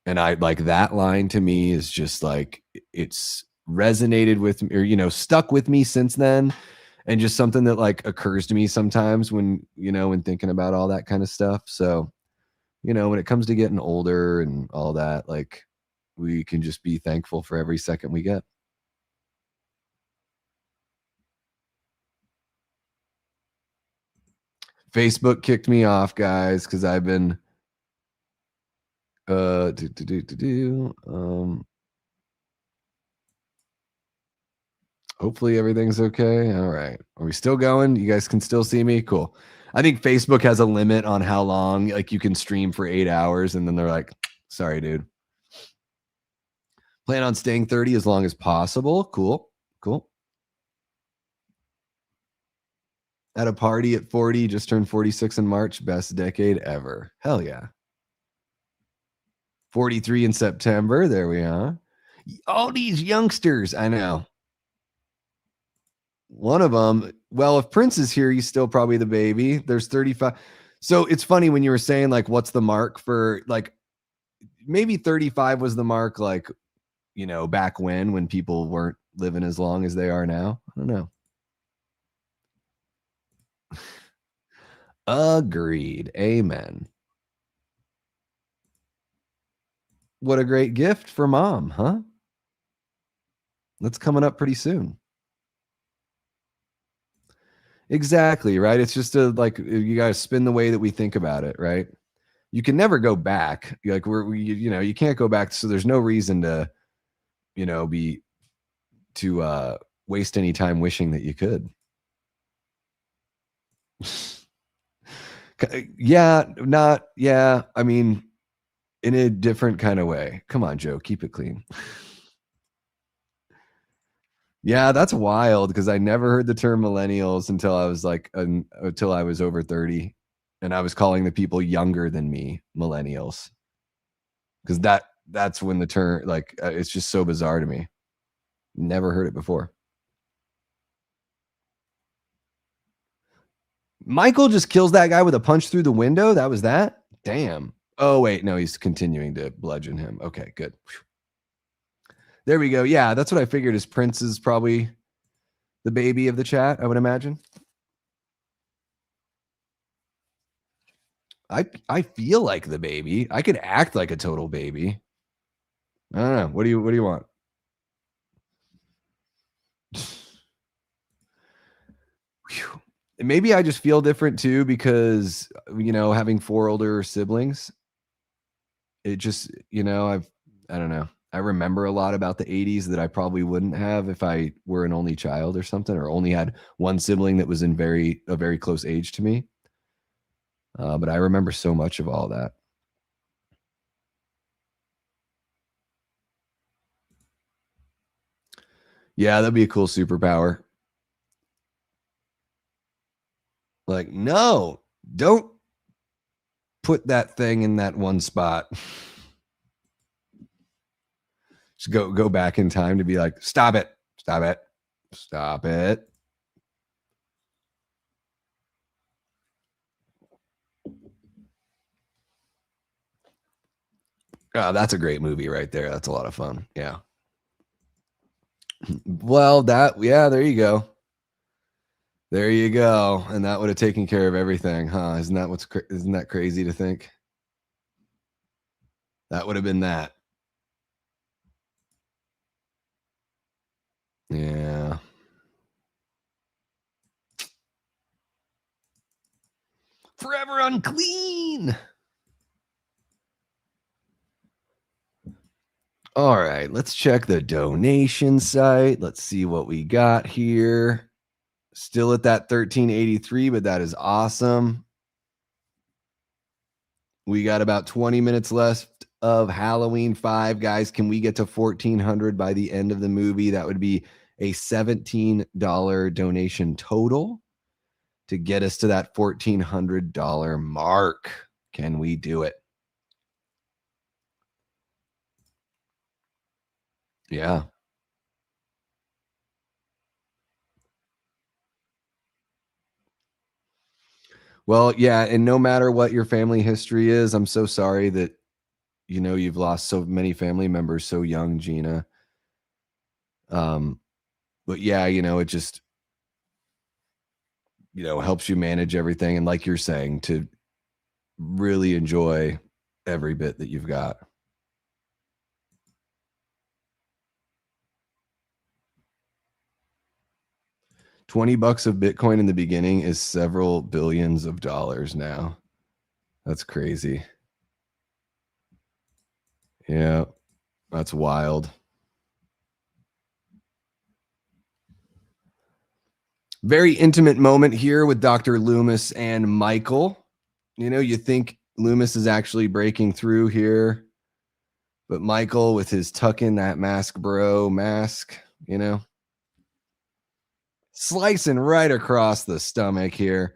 And I like that line to me is just like, it's resonated with me, or, you know, stuck with me since then. And just something that like occurs to me sometimes when, you know, when thinking about all that kind of stuff. So, you know, when it comes to getting older and all that, like we can just be thankful for every second we get. Facebook kicked me off, guys, because I've been hopefully everything's okay. All right. Are we still going? You guys can still see me? Cool. I think Facebook has a limit on how long, like you can stream for 8 hours, and then they're like, sorry, dude. Plan on staying 30 as long as possible. Cool. Cool. At a party at 40, just turned 46 in March. Best decade ever. Hell yeah. 43 in September. There we are. All these youngsters. I know. One of them, well, if Prince is here, he's still probably the baby. There's 35. So it's funny when you were saying, like, what's the mark for, like, maybe 35 was the mark, like, you know, back when people weren't living as long as they are now. I don't know. Agreed. Amen. What a great gift for mom, huh? That's coming up pretty soon. Exactly, right? It's just like you got to spin the way that we think about it, right? You can never go back. Like you can't go back. So there's no reason to, waste any time wishing that you could. Yeah, I mean, in a different kind of way. Come on, Joe, keep it clean. Yeah, that's wild because I never heard the term millennials until I was until I was over 30, and I was calling the people younger than me millennials because that's when the term it's just so bizarre to me. Never heard it before. Michael just kills that guy with a punch through the window. That was that? Damn. Oh, wait. No, he's continuing to bludgeon him. Okay, good. There we go. Yeah, that's what I figured is Prince is probably the baby of the chat, I would imagine. I feel like the baby. I could act like a total baby. I don't know. What do you want? Whew. Maybe I just feel different too because having 4 older siblings, it just I don't know, I remember a lot about the 80s that I probably wouldn't have if I were an only child or something, or only had one sibling that was in a very close age to me, but I remember so much of all that. Yeah, that'd be a cool superpower. Like, no, don't put that thing in that one spot. Just go back in time to be like, stop it. Oh, that's a great movie right there. That's a lot of fun. Yeah. Well, there you go. There you go. And that would have taken care of everything, huh? Isn't that crazy to think? That would have been that. Yeah. Forever unclean. All right, let's check the donation site. Let's see what we got here. Still at that 1383, but that is awesome. We got about 20 minutes left of Halloween 5. Guys, can we get to 1,400 by the end of the movie? That would be a $17 donation total to get us to that $1,400 mark. Can we do it? Yeah. Well, yeah, and no matter what your family history is, I'm so sorry that you've lost so many family members so young, Gina. But yeah, it just helps you manage everything, and like you're saying, to really enjoy every bit that you've got. $20 of Bitcoin in the beginning is several billions of dollars now. That's crazy. Yeah, that's wild. Very intimate moment here with Dr. Loomis and Michael. You think Loomis is actually breaking through here, but Michael with his tuck in that mask, bro, mask, slicing right across the stomach here.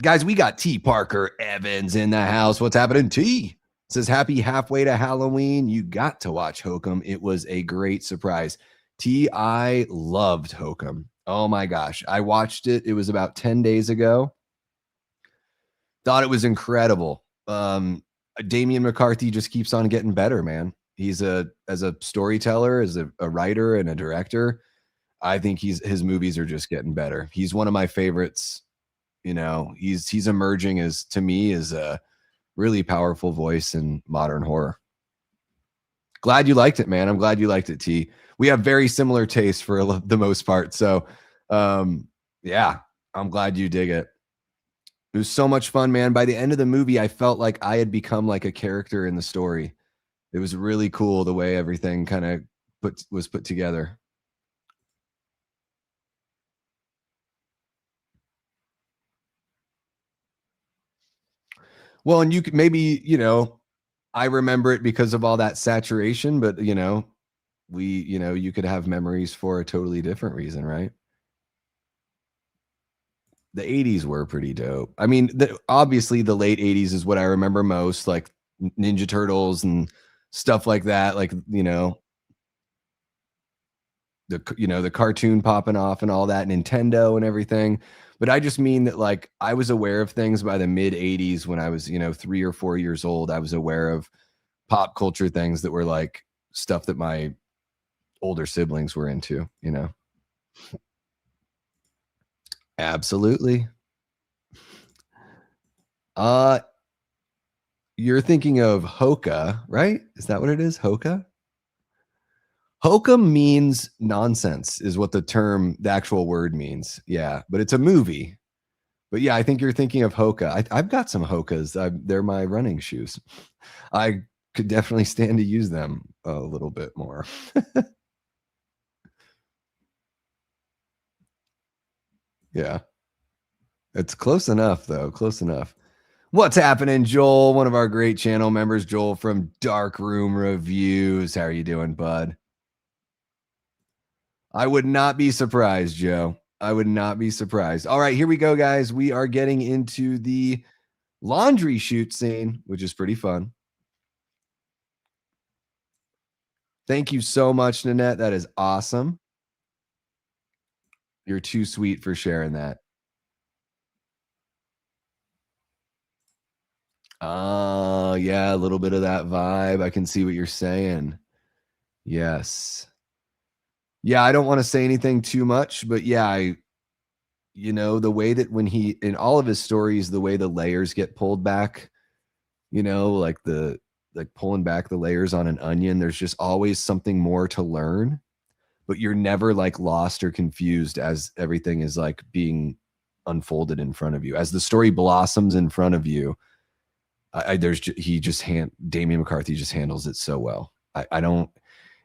Guys, we got T. Parker Evans in the house. What's happening, T? Says, happy halfway to Halloween. You got to watch Hokum. It was a great surprise. T, I loved Hokum. Oh my gosh. I watched it. It was about 10 days ago. Thought it was incredible. Damian McCarthy just keeps on getting better, man. He's as a storyteller, as a writer and a director. I think his movies are just getting better. He's one of my favorites. He's emerging to me as a really powerful voice in modern horror. Glad you liked it, man. I'm glad you liked it, T. We have very similar tastes for the most part. So, yeah, I'm glad you dig it. It was so much fun, man. By the end of the movie, I felt like I had become like a character in the story. It was really cool the way everything kind of was put together. Well, and you could maybe, I remember it because of all that saturation, but you could have memories for a totally different reason, right? The 80s were pretty dope. I mean, obviously the late 80s is what I remember most, like Ninja Turtles and stuff like that. Like, the cartoon popping off and all that, Nintendo and everything. But I just mean that, like, I was aware of things by the mid 80s when I was, 3 or 4 years old. I was aware of pop culture things that were like stuff that my older siblings were into, Absolutely. You're thinking of Hoka, right? Is that what it is? Hoka? Hoka means nonsense, is what the actual word means. Yeah, but it's a movie. But yeah, I think you're thinking of Hoka. I've got some Hokas. They're my running shoes. I could definitely stand to use them a little bit more. Yeah. It's close enough, though. Close enough. What's happening, Joel? One of our great channel members, Joel from Dark Room Reviews. How are you doing, bud? I would not be surprised, Joe. I would not be surprised. All right, here we go, guys. We are getting into the laundry shoot scene, which is pretty fun. Thank you so much, Nanette. That is awesome. You're too sweet for sharing that. Yeah, a little bit of that vibe. I can see what you're saying. Yes. Yeah, I don't want to say anything too much, but yeah, the way that when in all of his stories, the way the layers get pulled back, like pulling back the layers on an onion, there's just always something more to learn, but you're never like lost or confused as everything is like being unfolded in front of you. As the story blossoms in front of you, Damian McCarthy just handles it so well.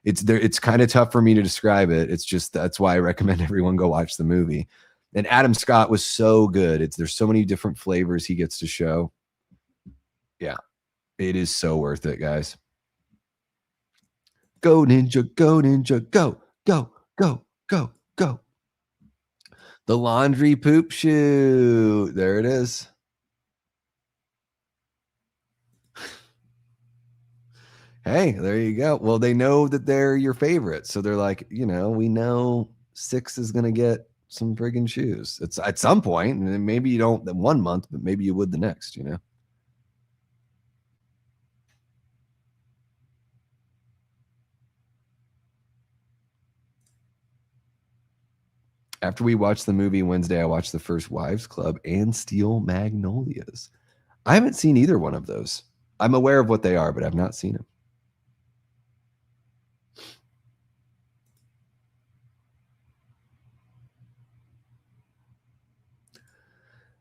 It's kind of tough for me to describe it. It's just, that's why I recommend everyone go watch the movie. And Adam Scott was so good. There's so many different flavors he gets to show. Yeah, it is so worth it, guys. Go Ninja, go Ninja, go, go, go, go, go. The laundry poop shoot. There it is. Hey, there you go. Well, they know that they're your favorite. So they're like, we know 6 is going to get some friggin' shoes. It's at some point, and maybe you don't the 1 month, but maybe you would the next, After we watched the movie Wednesday, I watched The First Wives Club and Steel Magnolias. I haven't seen either one of those. I'm aware of what they are, but I've not seen them.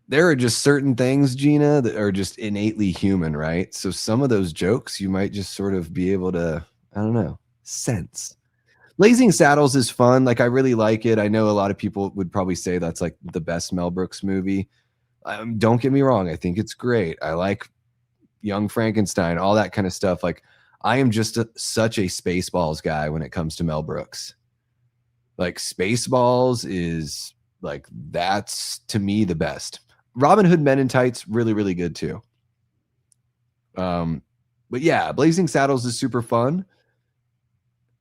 There are just certain things, Gina, that are just innately human, right? So some of those jokes you might just sort of be able to, I don't know, sense. Blazing Saddles is fun. Like, I really like it. I know a lot of people would probably say that's like the best Mel Brooks movie. Don't get me wrong. I think it's great. I like Young Frankenstein, all that kind of stuff. Like, I am just such a Spaceballs guy when it comes to Mel Brooks. Like, Spaceballs is like, that's to me the best. Robin Hood Men in Tights, really, really good too. But yeah, Blazing Saddles is super fun.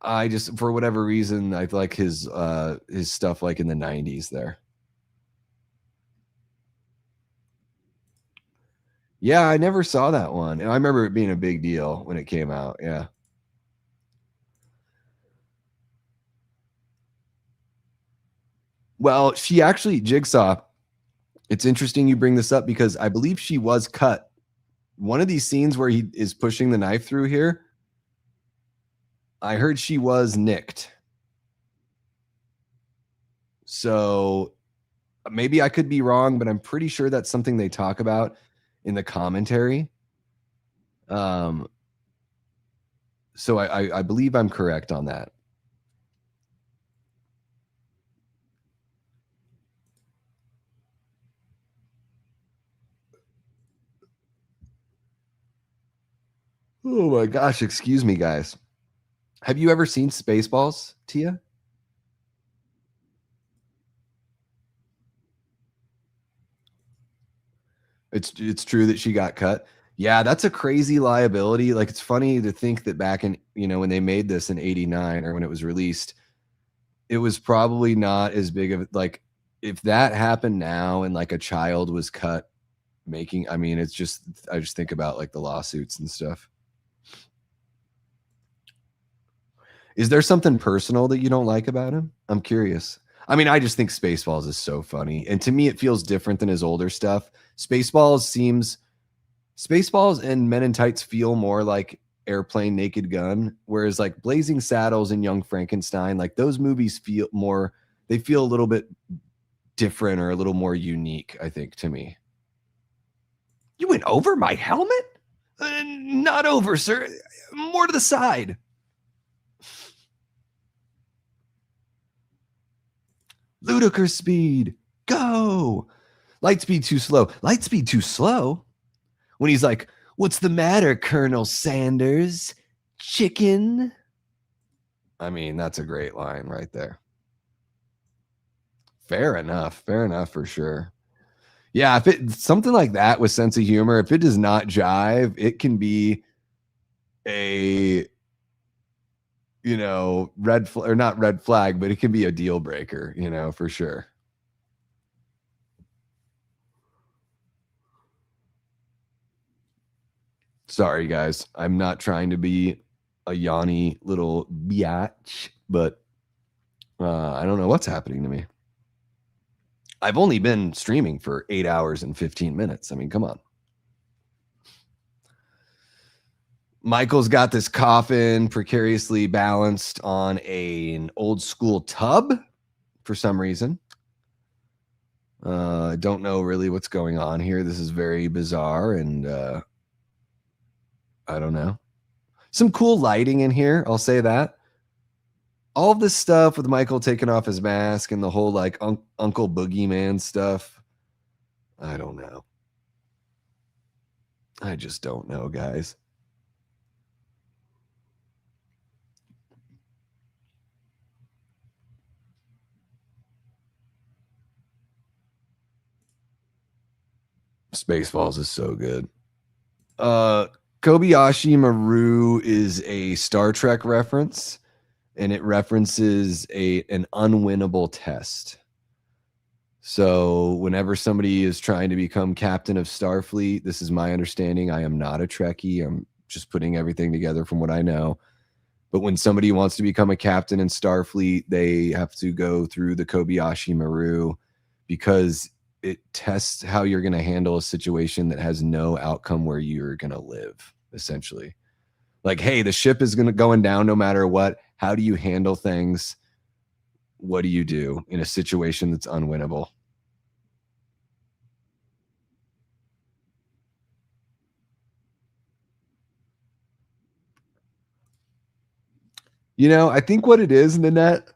I just, for whatever reason, I like his stuff like in the 90s there. Yeah, I never saw that one. And I remember it being a big deal when it came out. Yeah. Well, she actually, Jigsaw, it's interesting you bring this up because I believe she was cut. One of these scenes where he is pushing the knife through here, I heard she was nicked. So maybe I could be wrong, but I'm pretty sure that's something they talk about in the commentary. So I believe I'm correct on that. Oh my gosh, excuse me, guys. Have you ever seen Spaceballs, Tia? It's true that she got cut. Yeah, that's a crazy liability. Like, it's funny to think that back in, when they made this in 89 or when it was released, it was probably not as big of, like, if that happened now and like a child was cut making, I mean, I just think about like the lawsuits and stuff. Is there something personal that you don't like about him? I'm curious. I mean, I just think Spaceballs is so funny. And to me, it feels different than his older stuff. Spaceballs and Men in Tights feel more like Airplane, Naked Gun, whereas like Blazing Saddles and Young Frankenstein, like those movies feel a little bit different or a little more unique, I think, to me. You went over my helmet? Not over, sir. More to the side. Ludicrous speed. Go. Light speed too slow. Light speed too slow? When he's like, what's the matter, Colonel Sanders? Chicken? I mean, that's a great line right there. Fair enough. Fair enough for sure. Yeah, if it's something like that with sense of humor, if it does not jive, it can be a, red flag, or not red flag, but it can be a deal breaker, for sure. Sorry, guys. I'm not trying to be a yawny little biatch, but I don't know what's happening to me. I've only been streaming for 8 hours and 15 minutes. I mean, come on. Michael's got this coffin precariously balanced on an old school tub for some reason. Don't know really what's going on here. This is very bizarre, and I don't know. Some cool lighting in here, I'll say that. All of this stuff with Michael taking off his mask and the whole like Uncle Boogeyman stuff. I don't know. I just don't know, guys. Spaceballs is so good. Kobayashi Maru is a Star Trek reference, and it references an unwinnable test. So whenever somebody is trying to become captain of Starfleet, this is my understanding. I am not a Trekkie. I'm just putting everything together from what I know. But when somebody wants to become a captain in Starfleet, they have to go through the Kobayashi Maru, because it tests how you're going to handle a situation that has no outcome where you're going to live, essentially. Like, hey, the ship is going down no matter what. How do you handle things? What do you do in a situation that's unwinnable? I think what it is, Nanette,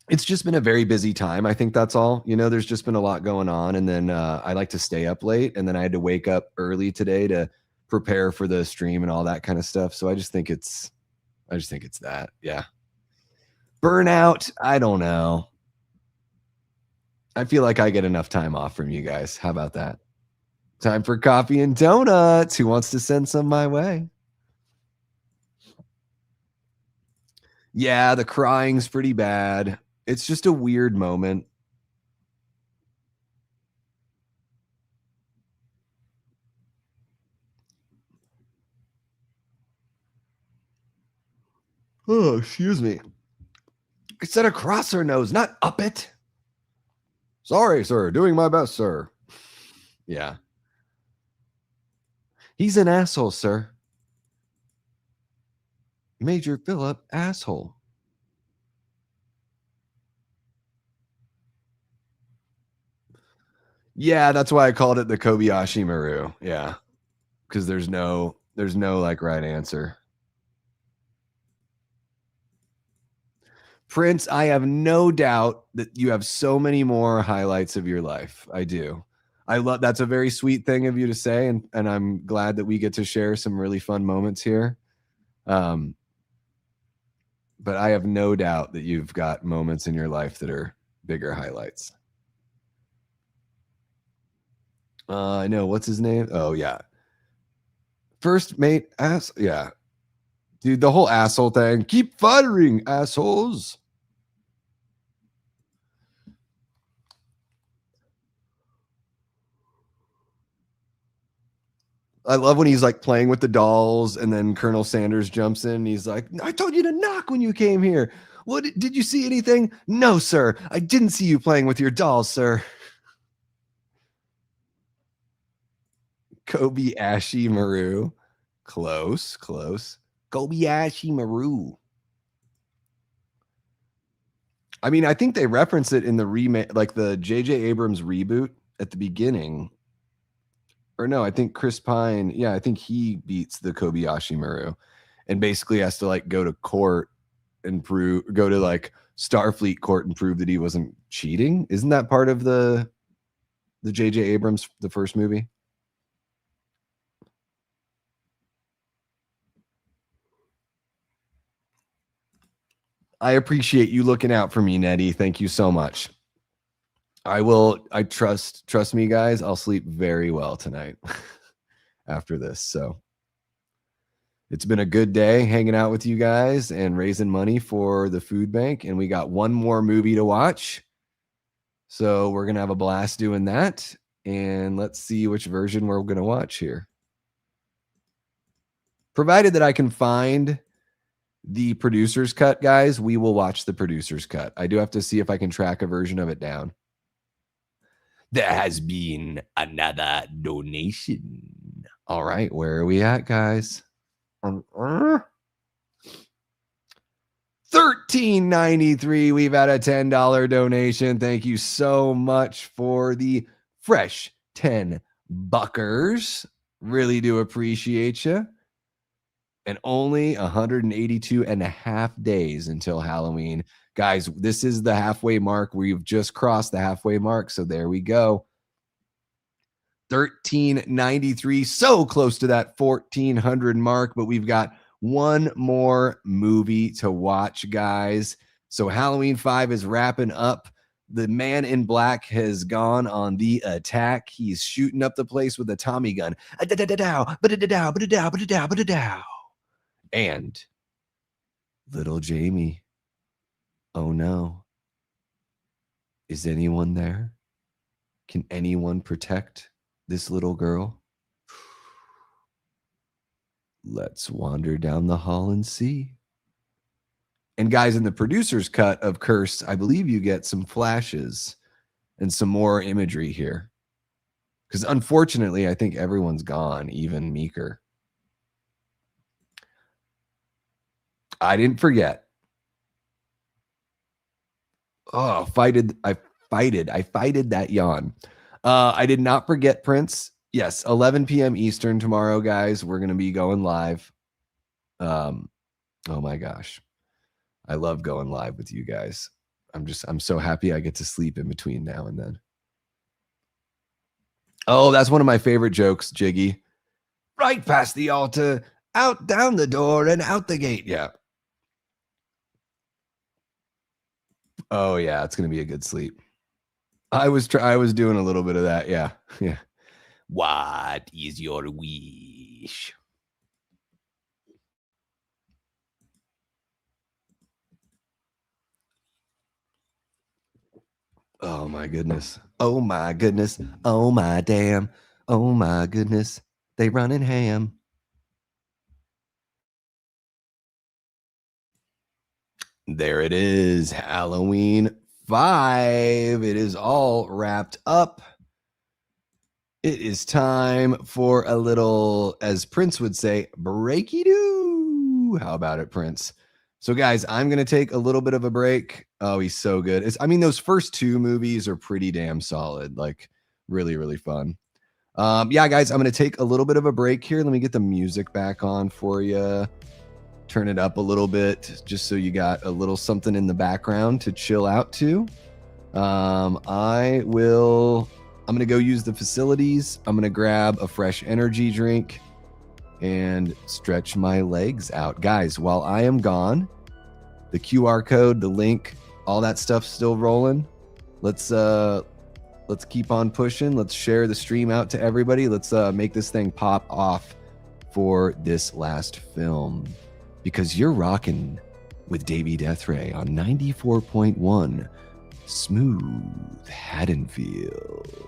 it's just been a very busy time. I think that's all. There's just been a lot going on. And then I like to stay up late. And then I had to wake up early today to prepare for the stream and all that kind of stuff. So I just think it's that. Yeah. Burnout. I don't know. I feel like I get enough time off from you guys. How about that? Time for coffee and donuts. Who wants to send some my way? Yeah, the crying's pretty bad. It's just a weird moment. Oh, excuse me. I said across her nose, not up it. Sorry, sir. Doing my best, sir. Yeah. He's an asshole, sir. Major Philip asshole. Yeah, that's why I called it the Kobayashi Maru. Yeah. Because there's no like right answer. Prince, I have no doubt that you have so many more highlights of your life. I do. I love that's a very sweet thing of you to say, and I'm glad that we get to share some really fun moments here. But I have no doubt that you've got moments in your life that are bigger highlights. I know. What's his name? Oh, yeah. First mate ass. Yeah. Dude, the whole asshole thing. Keep firing, assholes. I love when he's like playing with the dolls and then Colonel Sanders jumps in. And he's like, I told you to knock when you came here. What did you see anything? No, sir. I didn't see you playing with your dolls, sir. Kobayashi Maru. Close. Kobayashi Maru. I mean, I think they reference it in the remake, like the J.J. Abrams reboot at the beginning. Or no, I think Chris Pine, yeah, I think he beats the Kobayashi Maru and basically has to like go to court and go to like Starfleet court and prove that he wasn't cheating. Isn't that part of the J.J. Abrams, the first movie? I appreciate you looking out for me, Nettie. Thank you so much. I trust me, guys. I'll sleep very well tonight after this. So it's been a good day hanging out with you guys and raising money for the food bank. And we got one more movie to watch. So we're going to have a blast doing that. And let's see which version we're going to watch here. Provided that I can find the producer's cut, guys, we will watch the producer's cut. I do have to see if I can track a version of it down. There has been another donation. All right, where are we at, guys? $13.93. We've had a $10 donation. Thank you so much for the fresh 10 buckers. Really do appreciate you. And only 182 and a half days until Halloween. Guys, this is the halfway mark. We've just crossed the halfway mark. So there we go. $13.93. So close to that 1,400 mark. But we've got one more movie to watch, guys. So Halloween 5 is wrapping up. The man in black has gone on the attack. He's shooting up the place with a Tommy gun. And little Jamie. Oh no. Is anyone there? Can anyone protect this little girl? Let's wander down the hall and see. And guys, in the producer's cut of Curse, I believe you get some flashes and some more imagery here. Because unfortunately, I think everyone's gone, even Meeker. I didn't forget. Oh, I fighted that yawn. I did not forget, Prince. Yes, 11 p.m. Eastern tomorrow, guys. We're going to be going live. Oh my gosh. I love going live with you guys. I'm so happy I get to sleep in between now and then. Oh, that's one of my favorite jokes, Jiggy. Right past the altar, out down the door and out the gate. Yeah. Oh yeah, it's going to be a good sleep. I was doing a little bit of that. Yeah. Yeah. What is your wish? Oh my goodness. Oh my goodness. Oh my damn. Oh my goodness. They running ham. There it is. Halloween 5. It is all wrapped up. It is time for a little, as Prince would say, breaky-doo. Ooh, how about it, Prince? So, guys, I'm going to take a little bit of a break. Oh, he's so good. Those first two movies are pretty damn solid. Like, really, really fun. Yeah, guys, I'm going to take a little bit of a break here. Let me get the music back on for you. Turn it up a little bit just so you got a little something in the background to chill out to. I'm going to go use the facilities. I'm going to grab a fresh energy drink and stretch my legs out. Guys, while I am gone, the QR code, the link, all that stuff's still rolling. Let's keep on pushing. Let's share the stream out to everybody. Let's make this thing pop off for this last film, because you're rocking with Davey Deathray on 94.1 Smooth Haddonfield.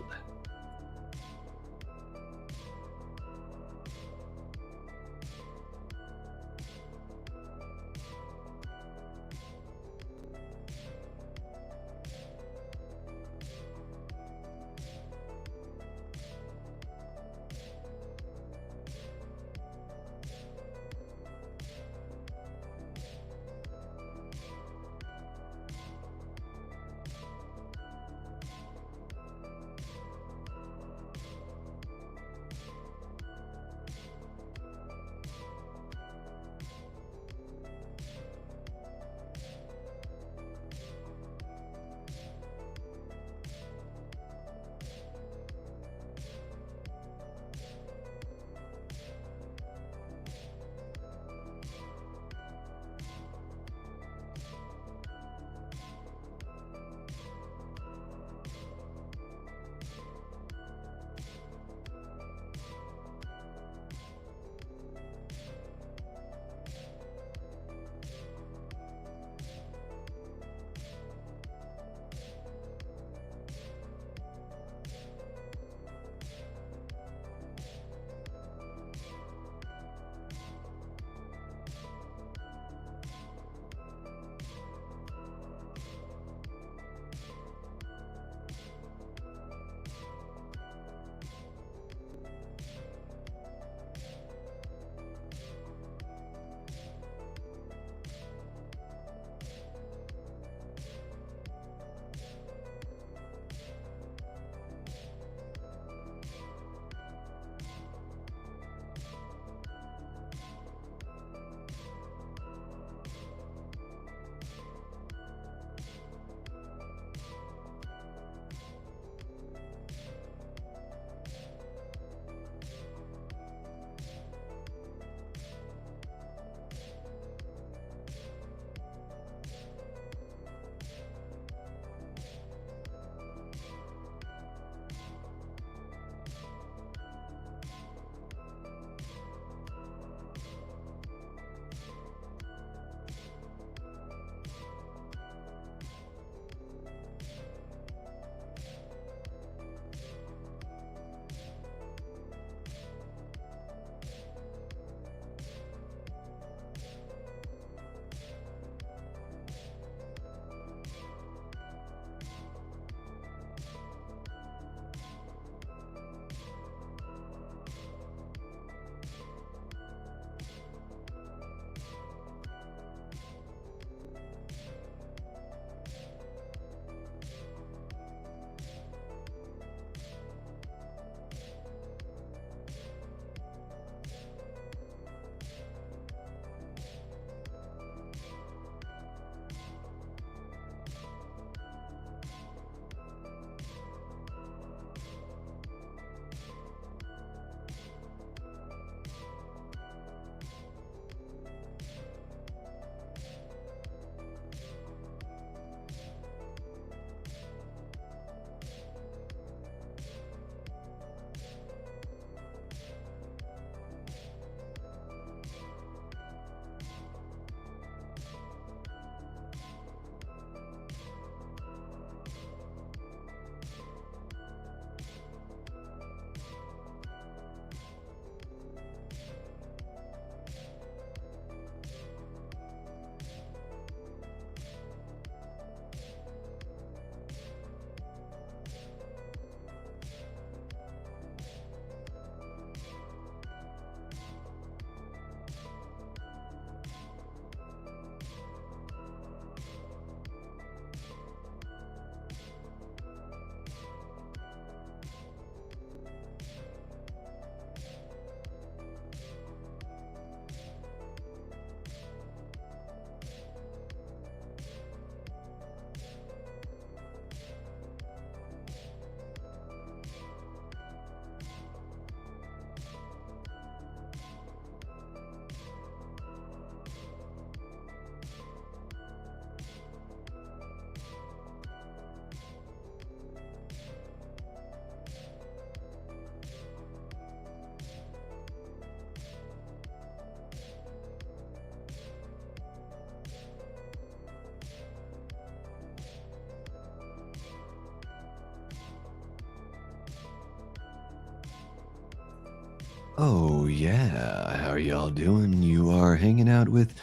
Oh yeah, how are y'all doing? You are hanging out with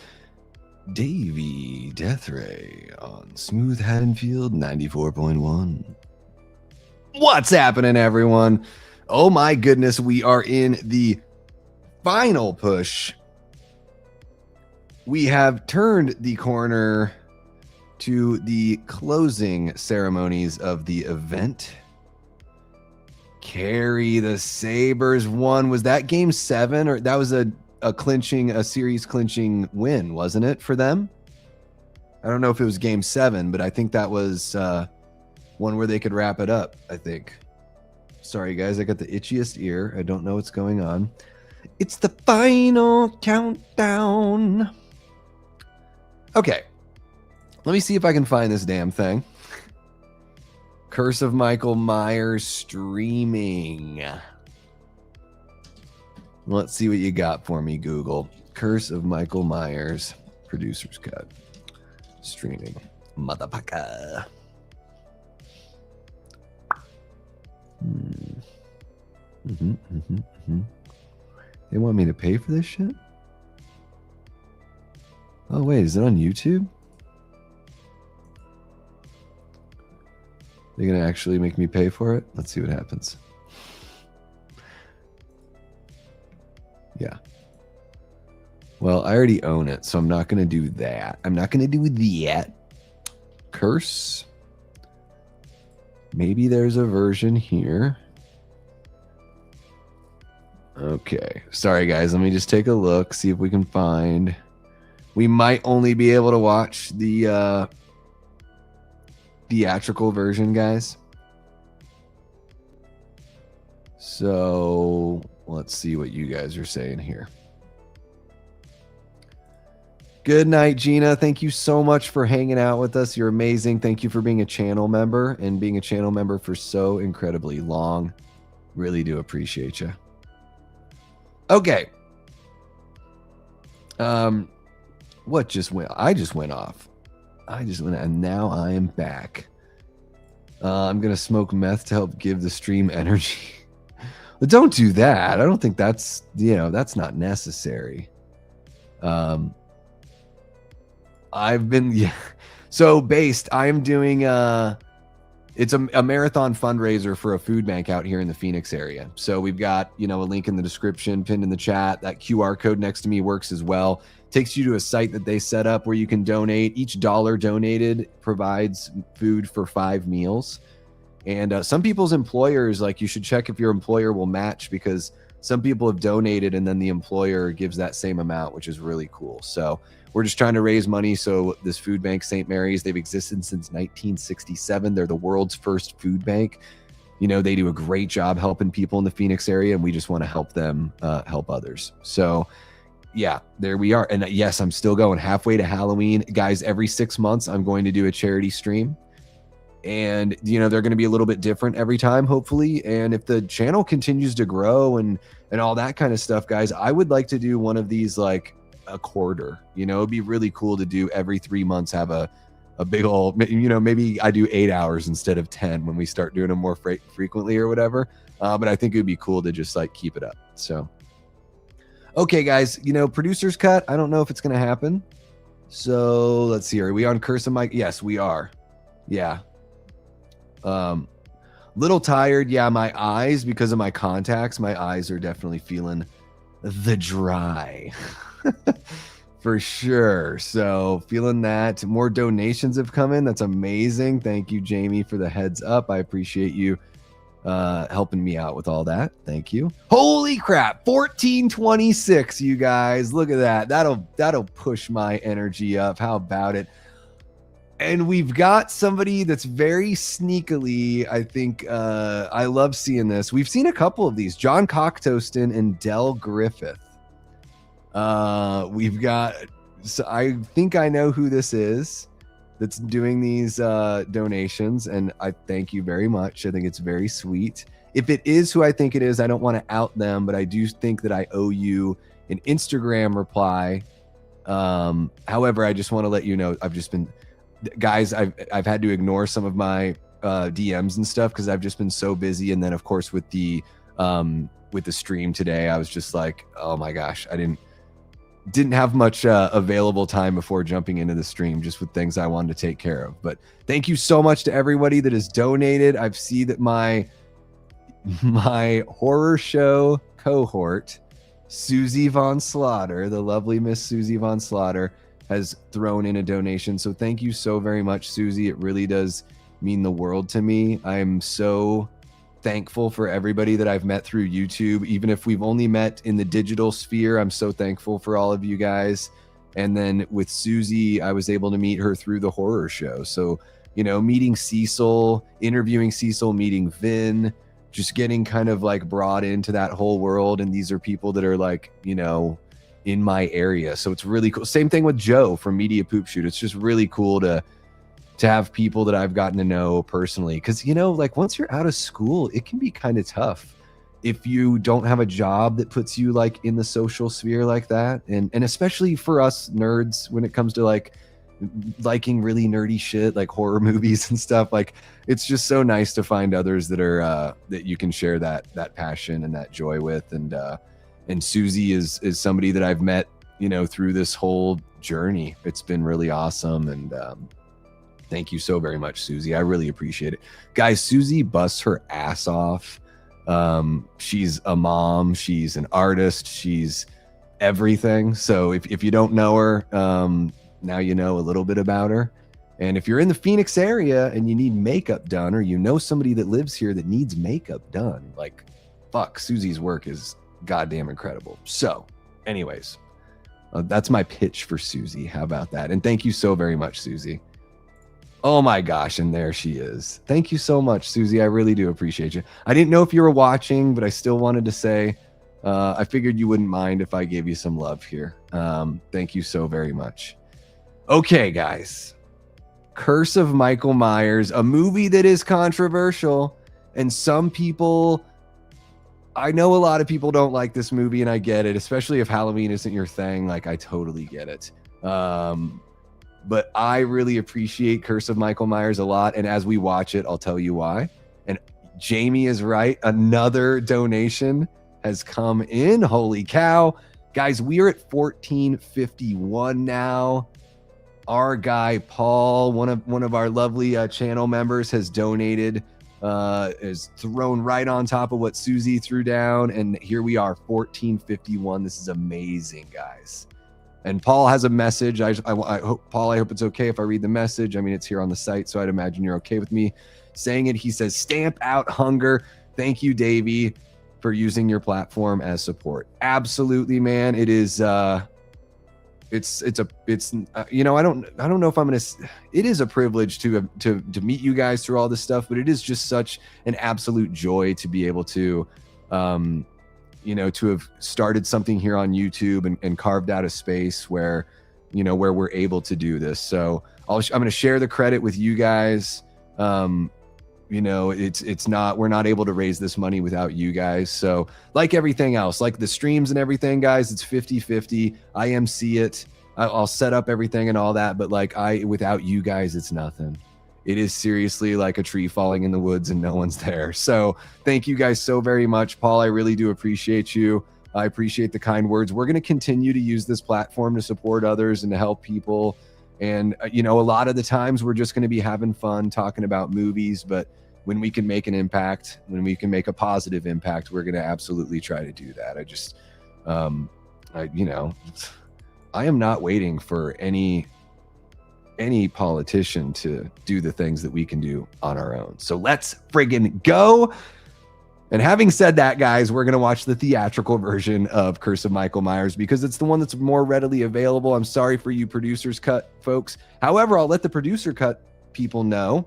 Davey Deathray on Smooth Haddonfield 94.1. What's happening, everyone? Oh my goodness, we are in the final push. We have turned the corner to the closing ceremonies of the event. Carry the Sabres won. Was that game 7, or that was a series clinching win, wasn't it, for them? I don't know if it was game 7, but I think that was one where they could wrap it up, I think. Sorry guys, I got the itchiest ear. I don't know what's going on. It's the final countdown. Okay, let me see if I can find this damn thing. Curse of Michael Myers streaming. Let's see what you got for me, Google. Curse of Michael Myers, producer's cut. Streaming. Motherfucker. They want me to pay for this shit? Oh, wait, is it on YouTube? They're going to actually make me pay for it? Let's see what happens. Yeah. Well, I already own it, so I'm not going to do that. I'm not going to do that. Curse. Maybe there's a version here. Okay. Sorry, guys. Let me just take a look, see if we can find. We might only be able to watch the theatrical version, guys. So let's see what you guys are saying here. Good night, Gina. Thank you so much for hanging out with us. You're amazing. Thank you for being a channel member and being a channel member for so incredibly long. Really do appreciate you. Okay. What just went? I just went off. And now I am back. I'm gonna smoke meth to help give the stream energy. But don't do that. I don't think that's, that's not necessary. I've been, so based, I'm doing it's a marathon fundraiser for a food bank out here in the Phoenix area. So we've got, a link in the description, pinned in the chat. That QR code next to me works as well. Takes you to a site that they set up where you can donate. Each dollar donated provides food for 5 meals. And some people's employers, you should check if your employer will match, because some people have donated and then the employer gives that same amount, which is really cool. So we're just trying to raise money. So this food bank, St. Mary's, they've existed since 1967. They're the world's first food bank. They do a great job helping people in the Phoenix area, and we just want to help them help others. So yeah, there we are. And yes, I'm still going halfway to Halloween. Guys, every 6 months, I'm going to do a charity stream. And, they're going to be a little bit different every time, hopefully. And if the channel continues to grow and all that kind of stuff, guys, I would like to do one of these like a quarter. It'd be really cool to do every 3 months, have a big old, maybe I do 8 hours instead of 10 when we start doing them more frequently or whatever. But I think it'd be cool to just keep it up. So. Okay, guys, producer's cut. I don't know if it's going to happen. So let's see. Are we on Curse of Mike? Yes, we are. Yeah. Little tired. Yeah, my eyes, because of my contacts, my eyes are definitely feeling the dry. For sure. So feeling that. More donations have come in. That's amazing. Thank you, Jamie, for the heads up. I appreciate you helping me out with all that. Thank you. Holy crap, 1426, you guys. Look at that. That'll push my energy up. How about it? And we've got somebody that's very sneakily, I think, I love seeing this. We've seen a couple of these. John Cocktoaston and Del Griffith. We've got, so I think I know who this is that's doing these donations, and I thank you very much. I think it's very sweet. If it is who I think it is, I don't want to out them, but I do think that I owe you an Instagram reply. However, I just want to let you know, I've just been, guys, I've had to ignore some of my DMs and stuff because I've just been so busy. And then, of course, with the with the stream today. I was just like, oh my gosh, I didn't have much available time before jumping into the stream, just with things I wanted to take care of. But thank you so much to everybody that has donated. I see that my horror show cohort, Susie Von Slaughter, the lovely Miss Susie Von Slaughter, has thrown in a donation. So thank you so very much, Susie. It really does mean the world to me. I'm so thankful for everybody that I've met through YouTube. Even if we've only met in the digital sphere, I'm so thankful for all of you guys. And then with Susie, I was able to meet her through the horror show. So, you know, meeting Cecil, interviewing Cecil, meeting Vin, just getting kind of like brought into that whole world. And these are people that are like, you know, in my area. So it's really cool. Same thing with Joe from Media Poop Shoot. It's just really cool to have people that I've gotten to know personally. Because, you know, like once you're out of school, it can be kind of tough if you don't have a job that puts you like in the social sphere like that. And especially for us nerds, when it comes to like liking really nerdy shit like horror movies and stuff, like it's just so nice to find others that are that you can share that passion and that joy with. And Susie is somebody that I've met, you know, through this whole journey. It's been really awesome. And thank you so very much, Susie. I really appreciate it. Guys, Susie busts her ass off. She's a mom. She's an artist. She's everything. So if you don't know her, now you know a little bit about her. And if you're in the Phoenix area and you need makeup done, or you know somebody that lives here that needs makeup done, like, fuck, Susie's work is goddamn incredible. So anyways, that's my pitch for Susie. How about that? And thank you so very much, Susie. Oh my gosh, and there she is. Thank you so much, Susie. I really do appreciate you. I didn't know if you were watching, but I still wanted to say I figured you wouldn't mind if I gave you some love here. Thank you so very much. Okay, guys. Curse of Michael Myers, a movie that is controversial, and some people, I know a lot of people don't like this movie, and I get it, especially if Halloween isn't your thing. Like, I totally get it. But I really appreciate Curse of Michael Myers a lot, and as we watch it, I'll tell you why. And Jamie is right. Another donation has come in. Holy cow. Guys, we are at 1451 now. Our guy, Paul, one of our lovely channel members, has donated, is thrown right on top of what Susie threw down. And here we are, 1451. This is amazing, guys. And Paul has a message. I hope, Paul, I hope it's okay if I read the message. I mean, it's here on the site, so I'd imagine you're okay with me saying it. He says, "Stamp out hunger. Thank you, Davey, for using your platform as support." Absolutely, man. It is, it's you know, I don't know if I'm going to, it is a privilege to meet you guys through all this stuff, but it is just such an absolute joy to be able to, you know, to have started something here on YouTube and carved out a space where, you know, where we're able to do this. So I'm going to share the credit with you guys. You know, it's not, we're not able to raise this money without you guys. So like everything else, like the streams and everything, guys, it's 50-50. IMC it. I'll set up everything and all that. But like without you guys, it's nothing. It is seriously like a tree falling in the woods and no one's there. So thank you guys so very much. Paul, I really do appreciate you. I appreciate the kind words. We're going to continue to use this platform to support others and to help people. And, you know, a lot of the times we're just going to be having fun talking about movies. But when we can make an impact, when we can make a positive impact, we're going to absolutely try to do that. I just, you know, I am not waiting for any politician to do the things that we can do on our own. So let's friggin' go. And having said that, guys, we're going to watch the theatrical version of Curse of Michael Myers because it's the one that's more readily available. I'm sorry for you producer's cut folks. However, I'll let the producer cut people know.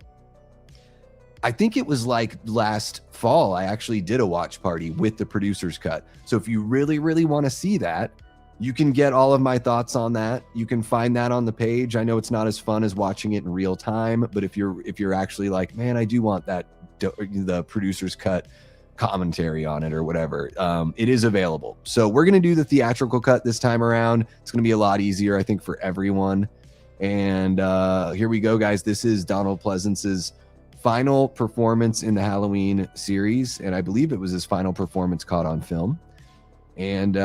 I think it was like last fall, I actually did a watch party with the producer's cut. So if you really, really want to see that, you can get all of my thoughts on that. You can find that on the page. I know it's not as fun as watching it in real time, but if you're actually like, man, I do want that, the producer's cut commentary on it or whatever, it is available. So we're going to do the theatrical cut this time around. It's going to be a lot easier, I think, for everyone. And here we go, guys. This is Donald Pleasance's final performance in the Halloween series, and I believe it was his final performance caught on film. And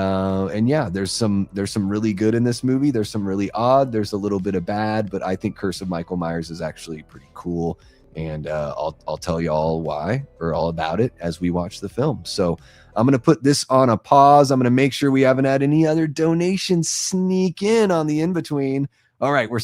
yeah, there's some really good in this movie. There's some really odd. There's a little bit of bad, but I think Curse of Michael Myers is actually pretty cool. And I'll tell you all why, or all about it, as we watch the film. So I'm gonna put this on a pause. I'm gonna make sure we haven't had any other donations sneak in on the in-between. All right, we're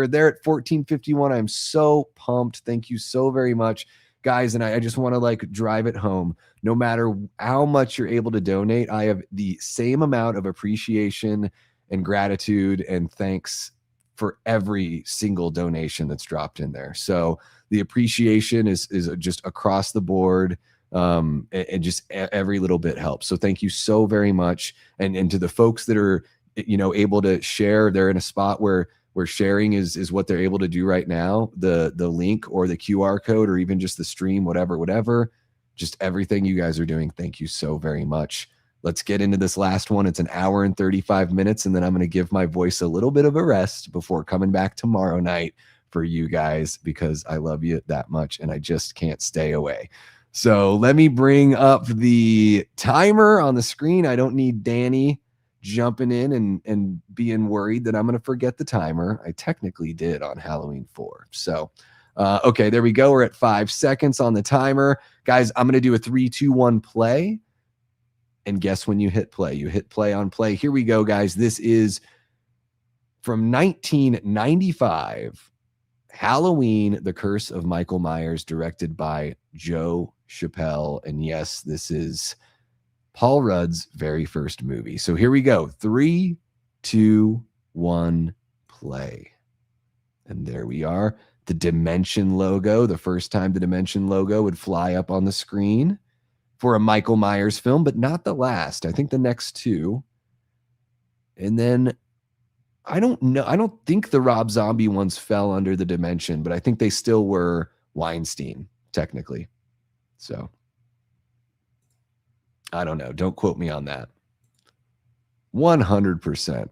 there at 1451. I'm so pumped. Thank you so very much, guys. And I just want to like drive it home. No matter how much you're able to donate, I have the same amount of appreciation and gratitude and thanks for every single donation that's dropped in there. So the appreciation is just across the board. And just every little bit helps. So thank you so very much. And to the folks that are, you know, able to share, they're in a spot where sharing is what they're able to do right now. The link or the QR code or even just the stream, whatever, just everything you guys are doing. Thank you so very much. Let's get into this last one. It's an hour and 35 minutes. And then I'm going to give my voice a little bit of a rest before coming back tomorrow night for you guys, because I love you that much and I just can't stay away. So let me bring up the timer on the screen. I don't need Danny jumping in and being worried that I'm going to forget the timer. I technically did on Halloween 4. So, okay, there we go. We're at 5 seconds on the timer. Guys, I'm going to do a 3, 2, 1 play. And guess when you hit play? You hit play on play. Here we go, guys. This is from 1995. Halloween, The Curse of Michael Myers, directed by Joe Chappelle. And yes, this is Paul Rudd's very first movie. So here we go. 3, 2, 1, play. And there we are. The Dimension logo. The first time the Dimension logo would fly up on the screen for a Michael Myers film, but not the last. I think the next two. And then I don't know. I don't think the Rob Zombie ones fell under the Dimension, but I think they still were Weinstein, technically. So I don't know. Don't quote me on that. 100%.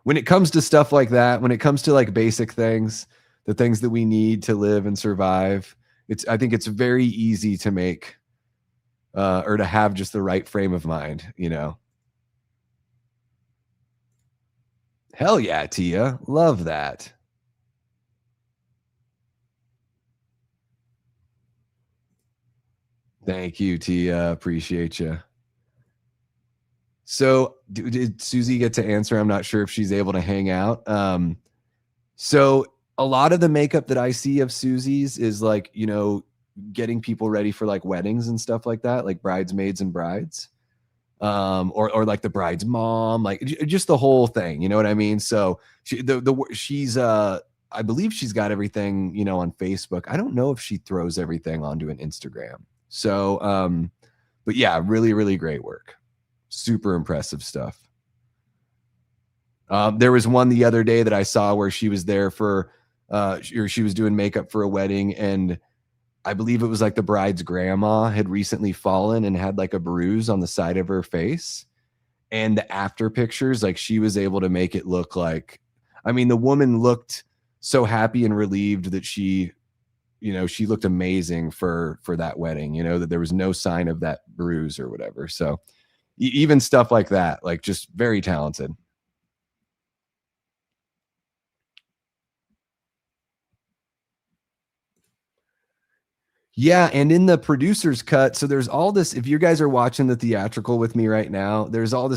When it comes to stuff like that, when it comes to like basic things, the things that we need to live and survive, I think it's very easy to make or to have just the right frame of mind, you know. Hell yeah, Tia. Love that. Thank you, Tia. Appreciate you. So did Susie get to answer? I'm not sure if she's able to hang out. So a lot of the makeup that I see of Susie's is like, you know, getting people ready for like weddings and stuff like that, like bridesmaids and brides. Or like the bride's mom, like just the whole thing, you know what I mean? So she's I believe she's got everything, you know, on Facebook. I don't know if she throws everything onto an Instagram. So but yeah, really, really great work. Super impressive stuff. There was one the other day that I saw where she was there for or she was doing makeup for a wedding, and I believe it was like the bride's grandma had recently fallen and had like a bruise on the side of her face. And the after pictures, like she was able to make it look like, I mean, the woman looked so happy and relieved that she, you know, she looked amazing for that wedding, you know, that there was no sign of that bruise or whatever. So even stuff like that, like just very talented. Yeah, and in the producer's cut, so there's all this, if you guys are watching the theatrical with me right now, there's all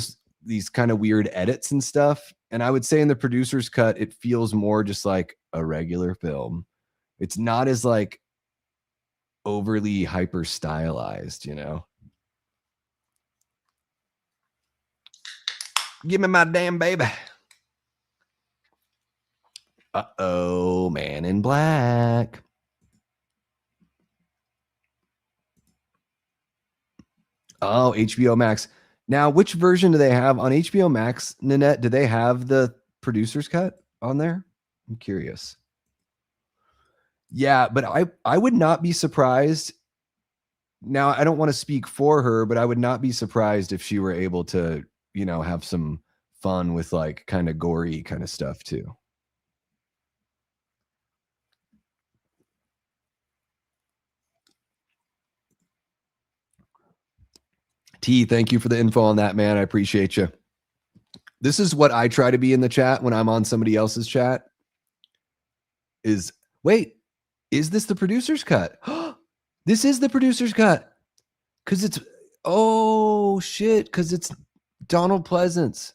these kind of weird edits and stuff. And I would say in the producer's cut, it feels more just like a regular film. It's not as like overly hyper stylized, you know. Give me my damn baby. Uh-oh, Man in Black. Oh, HBO Max. Now, which version do they have on HBO Max, Nanette? Do they have the producer's cut on there? I'm curious. Yeah, but I would not be surprised. Now, I don't want to speak for her, but I would not be surprised if she were able to, you know, have some fun with like kind of gory kind of stuff too. T, thank you for the info on that, man. I appreciate you. This is what I try to be in the chat when I'm on somebody else's chat. Wait, is this the producer's cut? This is the producer's cut. Because it's, oh shit, because it's Donald Pleasance.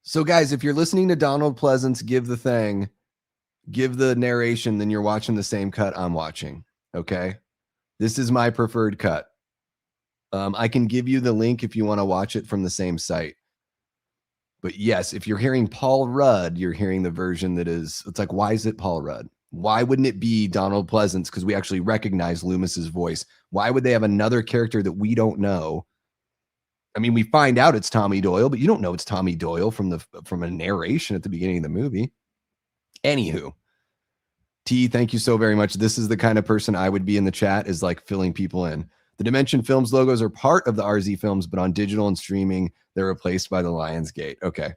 So guys, if you're listening to Donald Pleasance give the narration, then you're watching the same cut I'm watching. Okay. This is my preferred cut. I can give you the link if you want to watch it from the same site. But yes, if you're hearing Paul Rudd, you're hearing the version that is, it's like, why is it Paul Rudd? Why wouldn't it be Donald Pleasance? Because we actually recognize Loomis's voice. Why would they have another character that we don't know? I mean, we find out it's Tommy Doyle, but you don't know it's Tommy Doyle from a narration at the beginning of the movie. Anywho, T, thank you so very much. This is the kind of person I would be in the chat, is like filling people in. The Dimension Films logos are part of the RZ Films, but on digital and streaming, they're replaced by the Lionsgate. Okay.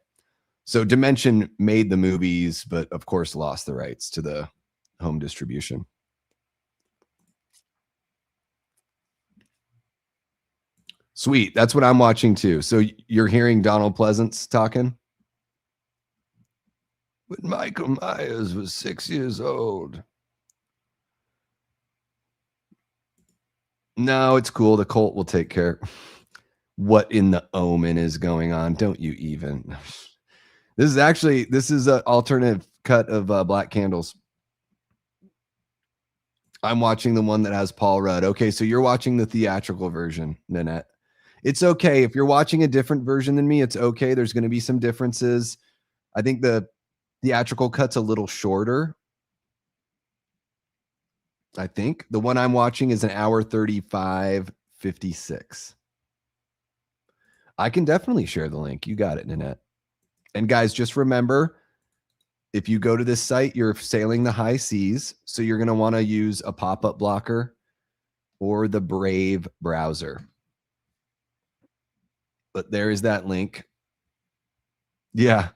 So Dimension made the movies, but of course lost the rights to the home distribution. Sweet. That's what I'm watching too. So you're hearing Donald Pleasance talking? When Michael Myers was 6 years old. No, it's cool. The cult will take care. What in the Omen is going on? Don't you even. This is an alternative cut of Black Candles. I'm watching the one that has Paul Rudd. Okay, so you're watching the theatrical version, Nanette. It's okay. If you're watching a different version than me, it's okay. There's going to be some differences. I think the theatrical cut's a little shorter. I think the one I'm watching is an hour 35:56. I can definitely share the link. You got it, Nanette. And guys, just remember, if you go to this site, you're sailing the high seas. So you're going to want to use a pop-up blocker or the Brave browser. But there is that link. Yeah.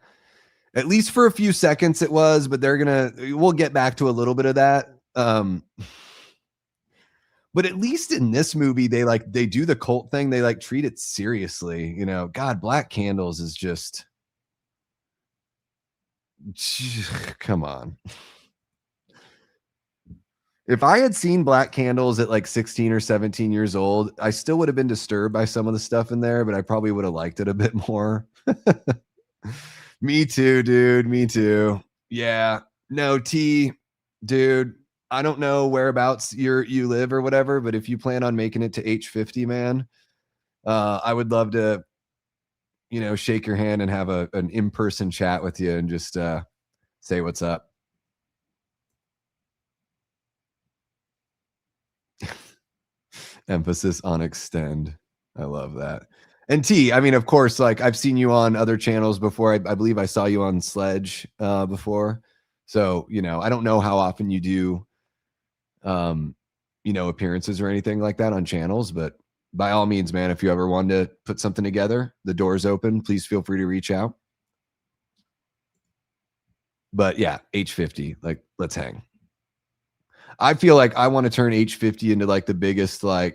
At least for a few seconds it was, but we'll get back to a little bit of that. But at least in this movie, they do the cult thing. They treat it seriously. You know, God, Black Candles is just, come on. If I had seen Black Candles at 16 or 17 years old, I still would have been disturbed by some of the stuff in there, but I probably would have liked it a bit more. Me too, dude. Me too. Yeah. No, T, dude. I don't know whereabouts you live or whatever, but if you plan on making it to H50, man, I would love to, shake your hand and have an in-person chat with you and just say what's up. Emphasis on extend. I love that. And T, I mean, of course, I've seen you on other channels before. I believe I saw you on Sledge before. So, I don't know how often you do appearances or anything like that on channels, but by all means, man, if you ever want to put something together, the door's open. Please feel free to reach out. But yeah, H50, let's hang. I feel like I want to turn H50 into the biggest, I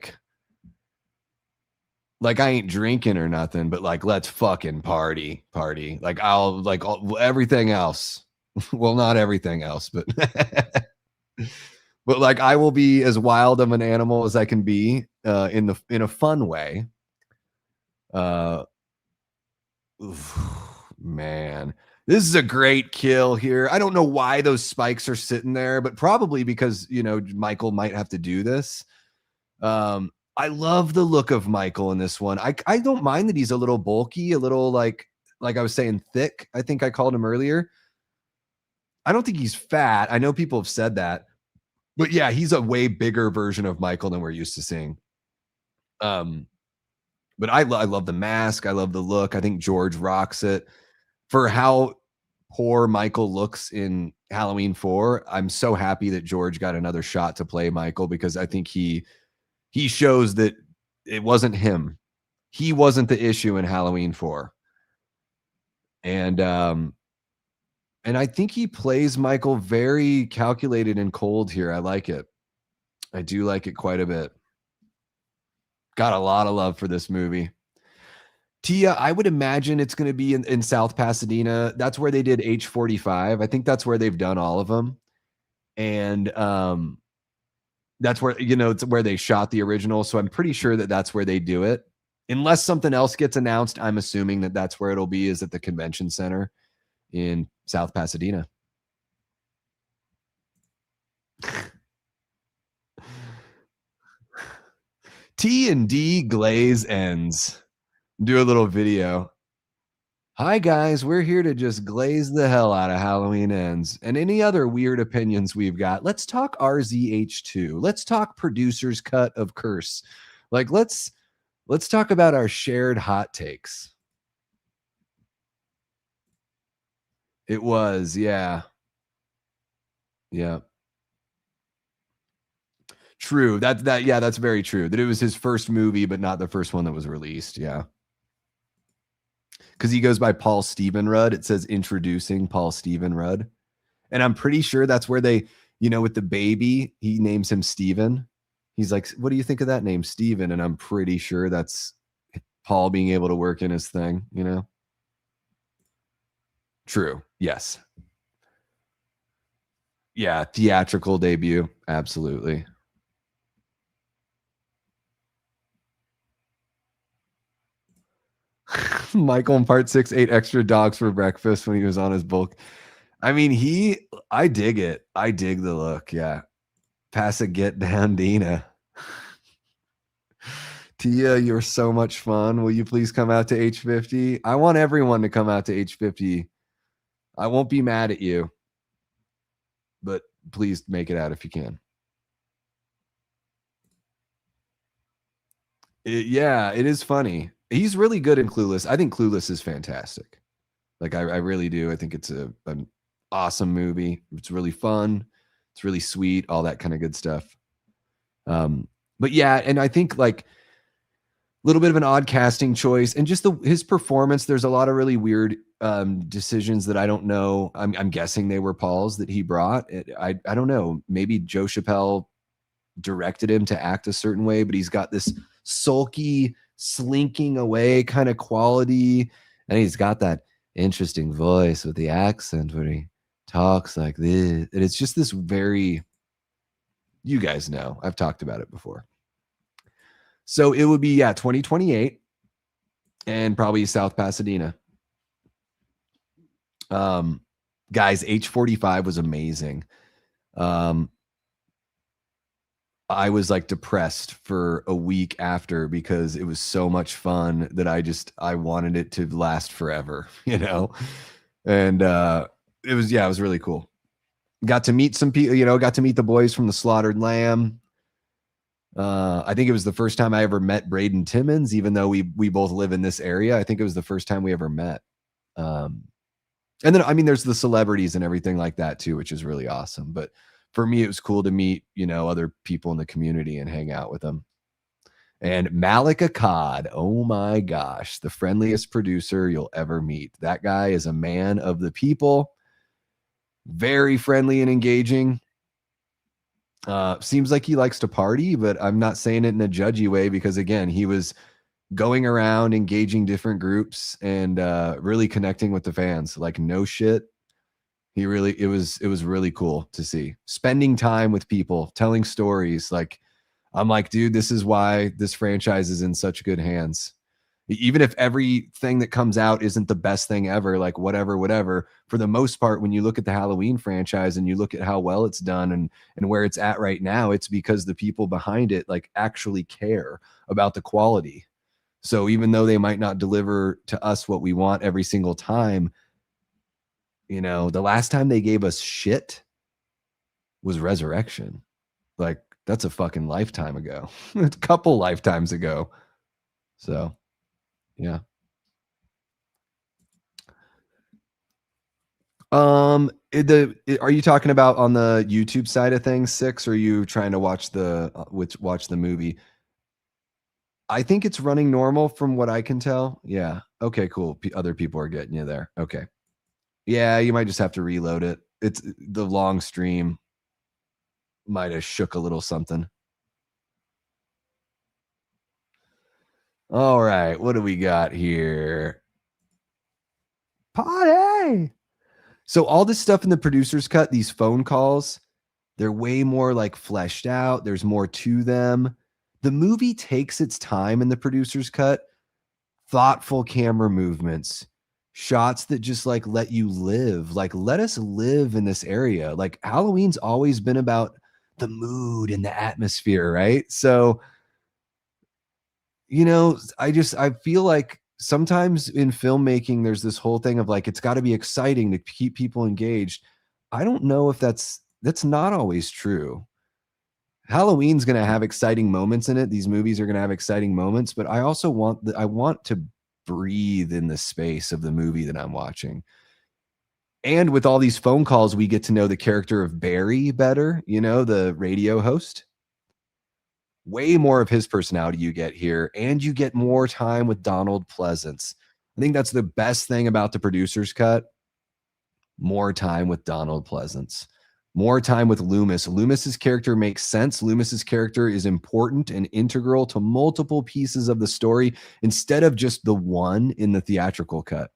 ain't drinking or nothing, but let's fucking party. I'll everything else. Well, not everything else, but but I will be as wild of an animal as I can be in a fun way. Man, this is a great kill here. I don't know why those spikes are sitting there, but probably because Michael might have to do this. I love the look of Michael in this one. I don't mind that he's a little bulky, a little like I was saying thick. I think I called him earlier. I don't think he's fat. I know people have said that. But yeah, he's a way bigger version of Michael than we're used to seeing. But I love the mask. I love the look. I think George rocks it. For how poor Michael looks in Halloween 4, I'm so happy that George got another shot to play Michael, because I think he shows that it wasn't him. He wasn't the issue in Halloween 4. And I think he plays Michael very calculated and cold here. I like it. I do like it quite a bit. Got a lot of love for this movie. Tia, I would imagine it's going to be in South Pasadena. That's where they did H45. I think that's where they've done all of them. And that's where, you know, it's where they shot the original. So I'm pretty sure that that's where they do it. Unless something else gets announced, I'm assuming that that's where it'll be, is at the convention center in South Pasadena. T&D Glaze Ends. Do a little video. Hi guys, we're here to just glaze the hell out of Halloween Ends and any other weird opinions we've got. Let's talk RZH2. Let's talk producer's cut of Curse. Like let's talk about our shared hot takes. It was, yeah. Yeah. True. That's very true. That it was his first movie, but not the first one that was released. Yeah. Because he goes by Paul Stephen Rudd. It says introducing Paul Stephen Rudd. And I'm pretty sure that's where they, you know, with the baby, he names him Steven. He's like, what do you think of that name, Steven? And I'm pretty sure that's Paul being able to work in his thing, you know? True. Yes. Yeah. Theatrical debut. Absolutely. Michael in part 6 ate extra dogs for breakfast when he was on his bulk. I mean, I dig it. I dig the look. Yeah. Pass a get down, Dina. Tia, you're so much fun. Will you please come out to H50? I want everyone to come out to H50. I won't be mad at you, but please make it out if you can. Yeah, it is funny. He's really good in Clueless. I think Clueless is fantastic. Like, I really do. I think it's an awesome movie. It's really fun. It's really sweet, all that kind of good stuff. But yeah, and I think like a little bit of an odd casting choice and just his performance. There's a lot of really weird decisions that I don't know. I'm guessing they were Paul's that he brought. I don't know. Maybe Joe Chappelle directed him to act a certain way, but he's got this sulky, slinking away kind of quality, and he's got that interesting voice with the accent where he talks like this, and it's just this very, you guys know, I've talked about it before. So it would be 2028 and probably South Pasadena. Guys, H45 was amazing. I was like depressed for a week after because it was so much fun that I wanted it to last forever, you know? And it was really cool. Got to meet some people, you know, got to meet the boys from the Slaughtered Lamb. I think it was the first time I ever met Braden Timmons, even though we both live in this area. I think it was the first time we ever met. And then, I mean, there's the celebrities and everything like that too, which is really awesome. But for me, it was cool to meet, you know, other people in the community and hang out with them. And Malik Akkad, oh my gosh, the friendliest producer you'll ever meet. That guy is a man of the people, very friendly and engaging. Seems like he likes to party, but I'm not saying it in a judgy way because, again, he was going around engaging different groups and really connecting with the fans. Like, no shit. It was really cool to see. Spending time with people, telling stories. Like, I'm like, dude, this is why this franchise is in such good hands. Even if everything that comes out isn't the best thing ever, like whatever, for the most part, when you look at the Halloween franchise and you look at how well it's done and where it's at right now, it's because the people behind it like actually care about the quality. So even though they might not deliver to us what we want every single time, you know, the last time they gave us shit was Resurrection. Like, that's a fucking lifetime ago. A couple lifetimes ago. So, yeah. Are you talking about on the YouTube side of things, Six, or are you trying to watch the movie? I think it's running normal from what I can tell. Yeah. Okay, cool. Other people are getting you there. Okay. Yeah, you might just have to reload it. It's the long stream might have shook a little something. All right, what do we got here? Party. So all this stuff in the producer's cut, these phone calls, they're way more like fleshed out. There's more to them. The movie takes its time in the producer's cut. Thoughtful camera movements, shots that just like let you live, like let us live in this area. Like Halloween's always been about the mood and the atmosphere, right? So, you know, I feel like sometimes in filmmaking, there's this whole thing of like, it's got to be exciting to keep people engaged. I don't know if that's not always true. Halloween's going to have exciting moments in it. These movies are going to have exciting moments, but I also want to breathe in the space of the movie that I'm watching. And with all these phone calls, we get to know the character of Barry better, you know, the radio host. Way more of his personality you get here, and you get more time with Donald Pleasance. I think that's the best thing about the producer's cut. More time with Donald Pleasance. More time with Loomis. Loomis's character makes sense. Loomis's character is important and integral to multiple pieces of the story instead of just the one in the theatrical cut.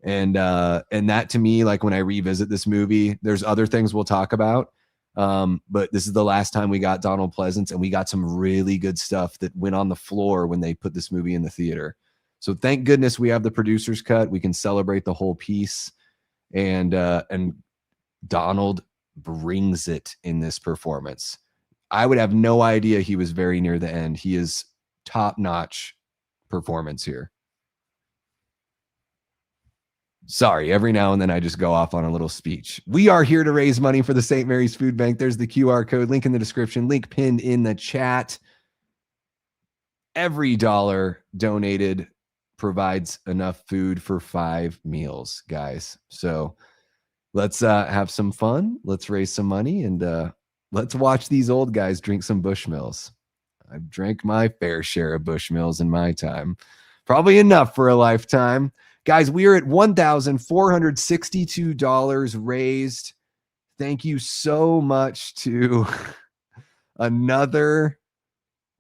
And that to me, like when I revisit this movie, there's other things we'll talk about. But this is the last time we got Donald Pleasance, and we got some really good stuff that went on the floor when they put this movie in the theater. So thank goodness we have the producer's cut. We can celebrate the whole piece. And Donald brings it in this performance. I would have no idea he was very near the end. He is top-notch performance here. Sorry, every now and then I just go off on a little speech. We are here to raise money for the St. Mary's Food Bank. There's the QR code, link in the description, link pinned in the chat. Every dollar donated provides enough food for 5 meals, guys. So let's have some fun. Let's raise some money, and let's watch these old guys drink some Bushmills. I've drank my fair share of Bushmills in my time. Probably enough for a lifetime. Guys, we are at $1,462 raised. Thank you so much to another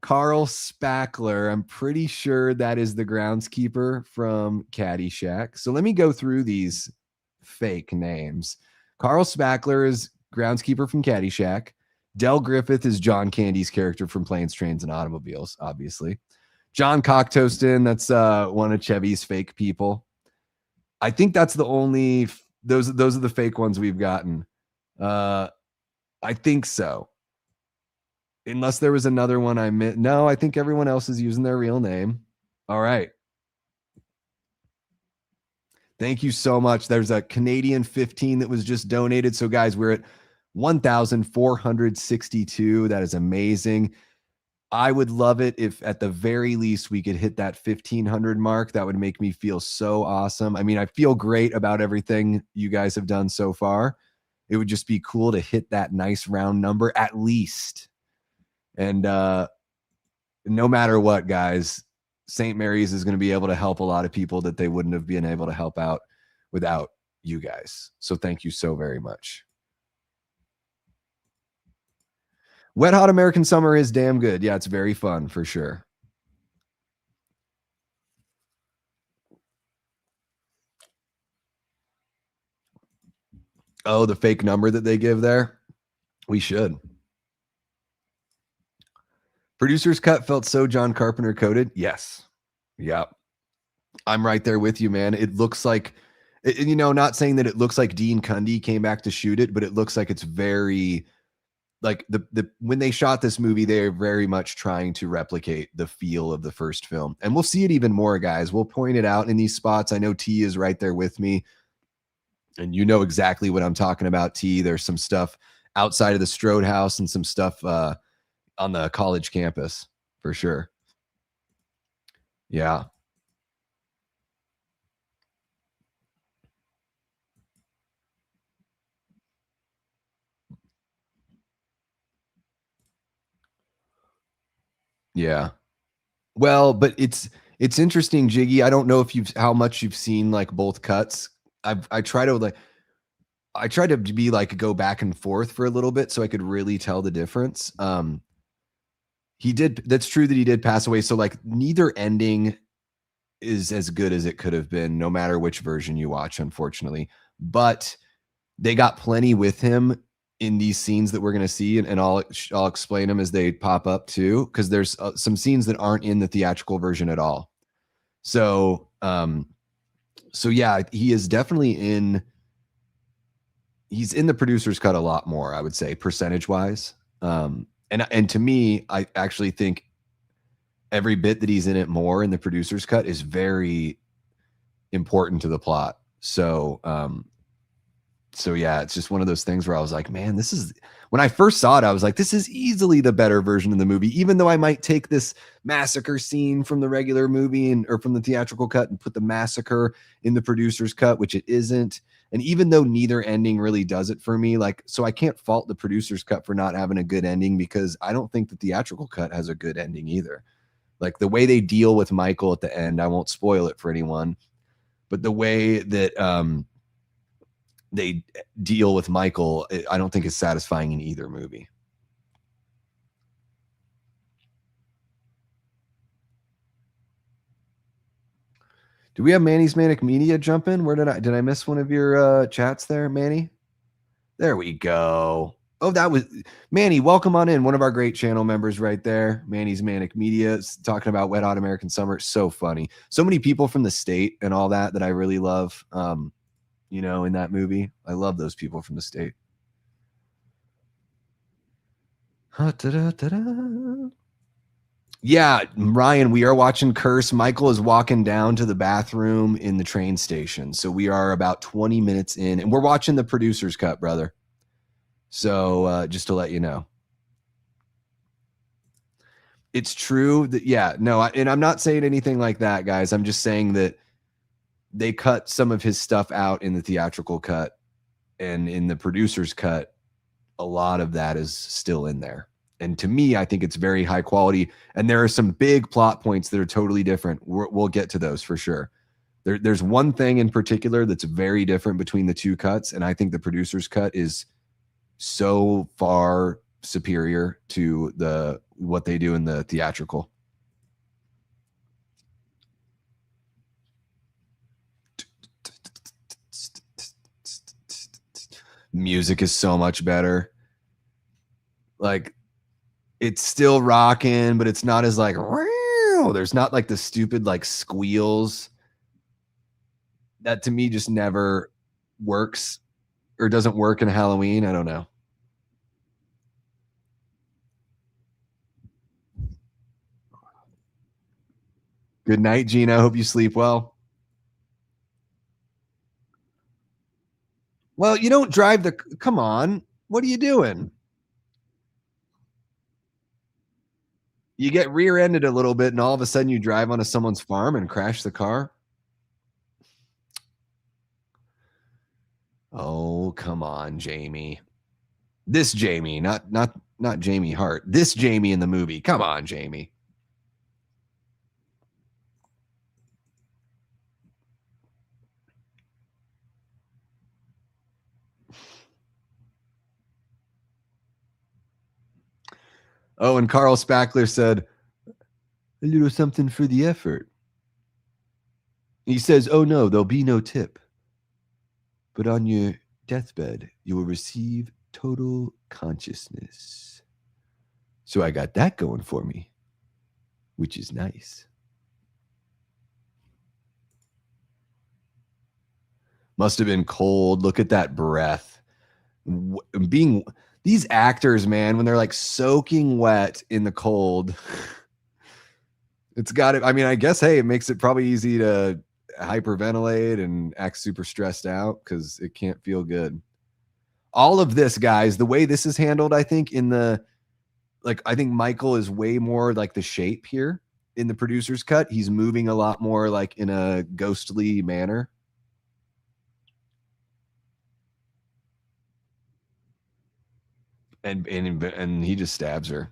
Carl Spackler. I'm pretty sure that is the groundskeeper from Caddyshack. So let me go through these fake names. Carl Spackler is groundskeeper from Caddyshack. Del Griffith is John Candy's character from Planes, Trains, and Automobiles, obviously. John Cocktoaston, that's one of Chevy's fake people. I think that's the only, those are the fake ones we've gotten. I think so. Unless there was another one I missed. No, I think everyone else is using their real name. All right. Thank you so much. There's a Canadian 15 that was just donated. So guys, we're at 1,462. That is amazing. I would love it if at the very least we could hit that 1,500 mark. That would make me feel so awesome. I mean, I feel great about everything you guys have done so far. It would just be cool to hit that nice round number at least. And no matter what, guys, St. Mary's is going to be able to help a lot of people that they wouldn't have been able to help out without you guys. So thank you so very much. Wet Hot American Summer is damn good. Yeah, it's very fun for sure. Oh, the fake number that they give there? We should. Producer's cut felt so John Carpenter coded. Yes. Yep. I'm right there with you, man. It looks like, you know, not saying that it looks like Dean Cundy came back to shoot it, but it looks like it's very, like when they shot this movie, they're very much trying to replicate the feel of the first film. And we'll see it even more, guys. We'll point it out in these spots. I know T is right there with me, and you know exactly what I'm talking about, T. There's some stuff outside of the Strode house and some stuff on the college campus for sure. Yeah. Yeah. Well, but it's interesting, Jiggy. I don't know if how much you've seen like both cuts. I try to be like go back and forth for a little bit so I could really tell the difference. He did. That's true that he did pass away. So like neither ending is as good as it could have been, no matter which version you watch, unfortunately. But they got plenty with him in these scenes that we're going to see, and I'll explain them as they pop up too, because there's some scenes that aren't in the theatrical version at all. So so yeah, he is definitely in. He's in the producer's cut a lot more, I would say, percentage wise. And to me, I actually think every bit that he's in it more in the producer's cut is very important to the plot. So so yeah, it's just one of those things where I was like, man, this is, when I first saw it, I was like, this is easily the better version of the movie, even though I might take this massacre scene from the regular movie or from the theatrical cut and put the massacre in the producer's cut, which it isn't. And even though neither ending really does it for me, like, so I can't fault the producer's cut for not having a good ending, because I don't think the theatrical cut has a good ending either. Like the way they deal with Michael at the end, I won't spoil it for anyone, but the way that they deal with Michael, I don't think is satisfying in either movie. Do we have Manny's Manic Media jump in? Where did I miss one of your chats there, Manny? There we go. Oh, that was Manny. Welcome on in. One of our great channel members right there. Manny's Manic Media is talking about Wet Hot American Summer. So funny. So many people from the state and all that I really love. You know, in that movie, I love those people from the state. Yeah, Ryan, we are watching Curse. Michael is walking down to the bathroom in the train station. So we are about 20 minutes in, and we're watching the producer's cut, brother. So just to let you know. It's true that, yeah, no, and I'm not saying anything like that, guys. I'm just saying that they cut some of his stuff out in the theatrical cut, and in the producer's cut, a lot of that is still in there. And to me, I think it's very high quality. And there are some big plot points that are totally different. We'll get to those for sure. There's one thing in particular that's very different between the two cuts. And I think the producer's cut is so far superior to what they do in the theatrical. Music is so much better. Like, it's still rocking, but it's not as like, there's not like the stupid like squeals that to me just never works or doesn't work in Halloween. I don't know. Good night, Gina. Hope you sleep well. Well, you don't drive the, come on. What are you doing? You get rear-ended a little bit and all of a sudden you drive onto someone's farm and crash the car. Oh, come on, Jamie. This Jamie, not Jamie Hart. This Jamie in the movie. Come on, Jamie. Oh, and Carl Spackler said, a little something for the effort. He says, oh no, there'll be no tip. But on your deathbed, you will receive total consciousness. So I got that going for me, which is nice. Must have been cold. Look at that breath. These actors, man, when they're like soaking wet in the cold, it's got it. I mean, I guess, hey, it makes it probably easy to hyperventilate and act super stressed out because it can't feel good. All of this, guys, the way this is handled, I think I think Michael is way more like the shape here in the producer's cut. He's moving a lot more like in a ghostly manner. And he just stabs her.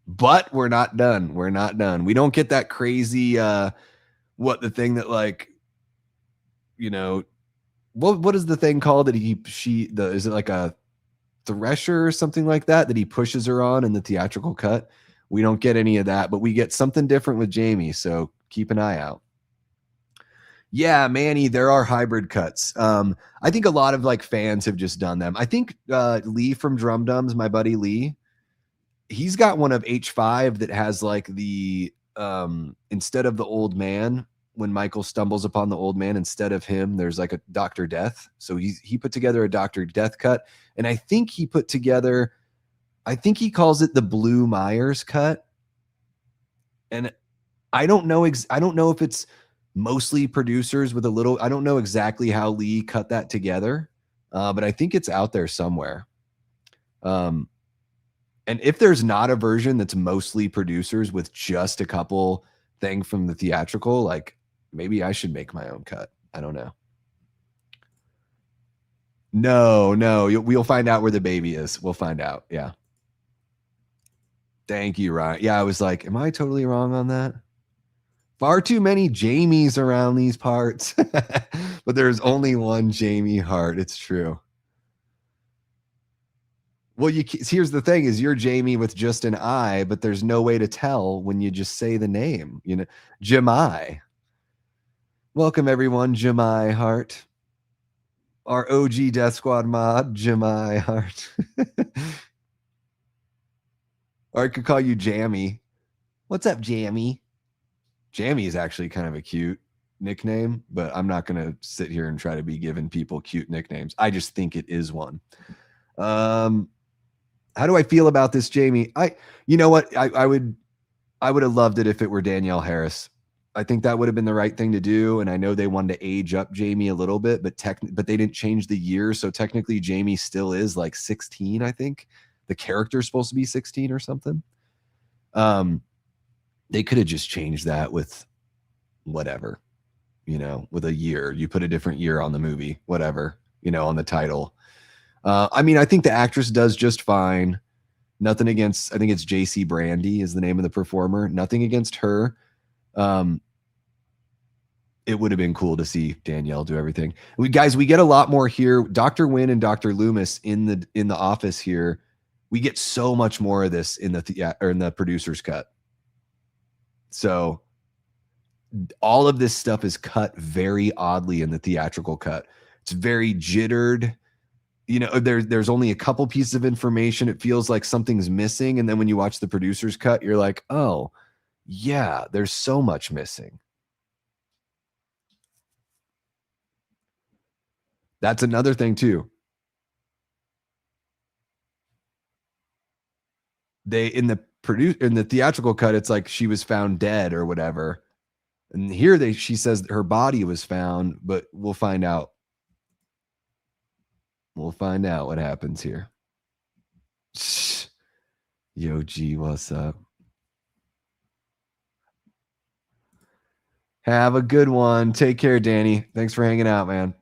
But we're not done. We're not done. We don't get that crazy the thing that, like, you know, what is the thing called that is it like a Thresher or something like that he pushes her on in the theatrical cut. We don't get any of that, but we get something different with Jamie, so keep an eye out. Yeah, Manny, there are hybrid cuts. I think a lot of like fans have just done them. I think Lee from Drum Dums, my buddy Lee, he's got one of H5 that has like the instead of the old man, when Michael stumbles upon the old man, instead of him, there's like a Dr. Death. So he put together a Dr. Death cut. And I think he put together, I think he calls it the Blue Myers cut. And I don't know if it's mostly producers with a little, I don't know exactly how Lee cut that together. But I think it's out there somewhere. And if there's not a version that's mostly producers with just a couple things from the theatrical, like maybe I should make my own cut. I don't know. No, we'll find out where the baby is. We'll find out. Yeah. Thank you, Ryan. Yeah, I was like, am I totally wrong on that? Far too many Jamies around these parts. But there's only one Jamie Hart. It's true. Well, here's the thing is you're Jamie with just an I, but there's no way to tell when you just say the name, you know, Jemai. Welcome everyone, Jemai Hart. Our OG Death Squad mod, Jemai Hart. Or I could call you Jammy. What's up, Jammy? Jammy is actually kind of a cute nickname, but I'm not going to sit here and try to be giving people cute nicknames. I just think it is one. How do I feel about this, Jamie? You know what? I would have loved it if it were Danielle Harris. I think that would have been the right thing to do. And I know they wanted to age up Jamie a little bit, but they didn't change the year. So technically Jamie still is like 16, I think. The character's supposed to be 16 or something. They could have just changed that with whatever, you know, with a year. You put a different year on the movie, whatever, you know, on the title. I mean, I think the actress does just fine. Nothing against, I think it's JC Brandy is the name of the performer. Nothing against her. It would have been cool to see Danielle do everything. We get a lot more here. Dr. Wynn and Dr. Loomis in the office here. We get so much more of this in the producer's cut. So all of this stuff is cut very oddly in the theatrical cut. It's very jittered. You know, there's only a couple pieces of information. It feels like something's missing. And then when you watch the producer's cut, you're like, oh, yeah, there's so much missing. That's another thing, too. In the theatrical cut, it's like she was found dead or whatever. And here she says her body was found, but we'll find out. We'll find out what happens here. Yo, G, what's up? Have a good one. Take care, Danny. Thanks for hanging out, man.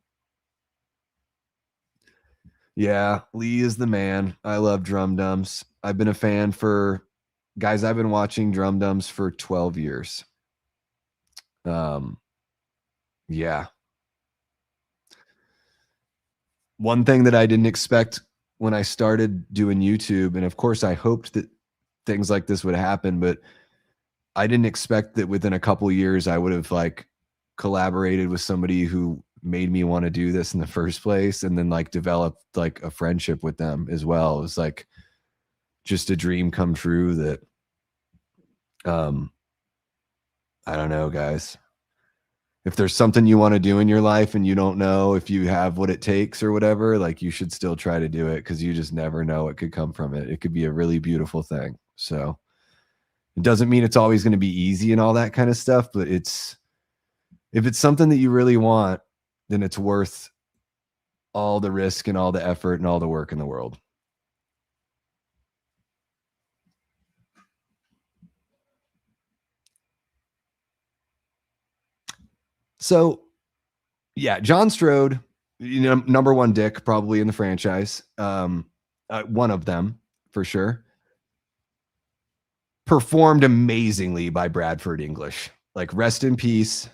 Yeah, Lee is the man. I love Drum Dums. I've been a fan I've been watching Drum Dums for 12 years. Yeah. One thing that I didn't expect when I started doing YouTube, and of course I hoped that things like this would happen, but I didn't expect that within a couple of years I would have like collaborated with somebody who made me want to do this in the first place, and then like developed like a friendship with them as well. It was like just a dream come true that I don't know, guys. If there's something you want to do in your life and you don't know if you have what it takes or whatever, like you should still try to do it, because you just never know what could come from it. It could be a really beautiful thing. So it doesn't mean it's always going to be easy and all that kind of stuff, but if it's something that you really want, then it's worth all the risk and all the effort and all the work in the world. So, yeah, John Strode, you know, number one dick probably in the franchise. One of them for sure. Performed amazingly by Bradford English. Like, rest in peace.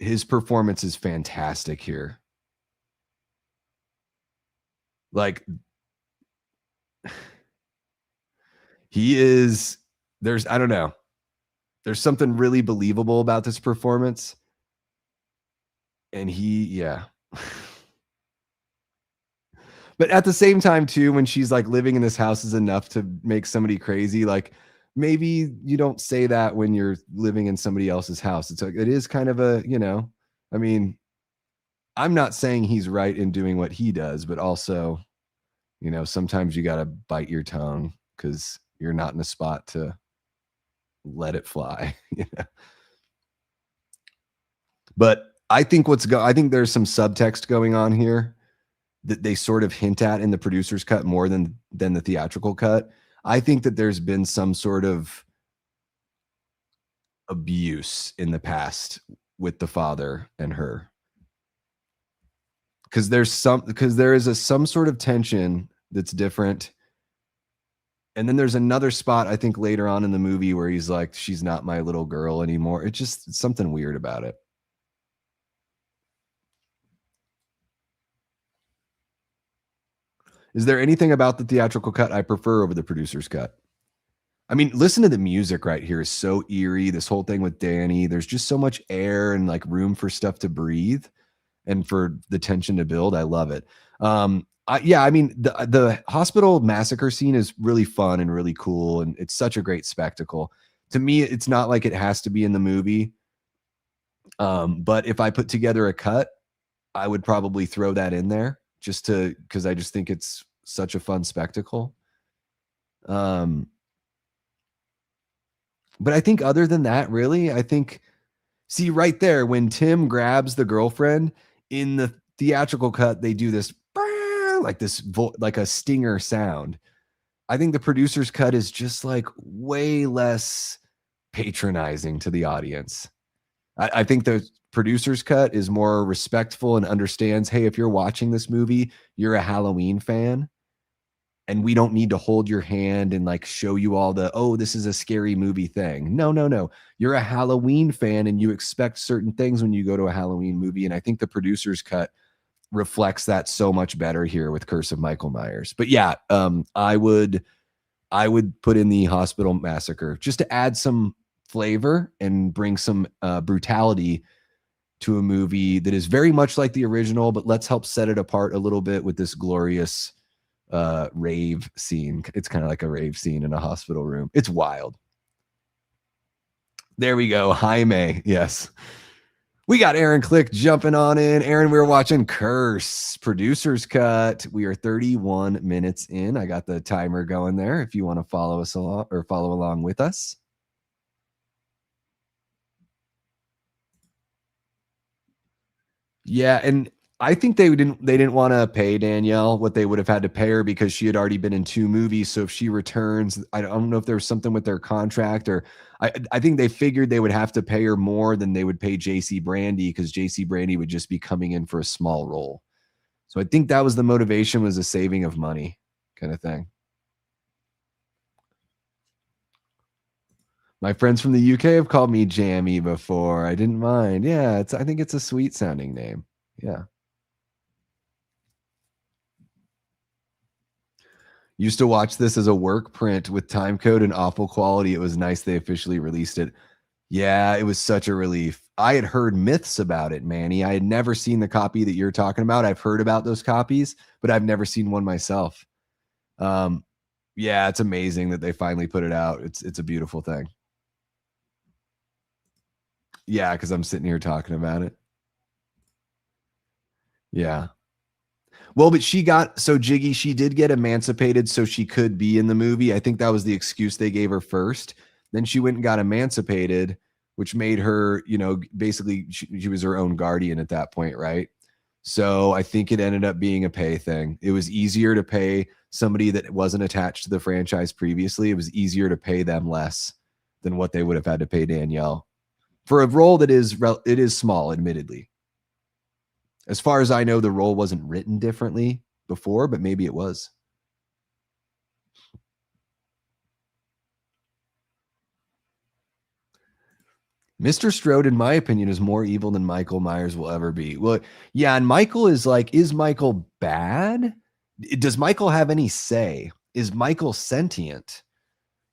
His performance is fantastic here. Like, he is, I don't know. There's something really believable about this performance. And yeah. But at the same time, too, when she's like living in this house is enough to make somebody crazy. Like, maybe you don't say that when you're living in somebody else's house. It's like, it is kind of a, I mean, I'm not saying he's right in doing what he does, but also, sometimes you got to bite your tongue because you're not in a spot to let it fly. But I think I think there's some subtext going on here that they sort of hint at in the producer's cut more than the theatrical cut. I think that there's been some sort of abuse in the past with the father and her. Because there is some sort of tension that's different. And then there's another spot, I think, later on in the movie where he's like, she's not my little girl anymore. It's something weird about it. Is there anything about the theatrical cut I prefer over the producer's cut? I mean, listen to the music right here. Is so eerie. This whole thing with Danny, there's just so much air and like room for stuff to breathe and for the tension to build. I love it. I mean, the hospital massacre scene is really fun and really cool, and it's such a great spectacle. To me, it's not like it has to be in the movie. But if I put together a cut, I would probably throw that in there because I just think it's such a fun spectacle. But I think other than that, really, I think, see right there, when Tim grabs the girlfriend in the theatrical cut, they do this like like a stinger sound. I think the producer's cut is just like way less patronizing to the audience. I think the producer's cut is more respectful and understands, hey, if you're watching this movie, you're a Halloween fan, and we don't need to hold your hand and like show you all this is a scary movie thing. No. You're a Halloween fan and you expect certain things when you go to a Halloween movie. And I think the producer's cut reflects that so much better here with Curse of Michael Myers. But yeah, I would put in the hospital massacre just to add some flavor and bring some brutality to a movie that is very much like the original, but let's help set it apart a little bit with this glorious rave scene. It's kind of like a rave scene in a hospital room. It's wild. There we go. Jaime. Yes. We got Aaron Click jumping on in. Aaron, we were watching Curse, producer's cut. We are 31 minutes in. I got the timer going there if you want to follow us along or follow along with us. Yeah, and I think they didn't want to pay Danielle what they would have had to pay her because she had already been in 2 movies. So if she returns, I don't know if there was something with their contract, or I think they figured they would have to pay her more than they would pay JC Brandy, because JC Brandy would just be coming in for a small role. So I think that was the motivation, was a saving of money kind of thing. My friends from the UK have called me Jammy before. I didn't mind. Yeah, I think it's a sweet sounding name. Yeah. Used to watch this as a work print with time code and awful quality. It was nice they officially released it. Yeah, it was such a relief. I had heard myths about it, Manny. I had never seen the copy that you're talking about. I've heard about those copies, but I've never seen one myself. Yeah, it's amazing that they finally put it out. It's a beautiful thing. Yeah, because I'm sitting here talking about it. Yeah. Well, but Jiggy, she did get emancipated so she could be in the movie. I think that was the excuse they gave her first. Then she went and got emancipated, which made her, basically she was her own guardian at that point, right? So I think it ended up being a pay thing. It was easier to pay somebody that wasn't attached to the franchise previously. It was easier to pay them less than what they would have had to pay Danielle for a role that is small, admittedly. As far as I know, the role wasn't written differently before, but maybe it was. Mr. Strode, in my opinion, is more evil than Michael Myers will ever be. Well, yeah, and Michael is Michael bad? Does Michael have any say? Is Michael sentient?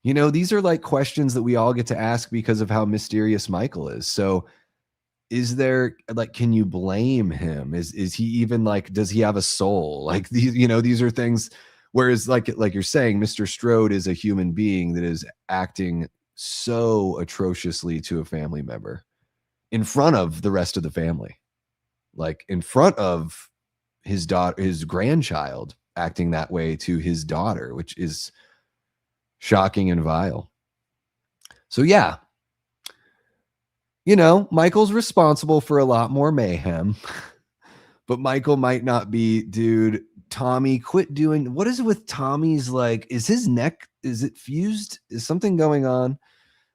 You know, these are like questions that we all get to ask because of how mysterious Michael is. So is there, like, can you blame him? Is he even, like, does he have a soul? Like, these, you know, these are things, whereas like you're saying, Mr. Strode is a human being that is acting so atrociously to a family member in front of the rest of the family, like in front of his daughter, his grandchild, acting that way to his daughter, which is shocking and vile. So yeah, you know, Michael's responsible for a lot more mayhem, but Michael might not be. Dude, Tommy, quit doing, what is it with Tommy's, like, is his neck, is it fused? Is something going on?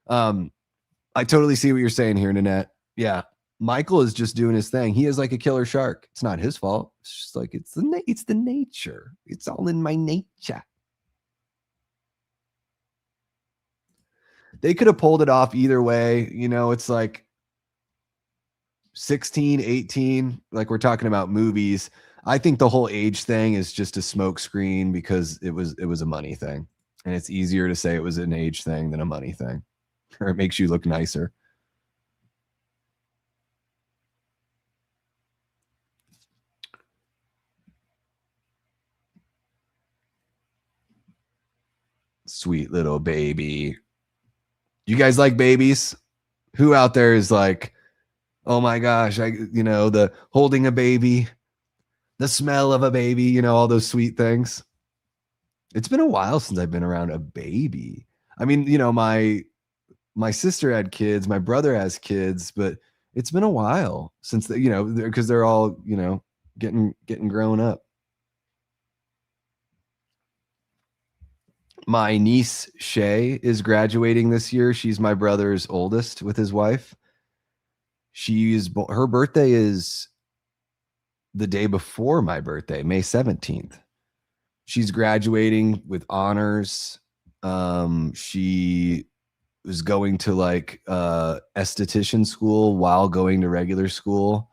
I totally see what you're saying here, Nanette. Yeah, Michael is just doing his thing. He is like a killer shark. It's not his fault. It's just like, it's the nature. It's all in my nature. They could have pulled it off either way. You know, it's like 16, 18, like we're talking about movies. I think the whole age thing is just a smoke screen because it was a money thing. And it's easier to say it was an age thing than a money thing, or it makes you look nicer. Sweet little baby. You guys like babies? Who out there is like, oh my gosh, you know, the holding a baby, the smell of a baby, you know, all those sweet things. It's been a while since I've been around a baby. I mean, you know, my sister had kids, my brother has kids, but it's been a while since you know, because they're all, you know, getting grown up. My niece Shay is graduating this year. She's my brother's oldest with his wife. Her birthday is the day before my birthday, May 17th. She's graduating with honors. She was going to like esthetician school while going to regular school.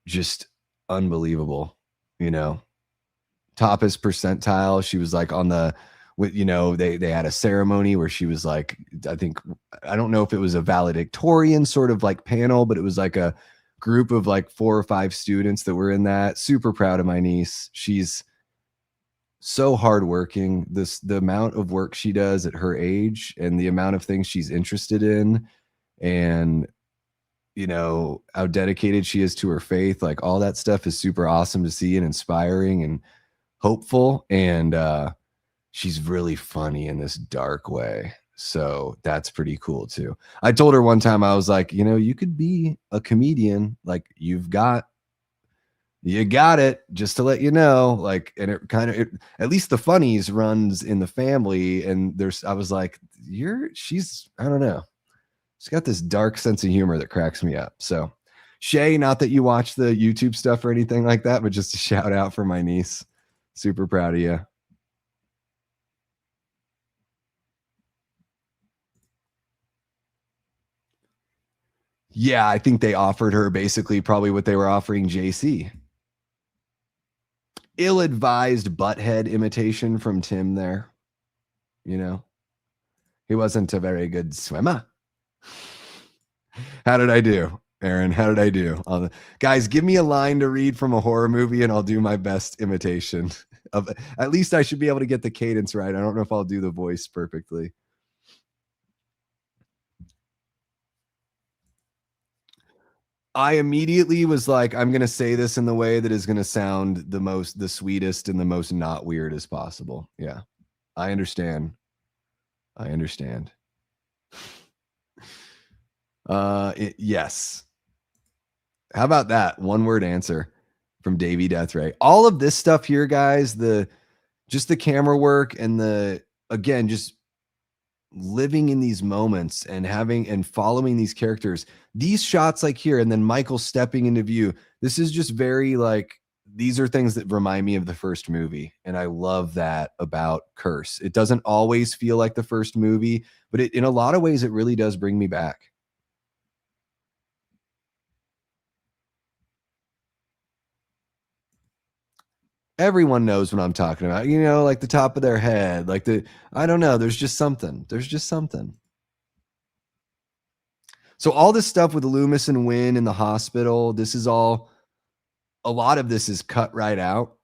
Just unbelievable, you know. Toppest percentile. She was like on the, you know, they had a ceremony where she was like, I don't know if it was a valedictorian sort of like panel, but it was like a group of like 4 or 5 students that were in that. Super proud of my niece. She's so hardworking. The amount of work she does at her age and the amount of things she's interested in, and you know, how dedicated she is to her faith, like all that stuff is super awesome to see and inspiring and hopeful. And she's really funny in this dark way, so that's pretty cool too. I told her one time, I was like, you know, you could be a comedian, like you got it, just to let you know, like. And it kind of, at least the funnies runs in the family, and I was like, she's, I don't know, she's got this dark sense of humor that cracks me up. So Shay, not that you watch the YouTube stuff or anything like that, but just a shout out for my niece. Super proud of you. Yeah, I think they offered her basically probably what they were offering JC. Ill-advised butthead imitation from Tim there. You know, he wasn't a very good swimmer. How did I do, Aaron? How did I do? Guys, give me a line to read from a horror movie and I'll do my best imitation. At least I should be able to get the cadence right. I don't know if I'll do the voice perfectly. I immediately was like, I'm going to say this in the way that is going to sound the sweetest and the most not weird as possible. Yeah, I understand. Yes. How about that? One word answer from Davey Deathray. All of this stuff here, guys, just the camera work and again, just living in these moments and having and following these characters, these shots like here, and then Michael stepping into view. This is just very like, these are things that remind me of the first movie. And I love that about Curse. It doesn't always feel like the first movie, but in a lot of ways, it really does bring me back. Everyone knows what I'm talking about. You know, like the top of their head, like I don't know. There's just something. So all this stuff with Loomis and Wynn in the hospital, this is all, a lot of this is cut right out.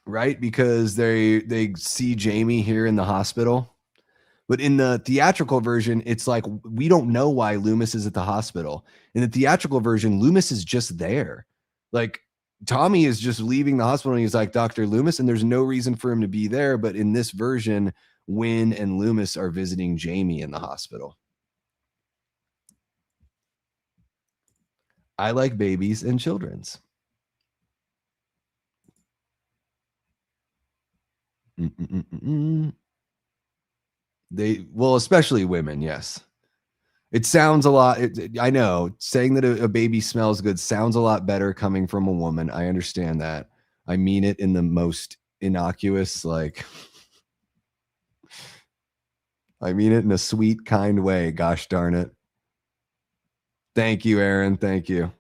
Right? Because they see Jamie here in the hospital. But in the theatrical version, it's like, we don't know why Loomis is at the hospital. In the theatrical version, Loomis is just there. Like, Tommy is just leaving the hospital and he's like, Dr. Loomis, and there's no reason for him to be there. But in this version, Wynn and Loomis are visiting Jamie in the hospital. I like babies and children's. They, well, especially women, yes. It sounds a lot, I know, saying that a baby smells good sounds a lot better coming from a woman. I understand that. I mean it in the most innocuous, like, I mean it in a sweet, kind way. Gosh darn it. Thank you, Aaron. Thank you.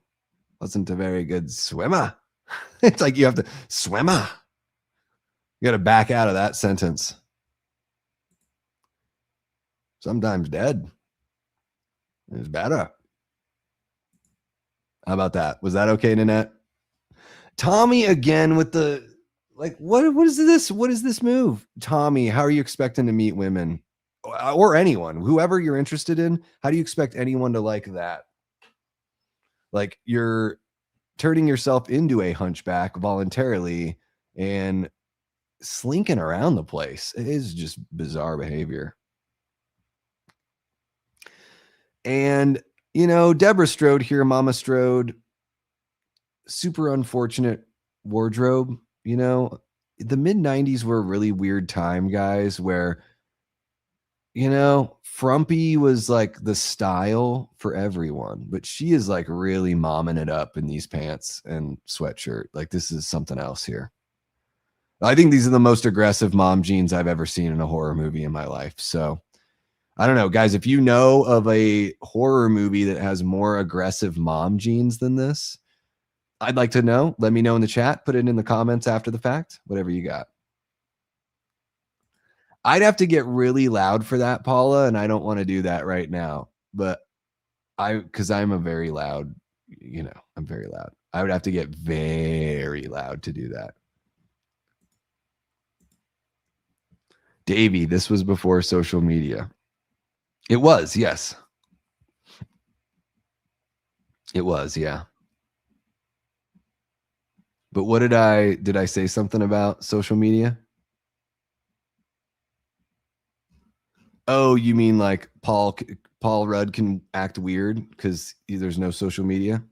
Wasn't a very good swimmer. It's like you have to, swimmer. You got to back out of that sentence. Sometimes dead is better. How about that? Was that okay, Nanette? Tommy again with the, like, what is this? What is this move? Tommy, how are you expecting to meet women or anyone, whoever you're interested in? How do you expect anyone to like that? Like, you're turning yourself into a hunchback voluntarily and slinking around the place. It is just bizarre behavior. And, you know, Deborah Strode here, Mama Strode, super unfortunate wardrobe. You know, the mid-90s were a really weird time, guys, where, you know, frumpy was like the style for everyone, but she is like really momming it up in these pants and sweatshirt. Like, this is something else here. I think these are the most aggressive mom jeans I've ever seen in a horror movie in my life. So I don't know, guys, if you know of a horror movie that has more aggressive mom jeans than this, I'd like to know. Let me know in the chat. Put it in the comments after the fact, whatever you got. I'd have to get really loud for that, Paula, and I don't want to do that right now. But because I'm a very loud, you know, I'm very loud. I would have to get very loud to do that. Davey, this was before social media. It was, yes. It was, yeah. But what did I say something about social media? Oh, you mean like Paul Rudd can act weird because there's no social media?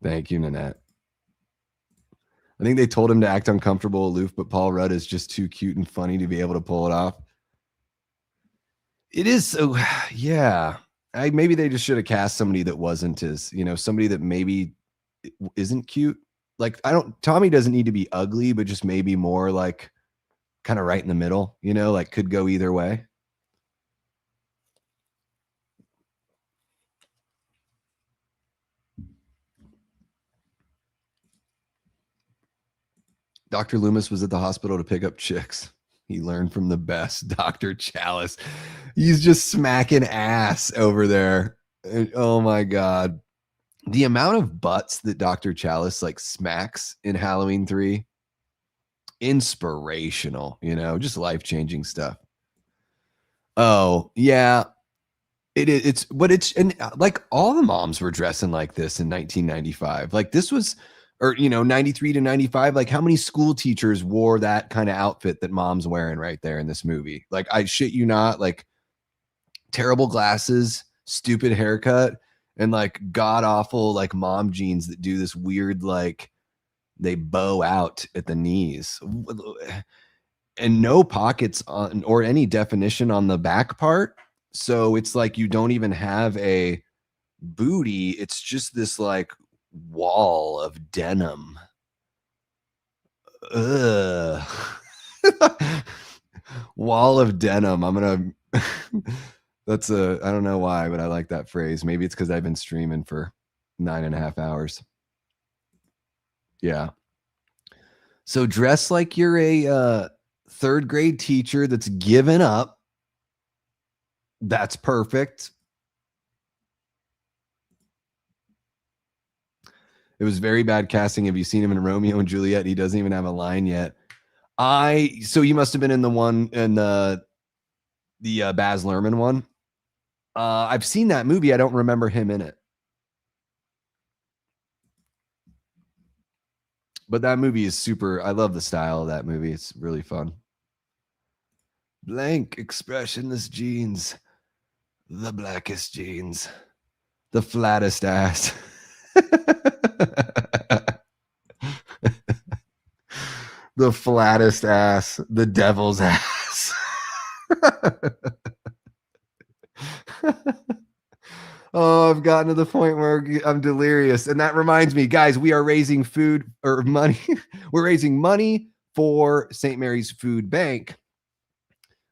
Thank you, Nanette. I think they told him to act uncomfortable, aloof, but Paul Rudd is just too cute and funny to be able to pull it off. It is so, yeah. Maybe they just should have cast somebody that wasn't as, you know, somebody that maybe isn't cute. Like, Tommy doesn't need to be ugly, but just maybe more like kind of right in the middle, you know, like could go either way. Dr. Loomis was at the hospital to pick up chicks. He learned from the best, Dr. Chalice. He's just smacking ass over there. Oh my God. The amount of butts that Dr. Chalice like smacks in Halloween 3, inspirational, you know, just life-changing stuff. Oh, yeah. It's and like all the moms were dressing like this in 1995. Like this was, or, you know, 93 to 95, like how many school teachers wore that kind of outfit that mom's wearing right there in this movie? Like, I shit you not, like terrible glasses, stupid haircut, and like god awful like mom jeans that do this weird, like they bow out at the knees and no pockets on or any definition on the back part. So it's like you don't even have a booty. It's just this like wall of denim. Ugh. Wall of denim. I'm gonna that's a, I don't know why, but I like that phrase. Maybe it's because I've been streaming for 9.5 hours. Yeah. So dress like you're a third grade teacher that's given up. That's perfect. It was very bad casting. Have you seen him in Romeo and Juliet? He doesn't even have a line yet. So you must have been in the one in the Baz Luhrmann one. I've seen that movie. I don't remember him in it. But that movie is super. I love the style of that movie. It's really fun. Blank expressionless jeans. The blackest jeans. The flattest ass. The flattest ass. The devil's ass. Oh, I've gotten to the point where I'm delirious. And that reminds me, guys, we are raising food or money. We're raising money for St. Mary's Food Bank.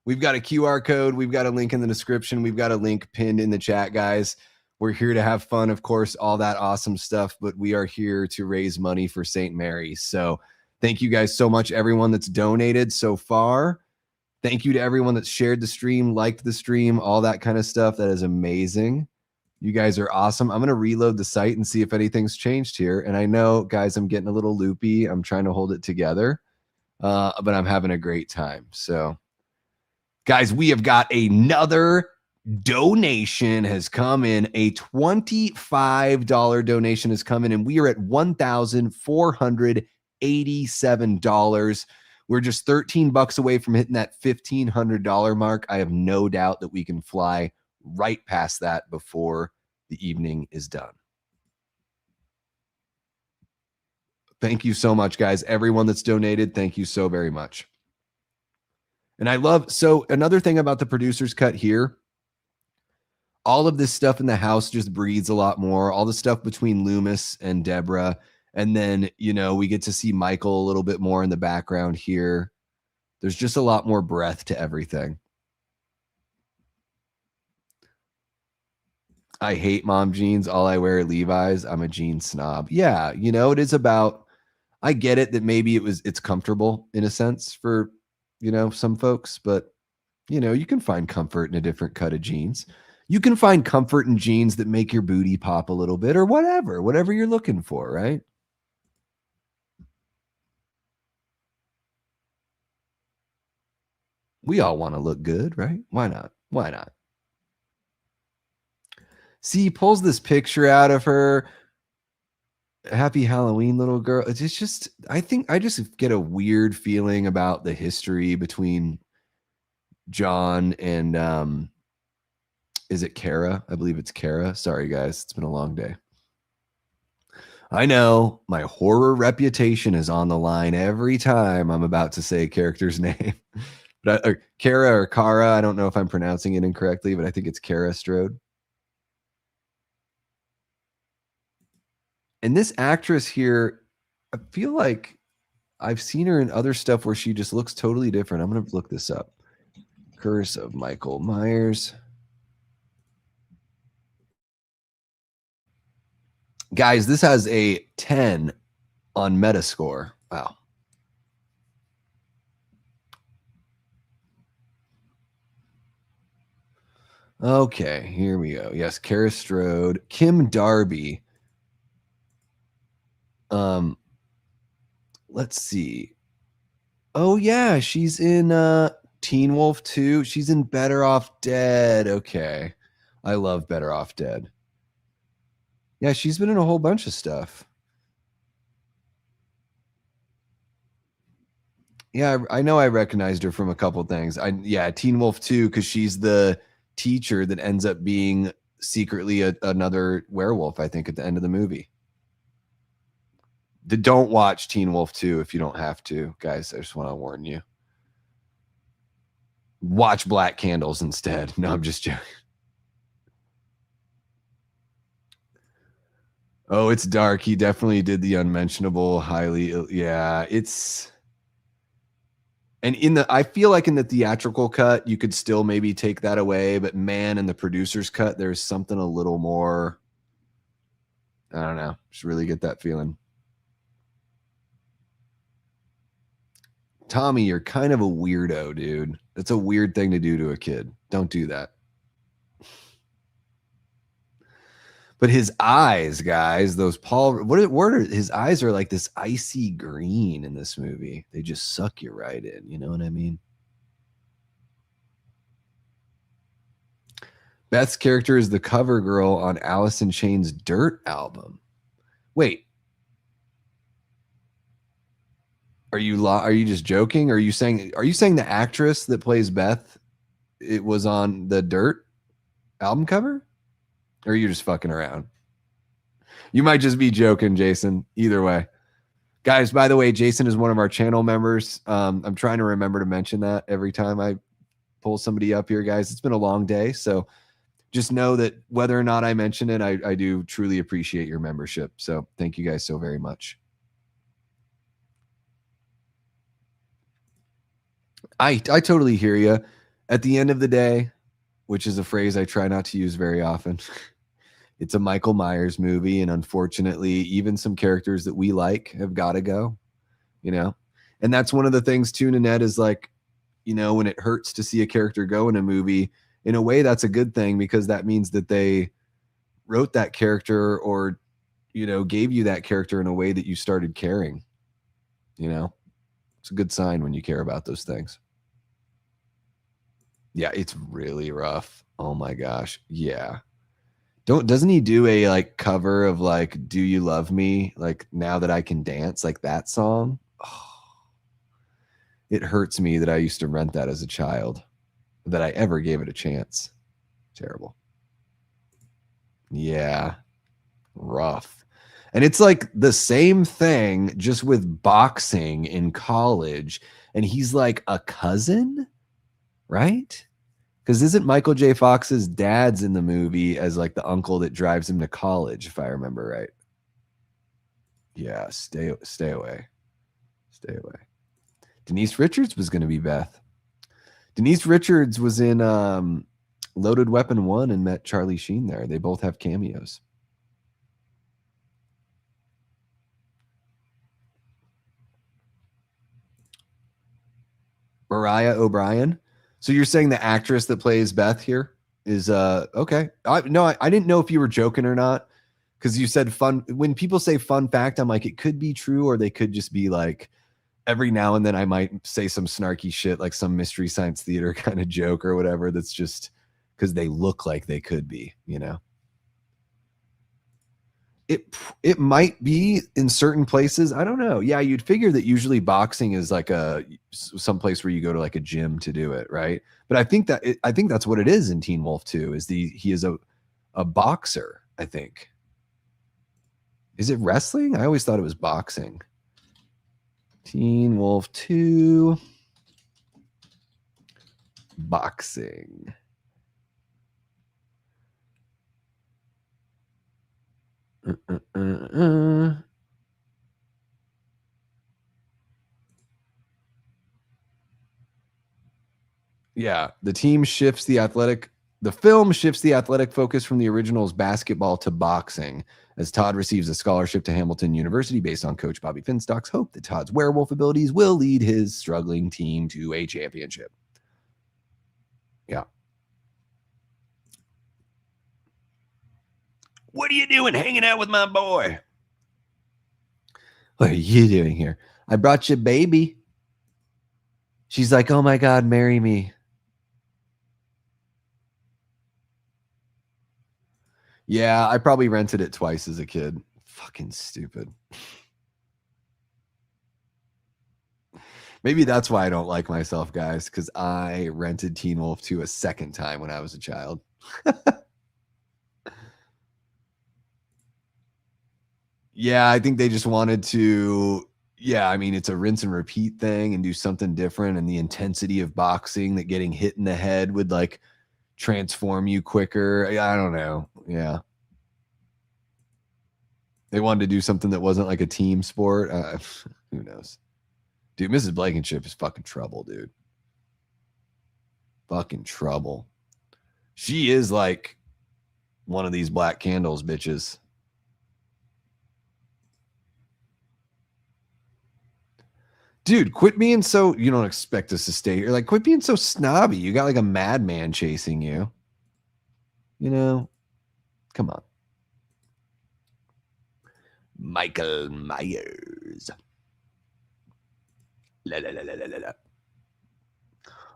We've got a QR code. We've got a link in the description. We've got a link pinned in the chat, guys. We're here to have fun, of course, all that awesome stuff, but we are here to raise money for St. Mary's. So thank you guys so much, everyone that's donated so far. Thank you to everyone that shared the stream, liked the stream, all that kind of stuff. That is amazing. You guys are awesome. I'm going to reload the site and see if anything's changed here. And I know, guys, I'm getting a little loopy. I'm trying to hold it together, but I'm having a great time. So, guys, we have got another donation has come in. A $25 donation has come in, and we are at $1,487. We're just $13 away from hitting that $1,500 mark. I have no doubt that we can fly right past that before the evening is done. Thank you so much, guys. Everyone that's donated, thank you so very much. And I love, so another thing about the producer's cut here, all of this stuff in the house just breathes a lot more. All the stuff between Loomis and Deborah. And then, you know, we get to see Michael a little bit more in the background here. There's just a lot more breath to everything. I hate mom jeans. All I wear are Levi's. I'm a jeans snob. Yeah, you know, it is about, I get it that maybe it's comfortable in a sense for, you know, some folks, but, you know, you can find comfort in a different cut of jeans. You can find comfort in jeans that make your booty pop a little bit or whatever you're looking for, right? We all want to look good, right? Why not? Why not? See, he pulls this picture out of her. Happy Halloween, little girl. It's just, I think I just get a weird feeling about the history between John and, is it Kara? I believe it's Kara. Sorry, guys. It's been a long day. I know my horror reputation is on the line every time I'm about to say a character's name. But Kara or Kara, I don't know if I'm pronouncing it incorrectly, but I think it's Kara Strode. And this actress here, I feel like I've seen her in other stuff where she just looks totally different. I'm going to look this up. Curse of Michael Myers. Guys, this has a 10 on Metascore. Wow. Okay, here we go. Yes, Kara Strode, Kim Darby. Let's see. Oh yeah, she's in Teen Wolf 2. She's in Better Off Dead. Okay. I love Better Off Dead. Yeah, she's been in a whole bunch of stuff. Yeah, I know I recognized her from a couple things. Yeah, Teen Wolf 2, because she's the teacher that ends up being secretly another werewolf, I think, at the end of the movie. Don't watch Teen Wolf 2 if you don't have to, guys. I just want to warn you. Watch Black Candles instead. No, I'm just joking. Oh, it's dark. He definitely did the unmentionable, highly. Yeah, it's. And I feel like in the theatrical cut, you could still maybe take that away, but man, in the producer's cut, there's something a little more, I don't know, just really get that feeling. Tommy, you're kind of a weirdo, dude. That's a weird thing to do to a kid. Don't do that. But his eyes, guys, those his eyes are like this icy green in this movie. They just suck you right in. You know what I mean? Beth's character is the cover girl on Alice in Chains' Dirt album. Wait. Are you just joking? Are you saying the actress that plays Beth, it was on the Dirt album cover? Or are you just fucking around? You might just be joking, Jason. Either way. Guys, by the way, Jason is one of our channel members. I'm trying to remember to mention that every time I pull somebody up here, guys. It's been a long day, so just know that whether or not I mention it, I do truly appreciate your membership. So thank you guys so very much. I totally hear you. At the end of the day, which is a phrase I try not to use very often, it's a Michael Myers movie, and unfortunately, even some characters that we like have got to go, you know? And that's one of the things too, Nanette, is like, you know, when it hurts to see a character go in a movie, in a way, that's a good thing, because that means that they wrote that character, or, you know, gave you that character in a way that you started caring, you know? It's a good sign when you care about those things. Yeah, it's really rough. Oh my gosh. Yeah. Doesn't he do a like cover of like Do You Love Me? Like Now That I Can Dance, like that song? Oh, it hurts me that I used to rent that as a child, that I ever gave it a chance. Terrible. Yeah. Rough. And it's like the same thing, just with boxing in college. And he's like a cousin, right? Because isn't Michael J. Fox's dad's in the movie as like the uncle that drives him to college, if I remember right? Yeah, stay away. Stay away. Denise Richards was going to be Beth. Denise Richards was in Loaded Weapon 1 and met Charlie Sheen there. They both have cameos. Mariah O'Brien. So you're saying the actress that plays Beth here is okay. I didn't know if you were joking or not, because you said fun. When people say fun fact, I'm like, it could be true, or they could just be like, every now and then I might say some snarky shit, like some Mystery Science Theater kind of joke or whatever, that's just because they look like they could be, you know. It might be in certain places. I don't know. Yeah, you'd figure that usually boxing is like some place where you go to like a gym to do it, right? But I think that's what it is in Teen Wolf 2. He is a boxer, I think. Is it wrestling? I always thought it was boxing. Teen Wolf 2 boxing. Yeah, the film shifts the athletic focus from the original's basketball to boxing, as Todd receives a scholarship to Hamilton University based on Coach Bobby Finstock's hope that Todd's werewolf abilities will lead his struggling team to a championship. Yeah. What are you doing hanging out with my boy? What are you doing here? I brought you a baby. She's like, oh my God, marry me. Yeah, I probably rented it twice as a kid. Fucking stupid. Maybe that's why I don't like myself, guys, because I rented Teen Wolf 2 a second time when I was a child. Yeah, I think they just wanted to, yeah, I mean, it's a rinse and repeat thing and do something different. And the intensity of boxing, that getting hit in the head would like transform you quicker. I don't know. Yeah. They wanted to do something that wasn't like a team sport. Who knows? Dude, Mrs. Blankenship is fucking trouble, dude. Fucking trouble. She is like one of these Black Candles bitches. Dude, quit being so, you don't expect us to stay here. Like, quit being so snobby. You got like a madman chasing you. You know? Come on. Michael Myers. La, la, la, la, la, la.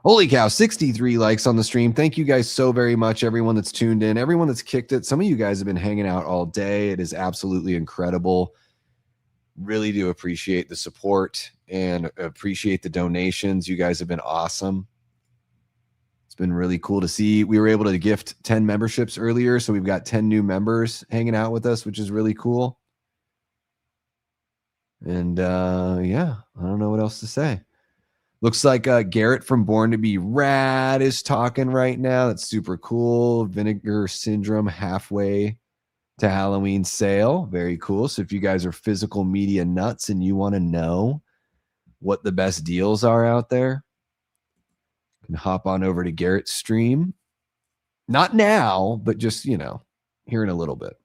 Holy cow, 63 likes on the stream. Thank you guys so very much, everyone that's tuned in, everyone that's kicked it. Some of you guys have been hanging out all day. It is absolutely incredible. Really do appreciate the support and appreciate the donations. You guys have been awesome. It's been really cool to see. We were able to gift 10 memberships earlier, so we've got 10 new members hanging out with us, which is really cool. And yeah, I don't know what else to say. Looks like Garrett from Born to Be Rad is talking right now. That's super cool. Vinegar Syndrome halfway to Halloween sale. Very cool. So if you guys are physical media nuts and you want to know what the best deals are out there, you can hop on over to Garrett's stream. Not now, but just, you know, here in a little bit.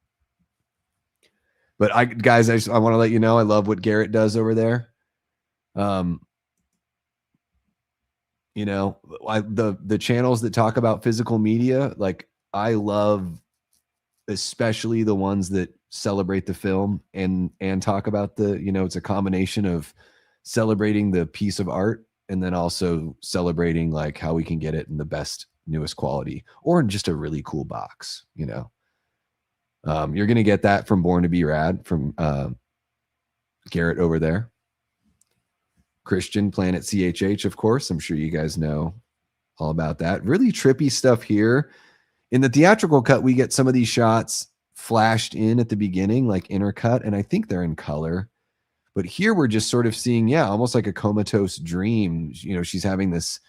But I want to let you know, I love what Garrett does over there. You know, the channels that talk about physical media, like I love especially the ones that celebrate the film and talk about the, you know, it's a combination of celebrating the piece of art and then also celebrating like how we can get it in the best, newest quality or in just a really cool box, you know. You're going to get that from Born to Be Rad from Garrett over there. Christian, Planet CHH, of course. I'm sure you guys know all about that. Really trippy stuff here. In the theatrical cut, we get some of these shots flashed in at the beginning, like intercut, and I think they're in color. But here we're just sort of seeing, yeah, almost like a comatose dream. You know, she's having this,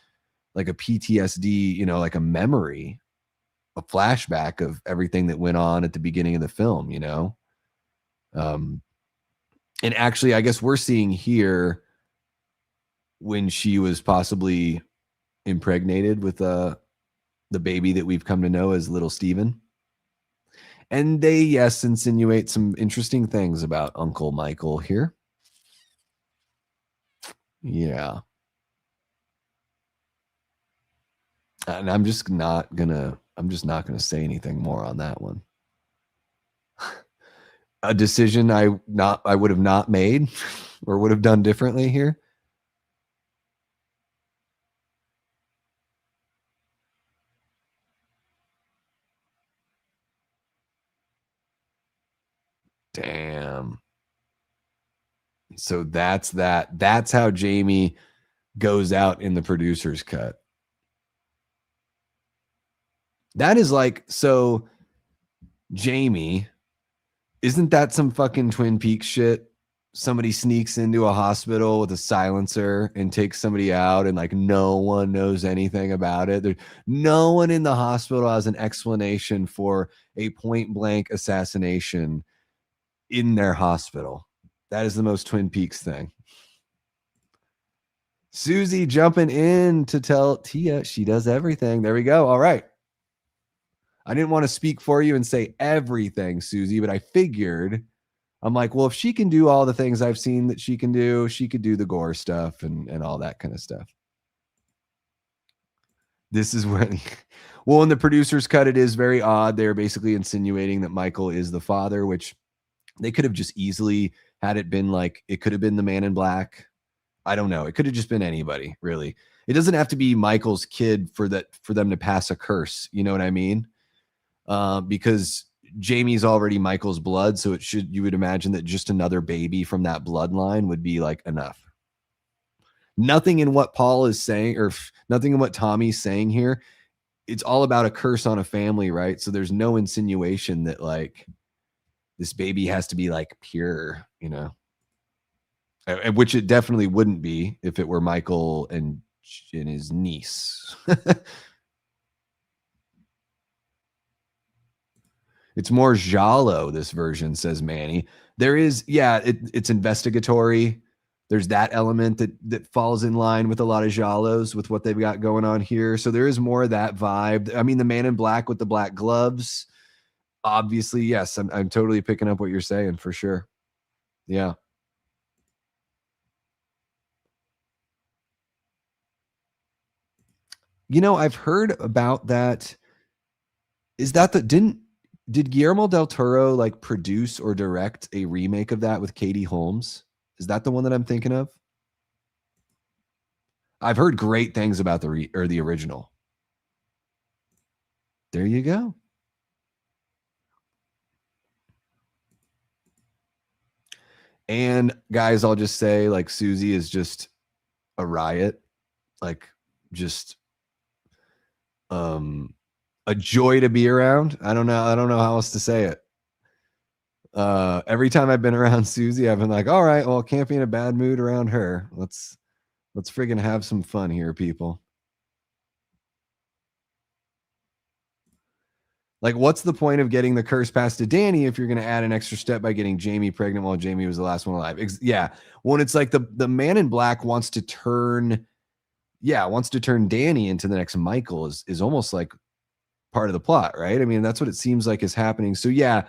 like a PTSD, you know, like a memory, a flashback of everything that went on at the beginning of the film, you know? And actually, I guess we're seeing here when she was possibly impregnated with the baby that we've come to know as little Steven. And they, yes, insinuate some interesting things about Uncle Michael here. Yeah. And I'm just not gonna say anything more on that one. A decision I would have not made or would have done differently here. Damn. So that's that. That's how Jamie goes out in the producer's cut. That is like, so Jamie, isn't that some fucking Twin Peaks shit? Somebody sneaks into a hospital with a silencer and takes somebody out and like no one knows anything about it. No one in the hospital has an explanation for a point blank assassination in their hospital. That is the most Twin Peaks thing. Susie jumping in to tell Tia she does everything. There we go. All right. I didn't want to speak for you and say everything, Susie, but I figured, I'm like, well, if she can do all the things I've seen that she can do, she could do the gore stuff and all that kind of stuff. This is where, well, in the producer's cut, it is very odd. They're basically insinuating that Michael is the father, which they could have just easily had it been like, it could have been the Man in Black. I don't know. It could have just been anybody, really. It doesn't have to be Michael's kid for them to pass a curse. You know what I mean? Because Jamie's already Michael's blood, so you would imagine that just another baby from that bloodline would be like enough. Nothing in what Paul is saying, or nothing in what Tommy's saying here. It's all about a curse on a family, right? So there's no insinuation that like this baby has to be like pure, you know, which it definitely wouldn't be if it were Michael and his niece. It's more giallo, this version, says Manny. There is, yeah, it's investigatory. there's that element that falls in line with a lot of giallos with what they've got going on here. So there is more of that vibe. I mean, the man in black with the black gloves, obviously, yes, I'm totally picking up what you're saying for sure. Yeah. You know, I've heard about that. Is that did Guillermo del Toro like produce or direct a remake of that with Katie Holmes? Is that the one that I'm thinking of? I've heard great things about the original. There you go. And guys, I'll just say, like, Susie is just a riot, like, just a joy to be around. I don't know how else to say it. Every time I've been around Susie, I've been like, all right, well, can't be in a bad mood around her. Let's friggin' have some fun here, people. Like, what's the point of getting the curse passed to Danny if you're going to add an extra step by getting Jamie pregnant while Jamie was the last one alive? Yeah. When it's like the man in black wants to turn Danny into the next Michael is almost like part of the plot, right? I mean, that's what it seems like is happening. So yeah,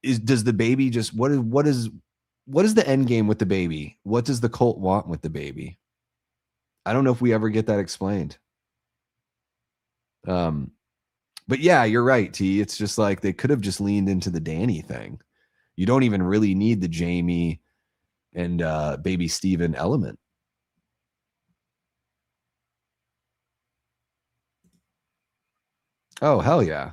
does the baby just what is the end game with the baby? What does the cult want with the baby? I don't know if we ever get that explained. But yeah, you're right, T. It's just like they could have just leaned into the Danny thing. You don't even really need the Jamie and baby Steven element. Oh, hell yeah.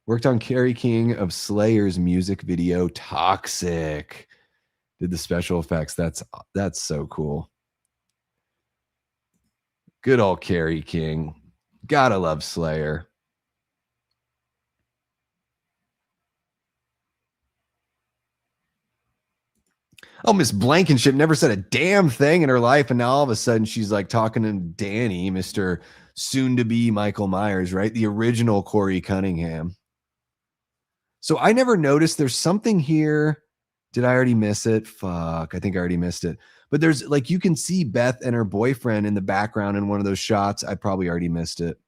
Worked on Kerry King of Slayer's music video, Toxic. Did the special effects. That's so cool. Good old Kerry King. Gotta love Slayer. Oh, Miss Blankenship never said a damn thing in her life, and now all of a sudden she's like talking to Danny, Mr. soon-to-be Michael Myers, right? The original Corey Cunningham. So I never noticed there's something here. Did I already miss it? Fuck, I think I already missed it. But there's like, you can see Beth and her boyfriend in the background in one of those shots. I probably already missed it.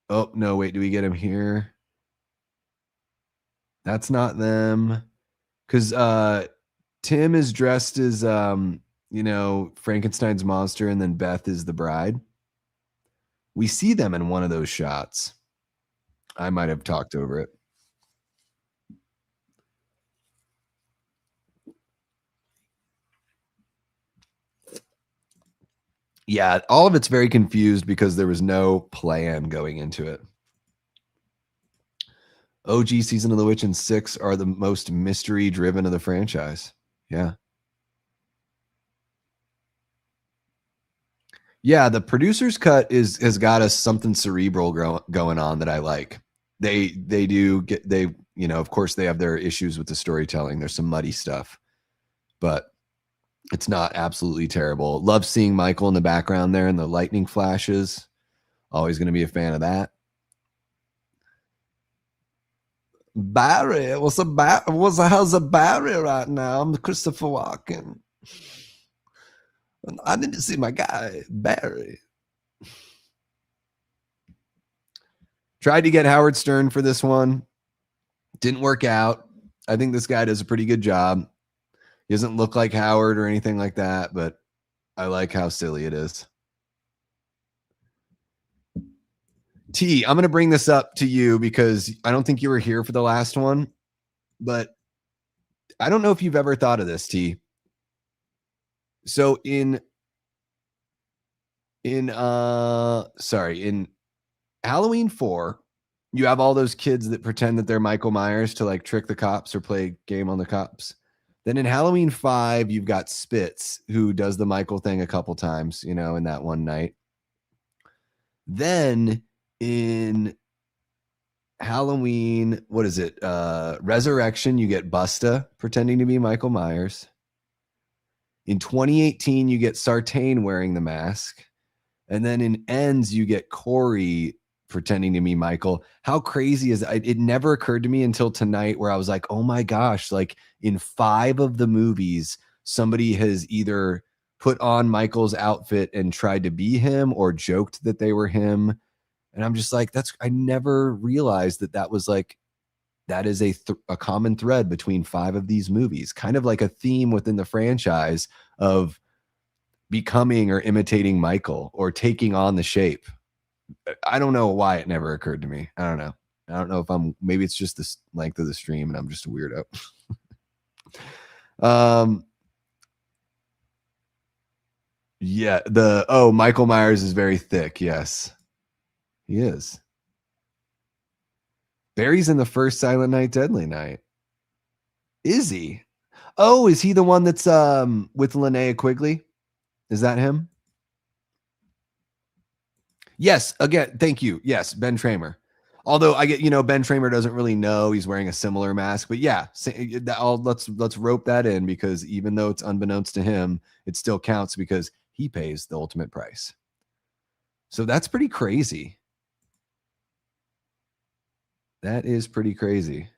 Oh, no, wait, do we get him here? That's not them. Because Tim is dressed as, Frankenstein's monster, and then Beth is the bride. We see them in one of those shots. I might have talked over it. Yeah, all of it's very confused because there was no plan going into it. OG Season of the Witch and 6 are the most mystery driven of the franchise. Yeah. Yeah, the producer's cut has got us something cerebral going on that I like. They do get, of course they have their issues with the storytelling. There's some muddy stuff, but it's not absolutely terrible. Love seeing Michael in the background there and the lightning flashes. Always going to be a fan of that. Barry, how's a Barry right now? I'm Christopher Walken. I need to see my guy, Barry. Tried to get Howard Stern for this one. Didn't work out. I think this guy does a pretty good job. He doesn't look like Howard or anything like that, but I like how silly it is. T, I'm going to bring this up to you because I don't think you were here for the last one, but I don't know if you've ever thought of this, T. So in Halloween 4, you have all those kids that pretend that they're Michael Myers to like trick the cops or play a game on the cops. Then in Halloween 5, you've got Spitz, who does the Michael thing a couple times, in that one night. Then in Halloween, what is it? Resurrection, you get Busta pretending to be Michael Myers. In 2018, you get Sartain wearing the mask. And then in Ends, you get Corey pretending to be Michael. How crazy is that? It never occurred to me until tonight where I was like, oh my gosh, like in 5 of the movies, somebody has either put on Michael's outfit and tried to be him or joked that they were him. And I'm just like, I never realized that was like, that is a common thread between 5 of these movies, kind of like a theme within the franchise of becoming or imitating Michael or taking on the shape. I don't know why it never occurred to me. I don't know. I don't know if maybe it's just the length of the stream and I'm just a weirdo. Yeah, Michael Myers is very thick. Yes, he is. Barry's in the first Silent Night, Deadly Night. Is he? Oh, is he the one that's with Linnea Quigley? Is that him? Yes, again, thank you. Yes, Ben Tramer. Although I get, Ben Tramer doesn't really know he's wearing a similar mask, but yeah, let's rope that in because even though it's unbeknownst to him, it still counts because he pays the ultimate price. So that's pretty crazy. That is pretty crazy.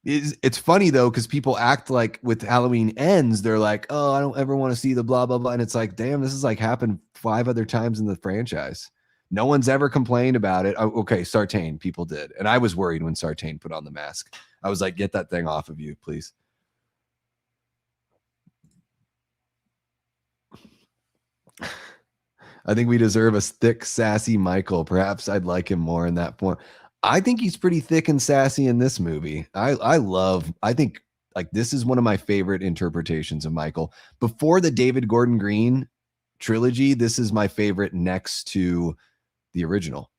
It's funny though, because people act like with Halloween Ends, they're like, oh, I don't ever want to see the blah, blah, blah. And it's like, damn, this has like happened 5 other times in the franchise. No one's ever complained about it. Oh, okay, Sartain, people did. And I was worried when Sartain put on the mask. I was like, get that thing off of you, please. I think we deserve a thick, sassy Michael. Perhaps I'd like him more in that form. I think he's pretty thick and sassy in this movie. I think like this is one of my favorite interpretations of Michael. Before the David Gordon Green trilogy, this is my favorite next to the original.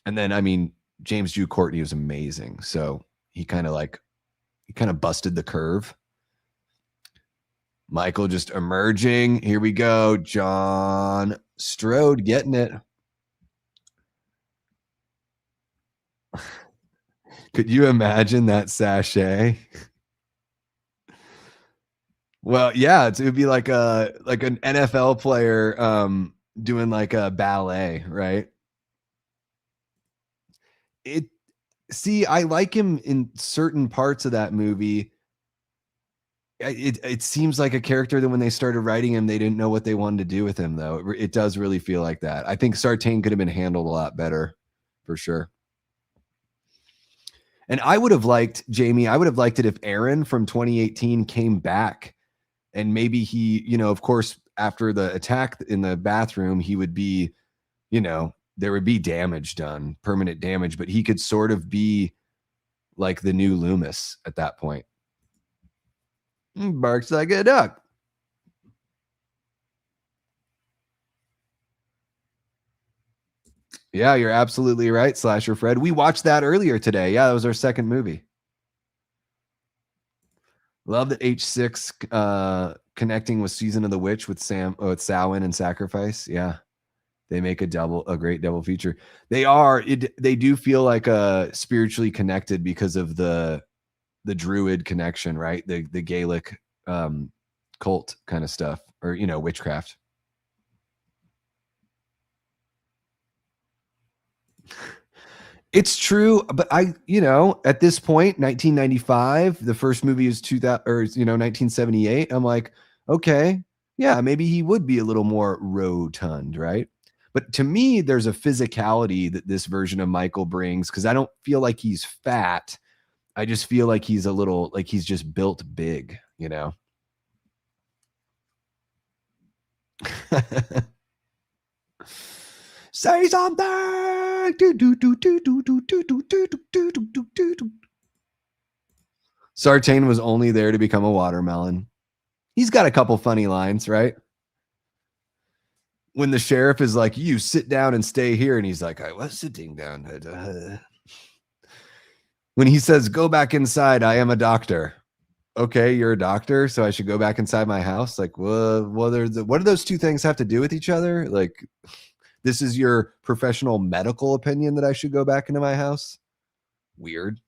And then, I mean, James Jude Courtney was amazing. So he kind of busted the curve. Michael just emerging. Here we go. John Strode getting it. Could you imagine that sachet? Well, yeah, it would be like an NFL player doing like a ballet, right? I like him in certain parts of that movie. It seems like a character that when they started writing him, they didn't know what they wanted to do with him, though. It does really feel like that. I think Sartain could have been handled a lot better, for sure. And I would have liked, Jamie, it if Aaron from 2018 came back and maybe he, of course, after the attack in the bathroom, he would be, there would be damage done, permanent damage, but he could sort of be like the new Loomis at that point. Barks like a duck. Yeah, you're absolutely right, Slasher Fred. We watched that earlier today. Yeah, that was our second movie. Love the H6 connecting with Season of the Witch with Samhain and Sacrifice. Yeah, they make a great double feature. They do feel like spiritually connected because of the druid connection, right? The Gaelic cult kind of stuff, or witchcraft. It's true, but at this point, 1995, the first movie is 2000 or 1978. I'm like, okay, yeah, maybe he would be a little more rotund, right? But to me, there's a physicality that this version of Michael brings because I don't feel like he's fat. I just feel like he's a little like he's just built big, Say something. Sartain was only there to become a watermelon. He's got a couple funny lines, right? When the sheriff is like, you sit down and stay here. And he's like, I was sitting down. When he says, go back inside, I am a doctor. Okay, you're a doctor, so I should go back inside my house? Like, well, what do those two things have to do with each other? Like, this is your professional medical opinion that I should go back into my house? Weird.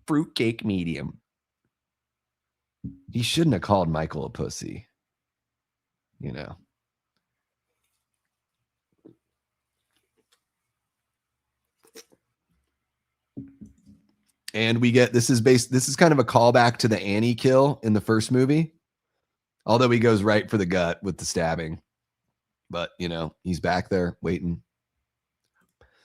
Fruitcake medium. He shouldn't have called Michael a pussy. And we get, this is kind of a callback to the Annie kill in the first movie. Although he goes right for the gut with the stabbing. But, you know, he's back there waiting.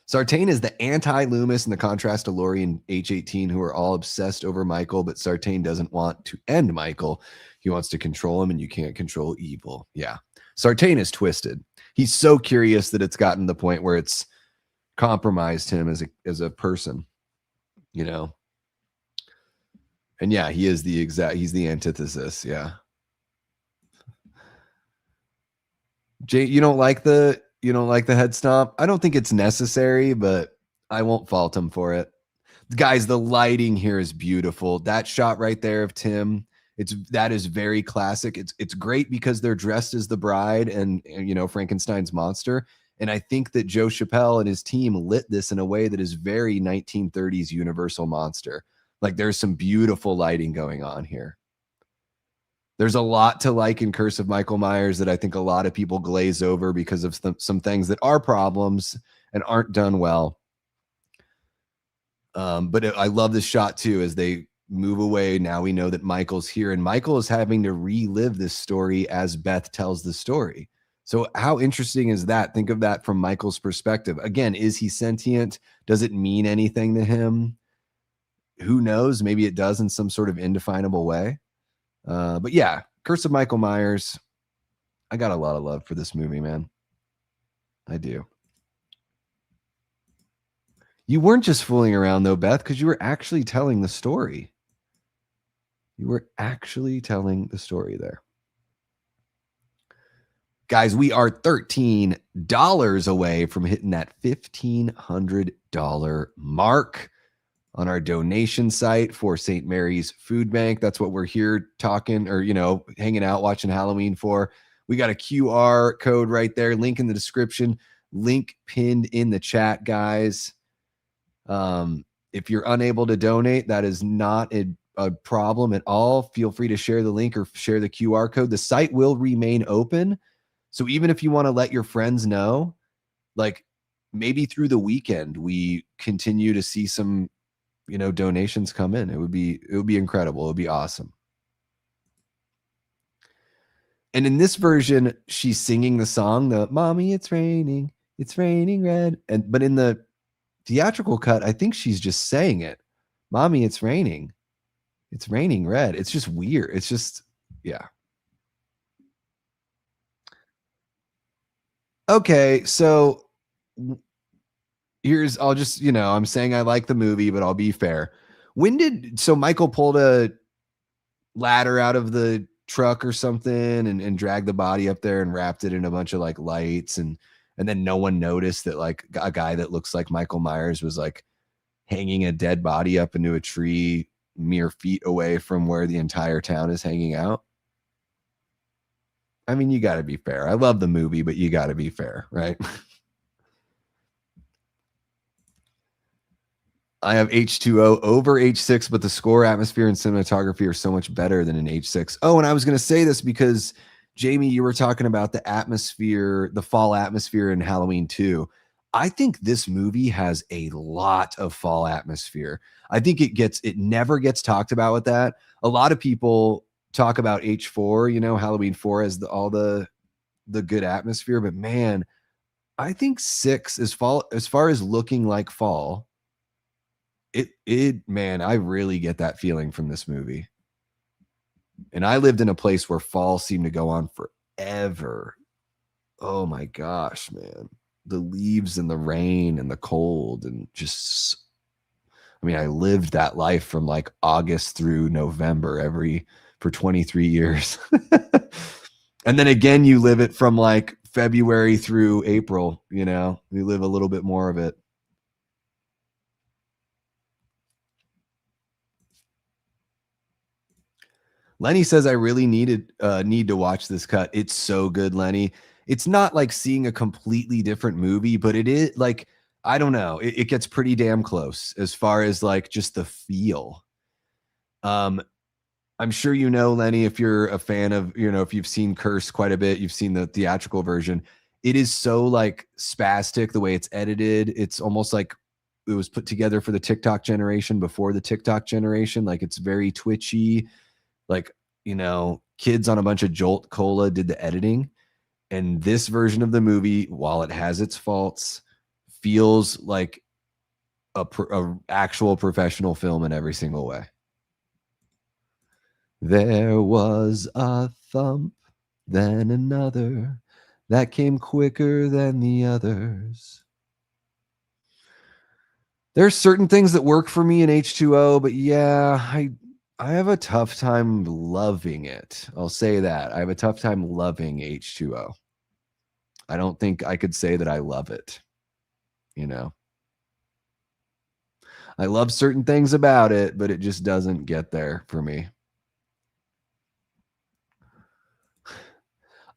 Sartain is the anti-Loomis in the contrast to Laurie and H-18, who are all obsessed over Michael, but Sartain doesn't want to end Michael. He wants to control him, and you can't control evil. Yeah. Sartain is twisted. He's so curious that it's gotten to the point where it's compromised him as a person, you know? And yeah, he's the antithesis. Yeah. Jay, you don't like the head stomp? I don't think it's necessary, but I won't fault him for it. Guys, the lighting here is beautiful. That shot right there of Tim, that is very classic. It's great because they're dressed as the bride and you know, Frankenstein's monster. And I think that Joe Chappelle and his team lit this in a way that is very 1930s Universal Monster. Like, there's some beautiful lighting going on here. There's a lot to like in Curse of Michael Myers that I think a lot of people glaze over because of some things that are problems and aren't done well. But I love this shot too, as they move away. Now we know that Michael's here, and Michael is having to relive this story as Beth tells the story. So how interesting is that? Think of that from Michael's perspective. Again, is he sentient? Does it mean anything to him? Who knows? Maybe it does in some sort of indefinable way. But yeah, Curse of Michael Myers. I got a lot of love for this movie, man. I do. You weren't just fooling around though, Beth, because you were actually telling the story. You were actually telling the story there. Guys, we are $13 away from hitting that $1,500 mark on our donation site for St. Mary's Food Bank. That's what we're here talking, or, you know, hanging out, watching Halloween for. We got a QR code right there. Link in the description. Link pinned in the chat, guys. If you're unable to donate, that is not a problem at all. Feel free to share the link or share the QR code. The site will remain open. So even if you want to let your friends know, like maybe through the weekend, we continue to see some, you know, donations come in. It would be incredible. It would be awesome. And in this version, she's singing the song, the "Mommy, it's raining red." But in the theatrical cut, I think she's just saying it. "Mommy, it's raining red." It's just weird. It's just, yeah. Okay, so I'll just, you know, I'm saying I like the movie, but I'll be fair. So Michael pulled a ladder out of the truck or something and dragged the body up there and wrapped it in a bunch of like lights, and then no one noticed that like a guy that looks like Michael Myers was like hanging a dead body up into a tree mere feet away from where the entire town is hanging out. I mean, you got to be fair. I love the movie, but you got to be fair, right? I have H2O over H6, but the score, atmosphere, and cinematography are so much better than in H6. Oh, and I was going to say this because, Jamie, you were talking about the atmosphere, the fall atmosphere in Halloween 2. I think this movie has a lot of fall atmosphere. I think it never gets talked about with that. A lot of people talk about H4, you know, Halloween 4 as all the good atmosphere, but man, I think 6 is fall as far as looking like fall. Man, I really get that feeling from this movie. And I lived in a place where fall seemed to go on forever. Oh my gosh, man. The leaves and the rain and the cold and just, I mean, I lived that life from like August through November for 23 years. And then again, you live it from like February through April, you know, you live a little bit more of it. Lenny says, I really need to watch this cut. It's so good, Lenny. It's not like seeing a completely different movie, but it is like, I don't know. It gets pretty damn close as far as like just the feel. I'm sure you know, Lenny, if you're a fan of, you know, if you've seen Curse quite a bit, you've seen the theatrical version. It is so like spastic the way it's edited. It's almost like it was put together for the TikTok generation before the TikTok generation. Like it's very twitchy, like, you know, kids on a bunch of Jolt Cola did the editing. And this version of the movie, while it has its faults, feels like a actual professional film in every single way. There was a thump, then another that came quicker than the others. There's certain things that work for me in H2O, but yeah, I have a tough time loving it. I'll say that. I have a tough time loving H2O. I don't think I could say that I love it. You know, I love certain things about it, but it just doesn't get there for me.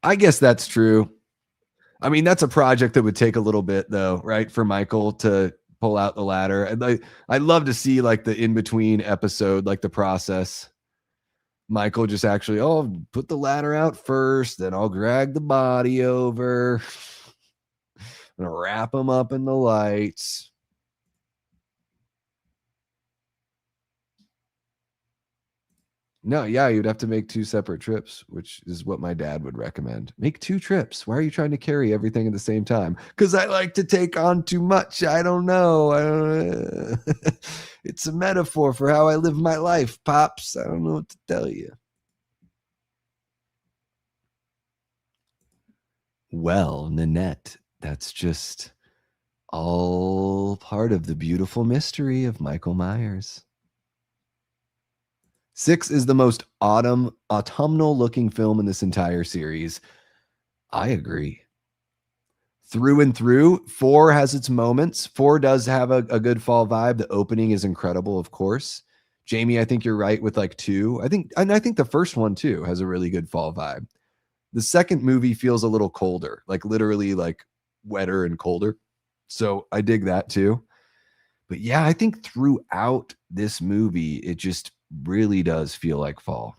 I guess that's true. I mean, that's a project that would take a little bit though, right? For Michael to pull out the ladder. And I'd love to see like the in-between episode, like the process. Michael just actually, oh, put the ladder out first, then I'll drag the body over. I'm gonna wrap him up in the lights. No, yeah, you'd have to make 2 separate trips, which is what my dad would recommend. Make 2 trips. Why are you trying to carry everything at the same time? Because I like to take on too much. I don't know. It's a metaphor for how I live my life, Pops. I don't know what to tell you. Well, Nanette, that's just all part of the beautiful mystery of Michael Myers. 6 is the most autumnal looking film in this entire series. I agree. Through and through, 4 has its moments. 4 does have a good fall vibe. The opening is incredible, of course. Jamie, I think you're right with like 2. I think the first one too has a really good fall vibe. The second movie feels a little colder, like literally like wetter and colder. So I dig that too. But yeah, I think throughout this movie, it just really does feel like fall.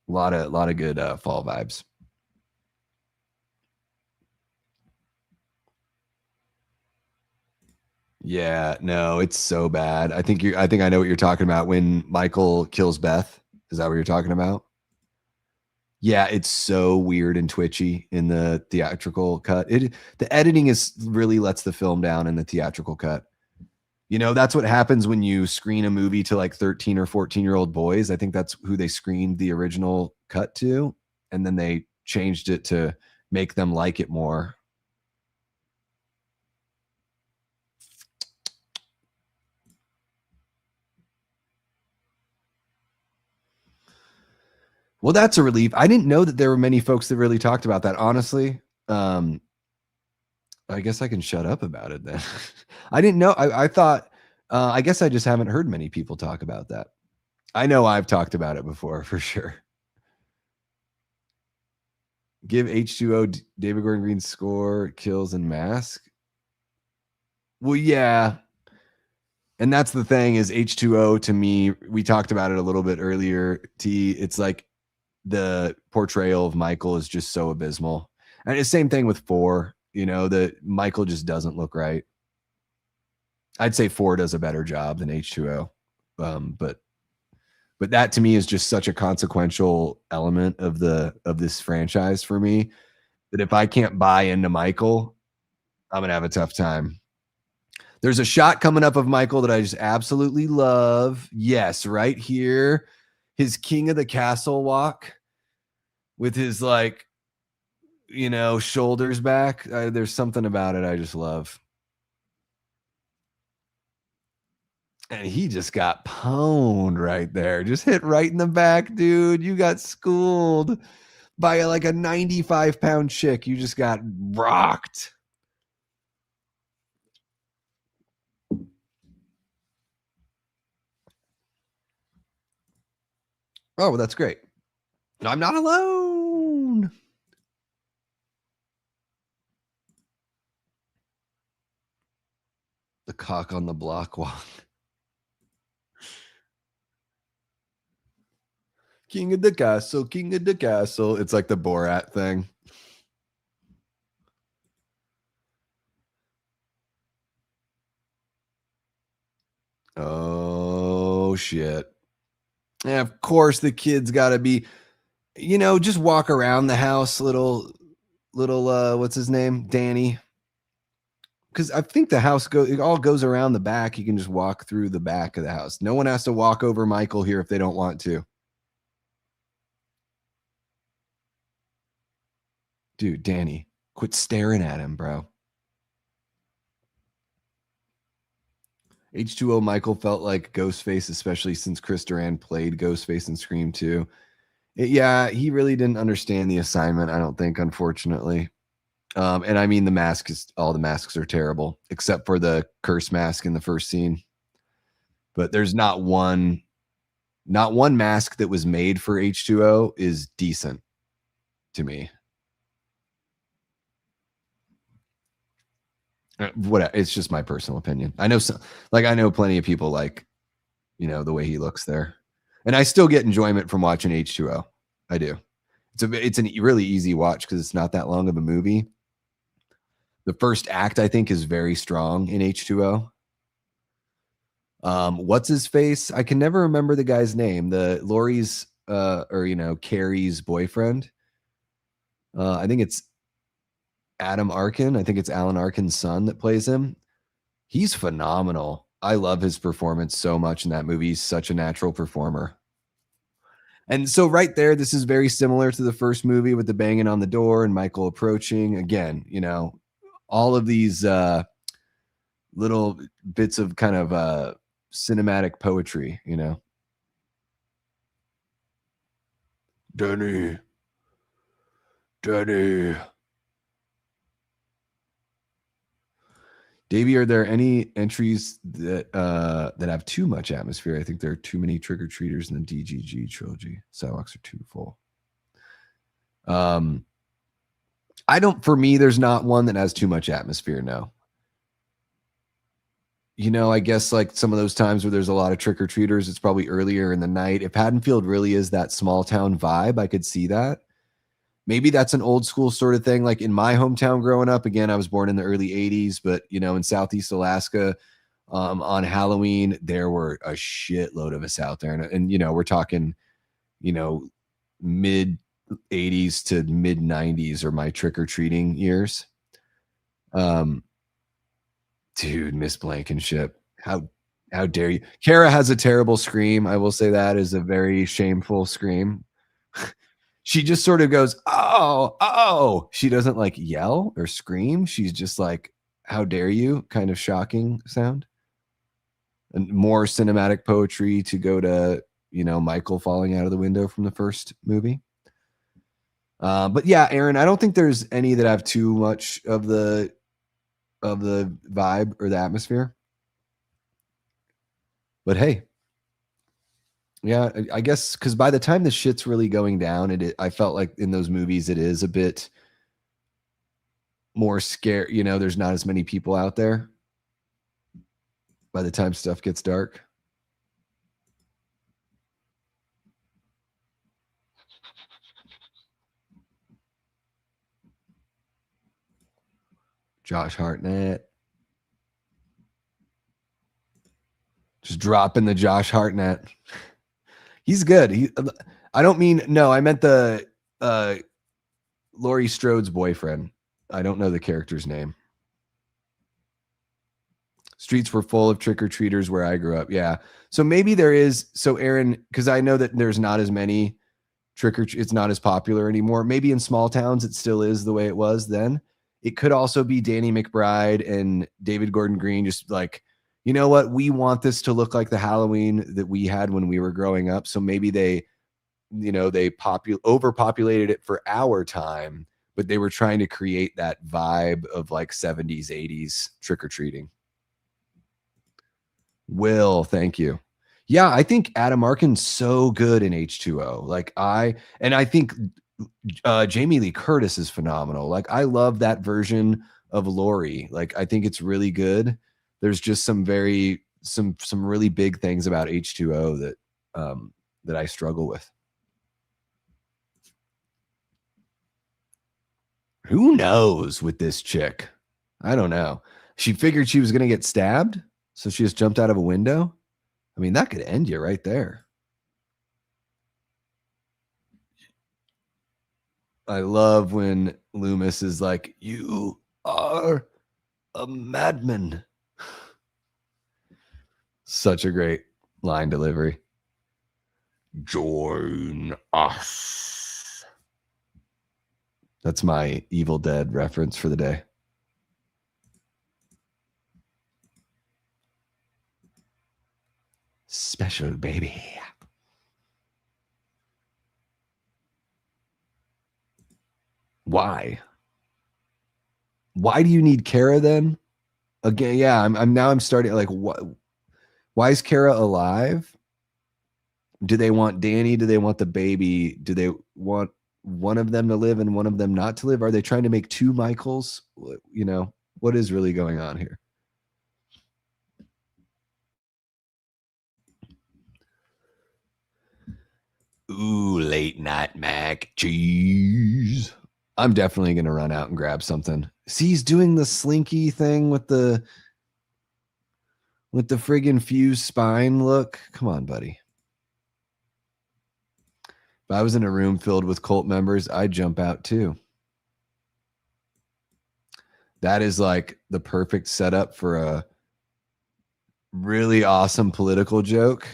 A lot of good fall vibes. Yeah, no, it's so bad. I think I know what you're talking about when Michael kills Beth. Is that what you're talking about? Yeah, it's so weird and twitchy in the theatrical cut. The editing really lets the film down in the theatrical cut. You know, that's what happens when you screen a movie to like 13 or 14-year-old boys. I think that's who they screened the original cut to, and then they changed it to make them like it more. Well, that's a relief. I didn't know that there were many folks that really talked about that, honestly. I guess I can shut up about it then. I didn't know. I thought, I guess I just haven't heard many people talk about that. I know I've talked about it before for sure. Give H2O David Gordon Green's score, kills, and mask. Well, yeah. And that's the thing is H2O to me, we talked about it a little bit earlier, T. It's like the portrayal of Michael is just so abysmal. And it's the same thing with 4. You know, that Michael just doesn't look right. I'd say 4 does a better job than H2O. But that to me is just such a consequential element of this franchise for me that if I can't buy into Michael, I'm gonna have a tough time. There's a shot coming up of Michael that I just absolutely love. Yes, right here, his King of the Castle walk with his like, you know, shoulders back. There's something about it I just love. And he just got pwned right there. Just hit right in the back, dude. You got schooled by like a 95-pound chick. You just got rocked. Oh, well, that's great. I'm not alone. The cock on the block walk. King of the castle, king of the castle. It's like the Borat thing. Oh shit. And of course the kid's got to be, you know, just walk around the house, little what's his name? Danny. Because I think the house it all goes around the back. You can just walk through the back of the house. No one has to walk over Michael here if they don't want to. Dude, Danny, quit staring at him, bro. H2O Michael felt like Ghostface, especially since Chris Duran played Ghostface in Scream 2. Yeah, he really didn't understand the assignment, I don't think, unfortunately. And I mean, all the masks are terrible, except for the curse mask in the first scene. But there's not one mask that was made for H2O is decent to me. What, it's just my personal opinion. I know I know plenty of people like, you know, the way he looks there, and I still get enjoyment from watching H2O. I do. It's a really easy watch because it's not that long of a movie. The first act I think is very strong in H2O. What's his face? I can never remember the guy's name. The Laurie's or you know, Carrie's boyfriend. I think it's Adam Arkin. I think it's Alan Arkin's son that plays him. He's phenomenal. I love his performance so much in that movie. He's such a natural performer. And so right there, this is very similar to the first movie with the banging on the door and Michael approaching. Again, you know, all of these little bits of kind of cinematic poetry, you know. Danny. Davey, are there any entries that have too much atmosphere? I think there are too many trick-or-treaters in the DGG trilogy. Sidewalks are too full. For me, there's not one that has too much atmosphere, no. You know, I guess like some of those times where there's a lot of trick-or-treaters, it's probably earlier in the night. If Haddonfield really is that small town vibe, I could see that. Maybe that's an old school sort of thing. Like in my hometown growing up, again, I was born in the early 80s, but you know, in Southeast Alaska, on Halloween, there were a shitload of us out there. And you know, we're talking, you know, mid 80s to mid 90s are my trick-or-treating years. Dude, Miss Blankenship. How dare you? Kara has a terrible scream. I will say that is a very shameful scream. She just sort of goes, oh. She doesn't like yell or scream. She's just like, how dare you? Kind of shocking sound. And more cinematic poetry to go to, you know, Michael falling out of the window from the first movie. But yeah, Aaron, I don't think there's any that have too much of the vibe or the atmosphere. But hey. Yeah, I guess because by the time the shit's really going down, I felt like in those movies it is a bit more scary. You know, there's not as many people out there by the time stuff gets dark. Josh Hartnett. Just dropping the Josh Hartnett. He's good. I don't mean, no, I meant the Laurie Strode's boyfriend. I don't know the character's name. Streets were full of trick-or-treaters where I grew up. Yeah. So maybe there is. So Aaron, because I know that there's not as many it's not as popular anymore. Maybe in small towns it still is the way it was then. It could also be Danny McBride and David Gordon Green just like, you know what? We want this to look like the Halloween that we had when we were growing up. So maybe they, you know, they overpopulated it for our time, but they were trying to create that vibe of like 70s, 80s trick-or-treating. Will, thank you. Yeah, I think Adam Arkin's so good in H2O. Like I think Jamie Lee Curtis is phenomenal. Like I love that version of Laurie. Like I think it's really good. There's just some really big things about H2O that I struggle with. Who knows with this chick? I don't know. She figured she was going to get stabbed, so she just jumped out of a window. I mean, that could end you right there. I love when Loomis is like, "You are a madman." Such a great line delivery. Join us. That's my Evil Dead reference for the day. Special baby. Why? Why do you need Kara then? Again, yeah, I'm starting like, what? Why is Kara alive? Do they want Danny? Do they want the baby? Do they want one of them to live and one of them not to live? Are they trying to make two Michaels? You know, what is really going on here? Ooh, late night mac cheese. I'm definitely going to run out and grab something. See, he's doing the slinky thing with the friggin' fused spine look. Come on, buddy. If I was in a room filled with cult members, I'd jump out too. That is like the perfect setup for a really awesome political joke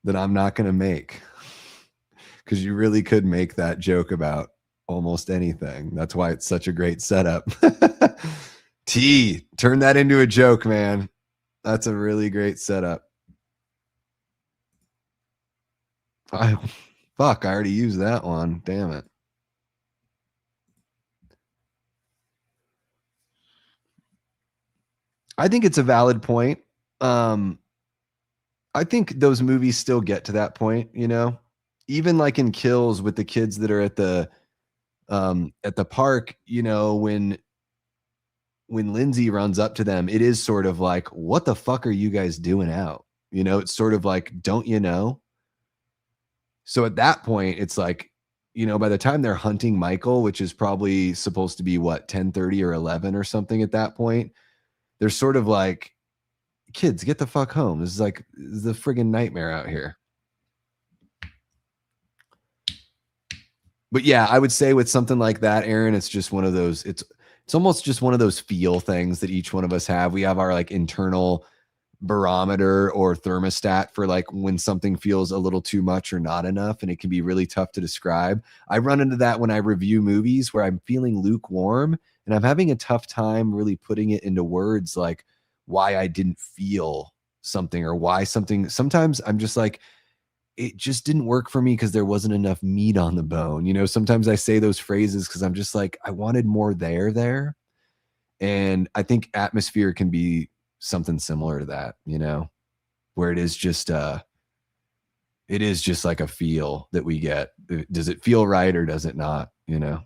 that I'm not going to make, because you really could make that joke about almost anything. That's why it's such a great setup. T, turn that into a joke, man. That's a really great setup. Fuck, I already used that one. Damn it. I think it's a valid point. I think those movies still get to that point, you know, even like in Kills with the kids that are at the park, you know, when Lindsay runs up to them, it is sort of like, what the fuck are you guys doing out? You know, it's sort of like, don't you know? So at that point, it's like, you know, by the time they're hunting Michael, which is probably supposed to be what, 10:30 or 11 or something at that point, they're sort of like, kids, get the fuck home. This is like the friggin' nightmare out here. But yeah, I would say with something like that, Aaron, it's just one of those, it's almost just one of those feel things that each one of us have. We have our like internal barometer or thermostat for like when something feels a little too much or not enough, and it can be really tough to describe. I run into that when I review movies where I'm feeling lukewarm and I'm having a tough time really putting it into words, like why I didn't feel something or why something. Sometimes I'm just like, it just didn't work for me because there wasn't enough meat on the bone. You know, sometimes I say those phrases because I'm just like, I wanted more there. And I think Atmosphere can be something similar to that, you know, where it is just like a feel that we get. Does it feel right or does it not, you know?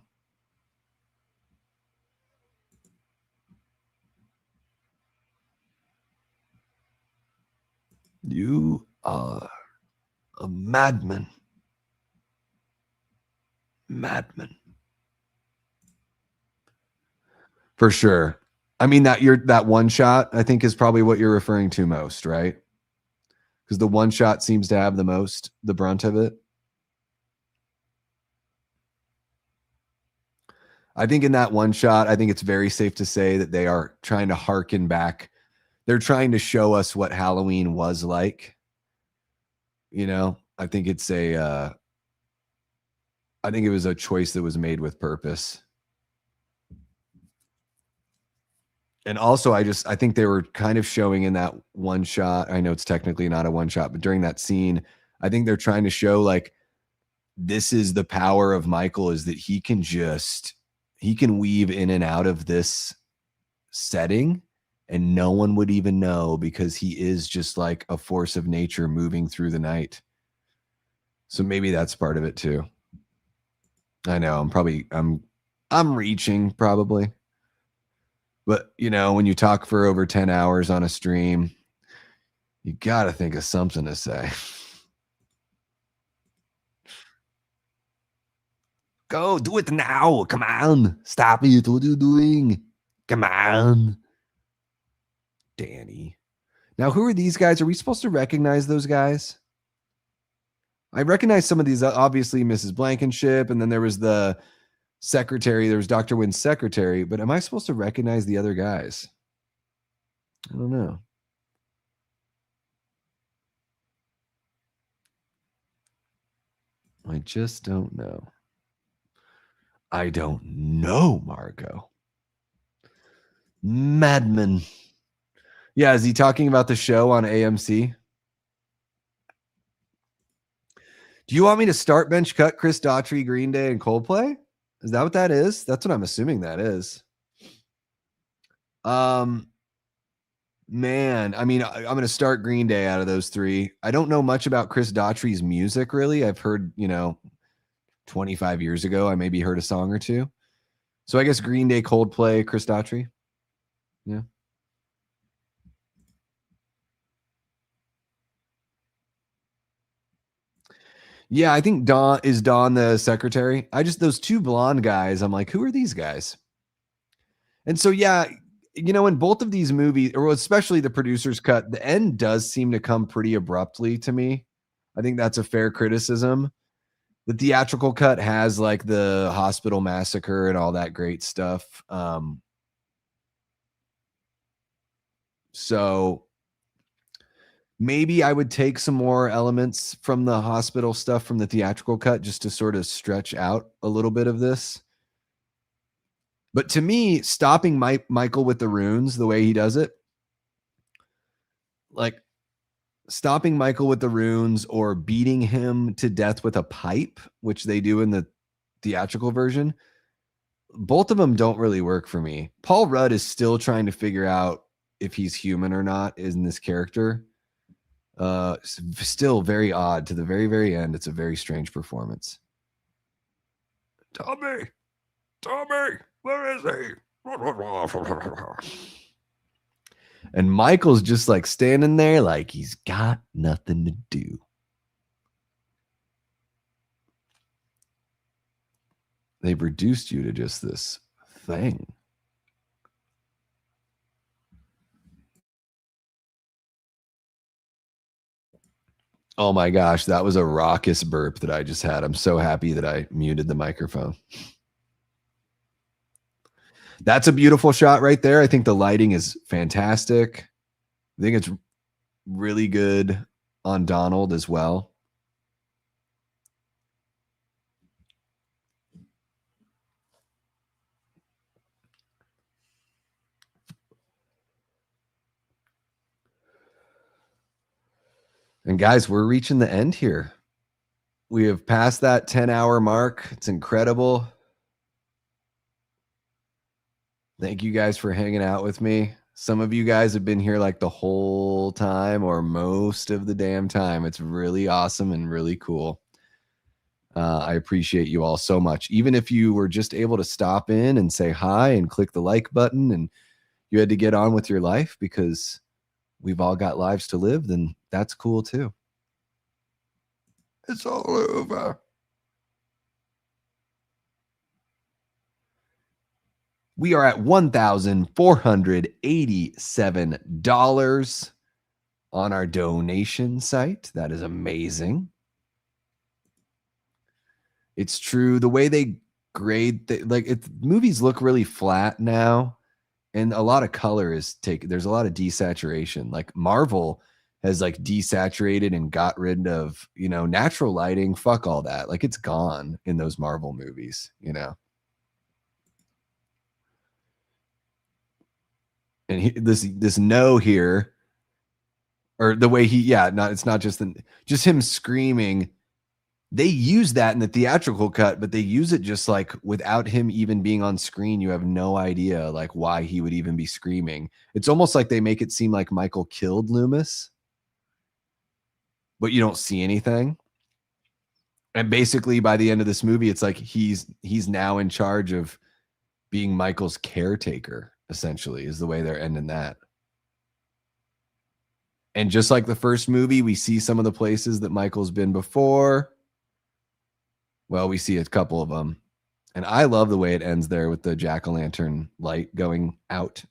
You are a madman. Madman. For sure. I mean, that one shot, I think, is probably what you're referring to most, right? Because the one shot seems to have the brunt of it. I think in that one shot, I think it's very safe to say that they are trying to harken back. They're trying to show us what Halloween was like. You know, I think it's I think it was a choice that was made with purpose. And also, I think they were kind of showing in that one shot. I know it's technically not a one shot, but during that scene, I think they're trying to show like, this is the power of Michael, is that he can weave in and out of this setting and no one would even know, because he is just like a force of nature moving through the night. So maybe that's part of it too. I know I'm reaching probably. But, you know, when you talk for over 10 hours on a stream, you got to think of something to say. Go, do it now. Come on. Stop it. What are you doing? Come on. Danny. Now, who are these guys? Are we supposed to recognize those guys? I recognize some of these, obviously Mrs. Blankenship, and then there was the secretary. There was Dr. Wynn's secretary, but am I supposed to recognize the other guys? I don't know. I just don't know. I don't know, Margot. Madman. Yeah, is he talking about the show on AMC? Do you want me to start bench cut Chris Daughtry, Green Day, and Coldplay? Is that what that is? That's what I'm assuming that is. Man, I mean, I'm going to start Green Day out of those three. I don't know much about Chris Daughtry's music, really. I've heard, 25 years ago, I maybe heard a song or two. So I guess Green Day, Coldplay, Chris Daughtry. Yeah. Yeah, I think Dawn the secretary. Those two blonde guys, I'm like, who are these guys? And so, yeah, in both of these movies, or especially the producer's cut, the end does seem to come pretty abruptly to me. I think that's a fair criticism. The theatrical cut has like the hospital massacre and all that great stuff. So maybe I would take some more elements from the hospital stuff from the theatrical cut just to sort of stretch out a little bit of this. But to me, stopping Michael with the runes, the way he does it, like stopping Michael with the runes or beating him to death with a pipe, which they do in the theatrical version, both of them don't really work for me. Paul Rudd is still trying to figure out if he's human or not in this character. Still very odd to the very, very end. It's a very strange performance. Tommy, where is he? And Michael's just like standing there like he's got nothing to do. They've reduced you to just this thing. Oh my gosh, that was a raucous burp that I just had. I'm so happy that I muted the microphone. That's a beautiful shot right there. I think the lighting is fantastic. I think it's really good on Donald as well. And guys, we're reaching the end here. We have passed that 10-hour mark. It's incredible. Thank you guys for hanging out with me. Some of you guys have been here like the whole time or most of the damn time. It's really awesome and really cool. I appreciate you all so much. Even if you were just able to stop in and say hi and click the like button and you had to get on with your life because we've all got lives to live, then that's cool too. It's all over. We are at $1,487 on our donation site. That is amazing. It's true. The way they grade, movies look really flat now, and a lot of color is taken. There's a lot of desaturation. Like Marvel has like desaturated and got rid of, natural lighting. Fuck all that. Like it's gone in those Marvel movies, And this no here, or the way it's not just him screaming. They use that in the theatrical cut, but they use it just like without him even being on screen. You have no idea like why he would even be screaming. It's almost like they make it seem like Michael killed Loomis, but you don't see anything. And basically by the end of this movie, it's like he's now in charge of being Michael's caretaker, essentially, is the way they're ending that. And just like the first movie, we see some of the places that Michael's been before. Well, we see a couple of them. And I love the way it ends there with the jack-o'-lantern light going out,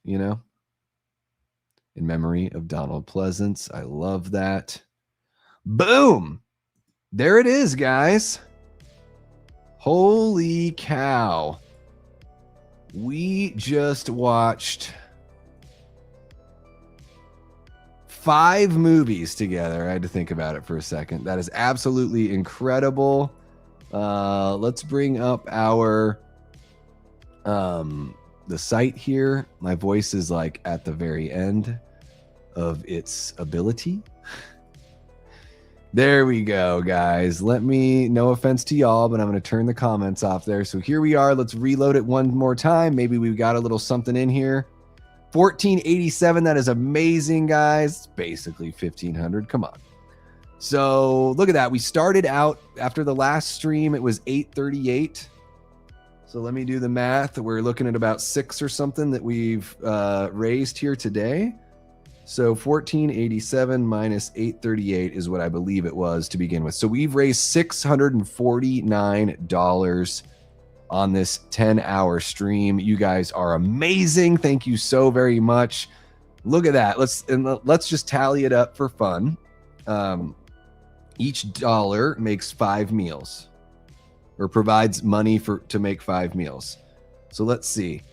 in memory of Donald Pleasance. I love that. Boom. There it is, guys. Holy cow. We just watched 5 movies together. I had to think about it for a second. That is absolutely incredible. Let's bring up our the site here. My voice is like at the very end of its ability. There we go, guys. Let me, no offense to y'all, but I'm going to turn the comments off there. So here we are. Let's reload it one more time. Maybe we've got a little something in here. 1487. That is amazing, guys. It's basically 1500. Come on. So look at that. We started out after the last stream. It was 838. So let me do the math. We're looking at about 6 or something that we've raised here today. So 1487 minus 838 is what I believe it was to begin with. So we've raised $649 on this 10-hour stream. You guys are amazing. Thank you so very much. Look at that. Let's just tally it up for fun. Each dollar makes 5 meals, or provides money to make 5 meals. So let's see.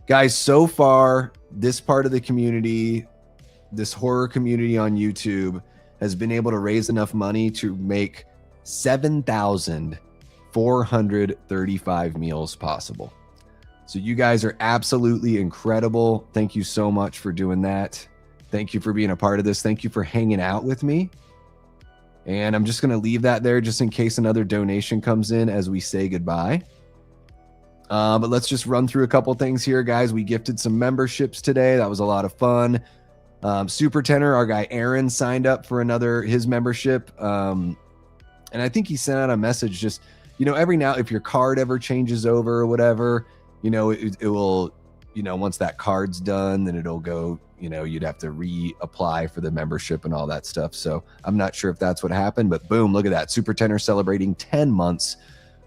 Guys, so far, this part of the community, this horror community on YouTube, has been able to raise enough money to make 7,435 meals possible. So you guys are absolutely incredible. Thank you so much for doing that. Thank you for being a part of this. Thank you for hanging out with me. And I'm just going to leave that there just in case another donation comes in as we say goodbye. But let's just run through a couple things here, guys. We gifted some memberships today. That was a lot of fun. Super Tenor, our guy Aaron, signed up for his membership. And I think he sent out a message just, every now, if your card ever changes over or whatever, it will, once that card's done, then it'll go, you'd have to reapply for the membership and all that stuff. So I'm not sure if that's what happened, but boom, look at that. Super Tenor celebrating 10 months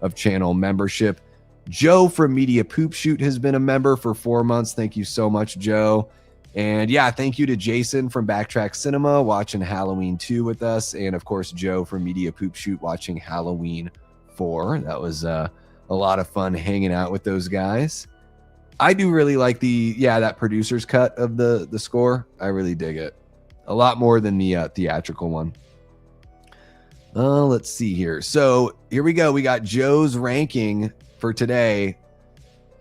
of channel membership. Joe from Media Poop Shoot has been a member for 4 months. Thank you so much, Joe. And yeah, thank you to Jason from Backtrack Cinema watching Halloween 2 with us. And of course, Joe from Media Poop Shoot watching Halloween 4. That was a lot of fun hanging out with those guys. I do really like that producer's cut of the score. I really dig it. A lot more than the theatrical one. Let's see here. So here we go. We got Joe's ranking for today.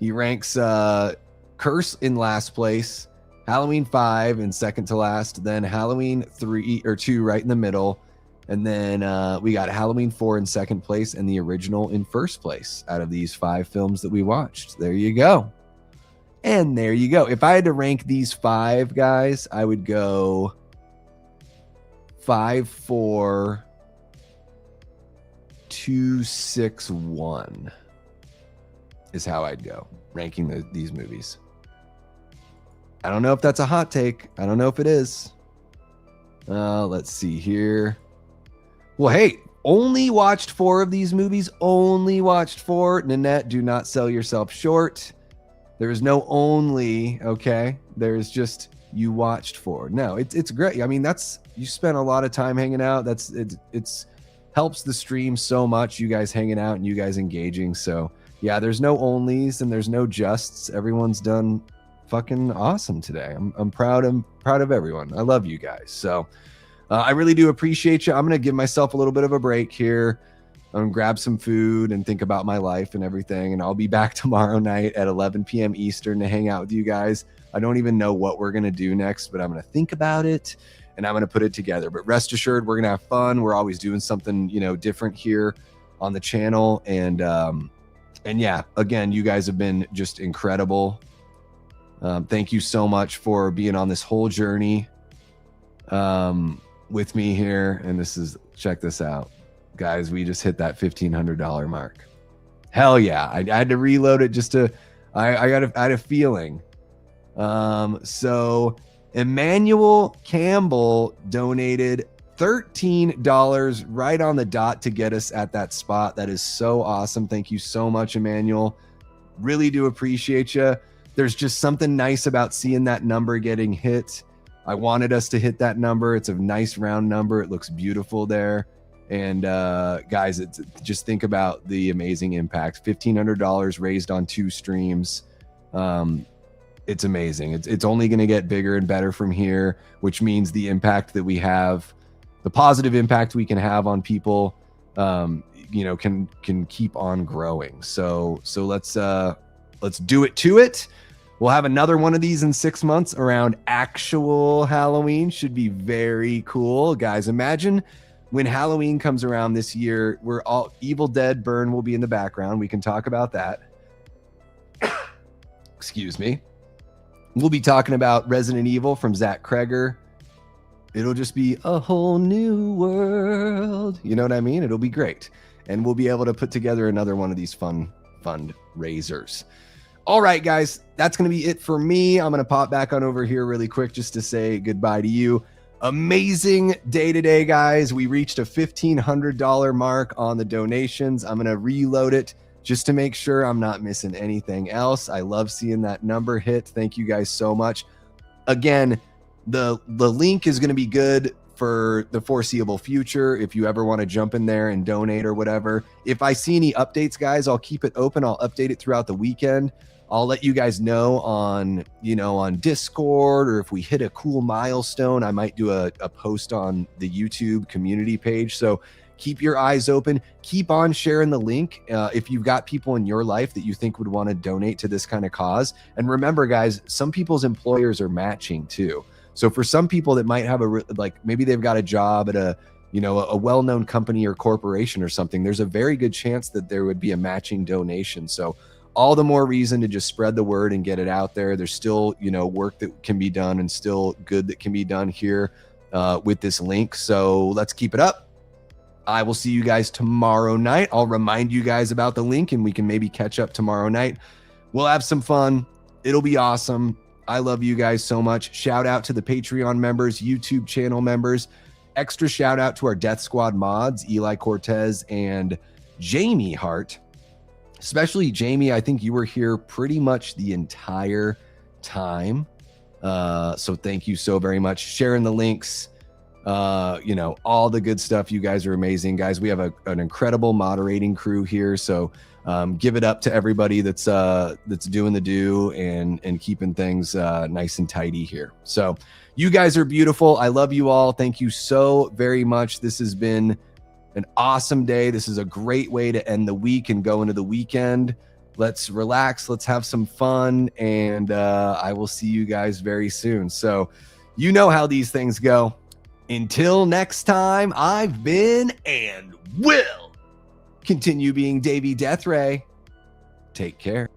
He ranks Curse in last place, Halloween 5 in second to last, then Halloween 3 or 2 right in the middle, and then we got Halloween 4 in second place and the original in first place out of these 5 films that we watched. There you go. And there you go. If I had to rank these 5 guys, I would go 5, 4, 2, 6, 1 is how I'd go ranking these movies. I don't know if that's a hot take. I don't know if it is. Let's see here. Well, hey, only watched 4 of these movies. Only watched 4. Nanette, do not sell yourself short. There is no only, okay? There's just you watched 4. No, it's great. I mean, you spent a lot of time hanging out. It's helps the stream so much, you guys hanging out and you guys engaging. So yeah, there's no onlys and there's no justs. Everyone's done fucking awesome today. I'm proud of everyone. I love you guys. So I really do appreciate you. I'm gonna give myself a little bit of a break here. I'm gonna grab some food and think about my life and everything, and I'll be back tomorrow night at 11 p.m. Eastern to hang out with you guys. I don't even know what we're gonna do next, but I'm gonna think about it and I'm gonna put it together. But rest assured, we're gonna have fun. We're always doing something, different here on the channel. And yeah, again, you guys have been just incredible. Thank you so much for being on this whole journey with me here. And check this out, guys. We just hit that $1,500 mark. Hell yeah. I had to reload it just to, I had a feeling. So Emmanuel Campbell donated $13 right on the dot to get us at that spot. That is so awesome. Thank you so much, Emmanuel. Really do appreciate you. There's just something nice about seeing that number getting hit. I wanted us to hit that number. It's a nice round number. It looks beautiful there. And guys, just think about the amazing impact. $1,500 raised on 2 streams. It's amazing. It's only going to get bigger and better from here, which means the impact that we have, the positive impact we can have on people, can keep on growing. So let's do it to it. We'll have another one of these in 6 months around actual Halloween. Should be very cool, guys. Imagine when Halloween comes around this year, we're all Evil Dead Burn will be in the background. We can talk about that. Excuse me. We'll be talking about Resident Evil from Zach Kreger. It'll just be a whole new world. You know what I mean? It'll be great. And we'll be able to put together another one of these fun fundraisers. All right, guys, that's going to be it for me. I'm going to pop back on over here really quick just to say goodbye to you. Amazing day today, guys. We reached a $1,500 mark on the donations. I'm going to reload it just to make sure I'm not missing anything else. I love seeing that number hit. Thank you guys so much. Again, the link is going to be good for the foreseeable future. If you ever want to jump in there and donate or whatever, if I see any updates, guys, I'll keep it open. I'll update it throughout the weekend. I'll let you guys know on Discord, or if we hit a cool milestone, I might do a post on the YouTube community page. So keep your eyes open. Keep on sharing the link if you've got people in your life that you think would want to donate to this kind of cause. And remember, guys, some people's employers are matching too. So for some people that might have maybe they've got a job at a well-known company or corporation or something, there's a very good chance that there would be a matching donation. So all the more reason to just spread the word and get it out there. There's still, work that can be done and still good that can be done here with this link. So let's keep it up. I will see you guys tomorrow night. I'll remind you guys about the link and we can maybe catch up tomorrow night. We'll have some fun. It'll be awesome. I love you guys so much. Shout out to the Patreon members, YouTube channel members. Extra shout out to our Death Squad mods, Eli Cortez and Jamie Hart. Especially Jamie, I think you were here pretty much the entire time. So thank you so very much. Sharing the links, all the good stuff. You guys are amazing, guys. We have an incredible moderating crew here. So give it up to everybody that's doing the do and keeping things nice and tidy here. So you guys are beautiful. I love you all. Thank you so very much. This has been an awesome day. This is a great way to end the week and go into the weekend. Let's relax. Let's have some fun. And I will see you guys very soon. So you know how these things go. Until next time, I've been and will continue being Davey Deathray. Take care.